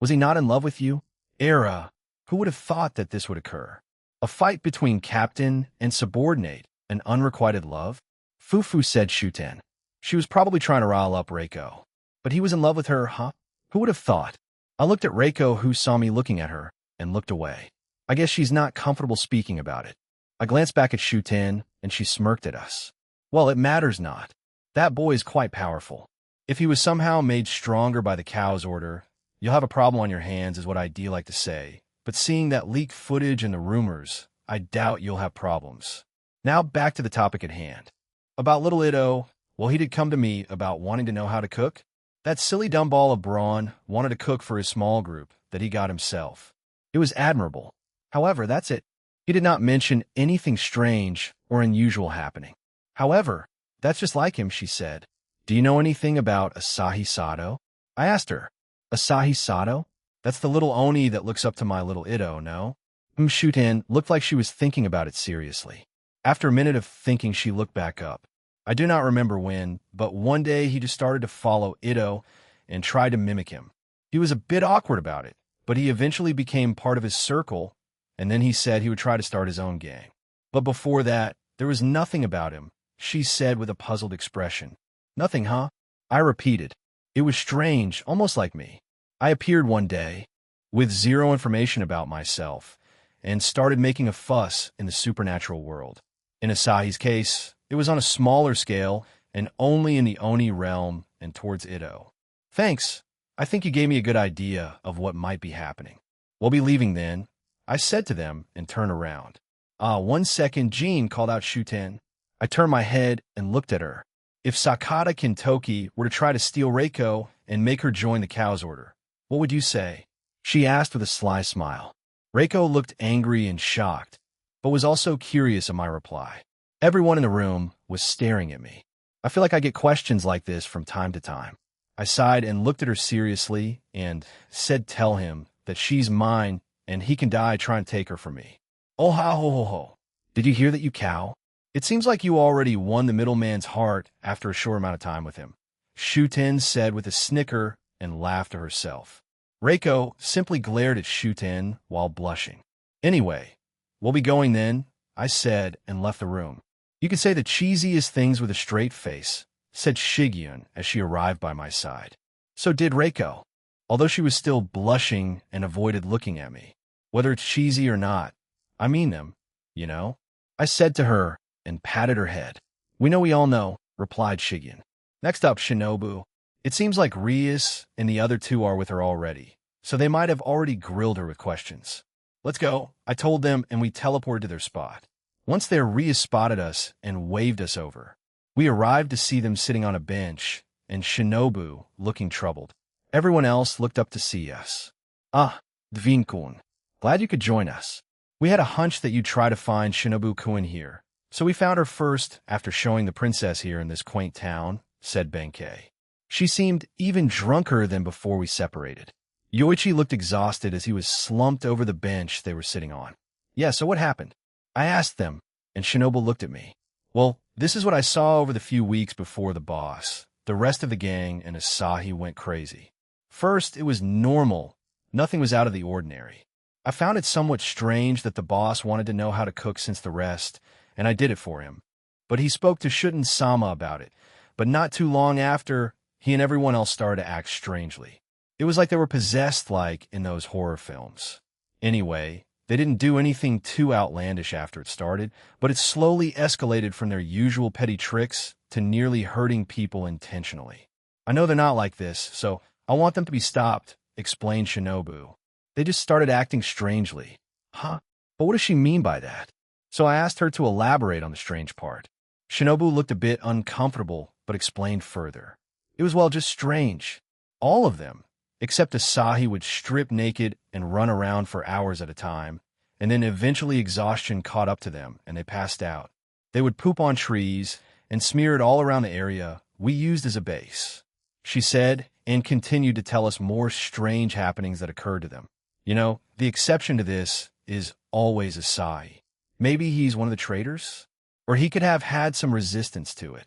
Was he not in love with you? Era, who would have thought that this would occur? A fight between captain and subordinate, an unrequited love? Fufu said Shuten. She was probably trying to rile up Reiko. But he was in love with her, huh? Who would have thought? I looked at Reiko, who saw me looking at her, and looked away. I guess she's not comfortable speaking about it. I glanced back at Shuten, and she smirked at us. Well, it matters not. That boy is quite powerful. If he was somehow made stronger by the cow's order, you'll have a problem on your hands is what I do like to say. But seeing that leaked footage and the rumors, I doubt you'll have problems. Now back to the topic at hand. About little Ito, well, he did come to me about wanting to know how to cook. That silly dumb ball of brawn wanted to cook for his small group that he got himself. It was admirable. However, that's it. He did not mention anything strange or unusual happening. However, that's just like him, she said. Do you know anything about Asahi Sato? I asked her. Asahi Sato? That's the little Oni that looks up to my little Ito, no? Shuten looked like she was thinking about it seriously. After a minute of thinking, she looked back up. I do not remember when, but one day he just started to follow Ito and tried to mimic him. He was a bit awkward about it, but he eventually became part of his circle, and then he said he would try to start his own gang. But before that, there was nothing about him, she said with a puzzled expression. Nothing, huh? I repeated. It was strange, almost like me. I appeared one day, with zero information about myself, and started making a fuss in the supernatural world. In Asahi's case, it was on a smaller scale and only in the Oni realm and towards Ito. Thanks. I think you gave me a good idea of what might be happening. We'll be leaving then, I said to them and turned around. 1 second, Jean called out Shuten. I turned my head and looked at her. If Sakata Kintoki were to try to steal Reiko and make her join the cow's order, what would you say? She asked with a sly smile. Reiko looked angry and shocked, but was also curious of my reply. Everyone in the room was staring at me. I feel like I get questions like this from time to time. I sighed and looked at her seriously and said, tell him that she's mine and he can die trying to take her from me. Oh ha ho ho ho. Did you hear that, you cow? It seems like you already won the middleman's heart after a short amount of time with him, Shuten said with a snicker and laughed to herself. Reiko simply glared at Shuten while blushing. Anyway, we'll be going then, I said and left the room. You could say the cheesiest things with a straight face, said Shigyun as she arrived by my side. So did Reiko, although she was still blushing and avoided looking at me. Whether it's cheesy or not, I mean them, you know? I said to her and patted her head. We all know, replied Shigyun. Next up, Shinobu. It seems like Rias and the other two are with her already, so they might have already grilled her with questions. Let's go, I told them, and we teleported to their spot. Once there, Rias spotted us and waved us over. We arrived to see them sitting on a bench, and Shinobu looking troubled. Everyone else looked up to see us. Ah, Dvin-kun. Glad you could join us. We had a hunch that you'd try to find Shinobu-kun here, so we found her first after showing the princess here in this quaint town, said Benkei. She seemed even drunker than before we separated. Yoichi looked exhausted as he was slumped over the bench they were sitting on. Yeah, so what happened? I asked them, and Shinobu looked at me. Well, this is what I saw over the few weeks before the boss. The rest of the gang and Asahi went crazy. First, it was normal. Nothing was out of the ordinary. I found it somewhat strange that the boss wanted to know how to cook since the rest, and I did it for him. But he spoke to Shuten-sama about it. But not too long after, he and everyone else started to act strangely. It was like they were possessed like in those horror films. Anyway, they didn't do anything too outlandish after it started, but it slowly escalated from their usual petty tricks to nearly hurting people intentionally. I know they're not like this, so I want them to be stopped, explained Shinobu. They just started acting strangely. Huh? But what does she mean by that? So I asked her to elaborate on the strange part. Shinobu looked a bit uncomfortable, but explained further. It was, well, just strange. All of them, except Asahi, would strip naked and run around for hours at a time, and then eventually exhaustion caught up to them, and they passed out. They would poop on trees and smear it all around the area we used as a base, she said, and continued to tell us more strange happenings that occurred to them. You know, the exception to this is always Asahi. Maybe he's one of the traitors? Or he could have had some resistance to it.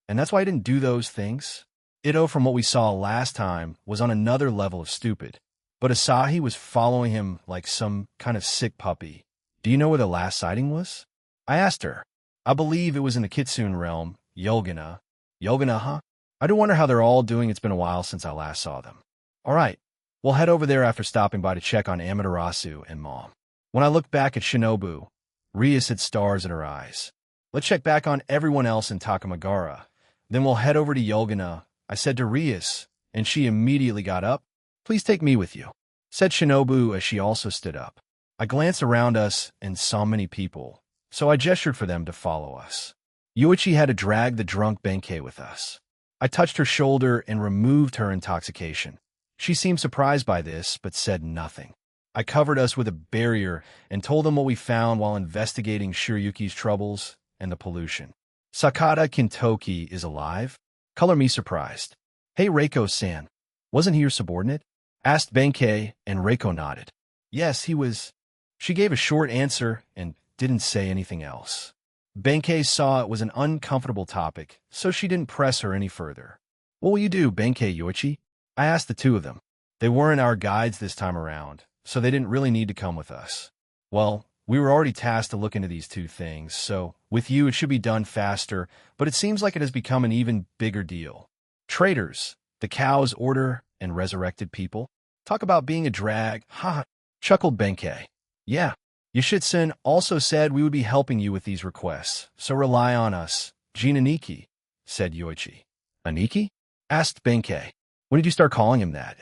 And that's why he didn't do those things. Ito, from what we saw last time, was on another level of stupid. But Asahi was following him like some kind of sick puppy. Do you know where the last sighting was? I asked her. I believe it was in the Kitsune realm, Yogana. Yogana, huh? I do wonder how they're all doing. It's been a while since I last saw them. All right, we'll head over there after stopping by to check on Amaterasu and Mom. When I looked back at Shinobu, Rias had stars in her eyes. Let's check back on everyone else in Takamagara. Then we'll head over to Yogana, I said to Rias, and she immediately got up. Please take me with you, said Shinobu as she also stood up. I glanced around us and saw many people, so I gestured for them to follow us. Yoichi had to drag the drunk Benkei with us. I touched her shoulder and removed her intoxication. She seemed surprised by this, but said nothing. I covered us with a barrier and told them what we found while investigating Shiryuki's troubles and the pollution. Sakata Kintoki is alive? Color me surprised. Hey, Reiko-san, wasn't he your subordinate? Asked Benkei, and Reiko nodded. Yes, he was. She gave a short answer and didn't say anything else. Benkei saw it was an uncomfortable topic, so she didn't press her any further. What will you do, Benkei Yoichi? I asked the two of them. They weren't our guides this time around, so they didn't really need to come with us. Well, we were already tasked to look into these two things, so with you it should be done faster, but it seems like it has become an even bigger deal. Traitors, the cow's order, and resurrected people. Talk about being a drag. Ha! Chuckled Benkei. Yeah. Yoshitsun also said we would be helping you with these requests, so rely on us. Jinaniki, said Yoichi. Aniki? Asked Benkei. When did you start calling him that,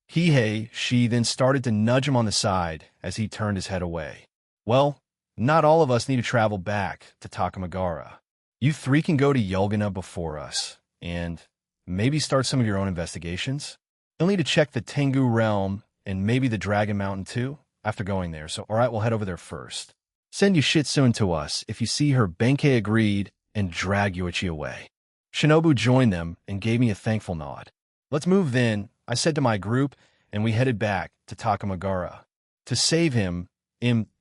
She then started to nudge him on the side as he turned his head away. Well, not all of us need to travel back to Takamagara. You three can go to Yulgana before us, and maybe start some of your own investigations. You'll need to check the Tengu realm and maybe the Dragon Mountain too after going there, so alright, we'll head over there first. Send Yoshitsune to us if you see her. Benkei agreed and dragged Yoichi away. Shinobu joined them and gave me a thankful nod. Let's move then, I said to my group, and we headed back to Takamagara. To save him,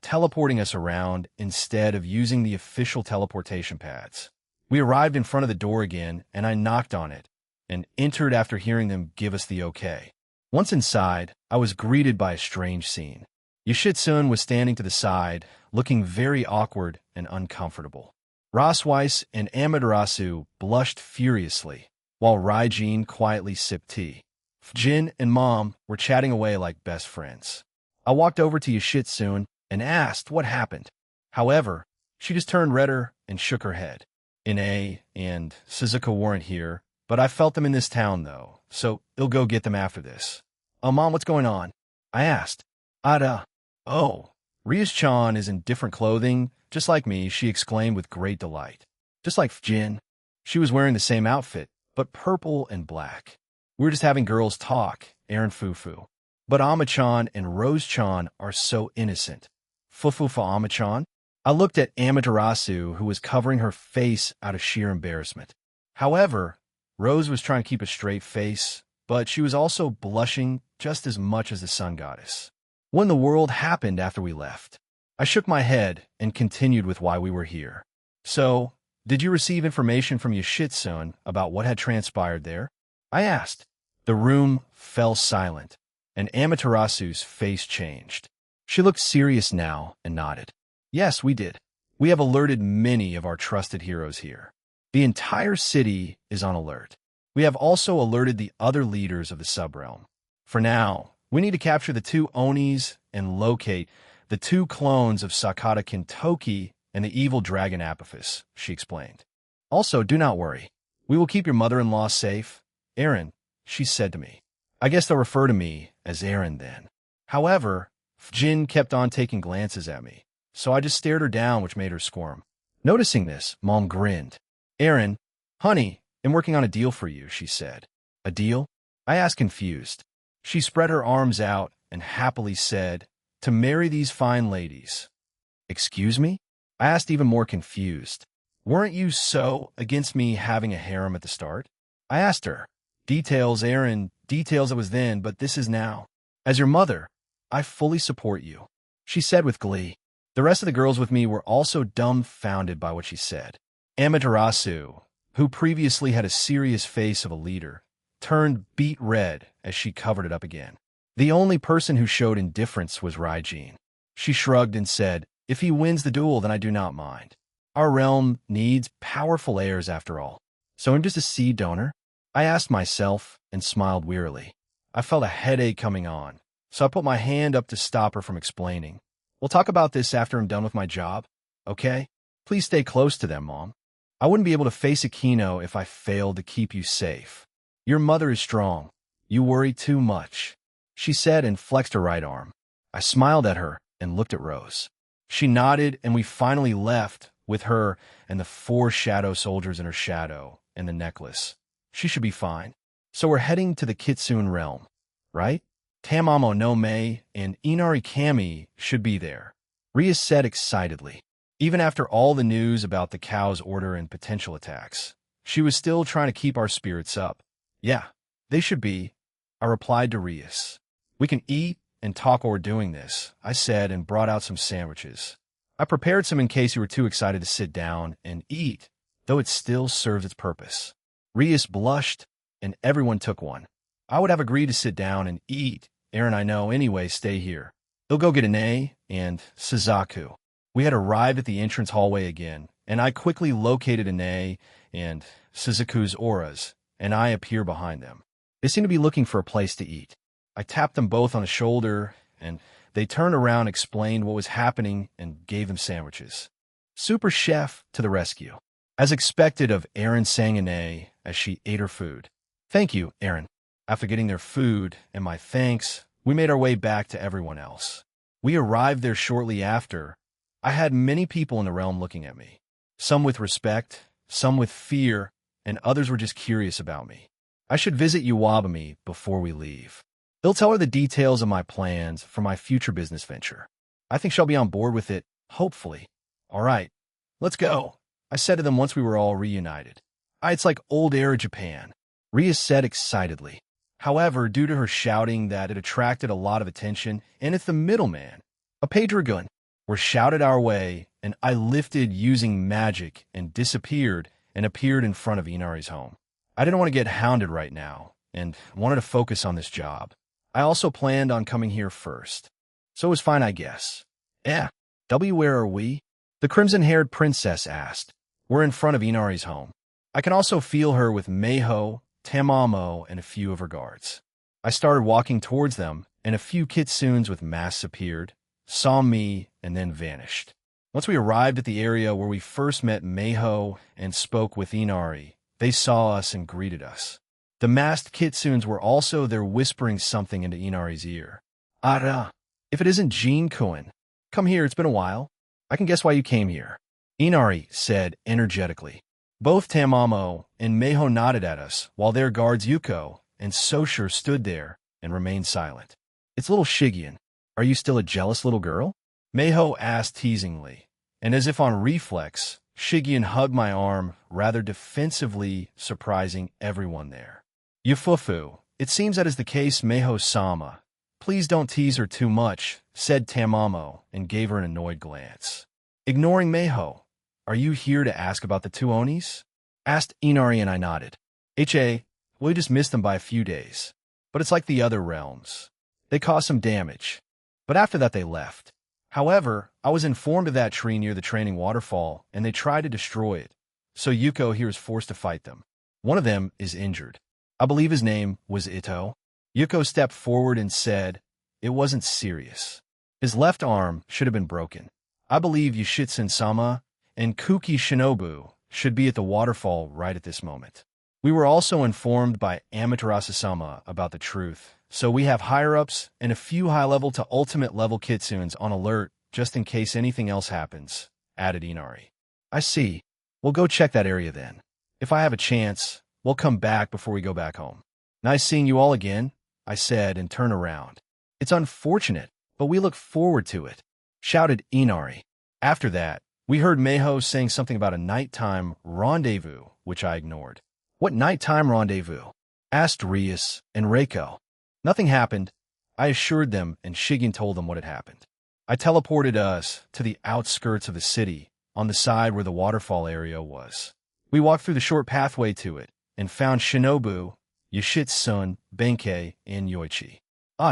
teleporting us around instead of using the official teleportation pads. We arrived in front of the door again, and I knocked on it, and entered after hearing them give us the okay. Once inside, I was greeted by a strange scene. Yoshitsune was standing to the side, looking very awkward and uncomfortable. Rasweiss and Amaterasu blushed furiously, while Raijin quietly sipped tea. Jin and Mom were chatting away like best friends. I walked over to Yoshitsune and asked what happened. However, she just turned redder and shook her head. Ine and Suzuka weren't here, but I felt them in this town, though, so I'll go get them after this. Mom, what's going on? I asked. Ada. Oh, Rias-chan is in different clothing, just like me, she exclaimed with great delight. Just like Jin. She was wearing the same outfit, but purple and black. We were just having girls talk, Aaron Fufu. But Ama-chan and Rose-chan are so innocent. Fufu for Ama-chan? I looked at Amaterasu, who was covering her face out of sheer embarrassment. However, Rose was trying to keep a straight face, but she was also blushing just as much as the sun goddess. What in the world happened after we left? I shook my head and continued with why we were here. So, did you receive information from Yoshitsune about what had transpired there? I asked. The room fell silent, and Amaterasu's face changed. She looked serious now and nodded. Yes, we did. We have alerted many of our trusted heroes here. The entire city is on alert. We have also alerted the other leaders of the subrealm. For now, we need to capture the two Onis and locate the two clones of Sakata Kintoki and the evil dragon Apophis, she explained. Also, do not worry. We will keep your mother-in-law safe. Aaron, she said to me. I guess they'll refer to me as Aaron then. However, Jin kept on taking glances at me, so I just stared her down, which made her squirm. Noticing this, Mom grinned. Aaron, honey, I'm working on a deal for you, she said. A deal? I asked, confused. She spread her arms out and happily said, to marry these fine ladies. Excuse me? I asked, even more confused. Weren't you so against me having a harem at the start? I asked her. Details, Aaron, details it was then, but this is now. As your mother, I fully support you, she said with glee. The rest of the girls with me were also dumbfounded by what she said. Amaterasu, who previously had a serious face of a leader, turned beet red as she covered it up again. The only person who showed indifference was Raijin. She shrugged and said, if he wins the duel, then I do not mind. Our realm needs powerful heirs after all. So I'm just a seed donor? I asked myself and smiled wearily. I felt a headache coming on, so I put my hand up to stop her from explaining. We'll talk about this after I'm done with my job, okay? Please stay close to them, Mom. I wouldn't be able to face Aquino if I failed to keep you safe. Your mother is strong. You worry too much, she said and flexed her right arm. I smiled at her and looked at Rose. She nodded, and we finally left with her and the 4 shadow soldiers in her shadow and the necklace. She should be fine. So we're heading to the Kitsune realm, right? Tamamo no Mei and Inari Kami should be there, Ria said excitedly. Even after all the news about the cow's order and potential attacks, she was still trying to keep our spirits up. Yeah, they should be, I replied to Rias. We can eat and talk while we're doing this, I said, and brought out some sandwiches. I prepared some in case you were too excited to sit down and eat, though it still served its purpose. Rias blushed, and everyone took one. I would have agreed to sit down and eat. Aaron, I know, anyway, stay here. They'll go get Ine and Suzaku. We had arrived at the entrance hallway again, and I quickly located Ine and Suzaku's auras, and I appear behind them. They seem to be looking for a place to eat. I tapped them both on the shoulder, and they turned around, explained what was happening, and gave them sandwiches. Super Chef to the rescue. As expected of Aaron sang Ine as she ate her food. Thank you, Aaron. After getting their food and my thanks, we made our way back to everyone else. We arrived there shortly after, I had many people in the realm looking at me, some with respect, some with fear, and others were just curious about me. I should visit Uwabami before we leave. They'll tell her the details of my plans for my future business venture. I think she'll be on board with it, hopefully. All right, let's go, I said to them once we were all reunited. It's like old era Japan, Ria said excitedly. However, due to her shouting that it attracted a lot of attention, and if the middleman, a Padragon, were shouted our way, and I lifted using magic and disappeared and appeared in front of Inari's home. I didn't want to get hounded right now, and wanted to focus on this job. I also planned on coming here first. So it was fine, I guess. Where are we? The crimson-haired princess asked. We're in front of Inari's home. I can also feel her with Meiho, Tamamo, and a few of her guards. I started walking towards them, and a few kitsunes with masks appeared, saw me, and then vanished. Once we arrived at the area where we first met Meiho and spoke with Inari, they saw us and greeted us. The masked kitsunes were also there whispering something into Inari's ear. Ara, if it isn't Jin-kun, come here, it's been a while. I can guess why you came here, Inari said energetically. Both Tamamo and Meiho nodded at us, while their guards Yuko and Soshir stood there and remained silent. It's little Shigeon. Are you still a jealous little girl? Meiho asked teasingly, and as if on reflex, Shigeon hugged my arm rather defensively, surprising everyone there. Yufufu, it seems that is the case, Meiho-sama. Please don't tease her too much, said Tamamo, and gave her an annoyed glance. Ignoring Meiho, are you here to ask about the two Onis? Asked Inari, and I nodded. We just missed them by a few days. But it's like the other realms. They caused some damage. But after that they left. However, I was informed of that tree near the training waterfall, and they tried to destroy it. So Yuko here is forced to fight them. One of them is injured. I believe his name was Ito. Yuko stepped forward and said, it wasn't serious. His left arm should have been broken. I believe Yoshitsun-sama and Kuki Shinobu should be at the waterfall right at this moment. We were also informed by Amaterasu-sama about the truth, so we have higher-ups and a few high-level to ultimate-level kitsunes on alert just in case anything else happens, added Inari. I see. We'll go check that area then. If I have a chance, we'll come back before we go back home. Nice seeing you all again, I said and turned around. It's unfortunate, but we look forward to it, shouted Inari. After that, we heard Meiho saying something about a nighttime rendezvous, which I ignored. What nighttime rendezvous? Asked Rias and Reiko. Nothing happened, I assured them, and Shigen told them what had happened. I teleported us to the outskirts of the city, on the side where the waterfall area was. We walked through the short pathway to it, and found Shinobu, Yoshitsun, Benkei, and Yoichi.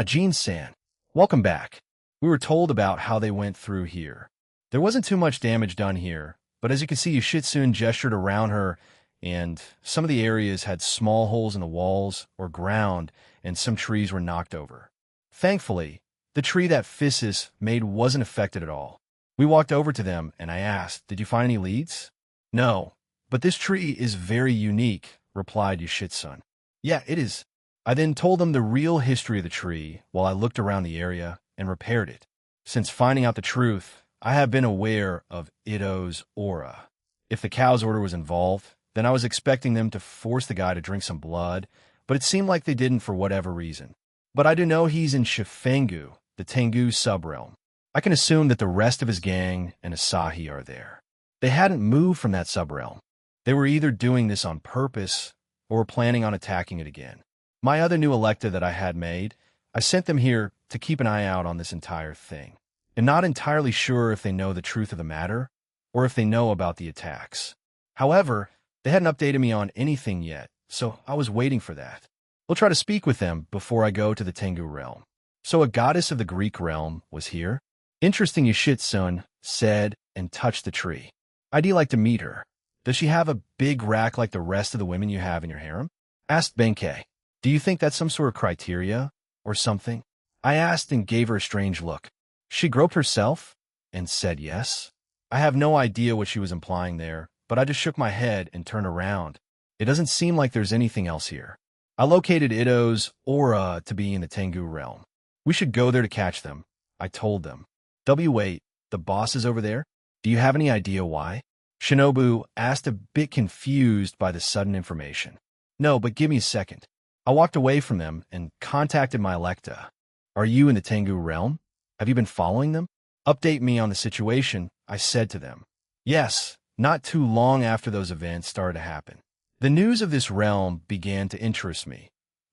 Jin-san. Welcome back. We were told about how they went through here. There wasn't too much damage done here, but as you can see, Yoshitsun gestured around her, and some of the areas had small holes in the walls or ground, and some trees were knocked over. Thankfully, the tree that Physis made wasn't affected at all. We walked over to them, and I asked, did you find any leads? No, but this tree is very unique, replied Yoshitsun. Yeah, it is. I then told them the real history of the tree while I looked around the area and repaired it. Since finding out the truth, I have been aware of Ito's aura. If the cow's order was involved, then I was expecting them to force the guy to drink some blood, but it seemed like they didn't for whatever reason. But I do know he's in Shifengu, the Tengu subrealm. I can assume that the rest of his gang and Asahi are there. They hadn't moved from that subrealm. They were either doing this on purpose or were planning on attacking it again. My other new electa that I had made, I sent them here to keep an eye out on this entire thing. I'm not entirely sure if they know the truth of the matter or if they know about the attacks. However, they hadn't updated me on anything yet, so I was waiting for that. We'll try to speak with them before I go to the Tengu realm. So a goddess of the Greek realm was here? Interesting, Yoshitsun said and touched the tree. I'd like to meet her. Does she have a big rack like the rest of the women you have in your harem? Asked Benkei. Do you think that's some sort of criteria or something? I asked and gave her a strange look. She groped herself and said yes. I have no idea what she was implying there, but I just shook my head and turned around. It doesn't seem like there's anything else here. I located Ito's aura to be in the Tengu realm. We should go there to catch them, I told them. Wait, The boss is over there? Do you have any idea why? Shinobu asked, a bit confused by the sudden information. No, but give me a second. I walked away from them and contacted my Electa. Are you in the Tengu realm? Have you been following them? Update me on the situation, I said to them. Yes, not too long after those events started to happen. The news of this realm began to interest me,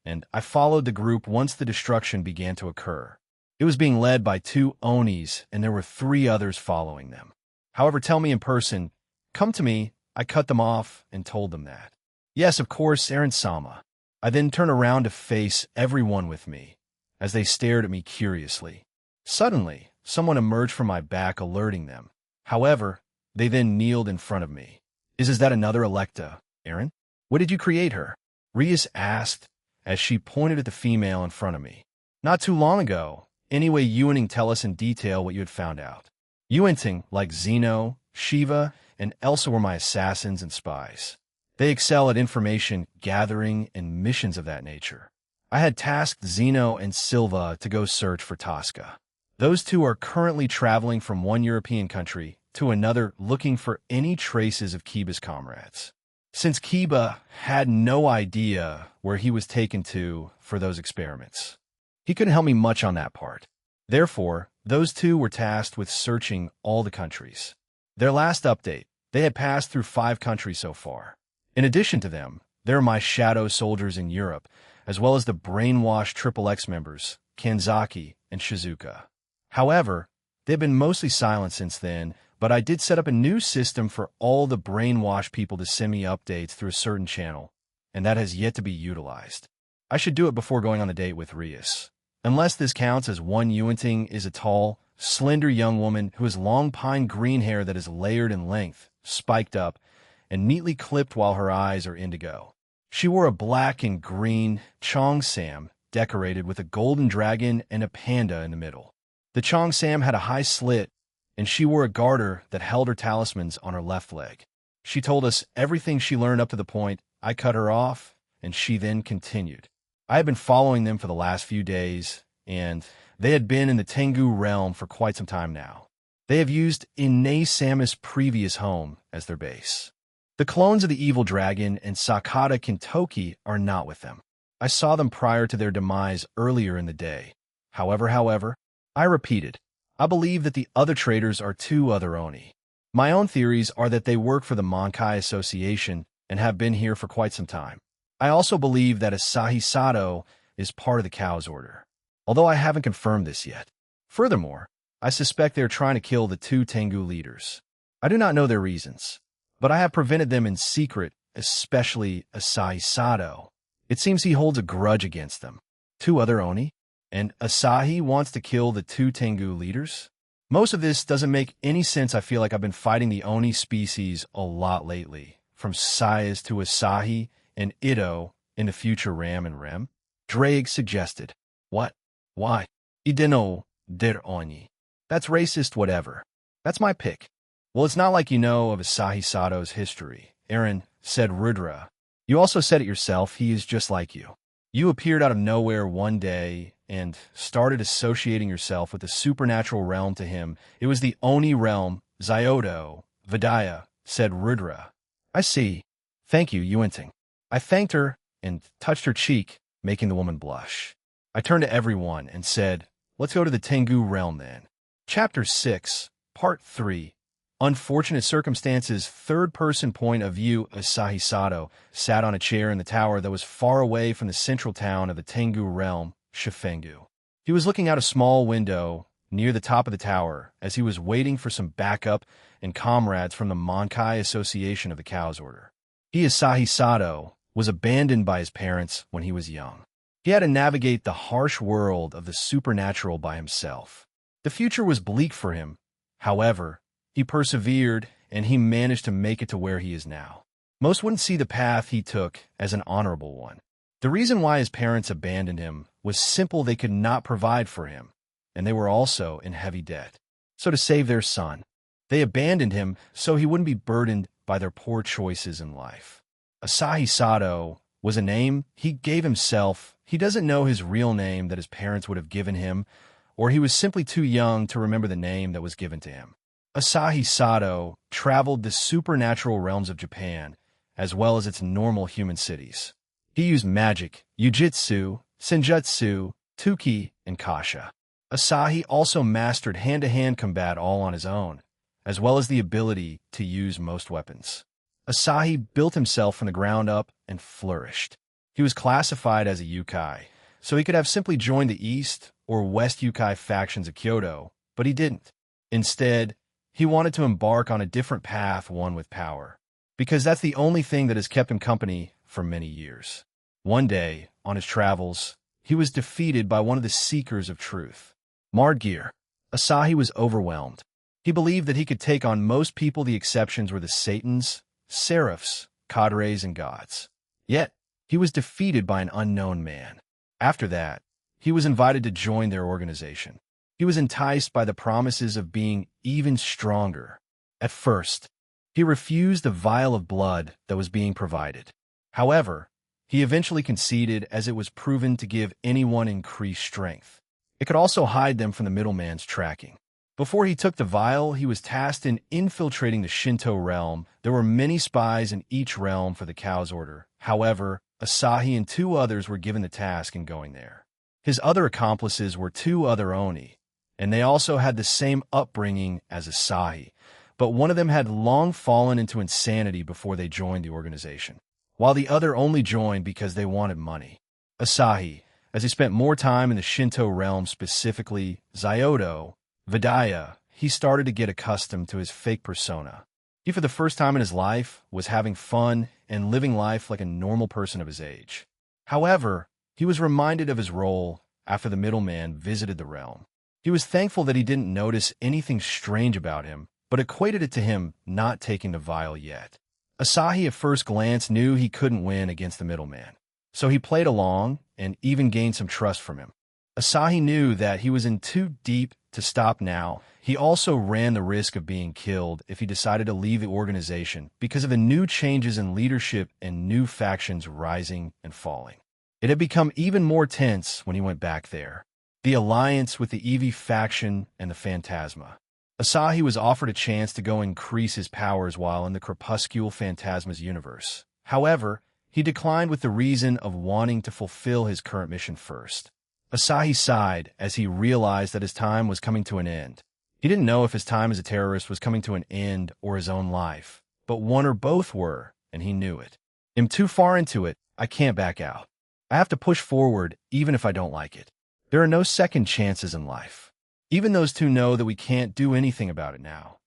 and I followed the group once the destruction began to occur. It was being led by 2 Onis, and there were 3 others following them. However, tell me in person. Come to me. I cut them off and told them that. Yes, of course, Eren-sama. I then turned around to face everyone with me, as they stared at me curiously. Suddenly, someone emerged from my back, alerting them. However, they then kneeled in front of me. Is that another Electa, Eren? What did you create her? Rias asked, as she pointed at the female in front of me. Not too long ago. Anyway, Yuanting, tell us in detail what you had found out. Yuanting, like Zeno, Shiva, and Elsa, were my assassins and spies. They excel at information gathering and missions of that nature. I had tasked Zeno and Silva to go search for Tosca. Those 2 are currently traveling from one European country to another, looking for any traces of Kiba's comrades. Since Kiba had no idea where he was taken to for those experiments, he couldn't help me much on that part. Therefore, those 2 were tasked with searching all the countries. Their last update, they had passed through 5 countries so far. In addition to them, there are my shadow soldiers in Europe, as well as the brainwashed XXX members, Kanzaki and Shizuka. However, they've been mostly silent since then, but I did set up a new system for all the brainwashed people to send me updates through a certain channel, and that has yet to be utilized. I should do it before going on a date with Rias. Unless this counts, as one Yuanting is a tall, slender young woman who has long pine green hair that is layered in length, spiked up, and neatly clipped while her eyes are indigo. She wore a black and green cheongsam decorated with a golden dragon and a panda in the middle. The cheongsam had a high slit, and she wore a garter that held her talismans on her left leg. She told us everything she learned up to the point I cut her off, and she then continued. I had been following them for the last few days, and they had been in the Tengu realm for quite some time now. They have used Ine-sama's previous home as their base. The clones of the evil dragon and Sakata Kintoki are not with them. I saw them prior to their demise earlier in the day. However, I repeated, I believe that the other traitors are 2 other Oni. My own theories are that they work for the Monkai Association and have been here for quite some time. I also believe that Asahi Sato is part of the Cow's Order, although I haven't confirmed this yet. Furthermore, I suspect they are trying to kill the 2 Tengu leaders. I do not know their reasons, but I have prevented them in secret, especially Asahi Sato. It seems he holds a grudge against them. 2 other Oni? And Asahi wants to kill the 2 Tengu leaders? Most of this doesn't make any sense. I feel like I've been fighting the Oni species a lot lately, from Sayas to Asahi and Ito in the future Ram and Rem. Drake suggested. What? Why? Ideno der Oni. That's racist, whatever. That's my pick. Well, it's not like you know of Asahi Sato's history, Eren, said Rudra. You also said it yourself, he is just like you. You appeared out of nowhere one day and started associating yourself with the supernatural realm to him. It was the Oni realm, Zyodo, Vidya, said Rudra. I see. Thank you, Yuanting. I thanked her and touched her cheek, making the woman blush. I turned to everyone and said, let's go to the Tengu realm then. Chapter 6, Part 3. Unfortunate circumstances, third-person point of view. Asahi Sato sat on a chair in the tower that was far away from the central town of the Tengu realm, Shifengu. He was looking out a small window near the top of the tower as he was waiting for some backup and comrades from the Monkai Association of the Cow's Order. He, Asahi Sato, was abandoned by his parents when he was young. He had to navigate the harsh world of the supernatural by himself. The future was bleak for him. However, he persevered, and he managed to make it to where he is now. Most wouldn't see the path he took as an honorable one. The reason why his parents abandoned him was simple: they could not provide for him, and they were also in heavy debt. So to save their son, they abandoned him so he wouldn't be burdened by their poor choices in life. Asahi Sato was a name he gave himself. He doesn't know his real name that his parents would have given him or he was simply too young to remember the name that was given to him. Asahi Sato traveled the supernatural realms of Japan, as well as its normal human cities. He used magic, jujitsu, senjutsu, tuki, and kasha. Asahi also mastered hand-to-hand combat all on his own, as well as the ability to use most weapons. Asahi built himself from the ground up and flourished. He was classified as a Yukai, so he could have simply joined the East or West Yukai factions of Kyoto, but he didn't. Instead, he wanted to embark on a different path, one with power, because that's the only thing that has kept him company for many years. One day, on his travels, he was defeated by one of the Seekers of Truth, Mardgear. Asahi was overwhelmed. He believed that he could take on most people. The exceptions were the Satans, Seraphs, Cadres, and gods. Yet, he was defeated by an unknown man. After that, he was invited to join their organization. He was enticed by the promises of being even stronger. At first, he refused the vial of blood that was being provided. However, he eventually conceded, as it was proven to give anyone increased strength. It could also hide them from the middleman's tracking. Before he took the vial, he was tasked in infiltrating the Shinto realm. There were many spies in each realm for the Cow's Order. However, Asahi and 2 others were given the task in going there. His other accomplices were 2 other Oni, and they also had the same upbringing as Asahi, but one of them had long fallen into insanity before they joined the organization, while the other only joined because they wanted money. Asahi, as he spent more time in the Shinto realm, specifically Zyodo, Vidaya, he started to get accustomed to his fake persona. He, for the first time in his life, was having fun and living life like a normal person of his age. However, he was reminded of his role after the middleman visited the realm. He was thankful that he didn't notice anything strange about him, but equated it to him not taking the vial yet. Asahi at first glance knew he couldn't win against the middleman, so he played along and even gained some trust from him. Asahi knew that he was in too deep to stop now. He also ran the risk of being killed if he decided to leave the organization because of the new changes in leadership and new factions rising and falling. It had become even more tense when he went back there. The alliance with the Eevee faction and the Phantasma. Asahi was offered a chance to go increase his powers while in the Crepuscule Phantasma's universe. However, he declined with the reason of wanting to fulfill his current mission first. Asahi sighed as he realized that his time was coming to an end. He didn't know if his time as a terrorist was coming to an end or his own life, but one or both were, and he knew it. I'm too far into it. I can't back out. I have to push forward even if I don't like it. There are no second chances in life. Even those 2 know that we can't do anything about it now.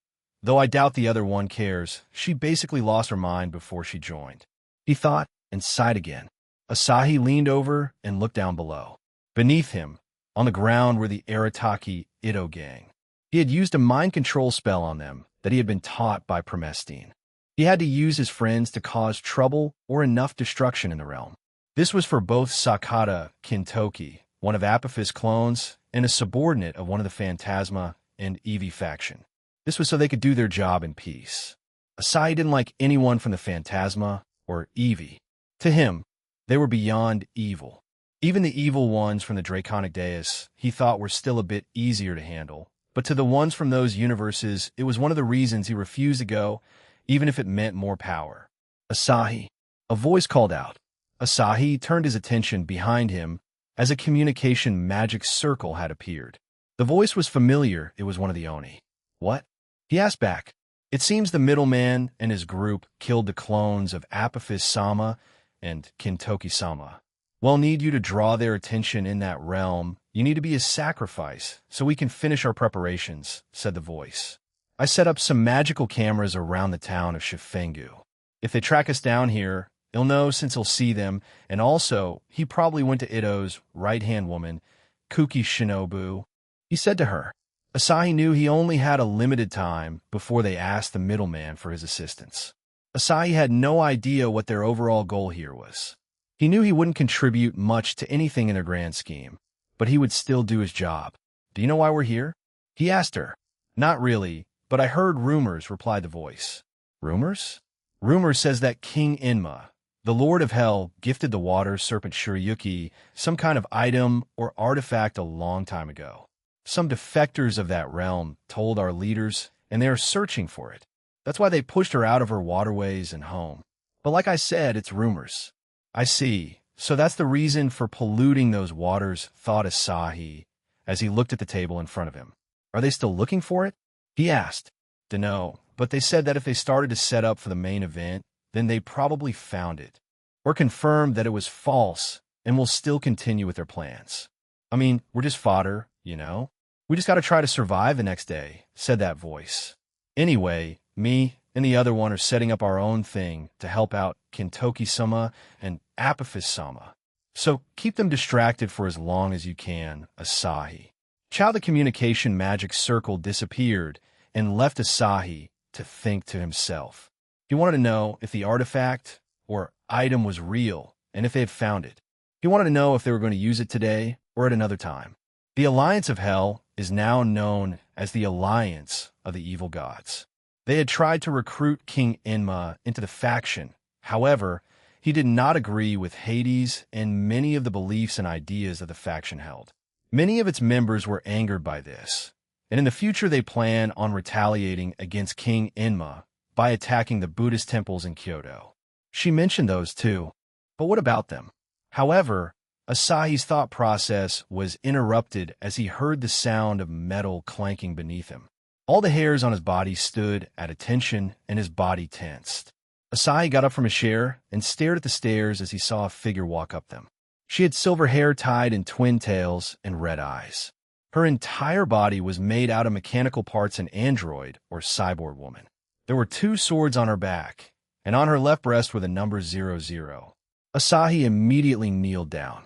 Though I doubt the other one cares, she basically lost her mind before she joined. He thought and sighed again. Asahi leaned over and looked down below. Beneath him, on the ground, were the Arataki Ito gang. He had used a mind control spell on them that he had been taught by Promestine. He had to use his friends to cause trouble or enough destruction in the realm. This was for both Sakata Kintoki, one of Apophis' clones, and a subordinate of one of the Phantasma and Eevee faction. This was so they could do their job in peace. Asahi didn't like anyone from the Phantasma or Eevee. To him, they were beyond evil. Even the evil ones from the Draconic Dais he thought were still a bit easier to handle, but to the ones from those universes, it was one of the reasons he refused to go, even if it meant more power. Asahi, a voice called out. Asahi turned his attention behind him as a communication magic circle had appeared. The voice was familiar. It was one of the Oni. What? He asked back. It seems the middleman and his group killed the clones of Apophis-sama and Kintoki-sama. We'll need you to draw their attention in that realm. You need to be a sacrifice so we can finish our preparations, said the voice. I set up some magical cameras around the town of Shifengu. If they track us down here, he'll know since he'll see them, and also, he probably went to Ito's right-hand woman, Kuki Shinobu. He said to her. Asahi knew he only had a limited time before they asked the middleman for his assistance. Asahi had no idea what their overall goal here was. He knew he wouldn't contribute much to anything in their grand scheme, but he would still do his job. Do you know why we're here? He asked her. Not really, but I heard rumors, replied the voice. Rumors? Rumor says that King Enma, the Lord of Hell, gifted the water serpent Shiryuki some kind of item or artifact a long time ago. Some defectors of that realm told our leaders, and they are searching for it. That's why they pushed her out of her waterways and home. But like I said, it's rumors. I see. So that's the reason for polluting those waters, thought Asahi, as he looked at the table in front of him. Are they still looking for it? He asked. Dunno, but they said that if they started to set up for the main event, then they probably found it. Or confirmed that it was false and will still continue with their plans. I mean, we're just fodder, you know? We just gotta try to survive the next day, said that voice. Anyway, me and the other one are setting up our own thing to help out Kintoki-sama and Apophis-sama. So keep them distracted for as long as you can, Asahi. Chow the communication magic circle disappeared and left Asahi to think to himself. He wanted to know if the artifact or item was real and if they had found it. He wanted to know if they were going to use it today or at another time. The Alliance of Hell is now known as the Alliance of the Evil Gods. They had tried to recruit King Enma into the faction. However, he did not agree with Hades and many of the beliefs and ideas that the faction held. Many of its members were angered by this, and in the future they plan on retaliating against King Enma by attacking the Buddhist temples in Kyoto. She mentioned those too, but what about them? However, Asahi's thought process was interrupted as he heard the sound of metal clanking beneath him. All the hairs on his body stood at attention and his body tensed. Asahi got up from his chair and stared at the stairs as he saw a figure walk up them. She had silver hair tied in twin tails and red eyes. Her entire body was made out of mechanical parts, an android or cyborg woman. There were 2 swords on her back, and on her left breast were the number 00. Asahi immediately kneeled down.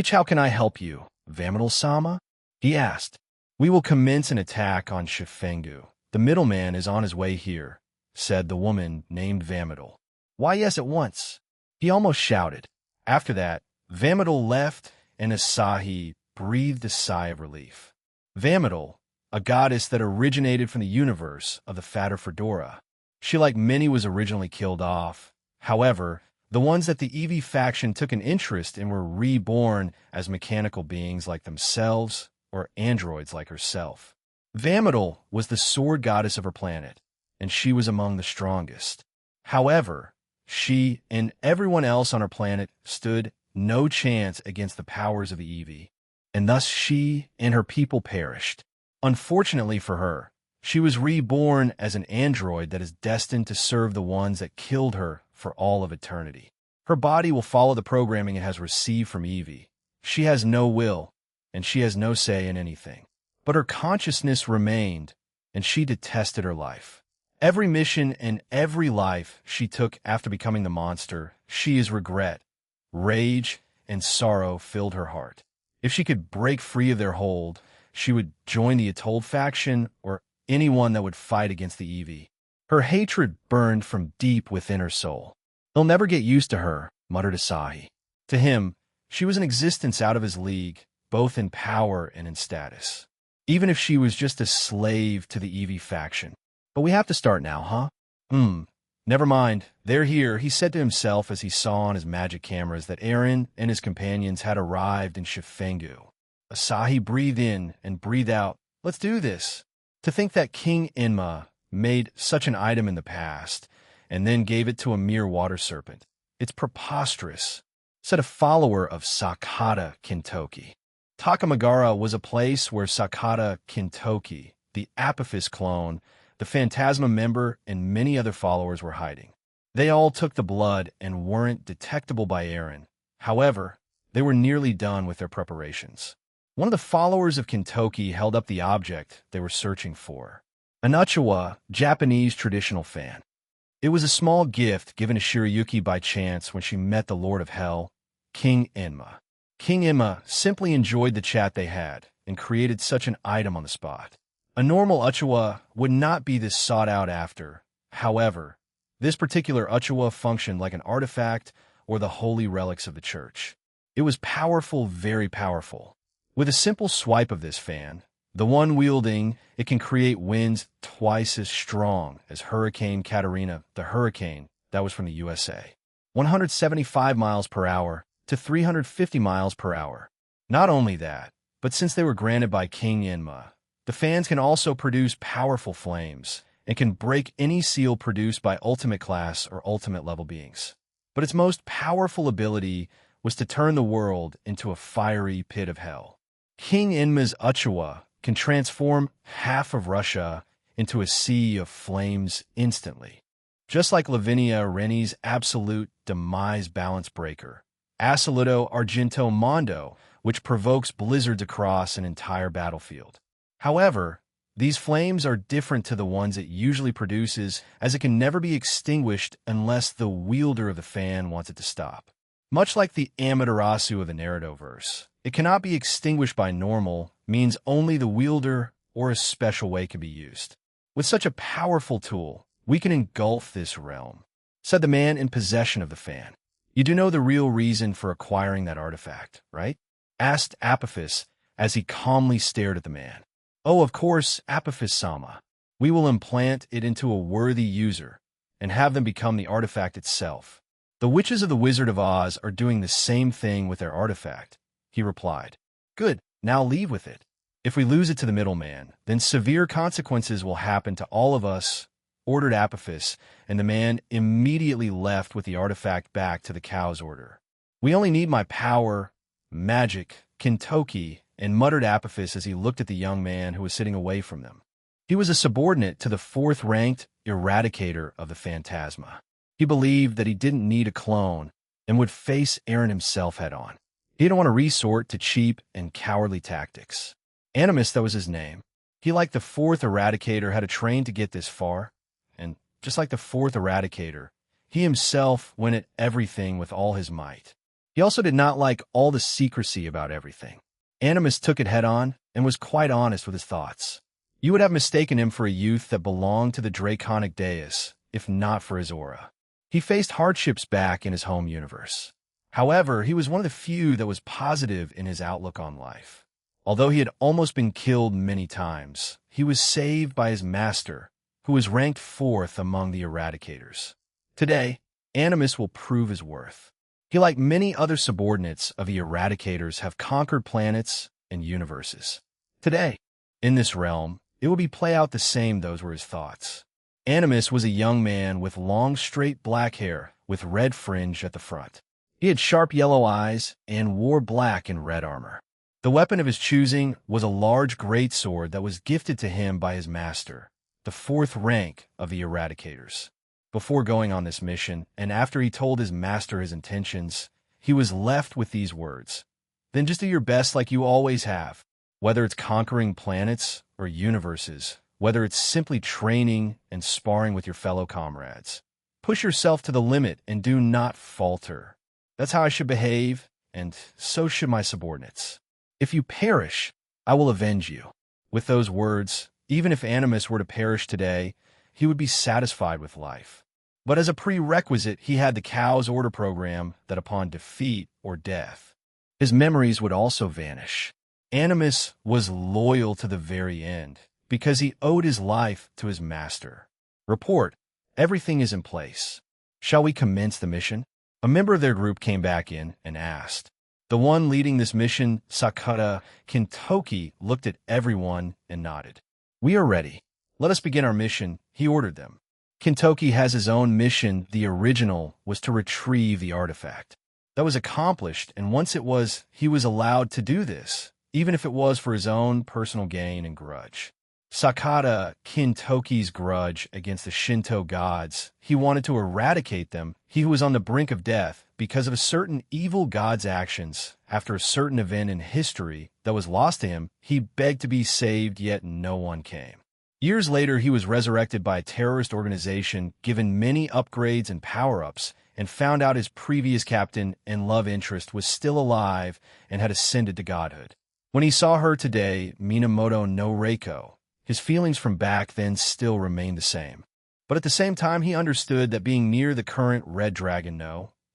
How can I help you, Vamadal-sama? He asked. We will commence an attack on Shifengu. The middleman is on his way here, said the woman named Vamadal. Why, yes, at once. He almost shouted. After that, Vamadal left, and Asahi breathed a sigh of relief. Vamadal, a goddess that originated from the universe of the Fatter Fedora. She, like many, was originally killed off. However, the ones that the Eevee faction took an interest in were reborn as mechanical beings like themselves or androids like herself. Vamadal was the sword goddess of her planet, and she was among the strongest. However, she and everyone else on her planet stood no chance against the powers of the Eevee, and thus she and her people perished. Unfortunately for her, she was reborn as an android that is destined to serve the ones that killed her for all of eternity. Her body will follow the programming it has received from Eevee. She has no will, and she has no say in anything. But her consciousness remained, and she detested her life. Every mission and every life she took after becoming the monster, she's regret, rage, and sorrow filled her heart. If she could break free of their hold, she would join the Atoll faction or anyone that would fight against the Eevee. Her hatred burned from deep within her soul. He'll never get used to her, muttered Asahi. To him, she was an existence out of his league, both in power and in status. Even if she was just a slave to the Eevee faction. But we have to start now, huh? Never mind. They're here, he said to himself as he saw on his magic cameras that Eren and his companions had arrived in Shifengu. Asahi breathed in and breathed out. Let's do this. To think that King Enma made such an item in the past and then gave it to a mere water serpent. It's preposterous, said a follower of Sakata Kintoki. Takamagara was a place where Sakata Kintoki, the Apophis clone, the Phantasma member, and many other followers were hiding. They all took the blood and weren't detectable by Eren. However, they were nearly done with their preparations. One of the followers of Kintoki held up the object they were searching for. An Uchiwa, Japanese traditional fan. It was a small gift given to Shirayuki by chance when she met the Lord of Hell, King Enma. King Enma simply enjoyed the chat they had and created such an item on the spot. A normal Uchiwa would not be this sought out after. However, this particular Uchiwa functioned like an artifact or the holy relics of the church. It was powerful, very powerful. With a simple swipe of this fan, the one wielding it can create winds twice as strong as Hurricane Katarina, the hurricane that was from the USA. 175 miles per hour to 350 miles per hour. Not only that, But since they were granted by King Enma, the fans can also produce powerful flames and can break any seal produced by ultimate class or ultimate level beings. But its most powerful ability was to turn the world into a fiery pit of hell. King Enma's Uchiwa can transform half of Russia into a sea of flames instantly. Just like Lavinia Reni's absolute demise balance breaker, Assoluto Argento Mondo, which provokes blizzards across an entire battlefield. However, these flames are different to the ones it usually produces, as it can never be extinguished unless the wielder of the fan wants it to stop. Much like the Amaterasu of the Naruto-verse, it cannot be extinguished by normal, means only the wielder or a special way can be used. With such a powerful tool, we can engulf this realm, said the man in possession of the fan. You do know the real reason for acquiring that artifact, right? Asked Apophis as he calmly stared at the man. Oh, of course, Apophis-sama. We will implant it into a worthy user and have them become the artifact itself. The witches of the Wizard of Oz are doing the same thing with their artifact, he replied. Good, now leave with it. If we lose it to the middleman, then severe consequences will happen to all of us, ordered Apophis, and the man immediately left with the artifact back to the cow's order. We only need my power, magic, Kintoki, and muttered Apophis as he looked at the young man who was sitting away from them. He was a subordinate to the fourth-ranked Eradicator of the Phantasma. He believed that he didn't need a clone and would face Aaron himself head-on. He didn't want to resort to cheap and cowardly tactics. Animus, that was his name. He, like the fourth Eradicator, had to train to get this far, and just like the fourth Eradicator, he himself went at everything with all his might. He also did not like all the secrecy about everything. Animus took it head-on and was quite honest with his thoughts. You would have mistaken him for a youth that belonged to the Draconic Deus, if not for his aura. He faced hardships back in his home universe. However, he was one of the few that was positive in his outlook on life. Although he had almost been killed many times, he was saved by his master, who was ranked fourth among the Eradicators. Today, Animus will prove his worth. He, like many other subordinates of the Eradicators, have conquered planets and universes. Today, in this realm, it will be play out the same. Those were his thoughts. Animus was a young man with long, straight black hair with red fringe at the front. He had sharp yellow eyes and wore black and red armor. The weapon of his choosing was a large greatsword that was gifted to him by his master, the fourth rank of the Eradicators. Before going on this mission, and after he told his master his intentions, he was left with these words. Then just do your best like you always have. Whether it's conquering planets or universes, whether it's simply training and sparring with your fellow comrades. Push yourself to the limit and do not falter. That's how I should behave, and so should my subordinates. If you perish, I will avenge you. With those words, even if Animus were to perish today, he would be satisfied with life. But as a prerequisite, he had the cow's order program that upon defeat or death, his memories would also vanish. Animus was loyal to the very end because he owed his life to his master. Report, everything is in place. Shall we commence the mission? A member of their group came back in and asked. The one leading this mission, Sakata Kintoki, looked at everyone and nodded. We are ready. Let us begin our mission, he ordered them. Kintoki has his own mission. The original was to retrieve the artifact. That was accomplished, and once it was, he was allowed to do this, even if it was for his own personal gain and grudge. Sakata Kintoki's grudge against the Shinto gods, he wanted to eradicate them. He was on the brink of death because of a certain evil god's actions. After a certain event in history that was lost to him, he begged to be saved, yet no one came. Years later, he was resurrected by a terrorist organization, given many upgrades and power-ups, and found out his previous captain and love interest was still alive and had ascended to godhood. When he saw her today, Minamoto no Reiko, his feelings from back then still remained the same. But at the same time, he understood that being near the current Red Dragon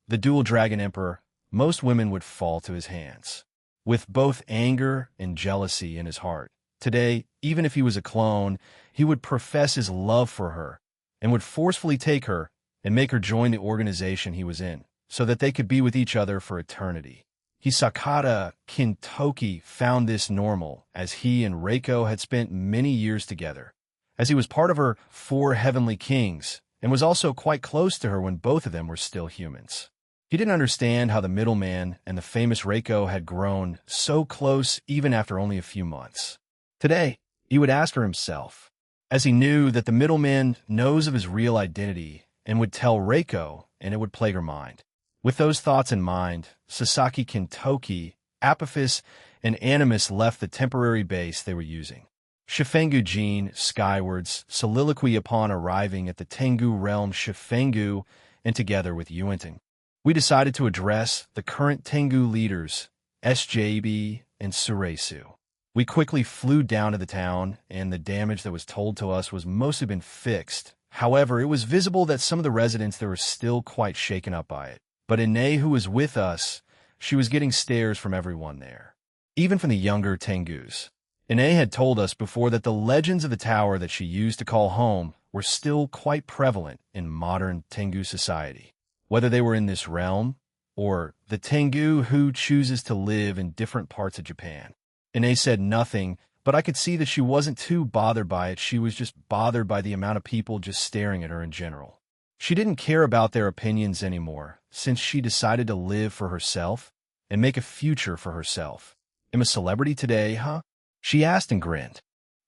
the Dual Dragon Emperor, most women would fall to his hands. With both anger and jealousy in his heart, today, even if he was a clone, he would profess his love for her and would forcefully take her and make her join the organization he was in so that they could be with each other for eternity. Hisakata Kintoki found this normal, as he and Reiko had spent many years together, as he was part of her 4 heavenly kings, and was also quite close to her when both of them were still humans. He didn't understand how the middleman and the famous Reiko had grown so close even after only a few months. Today, he would ask her himself, as he knew that the middleman knows of his real identity and would tell Reiko, and it would plague her mind. With those thoughts in mind, Sasaki Kintoki, Apophis, and Animus left the temporary base they were using. Shifengu Jin, skywards, soliloquy upon arriving at the Tengu realm Shifengu, and together with Yuenting. We decided to address the current Tengu leaders, SJB and Suresu. We quickly flew down to the town, and the damage that was told to us was mostly been fixed. However, it was visible that some of the residents there were still quite shaken up by it. But Ine, who was with us, she was getting stares from everyone there, even from the younger Tengus. Ine had told us before that the legends of the tower that she used to call home were still quite prevalent in modern Tengu society. Whether they were in this realm, or the Tengu who chooses to live in different parts of Japan. Ine said nothing, but I could see that she wasn't too bothered by it. She was just bothered by the amount of people just staring at her in general. She didn't care about their opinions anymore, since she decided to live for herself and make a future for herself. Am a celebrity today, huh? She asked and grinned.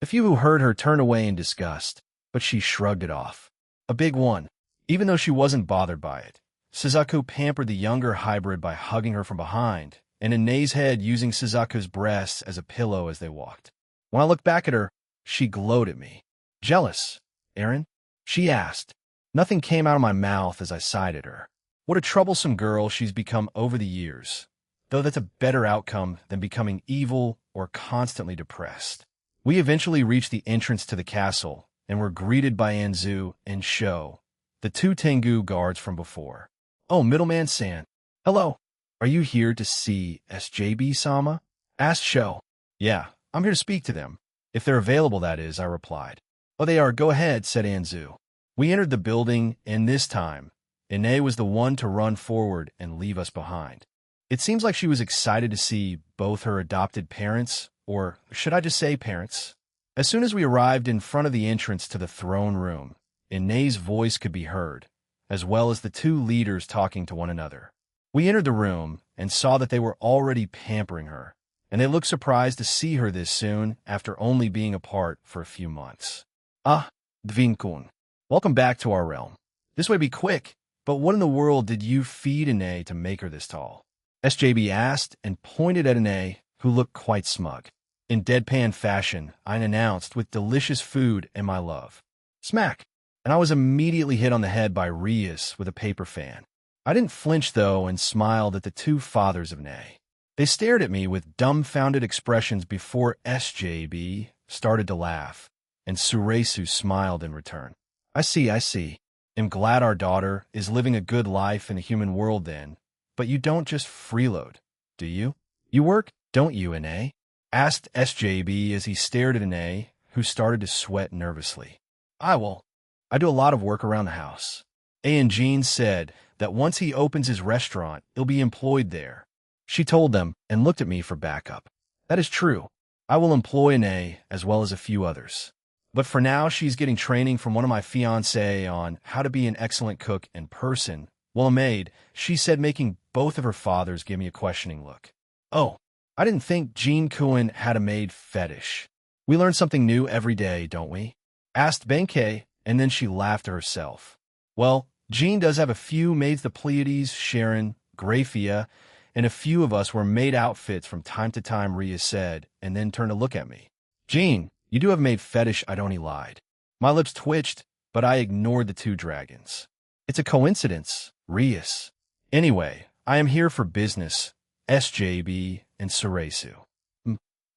A few who heard her turned away in disgust, but she shrugged it off. A big one, even though she wasn't bothered by it. Suzaku pampered the younger hybrid by hugging her from behind, and Ine's head using Suzaku's breasts as a pillow as they walked. When I looked back at her, she glowed at me. Jealous, Aaron? She asked. Nothing came out of my mouth as I sighed at her. What a troublesome girl she's become over the years, though that's a better outcome than becoming evil or constantly depressed. We eventually reached the entrance to the castle and were greeted by Anzu and Sho, the 2 Tengu guards from before. Oh, Middleman-san. Hello. Are you here to see SJB-sama? Asked Sho. Yeah, I'm here to speak to them. If they're available, that is, I replied. Oh, they are. Go ahead, said Anzu. We entered the building, and this time, Ine was the one to run forward and leave us behind. It seems like she was excited to see both her adopted parents, or should I just say parents? As soon as we arrived in front of the entrance to the throne room, Ine's voice could be heard, as well as the 2 leaders talking to one another. We entered the room and saw that they were already pampering her, and they looked surprised to see her this soon after only being apart for a few months. Ah, Dvinkun. Welcome back to our realm. This way be quick, but what in the world did you feed Ine to make her this tall? SJB asked and pointed at Ine, who looked quite smug. In deadpan fashion, I announced with delicious food and my love. Smack! And I was immediately hit on the head by Rias with a paper fan. I didn't flinch, though, and smiled at the 2 fathers of Ine. They stared at me with dumbfounded expressions before SJB started to laugh, and Suresu smiled in return. I see. Am glad our daughter is living a good life in the human world then, but you don't just freeload, do you? You work, don't you, Ine? Asked SJB as he stared at Ine, who started to sweat nervously. I do a lot of work around the house. And Jean said that once he opens his restaurant, he'll be employed there. She told them and looked at me for backup. That is true. I will employ Ine as well as a few others. But for now, she's getting training from one of my fiancés on how to be an excellent cook in person. Well, a maid, she said, making both of her fathers give me a questioning look. Oh, I didn't think Jean Kuan had a maid fetish. We learn something new every day, don't we? Asked Benkei, and then she laughed to herself. Well, Jean does have a few maids, the Pleiades, Sharon, Graphia, and a few of us wear maid outfits from time to time, Rhea said, and then turned to look at me. Jean, you do have a maid fetish, I don't, he lied. My lips twitched, but I ignored the 2 dragons. It's a coincidence, Rias. Anyway, I am here for business, SJB and Suresu.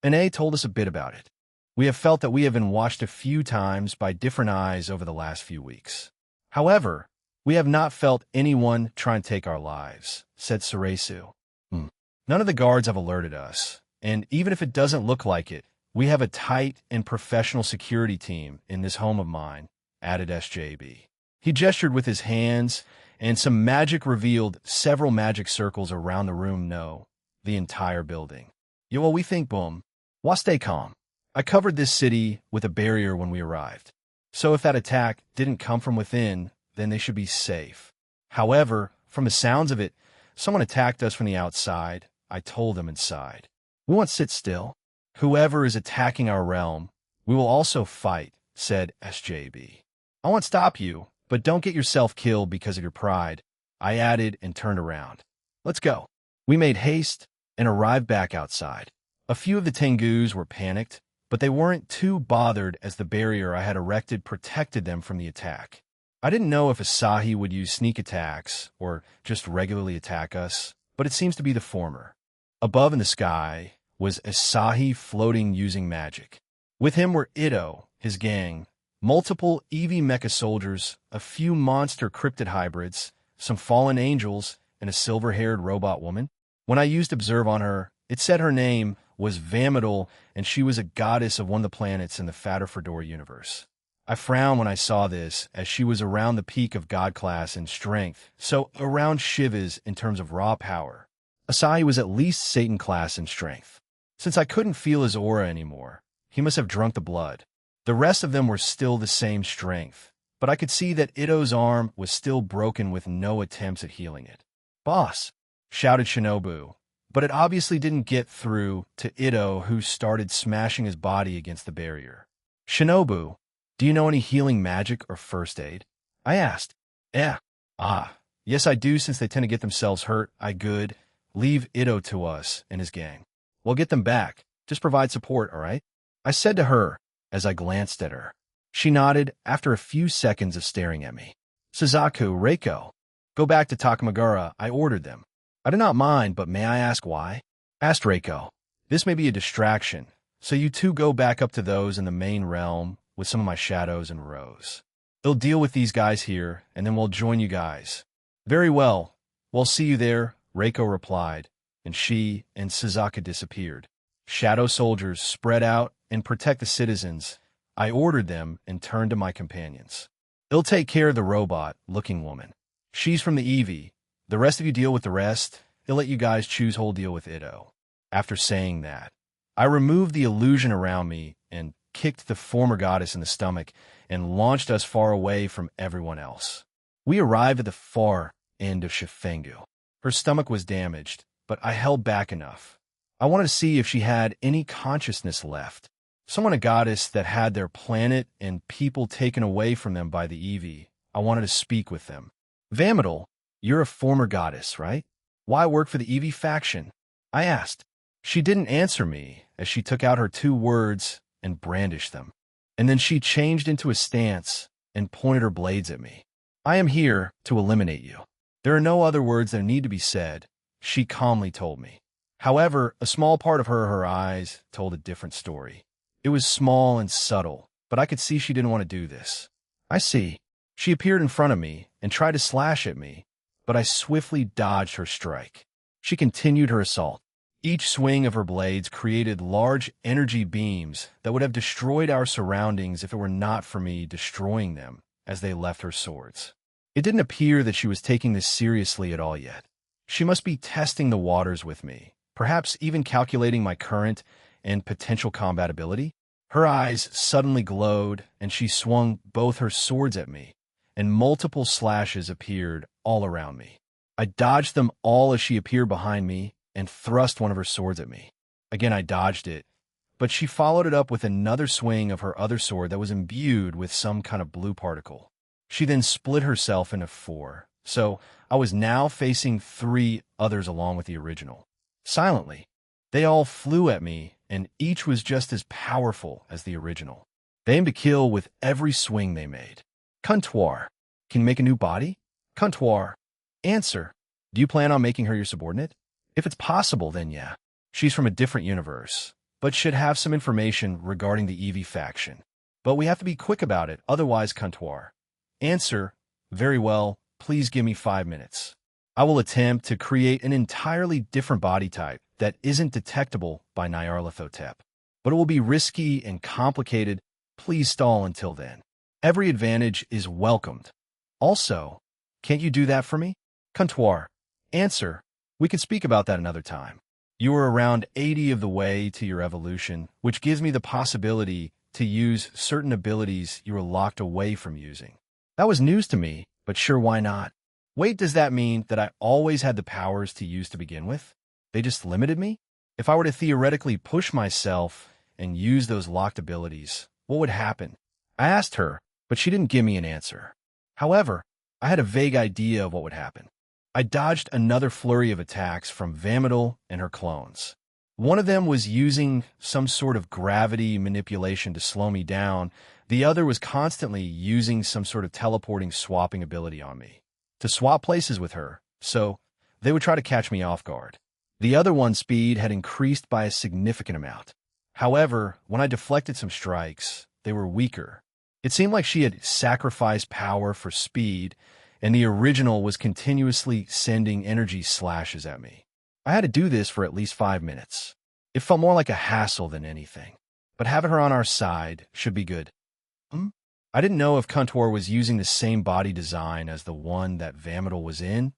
Ine told us a bit about it. We have felt that we have been watched a few times by different eyes over the last few weeks. However, we have not felt anyone try and take our lives, said Suresu. None of the guards have alerted us, and even if it doesn't look like it, we have a tight and professional security team in this home of mine, added SJB. He gestured with his hands, and some magic revealed several magic circles around the room. No, the entire building. Yo, well, we think, boom. Why stay calm? I covered this city with a barrier when we arrived. So if that attack didn't come from within, then they should be safe. However, from the sounds of it, someone attacked us from the outside. I told them inside. We won't sit still. Whoever is attacking our realm, we will also fight, said SJB. I won't stop you, but don't get yourself killed because of your pride, I added and turned around. Let's go. We made haste and arrived back outside. A few of the Tengus were panicked, but they weren't too bothered as the barrier I had erected protected them from the attack. I didn't know if Asahi would use sneak attacks or just regularly attack us, but it seems to be the former. Above in the sky was Asahi floating using magic. With him were Ito, his gang, multiple EV mecha soldiers, a few monster cryptid hybrids, some fallen angels, and a silver-haired robot woman. When I used Observe on her, it said her name was Vamidal, and she was a goddess of one of the planets in the Fatter Fedora universe. I frowned when I saw this, as she was around the peak of God class in strength, so around Shiva's in terms of raw power. Asahi was at least Satan class in strength. Since I couldn't feel his aura anymore, he must have drunk the blood. The rest of them were still the same strength, but I could see that Ito's arm was still broken with no attempts at healing it. "Boss!" shouted Shinobu, but it obviously didn't get through to Ito, who started smashing his body against the barrier. "Shinobu, do you know any healing magic or first aid?" I asked. Yes I do, since they tend to get themselves hurt. I good. Leave Ito to us and his gang. We'll get them back. Just provide support, all right? I said to her as I glanced at her. She nodded after a few seconds of staring at me. "Suzaku, Reiko, go back to Takamagara," I ordered them. "I do not mind, but may I ask why?" asked Reiko. "This may be a distraction, so you two go back up to those in the main realm with some of my shadows and rows. They'll deal with these guys here, and then we'll join you guys." "Very well. We'll see you there," Reiko replied, and she and Suzaku disappeared. Shadow soldiers spread out and protect the citizens. I ordered them and turned to my companions. "They'll take care of the robot-looking woman. She's from the Eevee. The rest of you deal with the rest. They'll let you guys choose whole deal with Ito." After saying that, I removed the illusion around me and kicked the former goddess in the stomach and launched us far away from everyone else. We arrived at the far end of Shifengu. Her stomach was damaged, but I held back enough. I wanted to see if she had any consciousness left. Someone, a goddess that had their planet and people taken away from them by the Eevee. I wanted to speak with them. "Vamidal, you're a former goddess, right? Why work for the Eevee faction?" I asked. She didn't answer me as she took out her 2 words and brandished them. And then she changed into a stance and pointed her blades at me. "I am here to eliminate you. There are no other words that need to be said," she calmly told me. However, a small part of her eyes told a different story. It was small and subtle, but I could see she didn't want to do this. "I see." She appeared in front of me and tried to slash at me, but I swiftly dodged her strike. She continued her assault. Each swing of her blades created large energy beams that would have destroyed our surroundings if it were not for me destroying them as they left her swords. It didn't appear that she was taking this seriously at all yet. She must be testing the waters with me, perhaps even calculating my current and potential combatability. Her eyes suddenly glowed, and she swung both her swords at me, and multiple slashes appeared all around me. I dodged them all as she appeared behind me and thrust one of her swords at me. Again, I dodged it, but she followed it up with another swing of her other sword that was imbued with some kind of blue particle. She then split herself into 4, so I was now facing 3 others along with the original. Silently, they all flew at me, and each was just as powerful as the original. They aimed to kill with every swing they made. "Comptoir, can you make a new body?" "Comptoir, answer. Do you plan on making her your subordinate?" "If it's possible, then yeah. She's from a different universe, but should have some information regarding the Eevee faction. But we have to be quick about it, otherwise." "Comptoir, answer. Very well, please give me 5 minutes. I will attempt to create an entirely different body type that isn't detectable by Nyarlathotep. But it will be risky and complicated. Please stall until then. Every advantage is welcomed. Also, can't you do that for me?" "Comptoir, answer. We can speak about that another time." You are around 80 of the way to your evolution, which gives me the possibility to use certain abilities you were locked away from using. That was news to me, but sure, why not? Wait, does that mean that I always had the powers to use to begin with? They just limited me? If I were to theoretically push myself and use those locked abilities, what would happen? I asked her, but she didn't give me an answer. However, I had a vague idea of what would happen. I dodged another flurry of attacks from Vamidal and her clones. One of them was using some sort of gravity manipulation to slow me down. The other was constantly using some sort of teleporting swapping ability on me to swap places with her, so they would try to catch me off guard. The other one's speed had increased by a significant amount. However, when I deflected some strikes, they were weaker. It seemed like she had sacrificed power for speed, and the original was continuously sending energy slashes at me. I had to do this for at least 5 minutes. It felt more like a hassle than anything, but having her on our side should be good. I didn't know if Kuntor was using the same body design as the one that Vamidal was in,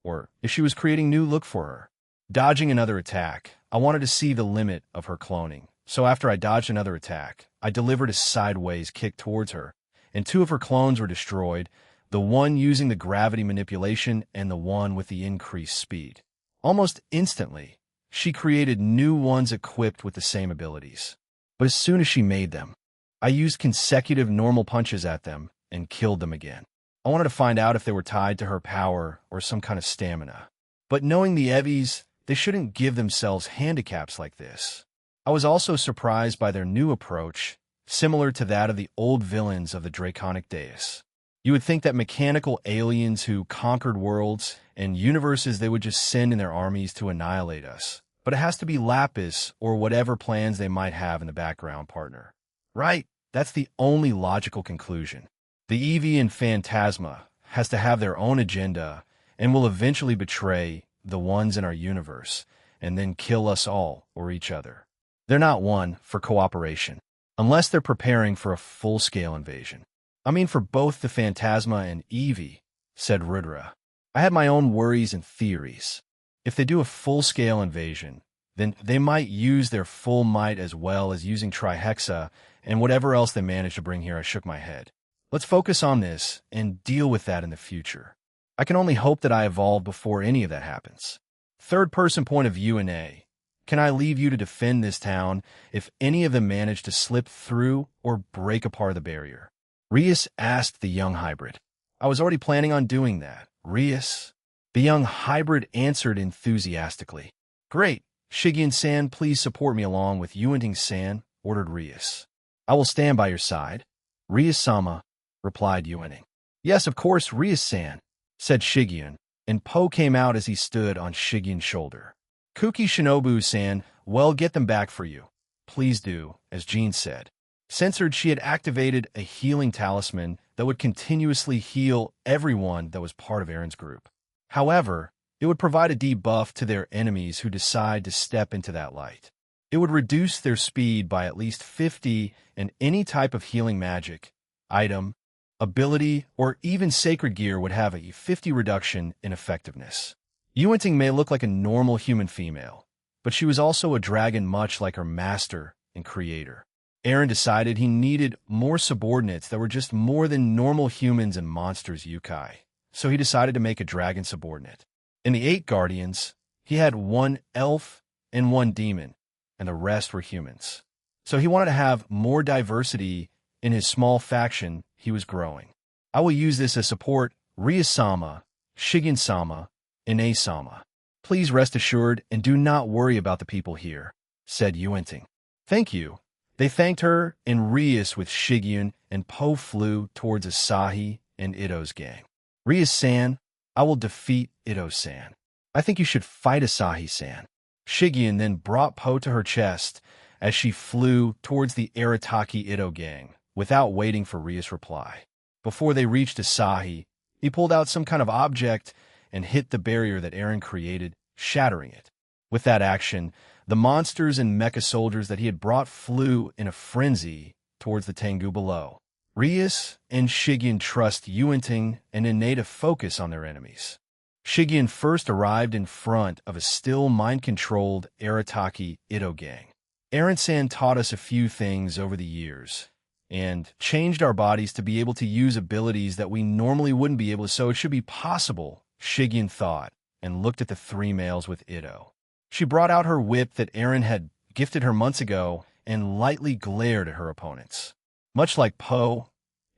or if she was creating new look for her. Dodging another attack, I wanted to see the limit of her cloning, so after I dodged another attack, I delivered a sideways kick towards her, and 2 of her clones were destroyed, the one using the gravity manipulation and the one with the increased speed. Almost instantly, she created new ones equipped with the same abilities. But as soon as she made them, I used consecutive normal punches at them and killed them again. I wanted to find out if they were tied to her power or some kind of stamina. But knowing the Evies, they shouldn't give themselves handicaps like this. I was also surprised by their new approach, similar to that of the old villains of the Draconic Deus. You would think that mechanical aliens who conquered worlds and universes they would just send in their armies to annihilate us. But it has to be Lapis or whatever plans they might have in the background, partner. Right, that's the only logical conclusion. The Eevee and Phantasma has to have their own agenda and will eventually betray the ones in our universe and then kill us all or each other. They're not one for cooperation, unless they're preparing for a full-scale invasion. I mean, for both the Phantasma and Eevee, said Rudra. I had my own worries and theories. If they do a full-scale invasion, then they might use their full might as well as using Trihexa and whatever else they manage to bring here. I shook my head. Let's focus on this and deal with that in the future. I can only hope that I evolve before any of that happens. Third-person point of view in A. Can I leave you to defend this town if any of them manage to slip through or break apart the barrier? Rias asked the young hybrid. I was already planning on doing that. Rias? The young hybrid answered enthusiastically. Great. Shigen-san, please support me along with Yuenting-san, ordered Rias. I will stand by your side. Rias-sama, replied Yuenting. Yes, of course, Rias-san, said Shigen, and Po came out as he stood on Shigen's shoulder. Kuki Shinobu-san, well, get them back for you. Please do, as Jean said. Censored, she had activated a healing talisman that would continuously heal everyone that was part of Aaron's group. However, it would provide a debuff to their enemies who decide to step into that light. It would reduce their speed by at least 50, and any type of healing magic, item, ability, or even sacred gear would have a 50 reduction in effectiveness. Yuenting may look like a normal human female, but she was also a dragon much like her master and creator. Aaron decided he needed more subordinates that were just more than normal humans and monsters yokai, so he decided to make a dragon subordinate. In the 8 guardians, he had 1 elf and 1 demon, and the rest were humans. So he wanted to have more diversity in his small faction he was growing. I will use this as support Rias-sama, Shigen-sama, and A-sama. Please rest assured and do not worry about the people here, said Yuenting. Thank you. They thanked her, and Rias with Shigen and Po flew towards Asahi and Ito's gang. Rias-san, I will defeat Ito-san. I think you should fight Asahi-san. Shigen then brought Po to her chest as she flew towards the Arataki Ito gang, without waiting for Rias' reply. Before they reached Asahi, he pulled out some kind of object and hit the barrier that Aaron created, shattering it. With that action, the monsters and mecha soldiers that he had brought flew in a frenzy towards the Tengu below. Rias and Shigen trust Yuenting and innate a focus on their enemies. Shigen first arrived in front of a still mind-controlled Arataki Ito gang. Aaron-san taught us a few things over the years, and changed our bodies to be able to use abilities that we normally wouldn't be able to, so it should be possible, Shigen thought, and looked at the three males with Ito. She brought out her whip that Aaron had gifted her months ago and lightly glared at her opponents. Much like Po,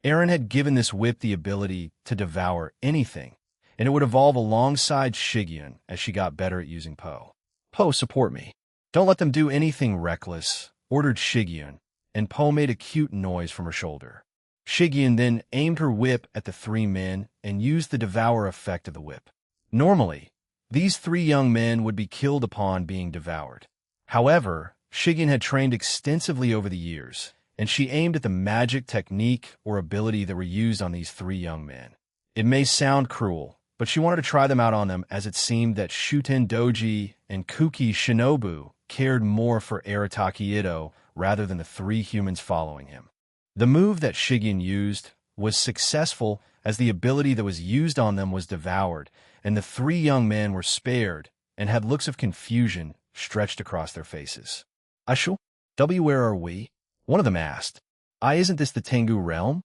Aaron had given this whip the ability to devour anything, and it would evolve alongside Shigen as she got better at using Po. Po, support me. Don't let them do anything reckless, ordered Shigen, and Po made a cute noise from her shoulder. Shigen then aimed her whip at the three men and used the devour effect of the whip. Normally, these three young men would be killed upon being devoured. However, Shigen had trained extensively over the years, and she aimed at the magic technique or ability that were used on these three young men. It may sound cruel, but she wanted to try them out on them, as it seemed that Shuten Doji and Kuki Shinobu cared more for Arataki Ito rather than the three humans following him. The move that Shigen used was successful, as the ability that was used on them was devoured, and the three young men were spared and had looks of confusion stretched across their faces. Ashu? Where are we? One of them asked. Isn't this the Tengu realm?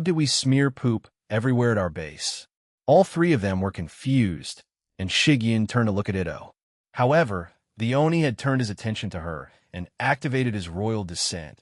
Did we smear poop everywhere at our base? All three of them were confused, and Shigen turned to look at Ito. However, the Oni had turned his attention to her and activated his royal descent.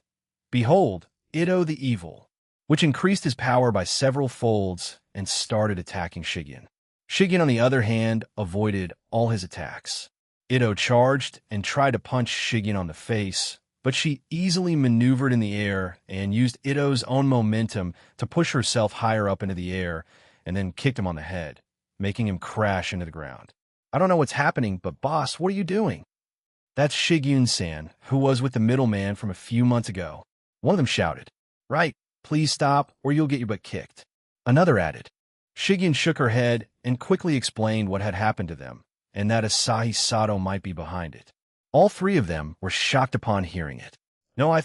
Behold, Ito the Evil, which increased his power by several folds and started attacking Shigen. Shigen, on the other hand, avoided all his attacks. Ito charged and tried to punch Shigen on the face, but she easily maneuvered in the air and used Ito's own momentum to push herself higher up into the air and then kicked him on the head, making him crash into the ground. I don't know what's happening, but boss, what are you doing? That's Shigyun-san, who was with the middleman from a few months ago. One of them shouted. Right, please stop, or you'll get your butt kicked. Another added. Shigyun shook her head and quickly explained what had happened to them, and that Asahi Sato might be behind it. All three of them were shocked upon hearing it. No, I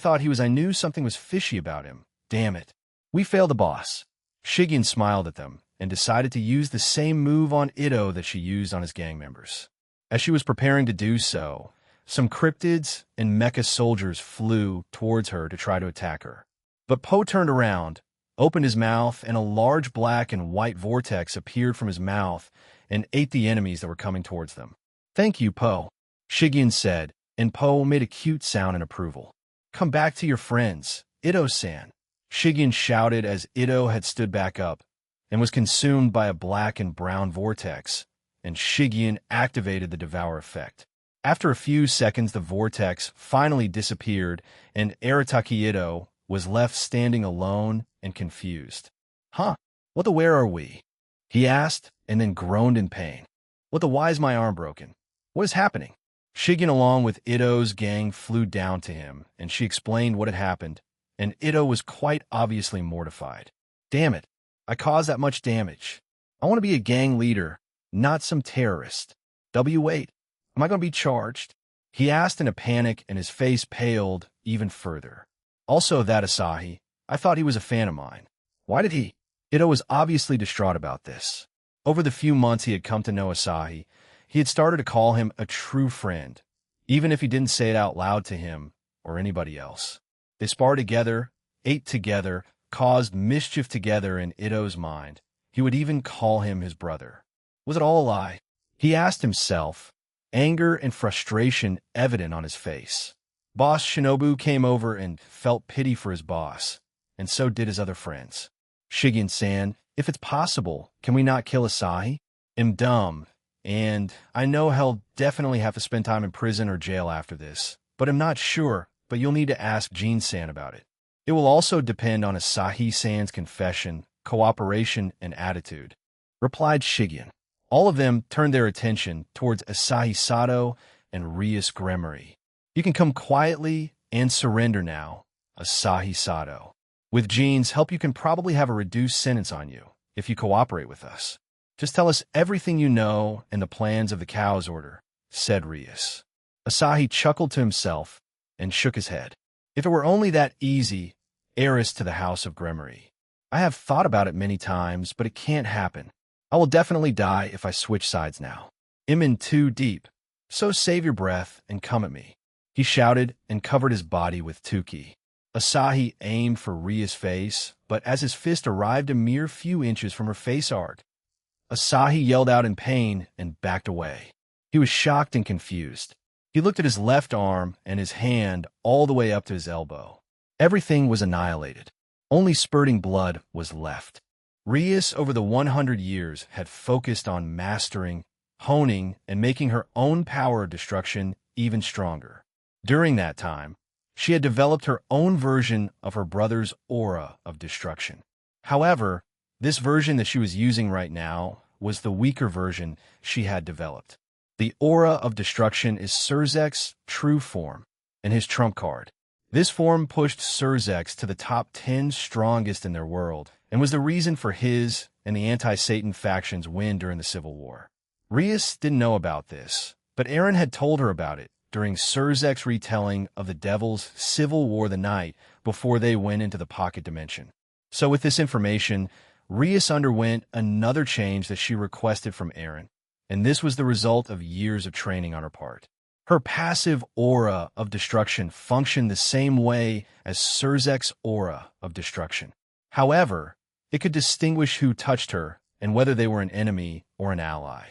knew something was fishy about him. Damn it. We failed the boss. Shigyun smiled at them and decided to use the same move on Ito that she used on his gang members. As she was preparing to do so, some cryptids and mecha soldiers flew towards her to try to attack her. But Po turned around, opened his mouth, and a large black and white vortex appeared from his mouth and ate the enemies that were coming towards them. Thank you, Po, Shigyun said, and Po made a cute sound in approval. Come back to your friends, Ito-san, Shigyun shouted as Ito had stood back up and was consumed by a black and brown vortex, and Shigyun activated the devour effect. After a few seconds, the vortex finally disappeared, and Arataki Ito was left standing alone and confused. Huh? What the where are we? He asked, and then groaned in pain. What the why is my arm broken? What is happening? Shigen, along with Ito's gang, flew down to him, and she explained what had happened, and Ito was quite obviously mortified. Damn it, I caused that much damage. I want to be a gang leader, not some terrorist. Wait. Am I going to be charged? He asked in a panic, and his face paled even further. Also, that Asahi, I thought he was a fan of mine. Why did he? Ito was obviously distraught about this. Over the few months he had come to know Asahi, he had started to call him a true friend, even if he didn't say it out loud to him or anybody else. They sparred together, ate together, caused mischief together in Ito's mind. He would even call him his brother. Was it all a lie? He asked himself, anger and frustration evident on his face. Boss Shinobu came over and felt pity for his boss, and so did his other friends. Shigen-san, if it's possible, can we not kill Asahi? I'm dumb, and I know he'll definitely have to spend time in prison or jail after this, but I'm not sure, but you'll need to ask Jin-san about it. It will also depend on Asahi-san's confession, cooperation, and attitude, replied Shigen. All of them turned their attention towards Asahi Sato and Rias Gremory. You can come quietly and surrender now, Asahi Sato. With Jean's help, you can probably have a reduced sentence on you if you cooperate with us. Just tell us everything you know and the plans of the Cow's Order, said Rias. Asahi chuckled to himself and shook his head. If it were only that easy, heiress to the House of Gremory. I have thought about it many times, but it can't happen. I will definitely die if I switch sides now. I'm in too deep. So save your breath and come at me. He shouted and covered his body with 10k. Asahi aimed for Ria's face, but as his fist arrived a mere few inches from her face arc, Asahi yelled out in pain and backed away. He was shocked and confused. He looked at his left arm and his hand all the way up to his elbow. Everything was annihilated. Only spurting blood was left. Rias, over the 100 years, had focused on mastering, honing, and making her own power of destruction even stronger. During that time, she had developed her own version of her brother's aura of destruction. However, this version that she was using right now was the weaker version she had developed. The aura of destruction is Surzek's true form and his trump card. This form pushed Surzek to the top 10 strongest in their world and was the reason for his and the anti-Satan faction's win during the Civil War. Rias didn't know about this, but Aaron had told her about it during Surzek's retelling of the Devil's Civil War the night before they went into the pocket dimension. So with this information, Rias underwent another change that she requested from Aaron, and this was the result of years of training on her part. Her passive aura of destruction functioned the same way as Surzek's aura of destruction. However, it could distinguish who touched her and whether they were an enemy or an ally.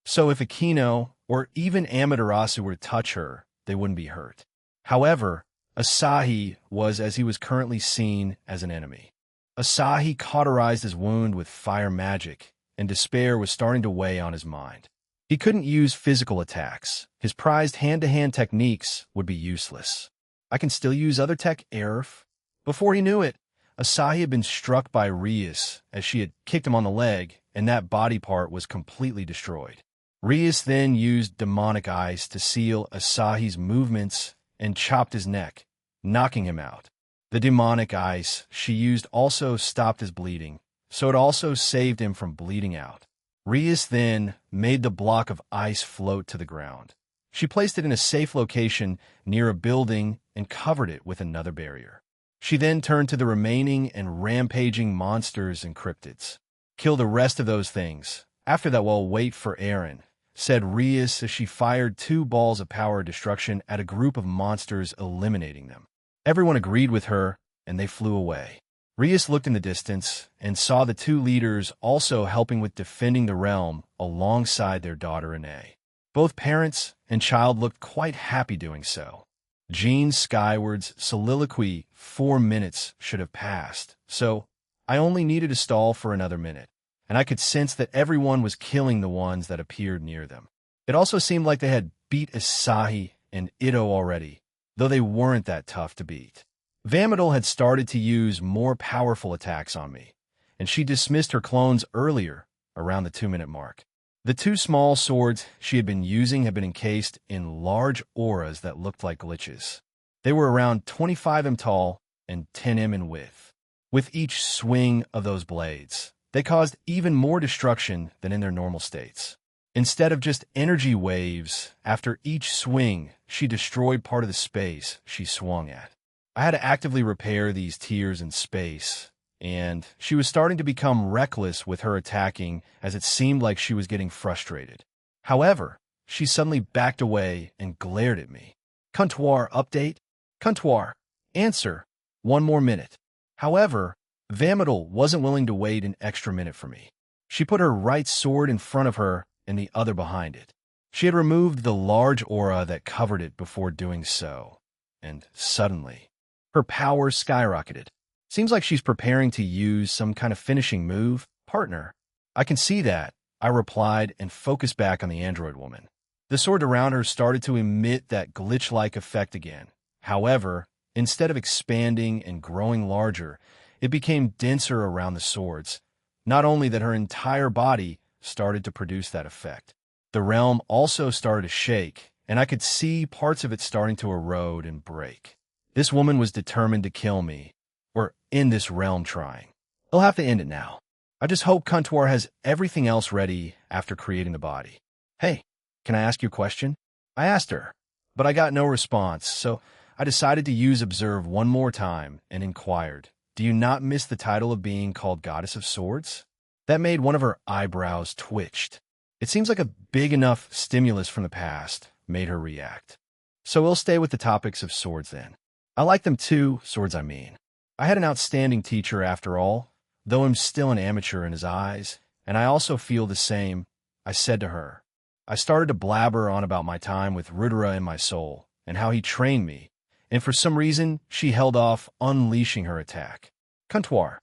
So if Aquino or even Amaterasu were to touch her, they wouldn't be hurt. However, Asahi was, as he was currently seen, as an enemy. Asahi cauterized his wound with fire magic, and despair was starting to weigh on his mind. He couldn't use physical attacks. His prized hand-to-hand techniques would be useless. I can still use other tech, Arif. Before he knew it, Asahi had been struck by Rias as she had kicked him on the leg, and that body part was completely destroyed. Rias then used demonic ice to seal Asahi's movements and chopped his neck, knocking him out. The demonic ice she used also stopped his bleeding, so it also saved him from bleeding out. Rias then made the block of ice float to the ground. She placed it in a safe location near a building and covered it with another barrier. She then turned to the remaining and rampaging monsters and cryptids. Kill the rest of those things. After that, we'll wait for Aaron, said Rias as she fired 2 balls of power destruction at a group of monsters, eliminating them. Everyone agreed with her, and they flew away. Rias looked in the distance and saw the 2 leaders also helping with defending the realm alongside their daughter Ine. Both parents and child looked quite happy doing so. Jean Skyward's soliloquy 4 minutes should have passed, so I only needed to stall for another minute, and I could sense that everyone was killing the ones that appeared near them. It also seemed like they had beat Asahi and Ito already, though they weren't that tough to beat. Vamadil had started to use more powerful attacks on me, and she dismissed her clones earlier, around the 2-minute mark. The 2 small swords she had been using had been encased in large auras that looked like glitches. They were around 25 m tall and 10 m in width. With each swing of those blades, they caused even more destruction than in their normal states. Instead of just energy waves, after each swing, she destroyed part of the space she swung at. I had to actively repair these tiers in space, and she was starting to become reckless with her attacking as it seemed like she was getting frustrated. However, she suddenly backed away and glared at me. Comptoir update? Comptoir, answer. 1 more minute. However, Vamadil wasn't willing to wait an extra minute for me. She put her right sword in front of her and the other behind it. She had removed the large aura that covered it before doing so, and suddenly, her power skyrocketed. Seems like she's preparing to use some kind of finishing move, partner. I can see that, I replied and focused back on the android woman. The sword around her started to emit that glitch-like effect again. However, instead of expanding and growing larger, it became denser around the swords. Not only that, her entire body started to produce that effect. The realm also started to shake, and I could see parts of it starting to erode and break. This woman was determined to kill me, or end this realm trying. They'll have to end it now. I just hope Comptoir has everything else ready after creating the body. Hey, can I ask you a question? I asked her, but I got no response, so I decided to use Observe one more time and inquired, do you not miss the title of being called Goddess of Swords? That made one of her eyebrows twitched. It seems like a big enough stimulus from the past made her react. So we'll stay with the topics of swords then. I like them too, swords I mean. I had an outstanding teacher after all, though I'm still an amateur in his eyes, and I also feel the same, I said to her. I started to blabber on about my time with Rudra in my soul, and how he trained me, and for some reason she held off unleashing her attack. Comptoir.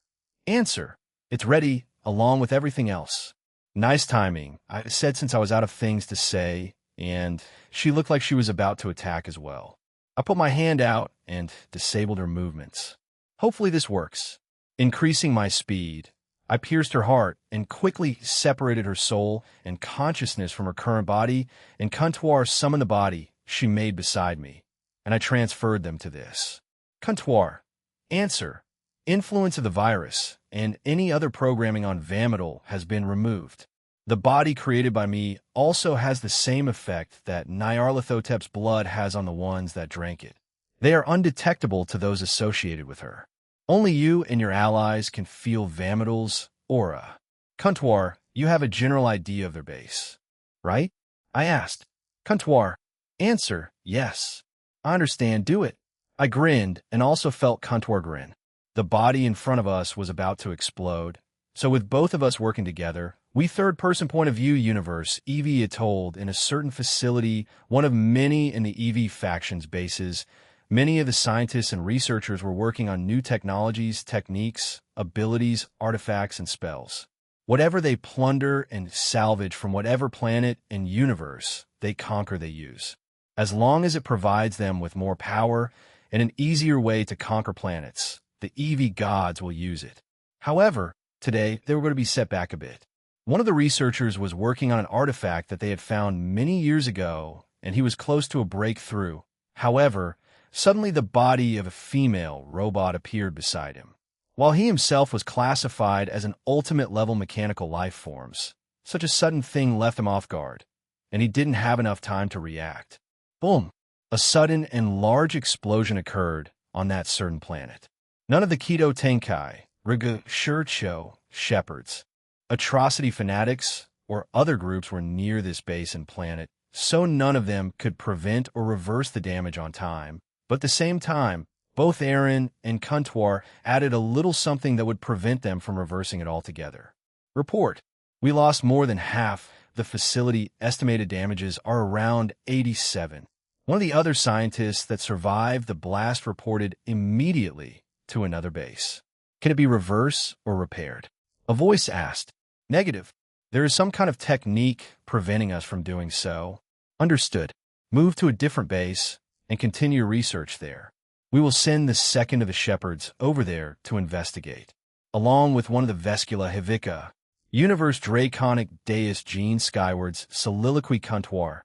Answer. It's ready, along with everything else. Nice timing, I said since I was out of things to say, and she looked like she was about to attack as well. I put my hand out and disabled her movements. Hopefully this works. Increasing my speed, I pierced her heart and quickly separated her soul and consciousness from her current body, and Comptoir summoned the body she made beside me, and I transferred them to this. Comptoir. Answer. Influence of the virus and any other programming on Vametal has been removed. The body created by me also has the same effect that Nyarlathotep's blood has on the ones that drank it. They are undetectable to those associated with her. Only you and your allies can feel Vametal's aura. Comptoir, you have a general idea of their base, right? I asked. Comptoir. Answer. Yes. I understand. Do it. I grinned and also felt Comptoir grin. The body in front of us was about to explode, so with both of us working together, we third-person point of view universe EV told in a certain facility, one of many in the EV faction's bases. Many of the scientists and researchers were working on new technologies, techniques, abilities, artifacts, and spells. Whatever they plunder and salvage from whatever planet and universe they conquer, they use. As long as it provides them with more power and an easier way to conquer planets, the EV gods will use it. However, today they were going to be set back a bit. One of the researchers was working on an artifact that they had found many years ago, and he was close to a breakthrough. However, suddenly the body of a female robot appeared beside him. While he himself was classified as an ultimate-level mechanical life forms, such a sudden thing left him off guard, and he didn't have enough time to react. Boom! A sudden and large explosion occurred on that certain planet. None of the Keto Tenkai, Riga Shurcho, Shepherds, Atrocity Fanatics, or other groups were near this base and planet, so none of them could prevent or reverse the damage on time. But at the same time, both Aaron and Comptoir added a little something that would prevent them from reversing it altogether. Report. We lost more than half. The facility estimated damages are around 87. One of the other scientists that survived the blast reported immediately to another base. Can it be reversed or repaired? A voice asked. Negative. There is some kind of technique preventing us from doing so. Understood. Move to a different base and continue research there. We will send the second of the shepherds over there to investigate, along with one of the Vescula Hivica. Universe Draconic Deus Gene Skyward's soliloquy. Comptoir.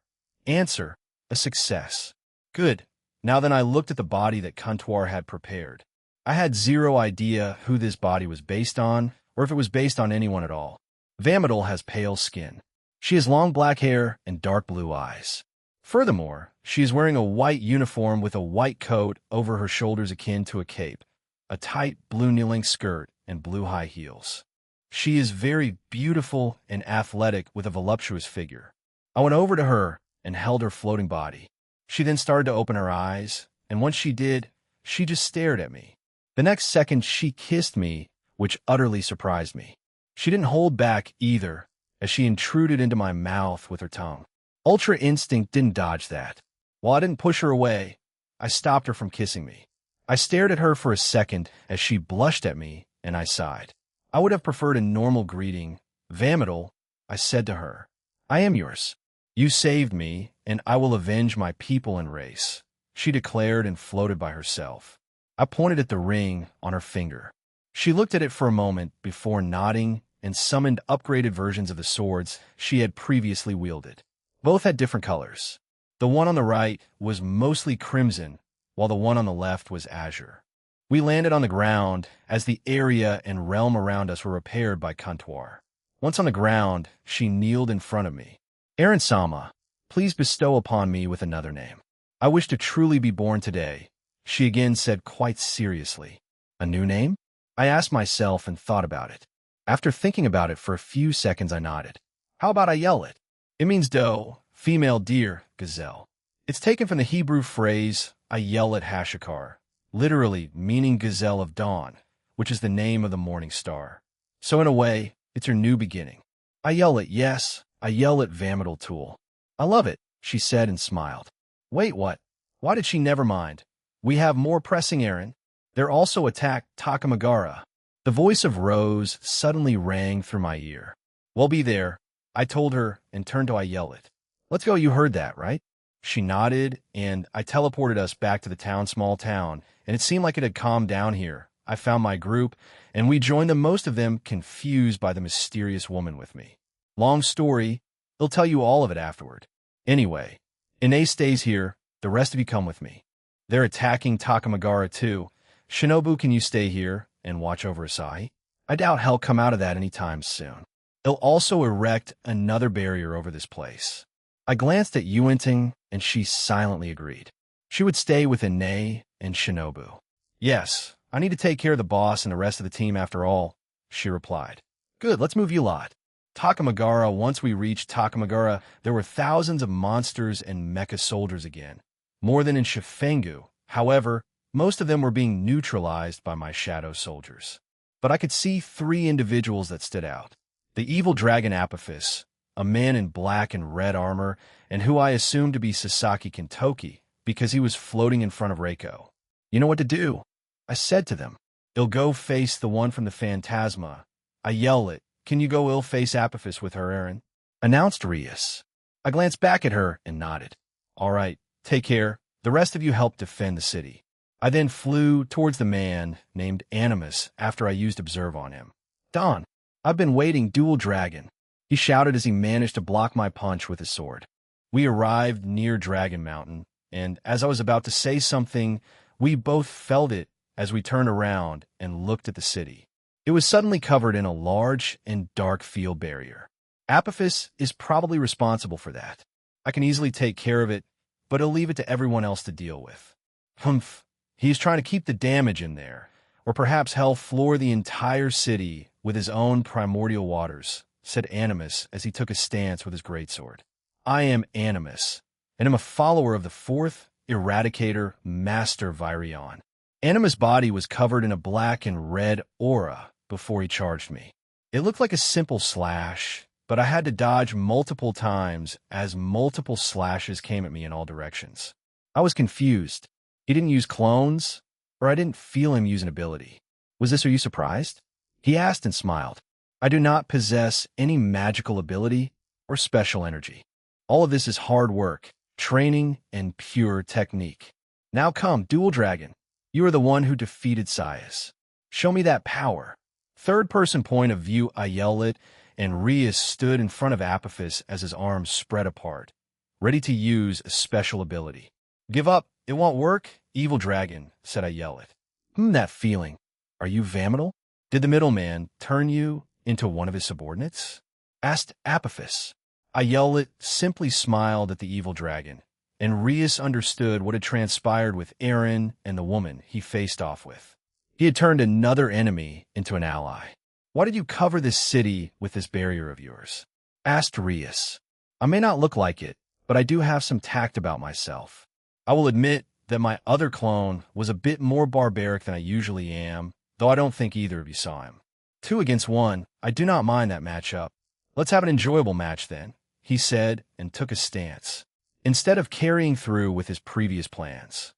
Answer. A success. Good. Now then, I looked at the body that Comptoir had prepared. I had zero idea who this body was based on, or if it was based on anyone at all. Vametal has pale skin. She has long black hair and dark blue eyes. Furthermore, she is wearing a white uniform with a white coat over her shoulders akin to a cape, a tight blue knee-length skirt, and blue high heels. She is very beautiful and athletic with a voluptuous figure. I went over to her and held her floating body. She then started to open her eyes, and once she did, she just stared at me. The next second, she kissed me, which utterly surprised me. She didn't hold back either, as she intruded into my mouth with her tongue. Ultra instinct didn't dodge that. While I didn't push her away, I stopped her from kissing me. I stared at her for a second as she blushed at me, and I sighed. I would have preferred a normal greeting. Vametal, I said to her, I am yours. You saved me, and I will avenge my people and race, she declared and floated by herself. I pointed at the ring on her finger. She looked at it for a moment before nodding and summoned upgraded versions of the swords she had previously wielded. Both had different colors. The one on the right was mostly crimson, while the one on the left was azure. We landed on the ground as the area and realm around us were repaired by Comptoir. Once on the ground, she kneeled in front of me. Aaron Sama, please bestow upon me with another name. I wish to truly be born today, she again said quite seriously. A new name? I asked myself and thought about it. After thinking about it for a few seconds, I nodded. How about I yell it? It means doe, female deer, gazelle. It's taken from the Hebrew phrase, Ayelet Hashakar, literally meaning gazelle of dawn, which is the name of the morning star. So in a way, it's her new beginning. Ayelet, yes, Ayelet Vamidal Tool. I love it, she said and smiled. Wait, what? Why did she never mind? We have more pressing errand. They're also attacked Takamagara. The voice of Rose suddenly rang through my ear. We'll be there, I told her and turned to Ayelet. Let's go, you heard that, right? She nodded, and I teleported us back to the small town, and it seemed like it had calmed down here. I found my group, and we joined them, most of them confused by the mysterious woman with me. Long story, he'll tell you all of it afterward. Anyway, Ine stays here, the rest of you come with me. They're attacking Takamagara too. Shinobu, can you stay here and watch over Asahi? I doubt he'll come out of that anytime soon. They'll also erect another barrier over this place. I glanced at Yuenting, and she silently agreed. She would stay with Ine and Shinobu. Yes, I need to take care of the boss and the rest of the team after all, she replied. Good, let's move you lot. Takamagara, once we reached Takamagara, there were thousands of monsters and mecha soldiers again. More than in Shifengu. However, most of them were being neutralized by my shadow soldiers. But I could see 3 individuals that stood out. The evil dragon Apophis, a man in black and red armor, and who I assumed to be Sasaki Kintoki, because he was floating in front of Reiko. You know what to do, I said to them. I'll go face the one from the Phantasma. I yell it. Can you go ill-face Apophis with her, Aaron? Announced Rias. I glanced back at her and nodded. All right, take care. The rest of you help defend the city. I then flew towards the man named Animus after I used Observe on him. Don, I've been waiting, Dual Dragon, he shouted as he managed to block my punch with his sword. We arrived near Dragon Mountain, and as I was about to say something, we both felt it as we turned around and looked at the city. It was suddenly covered in a large and dark field barrier. Apophis is probably responsible for that. I can easily take care of it, but I'll leave it to everyone else to deal with. Humph. He's trying to keep the damage in there, or perhaps he'll floor the entire city with his own primordial waters, said Animus as he took a stance with his greatsword. I am Animus, and am a follower of the 4th Eradicator Master Virion. Animus' body was covered in a black and red aura before he charged me. It looked like a simple slash, but I had to dodge multiple times as multiple slashes came at me in all directions. I was confused. He didn't use clones, or I didn't feel him use an ability. Was this, are you surprised? He asked and smiled. I do not possess any magical ability or special energy. All of this is hard work, training, and pure technique. Now come, Dual Dragon. You are the one who defeated Sias. Show me that power. Third-person point of view, I yelled it, and Rias stood in front of Apophis as his arms spread apart, ready to use a special ability. Give up. It won't work, Evil Dragon, said I yell it. That feeling. Are you Vamidal? Did the middleman turn you into one of his subordinates? Asked Apophis. I yelled it, simply smiled at the Evil Dragon, and Rias understood what had transpired with Aaron and the woman he faced off with. He had turned another enemy into an ally. Why did you cover this city with this barrier of yours? Asked Rias. I may not look like it, but I do have some tact about myself. I will admit that my other clone was a bit more barbaric than I usually am, though I don't think either of you saw him. 2 against 1, I do not mind that matchup. Let's have an enjoyable match then, he said and took a stance, instead of carrying through with his previous plans.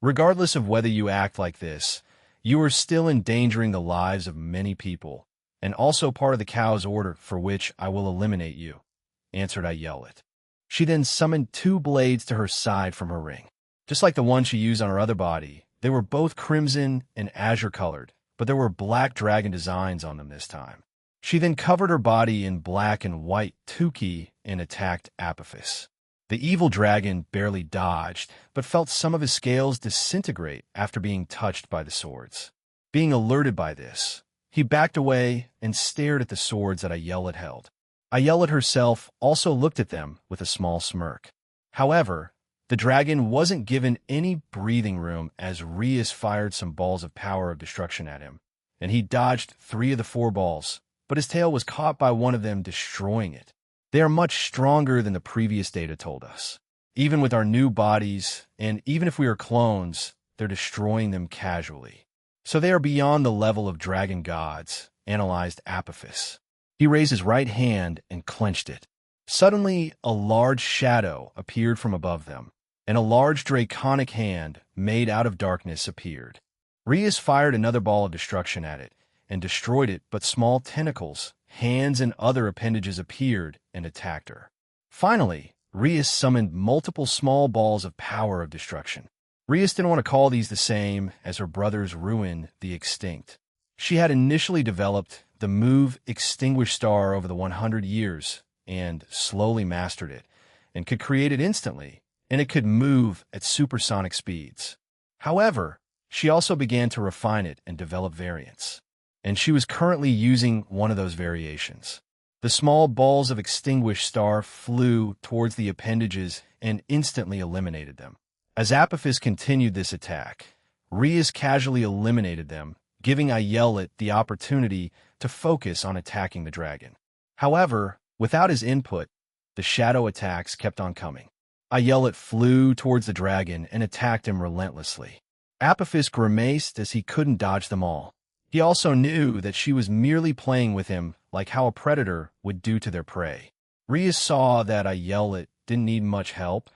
Regardless of whether you act like this, you are still endangering the lives of many people, and also part of the cow's order for which I will eliminate you, answered I yell it. She then summoned 2 blades to her side from her ring. Just like the one she used on her other body, they were both crimson and azure colored, but there were black dragon designs on them this time. She then covered her body in black and white tuki and attacked Apophis. The evil dragon barely dodged, but felt some of his scales disintegrate after being touched by the swords. Being alerted by this, he backed away and stared at the swords that Ayelet held. Ayelet herself also looked at them with a small smirk. However, the dragon wasn't given any breathing room as Rias fired some balls of power of destruction at him, and he dodged 3 of the 4 balls, but his tail was caught by one of them, destroying it. They are much stronger than the previous data told us. Even with our new bodies, and even if we are clones, they're destroying them casually. So they are beyond the level of dragon gods, analyzed Apophis. He raised his right hand and clenched it. Suddenly, a large shadow appeared from above them, and a large draconic hand made out of darkness appeared. Rias fired another ball of destruction at it, and destroyed it, but small tentacles, hands, and other appendages appeared and attacked her. Finally, Rias summoned multiple small balls of power of destruction. Rias didn't want to call these the same as her brother's ruin, the Extinct. She had initially developed the move Extinguished Star over the 100 years and slowly mastered it, and could create it instantly, and it could move at supersonic speeds. However, she also began to refine it and develop variants, and she was currently using one of those variations. The small balls of Extinguished Star flew towards the appendages and instantly eliminated them. As Apophis continued this attack, Rias casually eliminated them, giving Ayelet the opportunity to focus on attacking the dragon. However, without his input, the shadow attacks kept on coming. Ayelet flew towards the dragon and attacked him relentlessly. Apophis grimaced as he couldn't dodge them all. He also knew that she was merely playing with him like how a predator would do to their prey. Rias saw that Ayelet didn't need much help,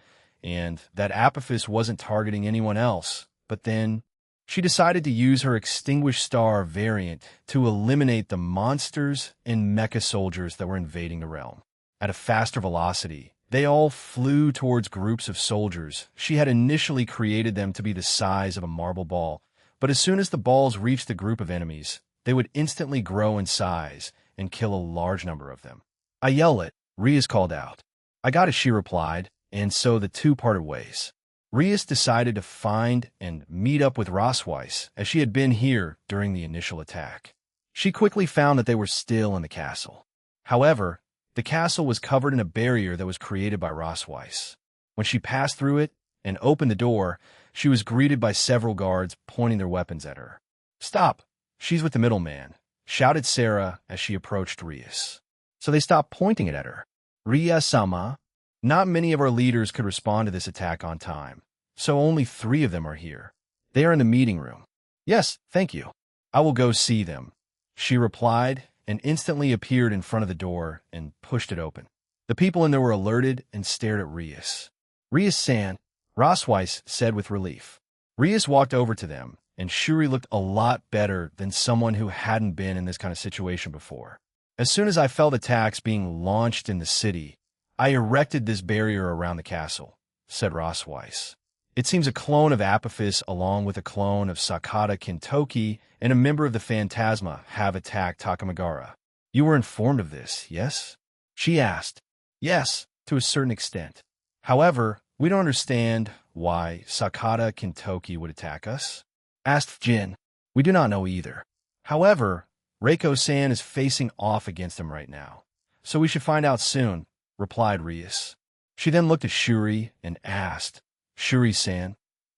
and that Apophis wasn't targeting anyone else, but then she decided to use her Extinguished Star variant to eliminate the monsters and mecha soldiers that were invading the realm. At a faster velocity, they all flew towards groups of soldiers. She had initially created them to be the size of a marble ball, but as soon as the balls reached the group of enemies, they would instantly grow in size and kill a large number of them. Ayelet, Rias called out. I got it, she replied, and so the two parted ways. Rias decided to find and meet up with Rosweiss, as she had been here during the initial attack. She quickly found that they were still in the castle. However, the castle was covered in a barrier that was created by Rosweiss. When she passed through it and opened the door, she was greeted by several guards pointing their weapons at her. Stop! She's with the middleman, shouted Sarah as she approached Rias. So they stopped pointing it at her. Rias-sama. Not many of our leaders could respond to this attack on time, so only 3 of them are here. They are in the meeting room. Yes, thank you. I will go see them, she replied, and instantly appeared in front of the door and pushed it open. The people in there were alerted and stared at Rias. Rias-san, Rosweiss said with relief. Rias walked over to them, and Shuri looked a lot better than someone who hadn't been in this kind of situation before. As soon as I felt attacks being launched in the city, I erected this barrier around the castle, said Rosweiss. It seems a clone of Apophis along with a clone of Sakata Kintoki and a member of the Phantasma have attacked Takamagara. You were informed of this, yes? She asked. Yes, to a certain extent. However, we don't understand why Sakata Kintoki would attack us, asked Jin. We do not know either. However, Reiko-san is facing off against him right now, so we should find out soon, replied Rias. She then looked at Shuri and asked, Shuri-san,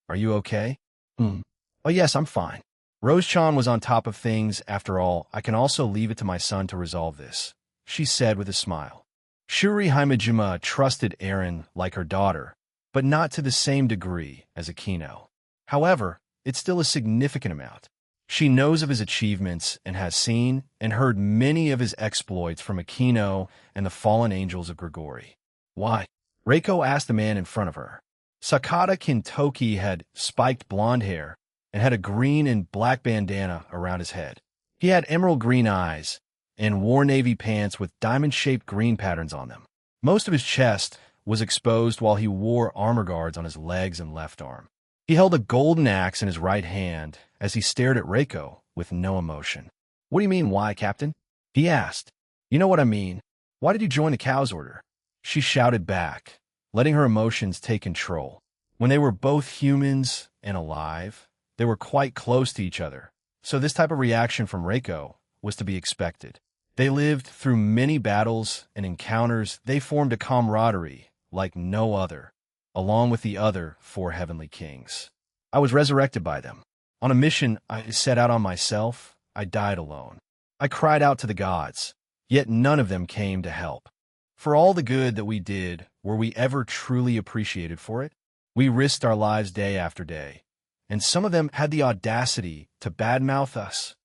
are you okay? Oh yes, I'm fine. Rose-chan was on top of things. After all, I can also leave it to my son to resolve this, she said with a smile. Shuri Himejima trusted Eren like her daughter, but not to the same degree as Akino. However, it's still a significant amount. She knows of his achievements and has seen and heard many of his exploits from Akino and the fallen angels of Grigori. Why? Reiko asked the man in front of her. Sakata Kintoki had spiked blonde hair and had a green and black bandana around his head. He had emerald green eyes and wore navy pants with diamond-shaped green patterns on them. Most of his chest was exposed while he wore armor guards on his legs and left arm. He held a golden axe in his right hand as he stared at Reiko with no emotion. What do you mean, why, Captain? He asked. You know what I mean. Why did you join the Cow's Order? She shouted back, letting her emotions take control. When they were both humans and alive, they were quite close to each other, so this type of reaction from Reiko was to be expected. They lived through many battles and encounters. They formed a camaraderie like no other, along with the other 4 heavenly kings. I was resurrected by them. On a mission I set out on myself, I died alone. I cried out to the gods, yet none of them came to help. For all the good that we did, were we ever truly appreciated for it? We risked our lives day after day, and some of them had the audacity to badmouth us.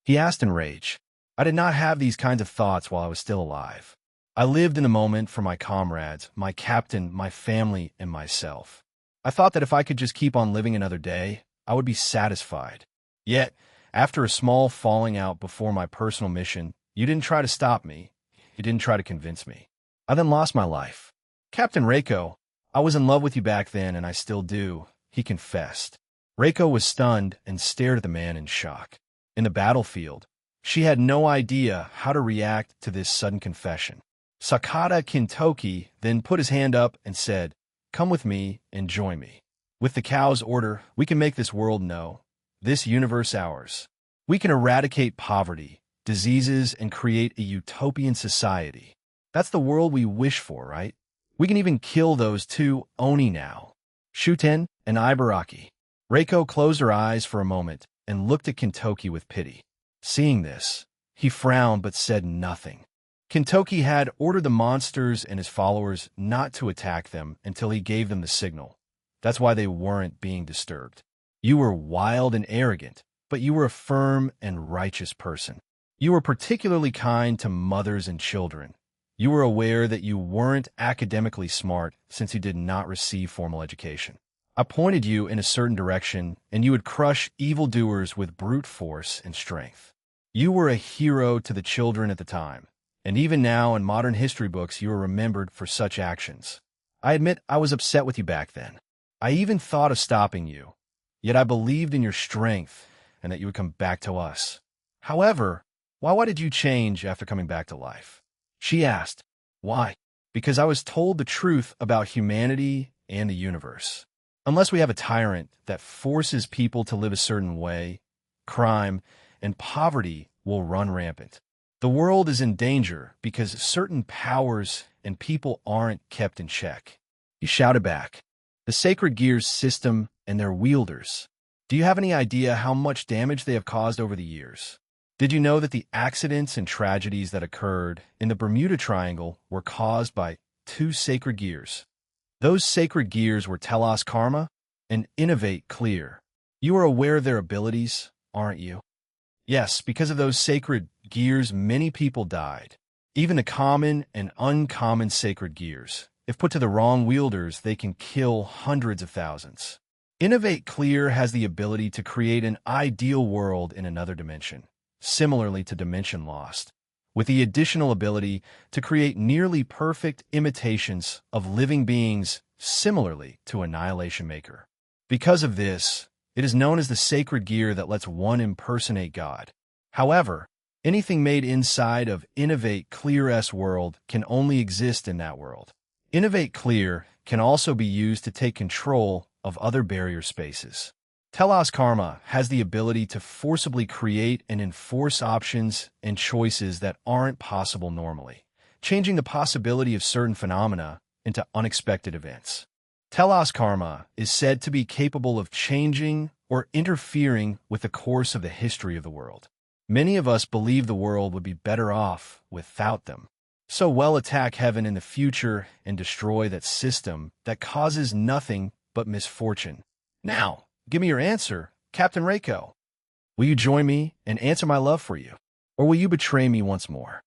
He asked in rage. I did not have these kinds of thoughts while I was still alive. I lived in the moment for my comrades, my captain, my family, and myself. I thought that if I could just keep on living another day, I would be satisfied. Yet, after a small falling out before my personal mission, you didn't try to stop me. You didn't try to convince me. I then lost my life. Captain Reiko, I was in love with you back then, and I still do, he confessed. Reiko was stunned and stared at the man in shock. In the battlefield, she had no idea how to react to this sudden confession. Sakata Kintoki then put his hand up and said, "Come with me and join me. With the cow's order, we can make this world know, this universe ours. We can eradicate poverty, diseases, and create a utopian society. That's the world we wish for, right? We can even kill those two Oni now, Shuten and Ibaraki." Reiko closed her eyes for a moment and looked at Kintoki with pity. Seeing this, he frowned but said nothing. Kintoki had ordered the monsters and his followers not to attack them until he gave them the signal. That's why they weren't being disturbed. You were wild and arrogant, but you were a firm and righteous person. You were particularly kind to mothers and children. You were aware that you weren't academically smart since you did not receive formal education. I pointed you in a certain direction, and you would crush evildoers with brute force and strength. You were a hero to the children at the time, and even now in modern history books you are remembered for such actions. I admit I was upset with you back then. I even thought of stopping you, yet I believed in your strength and that you would come back to us. However, why did you change after coming back to life? She asked. Why? Because I was told the truth about humanity and the universe. Unless we have a tyrant that forces people to live a certain way, crime and poverty will run rampant. The world is in danger because certain powers and people aren't kept in check. He shouted back. The Sacred Gears system and their wielders. Do you have any idea how much damage they have caused over the years? Did you know that the accidents and tragedies that occurred in the Bermuda Triangle were caused by two Sacred Gears? Those Sacred Gears were Telos Karma and Innovate Clear. You are aware of their abilities, aren't you? Yes, because of those Sacred Gears, many people died. Even the common and uncommon Sacred Gears. If put to the wrong wielders, they can kill hundreds of thousands. Innovate Clear has the ability to create an ideal world in another dimension, similarly to Dimension Lost, with the additional ability to create nearly perfect imitations of living beings similarly to Annihilation Maker. Because of this, it is known as the Sacred Gear that lets one impersonate God. However, anything made inside of Innovate Clear's world can only exist in that world. Innovate Clear can also be used to take control of other barrier spaces. Telos Karma has the ability to forcibly create and enforce options and choices that aren't possible normally, changing the possibility of certain phenomena into unexpected events. Telos Karma is said to be capable of changing or interfering with the course of the history of the world. Many of us believe the world would be better off without them. So we'll attack heaven in the future and destroy that system that causes nothing but misfortune. Now, give me your answer, Captain Reiko. Will you join me and answer my love for you? Or will you betray me once more?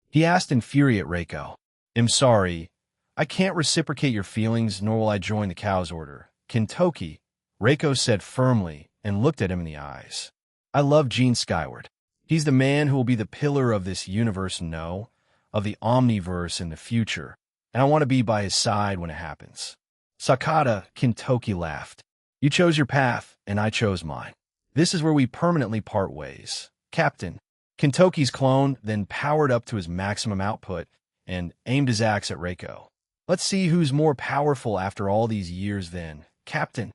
He asked in fury at Reiko. I'm sorry. I can't reciprocate your feelings, nor will I join the cow's order. Kintoki, Reiko said firmly and looked at him in the eyes. I love Gene Skyward. He's the man who will be the pillar of this universe, no, of the Omniverse in the future, and I want to be by his side when it happens. Sakata Kintoki laughed. You chose your path, and I chose mine. This is where we permanently part ways. Captain. Kintoki's clone then powered up to his maximum output and aimed his axe at Reiko. Let's see who's more powerful after all these years then. Captain.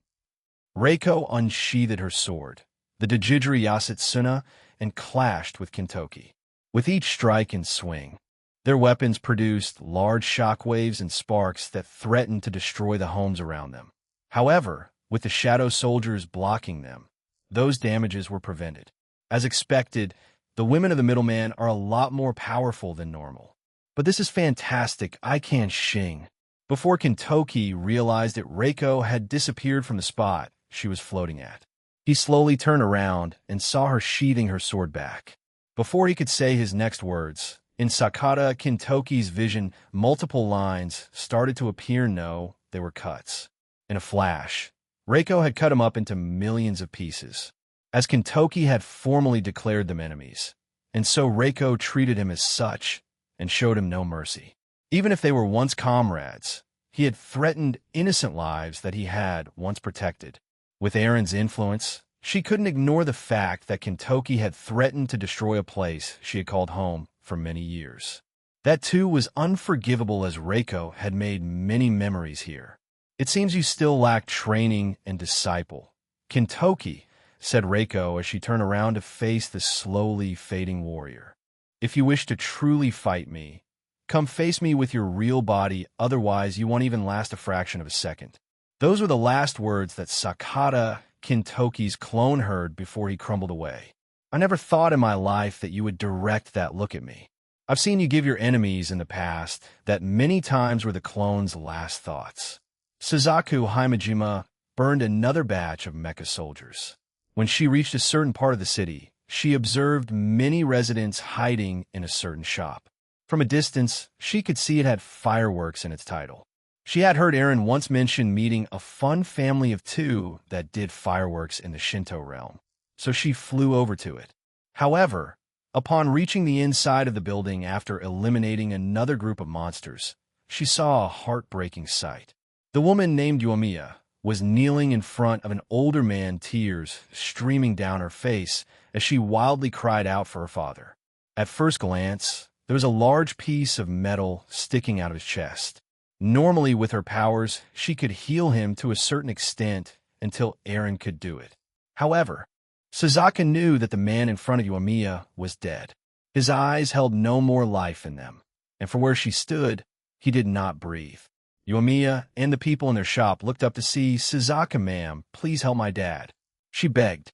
Reiko unsheathed her sword, the Dejidri Yasutsuna, and clashed with Kintoki. With each strike and swing, their weapons produced large shockwaves and sparks that threatened to destroy the homes around them. However, with the shadow soldiers blocking them, those damages were prevented. As expected, the women of the middleman are a lot more powerful than normal. But this is fantastic, I can't shing. Before Kintoki realized it, Reiko had disappeared from the spot she was floating at. He slowly turned around and saw her sheathing her sword back. Before he could say his next words, in Sakata Kintoki's vision, multiple lines started to appear. No, they were cuts. In a flash, Reiko had cut him up into millions of pieces, as Kintoki had formally declared them enemies, and so Reiko treated him as such and showed him no mercy. Even if they were once comrades, he had threatened innocent lives that he had once protected. With Erin's influence, she couldn't ignore the fact that Kintoki had threatened to destroy a place she had called home for many years. That too was unforgivable, as Reiko had made many memories here. It seems you still lack training and disciple, Kintoki, said Reiko as she turned around to face the slowly fading warrior. If you wish to truly fight me, come face me with your real body, otherwise you won't even last a fraction of a second. Those were the last words that Sakata Kintoki's clone heard before he crumbled away. I never thought in my life that you would direct that look at me. I've seen you give your enemies in the past that many times were the clone's last thoughts. Suzaku Himejima burned another batch of mecha soldiers. When she reached a certain part of the city, she observed many residents hiding in a certain shop. From a distance, she could see it had fireworks in its title. She had heard Erin once mention meeting a fun family of two that did fireworks in the Shinto realm, so she flew over to it. However, upon reaching the inside of the building after eliminating another group of monsters, she saw a heartbreaking sight. The woman named Yoimiya was kneeling in front of an older man, tears streaming down her face as she wildly cried out for her father. At first glance, there was a large piece of metal sticking out of his chest. Normally, with her powers, she could heal him to a certain extent until Erin could do it. However, Suzaku knew that the man in front of Yoimiya was dead. His eyes held no more life in them, and from where she stood, he did not breathe. Yoimiya and the people in their shop looked up to see Suzaku. Ma'am, please help my dad, she begged.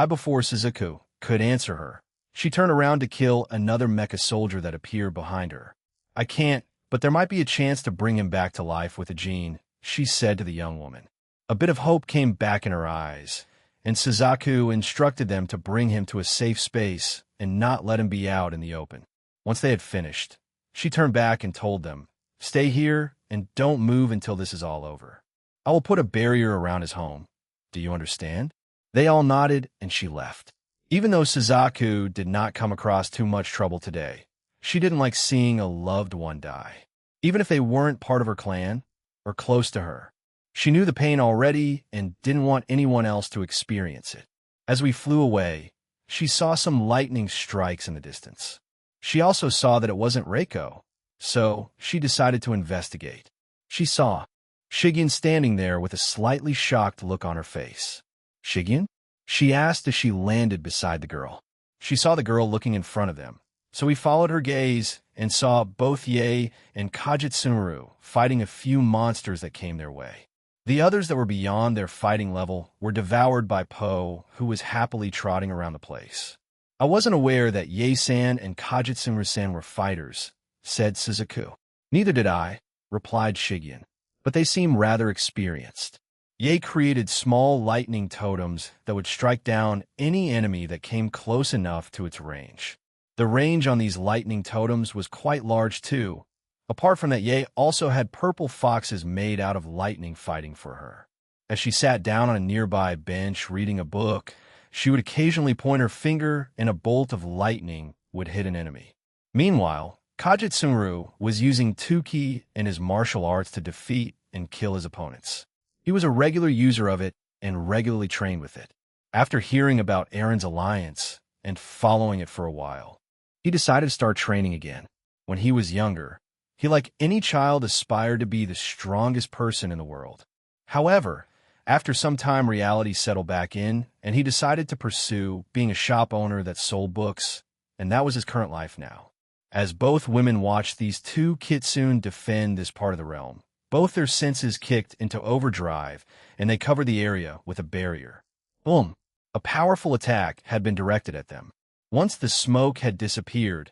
Before Suzaku could answer her, she turned around to kill another mecha soldier that appeared behind her. I can't, but there might be a chance to bring him back to life with a gene, she said to the young woman. A bit of hope came back in her eyes, and Suzaku instructed them to bring him to a safe space and not let him be out in the open. Once they had finished, she turned back and told them, stay here and don't move until this is all over. I will put a barrier around his home. Do you understand? They all nodded and she left. Even though Suzaku did not come across too much trouble today, she didn't like seeing a loved one die, even if they weren't part of her clan or close to her. She knew the pain already and didn't want anyone else to experience it. As we flew away, she saw some lightning strikes in the distance. She also saw that it wasn't Reiko, so she decided to investigate. She saw Shigen standing there with a slightly shocked look on her face. Shigen? She asked as she landed beside the girl. She saw the girl looking in front of them, so he followed her gaze and saw both Ye and Kajitsuru fighting a few monsters that came their way. The others that were beyond their fighting level were devoured by Po, who was happily trotting around the place. I wasn't aware that Ye-san and Kajitsuru-san were fighters, said Suzaku. Neither did I, replied Shigen, but they seem rather experienced. Ye created small lightning totems that would strike down any enemy that came close enough to its range. The range on these lightning totems was quite large too. Apart from that, Ye also had purple foxes made out of lightning fighting for her. As she sat down on a nearby bench reading a book, she would occasionally point her finger and a bolt of lightning would hit an enemy. Meanwhile, Kajitsuru was using 10k in his martial arts to defeat and kill his opponents. He was a regular user of it and regularly trained with it. After hearing about Erin's alliance and following it for a while, he decided to start training again. When he was younger, he, like any child, aspired to be the strongest person in the world. However, after some time, reality settled back in, and he decided to pursue being a shop owner that sold books, and that was his current life now. As both women watched these two kitsune defend this part of the realm, both their senses kicked into overdrive, and they covered the area with a barrier. Boom! A powerful attack had been directed at them. Once the smoke had disappeared,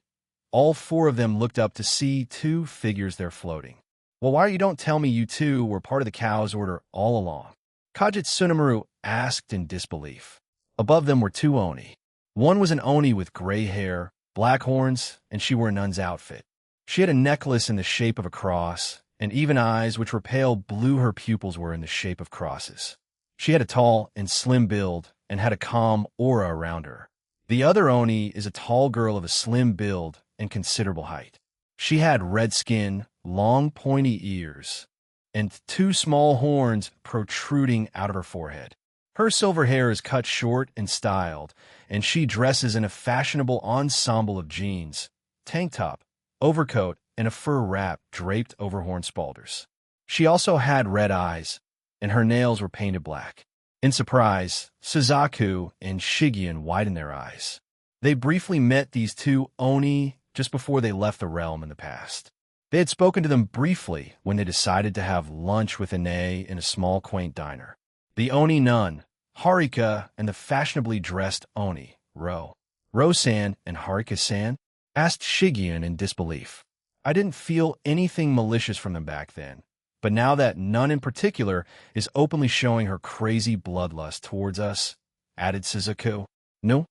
all four of them looked up to see two figures there floating. "Well, why you don't tell me you two were part of the Cow's order all along?" Kajitsunemaru asked in disbelief. Above them were two Oni. One was an Oni with gray hair, black horns, and she wore a nun's outfit. She had a necklace in the shape of a cross, and even eyes which were pale blue her pupils were in the shape of crosses. She had a tall and slim build and had a calm aura around her. The other Oni is a tall girl of a slim build and considerable height. She had red skin, long pointy ears, and two small horns protruding out of her forehead. Her silver hair is cut short and styled, and she dresses in a fashionable ensemble of jeans, tank top, overcoat, and a fur wrap draped over horn spalders. She also had red eyes, and her nails were painted black. In surprise, Suzaku and Shigeon widened their eyes. They briefly met these two Oni just before they left the realm in the past. They had spoken to them briefly when they decided to have lunch with Ine in a small, quaint diner. The Oni nun, Harika, and the fashionably dressed Oni, Ro-san and Harika-san, asked Shigeon in disbelief. "I didn't feel anything malicious from them back then, but now that none in particular is openly showing her crazy bloodlust towards us," added Suzaku. No.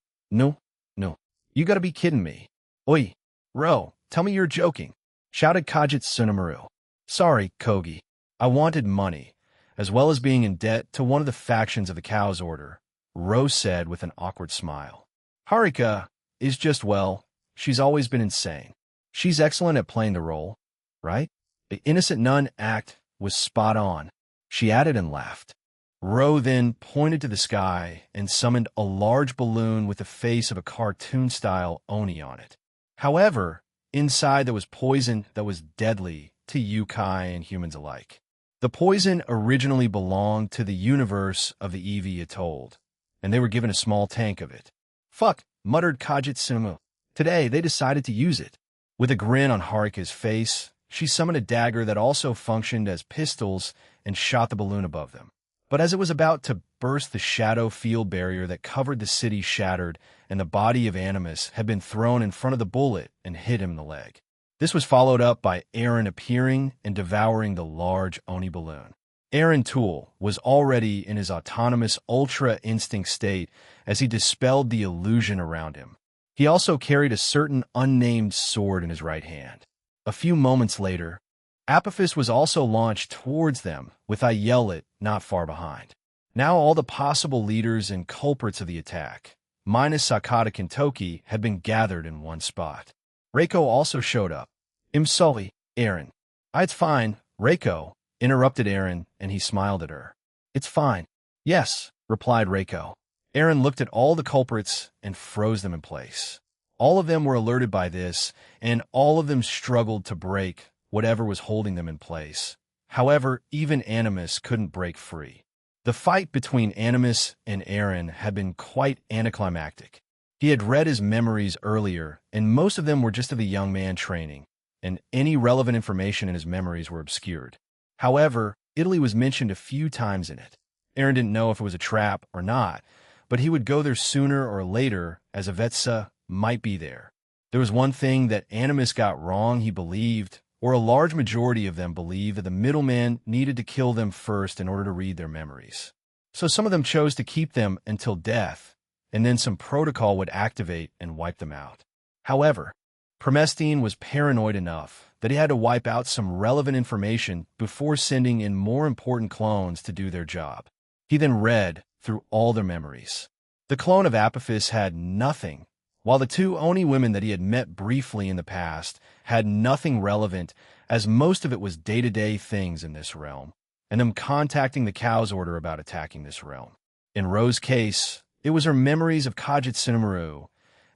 You gotta be kidding me." "Oi, Ro, tell me you're joking," shouted Kajitsunemaru. "Sorry, Kogi. I wanted money, as well as being in debt to one of the factions of the Cow's order," Ro said with an awkward smile. "Harika is just, well, she's always been insane. She's excellent at playing the role, right?" The innocent nun act was spot on, she added and laughed. Ro then pointed to the sky and summoned a large balloon with the face of a cartoon-style Oni on it. However, inside there was poison that was deadly to yokai and humans alike. The poison originally belonged to the universe of the Eevee Atoll, and they were given a small tank of it. "Fuck," muttered Kajitsumu. "Today they decided to use it." With a grin on Harika's face, she summoned a dagger that also functioned as pistols and shot the balloon above them. But as it was about to burst, the shadow field barrier that covered the city shattered, and the body of Animus had been thrown in front of the bullet and hit him in the leg. This was followed up by Aaron appearing and devouring the large Oni balloon. Aaron Toole was already in his autonomous Ultra Instinct state as he dispelled the illusion around him. He also carried a certain unnamed sword in his right hand. A few moments later, Apophis was also launched towards them, with Ayelet not far behind. Now all the possible leaders and culprits of the attack, minus Sakata Kintoki, had been gathered in one spot. Reiko also showed up. "I'm sorry, Aaron." "It's fine, Reiko," interrupted Aaron, and he smiled at her. "It's fine." "Yes," replied Reiko. Aaron looked at all the culprits and froze them in place. All of them were alerted by this, and all of them struggled to break whatever was holding them in place. However, even Animus couldn't break free. The fight between Animus and Aaron had been quite anticlimactic. He had read his memories earlier, and most of them were just of the young man training, and any relevant information in his memories were obscured. However, Italy was mentioned a few times in it. Aaron didn't know if it was a trap or not, but he would go there sooner or later, as Avetsa might be there. There was one thing that Animus got wrong, he believed, or a large majority of them believed, that the middleman needed to kill them first in order to read their memories. So some of them chose to keep them until death, and then some protocol would activate and wipe them out. However, Promestine was paranoid enough that he had to wipe out some relevant information before sending in more important clones to do their job. He then read through all their memories. The clone of Apophis had nothing, while the two Oni women that he had met briefly in the past had nothing relevant, as most of it was day-to-day things in this realm, and them contacting the Cow's order about attacking this realm. In Ro's case, it was her memories of Kajitsunemaru,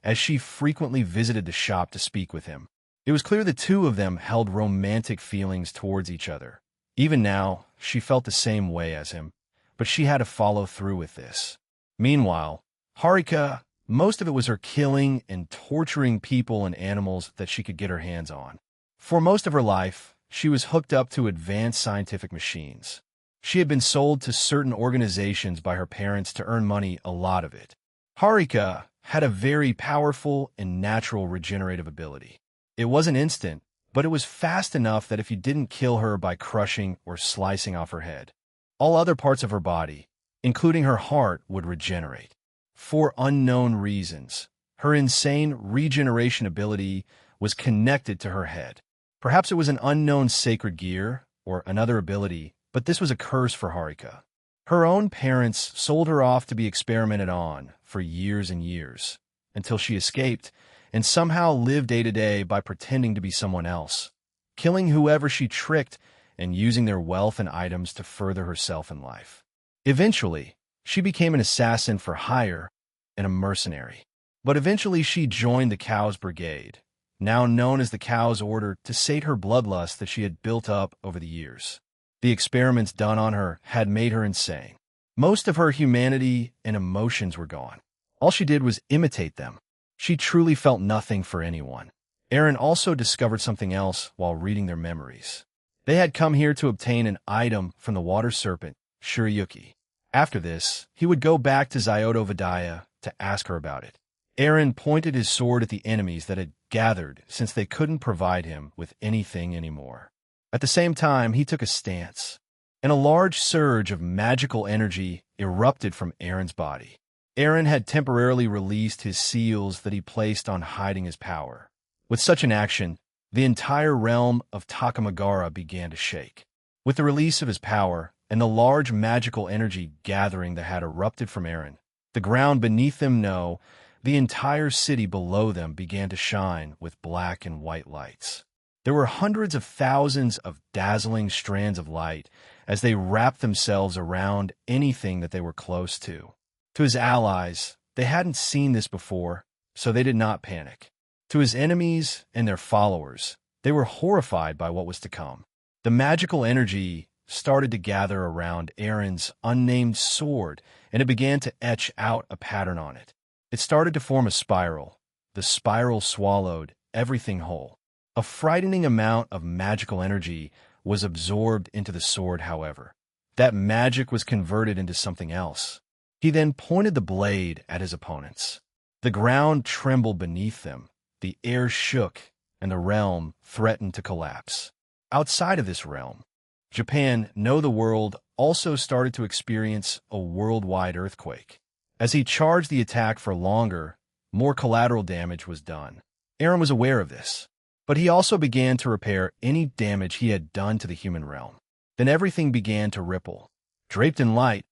as she frequently visited the shop to speak with him. It was clear the two of them held romantic feelings towards each other. Even now, she felt the same way as him, but she had to follow through with this. Meanwhile, Harika, most of it was her killing and torturing people and animals that she could get her hands on. For most of her life, she was hooked up to advanced scientific machines. She had been sold to certain organizations by her parents to earn money, a lot of it. Harika had a very powerful and natural regenerative ability. It wasn't instant, but it was fast enough that if you didn't kill her by crushing or slicing off her head, all other parts of her body, including her heart, would regenerate. For unknown reasons, her insane regeneration ability was connected to her head. Perhaps it was an unknown sacred gear or another ability, but this was a curse for Harika. Her own parents sold her off to be experimented on for years and years, until she escaped and somehow lived day to day by pretending to be someone else, killing whoever she tricked and using their wealth and items to further herself in life. Eventually, she became an assassin for hire and a mercenary. But eventually she joined the Cow's Brigade, now known as the Cow's Order, to sate her bloodlust that she had built up over the years. The experiments done on her had made her insane. Most of her humanity and emotions were gone. All she did was imitate them. She truly felt nothing for anyone. Aaron also discovered something else while reading their memories. They had come here to obtain an item from the water serpent, Shiryuki. After this, he would go back to Zyoto Vidya to ask her about it. Aaron pointed his sword at the enemies that had gathered since they couldn't provide him with anything anymore. At the same time, he took a stance, and a large surge of magical energy erupted from Aaron's body. Aaron had temporarily released his seals that he placed on hiding his power. With such an action, the entire realm of Takamagara began to shake. With the release of his power and the large magical energy gathering that had erupted from Aaron, the ground beneath them, no, the entire city below them began to shine with black and white lights. There were hundreds of thousands of dazzling strands of light as they wrapped themselves around anything that they were close to. To his allies, they hadn't seen this before, so they did not panic. To his enemies and their followers, they were horrified by what was to come. The magical energy started to gather around Aaron's unnamed sword, and it began to etch out a pattern on it. It started to form a spiral. The spiral swallowed everything whole. A frightening amount of magical energy was absorbed into the sword, however. That magic was converted into something else. He then pointed the blade at his opponents. The ground trembled beneath them, the air shook, and the realm threatened to collapse. Outside of this realm, Japan, no, the world, also started to experience a worldwide earthquake. As he charged the attack for longer, more collateral damage was done. Aaron was aware of this, but he also began to repair any damage he had done to the human realm. Then everything began to ripple. Draped in light,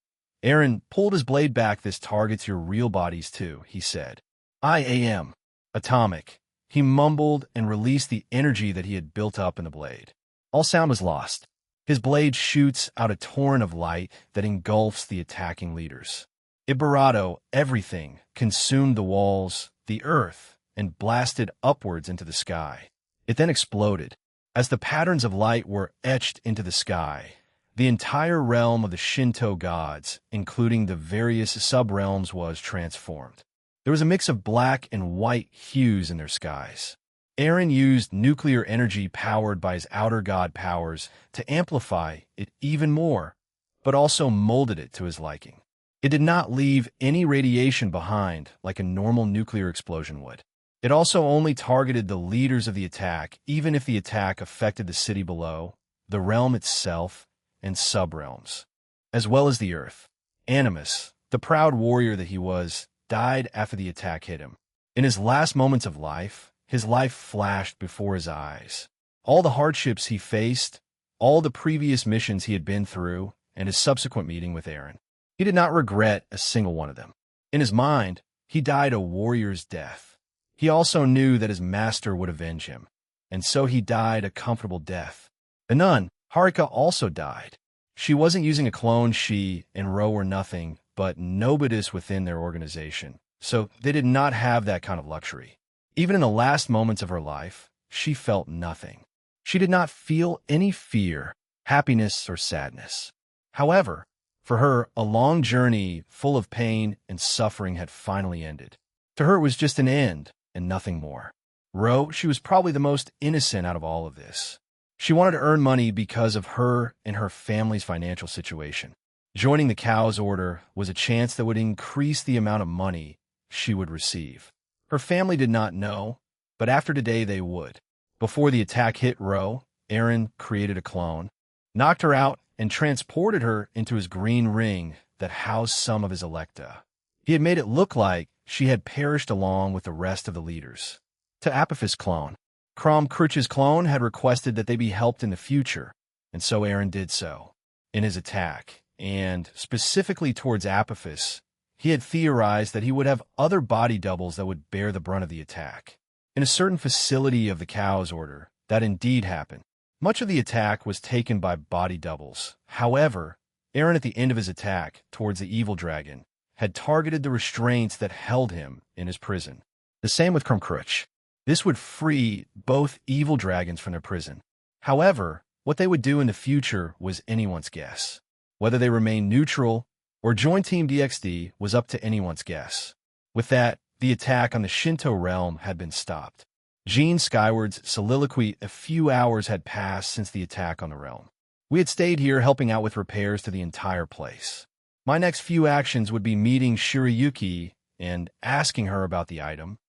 Aaron pulled his blade back. "This targets your real bodies too," he said. "I am atomic." He mumbled and released the energy that he had built up in the blade. All sound was lost. His blade shoots out a torrent of light that engulfs the attacking leaders. Ibarato, everything, consumed the walls, the earth, and blasted upwards into the sky. It then exploded. As the patterns of light were etched into the sky, the entire realm of the Shinto gods, including the various sub-realms, was transformed. There was a mix of black and white hues in their skies. Aaron used nuclear energy powered by his outer god powers to amplify it even more, but also molded it to his liking. It did not leave any radiation behind like a normal nuclear explosion would. It also only targeted the leaders of the attack, even if the attack affected the city below, the realm itself, and sub-realms, as well as the earth. Animus, the proud warrior that he was, died after the attack hit him. In his last moments of life, his life flashed before his eyes. All the hardships he faced, all the previous missions he had been through, and his subsequent meeting with Aaron. He did not regret a single one of them. In his mind, he died a warrior's death. He also knew that his master would avenge him, and so he died a comfortable death. The nun, Harika, also died. She wasn't using a clone. She and Ro were nothing but nobodies within their organization, so they did not have that kind of luxury. Even in the last moments of her life, she felt nothing. She did not feel any fear, happiness, or sadness. However, for her, a long journey full of pain and suffering had finally ended. To her, it was just an end and nothing more. Ro, she was probably the most innocent out of all of this. She wanted to earn money because of her and her family's financial situation. Joining the Cows Order was a chance that would increase the amount of money she would receive. Her family did not know, but after today they would. Before the attack hit Ro, Aaron created a clone, knocked her out, and transported her into his green ring that housed some of his Electa. He had made it look like she had perished along with the rest of the leaders. To Apophis' clone, Crom Critch's clone had requested that they be helped in the future, and so Aaron did so. In his attack, and specifically towards Apophis, he had theorized that he would have other body doubles that would bear the brunt of the attack. In a certain facility of the Cows Order, that indeed happened. Much of the attack was taken by body doubles. However, Aaron at the end of his attack towards the evil dragon had targeted the restraints that held him in his prison. The same with Crom Critch. This would free both evil dragons from their prison. However, what they would do in the future was anyone's guess. Whether they remain neutral or join Team DXD was up to anyone's guess. With that, the attack on the Shinto realm had been stopped. Gene Skyward's soliloquy: a few hours had passed since the attack on the realm. We had stayed here helping out with repairs to the entire place. My next few actions would be meeting Shirayuki and asking her about the item,